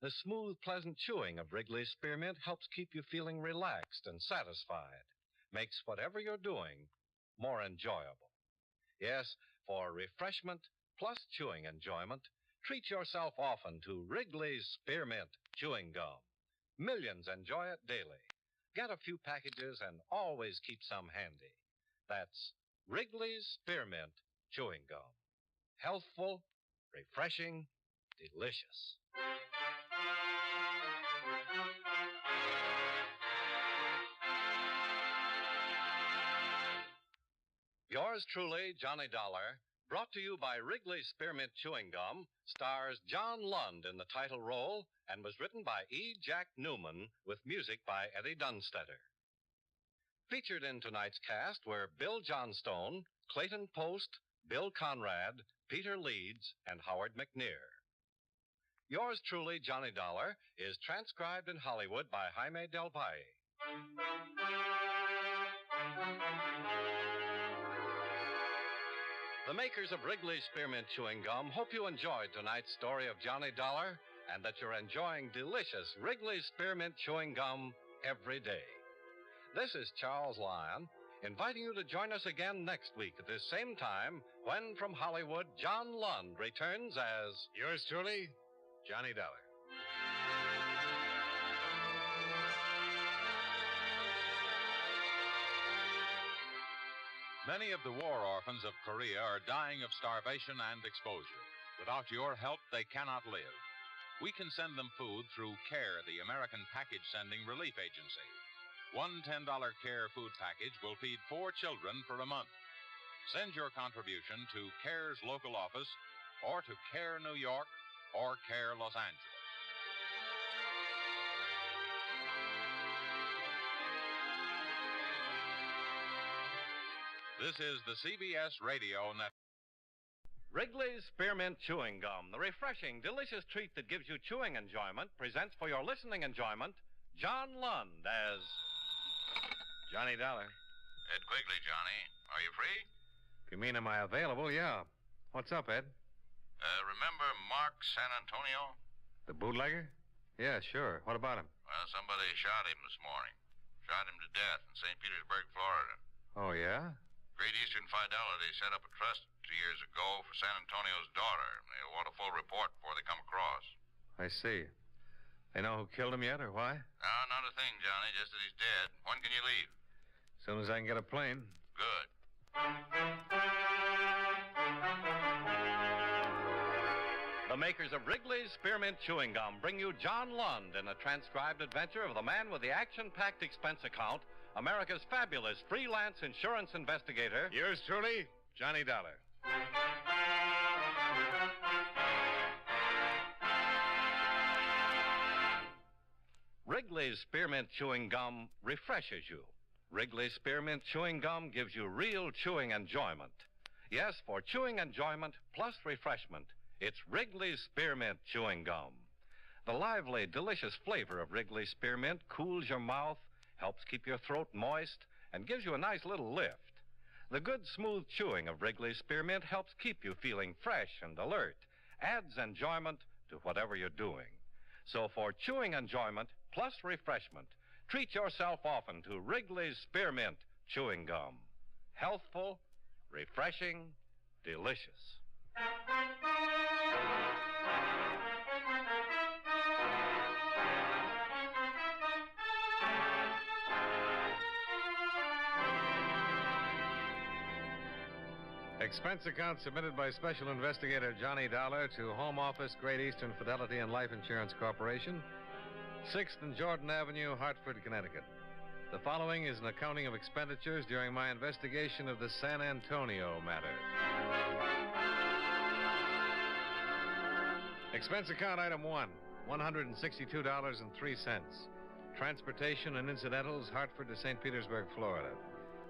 The smooth, pleasant chewing of Wrigley's Spearmint helps keep you feeling relaxed and satisfied, makes whatever you're doing more enjoyable. Yes, for refreshment plus chewing enjoyment, treat yourself often to Wrigley's Spearmint Chewing Gum. Millions enjoy it daily. Get a few packages and always keep some handy. That's Wrigley's Spearmint Chewing Gum. Healthful, refreshing, delicious. Yours truly, Johnny Dollar, brought to you by Wrigley's Spearmint Chewing Gum, stars John Lund in the title role and was written by E. Jack Newman with music by Eddie Dunstetter. Featured in tonight's cast were Bill Johnstone, Clayton Post, Bill Conrad, Peter Leeds, and Howard McNear. Yours truly, Johnny Dollar, is transcribed in Hollywood by Jaime Del Valle. The makers of Wrigley's Spearmint Chewing Gum hope you enjoyed tonight's story of Johnny Dollar and that you're enjoying delicious Wrigley's Spearmint Chewing Gum every day. This is Charles Lyon, inviting you to join us again next week at this same time when, from Hollywood, John Lund returns as... Yours truly, Johnny Dollar. Many of the war orphans of Korea are dying of starvation and exposure. Without your help, they cannot live. We can send them food through CARE, the American Package Sending Relief Agency. One $10 CARE food package will feed 4 children for a month. Send your contribution to CARE's local office or to CARE New York or CARE Los Angeles. This is the CBS Radio Network. Wrigley's Spearmint Chewing Gum, the refreshing, delicious treat that gives you chewing enjoyment, presents for your listening enjoyment John Lund as Johnny Dollar. Ed Quigley, Johnny. Are you free? If you mean am I available, yeah. What's up, Ed? Remember Mark San Antonio? The bootlegger? Yeah, sure. What about him? Well, somebody shot him this morning. Shot him to death in St. Petersburg, Florida. Oh, yeah? Great Eastern Fidelity set up a trust 2 years ago for San Antonio's daughter. They'll want a full report before they come across. I see. They know who killed him yet, or why? No, not a thing, Johnny. Just that he's dead. When can you leave? As soon as I can get a plane. Good. The makers of Wrigley's Spearmint Chewing Gum bring you John Lund in a transcribed adventure of the man with the action-packed expense account, America's fabulous freelance insurance investigator. Yours truly, Johnny Dollar. Wrigley's Spearmint Chewing Gum refreshes you. Wrigley's Spearmint Chewing Gum gives you real chewing enjoyment. Yes, for chewing enjoyment plus refreshment, it's Wrigley's Spearmint Chewing Gum. The lively, delicious flavor of Wrigley's Spearmint cools your mouth, helps keep your throat moist, and gives you a nice little lift. The good, smooth chewing of Wrigley's Spearmint helps keep you feeling fresh and alert, adds enjoyment to whatever you're doing. So for chewing enjoyment plus refreshment, treat yourself often to Wrigley's Spearmint chewing gum. Healthful, refreshing, delicious. Expense account submitted by Special Investigator Johnny Dollar to Home Office, Great Eastern Fidelity and Life Insurance Corporation, 6th and Jordan Avenue, Hartford, Connecticut. The following is an accounting of expenditures during my investigation of the San Antonio matter. Expense account item 1, $162.03. Transportation and incidentals, Hartford to St. Petersburg, Florida.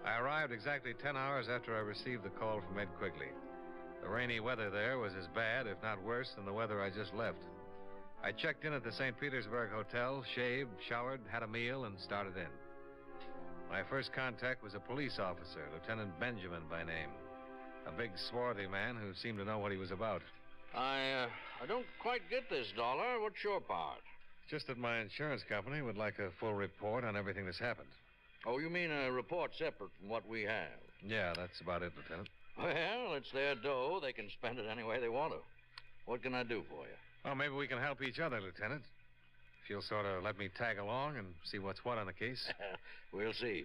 I arrived exactly 10 hours after I received the call from Ed Quigley. The rainy weather there was as bad, if not worse, than the weather I just left. I checked in at the St. Petersburg Hotel, shaved, showered, had a meal, and started in. My first contact was a police officer, Lieutenant Benjamin by name. A big, swarthy man who seemed to know what he was about. I don't quite get this, Dollar. What's your part? Just that my insurance company would like a full report on everything that's happened. Oh, you mean a report separate from what we have? Yeah, that's about it, Lieutenant. Well, it's their dough. They can spend it any way they want to. What can I do for you? Well, maybe we can help each other, Lieutenant. If you'll sort of let me tag along and see what's what on the case. We'll see.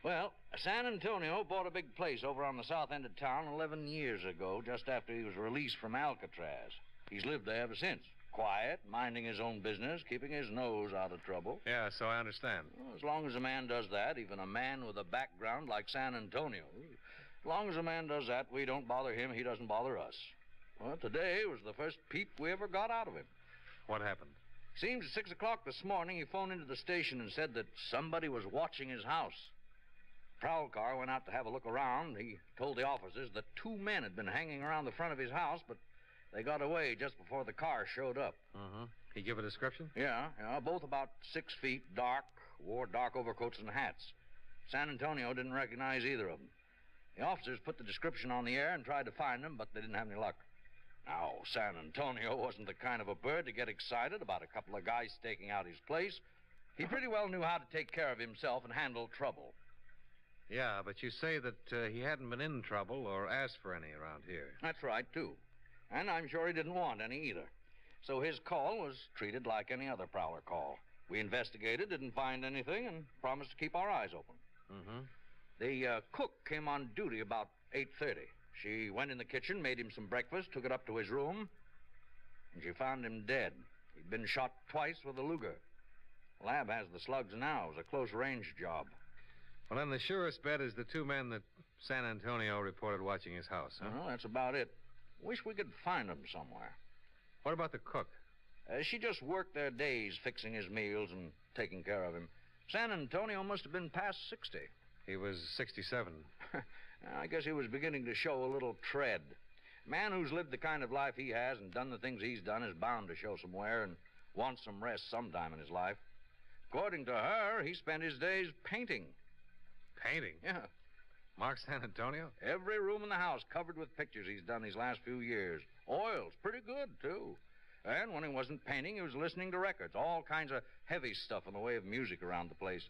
Well, San Antonio bought a big place over on the south end of town 11 years ago, just after he was released from Alcatraz. He's lived there ever since. Quiet, minding his own business, keeping his nose out of trouble. Yeah, so I understand. Well, as long as a man does that, even a man with a background like San Antonio, as long as a man does that, we don't bother him, he doesn't bother us. Well, today was the first peep we ever got out of him. What happened? Seems at 6 o'clock this morning he phoned into the station and said that somebody was watching his house. Prowl car went out to have a look around. He told the officers that 2 men had been hanging around the front of his house, but they got away just before the car showed up. Uh-huh. He give a description? Yeah, both about 6 feet, dark, wore dark overcoats and hats. San Antonio didn't recognize either of them. The officers put the description on the air and tried to find them, but they didn't have any luck. Now, San Antonio wasn't the kind of a bird to get excited about a couple of guys staking out his place. He pretty well knew how to take care of himself and handle trouble. Yeah, but you say that he hadn't been in trouble or asked for any around here. That's right, too. And I'm sure he didn't want any either. So his call was treated like any other prowler call. We investigated, didn't find anything, and promised to keep our eyes open. Mm-hmm. The cook came on duty about 8:30. She went in the kitchen, made him some breakfast, took it up to his room, and she found him dead. He'd been shot twice with a Luger. The lab has the slugs now. It was a close-range job. Well, then the surest bet is the 2 men that San Antonio reported watching his house, huh? Well, that's about it. Wish we could find them somewhere. What about the cook? She just worked their days fixing his meals and taking care of him. San Antonio must have been past 60. He was 67. I guess he was beginning to show a little tread. A man who's lived the kind of life he has and done the things he's done is bound to show some wear and wants some rest sometime in his life. According to her, he spent his days painting. Painting? Yeah. Mark San Antonio? Every room in the house covered with pictures he's done these last few years. Oils, pretty good, too. And when he wasn't painting, he was listening to records, all kinds of heavy stuff in the way of music around the place.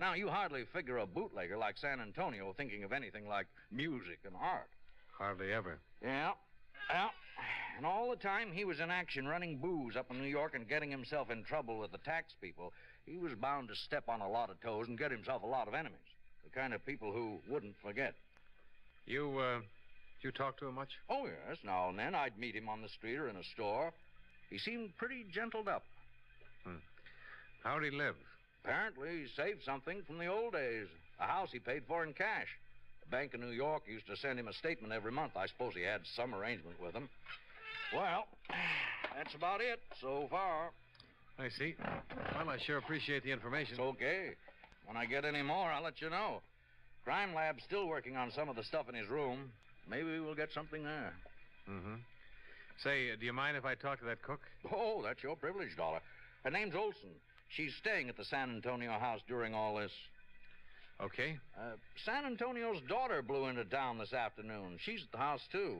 Now, you hardly figure a bootlegger like San Antonio thinking of anything like music and art. Hardly ever. Yeah. And all the time he was in action running booze up in New York and getting himself in trouble with the tax people, he was bound to step on a lot of toes and get himself a lot of enemies. The kind of people who wouldn't forget. You talk to him much? Oh, yes. Now and then I'd meet him on the street or in a store. He seemed pretty gentled up. How'd he live? Apparently he saved something from the old days. A house he paid for in cash. The Bank of New York used to send him a statement every month. I suppose he had some arrangement with them. Well, that's about it so far. I see. Well, I sure appreciate the information. It's okay. When I get any more, I'll let you know. Crime Lab's still working on some of the stuff in his room. Maybe we'll get something there. Mm-hmm. Say, do you mind if I talk to that cook? Oh, that's your privilege, Dollar. Her name's Olson. She's staying at the San Antonio house during all this. Okay. San Antonio's daughter blew into town this afternoon. She's at the house, too.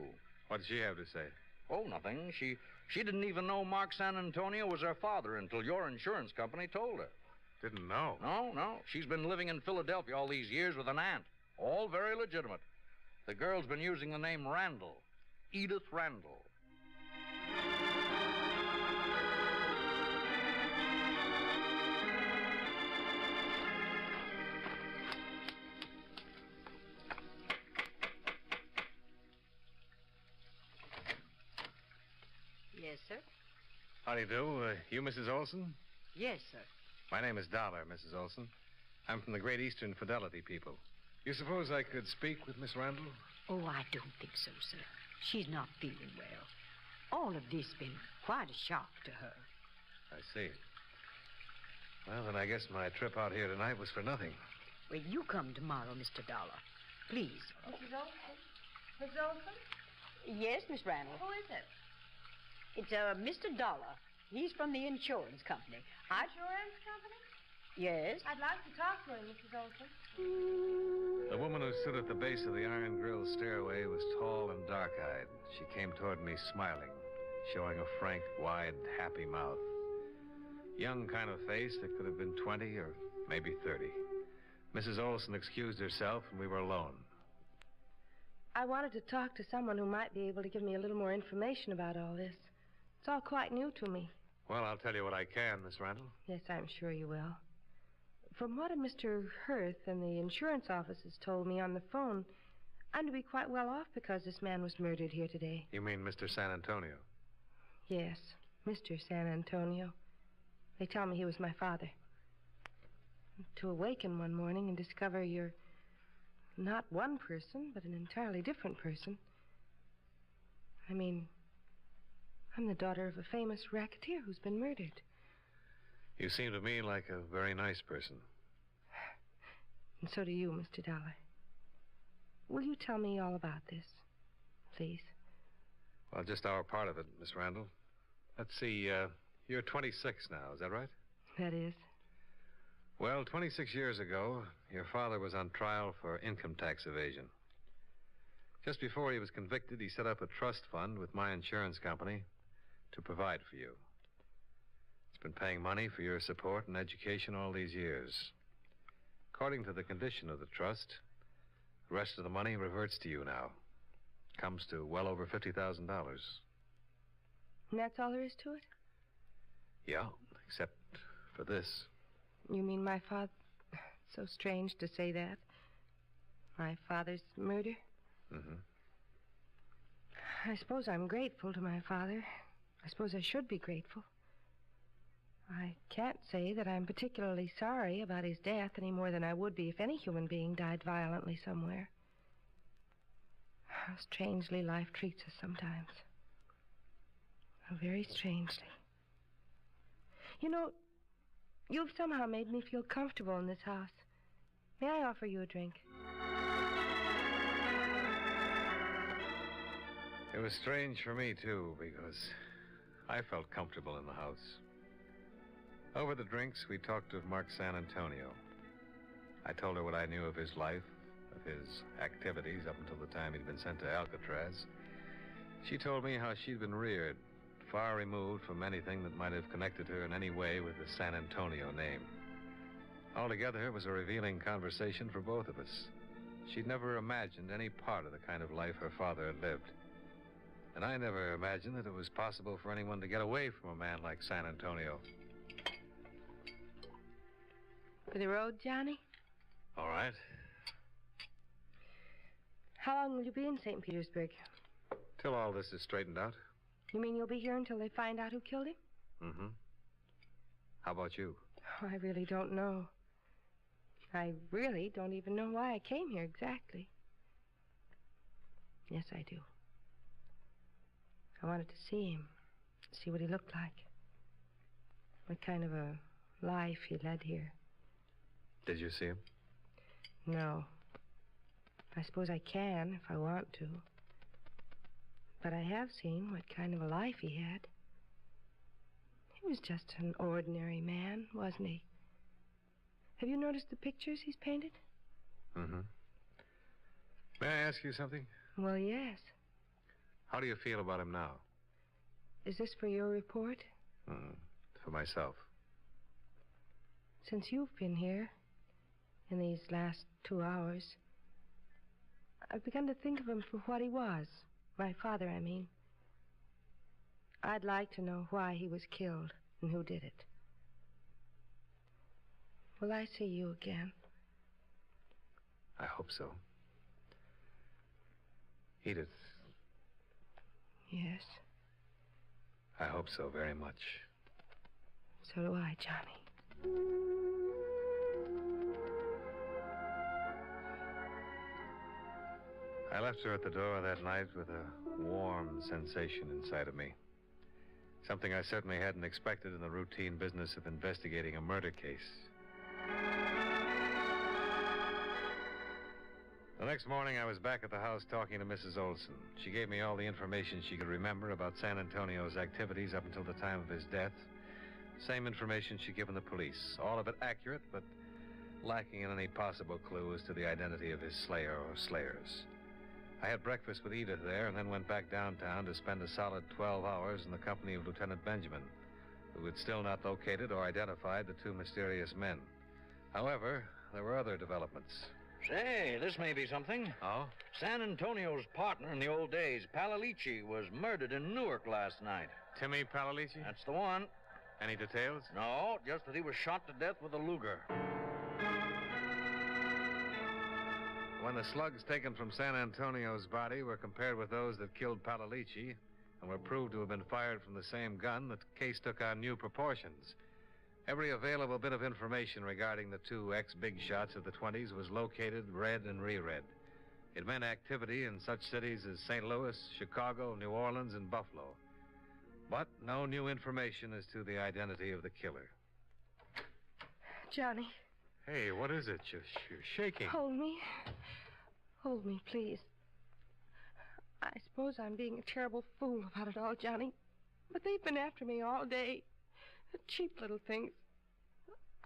What did she have to say? Oh, nothing. She didn't even know Mark San Antonio was her father until your insurance company told her. Didn't know? No. She's been living in Philadelphia all these years with an aunt. All very legitimate. The girl's been using the name Randall. Edith Randall. Yes, sir. How do you do? You Mrs. Olson? Yes, sir. My name is Dollar, Mrs. Olson. I'm from the Great Eastern Fidelity people. You suppose I could speak with Miss Randall? Oh, I don't think so, sir. She's not feeling well. All of this been quite a shock to her. I see. Well, then I guess my trip out here tonight was for nothing. Well, you come tomorrow, Mr. Dollar. Please. Mrs. Olson? Mrs. Olson? Yes, Miss Randall. Who is it? It's Mr. Dollar. He's from the insurance company. Insurance company? Yes. I'd like to talk to him, Mrs. Olson. The woman who stood at the base of the iron grill stairway was tall and dark-eyed. She came toward me smiling, showing a frank, wide, happy mouth. Young kind of face that could have been 20 or maybe 30. Mrs. Olson excused herself, and we were alone. I wanted to talk to someone who might be able to give me a little more information about all this. It's all quite new to me. Well, I'll tell you what I can, Miss Randall. Yes, I'm sure you will. From what Mr. Hurth and the insurance offices told me on the phone, I'm to be quite well off because this man was murdered here today. You mean Mr. San Antonio? Yes, Mr. San Antonio. They tell me he was my father. To awaken one morning and discover you're not one person, but an entirely different person. I mean, I'm the daughter of a famous racketeer who's been murdered. You seem to me like a very nice person. And so do you, Mr. Dollar. Will you tell me all about this, please? Well, just our part of it, Miss Randall. Let's see, you're 26 now, is that right? That is. Well, 26 years ago, your father was on trial for income tax evasion. Just before he was convicted, he set up a trust fund with my insurance company to provide for you. It's been paying money for your support and education all these years. According to the condition of the trust, the rest of the money reverts to you now. Comes to well over $50,000. And that's all there is to it? Yeah, except for this. You mean my father... So strange to say that. My father's murder? Mm-hmm. I suppose I'm grateful to my father. I suppose I should be grateful. I can't say that I'm particularly sorry about his death any more than I would be if any human being died violently somewhere. How strangely life treats us sometimes. How very strangely. You know, you've somehow made me feel comfortable in this house. May I offer you a drink? It was strange for me, too, because I felt comfortable in the house. Over the drinks, we talked of Mark San Antonio. I told her what I knew of his life, of his activities up until the time he'd been sent to Alcatraz. She told me how she'd been reared, far removed from anything that might have connected her in any way with the San Antonio name. Altogether, it was a revealing conversation for both of us. She'd never imagined any part of the kind of life her father had lived. And I never imagined that it was possible for anyone to get away from a man like San Antonio. For the road, Johnny? All right. How long will you be in St. Petersburg? Till all this is straightened out. You mean you'll be here until they find out who killed him? Mm-hmm. How about you? Oh, I really don't know. I really don't even know why I came here exactly. Yes, I do. I wanted to see him, see what he looked like. What kind of a life he led here. Did you see him? No. I suppose I can if I want to. But I have seen what kind of a life he had. He was just an ordinary man, wasn't he? Have you noticed the pictures he's painted? Mm-hmm. May I ask you something? Well, yes. How do you feel about him now? Is this for your report? For myself. Since you've been here, in these last 2 hours, I've begun to think of him for what he was. My father, I mean. I'd like to know why he was killed and who did it. Will I see you again? I hope so. Edith. Yes. I hope so very much. So do I, Johnny. I left her at the door that night with a warm sensation inside of me. Something I certainly hadn't expected in the routine business of investigating a murder case. The next morning, I was back at the house talking to Mrs. Olson. She gave me all the information she could remember about San Antonio's activities up until the time of his death. Same information she'd given the police. All of it accurate, but lacking in any possible clue as to the identity of his slayer or slayers. I had breakfast with Edith there and then went back downtown to spend a solid 12 hours in the company of Lieutenant Benjamin, who had still not located or identified the two mysterious men. However, there were other developments. Say, this may be something. Oh? San Antonio's partner in the old days, Palalici, was murdered in Newark last night. Timmy Palalici? That's the one. Any details? No, just that he was shot to death with a Luger. When the slugs taken from San Antonio's body were compared with those that killed Palalici and were proved to have been fired from the same gun, the case took on new proportions. Every available bit of information regarding the two ex-big shots of the 20s was located, read, and reread. It meant activity in such cities as St. Louis, Chicago, New Orleans, and Buffalo. But no new information as to the identity of the killer. Johnny. Hey, what is it? You're shaking. Hold me. Hold me, please. I suppose I'm being a terrible fool about it all, Johnny. But they've been after me all day. Cheap little things.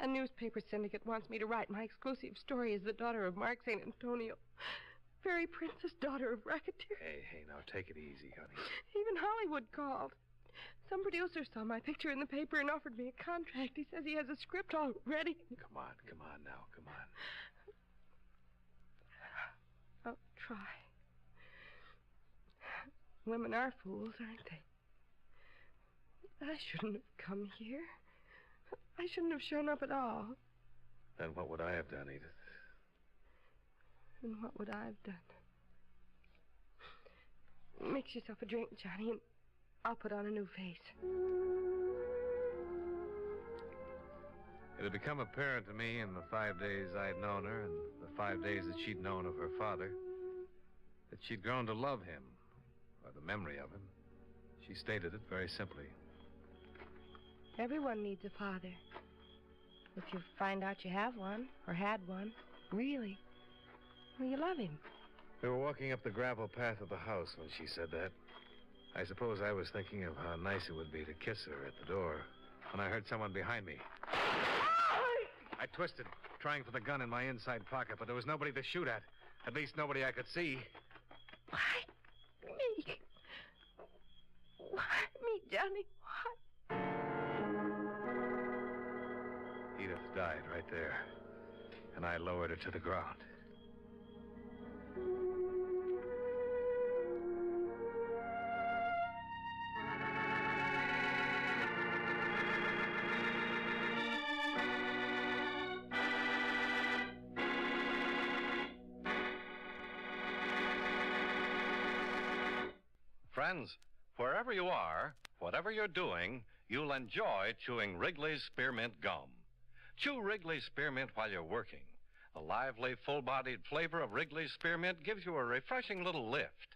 A newspaper syndicate wants me to write my exclusive story as the daughter of Mark St. Antonio. Fairy princess, daughter of racketeer. Hey, now take it easy, honey. Even Hollywood called. Some producer saw my picture in the paper and offered me a contract. He says he has a script all ready. Come on now, come on. I'll try. Women are fools, aren't they? I shouldn't have come here. I shouldn't have shown up at all. Then what would I have done, Edith? And what would I have done? Mix yourself a drink, Johnny, and I'll put on a new face. It had become apparent to me in the 5 days I'd known her and the 5 days that she'd known of her father that she'd grown to love him, or the memory of him. She stated it very simply. Everyone needs a father. If you find out you have one, or had one, really, well, you love him. We were walking up the gravel path of the house when she said that. I suppose I was thinking of how nice it would be to kiss her at the door when I heard someone behind me. I twisted, trying for the gun in my inside pocket, but there was nobody to shoot at. At least nobody I could see. Why me? Why me, Johnny? Why? Edith died right there, and I lowered her to the ground. Friends, wherever you are, whatever you're doing, you'll enjoy chewing Wrigley's Spearmint Gum. Chew Wrigley's Spearmint while you're working. The lively, full-bodied flavor of Wrigley's Spearmint gives you a refreshing little lift.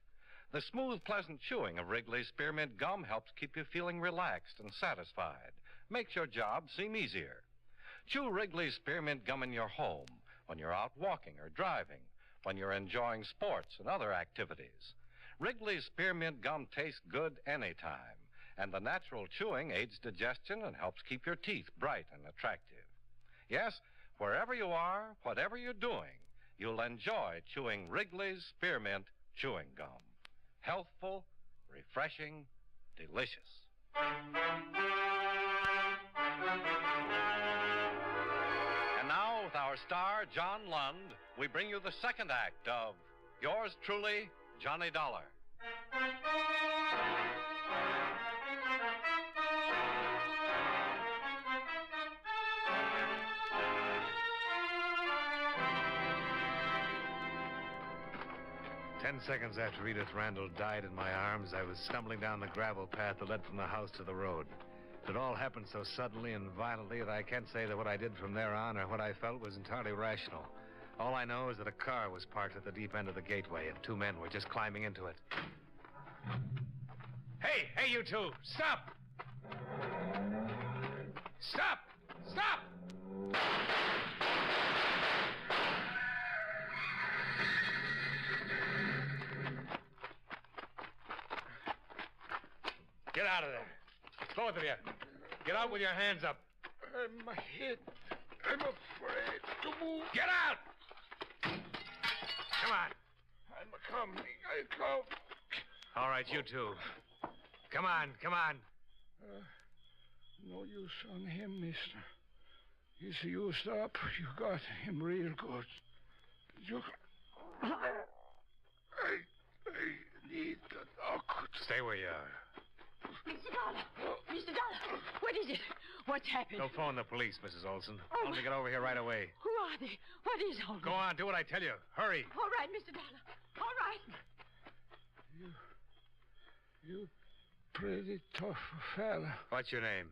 The smooth, pleasant chewing of Wrigley's Spearmint Gum helps keep you feeling relaxed and satisfied. Makes your job seem easier. Chew Wrigley's Spearmint Gum in your home, when you're out walking or driving, when you're enjoying sports and other activities. Wrigley's Spearmint Gum tastes good anytime, and the natural chewing aids digestion and helps keep your teeth bright and attractive. Yes, wherever you are, whatever you're doing, you'll enjoy chewing Wrigley's Spearmint Chewing Gum. Healthful, refreshing, delicious. And now, with our star, John Lund, we bring you the second act of yours truly, Johnny Dollar. 10 seconds after Edith Randall died in my arms, I was stumbling down the gravel path that led from the house to the road. It all happened so suddenly and violently that I can't say that what I did from there on or what I felt was entirely rational. All I know is that a car was parked at the deep end of the gateway, and 2 men were just climbing into it. Hey, you two! Stop! Stop! Stop! Get out of there. Both of you. Get out with your hands up. My head. I'm afraid to move. Get out! Come on. I'm coming. I come. All right, you two. Come on. No use on him, mister. He's used up. You got him real good. I need the doctor. Stay where you are. Mr. Dollar! Mr. Dollar! What is it? What's happened? Go phone the police, Mrs. Olson. Oh, Tell them to get over here right away. Who are they? What is all this? Go on, do what I tell you. Hurry. All right, Mr. Dollar. All right. You pretty tough fella. What's your name?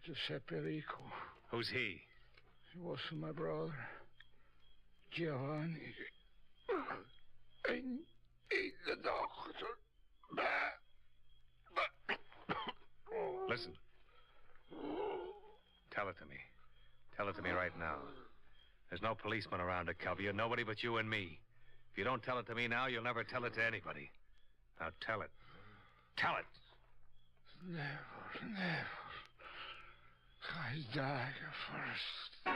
Giuseppe Rico. Who's he? He was my brother. Giovanni. I need the doctor. Listen. Tell it to me. Tell it to me right now. There's no policeman around to cover you, nobody but you and me. If you don't tell it to me now, you'll never tell it to anybody. Now tell it. Tell it. Never. I die first.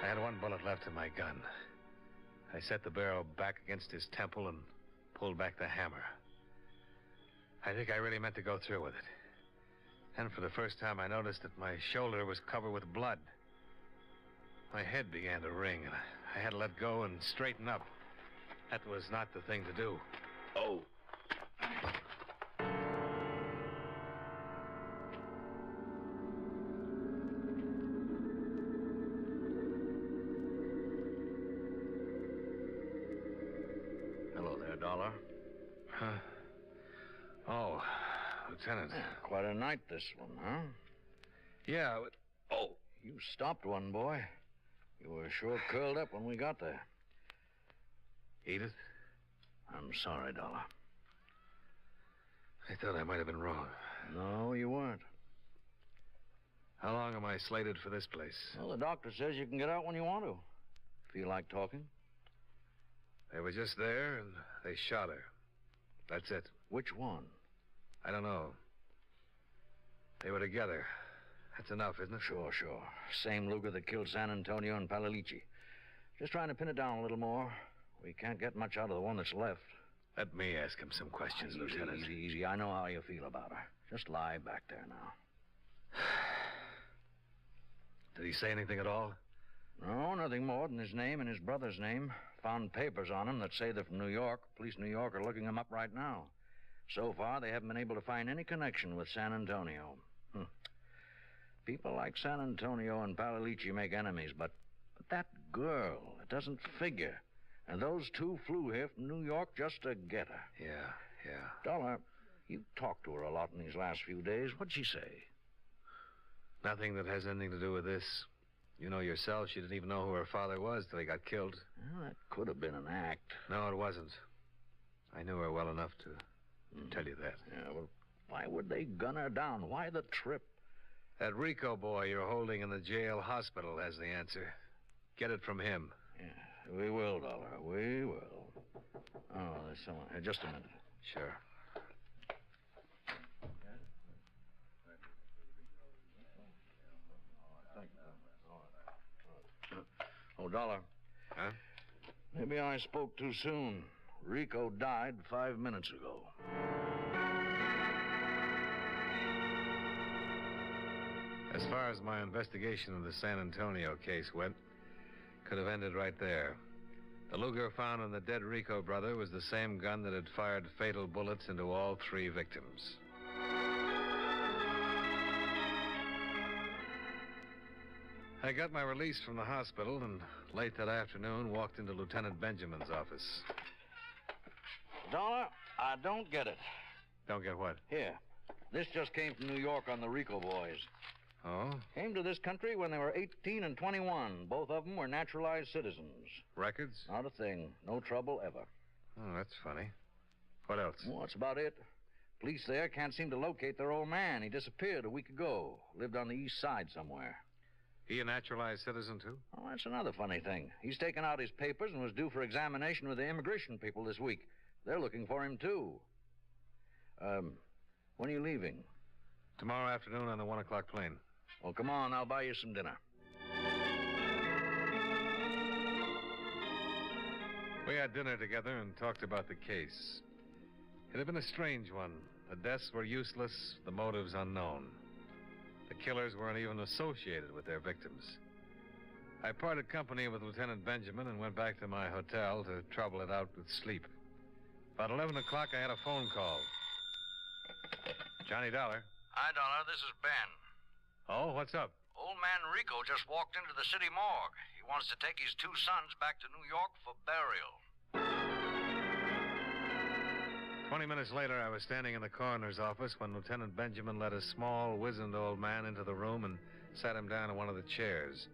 I had 1 bullet left in my gun. I set the barrel back against his temple and pulled back the hammer. I think I really meant to go through with it. And for the first time, I noticed that my shoulder was covered with blood. My head began to ring, and I had to let go and straighten up. That was not the thing to do. Oh. Hello there, Dollar. Huh? Oh, Lieutenant. Yeah, quite a night, this one, huh? Yeah, but... Oh, you stopped one, boy. You were sure curled up when we got there. Edith? I'm sorry, Dollar. I thought I might have been wrong. No, you weren't. How long am I slated for this place? Well, the doctor says you can get out when you want to. Feel like talking? They were just there, and they shot her. That's it. Which one? I don't know. They were together. That's enough, isn't it? Sure. Same Luger that killed San Antonio and Palalici. Just trying to pin it down a little more. We can't get much out of the one that's left. Let me ask him some questions, Lieutenant. Easy. I know how you feel about her. Just lie back there now. Did he say anything at all? No, nothing more than his name and his brother's name. Found papers on him that say they're from New York. Police in New York are looking him up right now. So far, they haven't been able to find any connection with San Antonio. People like San Antonio and Palalici make enemies, but that girl, it doesn't figure. And those 2 flew here from New York just to get her. Yeah. Dollar, you talked to her a lot in these last few days. What'd she say? Nothing that has anything to do with this. You know yourself, she didn't even know who her father was till he got killed. Well, that could have been an act. No, it wasn't. I knew her well enough to tell you that. Yeah, well, why would they gun her down? Why the trip? That Rico boy you're holding in the jail hospital has the answer. Get it from him. Yeah, we will, Dollar. We will. Oh, there's someone here. Just a minute. Sure. Oh, Dollar. Huh? Maybe I spoke too soon. Rico died 5 minutes ago. As far as my investigation of the San Antonio case went, could have ended right there. The Luger found on the dead Rico brother was the same gun that had fired fatal bullets into all 3 victims. I got my release from the hospital and late that afternoon walked into Lieutenant Benjamin's office. Dollar, I don't get it. Don't get what? Here. This just came from New York on the Rico boys. Oh? Came to this country when they were 18 and 21. Both of them were naturalized citizens. Records? Not a thing. No trouble ever. Oh, that's funny. What else? Well, that's about it. Police there can't seem to locate their old man. He disappeared a week ago. Lived on the east side somewhere. He a naturalized citizen, too? Oh, that's another funny thing. He's taken out his papers and was due for examination with the immigration people this week. They're looking for him, too. When are you leaving? Tomorrow afternoon on the 1 o'clock plane. Well, come on. I'll buy you some dinner. We had dinner together and talked about the case. It had been a strange one. The deaths were useless, the motives unknown. The killers weren't even associated with their victims. I parted company with Lieutenant Benjamin and went back to my hotel to trouble it out with sleep. About 11 o'clock, I had a phone call. Johnny Dollar. Hi, Dollar. This is Ben. Oh, what's up? Old man Rico just walked into the city morgue. He wants to take his 2 sons back to New York for burial. 20 minutes later, I was standing in the coroner's office when Lieutenant Benjamin led a small, wizened old man into the room and sat him down in one of the chairs.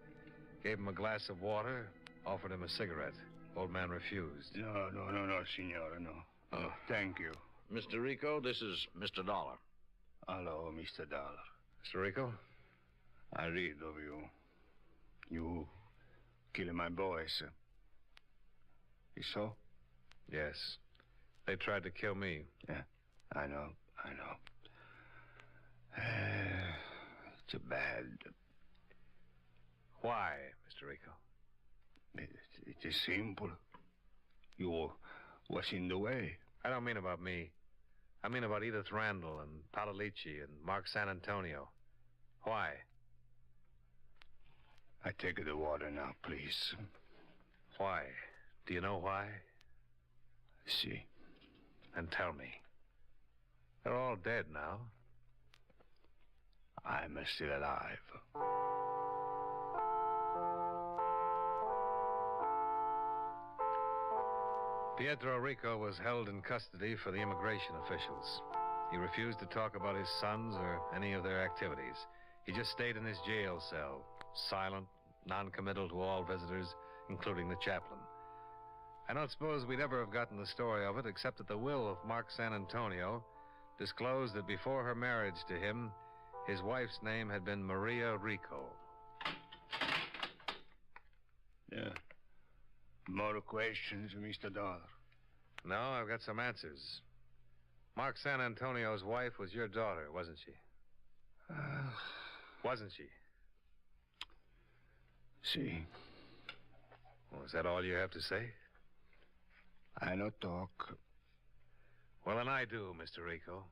Gave him a glass of water, offered him a cigarette. Old man refused. No, Signora, no. Oh. Thank you. Mr. Rico, this is Mr. Dollar. Hello, Mr. Dollar. Mr. Rico? I read of you. You killing my boys. You so? Yes. They tried to kill me. Yeah, I know. It's bad. Why, Mr. Rico? It is simple. You was in the way. I don't mean about me. I mean about Edith Randall and Pagliacci and Mark San Antonio. Why? I take the water now, please. Why? Do you know why? See. And tell me. They're all dead now. I'm still alive. Pietro Rico was held in custody for the immigration officials. He refused to talk about his sons or any of their activities. He just stayed in his jail cell, silent, non-committal to all visitors, including the chaplain. I don't suppose we'd ever have gotten the story of it, except that the will of Mark San Antonio disclosed that before her marriage to him, his wife's name had been Maria Rico. Yeah. More questions, Mr. Dollar? No, I've got some answers. Mark San Antonio's wife was your daughter, wasn't she? Wasn't she? See. Well, is that all you have to say? I no talk. Well, then I do, Mr. Rico.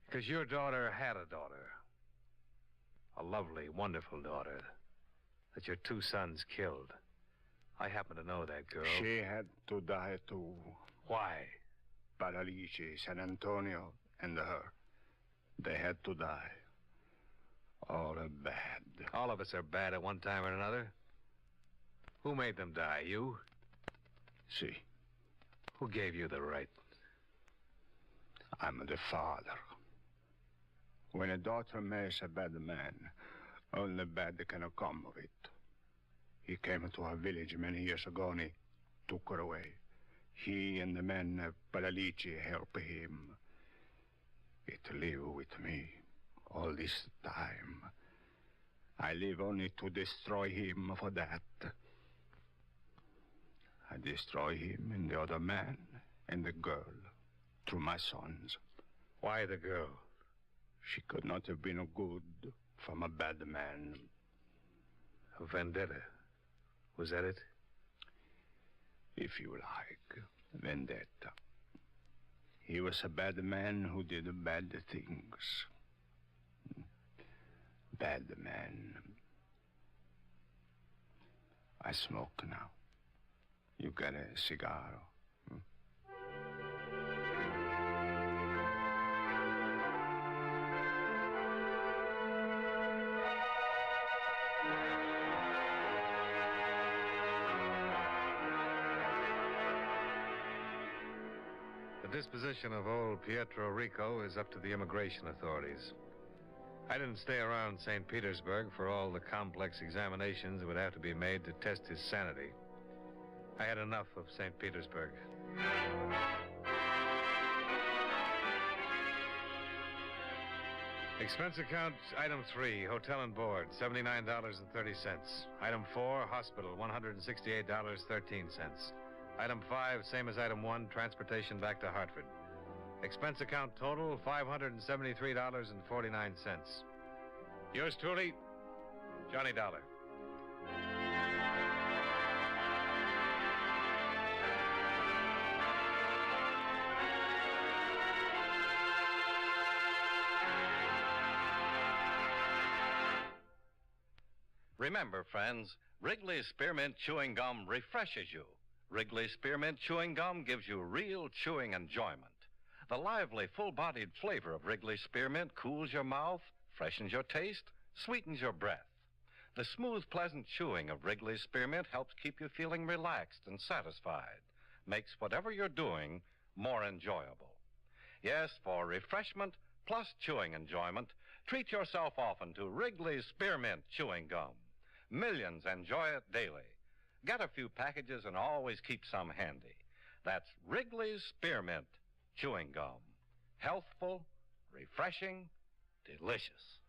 Because your daughter had a daughter. A lovely, wonderful daughter that your 2 sons killed. I happen to know that girl. She had to die, too. Why? Pagliacci, San Antonio, and her. They had to die. All are bad. All of us are bad at one time or another. Who made them die? You? See. Who gave you the right? I'm the father. When a daughter marries a bad man, only bad can come of it. He came to our village many years ago and he took her away. He and the men of Pagliacci helped him. It live with me all this time. I live only to destroy him for that. I destroy him and the other man and the girl through my sons. Why the girl? She could not have been a good from a bad man. A vendetta. Was that it? If you like, vendetta. He was a bad man who did bad things. Bad man. I smoke now. You got a cigar? The disposition of old Pietro Rico is up to the immigration authorities. I didn't stay around St. Petersburg for all the complex examinations that would have to be made to test his sanity. I had enough of St. Petersburg. Expense account, item 3, hotel and board, $79.30. Item 4, hospital, $168.13. Item 5, same as item 1, transportation back to Hartford. Expense account total, $573.49. Yours truly, Johnny Dollar. Remember, friends, Wrigley's Spearmint Chewing Gum refreshes you. Wrigley's Spearmint Chewing Gum gives you real chewing enjoyment. The lively, full-bodied flavor of Wrigley's Spearmint cools your mouth, freshens your taste, sweetens your breath. The smooth, pleasant chewing of Wrigley's Spearmint helps keep you feeling relaxed and satisfied, makes whatever you're doing more enjoyable. Yes, for refreshment plus chewing enjoyment, treat yourself often to Wrigley's Spearmint Chewing Gum. Millions enjoy it daily. Get a few packages and always keep some handy. That's Wrigley's Spearmint Chewing Gum. Healthful, refreshing, delicious.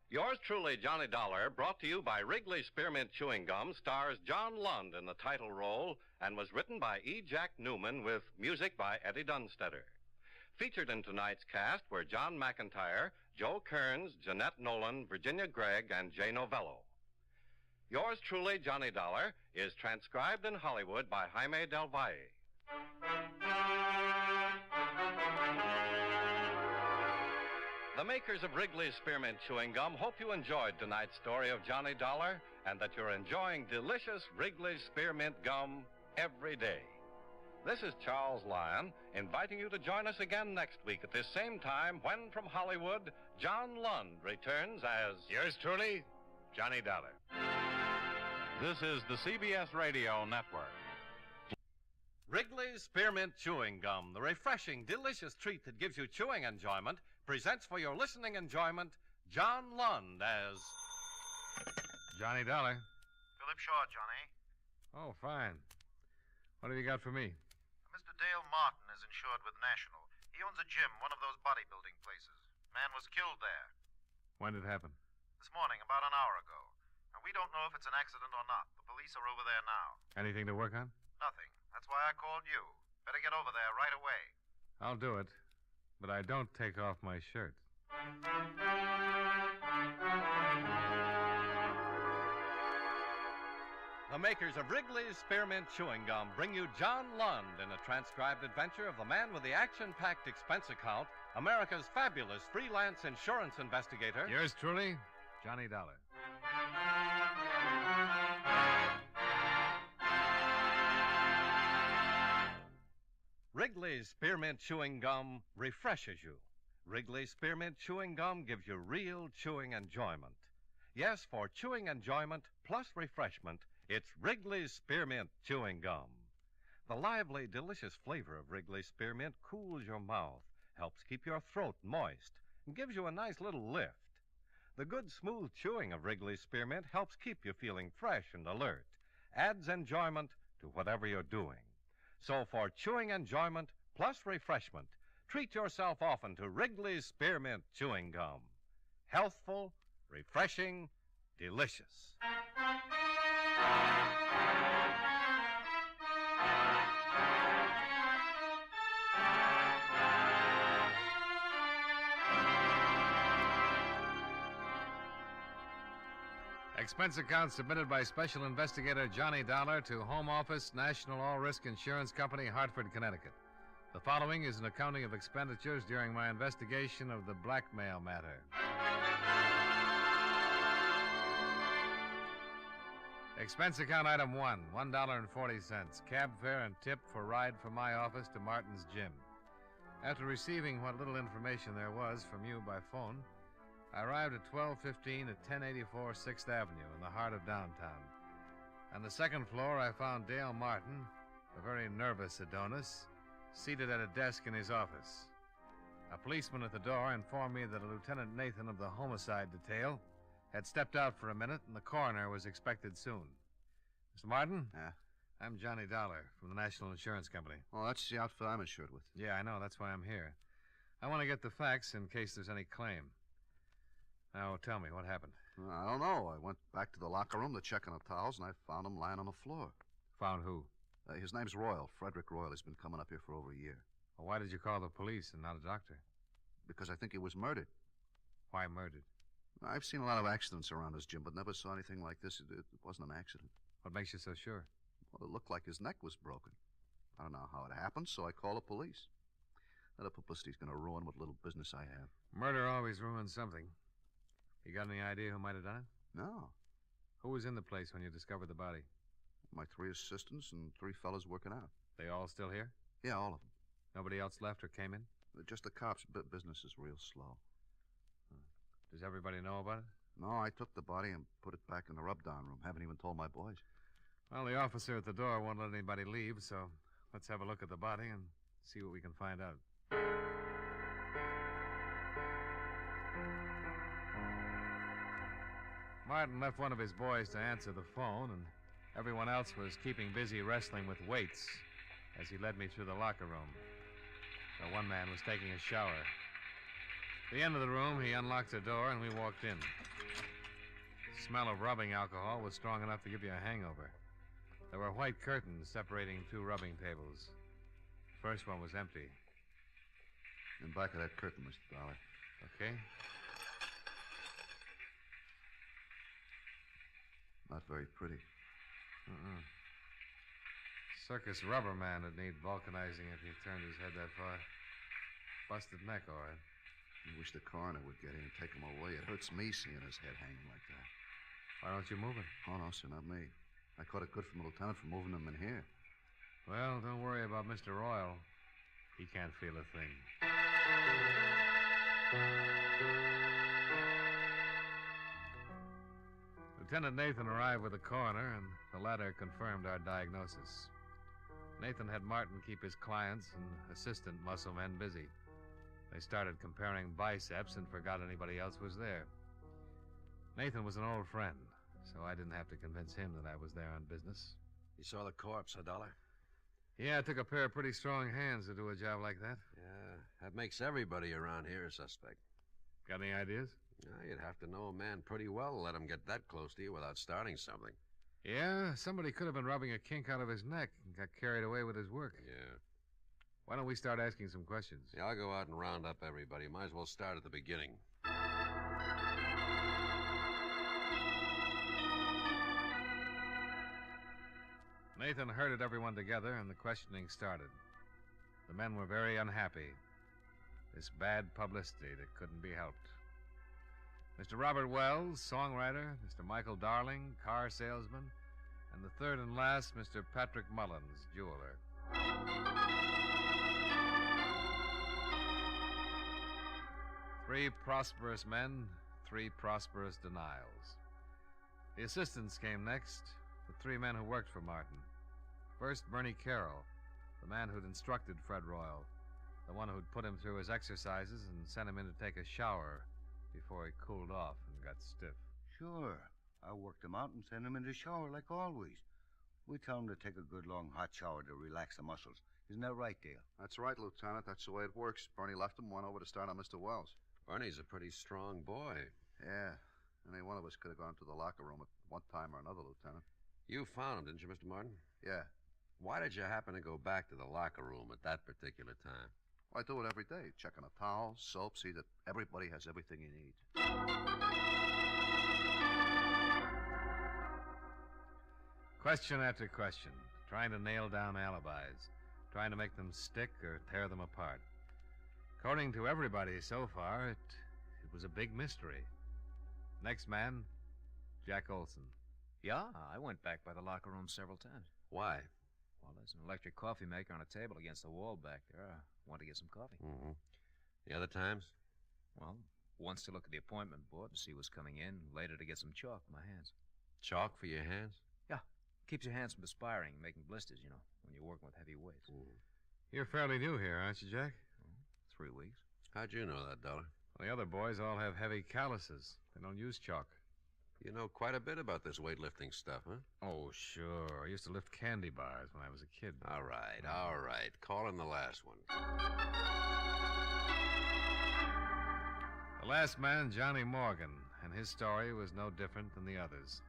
Yours truly, Johnny Dollar, brought to you by Wrigley's Spearmint Chewing Gum, stars John Lund in the title role and was written by E. Jack Newman with music by Eddie Dunstetter. Featured in tonight's cast were John McIntyre, Joe Kearns, Jeanette Nolan, Virginia Gregg, and Jay Novello. Yours truly, Johnny Dollar, is transcribed in Hollywood by Jaime Del Valle. The makers of Wrigley's Spearmint Chewing Gum hope you enjoyed tonight's story of Johnny Dollar and that you're enjoying delicious Wrigley's Spearmint Gum every day. This is Charles Lyon, inviting you to join us again next week at this same time when, from Hollywood, John Lund returns as... Yours truly, Johnny Dollar. This is the CBS Radio Network. Wrigley's Spearmint Chewing Gum, the refreshing, delicious treat that gives you chewing enjoyment, presents for your listening enjoyment John Lund as... Johnny Dollar. Philip Shaw, Johnny. Oh, fine. What have you got for me? Mr. Dale Martin is insured with National. He owns a gym, one of those bodybuilding places. Man was killed there. When did it happen? This morning, about an hour ago. And we don't know if it's an accident or not. The police are over there now. Anything to work on? Nothing. That's why I called you. Better get over there right away. I'll do it, but I don't take off my shirt. The makers of Wrigley's Spearmint Chewing Gum bring you John Lund in a transcribed adventure of the man with the action-packed expense account, America's fabulous freelance insurance investigator. Yours truly, Johnny Dollar. Wrigley's Spearmint Chewing Gum refreshes you. Wrigley's Spearmint Chewing Gum gives you real chewing enjoyment. Yes, for chewing enjoyment plus refreshment, it's Wrigley's Spearmint Chewing Gum. The lively, delicious flavor of Wrigley's Spearmint cools your mouth, helps keep your throat moist, and gives you a nice little lift. The good, smooth chewing of Wrigley's Spearmint helps keep you feeling fresh and alert, adds enjoyment to whatever you're doing. So for chewing enjoyment plus refreshment, treat yourself often to Wrigley's Spearmint Chewing Gum. healthful, refreshing, delicious. Expense account submitted by Special Investigator Johnny Dollar to Home Office, National All Risk Insurance Company, Hartford, Connecticut. The following is an accounting of expenditures during my investigation of the Blackmail Matter. Expense account item 1, $1.40. Cab fare and tip for ride from my office to Martin's gym. After receiving what little information there was from you by phone, I arrived at 1215 at 1084 6th Avenue in the heart of downtown. On the second floor, I found Dale Martin, a very nervous Adonis, seated at a desk in his office. A policeman at the door informed me that a Lieutenant Nathan of the homicide detail had stepped out for a minute and the coroner was expected soon. Mr. Martin? Yeah? I'm Johnny Dollar from the National Insurance Company. Oh, that's the outfit I'm insured with. Yeah, I know. That's why I'm here. I want to get the facts in case there's any claim. Now, tell me, what happened? I don't know. I went back to the locker room to check on the towels, and I found him lying on the floor. Found who? His name's Royal, Frederick Royal. He's been coming up here for over a year. Well, why did you call the police and not a doctor? Because I think he was murdered. Why murdered? I've seen a lot of accidents around this gym, but never saw anything like this. It wasn't an accident. What makes you so sure? Well, it looked like his neck was broken. I don't know how it happened, so I called the police. Now, the publicity's going to ruin what little business I have. Murder always ruins something. You got any idea who might have done it? No. Who was in the place when you discovered the body? My 3 assistants and 3 fellas working out. They all still here? Yeah, all of them. Nobody else left or came in? Just the cops. Business is real slow. Does everybody know about it? No, I took the body and put it back in the rub-down room. Haven't even told my boys. Well, the officer at the door won't let anybody leave, so let's have a look at the body and see what we can find out. Martin left one of his boys to answer the phone, and everyone else was keeping busy wrestling with weights as he led me through the locker room. One man was taking a shower. At the end of the room, he unlocked the door, and we walked in. The smell of rubbing alcohol was strong enough to give you a hangover. There were white curtains separating 2 rubbing tables. The first one was empty. In back of that curtain, Mr. Dollar. Okay. Not very pretty. Circus rubber man would need vulcanizing if he turned his head that far. Busted neck, all right. I wish the coroner would get in and take him away. It hurts me seeing his head hanging like that. Why don't you move him? Oh, no, sir, not me. I caught it good from the lieutenant for moving him in here. Well, don't worry about Mr. Royal. He can't feel a thing. Lieutenant Nathan arrived with the coroner, and the latter confirmed our diagnosis. Nathan had Martin keep his clients and assistant muscle men busy. They started comparing biceps and forgot anybody else was there. Nathan was an old friend, so I didn't have to convince him that I was there on business. You saw the corpse, huh, Dollar? Yeah, it took a pair of pretty strong hands to do a job like that. Yeah, that makes everybody around here a suspect. Got any ideas? You'd have to know a man pretty well to let him get that close to you without starting something. Yeah, somebody could have been rubbing a kink out of his neck and got carried away with his work. Yeah. Why don't we start asking some questions? Yeah, I'll go out and round up everybody. Might as well start at the beginning. Nathan herded everyone together, and the questioning started. The men were very unhappy. This bad publicity that couldn't be helped. Mr. Robert Wells, songwriter, Mr. Michael Darling, car salesman, and the third and last, Mr. Patrick Mullins, jeweler. Three prosperous men, 3 prosperous denials. The assistants came next, the 3 men who worked for Martin. First, Bernie Carroll, the man who'd instructed Fred Royal, the one who'd put him through his exercises and sent him in to take a shower before he cooled off and got stiff. Sure. I worked him out and sent him in the shower like always. We tell him to take a good long hot shower to relax the muscles. Isn't that right, Dale? That's right, Lieutenant. That's the way it works. Bernie left him, went over to start on Mr. Wells. Bernie's a pretty strong boy. Yeah. Any one of us could have gone to the locker room at one time or another, Lieutenant. You found him, didn't you, Mr. Martin? Yeah. Why did you happen to go back to the locker room at that particular time? Well, I do it every day. Check on the towels, soap, see that everybody has everything he needs. Question after question, trying to nail down alibis, trying to make them stick or tear them apart. According to everybody so far, it was a big mystery. Next man, Jack Olson. Yeah, I went back by the locker room several times. Why? Well, there's an electric coffee maker on a table against the wall back there. I wanted to get some coffee. Mm-hmm. The other times? Well, once to look at the appointment board and see what's coming in, later to get some chalk for my hands. Chalk for your hands? Yeah. Keeps your hands from perspiring and making blisters, you know, when you're working with heavy weights. You're fairly new here, aren't you, Jack? 3 weeks. How'd you know that, Dollar? Well, the other boys all have heavy calluses. They don't use chalk. You know quite a bit about this weightlifting stuff, huh? Oh, sure. I used to lift candy bars when I was a kid. All right. Call in the last one. The last man, Johnny Morgan, and his story was no different than the others.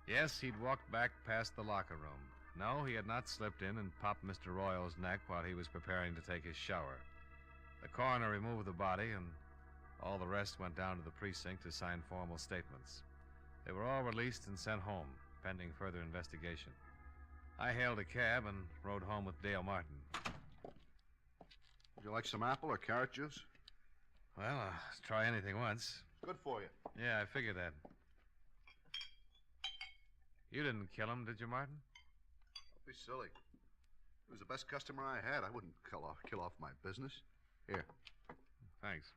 Yes, he'd walked back past the locker room. No, he had not slipped in and popped Mr. Royal's neck while he was preparing to take his shower. The coroner removed the body, and all the rest went down to the precinct to sign formal statements. They were all released and sent home, pending further investigation. I hailed a cab and rode home with Dale Martin. Would you like some apple or carrot juice? Well, I'll try anything once. Good for you. Yeah, I figured that. You didn't kill him, did you, Martin? Don't be silly. He was the best customer I had. I wouldn't kill off my business. Here. Thanks.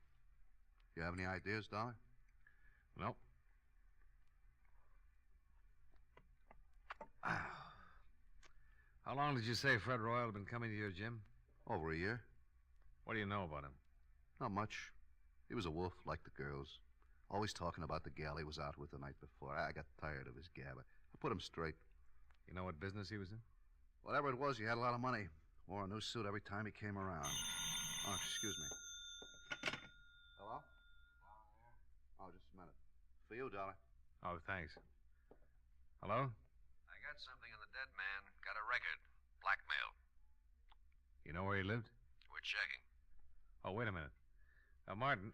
You have any ideas, Dollar? Nope. How long did you say Fred Royal had been coming to your gym? Over a year. What do you know about him? Not much. He was a wolf, like the girls. Always talking about the gal he was out with the night before. I got tired of his gab. I put him straight. You know what business he was in? Whatever it was, he had a lot of money. Wore a new suit every time he came around. Oh, excuse me. Hello? Oh, just a minute. For you, Dollar. Oh, thanks. Hello? I got something on the dead man. Got a record. Blackmail. You know where he lived? We're checking. Oh, wait a minute. Martin,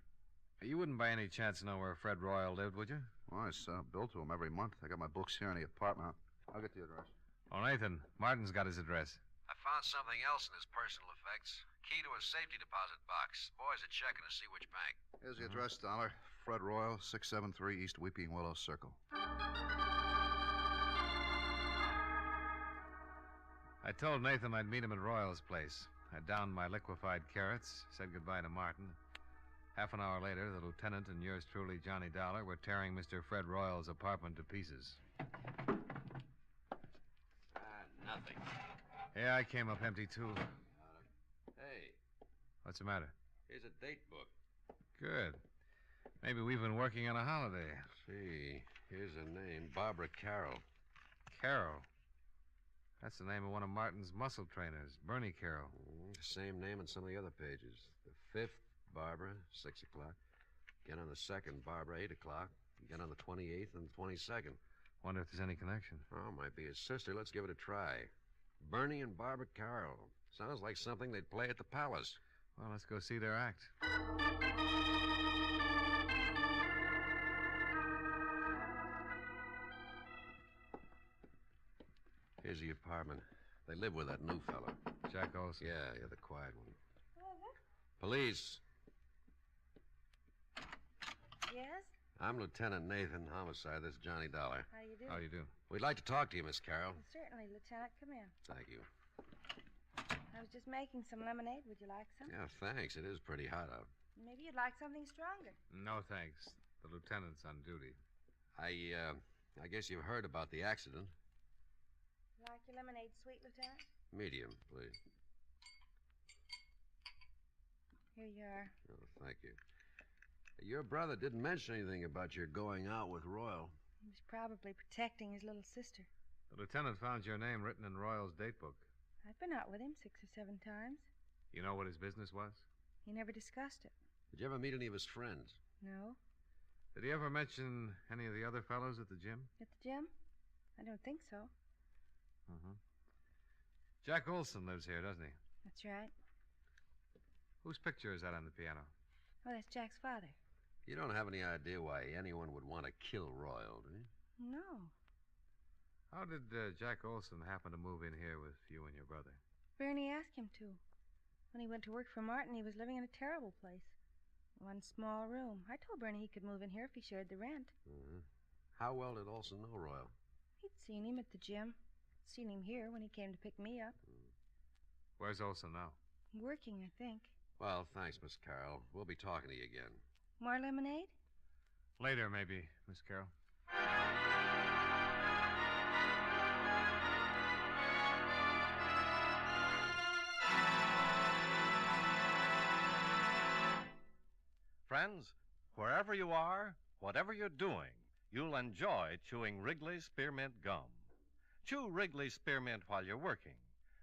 you wouldn't by any chance know where Fred Royal lived, would you? Well, I send a bill to him every month. I got my books here in the apartment. I'll get the address. Oh, Nathan, Martin's got his address. I found something else in his personal effects. Key to a safety deposit box. Boys are checking to see which bank. Here's the address, Dollar. Fred Royal, 673 East Weeping Willow Circle. I told Nathan I'd meet him at Royal's place. I downed my liquefied carrots, said goodbye to Martin. Half an hour later, the lieutenant and yours truly, Johnny Dollar, were tearing Mr. Fred Royal's apartment to pieces. Nothing. Yeah, I came up empty, too. Hey. What's the matter? Here's a date book. Good. Maybe we've been working on a holiday. See, here's a name. Barbara Carroll. Carroll? That's the name of one of Martin's muscle trainers, Bernie Carroll. Same name on some of the other pages. The 5th, Barbara, 6 o'clock. Again on the 2nd, Barbara, 8 o'clock. Again on the 28th and the 22nd. Wonder if there's any connection. Oh, might be his sister. Let's give it a try. Bernie and Barbara Carroll. Sounds like something they'd play at the Palace. Well, let's go see their act. Here's the apartment. They live with that new fella. Jack Olson. Yeah, the quiet one. Police. Yes? I'm Lieutenant Nathan, homicide. This is Johnny Dollar. How do you do? How do you do? We'd like to talk to you, Miss Carroll. Well, certainly, Lieutenant. Come in. Thank you. I was just making some lemonade. Would you like some? Yeah, thanks. It is pretty hot out. Maybe you'd like something stronger. No, thanks. The lieutenant's on duty. I guess you've heard about the accident. Like your lemonade sweet, Lieutenant? Medium, please. Here you are. Oh, thank you. Your brother didn't mention anything about your going out with Royal. He was probably protecting his little sister. The lieutenant found your name written in Royal's date book. I've been out with him 6 or 7 times. You know what his business was? He never discussed it. Did you ever meet any of his friends? No. Did he ever mention any of the other fellows at the gym? At the gym? I don't think so. Mm-hmm. Jack Olson lives here, doesn't he? That's right. Whose picture is that on the piano? Oh, that's Jack's father. You don't have any idea why anyone would want to kill Royal, do you? No. How did Jack Olson happen to move in here with you and your brother? Bernie asked him to. When he went to work for Martin, he was living in a terrible place. One small room. I told Bernie he could move in here if he shared the rent. Mm-hmm. How well did Olson know Royal? He'd seen him at the gym. Seen him here when he came to pick me up. Where's Olson now? Working, I think. Well, thanks, Miss Carroll. We'll be talking to you again. More lemonade? Later, maybe, Miss Carroll. Friends, wherever you are, whatever you're doing, you'll enjoy chewing Wrigley's Spearmint Gum. Chew Wrigley's Spearmint while you're working.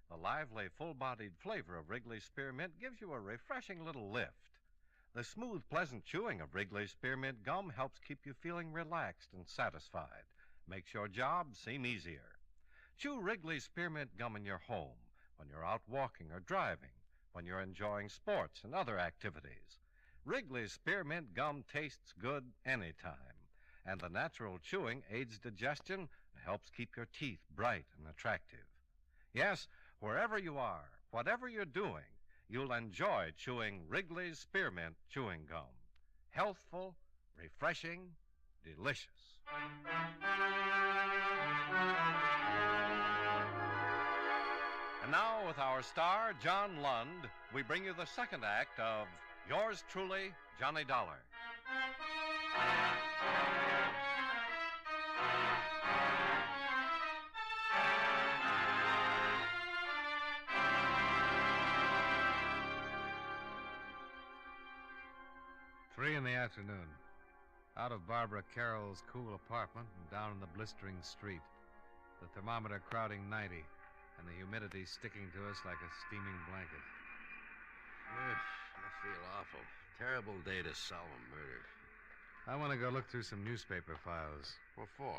The lively, full-bodied flavor of Wrigley's Spearmint gives you a refreshing little lift. The smooth, pleasant chewing of Wrigley's Spearmint Gum helps keep you feeling relaxed and satisfied. Makes your job seem easier. Chew Wrigley's Spearmint Gum in your home, when you're out walking or driving, when you're enjoying sports and other activities. Wrigley's Spearmint Gum tastes good anytime, and the natural chewing aids digestion and helps keep your teeth bright and attractive. Yes, wherever you are, whatever you're doing, you'll enjoy chewing Wrigley's Spearmint Chewing Gum. Healthful, refreshing, delicious. And now, with our star, John Lund, we bring you the second act of Yours truly, Johnny Dollar. Three in the afternoon. Out of Barbara Carroll's cool apartment and down in the blistering street. The thermometer crowding 90, and the humidity sticking to us like a steaming blanket. I feel awful. Terrible day to solve a murder. I want to go look through some newspaper files. What for?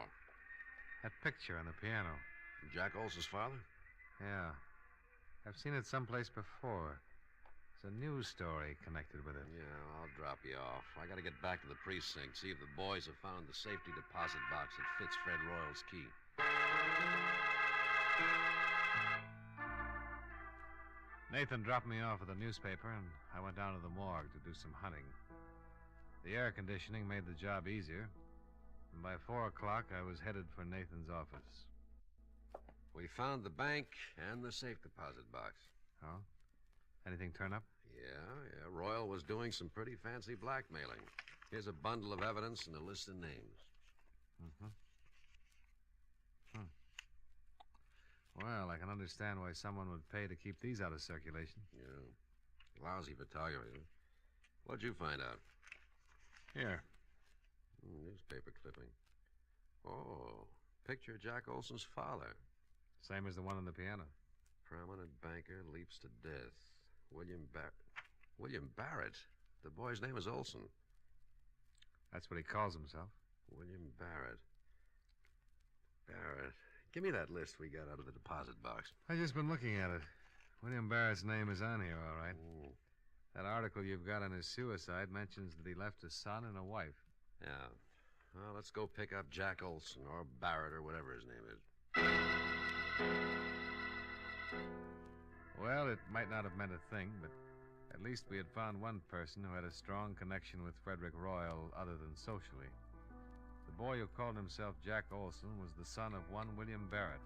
That picture on the piano. Jack Olson's father? Yeah. I've seen it someplace before. There's a news story connected with it. Yeah, I'll drop you off. I got to get back to the precinct, see if the boys have found the safety deposit box that fits Fred Royal's key. Nathan dropped me off at the newspaper, and I went down to the morgue to do some hunting. The air conditioning made the job easier, and by 4 o'clock I was headed for Nathan's office. We found the bank and the safe deposit box. Oh? Anything turn up? Yeah. Royal was doing some pretty fancy blackmailing. Here's a bundle of evidence and a list of names. Mm-hmm. Well, I can understand why someone would pay to keep these out of circulation. Yeah. Lousy photography. What'd you find out? Here. Newspaper clipping. Oh, picture of Jack Olson's father. Same as the one on the piano. Prominent banker leaps to death. William Barrett? The boy's name is Olson. That's what he calls himself. William Barrett. Give me that list we got out of the deposit box. I've just been looking at it. William Barrett's name is on here, all right. That article you've got on his suicide mentions that he left a son and a wife. Yeah. Well, let's go pick up Jack Olson, or Barrett, or whatever his name is. Well, it might not have meant a thing, but at least we had found one person who had a strong connection with Frederick Royal other than socially. The boy who called himself Jack Olson was the son of one William Barrett,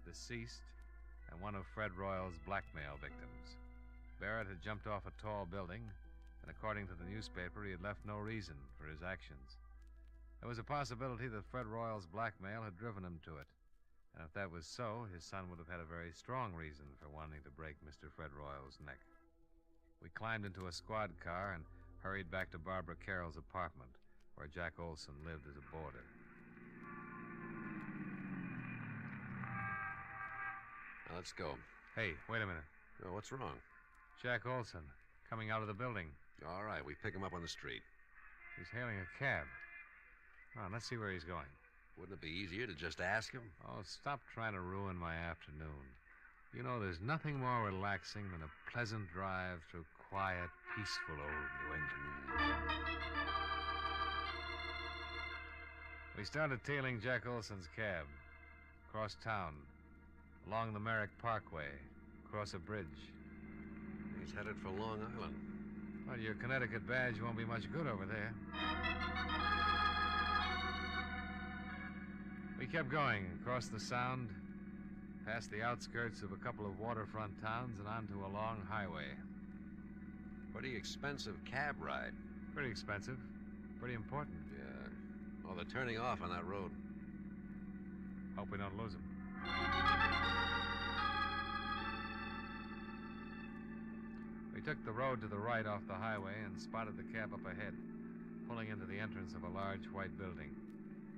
deceased, and one of Fred Royal's blackmail victims. Barrett had jumped off a tall building, and according to the newspaper, he had left no reason for his actions. There was a possibility that Fred Royal's blackmail had driven him to it. And if that was so, his son would have had a very strong reason for wanting to break Mr. Fred Royal's neck. We climbed into a squad car and hurried back to Barbara Carroll's apartment, where Jack Olson lived as a boarder. Now, let's go. Hey, wait a minute. Oh, what's wrong? Jack Olson, coming out of the building. All right, we pick him up on the street. He's hailing a cab. Come on, let's see where he's going. Wouldn't it be easier to just ask him? Oh, stop trying to ruin my afternoon. You know, there's nothing more relaxing than a pleasant drive through quiet, peaceful old New England. We started tailing Jack Olson's cab. Across town. Along the Merrick Parkway. Across a bridge. He's headed for Long Island. Well, your Connecticut badge won't be much good over there. We kept going across the Sound, past the outskirts of a couple of waterfront towns and onto a long highway. Pretty expensive cab ride. Pretty expensive. Pretty important. Yeah. Oh, they're turning off on that road. Hope we don't lose them. We took the road to the right off the highway and spotted the cab up ahead, pulling into the entrance of a large white building.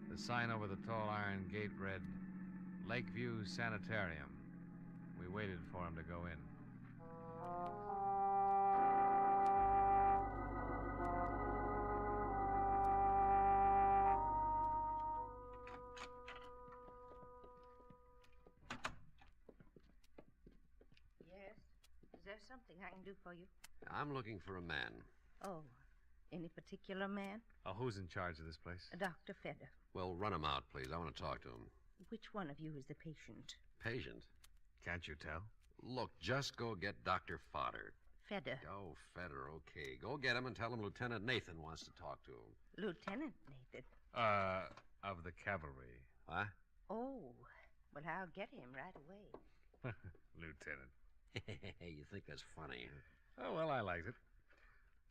The sign over the tall iron gate read, Lakeview Sanitarium. We waited for him to go in. Yes? Is there something I can do for you? I'm looking for a man. Oh, any particular man? Oh, who's in charge of this place? Dr. Feder. Well, run him out, please. I want to talk to him. Which one of you is the patient? Patient? Can't you tell? Look, just go get Dr. Fodder. Feder. Oh, Feder, okay. Go get him and tell him Lieutenant Nathan wants to talk to him. Lieutenant Nathan. Of the cavalry. What? Oh, well, I'll get him right away. Lieutenant. You think that's funny, huh? Oh, well, I liked it.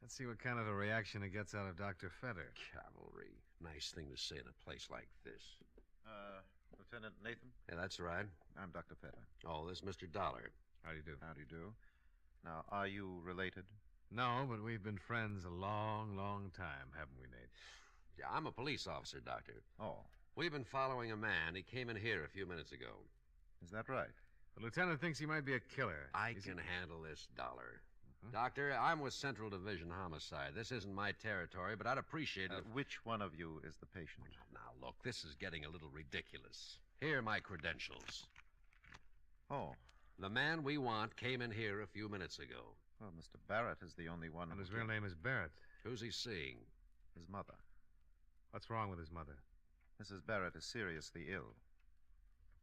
Let's see what kind of a reaction it gets out of Dr. Feder. Cavalry. Nice thing to say in a place like this. Lieutenant Nathan? Yeah, that's right. I'm Dr. Feder. Oh, this is Mr. Dollar. How do you do? How do you do? Now, are you related? No, but we've been friends a long, long time, haven't we, Nate? Yeah, I'm a police officer, Doctor. Oh. We've been following a man. He came in here a few minutes ago. Is that right? The lieutenant thinks he might be a killer. I can handle this, Dollar. Doctor, I'm with Central Division Homicide. This isn't my territory, but I'd appreciate it if... Which one of you is the patient? Now, look, this is getting a little ridiculous. Here are my credentials. Oh. The man we want came in here a few minutes ago. Well, Mr. Barrett is the only one... And his real name is Barrett. Who's he seeing? His mother. What's wrong with his mother? Mrs. Barrett is seriously ill.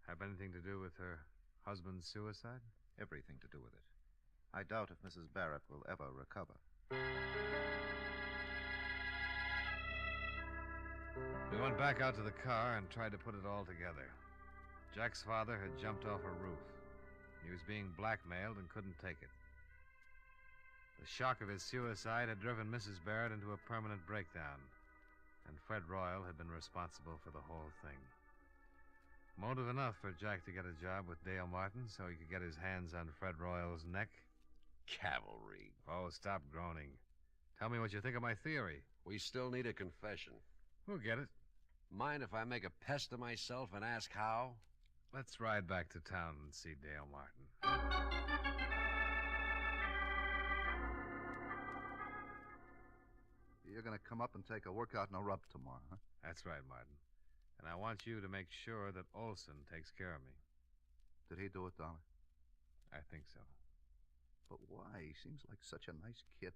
Have anything to do with her husband's suicide? Everything to do with it. I doubt if Mrs. Barrett will ever recover. We went back out to the car and tried to put it all together. Jack's father had jumped off a roof. He was being blackmailed and couldn't take it. The shock of his suicide had driven Mrs. Barrett into a permanent breakdown, and Fred Royal had been responsible for the whole thing. Motive enough for Jack to get a job with Dale Martin so he could get his hands on Fred Royal's neck. Cavalry. Oh, stop groaning. Tell me what you think of my theory. We still need a confession. We'll get it. Mind if I make a pest of myself and ask how? Let's ride back to town and see Dale Martin. You're going to come up and take a workout and a rub tomorrow, huh? That's right, Martin. And I want you to make sure that Olson takes care of me. Did he do it, Dollar? I think so. But why? He seems like such a nice kid.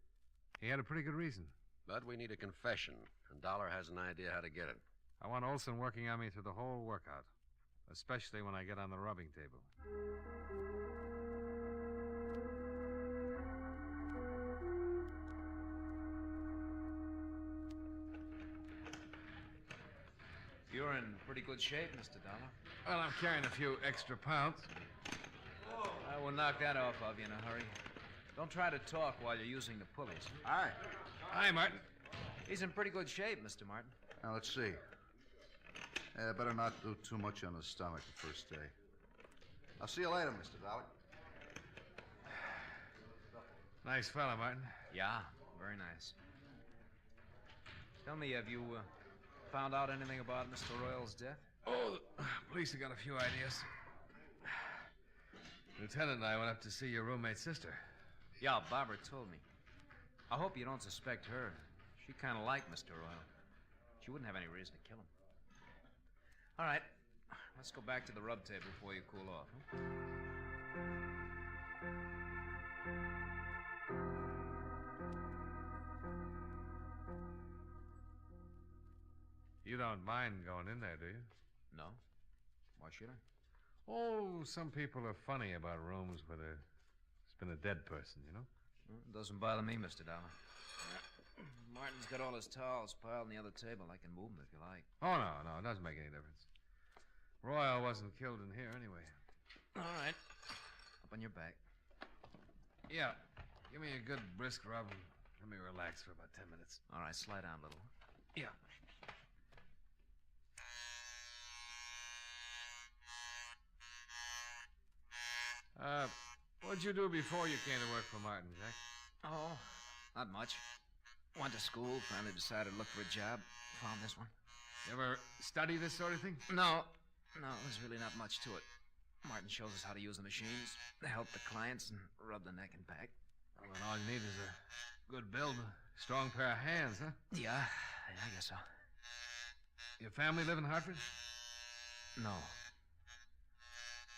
He had a pretty good reason. But we need a confession, and Dollar has an idea how to get it. I want Olson working on me through the whole workout, especially when I get on the rubbing table. You're in pretty good shape, Mr. Dollar. Well, I'm carrying a few extra pounds. I will knock that off of you in a hurry. Don't try to talk while you're using the pulleys. Hi. Hi, Martin. He's in pretty good shape, Mr. Martin. Now, let's see. Better not do too much on the stomach the first day. I'll see you later, Mr. Dollar. Nice fella, Martin. Yeah, very nice. Tell me, have you found out anything about Mr. Royal's death? Oh, the police have got a few ideas. Lieutenant and I went up to see your roommate's sister. Yeah, Barbara told me. I hope you don't suspect her. She kind of liked Mr. Royal. She wouldn't have any reason to kill him. All right. Let's go back to the rub table before you cool off. Huh? You don't mind going in there, do you? No. Why should I? Oh, some people are funny about rooms where there's been a dead person, you know? Well, it doesn't bother me, Mr. Dollar. Martin's got all his towels piled on the other table. I can move them if you like. Oh, no, it doesn't make any difference. Royal wasn't killed in here anyway. All right. Up on your back. Yeah. Give me a good brisk rub and let me relax for about 10 minutes. All right, slide down a little. Yeah. What'd you do before you came to work for Martin, Jack? Oh, not much. Went to school, finally decided to look for a job. Found this one. You ever study this sort of thing? No, there's really not much to it. Martin shows us how to use the machines, help the clients, and rub the neck and back. Well, then all you need is a good build, a strong pair of hands, huh? Yeah, I guess so. Your family live in Hartford? No.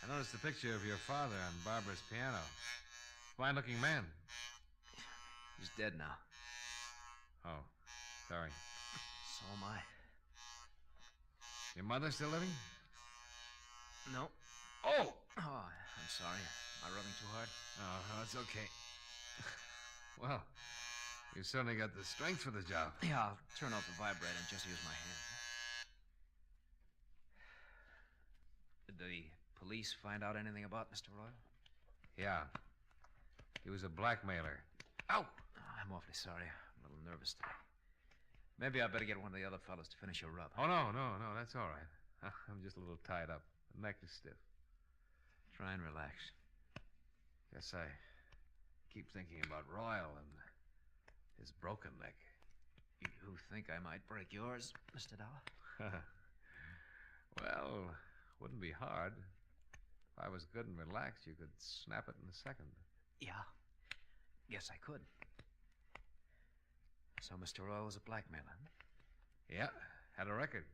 I noticed a picture of your father on Barbara's piano. Fine-looking man. He's dead now. Oh, sorry. So am I. Your mother still living? No. Oh, I'm sorry. Am I rubbing too hard? Oh, that's okay. Well, you certainly got the strength for the job. Yeah, I'll turn off the vibrator and just use my hand. Did the police find out anything about Mr. Royal? Yeah. He was a blackmailer. Ow! I'm awfully sorry. I'm a little nervous today. Maybe I better get one of the other fellows to finish your rub. Oh, no, that's all right. I'm just a little tied up. The neck is stiff. Try and relax. Guess I keep thinking about Royal and his broken neck. You think I might break yours, Mr. Dollar? Well, wouldn't be hard. If I was good and relaxed, you could snap it in a second. Yeah. Guess I could. So Mr. Royal was a blackmailer, huh? Yeah, had a record.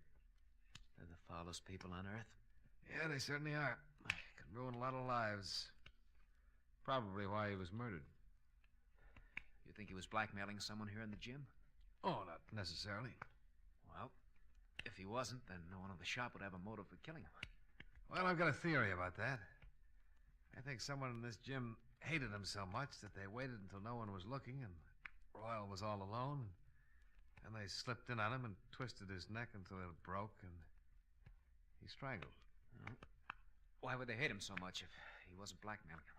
They're the foulest people on earth. Yeah, they certainly are. Can ruin a lot of lives. Probably why he was murdered. You think he was blackmailing someone here in the gym? Oh, not necessarily. Well, if he wasn't, then no one in the shop would have a motive for killing him. Well, I've got a theory about that. I think someone in this gym hated him so much that they waited until no one was looking and Royal was all alone. And they slipped in on him and twisted his neck until it broke and he strangled. Well, why would they hate him so much if he wasn't blackmailing him?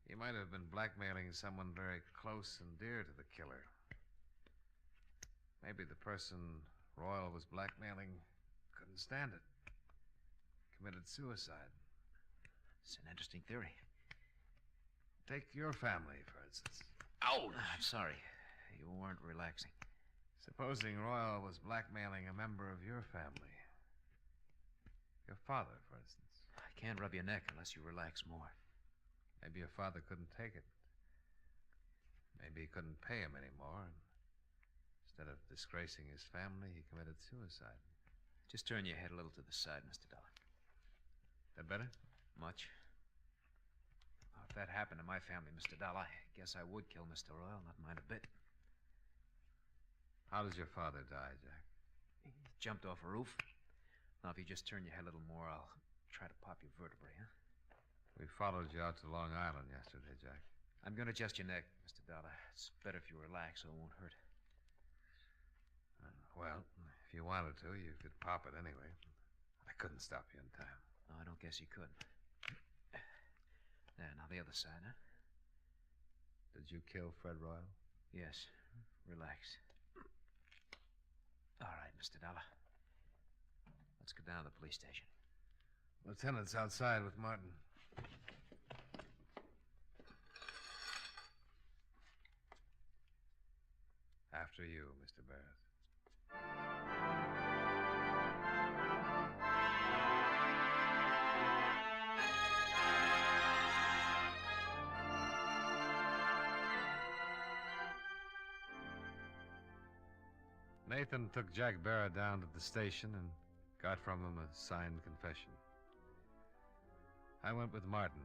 He might have been blackmailing someone very close and dear to the killer. Maybe the person Royal was blackmailing couldn't stand it. Committed suicide. It's an interesting theory. Take your family, for instance. Ouch! I'm sorry. You weren't relaxing. Supposing Royal was blackmailing a member of your family. Your father, for instance. I can't rub your neck unless you relax more. Maybe your father couldn't take it. Maybe he couldn't pay him anymore, and instead of disgracing his family, he committed suicide. Just turn your head a little to the side, Mr. Dollar. That better? Much. Well, if that happened to my family, Mr. Dollar, I guess I would kill Mr. Royal, not mind a bit. How does your father die, Jack? He jumped off a roof. Now, if you just turn your head a little more, I'll try to pop your vertebrae, huh? We followed you out to Long Island yesterday, Jack. I'm going to adjust your neck, Mr. Dollar. It's better if you relax so it won't hurt. Well, if you wanted to, you could pop it anyway. I couldn't stop you in time. No, I don't guess you could. There, now the other side, huh? Did you kill Fred Royal? Yes. Relax. All right, Mr. Dollar. Let's go down to the police station. Lieutenant's outside with Martin. After you, Mr. Barrett. Nathan took Jack Barrett down to the station and got from him a signed confession. I went with Martin,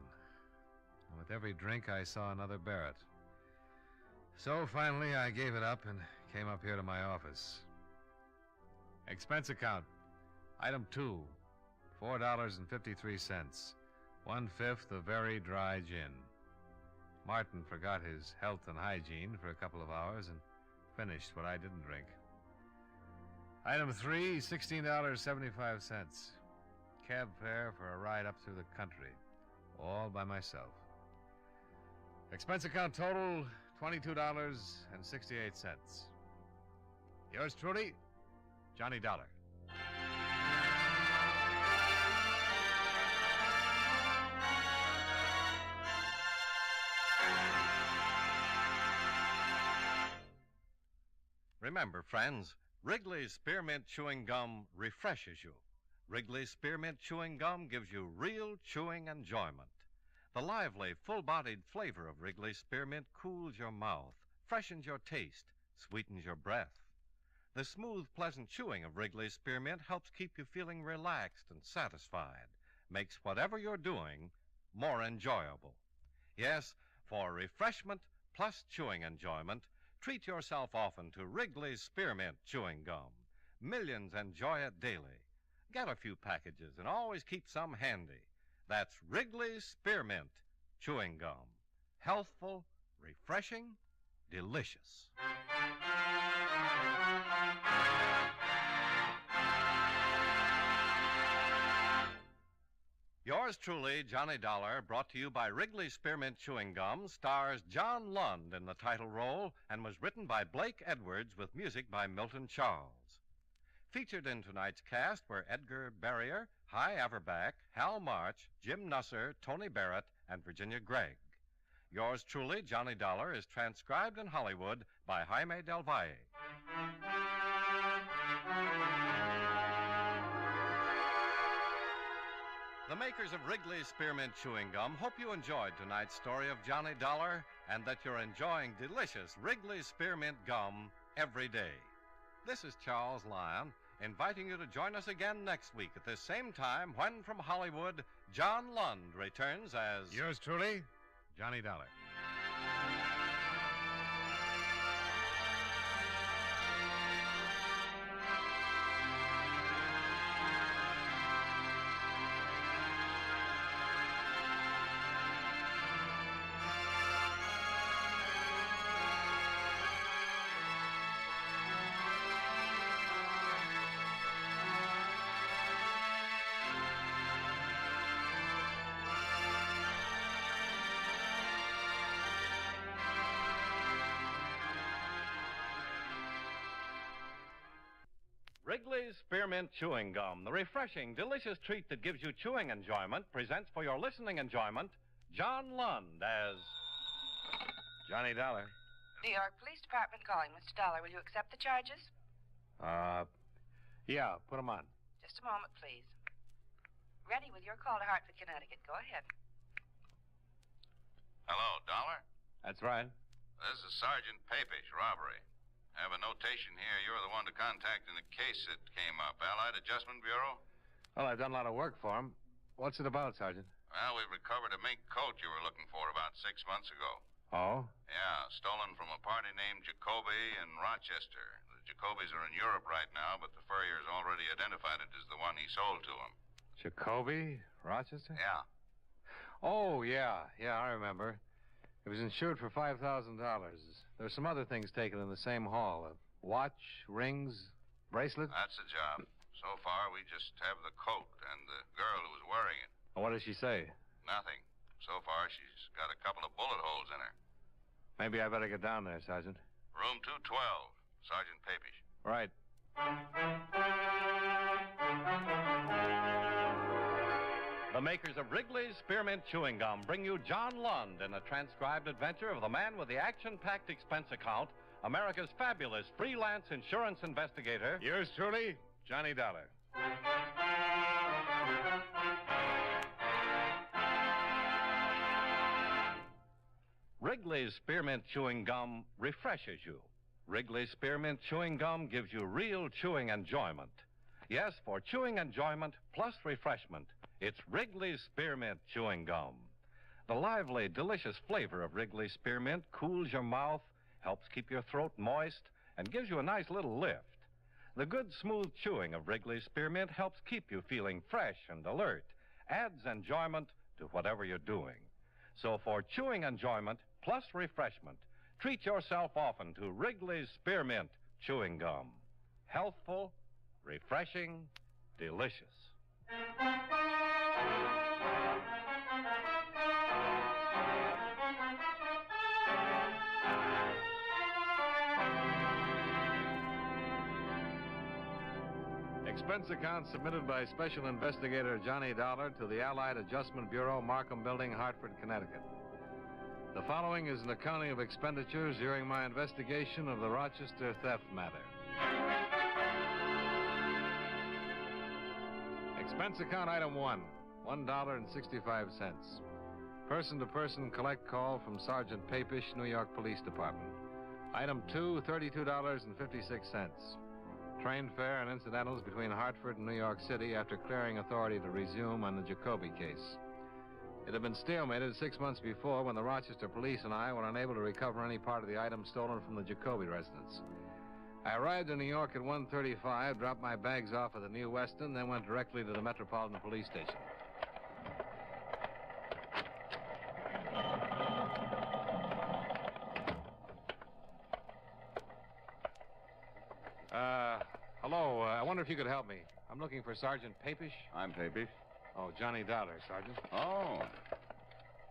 and with every drink I saw another Barrett. So finally I gave it up and came up here to my office. Expense account. Item 2, $4.53. 1/5 of very dry gin. Martin forgot his health and hygiene for a couple of hours and finished what I didn't drink. Item 3, $16.75. Cab fare for a ride up through the country, all by myself. Expense account total, $22.68. Yours truly, Johnny Dollar. Remember, friends, Wrigley's Spearmint Chewing Gum refreshes you. Wrigley's Spearmint Chewing Gum gives you real chewing enjoyment. The lively, full-bodied flavor of Wrigley's Spearmint cools your mouth, freshens your taste, sweetens your breath. The smooth, pleasant chewing of Wrigley's Spearmint helps keep you feeling relaxed and satisfied, makes whatever you're doing more enjoyable. Yes, for refreshment plus chewing enjoyment, treat yourself often to Wrigley's Spearmint Chewing Gum. Millions enjoy it daily. Get a few packages and always keep some handy. That's Wrigley's Spearmint Chewing Gum. Healthful, refreshing, delicious. Yours truly, Johnny Dollar, brought to you by Wrigley's Spearmint Chewing Gum, stars John Lund in the title role and was written by Blake Edwards with music by Milton Charles. Featured in tonight's cast were Edgar Barrier, Hy Averback, Hal March, Jim Nusser, Tony Barrett, and Virginia Gregg. Yours truly, Johnny Dollar, is transcribed in Hollywood by Jaime Del Valle. The makers of Wrigley's Spearmint Chewing Gum hope you enjoyed tonight's story of Johnny Dollar and that you're enjoying delicious Wrigley's Spearmint Gum every day. This is Charles Lyon, inviting you to join us again next week at this same time when, from Hollywood, John Lund returns as... Yours truly, Johnny Dollar. Wrigley's Spearmint Chewing Gum, the refreshing, delicious treat that gives you chewing enjoyment, presents for your listening enjoyment John Lund as Johnny Dollar. New York Police Department calling. Mr. Dollar, will you accept the charges? Yeah, put them on. Just a moment, please. Ready with your call to Hartford, Connecticut. Go ahead. Hello, Dollar? That's right. This is Sergeant Papish, robbery. I have a notation here. You're the one to contact in the case that came up. Allied Adjustment Bureau? Well, I've done a lot of work for him. What's it about, Sergeant? Well, we've recovered a mink coat you were looking for about 6 months ago. Oh? Yeah, stolen from a party named Jacoby in Rochester. The Jacobys are in Europe right now, but the furrier's already identified it as the one he sold to him. Jacoby? Rochester? Yeah. Oh, yeah, I remember. It was insured for $5,000. There were some other things taken in the same haul. A watch, rings, bracelet. That's the job. So far, we just have the coat and the girl who was wearing it. What does she say? Nothing. So far, she's got a couple of bullet holes in her. Maybe I better get down there, Sergeant. Room 212, Sergeant Papish. Right. The makers of Wrigley's Spearmint Chewing Gum bring you John Lund in a transcribed adventure of the man with the action-packed expense account, America's fabulous freelance insurance investigator. Yours truly, Johnny Dollar. Wrigley's Spearmint Chewing Gum refreshes you. Wrigley Spearmint Chewing Gum gives you real chewing enjoyment. Yes, for chewing enjoyment plus refreshment, it's Wrigley Spearmint Chewing Gum. The lively, delicious flavor of Wrigley Spearmint cools your mouth, helps keep your throat moist, and gives you a nice little lift. The good, smooth chewing of Wrigley Spearmint helps keep you feeling fresh and alert, adds enjoyment to whatever you're doing. So for chewing enjoyment plus refreshment, treat yourself often to Wrigley's Spearmint Chewing Gum. Healthful, refreshing, delicious. Expense account submitted by Special Investigator Johnny Dollar to the Allied Adjustment Bureau, Markham Building, Hartford, Connecticut. The following is an accounting of expenditures during my investigation of the Rochester theft matter. Expense account item 1, $1.65. Person-to-person collect call from Sergeant Papish, New York Police Department. Item 2, $32.56. Train fare and incidentals between Hartford and New York City after clearing authority to resume on the Jacoby case. It had been stalemated 6 months before when the Rochester police and I were unable to recover any part of the items stolen from the Jacoby residence. I arrived in New York at 1:35, dropped my bags off at the New Weston, then went directly to the Metropolitan Police Station. Hello, I wonder if you could help me. I'm looking for Sergeant Papish. I'm Papish. Oh, Johnny Dollar, Sergeant. Oh.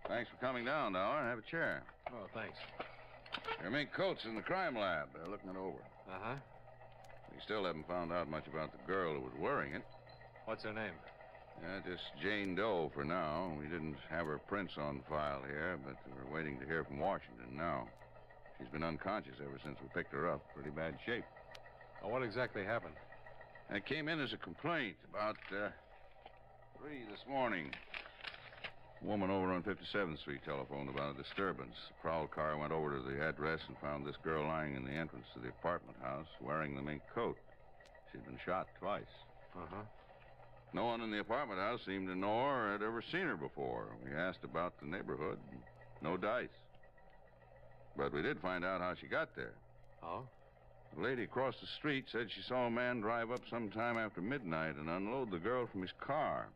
Thanks for coming down, Dollar. Have a chair. Oh, thanks. Your mink coat's in the crime lab. They're looking it over. Uh-huh. We still haven't found out much about the girl who was wearing it. What's her name? Yeah, just Jane Doe for now. We didn't have her prints on file here, but we're waiting to hear from Washington now. She's been unconscious ever since we picked her up. Pretty bad shape. Oh, what exactly happened? It came in as a complaint about 3 this morning. A woman over on 57th Street telephoned about a disturbance. The prowl car went over to the address and found this girl lying in the entrance to the apartment house wearing the mink coat. She'd been shot twice. Uh-huh. No one in the apartment house seemed to know her or had ever seen her before. We asked about the neighborhood. No dice. But we did find out how she got there. Oh? The lady across the street said she saw a man drive up sometime after midnight and unload the girl from his car.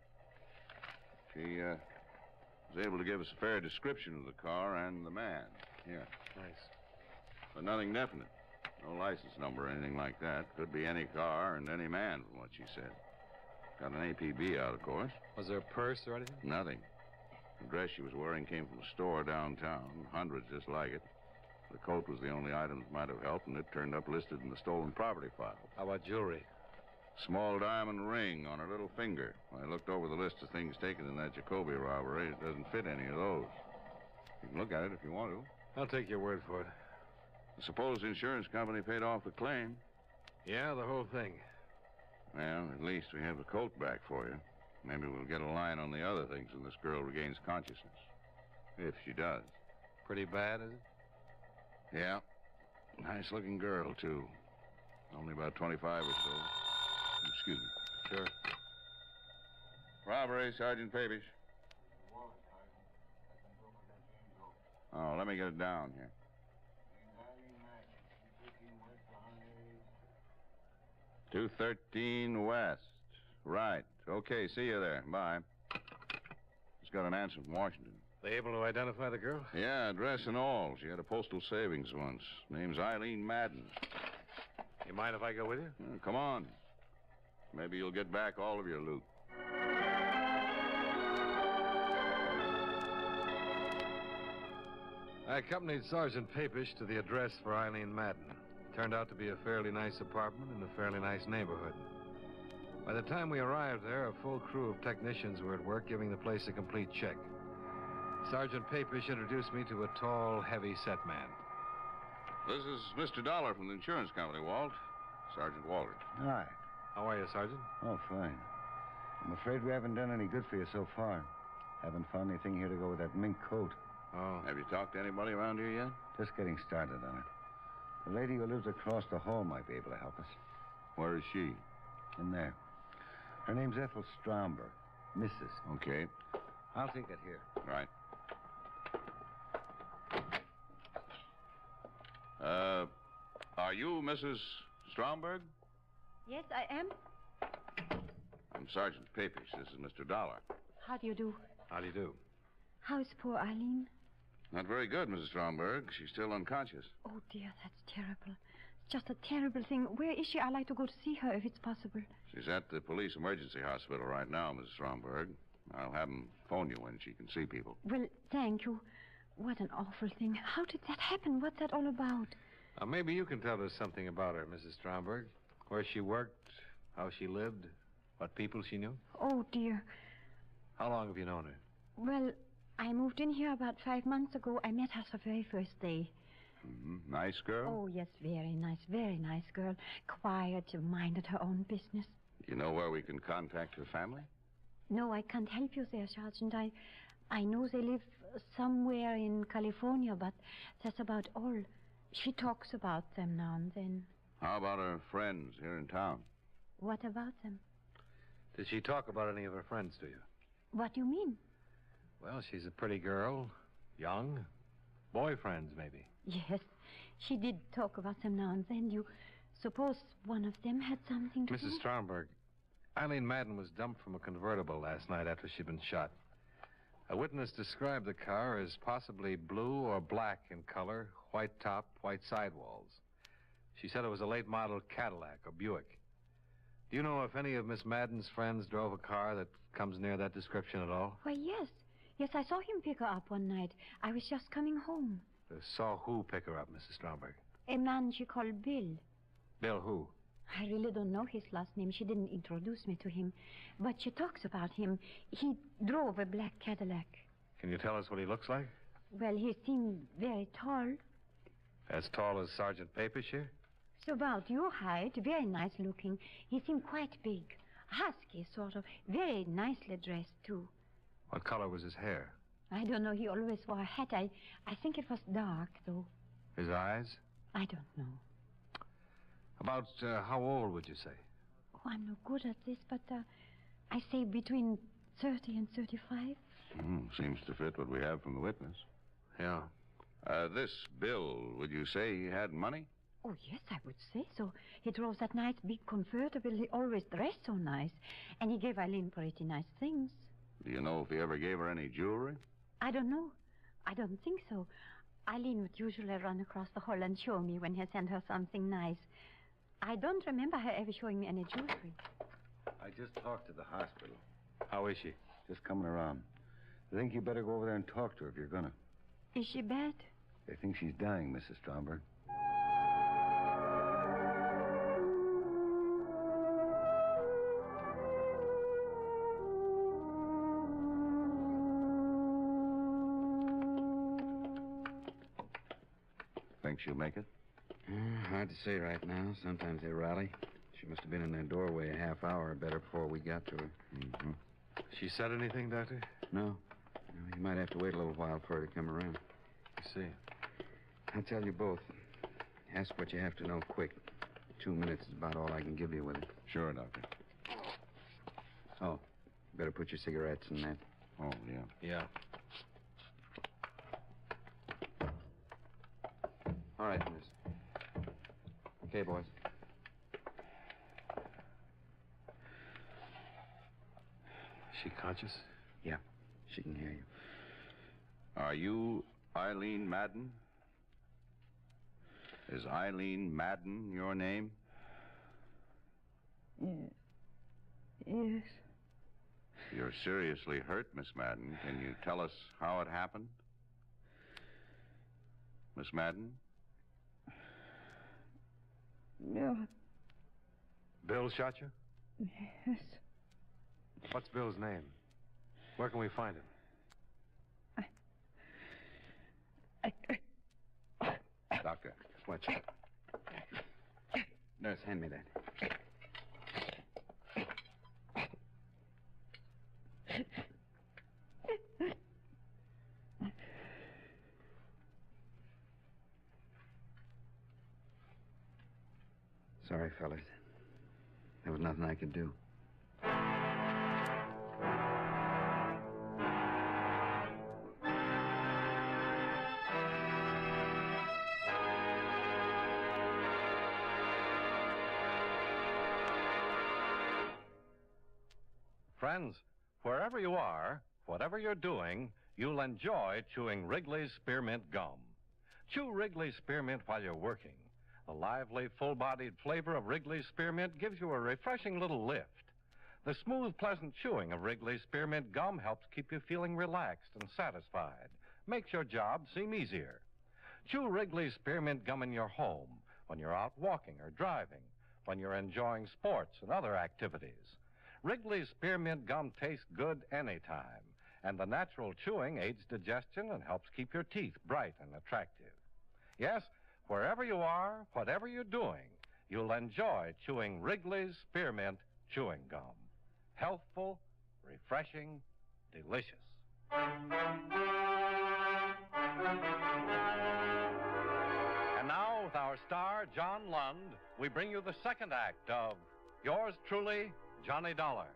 She was able to give us a fair description of the car and the man. Here. Nice. But nothing definite. No license number or anything like that. Could be any car and any man, from what she said. Got an APB out, of course. Was there a purse or anything? Nothing. The dress she was wearing came from a store downtown. Hundreds just like it. The coat was the only item that might have helped, and it turned up listed in the stolen property file. How about jewelry? Small diamond ring on her little finger. I looked over the list of things taken in that Jacoby robbery. It doesn't fit any of those. You can look at it if you want to. I'll take your word for it. I suppose the insurance company paid off the claim. Yeah, the whole thing. Well, at least we have the coat back for you. Maybe we'll get a line on the other things when this girl regains consciousness. If she does. Pretty bad, is it? Yeah. Nice-looking girl, too. Only about 25 or so. Excuse me. Sure. Robbery, Sergeant Papish. Oh, let me get it down here. 213 West. Right. Okay, see you there. Bye. Just got an answer from Washington. They able to identify the girl? Yeah, address and all. She had a postal savings once. Name's Eileen Madden. You mind if I go with you? Come on. Maybe you'll get back all of your loot. I accompanied Sergeant Papish to the address for Eileen Madden. Turned out to be a fairly nice apartment in a fairly nice neighborhood. By the time we arrived there, a full crew of technicians were at work giving the place a complete check. Sergeant Papish introduced me to a tall, heavy-set man. This is Mr. Dollar from the insurance company, Walt. Sergeant Walters. Hi. How are you, Sergeant? Oh, fine. I'm afraid we haven't done any good for you so far. Haven't found anything here to go with that mink coat. Oh. Have you talked to anybody around here yet? Just getting started on it. The lady who lives across the hall might be able to help us. Where is she? In there. Her name's Ethel Stromberg. Mrs. Okay. I'll take it here. Right. Are you Mrs. Stromberg? Yes, I am. I'm Sergeant Papish. This is Mr. Dollar. How do you do? How do you do? How's poor Eileen? Not very good, Mrs. Stromberg. She's still unconscious. Oh, dear, that's terrible. It's just a terrible thing. Where is she? I'd like to go to see her if it's possible. She's at the police emergency hospital right now, Mrs. Stromberg. I'll have them phone you when she can see people. Well, thank you. What an awful thing. How did that happen? What's that all about? Maybe you can tell us something about her, Mrs. Stromberg. Where she worked, how she lived, what people she knew. Oh, dear. How long have you known her? Well, I moved in here about 5 months ago. I met her the very first day. Mm-hmm. Nice girl? Oh, yes, very nice girl. Quiet, minded her own business. Do you know where we can contact her family? No, I can't help you there, Sergeant. I know they live somewhere in California, but that's about all. She talks about them now and then. How about her friends here in town? What about them? Did she talk about any of her friends to you? What do you mean? Well, she's a pretty girl, young. Boyfriends, maybe. Yes, she did talk about them now and then. You suppose one of them had something to do? Mrs. Stromberg, Eileen Madden was dumped from a convertible last night after she'd been shot. A witness described the car as possibly blue or black in color, white top, white sidewalls. She said it was a late model Cadillac or Buick. Do you know if any of Miss Madden's friends drove a car that comes near that description at all? Why, yes. Yes, I saw him pick her up one night. I was just coming home. Saw who pick her up, Mrs. Stromberg? A man she called Bill. Bill who? I really don't know his last name. She didn't introduce me to him. But she talks about him. He drove a black Cadillac. Can you tell us what he looks like? Well, he seemed very tall. As tall as Sergeant Papish here? So about your height, very nice looking. He seemed quite big. Husky, sort of. Very nicely dressed, too. What color was his hair? I don't know. He always wore a hat. I think it was dark, though. His eyes? I don't know. About how old would you say? Oh, I'm no good at this, but I say between 30 and 35. Seems to fit what we have from the witness. Yeah. This Bill, would you say he had money? Oh, yes, I would say so. He drove that nice big convertible. He always dressed so nice. And he gave Eileen pretty nice things. Do you know if he ever gave her any jewelry? I don't know. I don't think so. Eileen would usually run across the hall and show me when he sent her something nice. I don't remember her ever showing me any jewelry. I just talked to the hospital. How is she? Just coming around. I think you better go over there and talk to her if you're gonna. Is she bad? They think she's dying, Mrs. Stromberg. Think she'll make it? Hard to say right now. Sometimes they rally. She must have been in their doorway a half hour or better before we got to her. Mm-hmm. She said anything, Doctor? No. You might have to wait a little while for her to come around. I see. I'll tell you both. Ask what you have to know quick. 2 minutes is about all I can give you with it. Sure, Doctor. Oh, better put your cigarettes in that. Oh, yeah. Yeah. All right, miss. Okay, boys. Is she conscious? Yeah, she can hear you. Are you Eileen Madden? Is Eileen Madden your name? Yes. You're seriously hurt, Miss Madden. Can you tell us how it happened? Miss Madden? No. Bill shot you? Yes. What's Bill's name? Where can we find him? Doctor, watch it. Nurse, hand me that. Sorry, fellas. There was nothing I could do. Friends, wherever you are, whatever you're doing, you'll enjoy chewing Wrigley's Spearmint Gum. Chew Wrigley's Spearmint while you're working. The lively, full-bodied flavor of Wrigley's Spearmint gives you a refreshing little lift. The smooth, pleasant chewing of Wrigley's Spearmint Gum helps keep you feeling relaxed and satisfied. Makes your job seem easier. Chew Wrigley's Spearmint Gum in your home, when you're out walking or driving, when you're enjoying sports and other activities. Wrigley's Spearmint Gum tastes good anytime, and the natural chewing aids digestion and helps keep your teeth bright and attractive. Yes, wherever you are, whatever you're doing, you'll enjoy chewing Wrigley's Spearmint Chewing Gum. Healthful, refreshing, delicious. And now, with our star, John Lund, we bring you the second act of yours truly, Johnny Dollar.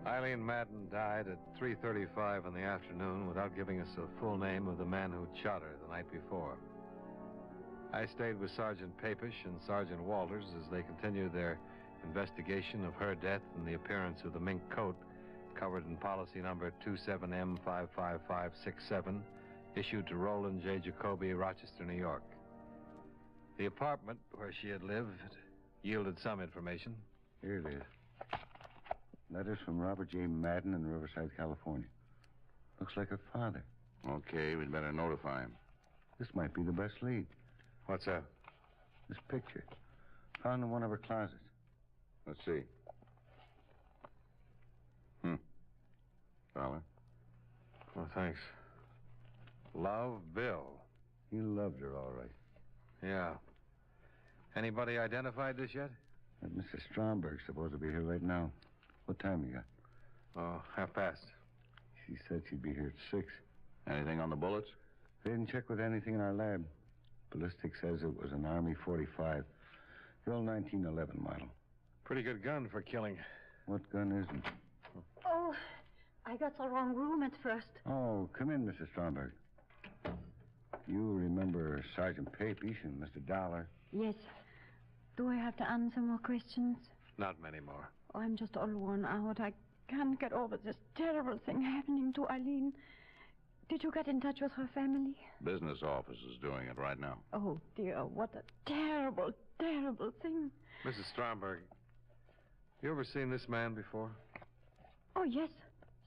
Eileen Madden died at 3:35 in the afternoon without giving us a full name of the man who shot her the night before. I stayed with Sergeant Papish and Sergeant Walters as they continued their investigation of her death and the appearance of the mink coat covered in policy number 27M55567, issued to Roland J. Jacoby, Rochester, New York. The apartment where she had lived yielded some information. Here it is. Letters from Robert J. Madden in Riverside, California. Looks like her father. Okay, we'd better notify him. This might be the best lead. What's that? This picture. Found in one of her closets. Let's see. Dollar. Oh, thanks. Love, Bill. He loved her, all right. Yeah. Anybody identified this yet? That Mrs. Stromberg's supposed to be here right now. What time you got? Oh, 5:30. She said she'd be here at 6. Anything on the bullets? They didn't check with anything in our lab. Ballistics says it was an Army 45. The old 1911 model. Pretty good gun for killing. What gun is it? Oh, I got the wrong room at first. Oh, come in, Mrs. Stromberg. You remember Sergeant Papish and Mr. Dollar? Yes. Do I have to answer more questions? Not many more. Oh, I'm just all worn out. I can't get over this terrible thing happening to Eileen. Did you get in touch with her family? Business office is doing it right now. Oh, dear, what a terrible, terrible thing. Mrs. Stromberg, you ever seen this man before? Oh, yes.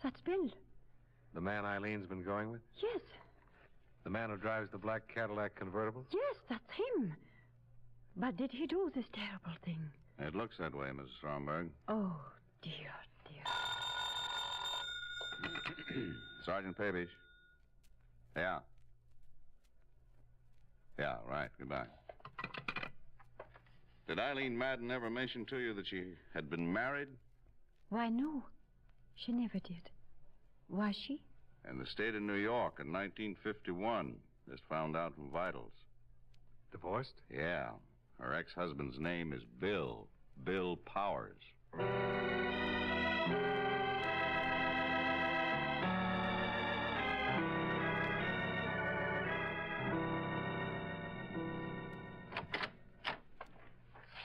That's Bill. The man Eileen's been going with? Yes. The man who drives the black Cadillac convertible? Yes, that's him. But did he do this terrible thing? It looks that way, Mrs. Stromberg. Oh, dear, dear. Sergeant Papish. Yeah. Yeah, right. Goodbye. Did Eileen Madden ever mention to you that she had been married? Why, no. She never did. Was she? In the state of New York in 1951. Just found out from vitals. Divorced? Yeah. Her ex-husband's name is Bill. Bill Powers.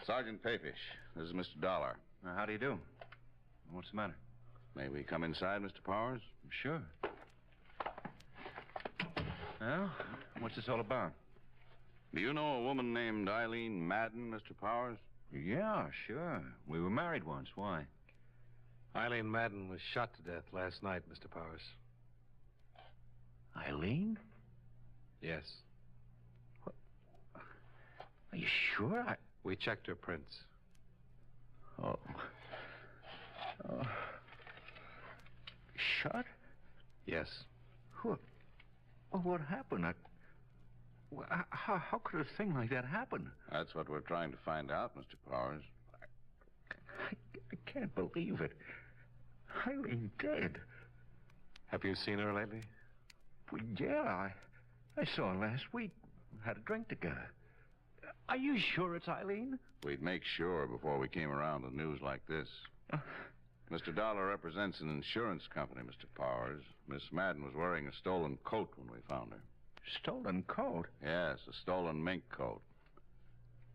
Sergeant Papish, this is Mr. Dollar. How do you do? What's the matter? May we come inside, Mr. Powers? Sure. Well, what's this all about? Do you know a woman named Eileen Madden, Mr. Powers? Yeah, sure. We were married once. Why? Eileen Madden was shot to death last night, Mr. Powers. Eileen? Yes. What? Are you sure? We checked her prints. Oh. Shot? Yes. What? Oh, what happened? How could a thing like that happen? That's what we're trying to find out, Mr. Powers. I can't believe it. Eileen dead. Have you seen her lately? Well, yeah, I saw her last week. Had a drink together. Are you sure it's Eileen? We'd make sure before we came around to news like this. Mr. Dollar represents an insurance company, Mr. Powers. Miss Madden was wearing a stolen coat when we found her. Stolen coat? Yes, a stolen mink coat.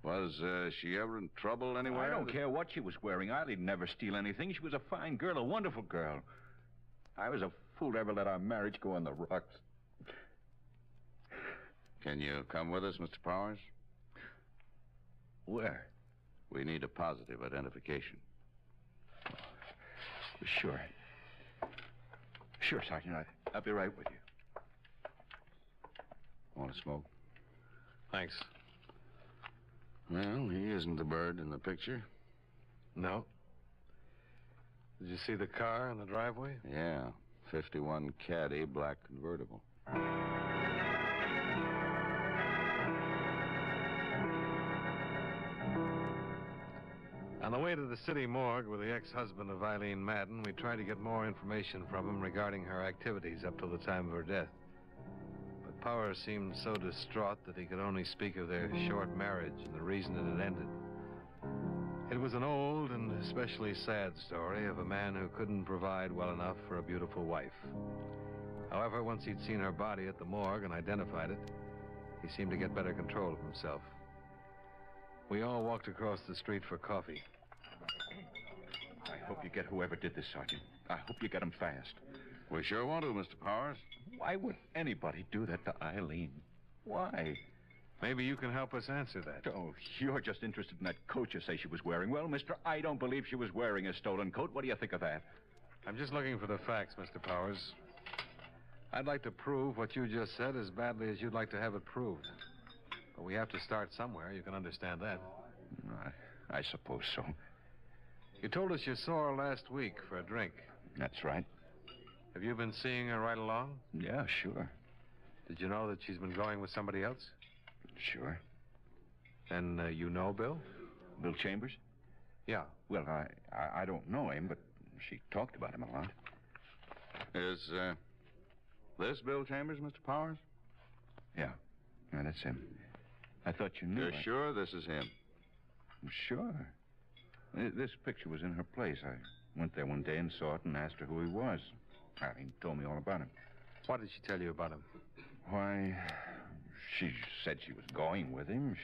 Was she ever in trouble anywhere? I don't care what she was wearing. Eileen never steal anything. She was a fine girl, a wonderful girl. I was a fool to ever let our marriage go on the rocks. Can you come with us, Mr. Powers? Where? We need a positive identification. Sure. Sure, Sergeant. I'll be right with you. Want to smoke? Thanks. Well, he isn't the bird in the picture. No. Did you see the car in the driveway? Yeah. 51 Caddy, black convertible. On the way to the city morgue with the ex-husband of Eileen Madden, we tried to get more information from him regarding her activities up to the time of her death. But Powers seemed so distraught that he could only speak of their short marriage and the reason it had ended. It was an old and especially sad story of a man who couldn't provide well enough for a beautiful wife. However, once he'd seen her body at the morgue and identified it, he seemed to get better control of himself. We all walked across the street for coffee. I hope you get whoever did this, Sergeant. I hope you get him fast. We sure want to, Mr. Powers. Why would anybody do that to Eileen? Why? Maybe you can help us answer that. Oh, you're just interested in that coat you say she was wearing. Well, mister, I don't believe she was wearing a stolen coat. What do you think of that? I'm just looking for the facts, Mr. Powers. I'd like to prove what you just said as badly as you'd like to have it proved. But we have to start somewhere. You can understand that. I suppose so. You told us you saw her last week for a drink. That's right. Have you been seeing her right along? Yeah, sure. Did you know that she's been going with somebody else? Sure. And you know Bill? Bill Chambers? Yeah. Well, I don't know him, but she talked about him a lot. Is this Bill Chambers, Mr. Powers? Yeah, that's him. I thought you knew. You're sure this is him? Sure. This picture was in her place. I went there one day and saw it and asked her who he was. Eileen told me all about him. What did she tell you about him? Why, she said she was going with him.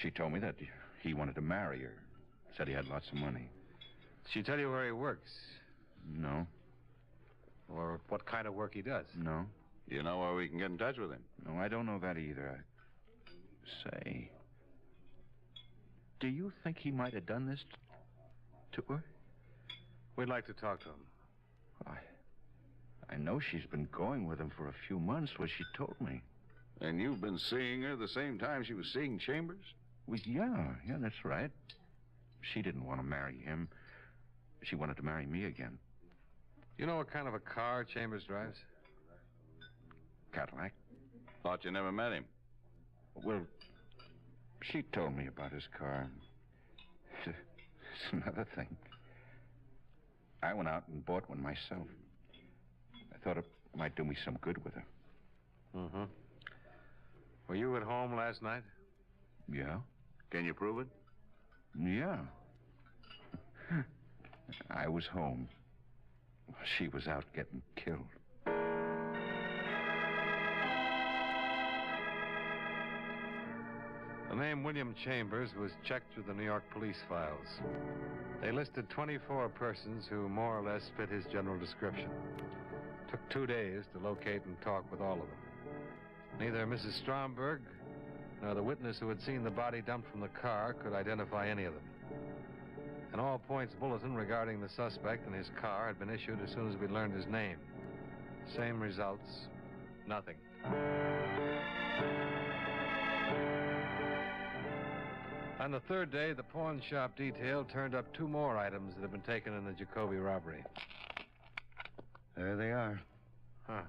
She told me that he wanted to marry her. Said he had lots of money. Did she tell you where he works? No. Or what kind of work he does? No. Do you know where we can get in touch with him? No, I don't know that either. Say, do you think he might have done this to her? We'd like to talk to him. I know she's been going with him for a few months, what she told me. And you've been seeing her the same time she was seeing Chambers? Well, yeah, that's right. She didn't want to marry him. She wanted to marry me again. You know what kind of a car Chambers drives? Cadillac. Thought you never met him. Well, she told me about his car. It's another thing. I went out and bought one myself. I thought it might do me some good with her. Mm-hmm. Were you at home last night? Yeah. Can you prove it? Yeah. I was home. She was out getting killed. The name William Chambers was checked through the New York police files. They listed 24 persons who more or less fit his general description. Took 2 days to locate and talk with all of them. Neither Mrs. Stromberg nor the witness who had seen the body dumped from the car could identify any of them. An all-points bulletin regarding the suspect and his car had been issued as soon as we learned his name. Same results, nothing. On the third day, the pawn shop detail turned up 2 more items that had been taken in the Jacoby robbery. There they are. Huh.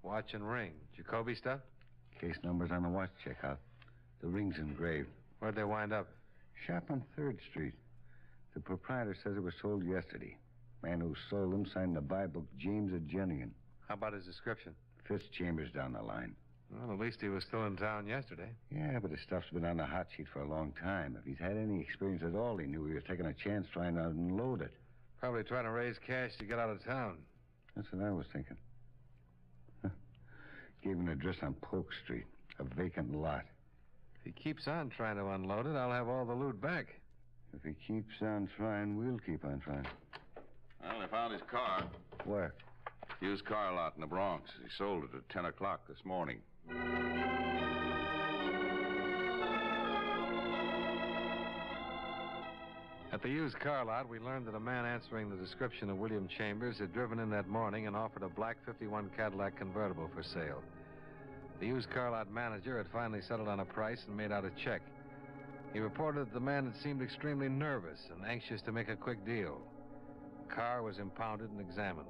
Watch and ring. Jacoby stuff? Case numbers on the watch checkout. The ring's engraved. Where'd they wind up? Shop on 3rd Street. The proprietor says it was sold yesterday. Man who sold them signed the buy book James of Jennigan. How about his description? Fifth chambers down the line. Well, at least he was still in town yesterday. Yeah, but the stuff's been on the hot sheet for a long time. If he's had any experience at all, he knew he was taking a chance trying to unload it. Probably trying to raise cash to get out of town. That's what I was thinking. Gave an address on Polk Street, a vacant lot. If he keeps on trying to unload it, I'll have all the loot back. If he keeps on trying, we'll keep on trying. Well, they found his car. Where? Used car lot in the Bronx. He sold it at 10 o'clock this morning. At the used car lot, we learned that a man answering the description of William Chambers had driven in that morning and offered a black 51 Cadillac convertible for sale. The used car lot manager had finally settled on a price and made out a check. He reported that the man had seemed extremely nervous and anxious to make a quick deal. The car was impounded and examined.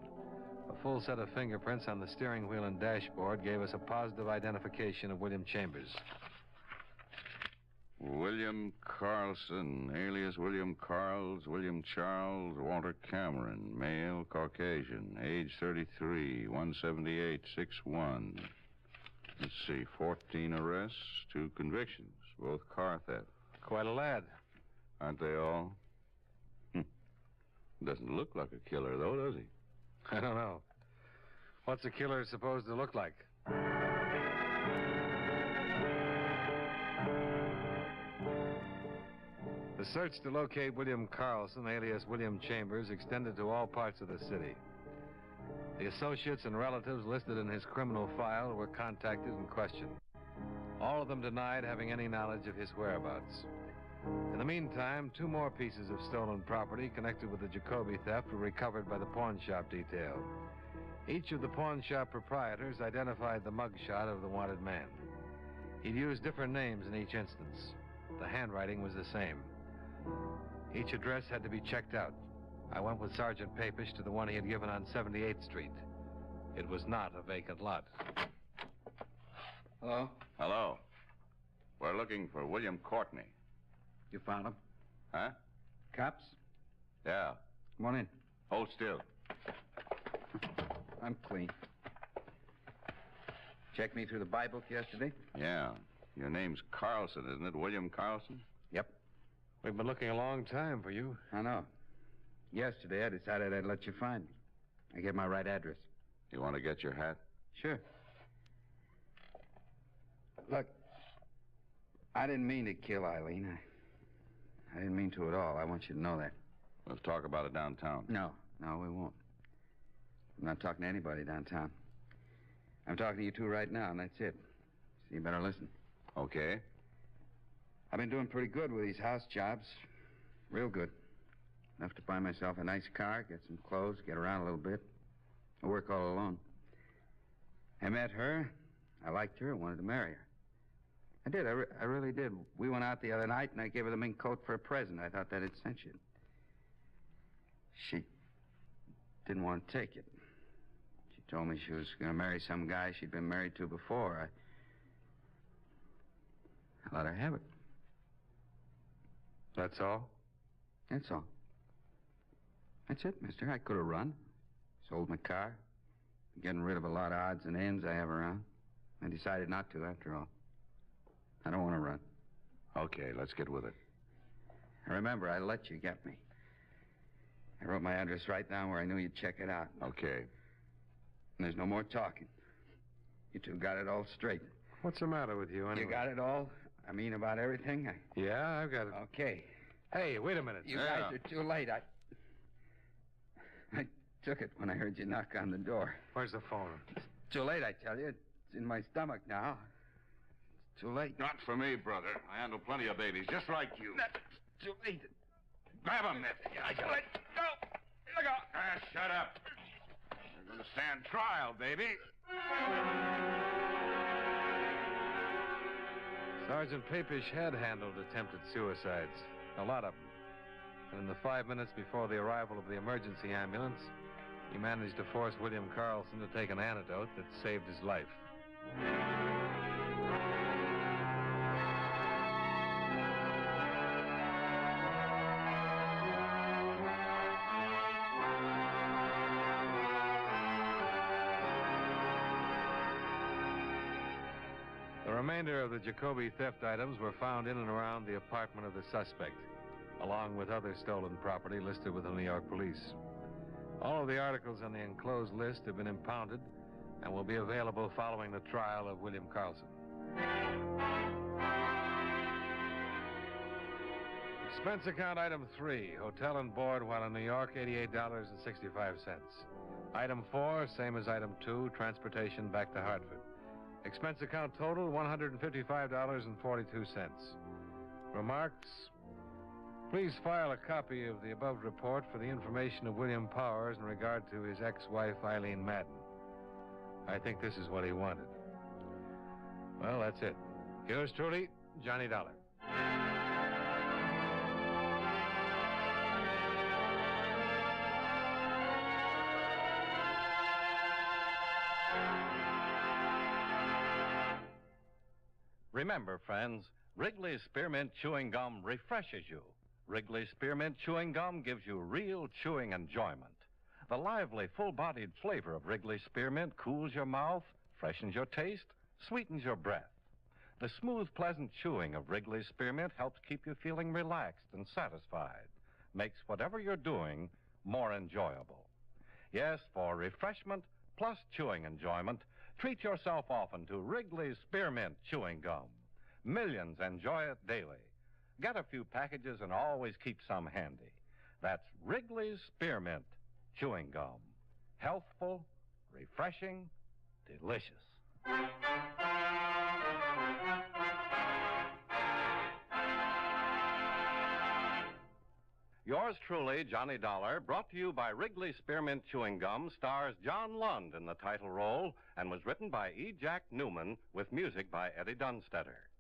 A full set of fingerprints on the steering wheel and dashboard gave us a positive identification of William Chambers. William Carlson, alias William Carls, William Charles, Walter Cameron, male, Caucasian, age 33, 178, 6'1". Let's see, 14 arrests, 2 convictions, both car theft. Quite a lad. Aren't they all? Doesn't look like a killer, though, does he? I don't know. What's a killer supposed to look like? The search to locate William Carlson, alias William Chambers, extended to all parts of the city. The associates and relatives listed in his criminal file were contacted and questioned. All of them denied having any knowledge of his whereabouts. In the meantime, 2 more pieces of stolen property connected with the Jacoby theft were recovered by the pawn shop detail. Each of the pawn shop proprietors identified the mugshot of the wanted man. He'd used different names in each instance. The handwriting was the same. Each address had to be checked out. I went with Sergeant Papish to the one he had given on 78th Street. It was not a vacant lot. Hello? Hello. We're looking for William Courtney. You found him? Huh? Cops? Yeah. Come on in. Hold still. I'm clean. Checked me through the buy book yesterday? Yeah. Your name's Carlson, isn't it? William Carlson? Yep. We've been looking a long time for you. I know. Yesterday, I decided I'd let you find me. I gave my right address. You want to get your hat? Sure. Look, I didn't mean to kill Eileen. I didn't mean to at all. I want you to know that. Let's talk about it downtown. No, we won't. I'm not talking to anybody downtown. I'm talking to you two right now, and that's it. So you better listen. Okay. I've been doing pretty good with these house jobs. Real good. Enough to buy myself a nice car, get some clothes, get around a little bit. I work all alone. I met her. I liked her. I wanted to marry her. I did. I really did. We went out the other night, and I gave her the mink coat for a present. I thought that'd cinch it. She didn't want to take it. She told me she was going to marry some guy she'd been married to before. I let her have it. That's all? That's all. That's it, mister. I could have run. Sold my car. Getting rid of a lot of odds and ends I have around. I decided not to, after all. I don't want to run. Okay, let's get with it. Remember, I let you get me. I wrote my address right down where I knew you'd check it out. Okay. And there's no more talking. You two got it all straight. What's the matter with you, anyway? You got it all? I mean, about everything? Yeah, I've got it. Okay. Hey, wait a minute. You guys are too late. I took it when I heard you knock on the door. Where's the phone? It's too late, I tell you. It's in my stomach now. It's too late. Not for me, brother. I handle plenty of babies, just like you. That's too late. Grab him, Ned. I got it. Go. Look out. Shut up. You're going to stand trial, baby. Sergeant Papish had handled attempted suicides. A lot of them. And in the 5 minutes before the arrival of the emergency ambulance, he managed to force William Carlson to take an antidote that saved his life. remainder of the Jacoby theft items were found in and around the apartment of the suspect, along with other stolen property listed with the New York police. All of the articles on the enclosed list have been impounded and will be available following the trial of William Carlson. Expense account item 3, hotel and board while in New York, $88.65. Item 4, same as item 2, transportation back to Hartford. Expense account total, $155.42. Remarks? Please file a copy of the above report for the information of William Powers in regard to his ex-wife, Eileen Madden. I think this is what he wanted. Well, that's it. Yours truly, Johnny Dollar. Remember, friends, Wrigley's Spearmint Chewing Gum refreshes you. Wrigley's Spearmint Chewing Gum gives you real chewing enjoyment. The lively, full-bodied flavor of Wrigley's Spearmint cools your mouth, freshens your taste, sweetens your breath. The smooth, pleasant chewing of Wrigley's Spearmint helps keep you feeling relaxed and satisfied. Makes whatever you're doing more enjoyable. Yes, for refreshment plus chewing enjoyment, treat yourself often to Wrigley's Spearmint Chewing Gum. Millions enjoy it daily. Get a few packages and always keep some handy. That's Wrigley's Spearmint Chewing Gum. Healthful, refreshing, delicious. Yours truly, Johnny Dollar, brought to you by Wrigley Spearmint Chewing Gum, stars John Lund in the title role and was written by E. Jack Newman with music by Eddie Dunstetter.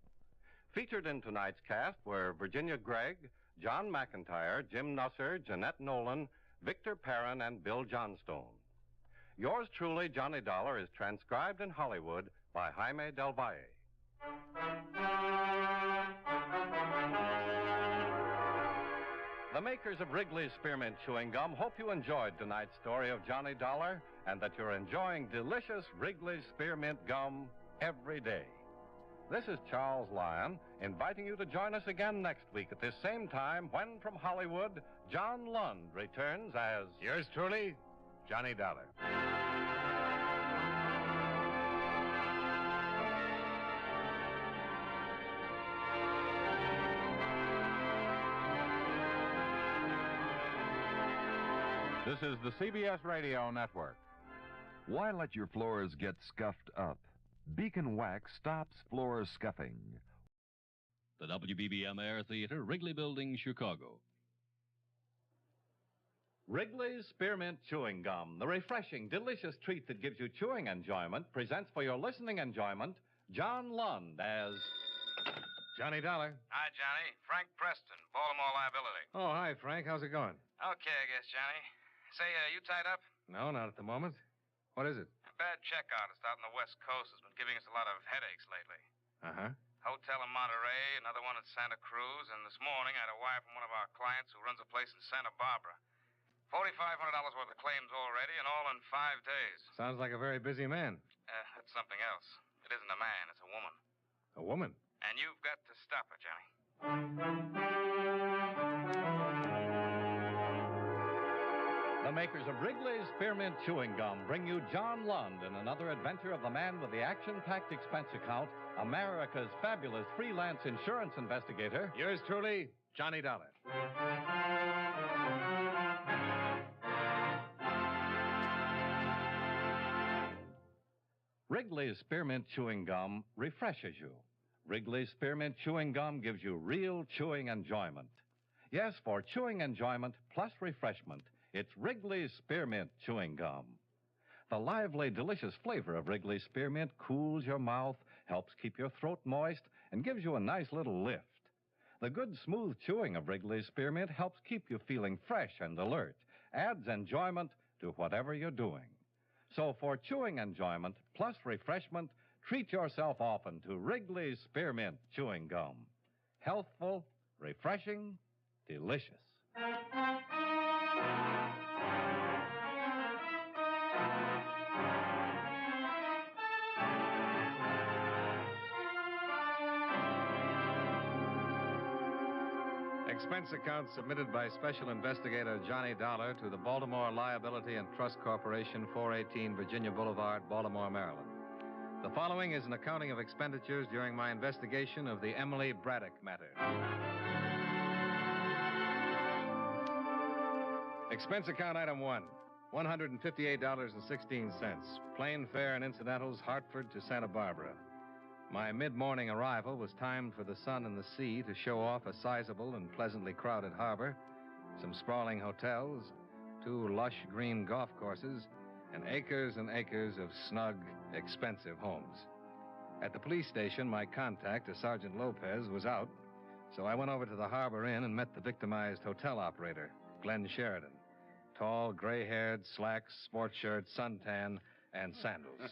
Featured in tonight's cast were Virginia Gregg, John McIntyre, Jim Nusser, Jeanette Nolan, Victor Perrin, and Bill Johnstone. Yours truly, Johnny Dollar, is transcribed in Hollywood by Jaime Del Valle. The makers of Wrigley's Spearmint Chewing Gum hope you enjoyed tonight's story of Johnny Dollar and that you're enjoying delicious Wrigley's Spearmint Gum every day. This is Charles Lyon, inviting you to join us again next week at this same time when, from Hollywood, John Lund returns as... Yours truly, Johnny Dollar. This is the CBS Radio Network. Why let your floors get scuffed up? Beacon Wax stops floor scuffing. The WBBM Air Theater, Wrigley Building, Chicago. Wrigley's Spearmint Chewing Gum, the refreshing, delicious treat that gives you chewing enjoyment, presents for your listening enjoyment John Lund as... Johnny Dollar. Hi, Johnny. Frank Preston, Baltimore Liability. Oh, hi, Frank. How's it going? Okay, I guess, Johnny. Say, you tied up? No, not at the moment. What is it? A bad check artist out on the West Coast has been giving us a lot of headaches lately. Uh-huh. Hotel in Monterey, another one in Santa Cruz, and this morning I had a wire from one of our clients who runs a place in Santa Barbara. $4,500 worth of claims already, and all in 5 days. Sounds like a very busy man. That's something else. It isn't a man, it's a woman. A woman? And you've got to stop her, Johnny. The makers of Wrigley's Spearmint Chewing Gum bring you John Lund in another adventure of the man with the action-packed expense account, America's fabulous freelance insurance investigator. Yours truly, Johnny Dollar. Wrigley's Spearmint Chewing Gum refreshes you. Wrigley's Spearmint Chewing Gum gives you real chewing enjoyment. Yes, for chewing enjoyment plus refreshment, it's Wrigley's Spearmint Chewing Gum. The lively, delicious flavor of Wrigley's Spearmint cools your mouth, helps keep your throat moist, and gives you a nice little lift. The good, smooth chewing of Wrigley's Spearmint helps keep you feeling fresh and alert, adds enjoyment to whatever you're doing. So for chewing enjoyment plus refreshment, treat yourself often to Wrigley's Spearmint Chewing Gum. Healthful, refreshing, delicious. Expense account submitted by Special Investigator Johnny Dollar to the Baltimore Liability and Trust Corporation, 418 Virginia Boulevard, Baltimore, Maryland. The following is an accounting of expenditures during my investigation of the Emily Braddock matter. Expense account item 1, $158.16. Plane fare and incidentals, Hartford to Santa Barbara. My mid-morning arrival was timed for the sun and the sea to show off a sizable and pleasantly crowded harbor, some sprawling hotels, 2 lush green golf courses, and acres of snug, expensive homes. At the police station, my contact, a Sergeant Lopez, was out, so I went over to the Harbor Inn and met the victimized hotel operator, Glenn Sheridan. Tall, gray-haired, slacks, sports shirt, suntan, and sandals.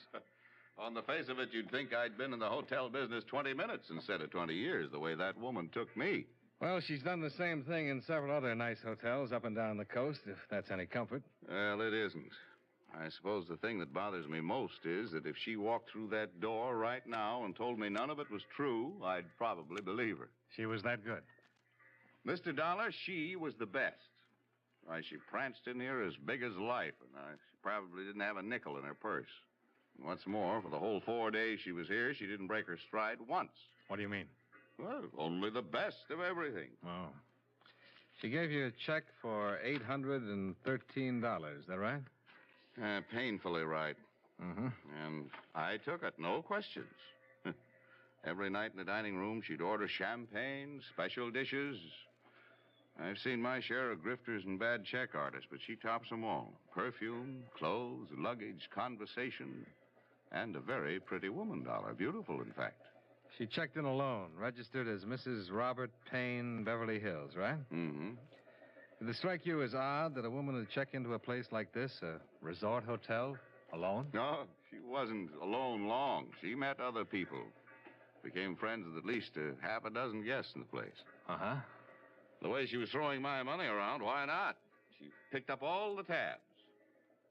On the face of it, you'd think I'd been in the hotel business 20 minutes instead of 20 years, the way that woman took me. Well, she's done the same thing in several other nice hotels up and down the coast, if that's any comfort. Well, it isn't. I suppose the thing that bothers me most is that if she walked through that door right now and told me none of it was true, I'd probably believe her. She was that good? Mr. Dollar, she was the best. Why, she pranced in here as big as life, and she probably didn't have a nickel in her purse. And what's more, for the whole 4 days she was here, she didn't break her stride once. What do you mean? Well, only the best of everything. Oh. She gave you a check for $813, is that right? Painfully right. Mm-hmm. And I took it, no questions. Every night in the dining room, she'd order champagne, special dishes. I've seen my share of grifters and bad check artists, but she tops them all. Perfume, clothes, luggage, conversation, and a very pretty woman, Dollar. Beautiful, in fact. She checked in alone, registered as Mrs. Robert Payne, Beverly Hills, right? Mm-hmm. Did it strike you as odd that a woman would check into a place like this, a resort hotel, alone? No, she wasn't alone long. She met other people. Became friends with at least half a dozen guests in the place. Uh-huh. The way she was throwing my money around, why not? She picked up all the tabs.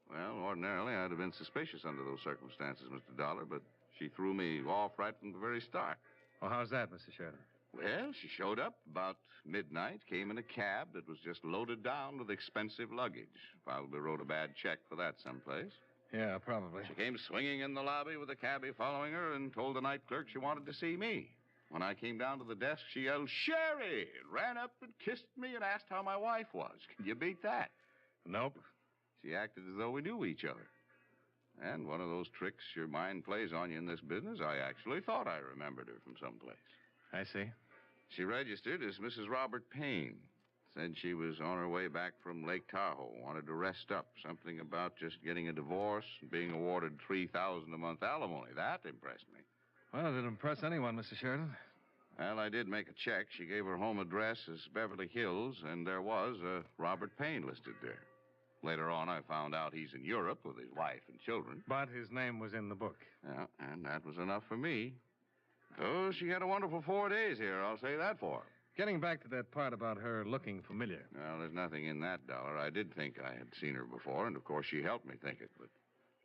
Well, ordinarily, I'd have been suspicious under those circumstances, Mr. Dollar, but she threw me off right from the very start. Well, how's that, Mr. Sheridan? Well, she showed up about midnight, came in a cab that was just loaded down with expensive luggage. Probably wrote a bad check for that someplace. Yeah, probably. She came swinging in the lobby with a cabbie following her and told the night clerk she wanted to see me. When I came down to the desk, she yelled, "Sherry!" Ran up and kissed me and asked how my wife was. Can you beat that? Nope. She acted as though we knew each other. And one of those tricks your mind plays on you in this business, I actually thought I remembered her from someplace. I see. She registered as Mrs. Robert Payne. Said she was on her way back from Lake Tahoe, wanted to rest up. Something about just getting a divorce and being awarded $3,000 a month alimony. That impressed me. Well, it'd impress anyone, Mr. Sheridan. Well, I did make a check. She gave her home address as Beverly Hills, and there was a Robert Payne listed there. Later on, I found out he's in Europe with his wife and children. But his name was in the book. Yeah, and that was enough for me. Oh, she had a wonderful 4 days here, I'll say that for her. Getting back to that part about her looking familiar. Well, there's nothing in that, Dollar. I did think I had seen her before, and of course she helped me think it, but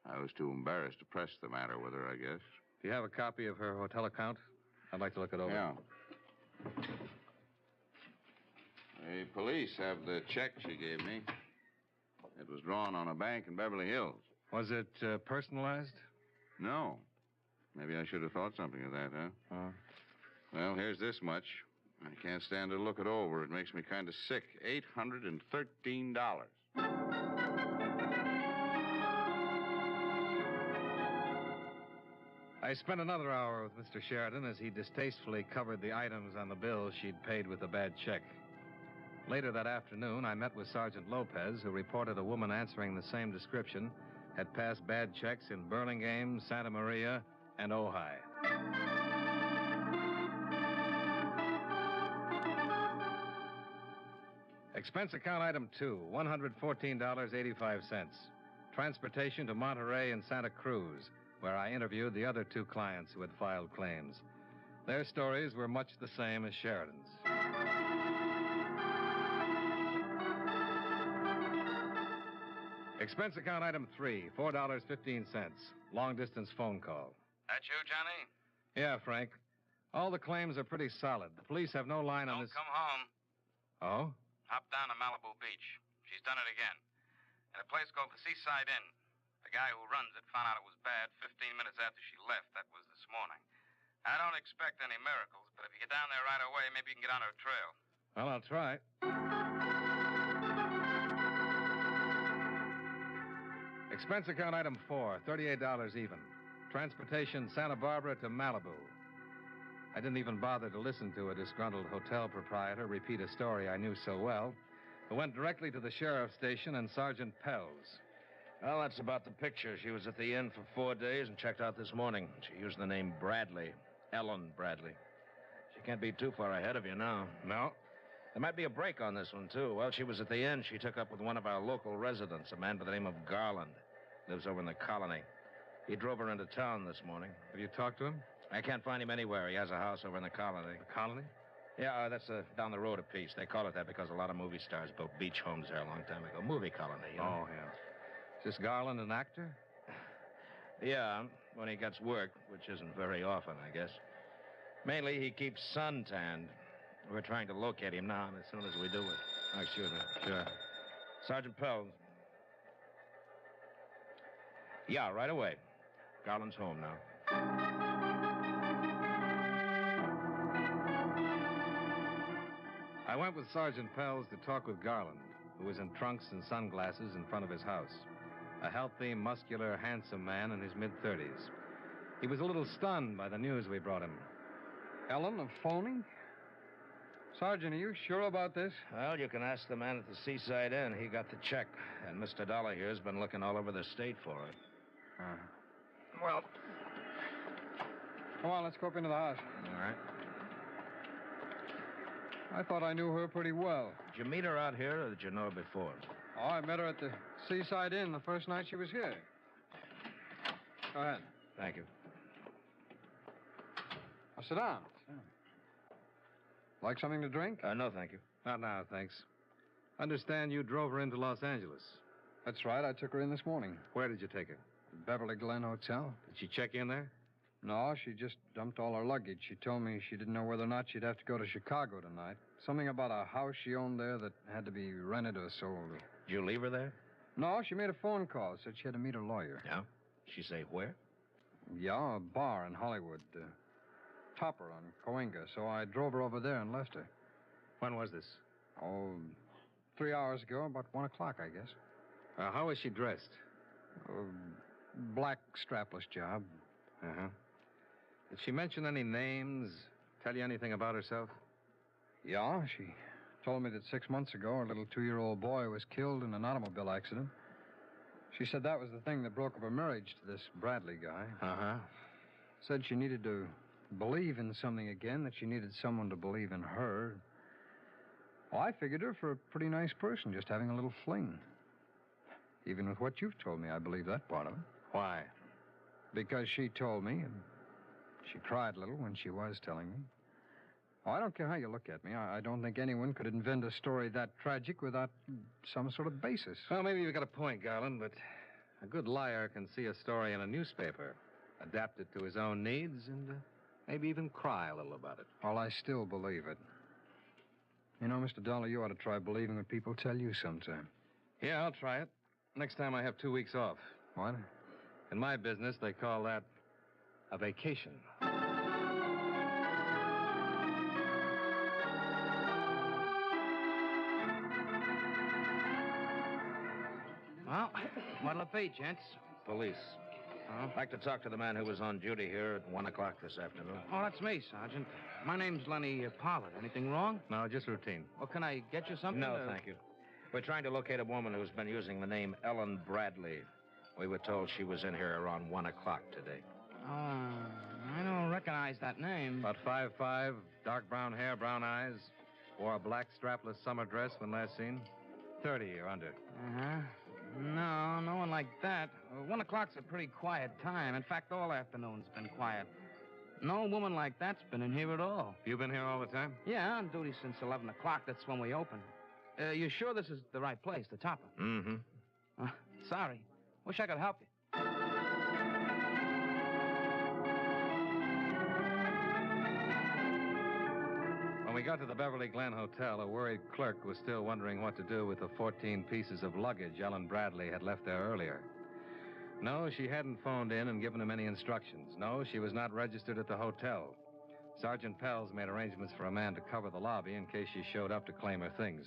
I was too embarrassed to press the matter with her, I guess. Do you have a copy of her hotel account? I'd like to look it over. Yeah. The police have the check she gave me. It was drawn on a bank in Beverly Hills. Was it personalized? No. Maybe I should have thought something of that, huh? Well, here's this much. I can't stand to look it over. It makes me kind of sick. $813. I spent another hour with Mr. Sheridan as he distastefully covered the items on the bill she'd paid with a bad check. Later that afternoon, I met with Sergeant Lopez, who reported a woman answering the same description had passed bad checks in Burlingame, Santa Maria, and Ojai. Expense account item 2, $114.85. Transportation to Monterey and Santa Cruz, where I interviewed the other 2 clients who had filed claims. Their stories were much the same as Sheridan's. Expense account item 3, $4.15. Long-distance phone call. That you, Johnny? Yeah, Frank. All the claims are pretty solid. The police have no line on this... Don't come home. Oh? Hop down to Malibu Beach. She's done it again. At a place called the Seaside Inn. The guy who runs it found out it was bad 15 minutes after she left. That was this morning. I don't expect any miracles, but if you get down there right away, maybe you can get on her trail. Well, I'll try. Expense account item 4, $38 even. Transportation Santa Barbara to Malibu. I didn't even bother to listen to a disgruntled hotel proprietor repeat a story I knew so well. I went directly to the sheriff's station and Sergeant Pell's. Well, that's about the picture. She was at the inn for 4 days and checked out this morning. She used the name Bradley. Ellen Bradley. She can't be too far ahead of you now. No? There might be a break on this one, too. While she was at the inn, she took up with one of our local residents, a man by the name of Garland. Lives over in the colony. He drove her into town this morning. Have you talked to him? I can't find him anywhere. He has a house over in the colony. The colony? Yeah, that's down the road a piece. They call it that because a lot of movie stars built beach homes there a long time ago. Movie colony, you know? Oh, yeah. Is this Garland an actor? Yeah, when he gets work, which isn't very often, I guess. Mainly, he keeps suntanned. We're trying to locate him now, and as soon as we do it. Oh, excuse me. Sure. Sergeant Pell. Yeah, right away. Garland's home now. I went with Sergeant Pell's to talk with Garland, who was in trunks and sunglasses in front of his house. A healthy, muscular, handsome man in his mid-30s. He was a little stunned by the news we brought him. Ellen, a phony? Sergeant, are you sure about this? Well, you can ask the man at the Seaside Inn. He got the check, and Mr. Dollar here's been looking all over the state for it. Well, come on, let's go up into the house. All right. I thought I knew her pretty well. Did you meet her out here, or did you know her before? Oh, I met her at the Seaside Inn the first night she was here. Go ahead. Thank you. Now, sit down. Like something to drink? No, thank you. Not now, thanks. Understand you drove her into Los Angeles. That's right. I took her in this morning. Where did you take her? Beverly Glen Hotel. Did she check in there? No, she just dumped all her luggage. She told me she didn't know whether or not she'd have to go to Chicago tonight. Something about a house she owned there that had to be rented or sold. Did you leave her there? No, she made a phone call. Said she had to meet her lawyer. Yeah? She say where? Yeah, a bar in Hollywood. Topper on Coenga. So I drove her over there and left her. When was this? Oh, 3 hours ago, about 1 o'clock, I guess. How was she dressed? Black strapless job. Uh-huh. Did she mention any names? Tell you anything about herself? Yeah, she told me that 6 months ago, her little 2-year-old boy was killed in an automobile accident. She said that was the thing that broke up her marriage to this Bradley guy. Uh-huh. Said she needed to believe in something again, that she needed someone to believe in her. Well, I figured her for a pretty nice person, just having a little fling. Even with what you've told me, I believe that part of it. Why? Because she told me, and she cried a little when she was telling me. Oh, I don't care how you look at me. I don't think anyone could invent a story that tragic without some sort of basis. Well, maybe you've got a point, Garland, but a good liar can see a story in a newspaper, adapt it to his own needs, and maybe even cry a little about it. Well, I still believe it. You know, Mr. Dollar, you ought to try believing what people tell you sometime. Yeah, I'll try it. Next time I have 2 weeks off. What? In my business, they call that a vacation. Well, what'll it be, gents? Police. I'd like to talk to the man who was on duty here at 1 o'clock this afternoon. Oh, that's me, Sergeant. My name's Lenny Pollard. Anything wrong? No, just routine. Well, can I get you something? No, thank you. We're trying to locate a woman who's been using the name Ellen Bradley. We were told she was in here around 1 o'clock today. I don't recognize that name. About 5'5", dark brown hair, brown eyes. Wore a black strapless summer dress when last seen. 30 or under. Uh-huh. No one like that. 1 o'clock's a pretty quiet time. In fact, all afternoon's been quiet. No woman like that's been in here at all. You been here all the time? Yeah, on duty since 11 o'clock. That's when we open. You sure this is the right place, the Topper? Mm-hmm. Sorry. Wish I could help you. Well, When we got to the Beverly Glen Hotel, a worried clerk was still wondering what to do with the 14 pieces of luggage Ellen Bradley had left there earlier. No, she hadn't phoned in and given him any instructions. No, she was not registered at the hotel. Sergeant Pels made arrangements for a man to cover the lobby in case she showed up to claim her things.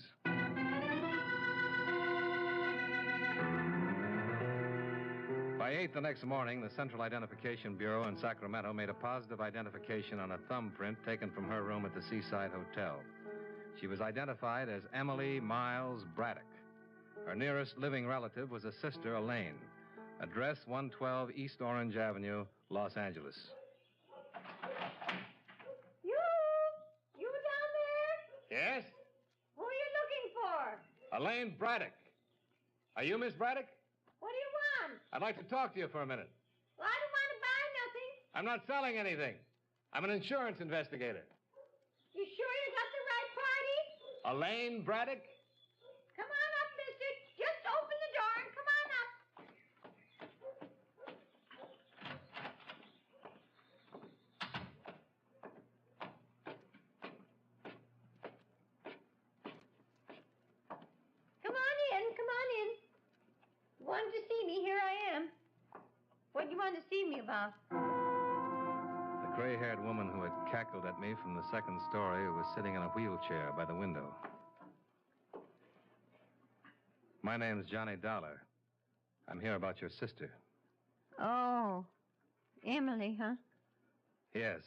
By 8 the next morning, the Central Identification Bureau in Sacramento made a positive identification on a thumbprint taken from her room at the Seaside Hotel. She was identified as Emily Miles Braddock. Her nearest living relative was a sister, Elaine. Address 112 East Orange Avenue, Los Angeles. You down there? Yes? Who are you looking for? Elaine Braddock. Are you Miss Braddock? What do you want? I'd like to talk to you for a minute. Well, I don't want to buy nothing. I'm not selling anything. I'm an insurance investigator. You sure you got the right party? Elaine Braddock? Come on up, mister. Just open the door and come on up. Come on in. Come on in. You wanted to see me? Here I am. What do you want to see me about? The gray-haired woman who had cackled at me from the second story was sitting in a wheelchair by the window. My name's Johnny Dollar. I'm here about your sister. Oh, Emily, huh? Yes,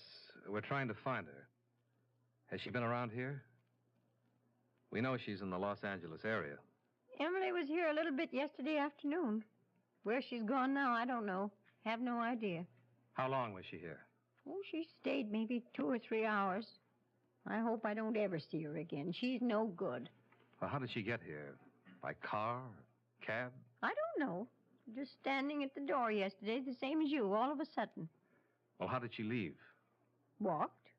we're trying to find her. Has she been around here? We know she's in the Los Angeles area. Emily was here a little bit yesterday afternoon. Where she's gone now, I don't know. Have no idea. How long was she here? Oh, she stayed maybe 2 or 3 hours. I hope I don't ever see her again. She's no good. Well, how did she get here? By car? Cab? I don't know. Just standing at the door yesterday, the same as you, all of a sudden. Well, how did she leave? Walked.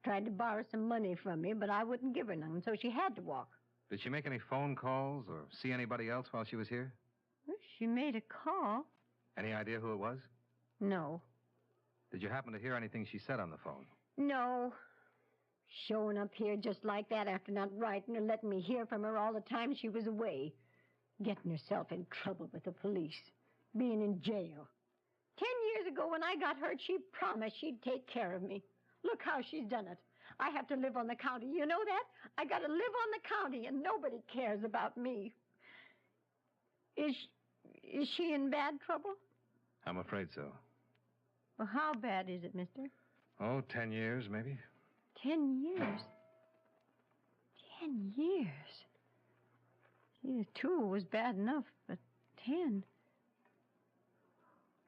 Tried to borrow some money from me, but I wouldn't give her none, so she had to walk. Did she make any phone calls or see anybody else while she was here? Well, she made a call. Any idea who it was? No. Did you happen to hear anything she said on the phone? No. Showing up here just like that after not writing or letting me hear from her all the time she was away. Getting herself in trouble with the police. Being in jail. 10 years ago when I got hurt, she promised she'd take care of me. Look how she's done it. I have to live on the county. You know that? I got to live on the county, and nobody cares about me. Is she in bad trouble? I'm afraid so. Well, how bad is it, mister? Oh, 10 years, maybe. 10 years? 10 years? See, 2 was bad enough, but 10.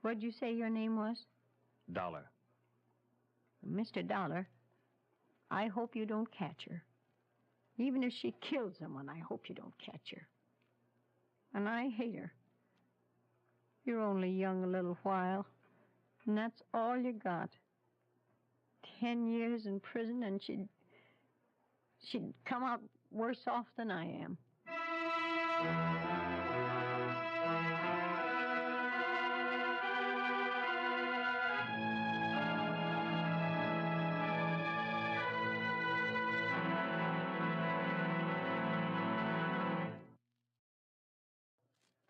What'd you say your name was? Dollar. Mr. Dollar, I hope you don't catch her. Even if she killed someone, I hope you don't catch her. And I hate her. You're only young a little while, and that's all you got. 10 years in prison, and she'd come out worse off than I am.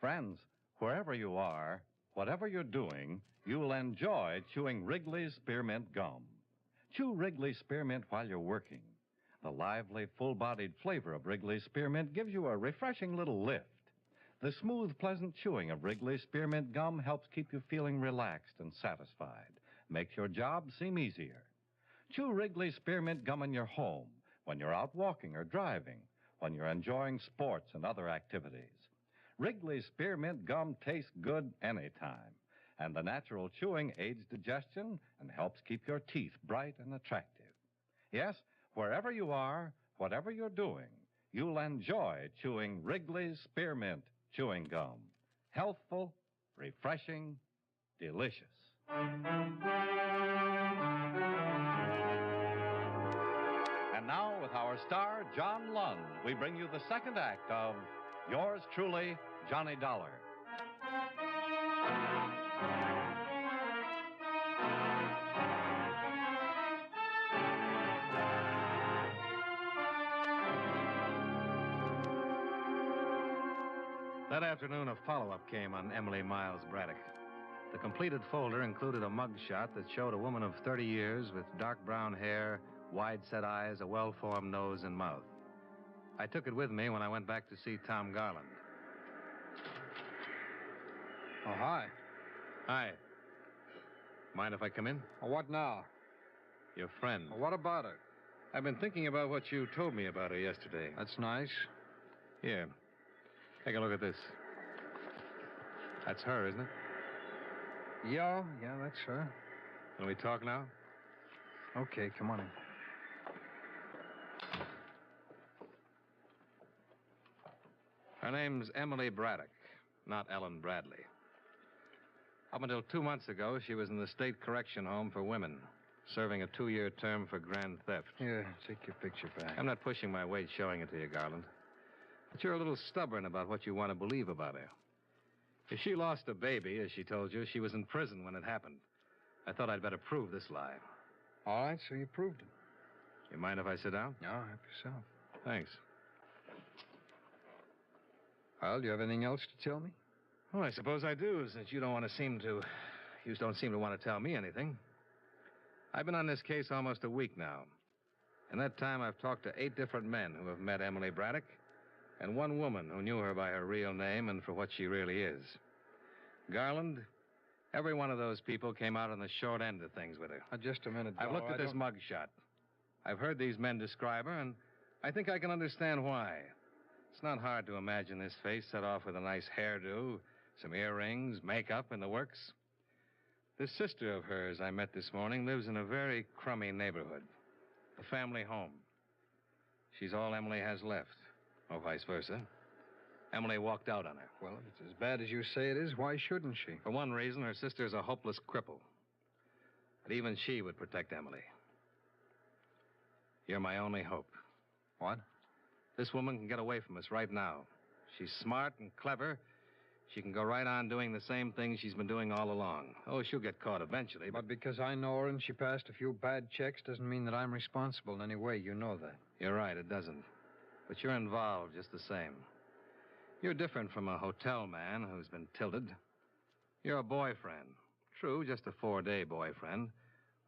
Friends, wherever you are, whatever you're doing, you'll enjoy chewing Wrigley's Spearmint Gum. Chew Wrigley's Spearmint while you're working. The lively, full-bodied flavor of Wrigley's Spearmint gives you a refreshing little lift. The smooth, pleasant chewing of Wrigley's Spearmint Gum helps keep you feeling relaxed and satisfied. Makes your job seem easier. Chew Wrigley's Spearmint Gum in your home, when you're out walking or driving, when you're enjoying sports and other activities. Wrigley's Spearmint Gum tastes good anytime, and the natural chewing aids digestion and helps keep your teeth bright and attractive. Yes, wherever you are, whatever you're doing, you'll enjoy chewing Wrigley's Spearmint Chewing Gum. Healthful, refreshing, delicious. And now, with our star, John Lund, we bring you the second act of Yours Truly, Johnny Dollar. That afternoon, a follow-up came on Emily Miles Braddock. The completed folder included a mug shot that showed a woman of 30 years with dark brown hair, wide-set eyes, a well-formed nose and mouth. I took it with me when I went back to see Tom Garland. Oh, hi. Hi. Mind if I come in? What now? Your friend. What about her? I've been thinking about what you told me about her yesterday. That's nice. Here. Take a look at this. That's her, isn't it? Yeah, that's her. Can we talk now? Okay, come on in. Her name's Emily Braddock, not Ellen Bradley. Up until 2 months ago, she was in the state correction home for women, serving a 2-year term for grand theft. Here, take your picture back. I'm not pushing my weight showing it to you, Garland. But you're a little stubborn about what you want to believe about her. If she lost a baby, as she told you, she was in prison when it happened. I thought I'd better prove this lie. All right, so you proved it. You mind if I sit down? No, help yourself. Thanks. Well, do you have anything else to tell me? Well, I suppose I do, since you don't seem to want to tell me anything. I've been on this case almost a week now. In that time, I've talked to 8 different men who have met Emily Braddock, and 1 woman who knew her by her real name and for what she really is. Garland, every one of those people came out on the short end of things with her. Just a minute, I've looked at this mug shot. I've heard these men describe her, and I think I can understand why. It's not hard to imagine this face set off with a nice hairdo, some earrings, makeup, and the works. This sister of hers I met this morning lives in a very crummy neighborhood, a family home. She's all Emily has left, or vice versa. Emily walked out on her. Well, if it's as bad as you say it is, why shouldn't she? For one reason, her sister's a hopeless cripple. But even she would protect Emily. You're my only hope. What? This woman can get away from us right now. She's smart and clever. She can go right on doing the same thing she's been doing all along. Oh, she'll get caught eventually, But because I know her and she passed a few bad checks doesn't mean that I'm responsible in any way. You know that. You're right, it doesn't. But you're involved just the same. You're different from a hotel man who's been tilted. You're a boyfriend. True, just a 4-day boyfriend.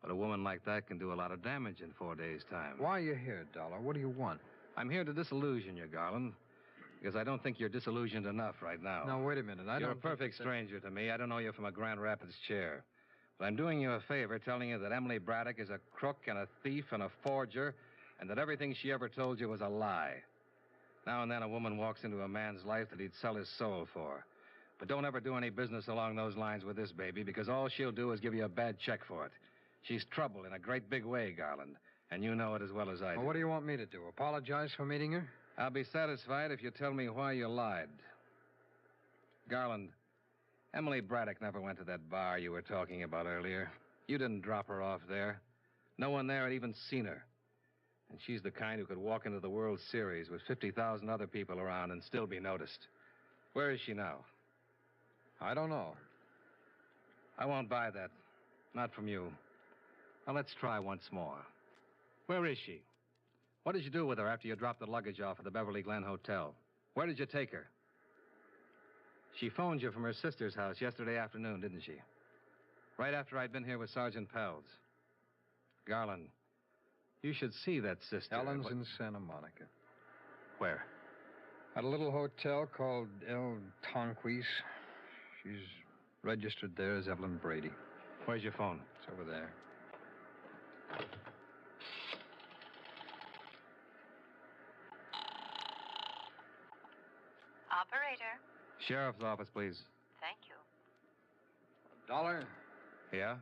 But a woman like that can do a lot of damage in 4 days' time. Why are you here, Dollar? What do you want? I'm here to disillusion you, Garland. Because I don't think you're disillusioned enough right now. Now, wait a minute. You're a perfect stranger to me. I don't know you from a Grand Rapids chair. But I'm doing you a favor telling you that Emily Braddock is a crook and a thief and a forger, and that everything she ever told you was a lie. Now and then a woman walks into a man's life that he'd sell his soul for. But don't ever do any business along those lines with this baby, because all she'll do is give you a bad check for it. She's trouble in a great big way, Garland, and you know it as well as I do. Well, what do you want me to do? Apologize for meeting her? I'll be satisfied if you tell me why you lied. Garland, Emily Braddock never went to that bar you were talking about earlier. You didn't drop her off there. No one there had even seen her. And she's the kind who could walk into the World Series with 50,000 other people around and still be noticed. Where is she now? I don't know. I won't buy that. Not from you. Now, let's try once more. Where is she? What did you do with her after you dropped the luggage off at the Beverly Glen Hotel? Where did you take her? She phoned you from her sister's house yesterday afternoon, didn't she? Right after I'd been here with Sergeant Pells. Garland, you should see that sister. Ellen's in Santa Monica. Where? At a little hotel called El Tonquis. She's registered there as Evelyn Brady. Where's your phone? It's over there. Operator. Sheriff's office, please. Thank you. $1. Yeah?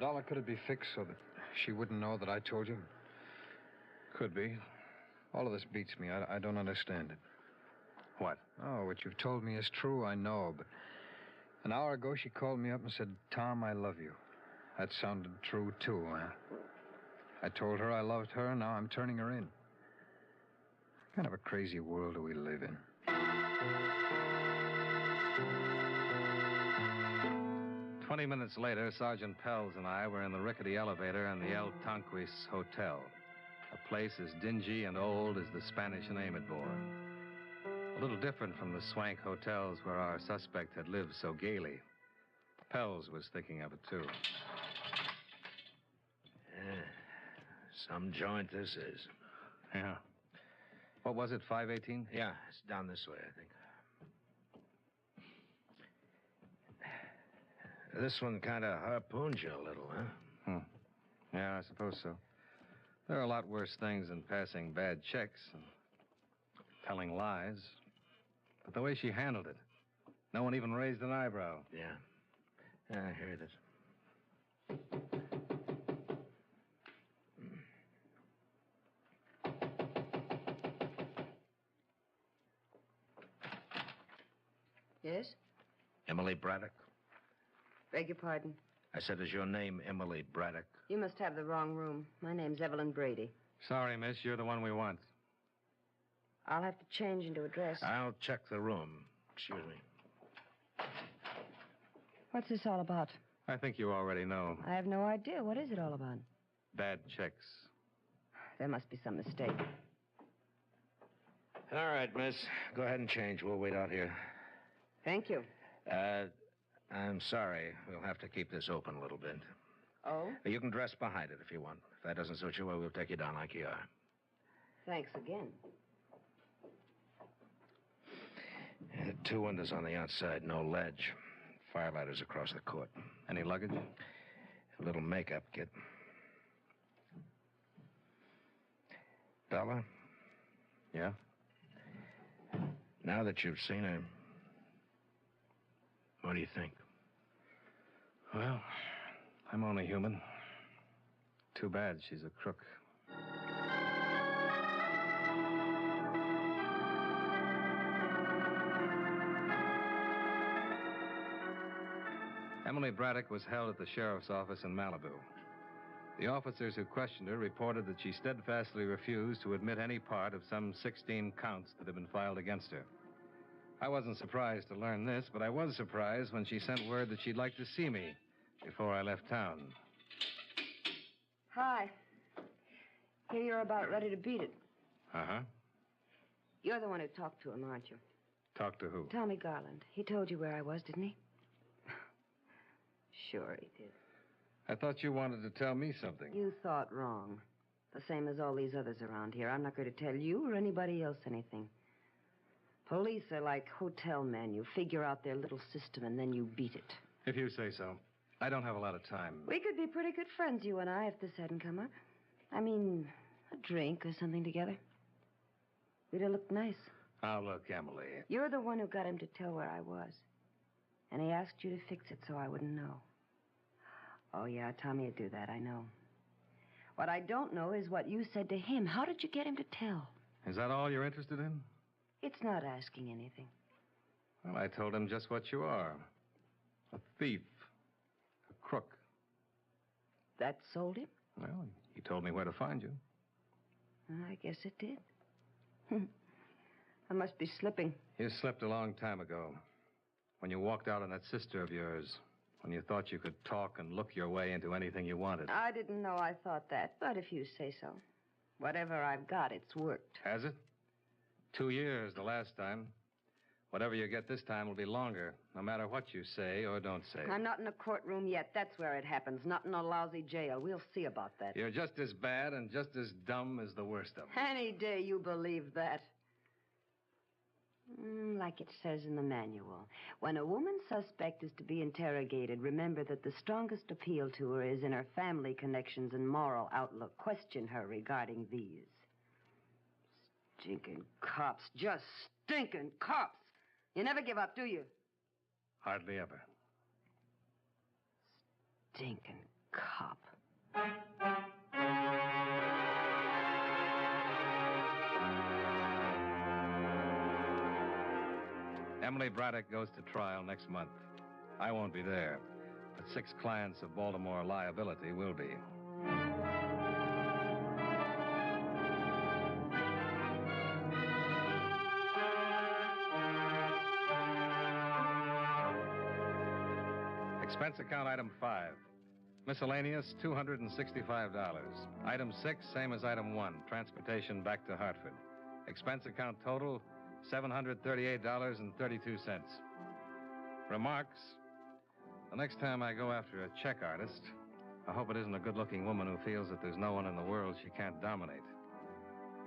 $1, could it be fixed so that she wouldn't know that I told you? Could be. All of this beats me. I don't understand it. What? Oh, what you've told me is true, I know, but an hour ago she called me up and said, Tom, I love you. That sounded true, too, huh? I told her I loved her, and now I'm turning her in. What kind of a crazy world do we live in? "20 minutes later, Sergeant Pells and I were in the rickety elevator in the El Tonquis Hotel. A place as dingy and old as the Spanish name it bore. A little different from the swank hotels where our suspect had lived so gaily. Pels was thinking of it, too. Yeah. Some joint this is. Yeah. What was it, 518? Yeah, it's down this way, I think. This one kind of harpooned you a little, huh? Yeah, I suppose so. There are a lot worse things than passing bad checks and telling lies. But the way she handled it, no one even raised an eyebrow. Yeah. Yeah, here it is. Yes? Emily Braddock? Beg your pardon. I said, is your name Emily Braddock? You must have the wrong room. My name's Evelyn Brady. Sorry, miss. You're the one we want. I'll have to change into a dress. I'll check the room. Excuse me. What's this all about? I think you already know. I have no idea. What is it all about? Bad checks. There must be some mistake. All right, miss. Go ahead and change. We'll wait out here. Thank you. I'm sorry. We'll have to keep this open a little bit. Oh? You can dress behind it if you want. If that doesn't suit you, well, we'll take you down like you are. Thanks again. Yeah, 2 windows on the outside, no ledge. Firelighter's across the court. Any luggage? A little makeup kit. Bella? Yeah? Now that you've seen her, what do you think? Well, I'm only human. Too bad she's a crook. Emily Braddock was held at the sheriff's office in Malibu. The officers who questioned her reported that she steadfastly refused to admit any part of some 16 counts that had been filed against her. I wasn't surprised to learn this, but I was surprised when she sent word that she'd like to see me before I left town. Hi. Here you're about ready to beat it. Uh-huh. You're the one who talked to him, aren't you? Talk to who? Tommy Garland. He told you where I was, didn't he? Sure he did. I thought you wanted to tell me something. You thought wrong. The same as all these others around here. I'm not going to tell you or anybody else anything. Police are like hotel men. You figure out their little system and then you beat it. If you say so. I don't have a lot of time. We could be pretty good friends, you and I, if this hadn't come up. I mean, a drink or something together. We'd have looked nice. Oh, look, Emily. You're the one who got him to tell where I was. And he asked you to fix it so I wouldn't know. Oh, yeah, Tommy would do that, I know. What I don't know is what you said to him. How did you get him to tell? Is that all you're interested in? It's not asking anything. Well, I told him just what you are. A thief. A crook. That sold him? Well, he told me where to find you. I guess it did. I must be slipping. You slipped a long time ago. When you walked out on that sister of yours. When you thought you could talk and look your way into anything you wanted. I didn't know I thought that, but if you say so. Whatever I've got, it's worked. Has it? 2 years the last time. Whatever you get this time will be longer, no matter what you say or don't say. I'm not in a courtroom yet. That's where it happens. Not in a lousy jail. We'll see about that. You're just as bad and just as dumb as the worst of them. Any day you believe that. Like it says in the manual. When a woman suspect is to be interrogated, remember that the strongest appeal to her is in her family connections and moral outlook. Question her regarding these. Stinking cops. Just stinking cops. You never give up, do you? Hardly ever. Stinking cop. Emily Braddock goes to trial next month. I won't be there, but 6 clients of Baltimore Liability will be. Expense account item 5. Miscellaneous, $265. Item 6, same as item 1, transportation back to Hartford. Expense account total, $738.32. Remarks: the next time I go after a check artist, I hope it isn't a good-looking woman who feels that there's no one in the world she can't dominate.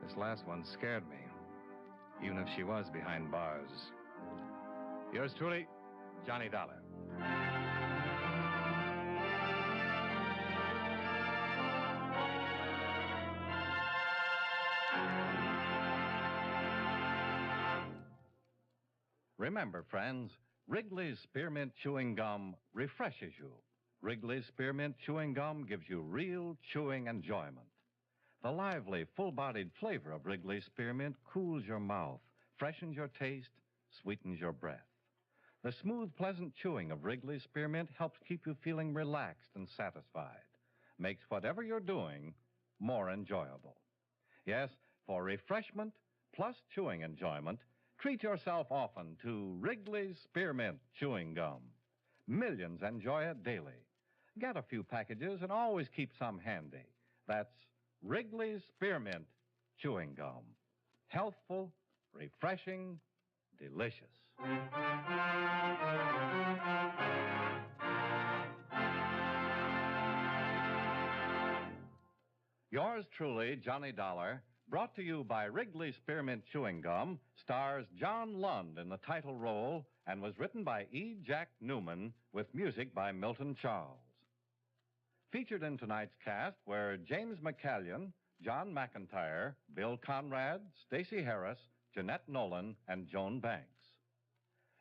This last one scared me, even if she was behind bars. Yours truly, Johnny Dollar. Remember, friends, Wrigley's Spearmint Chewing Gum refreshes you. Wrigley's Spearmint Chewing Gum gives you real chewing enjoyment. The lively, full-bodied flavor of Wrigley's Spearmint cools your mouth, freshens your taste, sweetens your breath. The smooth, pleasant chewing of Wrigley's Spearmint helps keep you feeling relaxed and satisfied, makes whatever you're doing more enjoyable. Yes, for refreshment plus chewing enjoyment, treat yourself often to Wrigley's Spearmint Chewing Gum. Millions enjoy it daily. Get a few packages and always keep some handy. That's Wrigley's Spearmint Chewing Gum. Healthful, refreshing, delicious. Yours truly, Johnny Dollar, brought to you by Wrigley Spearmint Chewing Gum, stars John Lund in the title role and was written by E. Jack Newman with music by Milton Charles. Featured in tonight's cast were James McCallion, John McIntyre, Bill Conrad, Stacey Harris, Jeanette Nolan, and Joan Banks.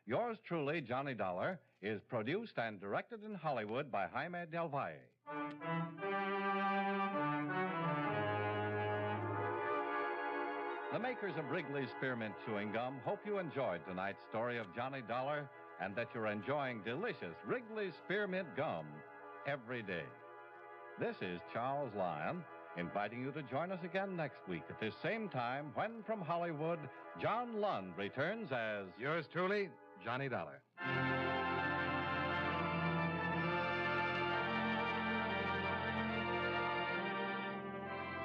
Yours truly, Johnny Dollar, is produced and directed in Hollywood by Jaime Del Valle. The makers of Wrigley's Spearmint Chewing Gum hope you enjoyed tonight's story of Johnny Dollar and that you're enjoying delicious Wrigley's Spearmint Gum every day. This is Charles Lyon, inviting you to join us again next week at this same time when, from Hollywood, John Lund returns as... Yours truly, Johnny Dollar.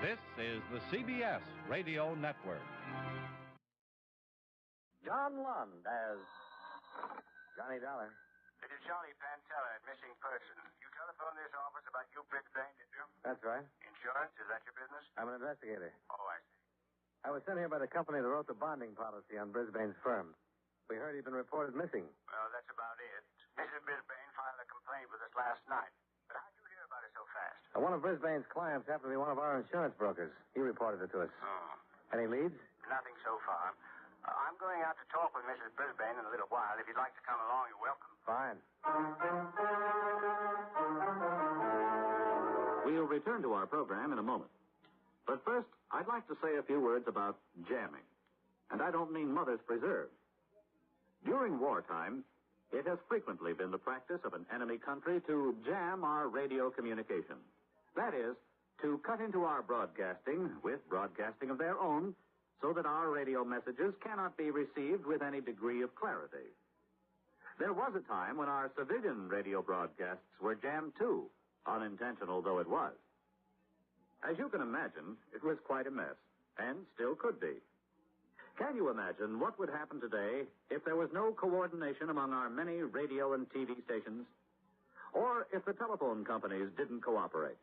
This is the CBS Radio Network. John Lund as Johnny Dollar. It is Johnny Pantella, missing person. You telephoned this office about you Brisbane, did you? That's right. Insurance, is that your business? I'm an investigator. Oh, I see. I was sent here by the company that wrote the bonding policy on Brisbane's firm. We heard he'd been reported missing. Well, that's about it. Mrs. Brisbane filed a complaint with us last night. But how'd you hear about it so fast? One of Brisbane's clients happened to be one of our insurance brokers. He reported it to us. Oh. Any leads? Nothing so far. I'm going out to talk with Mrs. Brisbane in a little while. If you'd like to come along, you're welcome. Fine. We'll return to our program in a moment. But first, I'd like to say a few words about jamming. And I don't mean Mother's Preserve. During wartime, it has frequently been the practice of an enemy country to jam our radio communication. That is, to cut into our broadcasting with broadcasting of their own so that our radio messages cannot be received with any degree of clarity. There was a time when our civilian radio broadcasts were jammed too, unintentional though it was. As you can imagine, it was quite a mess, and still could be. Can you imagine what would happen today if there was no coordination among our many radio and TV stations? Or if the telephone companies didn't cooperate?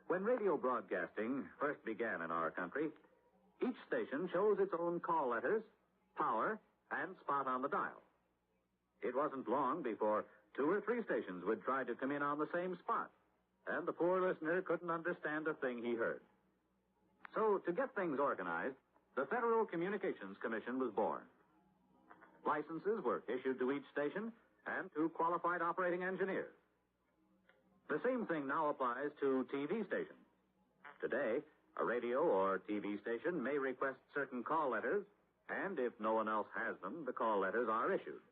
When radio broadcasting first began in our country, each station chose its own call letters, power, and spot on the dial. It wasn't long before 2 or 3 stations would try to come in on the same spot, and the poor listener couldn't understand a thing he heard. So, to get things organized, the Federal Communications Commission was born. Licenses were issued to each station and to qualified operating engineers. The same thing now applies to TV stations. Today, a radio or TV station may request certain call letters, and if no one else has them, the call letters are issued.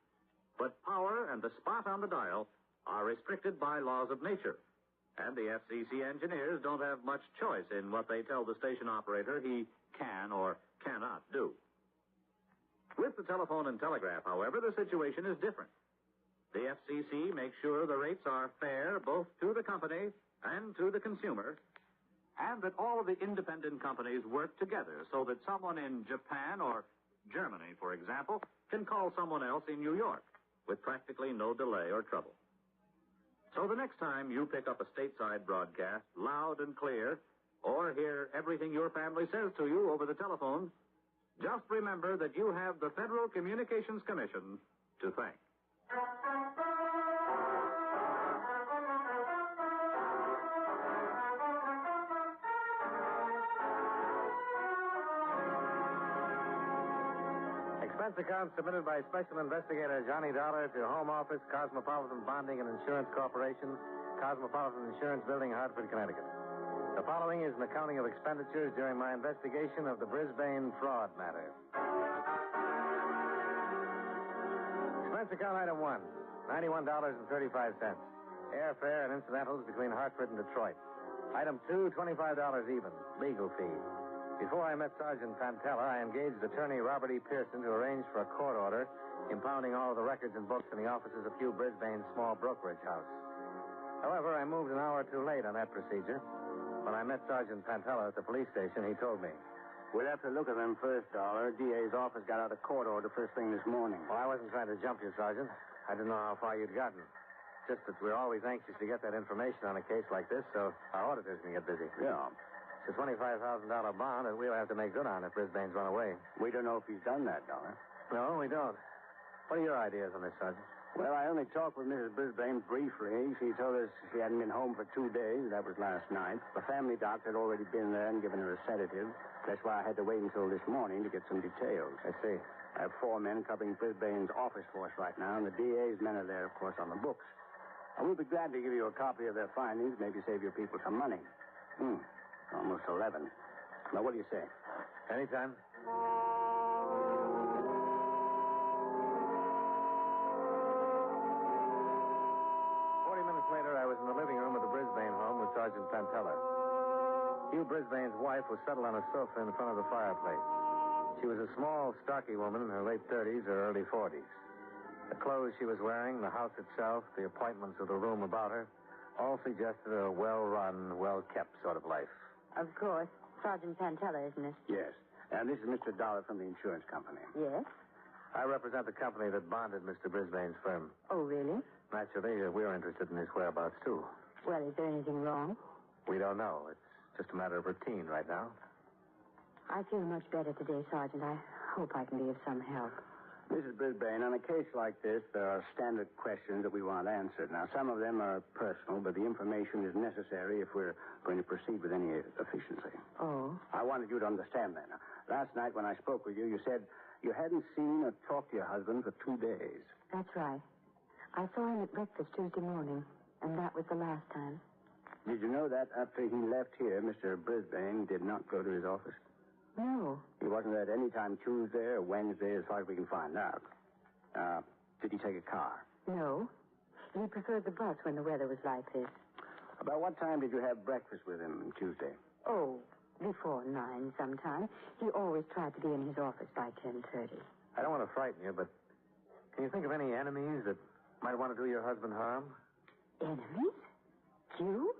But power and the spot on the dial are restricted by laws of nature, and the FCC engineers don't have much choice in what they tell the station operator he can or cannot do. With the telephone and telegraph, however, the situation is different. The FCC makes sure the rates are fair both to the company and to the consumer, and that all of the independent companies work together so that someone in Japan or Germany, for example, can call someone else in New York with practically no delay or trouble. So the next time you pick up a stateside broadcast loud and clear, or hear everything your family says to you over the telephone, just remember that you have the Federal Communications Commission to thank. Expense account submitted by Special Investigator Johnny Dollar to Home Office, Cosmopolitan Bonding and Insurance Corporation, Cosmopolitan Insurance Building, Hartford, Connecticut. The following is an accounting of expenditures during my investigation of the Brisbane fraud matter. Expense account item 1, $91.35. Airfare and incidentals between Hartford and Detroit. Item 2, $25 even, legal fee. Before I met Sergeant Pantella, I engaged attorney Robert E. Pearson to arrange for a court order impounding all of the records and books in the offices of Hugh Brisbane's small brokerage house. However, I moved an hour too late on that procedure. When I met Sergeant Pantella at the police station, he told me, "We'll have to look at them first, Dollar. DA's office got out a court order first thing this morning." Well, I wasn't trying to jump you, Sergeant. I didn't know how far you'd gotten. Just that we're always anxious to get that information on a case like this, so our auditors can get busy. Yeah. It's a $25,000 bond that we'll have to make good on if Brisbane's run away. We don't know if he's done that, Dollar. No, we don't. What are your ideas on this, Sergeant? Well, I only talked with Mrs. Brisbane briefly. She told us she hadn't been home for 2 days. That was last night. The family doctor had already been there and given her a sedative. That's why I had to wait until this morning to get some details. I see. I have 4 men covering Brisbane's office force right now, and the DA's men are there, of course, on the books. I will be glad to give you a copy of their findings, maybe save your people some money. Almost 11. Now, what do you say? Anytime. 40 minutes later, I was in the living room of the Brisbane home with Sergeant Pantella. Hugh Brisbane's wife was settled on a sofa in front of the fireplace. She was a small, stocky woman in her late 30s or early 40s. The clothes she was wearing, the house itself, the appointments of the room about her, all suggested a well-run, well-kept sort of life. Of course. Sergeant Pantella, isn't it? Yes. And this is Mr. Dollar from the insurance company. Yes? I represent the company that bonded Mr. Brisbane's firm. Oh, really? Naturally, we're interested in his whereabouts, too. Well, is there anything wrong? We don't know. It's just a matter of routine right now. I feel much better today, Sergeant. I hope I can be of some help. Mrs. Brisbane, on a case like this, there are standard questions that we want answered. Now, some of them are personal, but the information is necessary if we're going to proceed with any efficiency. Oh? I wanted you to understand that. Now, last night when I spoke with you, you said you hadn't seen or talked to your husband for 2 days. That's right. I saw him at breakfast Tuesday morning, and that was the last time. Did you know that after he left here, Mr. Brisbane did not go to his office? No. He wasn't there at any time Tuesday or Wednesday, as far as we can find out. Did he take a car? No. He preferred the bus when the weather was like this. About what time did you have breakfast with him Tuesday? Oh, before 9 sometime. He always tried to be in his office by 10:30. I don't want to frighten you, but can you think of any enemies that might want to do your husband harm? Enemies? You?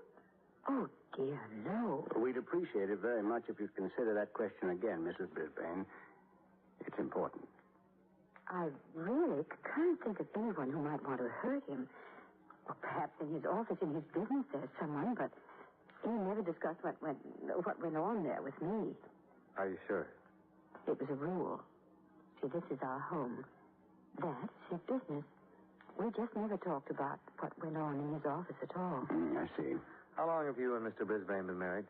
Oh, dear, no. We'd appreciate it very much if you'd consider that question again, Mrs. Brisbane. It's important. I really can't think of anyone who might want to hurt him. Or perhaps in his office, in his business, there's someone, but he never discussed what went on there with me. Are you sure? It was a rule. See, this is our home. That's his business. We just never talked about what went on in his office at all. I see. How long have you and Mr. Brisbane been married?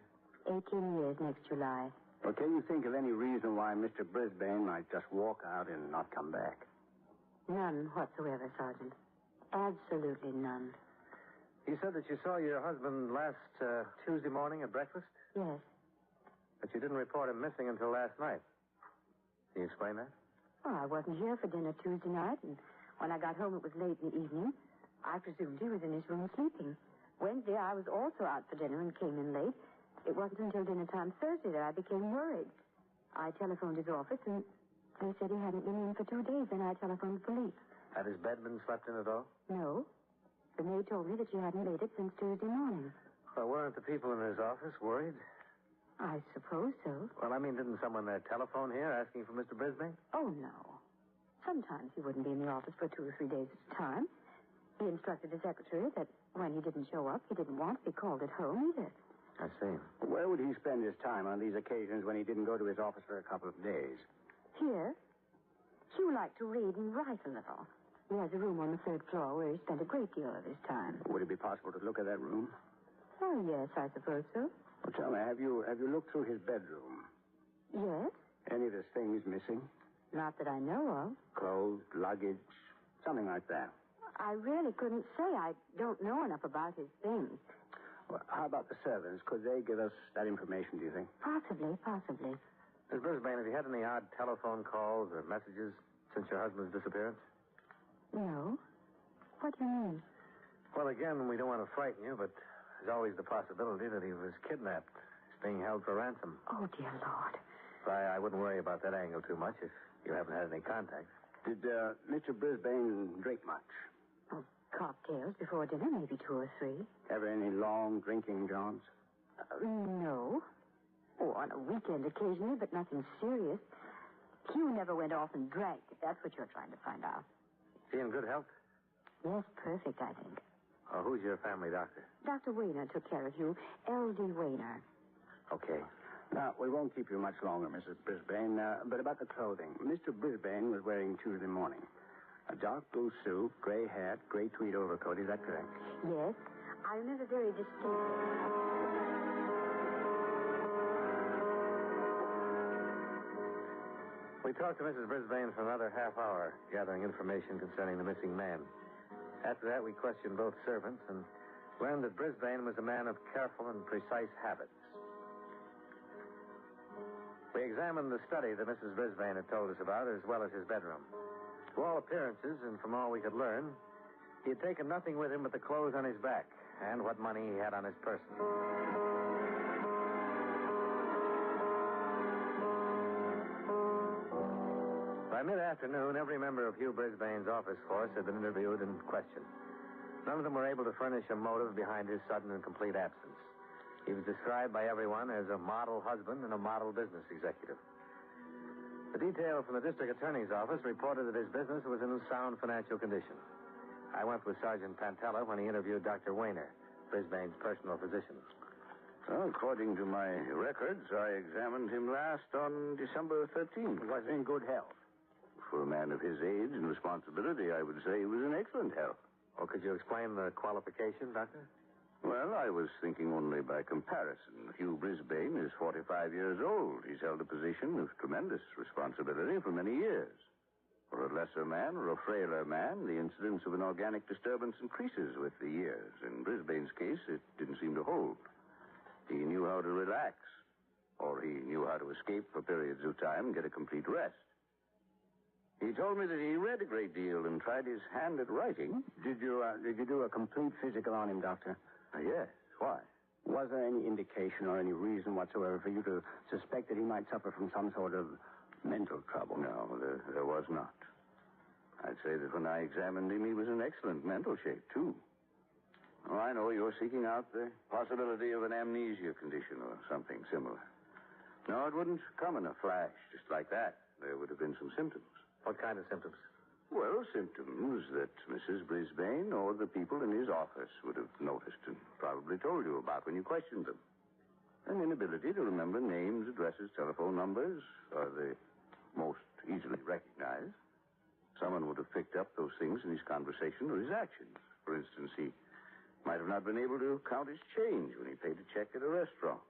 18 years next July. Well, can you think of any reason why Mr. Brisbane might just walk out and not come back? None whatsoever, Sergeant. Absolutely none. You said that you saw your husband last Tuesday morning at breakfast? Yes. But you didn't report him missing until last night. Can you explain that? Well, I wasn't here for dinner Tuesday night, and when I got home it was late in the evening. I presumed he was in his room sleeping. Wednesday, I was also out for dinner and came in late. It wasn't until dinner time Thursday that I became worried. I telephoned his office, and they said he hadn't been in for 2 days, and I telephoned the police. Had his bed been slept in at all? No. The maid told me that she hadn't made it since Tuesday morning. Well, weren't the people in his office worried? I suppose so. Well, I mean, didn't someone telephone here asking for Mr. Brisbane? Oh, no. Sometimes he wouldn't be in the office for 2 or 3 days at a time. He instructed the secretary that when he didn't show up, he didn't want to be called at home either. I see. Where would he spend his time on these occasions when he didn't go to his office for a couple of days? Here, Hugh liked to read and write a little. He has a room on the 3rd floor where he spent a great deal of his time. Would it be possible to look at that room? Oh, yes, I suppose so. Well, tell me, have you looked through his bedroom? Yes? Any of his things missing? Not that I know of. Clothes, luggage, something like that. I really couldn't say. I don't know enough about his things. Well, how about the servants? Could they give us that information, do you think? Possibly. Miss Brisbane, have you had any odd telephone calls or messages since your husband's disappearance? No. What do you mean? Well, again, we don't want to frighten you, but there's always the possibility that he was kidnapped. He's being held for ransom. Oh, dear Lord. I wouldn't worry about that angle too much if you haven't had any contact. Did Mr. Brisbane drink much? Oh, cocktails before dinner, maybe 2 or 3. Ever any long drinking jaunts? No. Oh, on a weekend occasionally, but nothing serious. Hugh never went off and drank, if that's what you're trying to find out. Is he in good health? Yes, perfect, I think. Who's your family doctor? Dr. Weiner took care of you. L.D. Weiner. Okay. Now, we won't keep you much longer, Mrs. Brisbane, but about the clothing. Mr. Brisbane was wearing Tuesday morning a dark blue suit, gray hat, gray tweed overcoat. Is that correct? Yes. I remember very distinctly. We talked to Mrs. Brisbane for another half hour, gathering information concerning the missing man. After that, we questioned both servants and learned that Brisbane was a man of careful and precise habits. We examined the study that Mrs. Brisbane had told us about, as well as his bedroom. To all appearances, and from all we could learn, he had taken nothing with him but the clothes on his back and what money he had on his person. By mid-afternoon, every member of Hugh Brisbane's office force had been interviewed and questioned. None of them were able to furnish a motive behind his sudden and complete absence. He was described by everyone as a model husband and a model business executive. The detail from the district attorney's office reported that his business was in sound financial condition. I went with Sergeant Pantella when he interviewed Dr. Weiner, Brisbane's personal physician. Well, according to my records, I examined him last on December 13th. He was in good health. For a man of his age and responsibility, I would say he was in excellent health. Oh, could you explain the qualification, Doctor? Well, I was thinking only by comparison. Hugh Brisbane is 45 years old. He's held a position of tremendous responsibility for many years. For a lesser man or a frailer man, the incidence of an organic disturbance increases with the years. In Brisbane's case, it didn't seem to hold. He knew how to relax, or he knew how to escape for periods of time and get a complete rest. He told me that he read a great deal and tried his hand at writing. Did you do a complete physical on him, Doctor? Yes. Why? Was there any indication or any reason whatsoever for you to suspect that he might suffer from some sort of mental trouble? No, there was not. I'd say that when I examined him, he was in excellent mental shape, too. Oh, I know you're seeking out the possibility of an amnesia condition or something similar. No, it wouldn't come in a flash just like that. There would have been some symptoms. What kind of symptoms? Well, symptoms that Mrs. Brisbane or the people in his office would have noticed and probably told you about when you questioned them. An inability to remember names, addresses, telephone numbers are the most easily recognized. Someone would have picked up those things in his conversation or his actions. For instance, he might have not been able to count his change when he paid a check at a restaurant.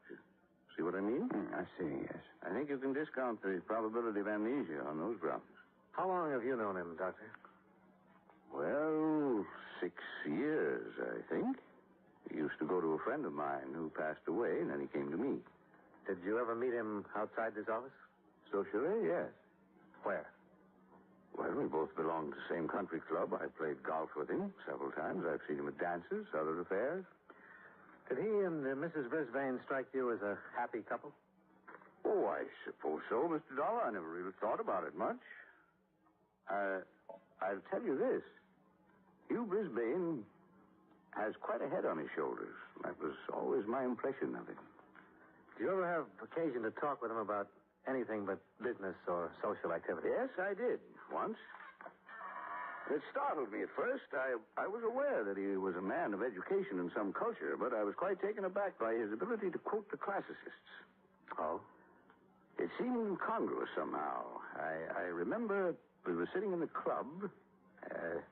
See what I mean? I see, yes. I think you can discount the probability of amnesia on those grounds. How long have you known him, Doctor? Well, 6 years, I think. He used to go to a friend of mine who passed away, and then he came to me. Did you ever meet him outside this office? Socially, yes. Where? Well, we both belonged to the same country club. I played golf with him several times. I've seen him at dances, other affairs. Did he and Mrs. Brisbane strike you as a happy couple? Oh, I suppose so, Mr. Dollar. I never really thought about it much. I'll tell you this. Hugh Brisbane has quite a head on his shoulders. That was always my impression of him. Do you ever have occasion to talk with him about anything but business or social activity? Yes, I did, once. It startled me at first. I was aware that he was a man of education and some culture, but I was quite taken aback by his ability to quote the classicists. Oh? It seemed incongruous somehow. I remember we were sitting in the club. It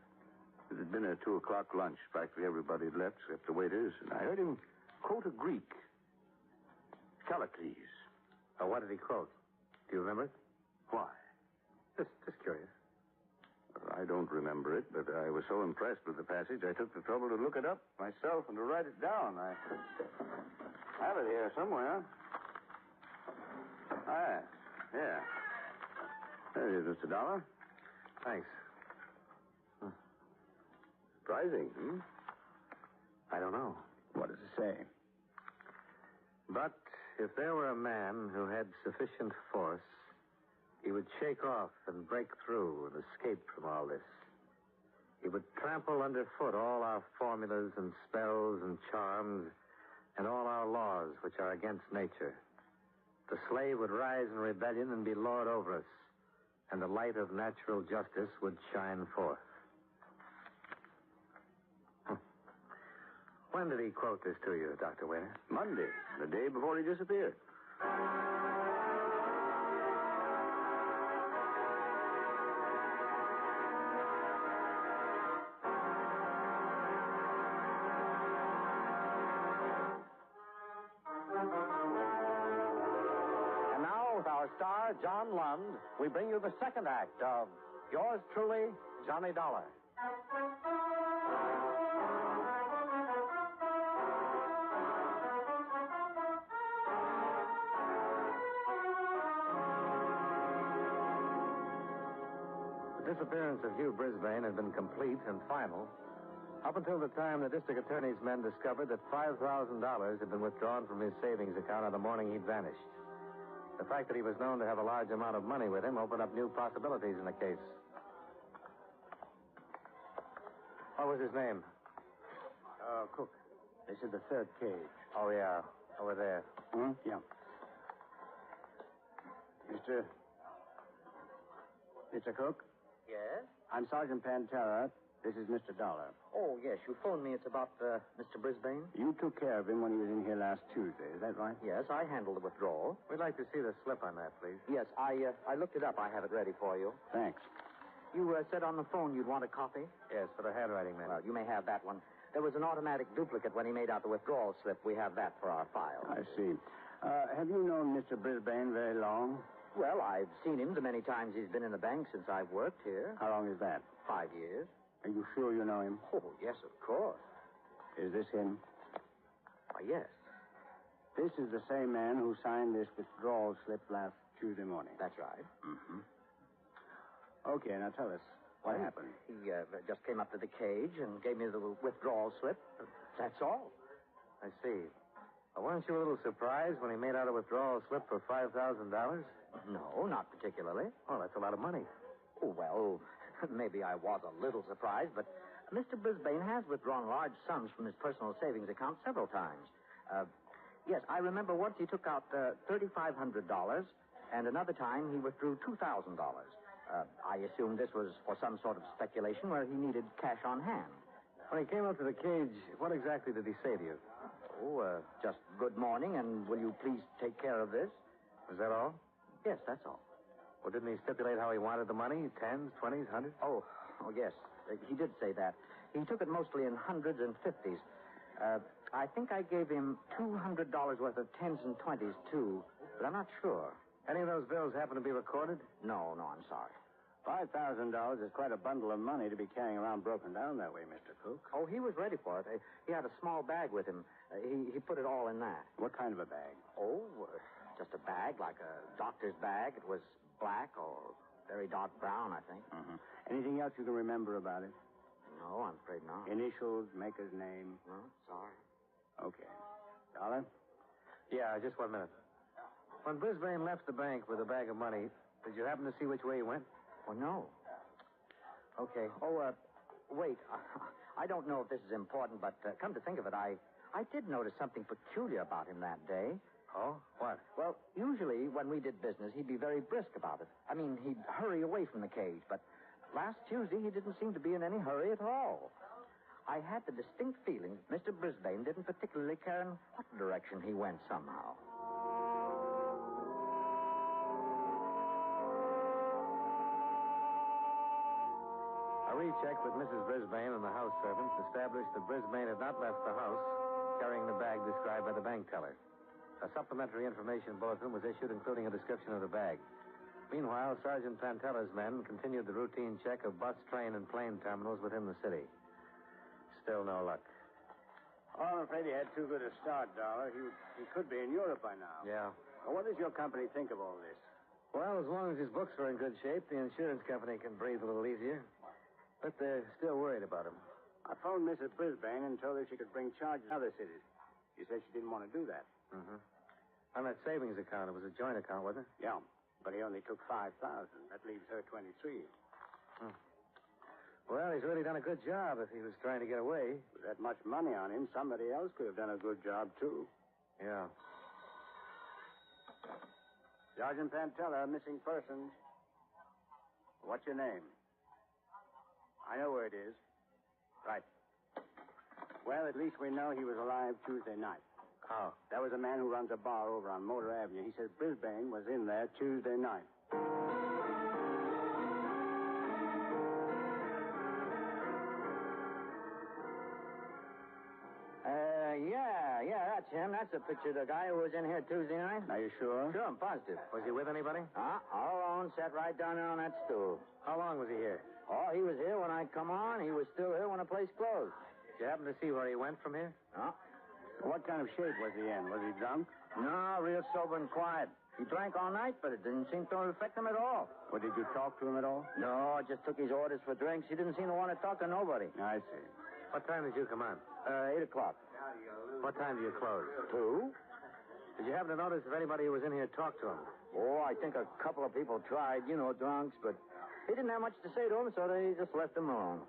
had been a 2:00 lunch. Practically everybody had left except the waiters, and I heard him quote a Greek. Callicles. Oh, what did he quote? Do you remember it? Why? Just curious. I don't remember it, but I was so impressed with the passage, I took the trouble to look it up myself and to write it down. I have it here somewhere. Ah, yeah. There it is, Mr. Dollar. Thanks. Surprising, hmm? I don't know. What does it say? But if there were a man who had sufficient force, he would shake off and break through and escape from all this. He would trample underfoot all our formulas and spells and charms and all our laws which are against nature. The slave would rise in rebellion and be lord over us, and the light of natural justice would shine forth. When did he quote this to you, Dr. Waiter? Monday, the day before he disappeared. And now, with our star, John Lund, we bring you the second act of Yours Truly, Johnny Dollar. The disappearance of Hugh Brisbane had been complete and final up until the time the district attorney's men discovered that $5,000 had been withdrawn from his savings account on the morning he'd vanished. The fact that he was known to have a large amount of money with him opened up new possibilities in the case. What was his name? Cook. This is the third cage. Oh, yeah. Over there. Hmm? Yeah. Mr. Cook? Yes? I'm Sergeant Pantera. This is Mr. Dollar. Oh, yes. You phoned me. It's about Mr. Brisbane? You took care of him when he was in here last Tuesday. Is that right? Yes, I handled the withdrawal. We'd like to see the slip on that, please. Yes, I looked it up. I have it ready for you. Thanks. You said on the phone you'd want a copy? Yes, for the handwriting man. Well, you may have that one. There was an automatic duplicate when he made out the withdrawal slip. We have that for our file. I see. Have you known Mr. Brisbane very long? Well, I've seen him the many times he's been in the bank since I've worked here. How long is that? 5 years. Are you sure you know him? Oh, yes, of course. Is this him? Why, yes. This is the same man who signed this withdrawal slip last Tuesday morning. That's right. Mm-hmm. Okay, now tell us. What happened? He just came up to the cage and gave me the withdrawal slip. That's all. I see. Weren't you a little surprised when he made out a withdrawal slip for $5,000? No, not particularly. Oh, that's a lot of money. Oh, well, maybe I was a little surprised, but Mr. Brisbane has withdrawn large sums from his personal savings account several times. Yes, I remember once he took out $3,500, and another time he withdrew $2,000. I assume this was for some sort of speculation where he needed cash on hand. When he came up to the cage, what exactly did he say to you? Oh, just good morning, and will you please take care of this? Is that all? Yes, that's all. Well, didn't he stipulate how he wanted the money? Tens, 20s, hundreds? Oh, yes. He did say that. He took it mostly in hundreds and 50s. I think I gave him $200 worth of 10s and 20s, too, but I'm not sure. Any of those bills happen to be recorded? No, I'm sorry. $5,000 is quite a bundle of money to be carrying around broken down that way, Mr. Cook. Oh, he was ready for it. He had a small bag with him. He put it all in that. What kind of a bag? Oh, just a bag, like a doctor's bag. It was black or very dark brown, I think. Mm-hmm. Anything else you can remember about it? No, I'm afraid not. Initials, maker's name? No, sorry. Okay. Dollar? Yeah, just 1 minute. When Brisbane left the bank with a bag of money, did you happen to see which way he went? Oh, no. Okay. Oh, wait. I don't know if this is important, but come to think of it, I did notice something peculiar about him that day. Oh? What? Well, usually when we did business, he'd be very brisk about it. I mean, he'd hurry away from the cage, but last Tuesday he didn't seem to be in any hurry at all. I had the distinct feeling that Mr. Brisbane didn't particularly care in what direction he went somehow. A recheck with Mrs. Brisbane and the house servants established that Brisbane had not left the house carrying the bag described by the bank teller. A supplementary information bulletin was issued, including a description of the bag. Meanwhile, Sergeant Pantella's men continued the routine check of bus, train, and plane terminals within the city. Still no luck. Oh, I'm afraid he had too good a start, Dollar. He could be in Europe by now. Yeah. Well, what does your company think of all this? Well, as long as his books are in good shape, the insurance company can breathe a little easier. But they're still worried about him. I phoned Mrs. Brisbane and told her she could bring charges in other cities. She said she didn't want to do that. Mm-hmm. On that savings account, it was a joint account, wasn't it? Yeah, but he only took $5,000. That leaves her $23,000. Well, he's really done a good job if he was trying to get away. With that much money on him, somebody else could have done a good job, too. Yeah. Sergeant Pantella, missing persons. What's your name? I know where it is. Right. Well, at least we know he was alive Tuesday night. How? That was a man who runs a bar over on Motor Avenue. He said Brisbane was in there Tuesday night. Yeah, that's him. That's the picture of the guy who was in here Tuesday night. Are you sure? Sure, I'm positive. Was he with anybody? All alone, sat right down there on that stool. How long was he here? Oh, he was here when I come on. He was still here when the place closed. Did you happen to see where he went from here? No. What kind of shape was he in? Was he drunk? No, real sober and quiet. He drank all night, but it didn't seem to affect him at all. Well, did you talk to him at all? No, I just took his orders for drinks. He didn't seem to want to talk to nobody. I see. What time did you come on? 8 o'clock. What time do you close? 2. Did you happen to notice if anybody who was in here talked to him? Oh, I think a couple of people tried, drunks, but he didn't have much to say to him, so they just left him alone.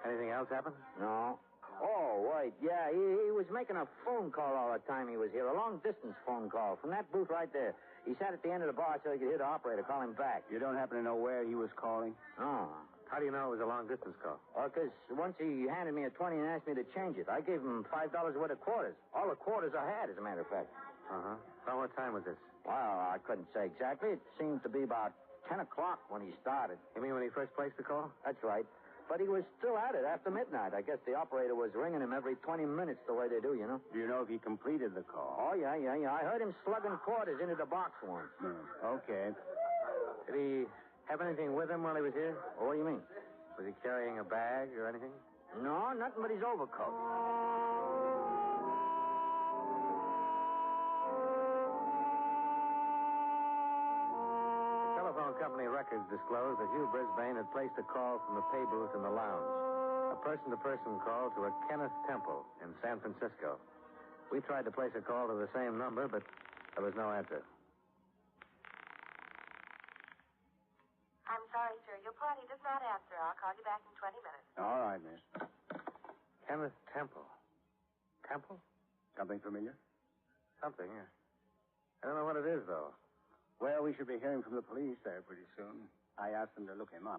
Anything else happen? No. Oh, wait. Yeah, he was making a phone call all the time he was here, a long-distance phone call from that booth right there. He sat at the end of the bar so he could hear the operator call him back. You don't happen to know where he was calling? No. How do you know it was a long-distance call? Oh, because once he handed me a 20 and asked me to change it. I gave him $5 worth of quarters. All the quarters I had, as a matter of fact. About what time was this? Well, I couldn't say exactly. It seemed to be about 10 o'clock when he started. You mean when he first placed the call? That's right. But he was still at it after midnight. I guess the operator was ringing him every 20 minutes the way they do, Do you know if he completed the call? Oh, yeah. I heard him slugging quarters into the box once. Okay. Did he have anything with him while he was here? Oh, what do you mean? Was he carrying a bag or anything? No, nothing but his overcoat. Company records disclosed that Hugh Brisbane had placed a call from the pay booth in the lounge. A person-to-person call to a Kenneth Temple in San Francisco. We tried to place a call to the same number, but there was no answer. I'm sorry, sir. Your party does not answer. I'll call you back in 20 minutes. All right, miss. Kenneth Temple. Temple? Something familiar? Something, yeah. I don't know what it is, though. Well, we should be hearing from the police there pretty soon. I asked them to look him up.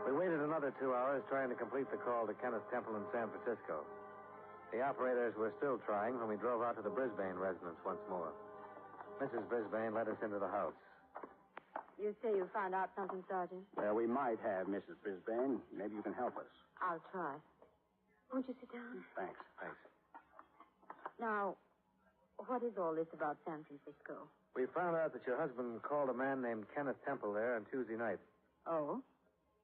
We waited another 2 hours trying to complete the call to Kenneth Temple in San Francisco. The operators were still trying when we drove out to the Brisbane residence once more. Mrs. Brisbane led us into the house. You say you found out something, Sergeant? Well, we might have, Mrs. Brisbane. Maybe you can help us. I'll try. Won't you sit down? Thanks. Now, what is all this about San Francisco? We found out that your husband called a man named Kenneth Temple there on Tuesday night. Oh?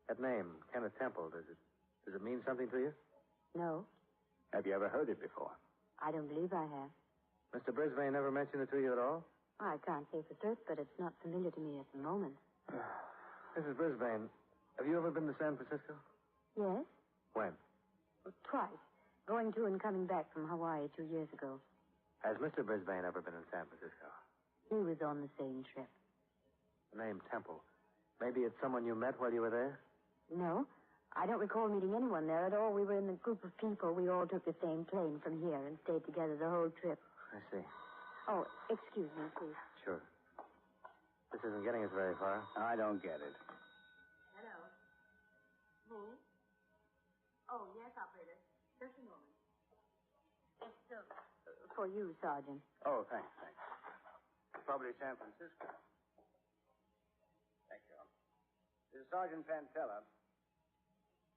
That name, Kenneth Temple, does it mean something to you? No. Have you ever heard it before? I don't believe I have. Mr. Brisbane never mentioned it to you at all? I can't say for certain, but it's not familiar to me at the moment. Mrs. Brisbane, have you ever been to San Francisco? Yes. When? Twice. Going to and coming back from Hawaii 2 years ago. Has Mr. Brisbane ever been in San Francisco? He was on the same trip. The name Temple. Maybe it's someone you met while you were there? No. I don't recall meeting anyone there at all. We were in a group of people. We all took the same plane from here and stayed together the whole trip. I see. Oh, excuse me, please. Sure. This isn't getting us very far. I don't get it. Hello. Me? Oh, yes, operator. Just a moment. It's for you, Sergeant. Oh, thanks. Probably San Francisco. Thank you. This is Sergeant Pantella.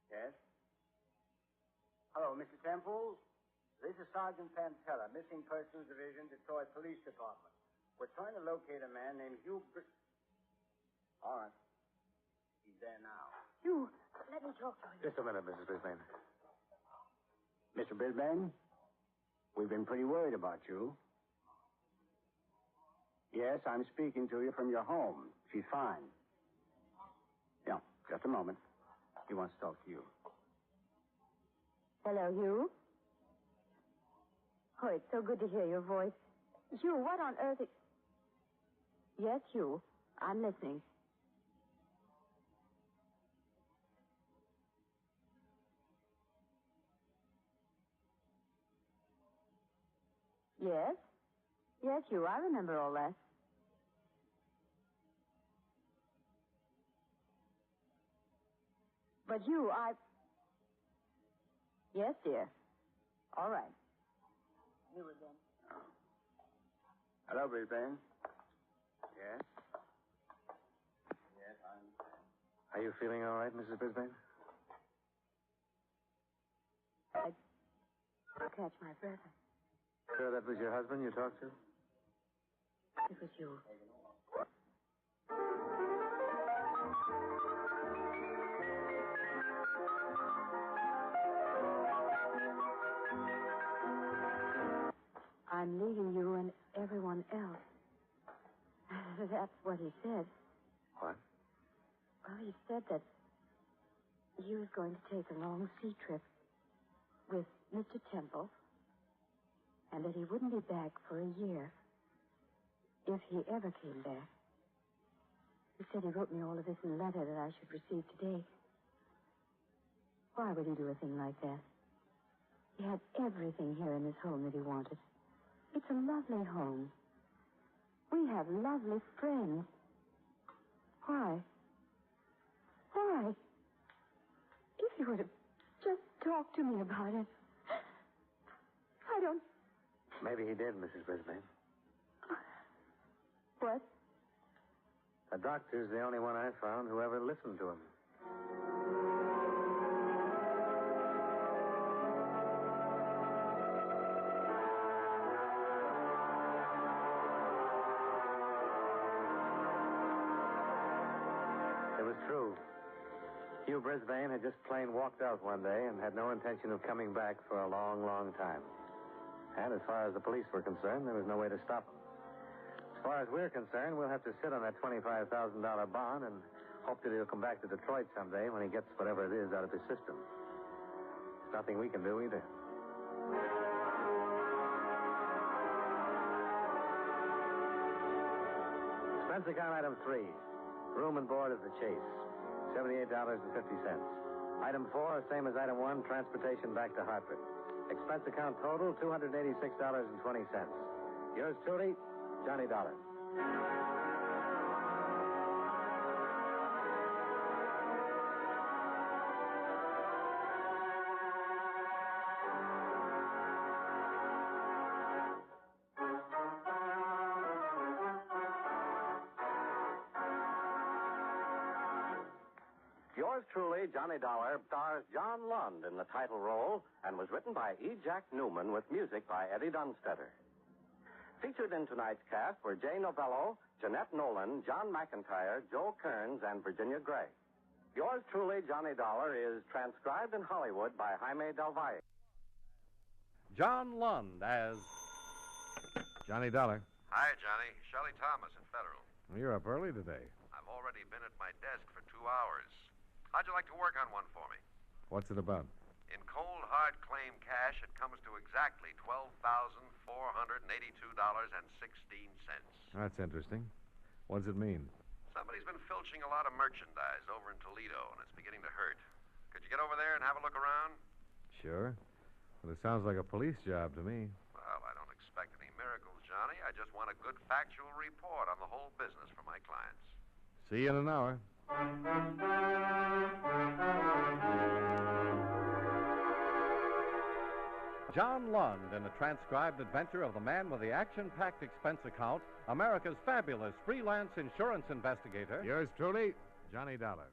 Yes? Hello, Mr. Temple. This is Sergeant Pantella, Missing Persons Division, Detroit Police Department. We're trying to locate a man named Hugh All right. He's there now. Hugh, let me talk to him. Just a minute, Mrs. Brisbane. Mr. Brisbane, we've been pretty worried about you. Yes, I'm speaking to you from your home. She's fine. Yeah, just a moment. He wants to talk to you. Hello, Hugh. Oh, it's so good to hear your voice. Hugh, what on earth... Yes, Hugh. I'm listening. Yes? Yes, Hugh, I remember all that. But Hugh, Yes, dear. All right. You again. Hello, Brisbane. Yes? Yes, I'm... Are you feeling all right, Mrs. Brisbane? I catch my breath. Sure that was your husband you talked to? It was you. I'm leaving you and everyone else. That's what he said. What? Well, he said that he was going to take a long sea trip with Mr. Temple, and that he wouldn't be back for a year, if he ever came back. He said he wrote me all of this in a letter that I should receive today. Why would he do a thing like that? He had everything here in this home that he wanted. It's a lovely home. We have lovely friends. Why? Why? If you would have just talked to me about it. I don't... Maybe he did, Mrs. Brisbane. What? The doctor's the only one I found who ever listened to him. It was true. Hugh Brisbane had just plain walked out one day and had no intention of coming back for a long, long time. And as far as the police were concerned, there was no way to stop him. As far as we're concerned, we'll have to sit on that $25,000 bond and hope that he'll come back to Detroit someday when he gets whatever it is out of his system. There's nothing we can do either. Expense account item 3. Room and board of the Chase. $78.50. Item 4, same as item 1, transportation back to Hartford. Expense account total, $286.20. Yours truly, Johnny Dollar. Yours truly, Johnny Dollar, stars John Lund in the title role and was written by E. Jack Newman with music by Eddie Dunstetter. Featured in tonight's cast were Jay Novello, Jeanette Nolan, John McIntyre, Joe Kearns, and Virginia Gray. Yours truly, Johnny Dollar, is transcribed in Hollywood by Jaime Del Valle. John Lund as Johnny Dollar. Hi, Johnny. Shelley Thomas at Federal. Well, you're up early today. I've already been at my desk for 2 hours. How'd you like to work on one for me? What's it about? In cold, hard claim cash, it comes to exactly $12,482.16. That's interesting. What does it mean? Somebody's been filching a lot of merchandise over in Toledo, and it's beginning to hurt. Could you get over there and have a look around? Sure. But it sounds like a police job to me. Well, I don't expect any miracles, Johnny. I just want a good factual report on the whole business for my clients. See you in an hour. John Lund in the transcribed adventure of the man with the action-packed expense account, America's fabulous freelance insurance investigator. Yours truly, Johnny Dollar.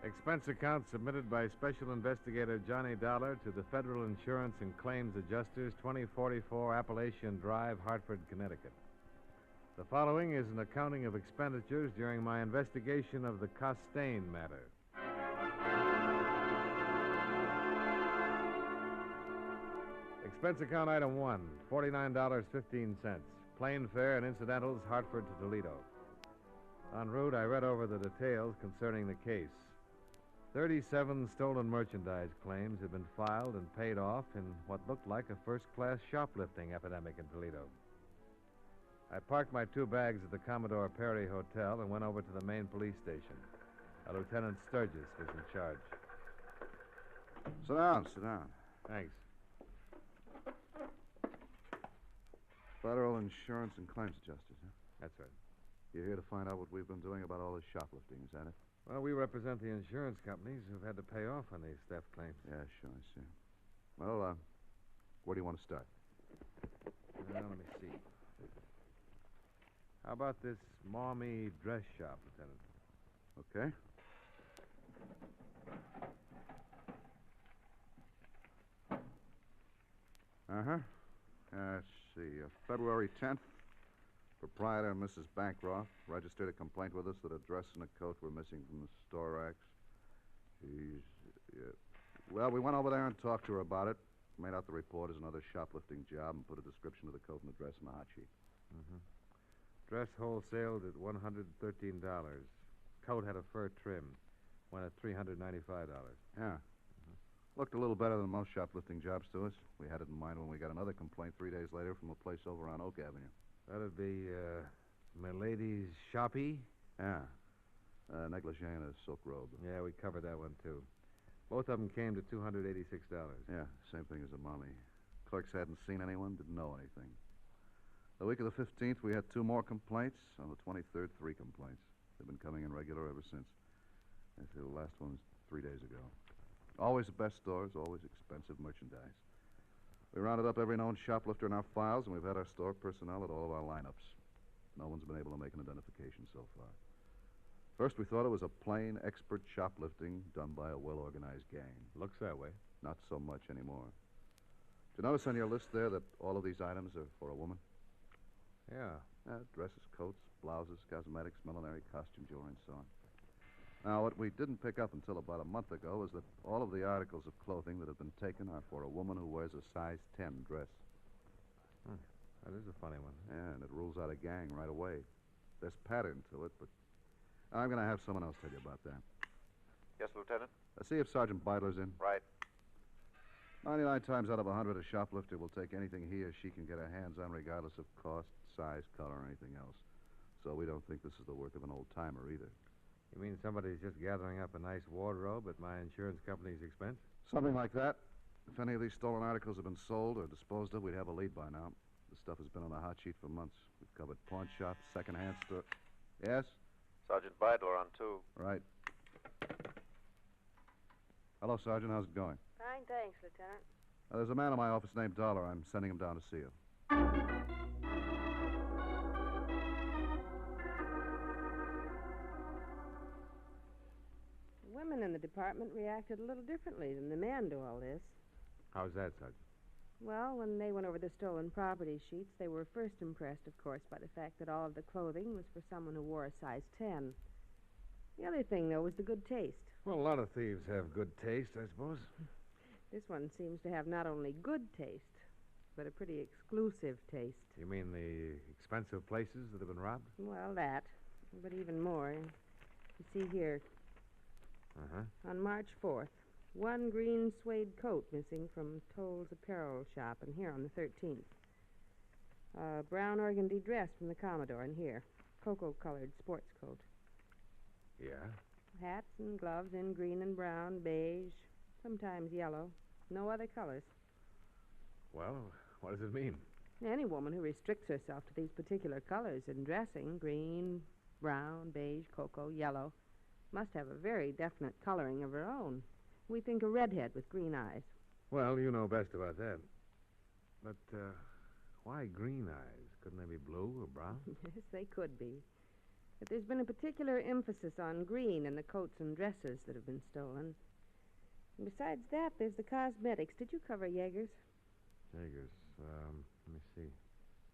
Expense account submitted by Special Investigator Johnny Dollar to the Federal Insurance and Claims Adjusters, 2044 Appalachian Drive, Hartford, Connecticut. The following is an accounting of expenditures during my investigation of the Costain matter. Expense account item 1, $49.15. Plane fare and incidentals, Hartford to Toledo. En route, I read over the details concerning the case. 37 stolen merchandise claims had been filed and paid off in what looked like a first-class shoplifting epidemic in Toledo. I parked my 2 bags at the Commodore Perry Hotel and went over to the main police station. Lieutenant Sturgis was in charge. Sit down, sit down. Thanks. Federal Insurance and Claims Adjusters, huh? That's right. You're here to find out what we've been doing about all this shoplifting, is that it? Well, we represent the insurance companies who've had to pay off on these theft claims. Yeah, sure, I see. Well, where do you want to start? Let me see. How about this Mommy dress shop, Lieutenant? Okay. Uh-huh. Let's see. February 10th, proprietor Mrs. Bancroft registered a complaint with us that a dress and a coat were missing from the store racks. Well, we went over there and talked to her about it, made out the report as another shoplifting job, and put a description of the coat and the dress in the hot sheet. Mm-hmm. Dress wholesaled at $113. Coat had a fur trim. Went at $395. Yeah. Looked a little better than most shoplifting jobs to us. We had it in mind when we got another complaint 3 days later from a place over on Oak Avenue. That'd be, Milady's Shoppy? Yeah. Negligee and a silk robe. Yeah, we covered that one, too. Both of them came to $286. Yeah, same thing as the Mommy. Clerks hadn't seen anyone, didn't know anything. The week of the 15th, we had 2 more complaints. On the 23rd, 3 complaints. They've been coming in regular ever since. I see the last one was 3 days ago. Always the best stores, always expensive merchandise. We rounded up every known shoplifter in our files, and we've had our store personnel at all of our lineups. No one's been able to make an identification so far. First, we thought it was a plain, expert shoplifting done by a well-organized gang. Looks that way. Not so much anymore. Did you notice on your list there that all of these items are for a woman? Yeah. Dresses, coats, blouses, cosmetics, millinery, costume jewelry, and so on. Now, what we didn't pick up until about a month ago is that all of the articles of clothing that have been taken are for a woman who wears a size 10 dress. That is a funny one. Yeah, and it rules out a gang right away. There's pattern to it, but I'm going to have someone else tell you about that. Yes, Lieutenant? See if Sergeant Beidler's in. Right. 99 times out of 100, a shoplifter will take anything he or she can get her hands on, regardless of cost, size, color, or anything else. So we don't think this is the work of an old-timer either. You mean somebody's just gathering up a nice wardrobe at my insurance company's expense? Something like that. If any of these stolen articles have been sold or disposed of, we'd have a lead by now. The stuff has been on the hot sheet for months. We've covered pawn shops, second-hand store... Yes? Sergeant Beidler on 2. Right. Hello, Sergeant. How's it going? Fine, thanks, Lieutenant. There's a man in my office named Dollar. I'm sending him down to see you. Women in the department reacted a little differently than the men to all this. How's that, Sergeant? Well, when they went over the stolen property sheets, they were first impressed, of course, by the fact that all of the clothing was for someone who wore a size 10. The other thing, though, was the good taste. Well, a lot of thieves have good taste, I suppose. This one seems to have not only good taste, but a pretty exclusive taste. You mean the expensive places that have been robbed? Well, that. But even more. You see here, on March 4th, one green suede coat missing from Toll's apparel shop, and here on the 13th. A brown organdy dress from the Commodore, and here, cocoa-colored sports coat. Yeah? Hats and gloves in green and brown, beige, sometimes yellow. No other colors. Well, what does it mean? Any woman who restricts herself to these particular colors in dressing, green, brown, beige, cocoa, yellow, must have a very definite coloring of her own. We think a redhead with green eyes. Well, you know best about that. But, why green eyes? Couldn't they be blue or brown? Yes, they could be. But there's been a particular emphasis on green in the coats and dresses that have been stolen. And besides that, there's the cosmetics. Did you cover Jaeger's? Jaeger's, let me see.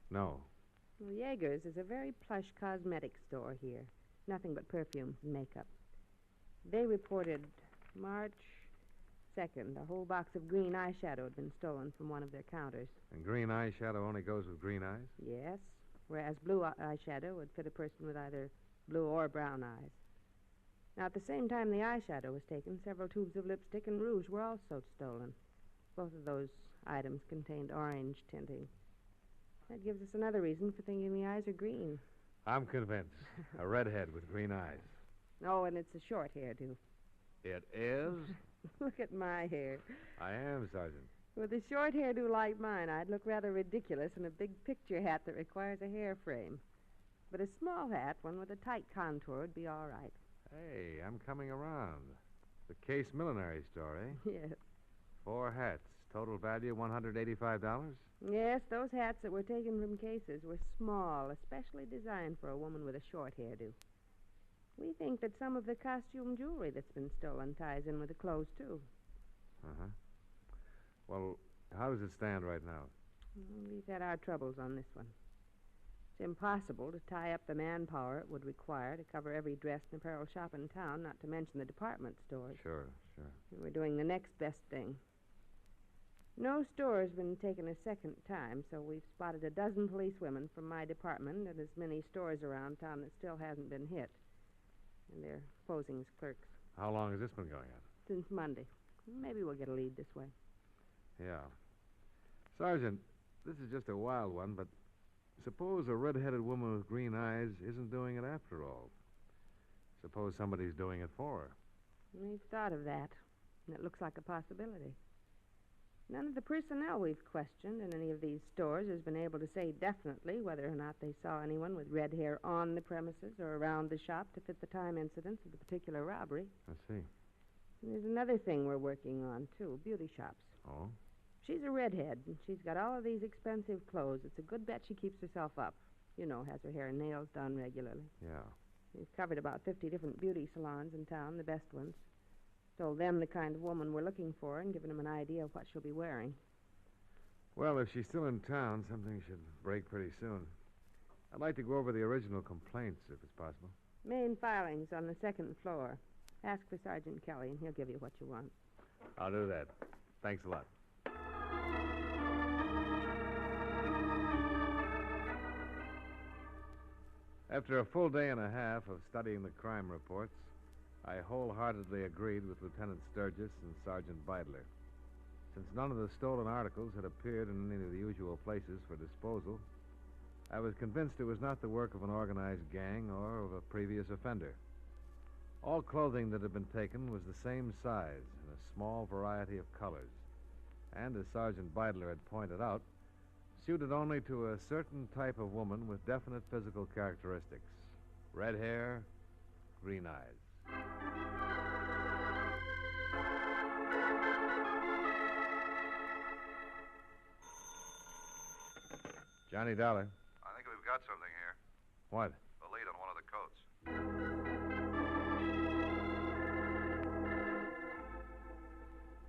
No. Well, Jaeger's is a very plush cosmetic store here. Nothing but perfumes and makeup. They reported March 2nd, a whole box of green eyeshadow had been stolen from one of their counters. And green eyeshadow only goes with green eyes? Yes, whereas blue eyeshadow would fit a person with either blue or brown eyes. Now, at the same time the eyeshadow was taken, several tubes of lipstick and rouge were also stolen. Both of those items contained orange tinting. That gives us another reason for thinking the eyes are green. I'm convinced. A redhead with green eyes. Oh, and it's a short hairdo. It is? Look at my hair. I am, Sergeant. With a short hairdo like mine, I'd look rather ridiculous in a big picture hat that requires a hair frame. But a small hat, one with a tight contour, would be all right. Hey, I'm coming around. The Case millinery store, eh? Yes. 4 hats. Total value $185? Yes, those hats that were taken from cases were small, especially designed for a woman with a short hairdo. We think that some of the costume jewelry that's been stolen ties in with the clothes, too. Uh-huh. Well, how does it stand right now? We've had our troubles on this one. It's impossible to tie up the manpower it would require to cover every dress and apparel shop in town, not to mention the department stores. Sure. We're doing the next best thing. No store has been taken a second time, so we've spotted a dozen policewomen from my department and as many stores around town that still hasn't been hit. And they're posing as clerks. How long has this been going on? Since Monday. Maybe we'll get a lead this way. Yeah. Sergeant, this is just a wild one, but suppose a red-headed woman with green eyes isn't doing it after all. Suppose somebody's doing it for her. We've thought of that, and it looks like a possibility. None of the personnel we've questioned in any of these stores has been able to say definitely whether or not they saw anyone with red hair on the premises or around the shop to fit the time incidents of the particular robbery. I see. And there's another thing we're working on, too, beauty shops. Oh? She's a redhead, and she's got all of these expensive clothes. It's a good bet she keeps herself up. You know, has her hair and nails done regularly. Yeah. We've covered about 50 different beauty salons in town, the best ones. Told them the kind of woman we're looking for and given them an idea of what she'll be wearing. Well, if she's still in town, something should break pretty soon. I'd like to go over the original complaints, if it's possible. Main filings on the 2nd floor. Ask for Sergeant Kelly, and he'll give you what you want. I'll do that. Thanks a lot. After a full day and a half of studying the crime reports, I wholeheartedly agreed with Lieutenant Sturgis and Sergeant Beidler. Since none of the stolen articles had appeared in any of the usual places for disposal, I was convinced it was not the work of an organized gang or of a previous offender. All clothing that had been taken was the same size and a small variety of colors, and, as Sergeant Beidler had pointed out, suited only to a certain type of woman with definite physical characteristics: red hair, green eyes. Johnny Dollar. I think we've got something here. What? The lead on one of the coats.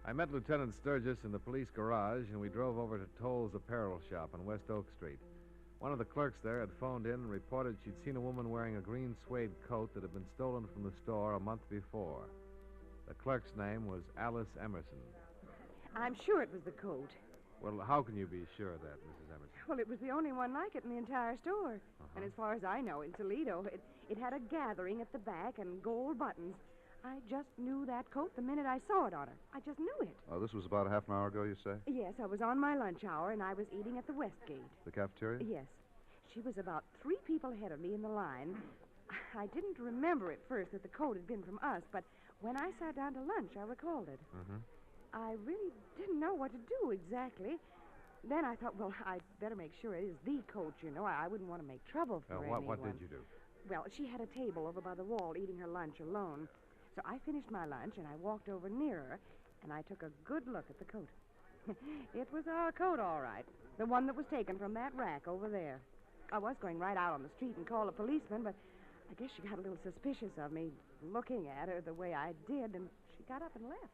I met Lieutenant Sturgis in the police garage, and we drove over to Toll's apparel shop on West Oak Street. One of the clerks there had phoned in and reported she'd seen a woman wearing a green suede coat that had been stolen from the store a month before. The clerk's name was Alice Emerson. I'm sure it was the coat. Well, how can you be sure of that, Mrs. Emerson? Well, it was the only one like it in the entire store. And as far as I know, in Toledo, it had a gathering at the back and gold buttons. I just knew that coat the minute I saw it on her. I just knew it. Oh, this was about half an hour ago, you say? Yes, I was on my lunch hour, and I was eating at the Westgate. The cafeteria? Yes. She was about 3 people ahead of me in the line. I didn't remember at first that the coat had been from us, but when I sat down to lunch, I recalled it. Mm-hmm. I really didn't know what to do exactly. Then I thought, well, I'd better make sure it is the coat, you know. I wouldn't want to make trouble for anyone. What did you do? Well, she had a table over by the wall eating her lunch alone. So I finished my lunch, and I walked over near her, and I took a good look at the coat. It was our coat, all right. The one that was taken from that rack over there. I was going right out on the street and call a policeman, but I guess she got a little suspicious of me looking at her the way I did, and she got up and left.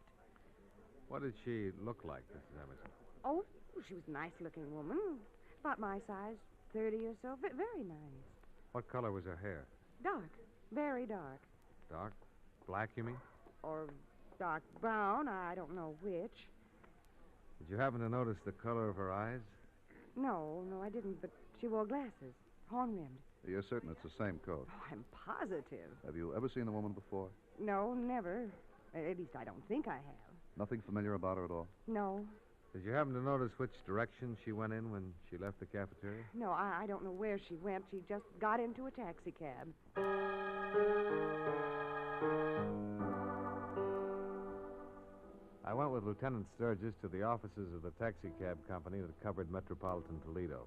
What did she look like, Mrs. Emerson? Oh, she was a nice-looking woman. About my size, 30 or so. Very nice. What color was her hair? Dark. Very dark. Dark? Black, you mean? Or dark brown. I don't know which. Did you happen to notice the color of her eyes? No, I didn't, but she wore glasses. Horn-rimmed. You're certain it's the same coat? Oh, I'm positive. Have you ever seen the woman before? No, never. At least I don't think I have. Nothing familiar about her at all? No. Did you happen to notice which direction she went in when she left the cafeteria? No, I don't know where she went. She just got into a taxi cab. I went with Lieutenant Sturgis to the offices of the taxi cab company that covered metropolitan Toledo.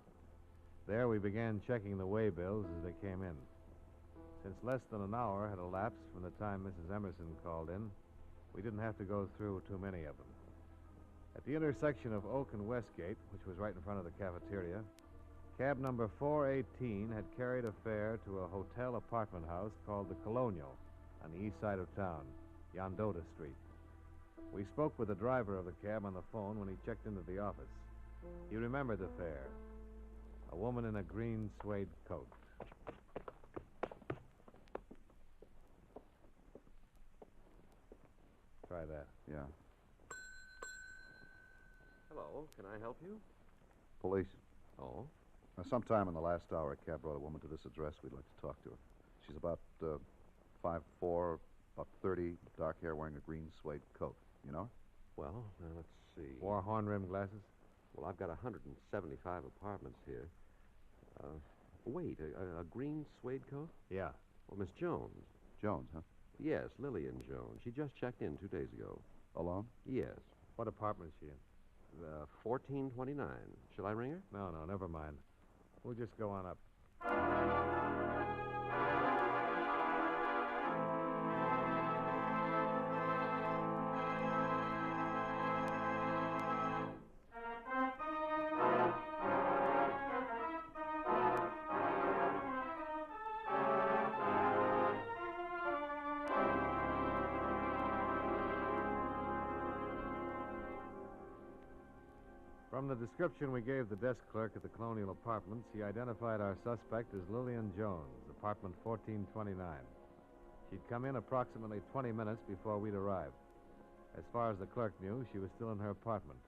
There we began checking the waybills as they came in. Since less than an hour had elapsed from the time Mrs. Emerson called in, we didn't have to go through too many of them. At the intersection of Oak and Westgate, which was right in front of the cafeteria, cab number 418 had carried a fare to a hotel apartment house called the Colonial on the east side of town, Yondota Street. We spoke with the driver of the cab on the phone when he checked into the office. He remembered the fare. A woman in a green suede coat. Try that. Yeah. Hello, can I help you? Police. Oh? Sometime in the last hour, a cab brought a woman to this address. We'd like to talk to her. She's about 5'4", about 30, dark hair, wearing a green suede coat. You know her? Well, let's see. Wore horn-rimmed glasses? Well, I've got 175 apartments here. Wait, a green suede coat? Yeah. Well, Miss Jones. Jones, huh? Yes, Lillian Jones. She just checked in 2 days ago. Alone? Yes. What apartment is she in? 1429. Shall I ring her? No, never mind. We'll just go on up. From the description we gave the desk clerk at the Colonial Apartments, he identified our suspect as Lillian Jones, apartment 1429. She'd come in approximately 20 minutes before we'd arrived. As far as the clerk knew, she was still in her apartment.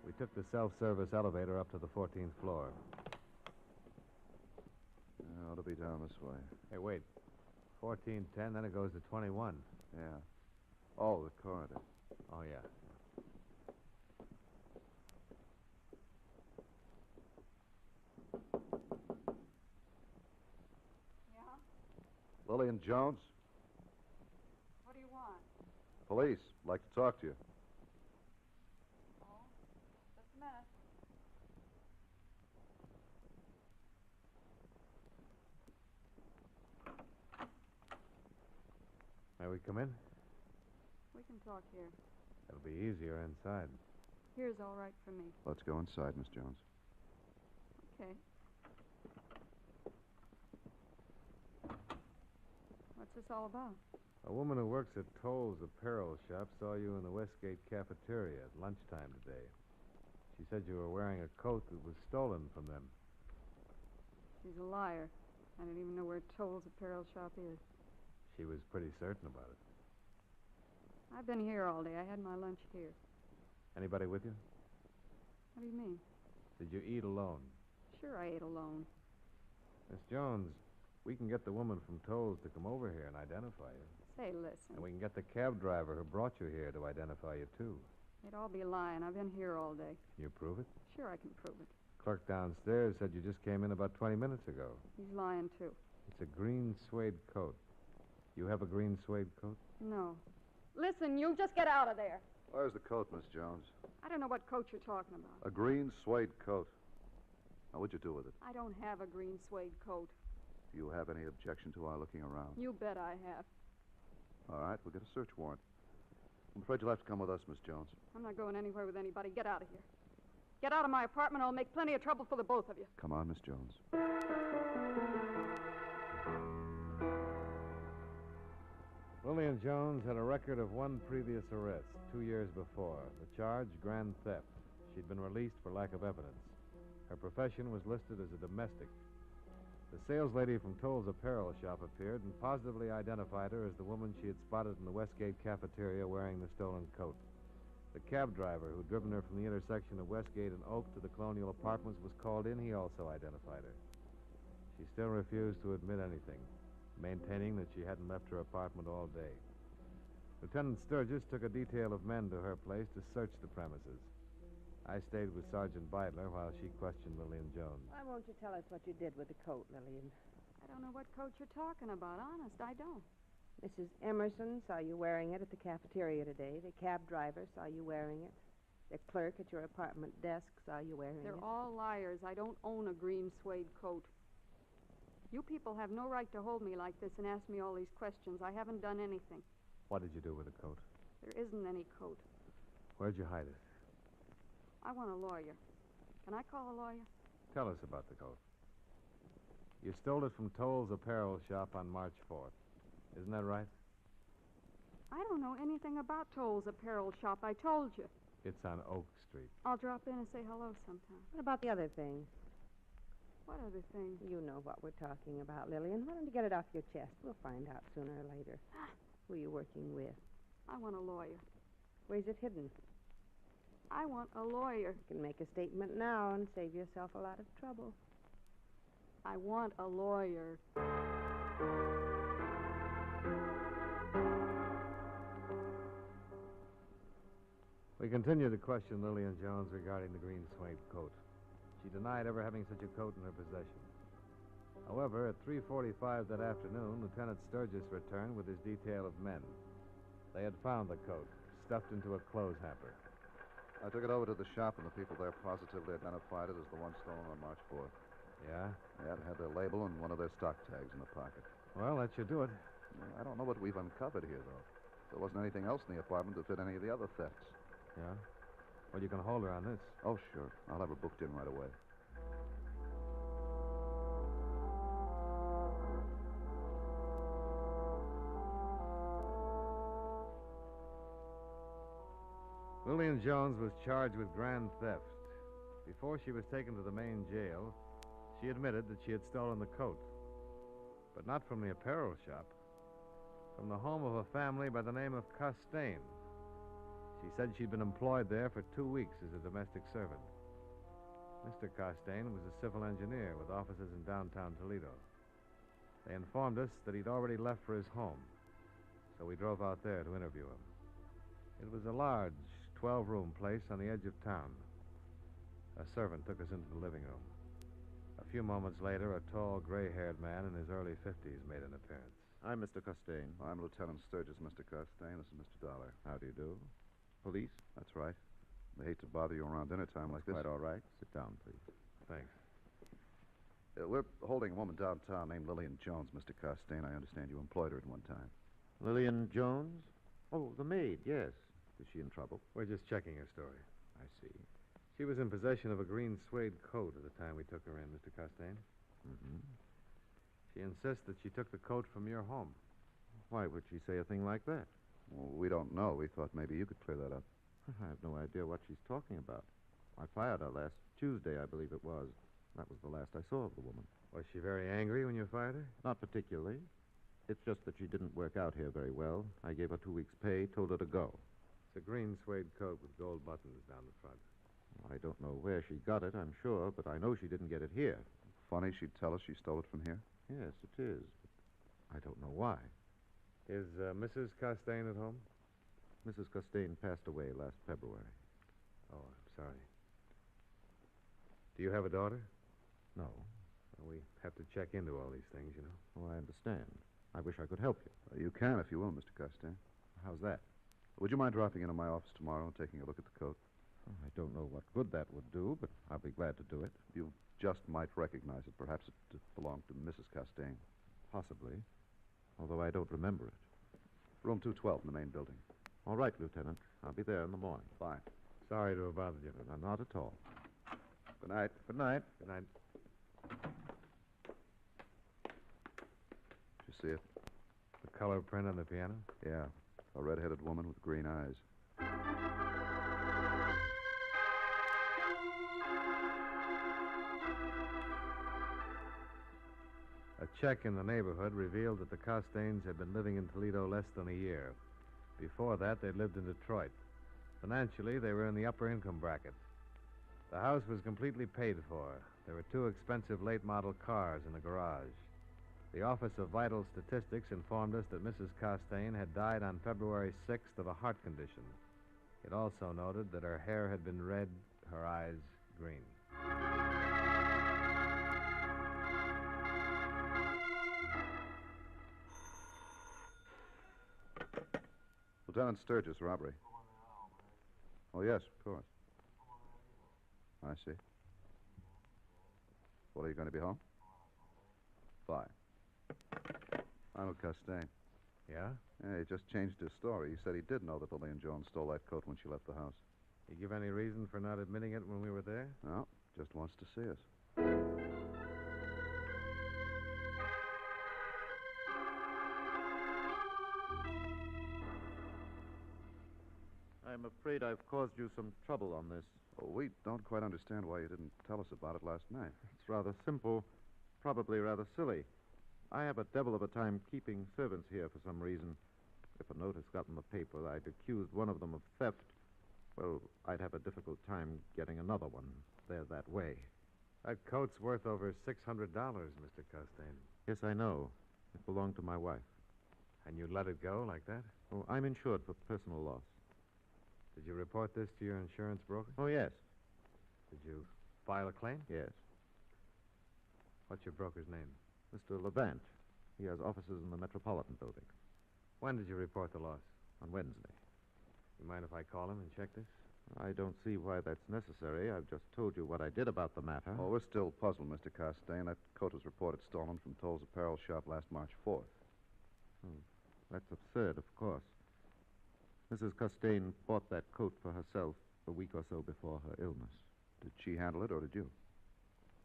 We took the self-service elevator up to the 14th floor. Ought to be down this way. Hey, wait. 1410, then it goes to 21. Yeah. Oh, the corridor. Oh, yeah. Lillian Jones? What do you want? Police. Like to talk to you. Oh, just a minute. May we come in? We can talk here. It'll be easier inside. Here's all right for me. Let's go inside, Miss Jones. Okay. What's this all about? A woman who works at Toll's apparel shop saw you in the Westgate cafeteria at lunchtime today. She said you were wearing a coat that was stolen from them. She's a liar. I don't even know where Toll's apparel shop is. She was pretty certain about it. I've been here all day. I had my lunch here. Anybody with you? What do you mean? Did you eat alone? Sure, I ate alone. Miss Jones, we can get the woman from Tolles to come over here and identify you. Say, listen. And we can get the cab driver who brought you here to identify you, too. They'd all be lying. I've been here all day. Can you prove it? Sure, I can prove it. Clerk downstairs said you just came in about 20 minutes ago. He's lying, too. It's a green suede coat. You have a green suede coat? No. Listen, you just get out of there. Where's the coat, Miss Jones? I don't know what coat you're talking about. A green suede coat. Now, what'd you do with it? I don't have a green suede coat. Do you have any objection to our looking around? You bet I have. All right, we'll get a search warrant. I'm afraid you'll have to come with us, Miss Jones. I'm not going anywhere with anybody. Get out of here. Get out of my apartment, or I'll make plenty of trouble for the both of you. Come on, Miss Jones. Lillian Jones had a record of one previous arrest 2 years before. The charge, grand theft. She'd been released for lack of evidence. Her profession was listed as a domestic. The saleslady from Tolles' apparel shop appeared and positively identified her as the woman she had spotted in the Westgate cafeteria wearing the stolen coat. The cab driver who'd driven her from the intersection of Westgate and Oak to the Colonial Apartments was called in. He also identified her. She still refused to admit anything, maintaining that she hadn't left her apartment all day. Lieutenant Sturgis took a detail of men to her place to search the premises. I stayed with Sergeant Beidler while she questioned Lillian Jones. Why won't you tell us what you did with the coat, Lillian? I don't know what coat you're talking about. Honest, I don't. Mrs. Emerson saw you wearing it at the cafeteria today. The cab driver saw you wearing it. The clerk at your apartment desk saw you wearing it. They're all liars. I don't own a green suede coat. You people have no right to hold me like this and ask me all these questions. I haven't done anything. What did you do with the coat? There isn't any coat. Where'd you hide it? I want a lawyer. Can I call a lawyer? Tell us about the coat. You stole it from Tolles' apparel shop on March 4th. Isn't that right? I don't know anything about Tolles' apparel shop. I told you. It's on Oak Street. I'll drop in and say hello sometime. What about the other thing? What other thing? You know what we're talking about, Lillian. Why don't you get it off your chest? We'll find out sooner or later. Who are you working with? I want a lawyer. Where's it hidden? I want a lawyer. You can make a statement now and save yourself a lot of trouble. I want a lawyer. We continued to question Lillian Jones regarding the green suede coat. She denied ever having such a coat in her possession. However, at 3:45 that afternoon, Lieutenant Sturgis returned with his detail of men. They had found the coat, stuffed into a clothes hamper. I took it over to the shop, and the people there positively identified it as the one stolen on March 4th. Yeah? Yeah, it had their label and one of their stock tags in the pocket. Well, that should do it. I don't know what we've uncovered here, though. There wasn't anything else in the apartment that fit any of the other thefts. Yeah? Well, you can hold her on this. Oh, sure. I'll have her booked in right away. Lillian Jones was charged with grand theft. Before she was taken to the main jail, she admitted that she had stolen the coat. But not from the apparel shop. From the home of a family by the name of Costain. She said she'd been employed there for 2 weeks as a domestic servant. Mr. Costain was a civil engineer with offices in downtown Toledo. They informed us that he'd already left for his home, so we drove out there to interview him. It was a large 12-room place on the edge of town. A servant took us into the living room. A few moments later, a tall, gray-haired man in his early 50s made an appearance. I'm Mr. Costain. I'm Lieutenant Sturgis, Mr. Costain. This is Mr. Dollar. How do you do? Police? That's right. They hate to bother you around dinner time like this. Quite all right. Sit down, please. Thanks. We're holding a woman downtown named Lillian Jones, Mr. Costain. I understand you employed her at one time. Lillian Jones? Oh, the maid, yes. Is she in trouble? We're just checking her story. I see. She was in possession of a green suede coat at the time we took her in, Mr. Costain. Mm-hmm. She insists that she took the coat from your home. Why would she say a thing like that? Well, we don't know. We thought maybe you could clear that up. I have no idea what she's talking about. I fired her last Tuesday, I believe it was. That was the last I saw of the woman. Was she very angry when you fired her? Not particularly. It's just that she didn't work out here very well. I gave her 2 weeks' pay, told her to go. It's a green suede coat with gold buttons down the front. I don't know where she got it, I'm sure, but I know she didn't get it here. Funny she'd tell us she stole it from here? Yes, it is. But I don't know why. Is Mrs. Costain at home? Mrs. Costain passed away last February. Oh, I'm sorry. Do you have a daughter? No. Well, we have to check into all these things, you know. Oh, I understand. I wish I could help you. You can, if you will, Mr. Costain. How's that? Would you mind dropping into my office tomorrow and taking a look at the coat? Oh, I don't know what good that would do, but I'll be glad to do it. You just might recognize it. Perhaps it belonged to Mrs. Costain. Possibly, although I don't remember it. Room 212 in the main building. All right, Lieutenant. I'll be there in the morning. Fine. Sorry to have bothered you. No, not at all. Good night. Good night. Good night. Did you see it? The color print on the piano? Yeah. A red-headed woman with green eyes. A check in the neighborhood revealed that the Costains had been living in Toledo less than a year. Before that, they'd lived in Detroit. Financially, they were in the upper income bracket. The house was completely paid for. There were 2 expensive late-model cars in the garage. The Office of Vital Statistics informed us that Mrs. Costain had died on February 6th of a heart condition. It also noted that her hair had been red, her eyes green. Lieutenant Sturgis, robbery. Oh, yes, of course. I see. Well, are you going to be home? Fine. Arnold Costain. Yeah? Yeah, he just changed his story. He said he did know that Lillian Jones stole that coat when she left the house. You give any reason for not admitting it when we were there? No, just wants to see us. I'm afraid I've caused you some trouble on this. Oh, we don't quite understand why you didn't tell us about it last night. It's rather simple, probably rather silly. I have a devil of a time keeping servants here for some reason. If a notice got in the paper, I'd accused one of them of theft. Well, I'd have a difficult time getting another one. They're that way. That coat's worth over $600, Mr. Costain. Yes, I know. It belonged to my wife. And you let it go like that? Oh, I'm insured for personal loss. Did you report this to your insurance broker? Oh, yes. Did you file a claim? Yes. What's your broker's name? Mr. Levant. He has offices in the Metropolitan Building. When did you report the loss? On Wednesday. You mind if I call him and check this? I don't see why that's necessary. I've just told you what I did about the matter. Oh, we're still puzzled, Mr. Costain. That coat was reported stolen from Toll's apparel shop last March 4th. That's absurd, of course. Mrs. Costain bought that coat for herself a week or so before her illness. Did she handle it, or did you?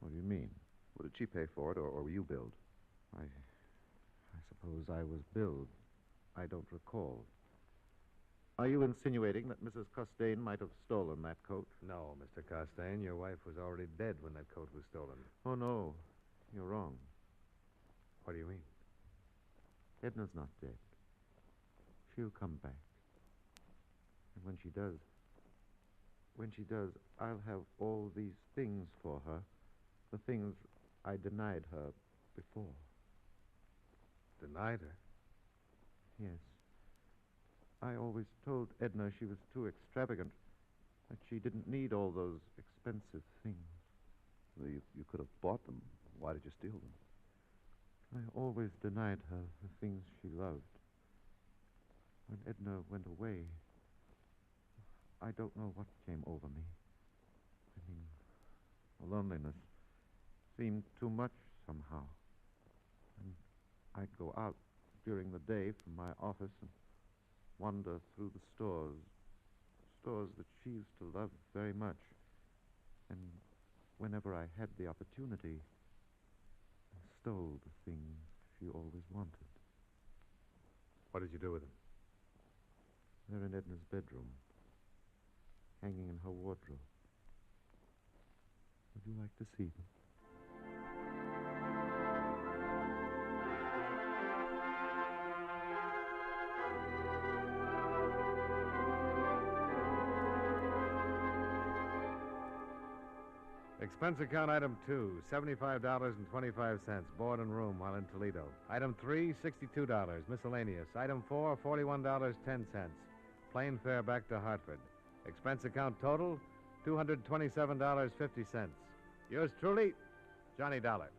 What do you mean? Well, did she pay for it, or were you billed? I suppose I was billed. I don't recall. Are you insinuating that Mrs. Costain might have stolen that coat? No, Mr. Costain. Your wife was already dead when that coat was stolen. Oh, no. You're wrong. What do you mean? Edna's not dead. She'll come back. And when she does, I'll have all these things for her. The things I denied her before. Denied her? Yes. I always told Edna she was too extravagant, that she didn't need all those expensive things. Well, you could have bought them. Why did you steal them? I always denied her the things she loved. When Edna went away, I don't know what came over me. I mean, the loneliness seemed too much somehow. And I'd go out during the day from my office and wander through the stores that she used to love very much. And whenever I had the opportunity, I stole the things she always wanted. What did you do with them? They're in Edna's bedroom, hanging in her wardrobe. Would you like to see them? Expense account item 2, $75.25, board and room while in Toledo. Item 3, $62, miscellaneous. Item 4, $41.10, plane fare back to Hartford. Expense account total, $227.50. Yours truly, Johnny Dollar.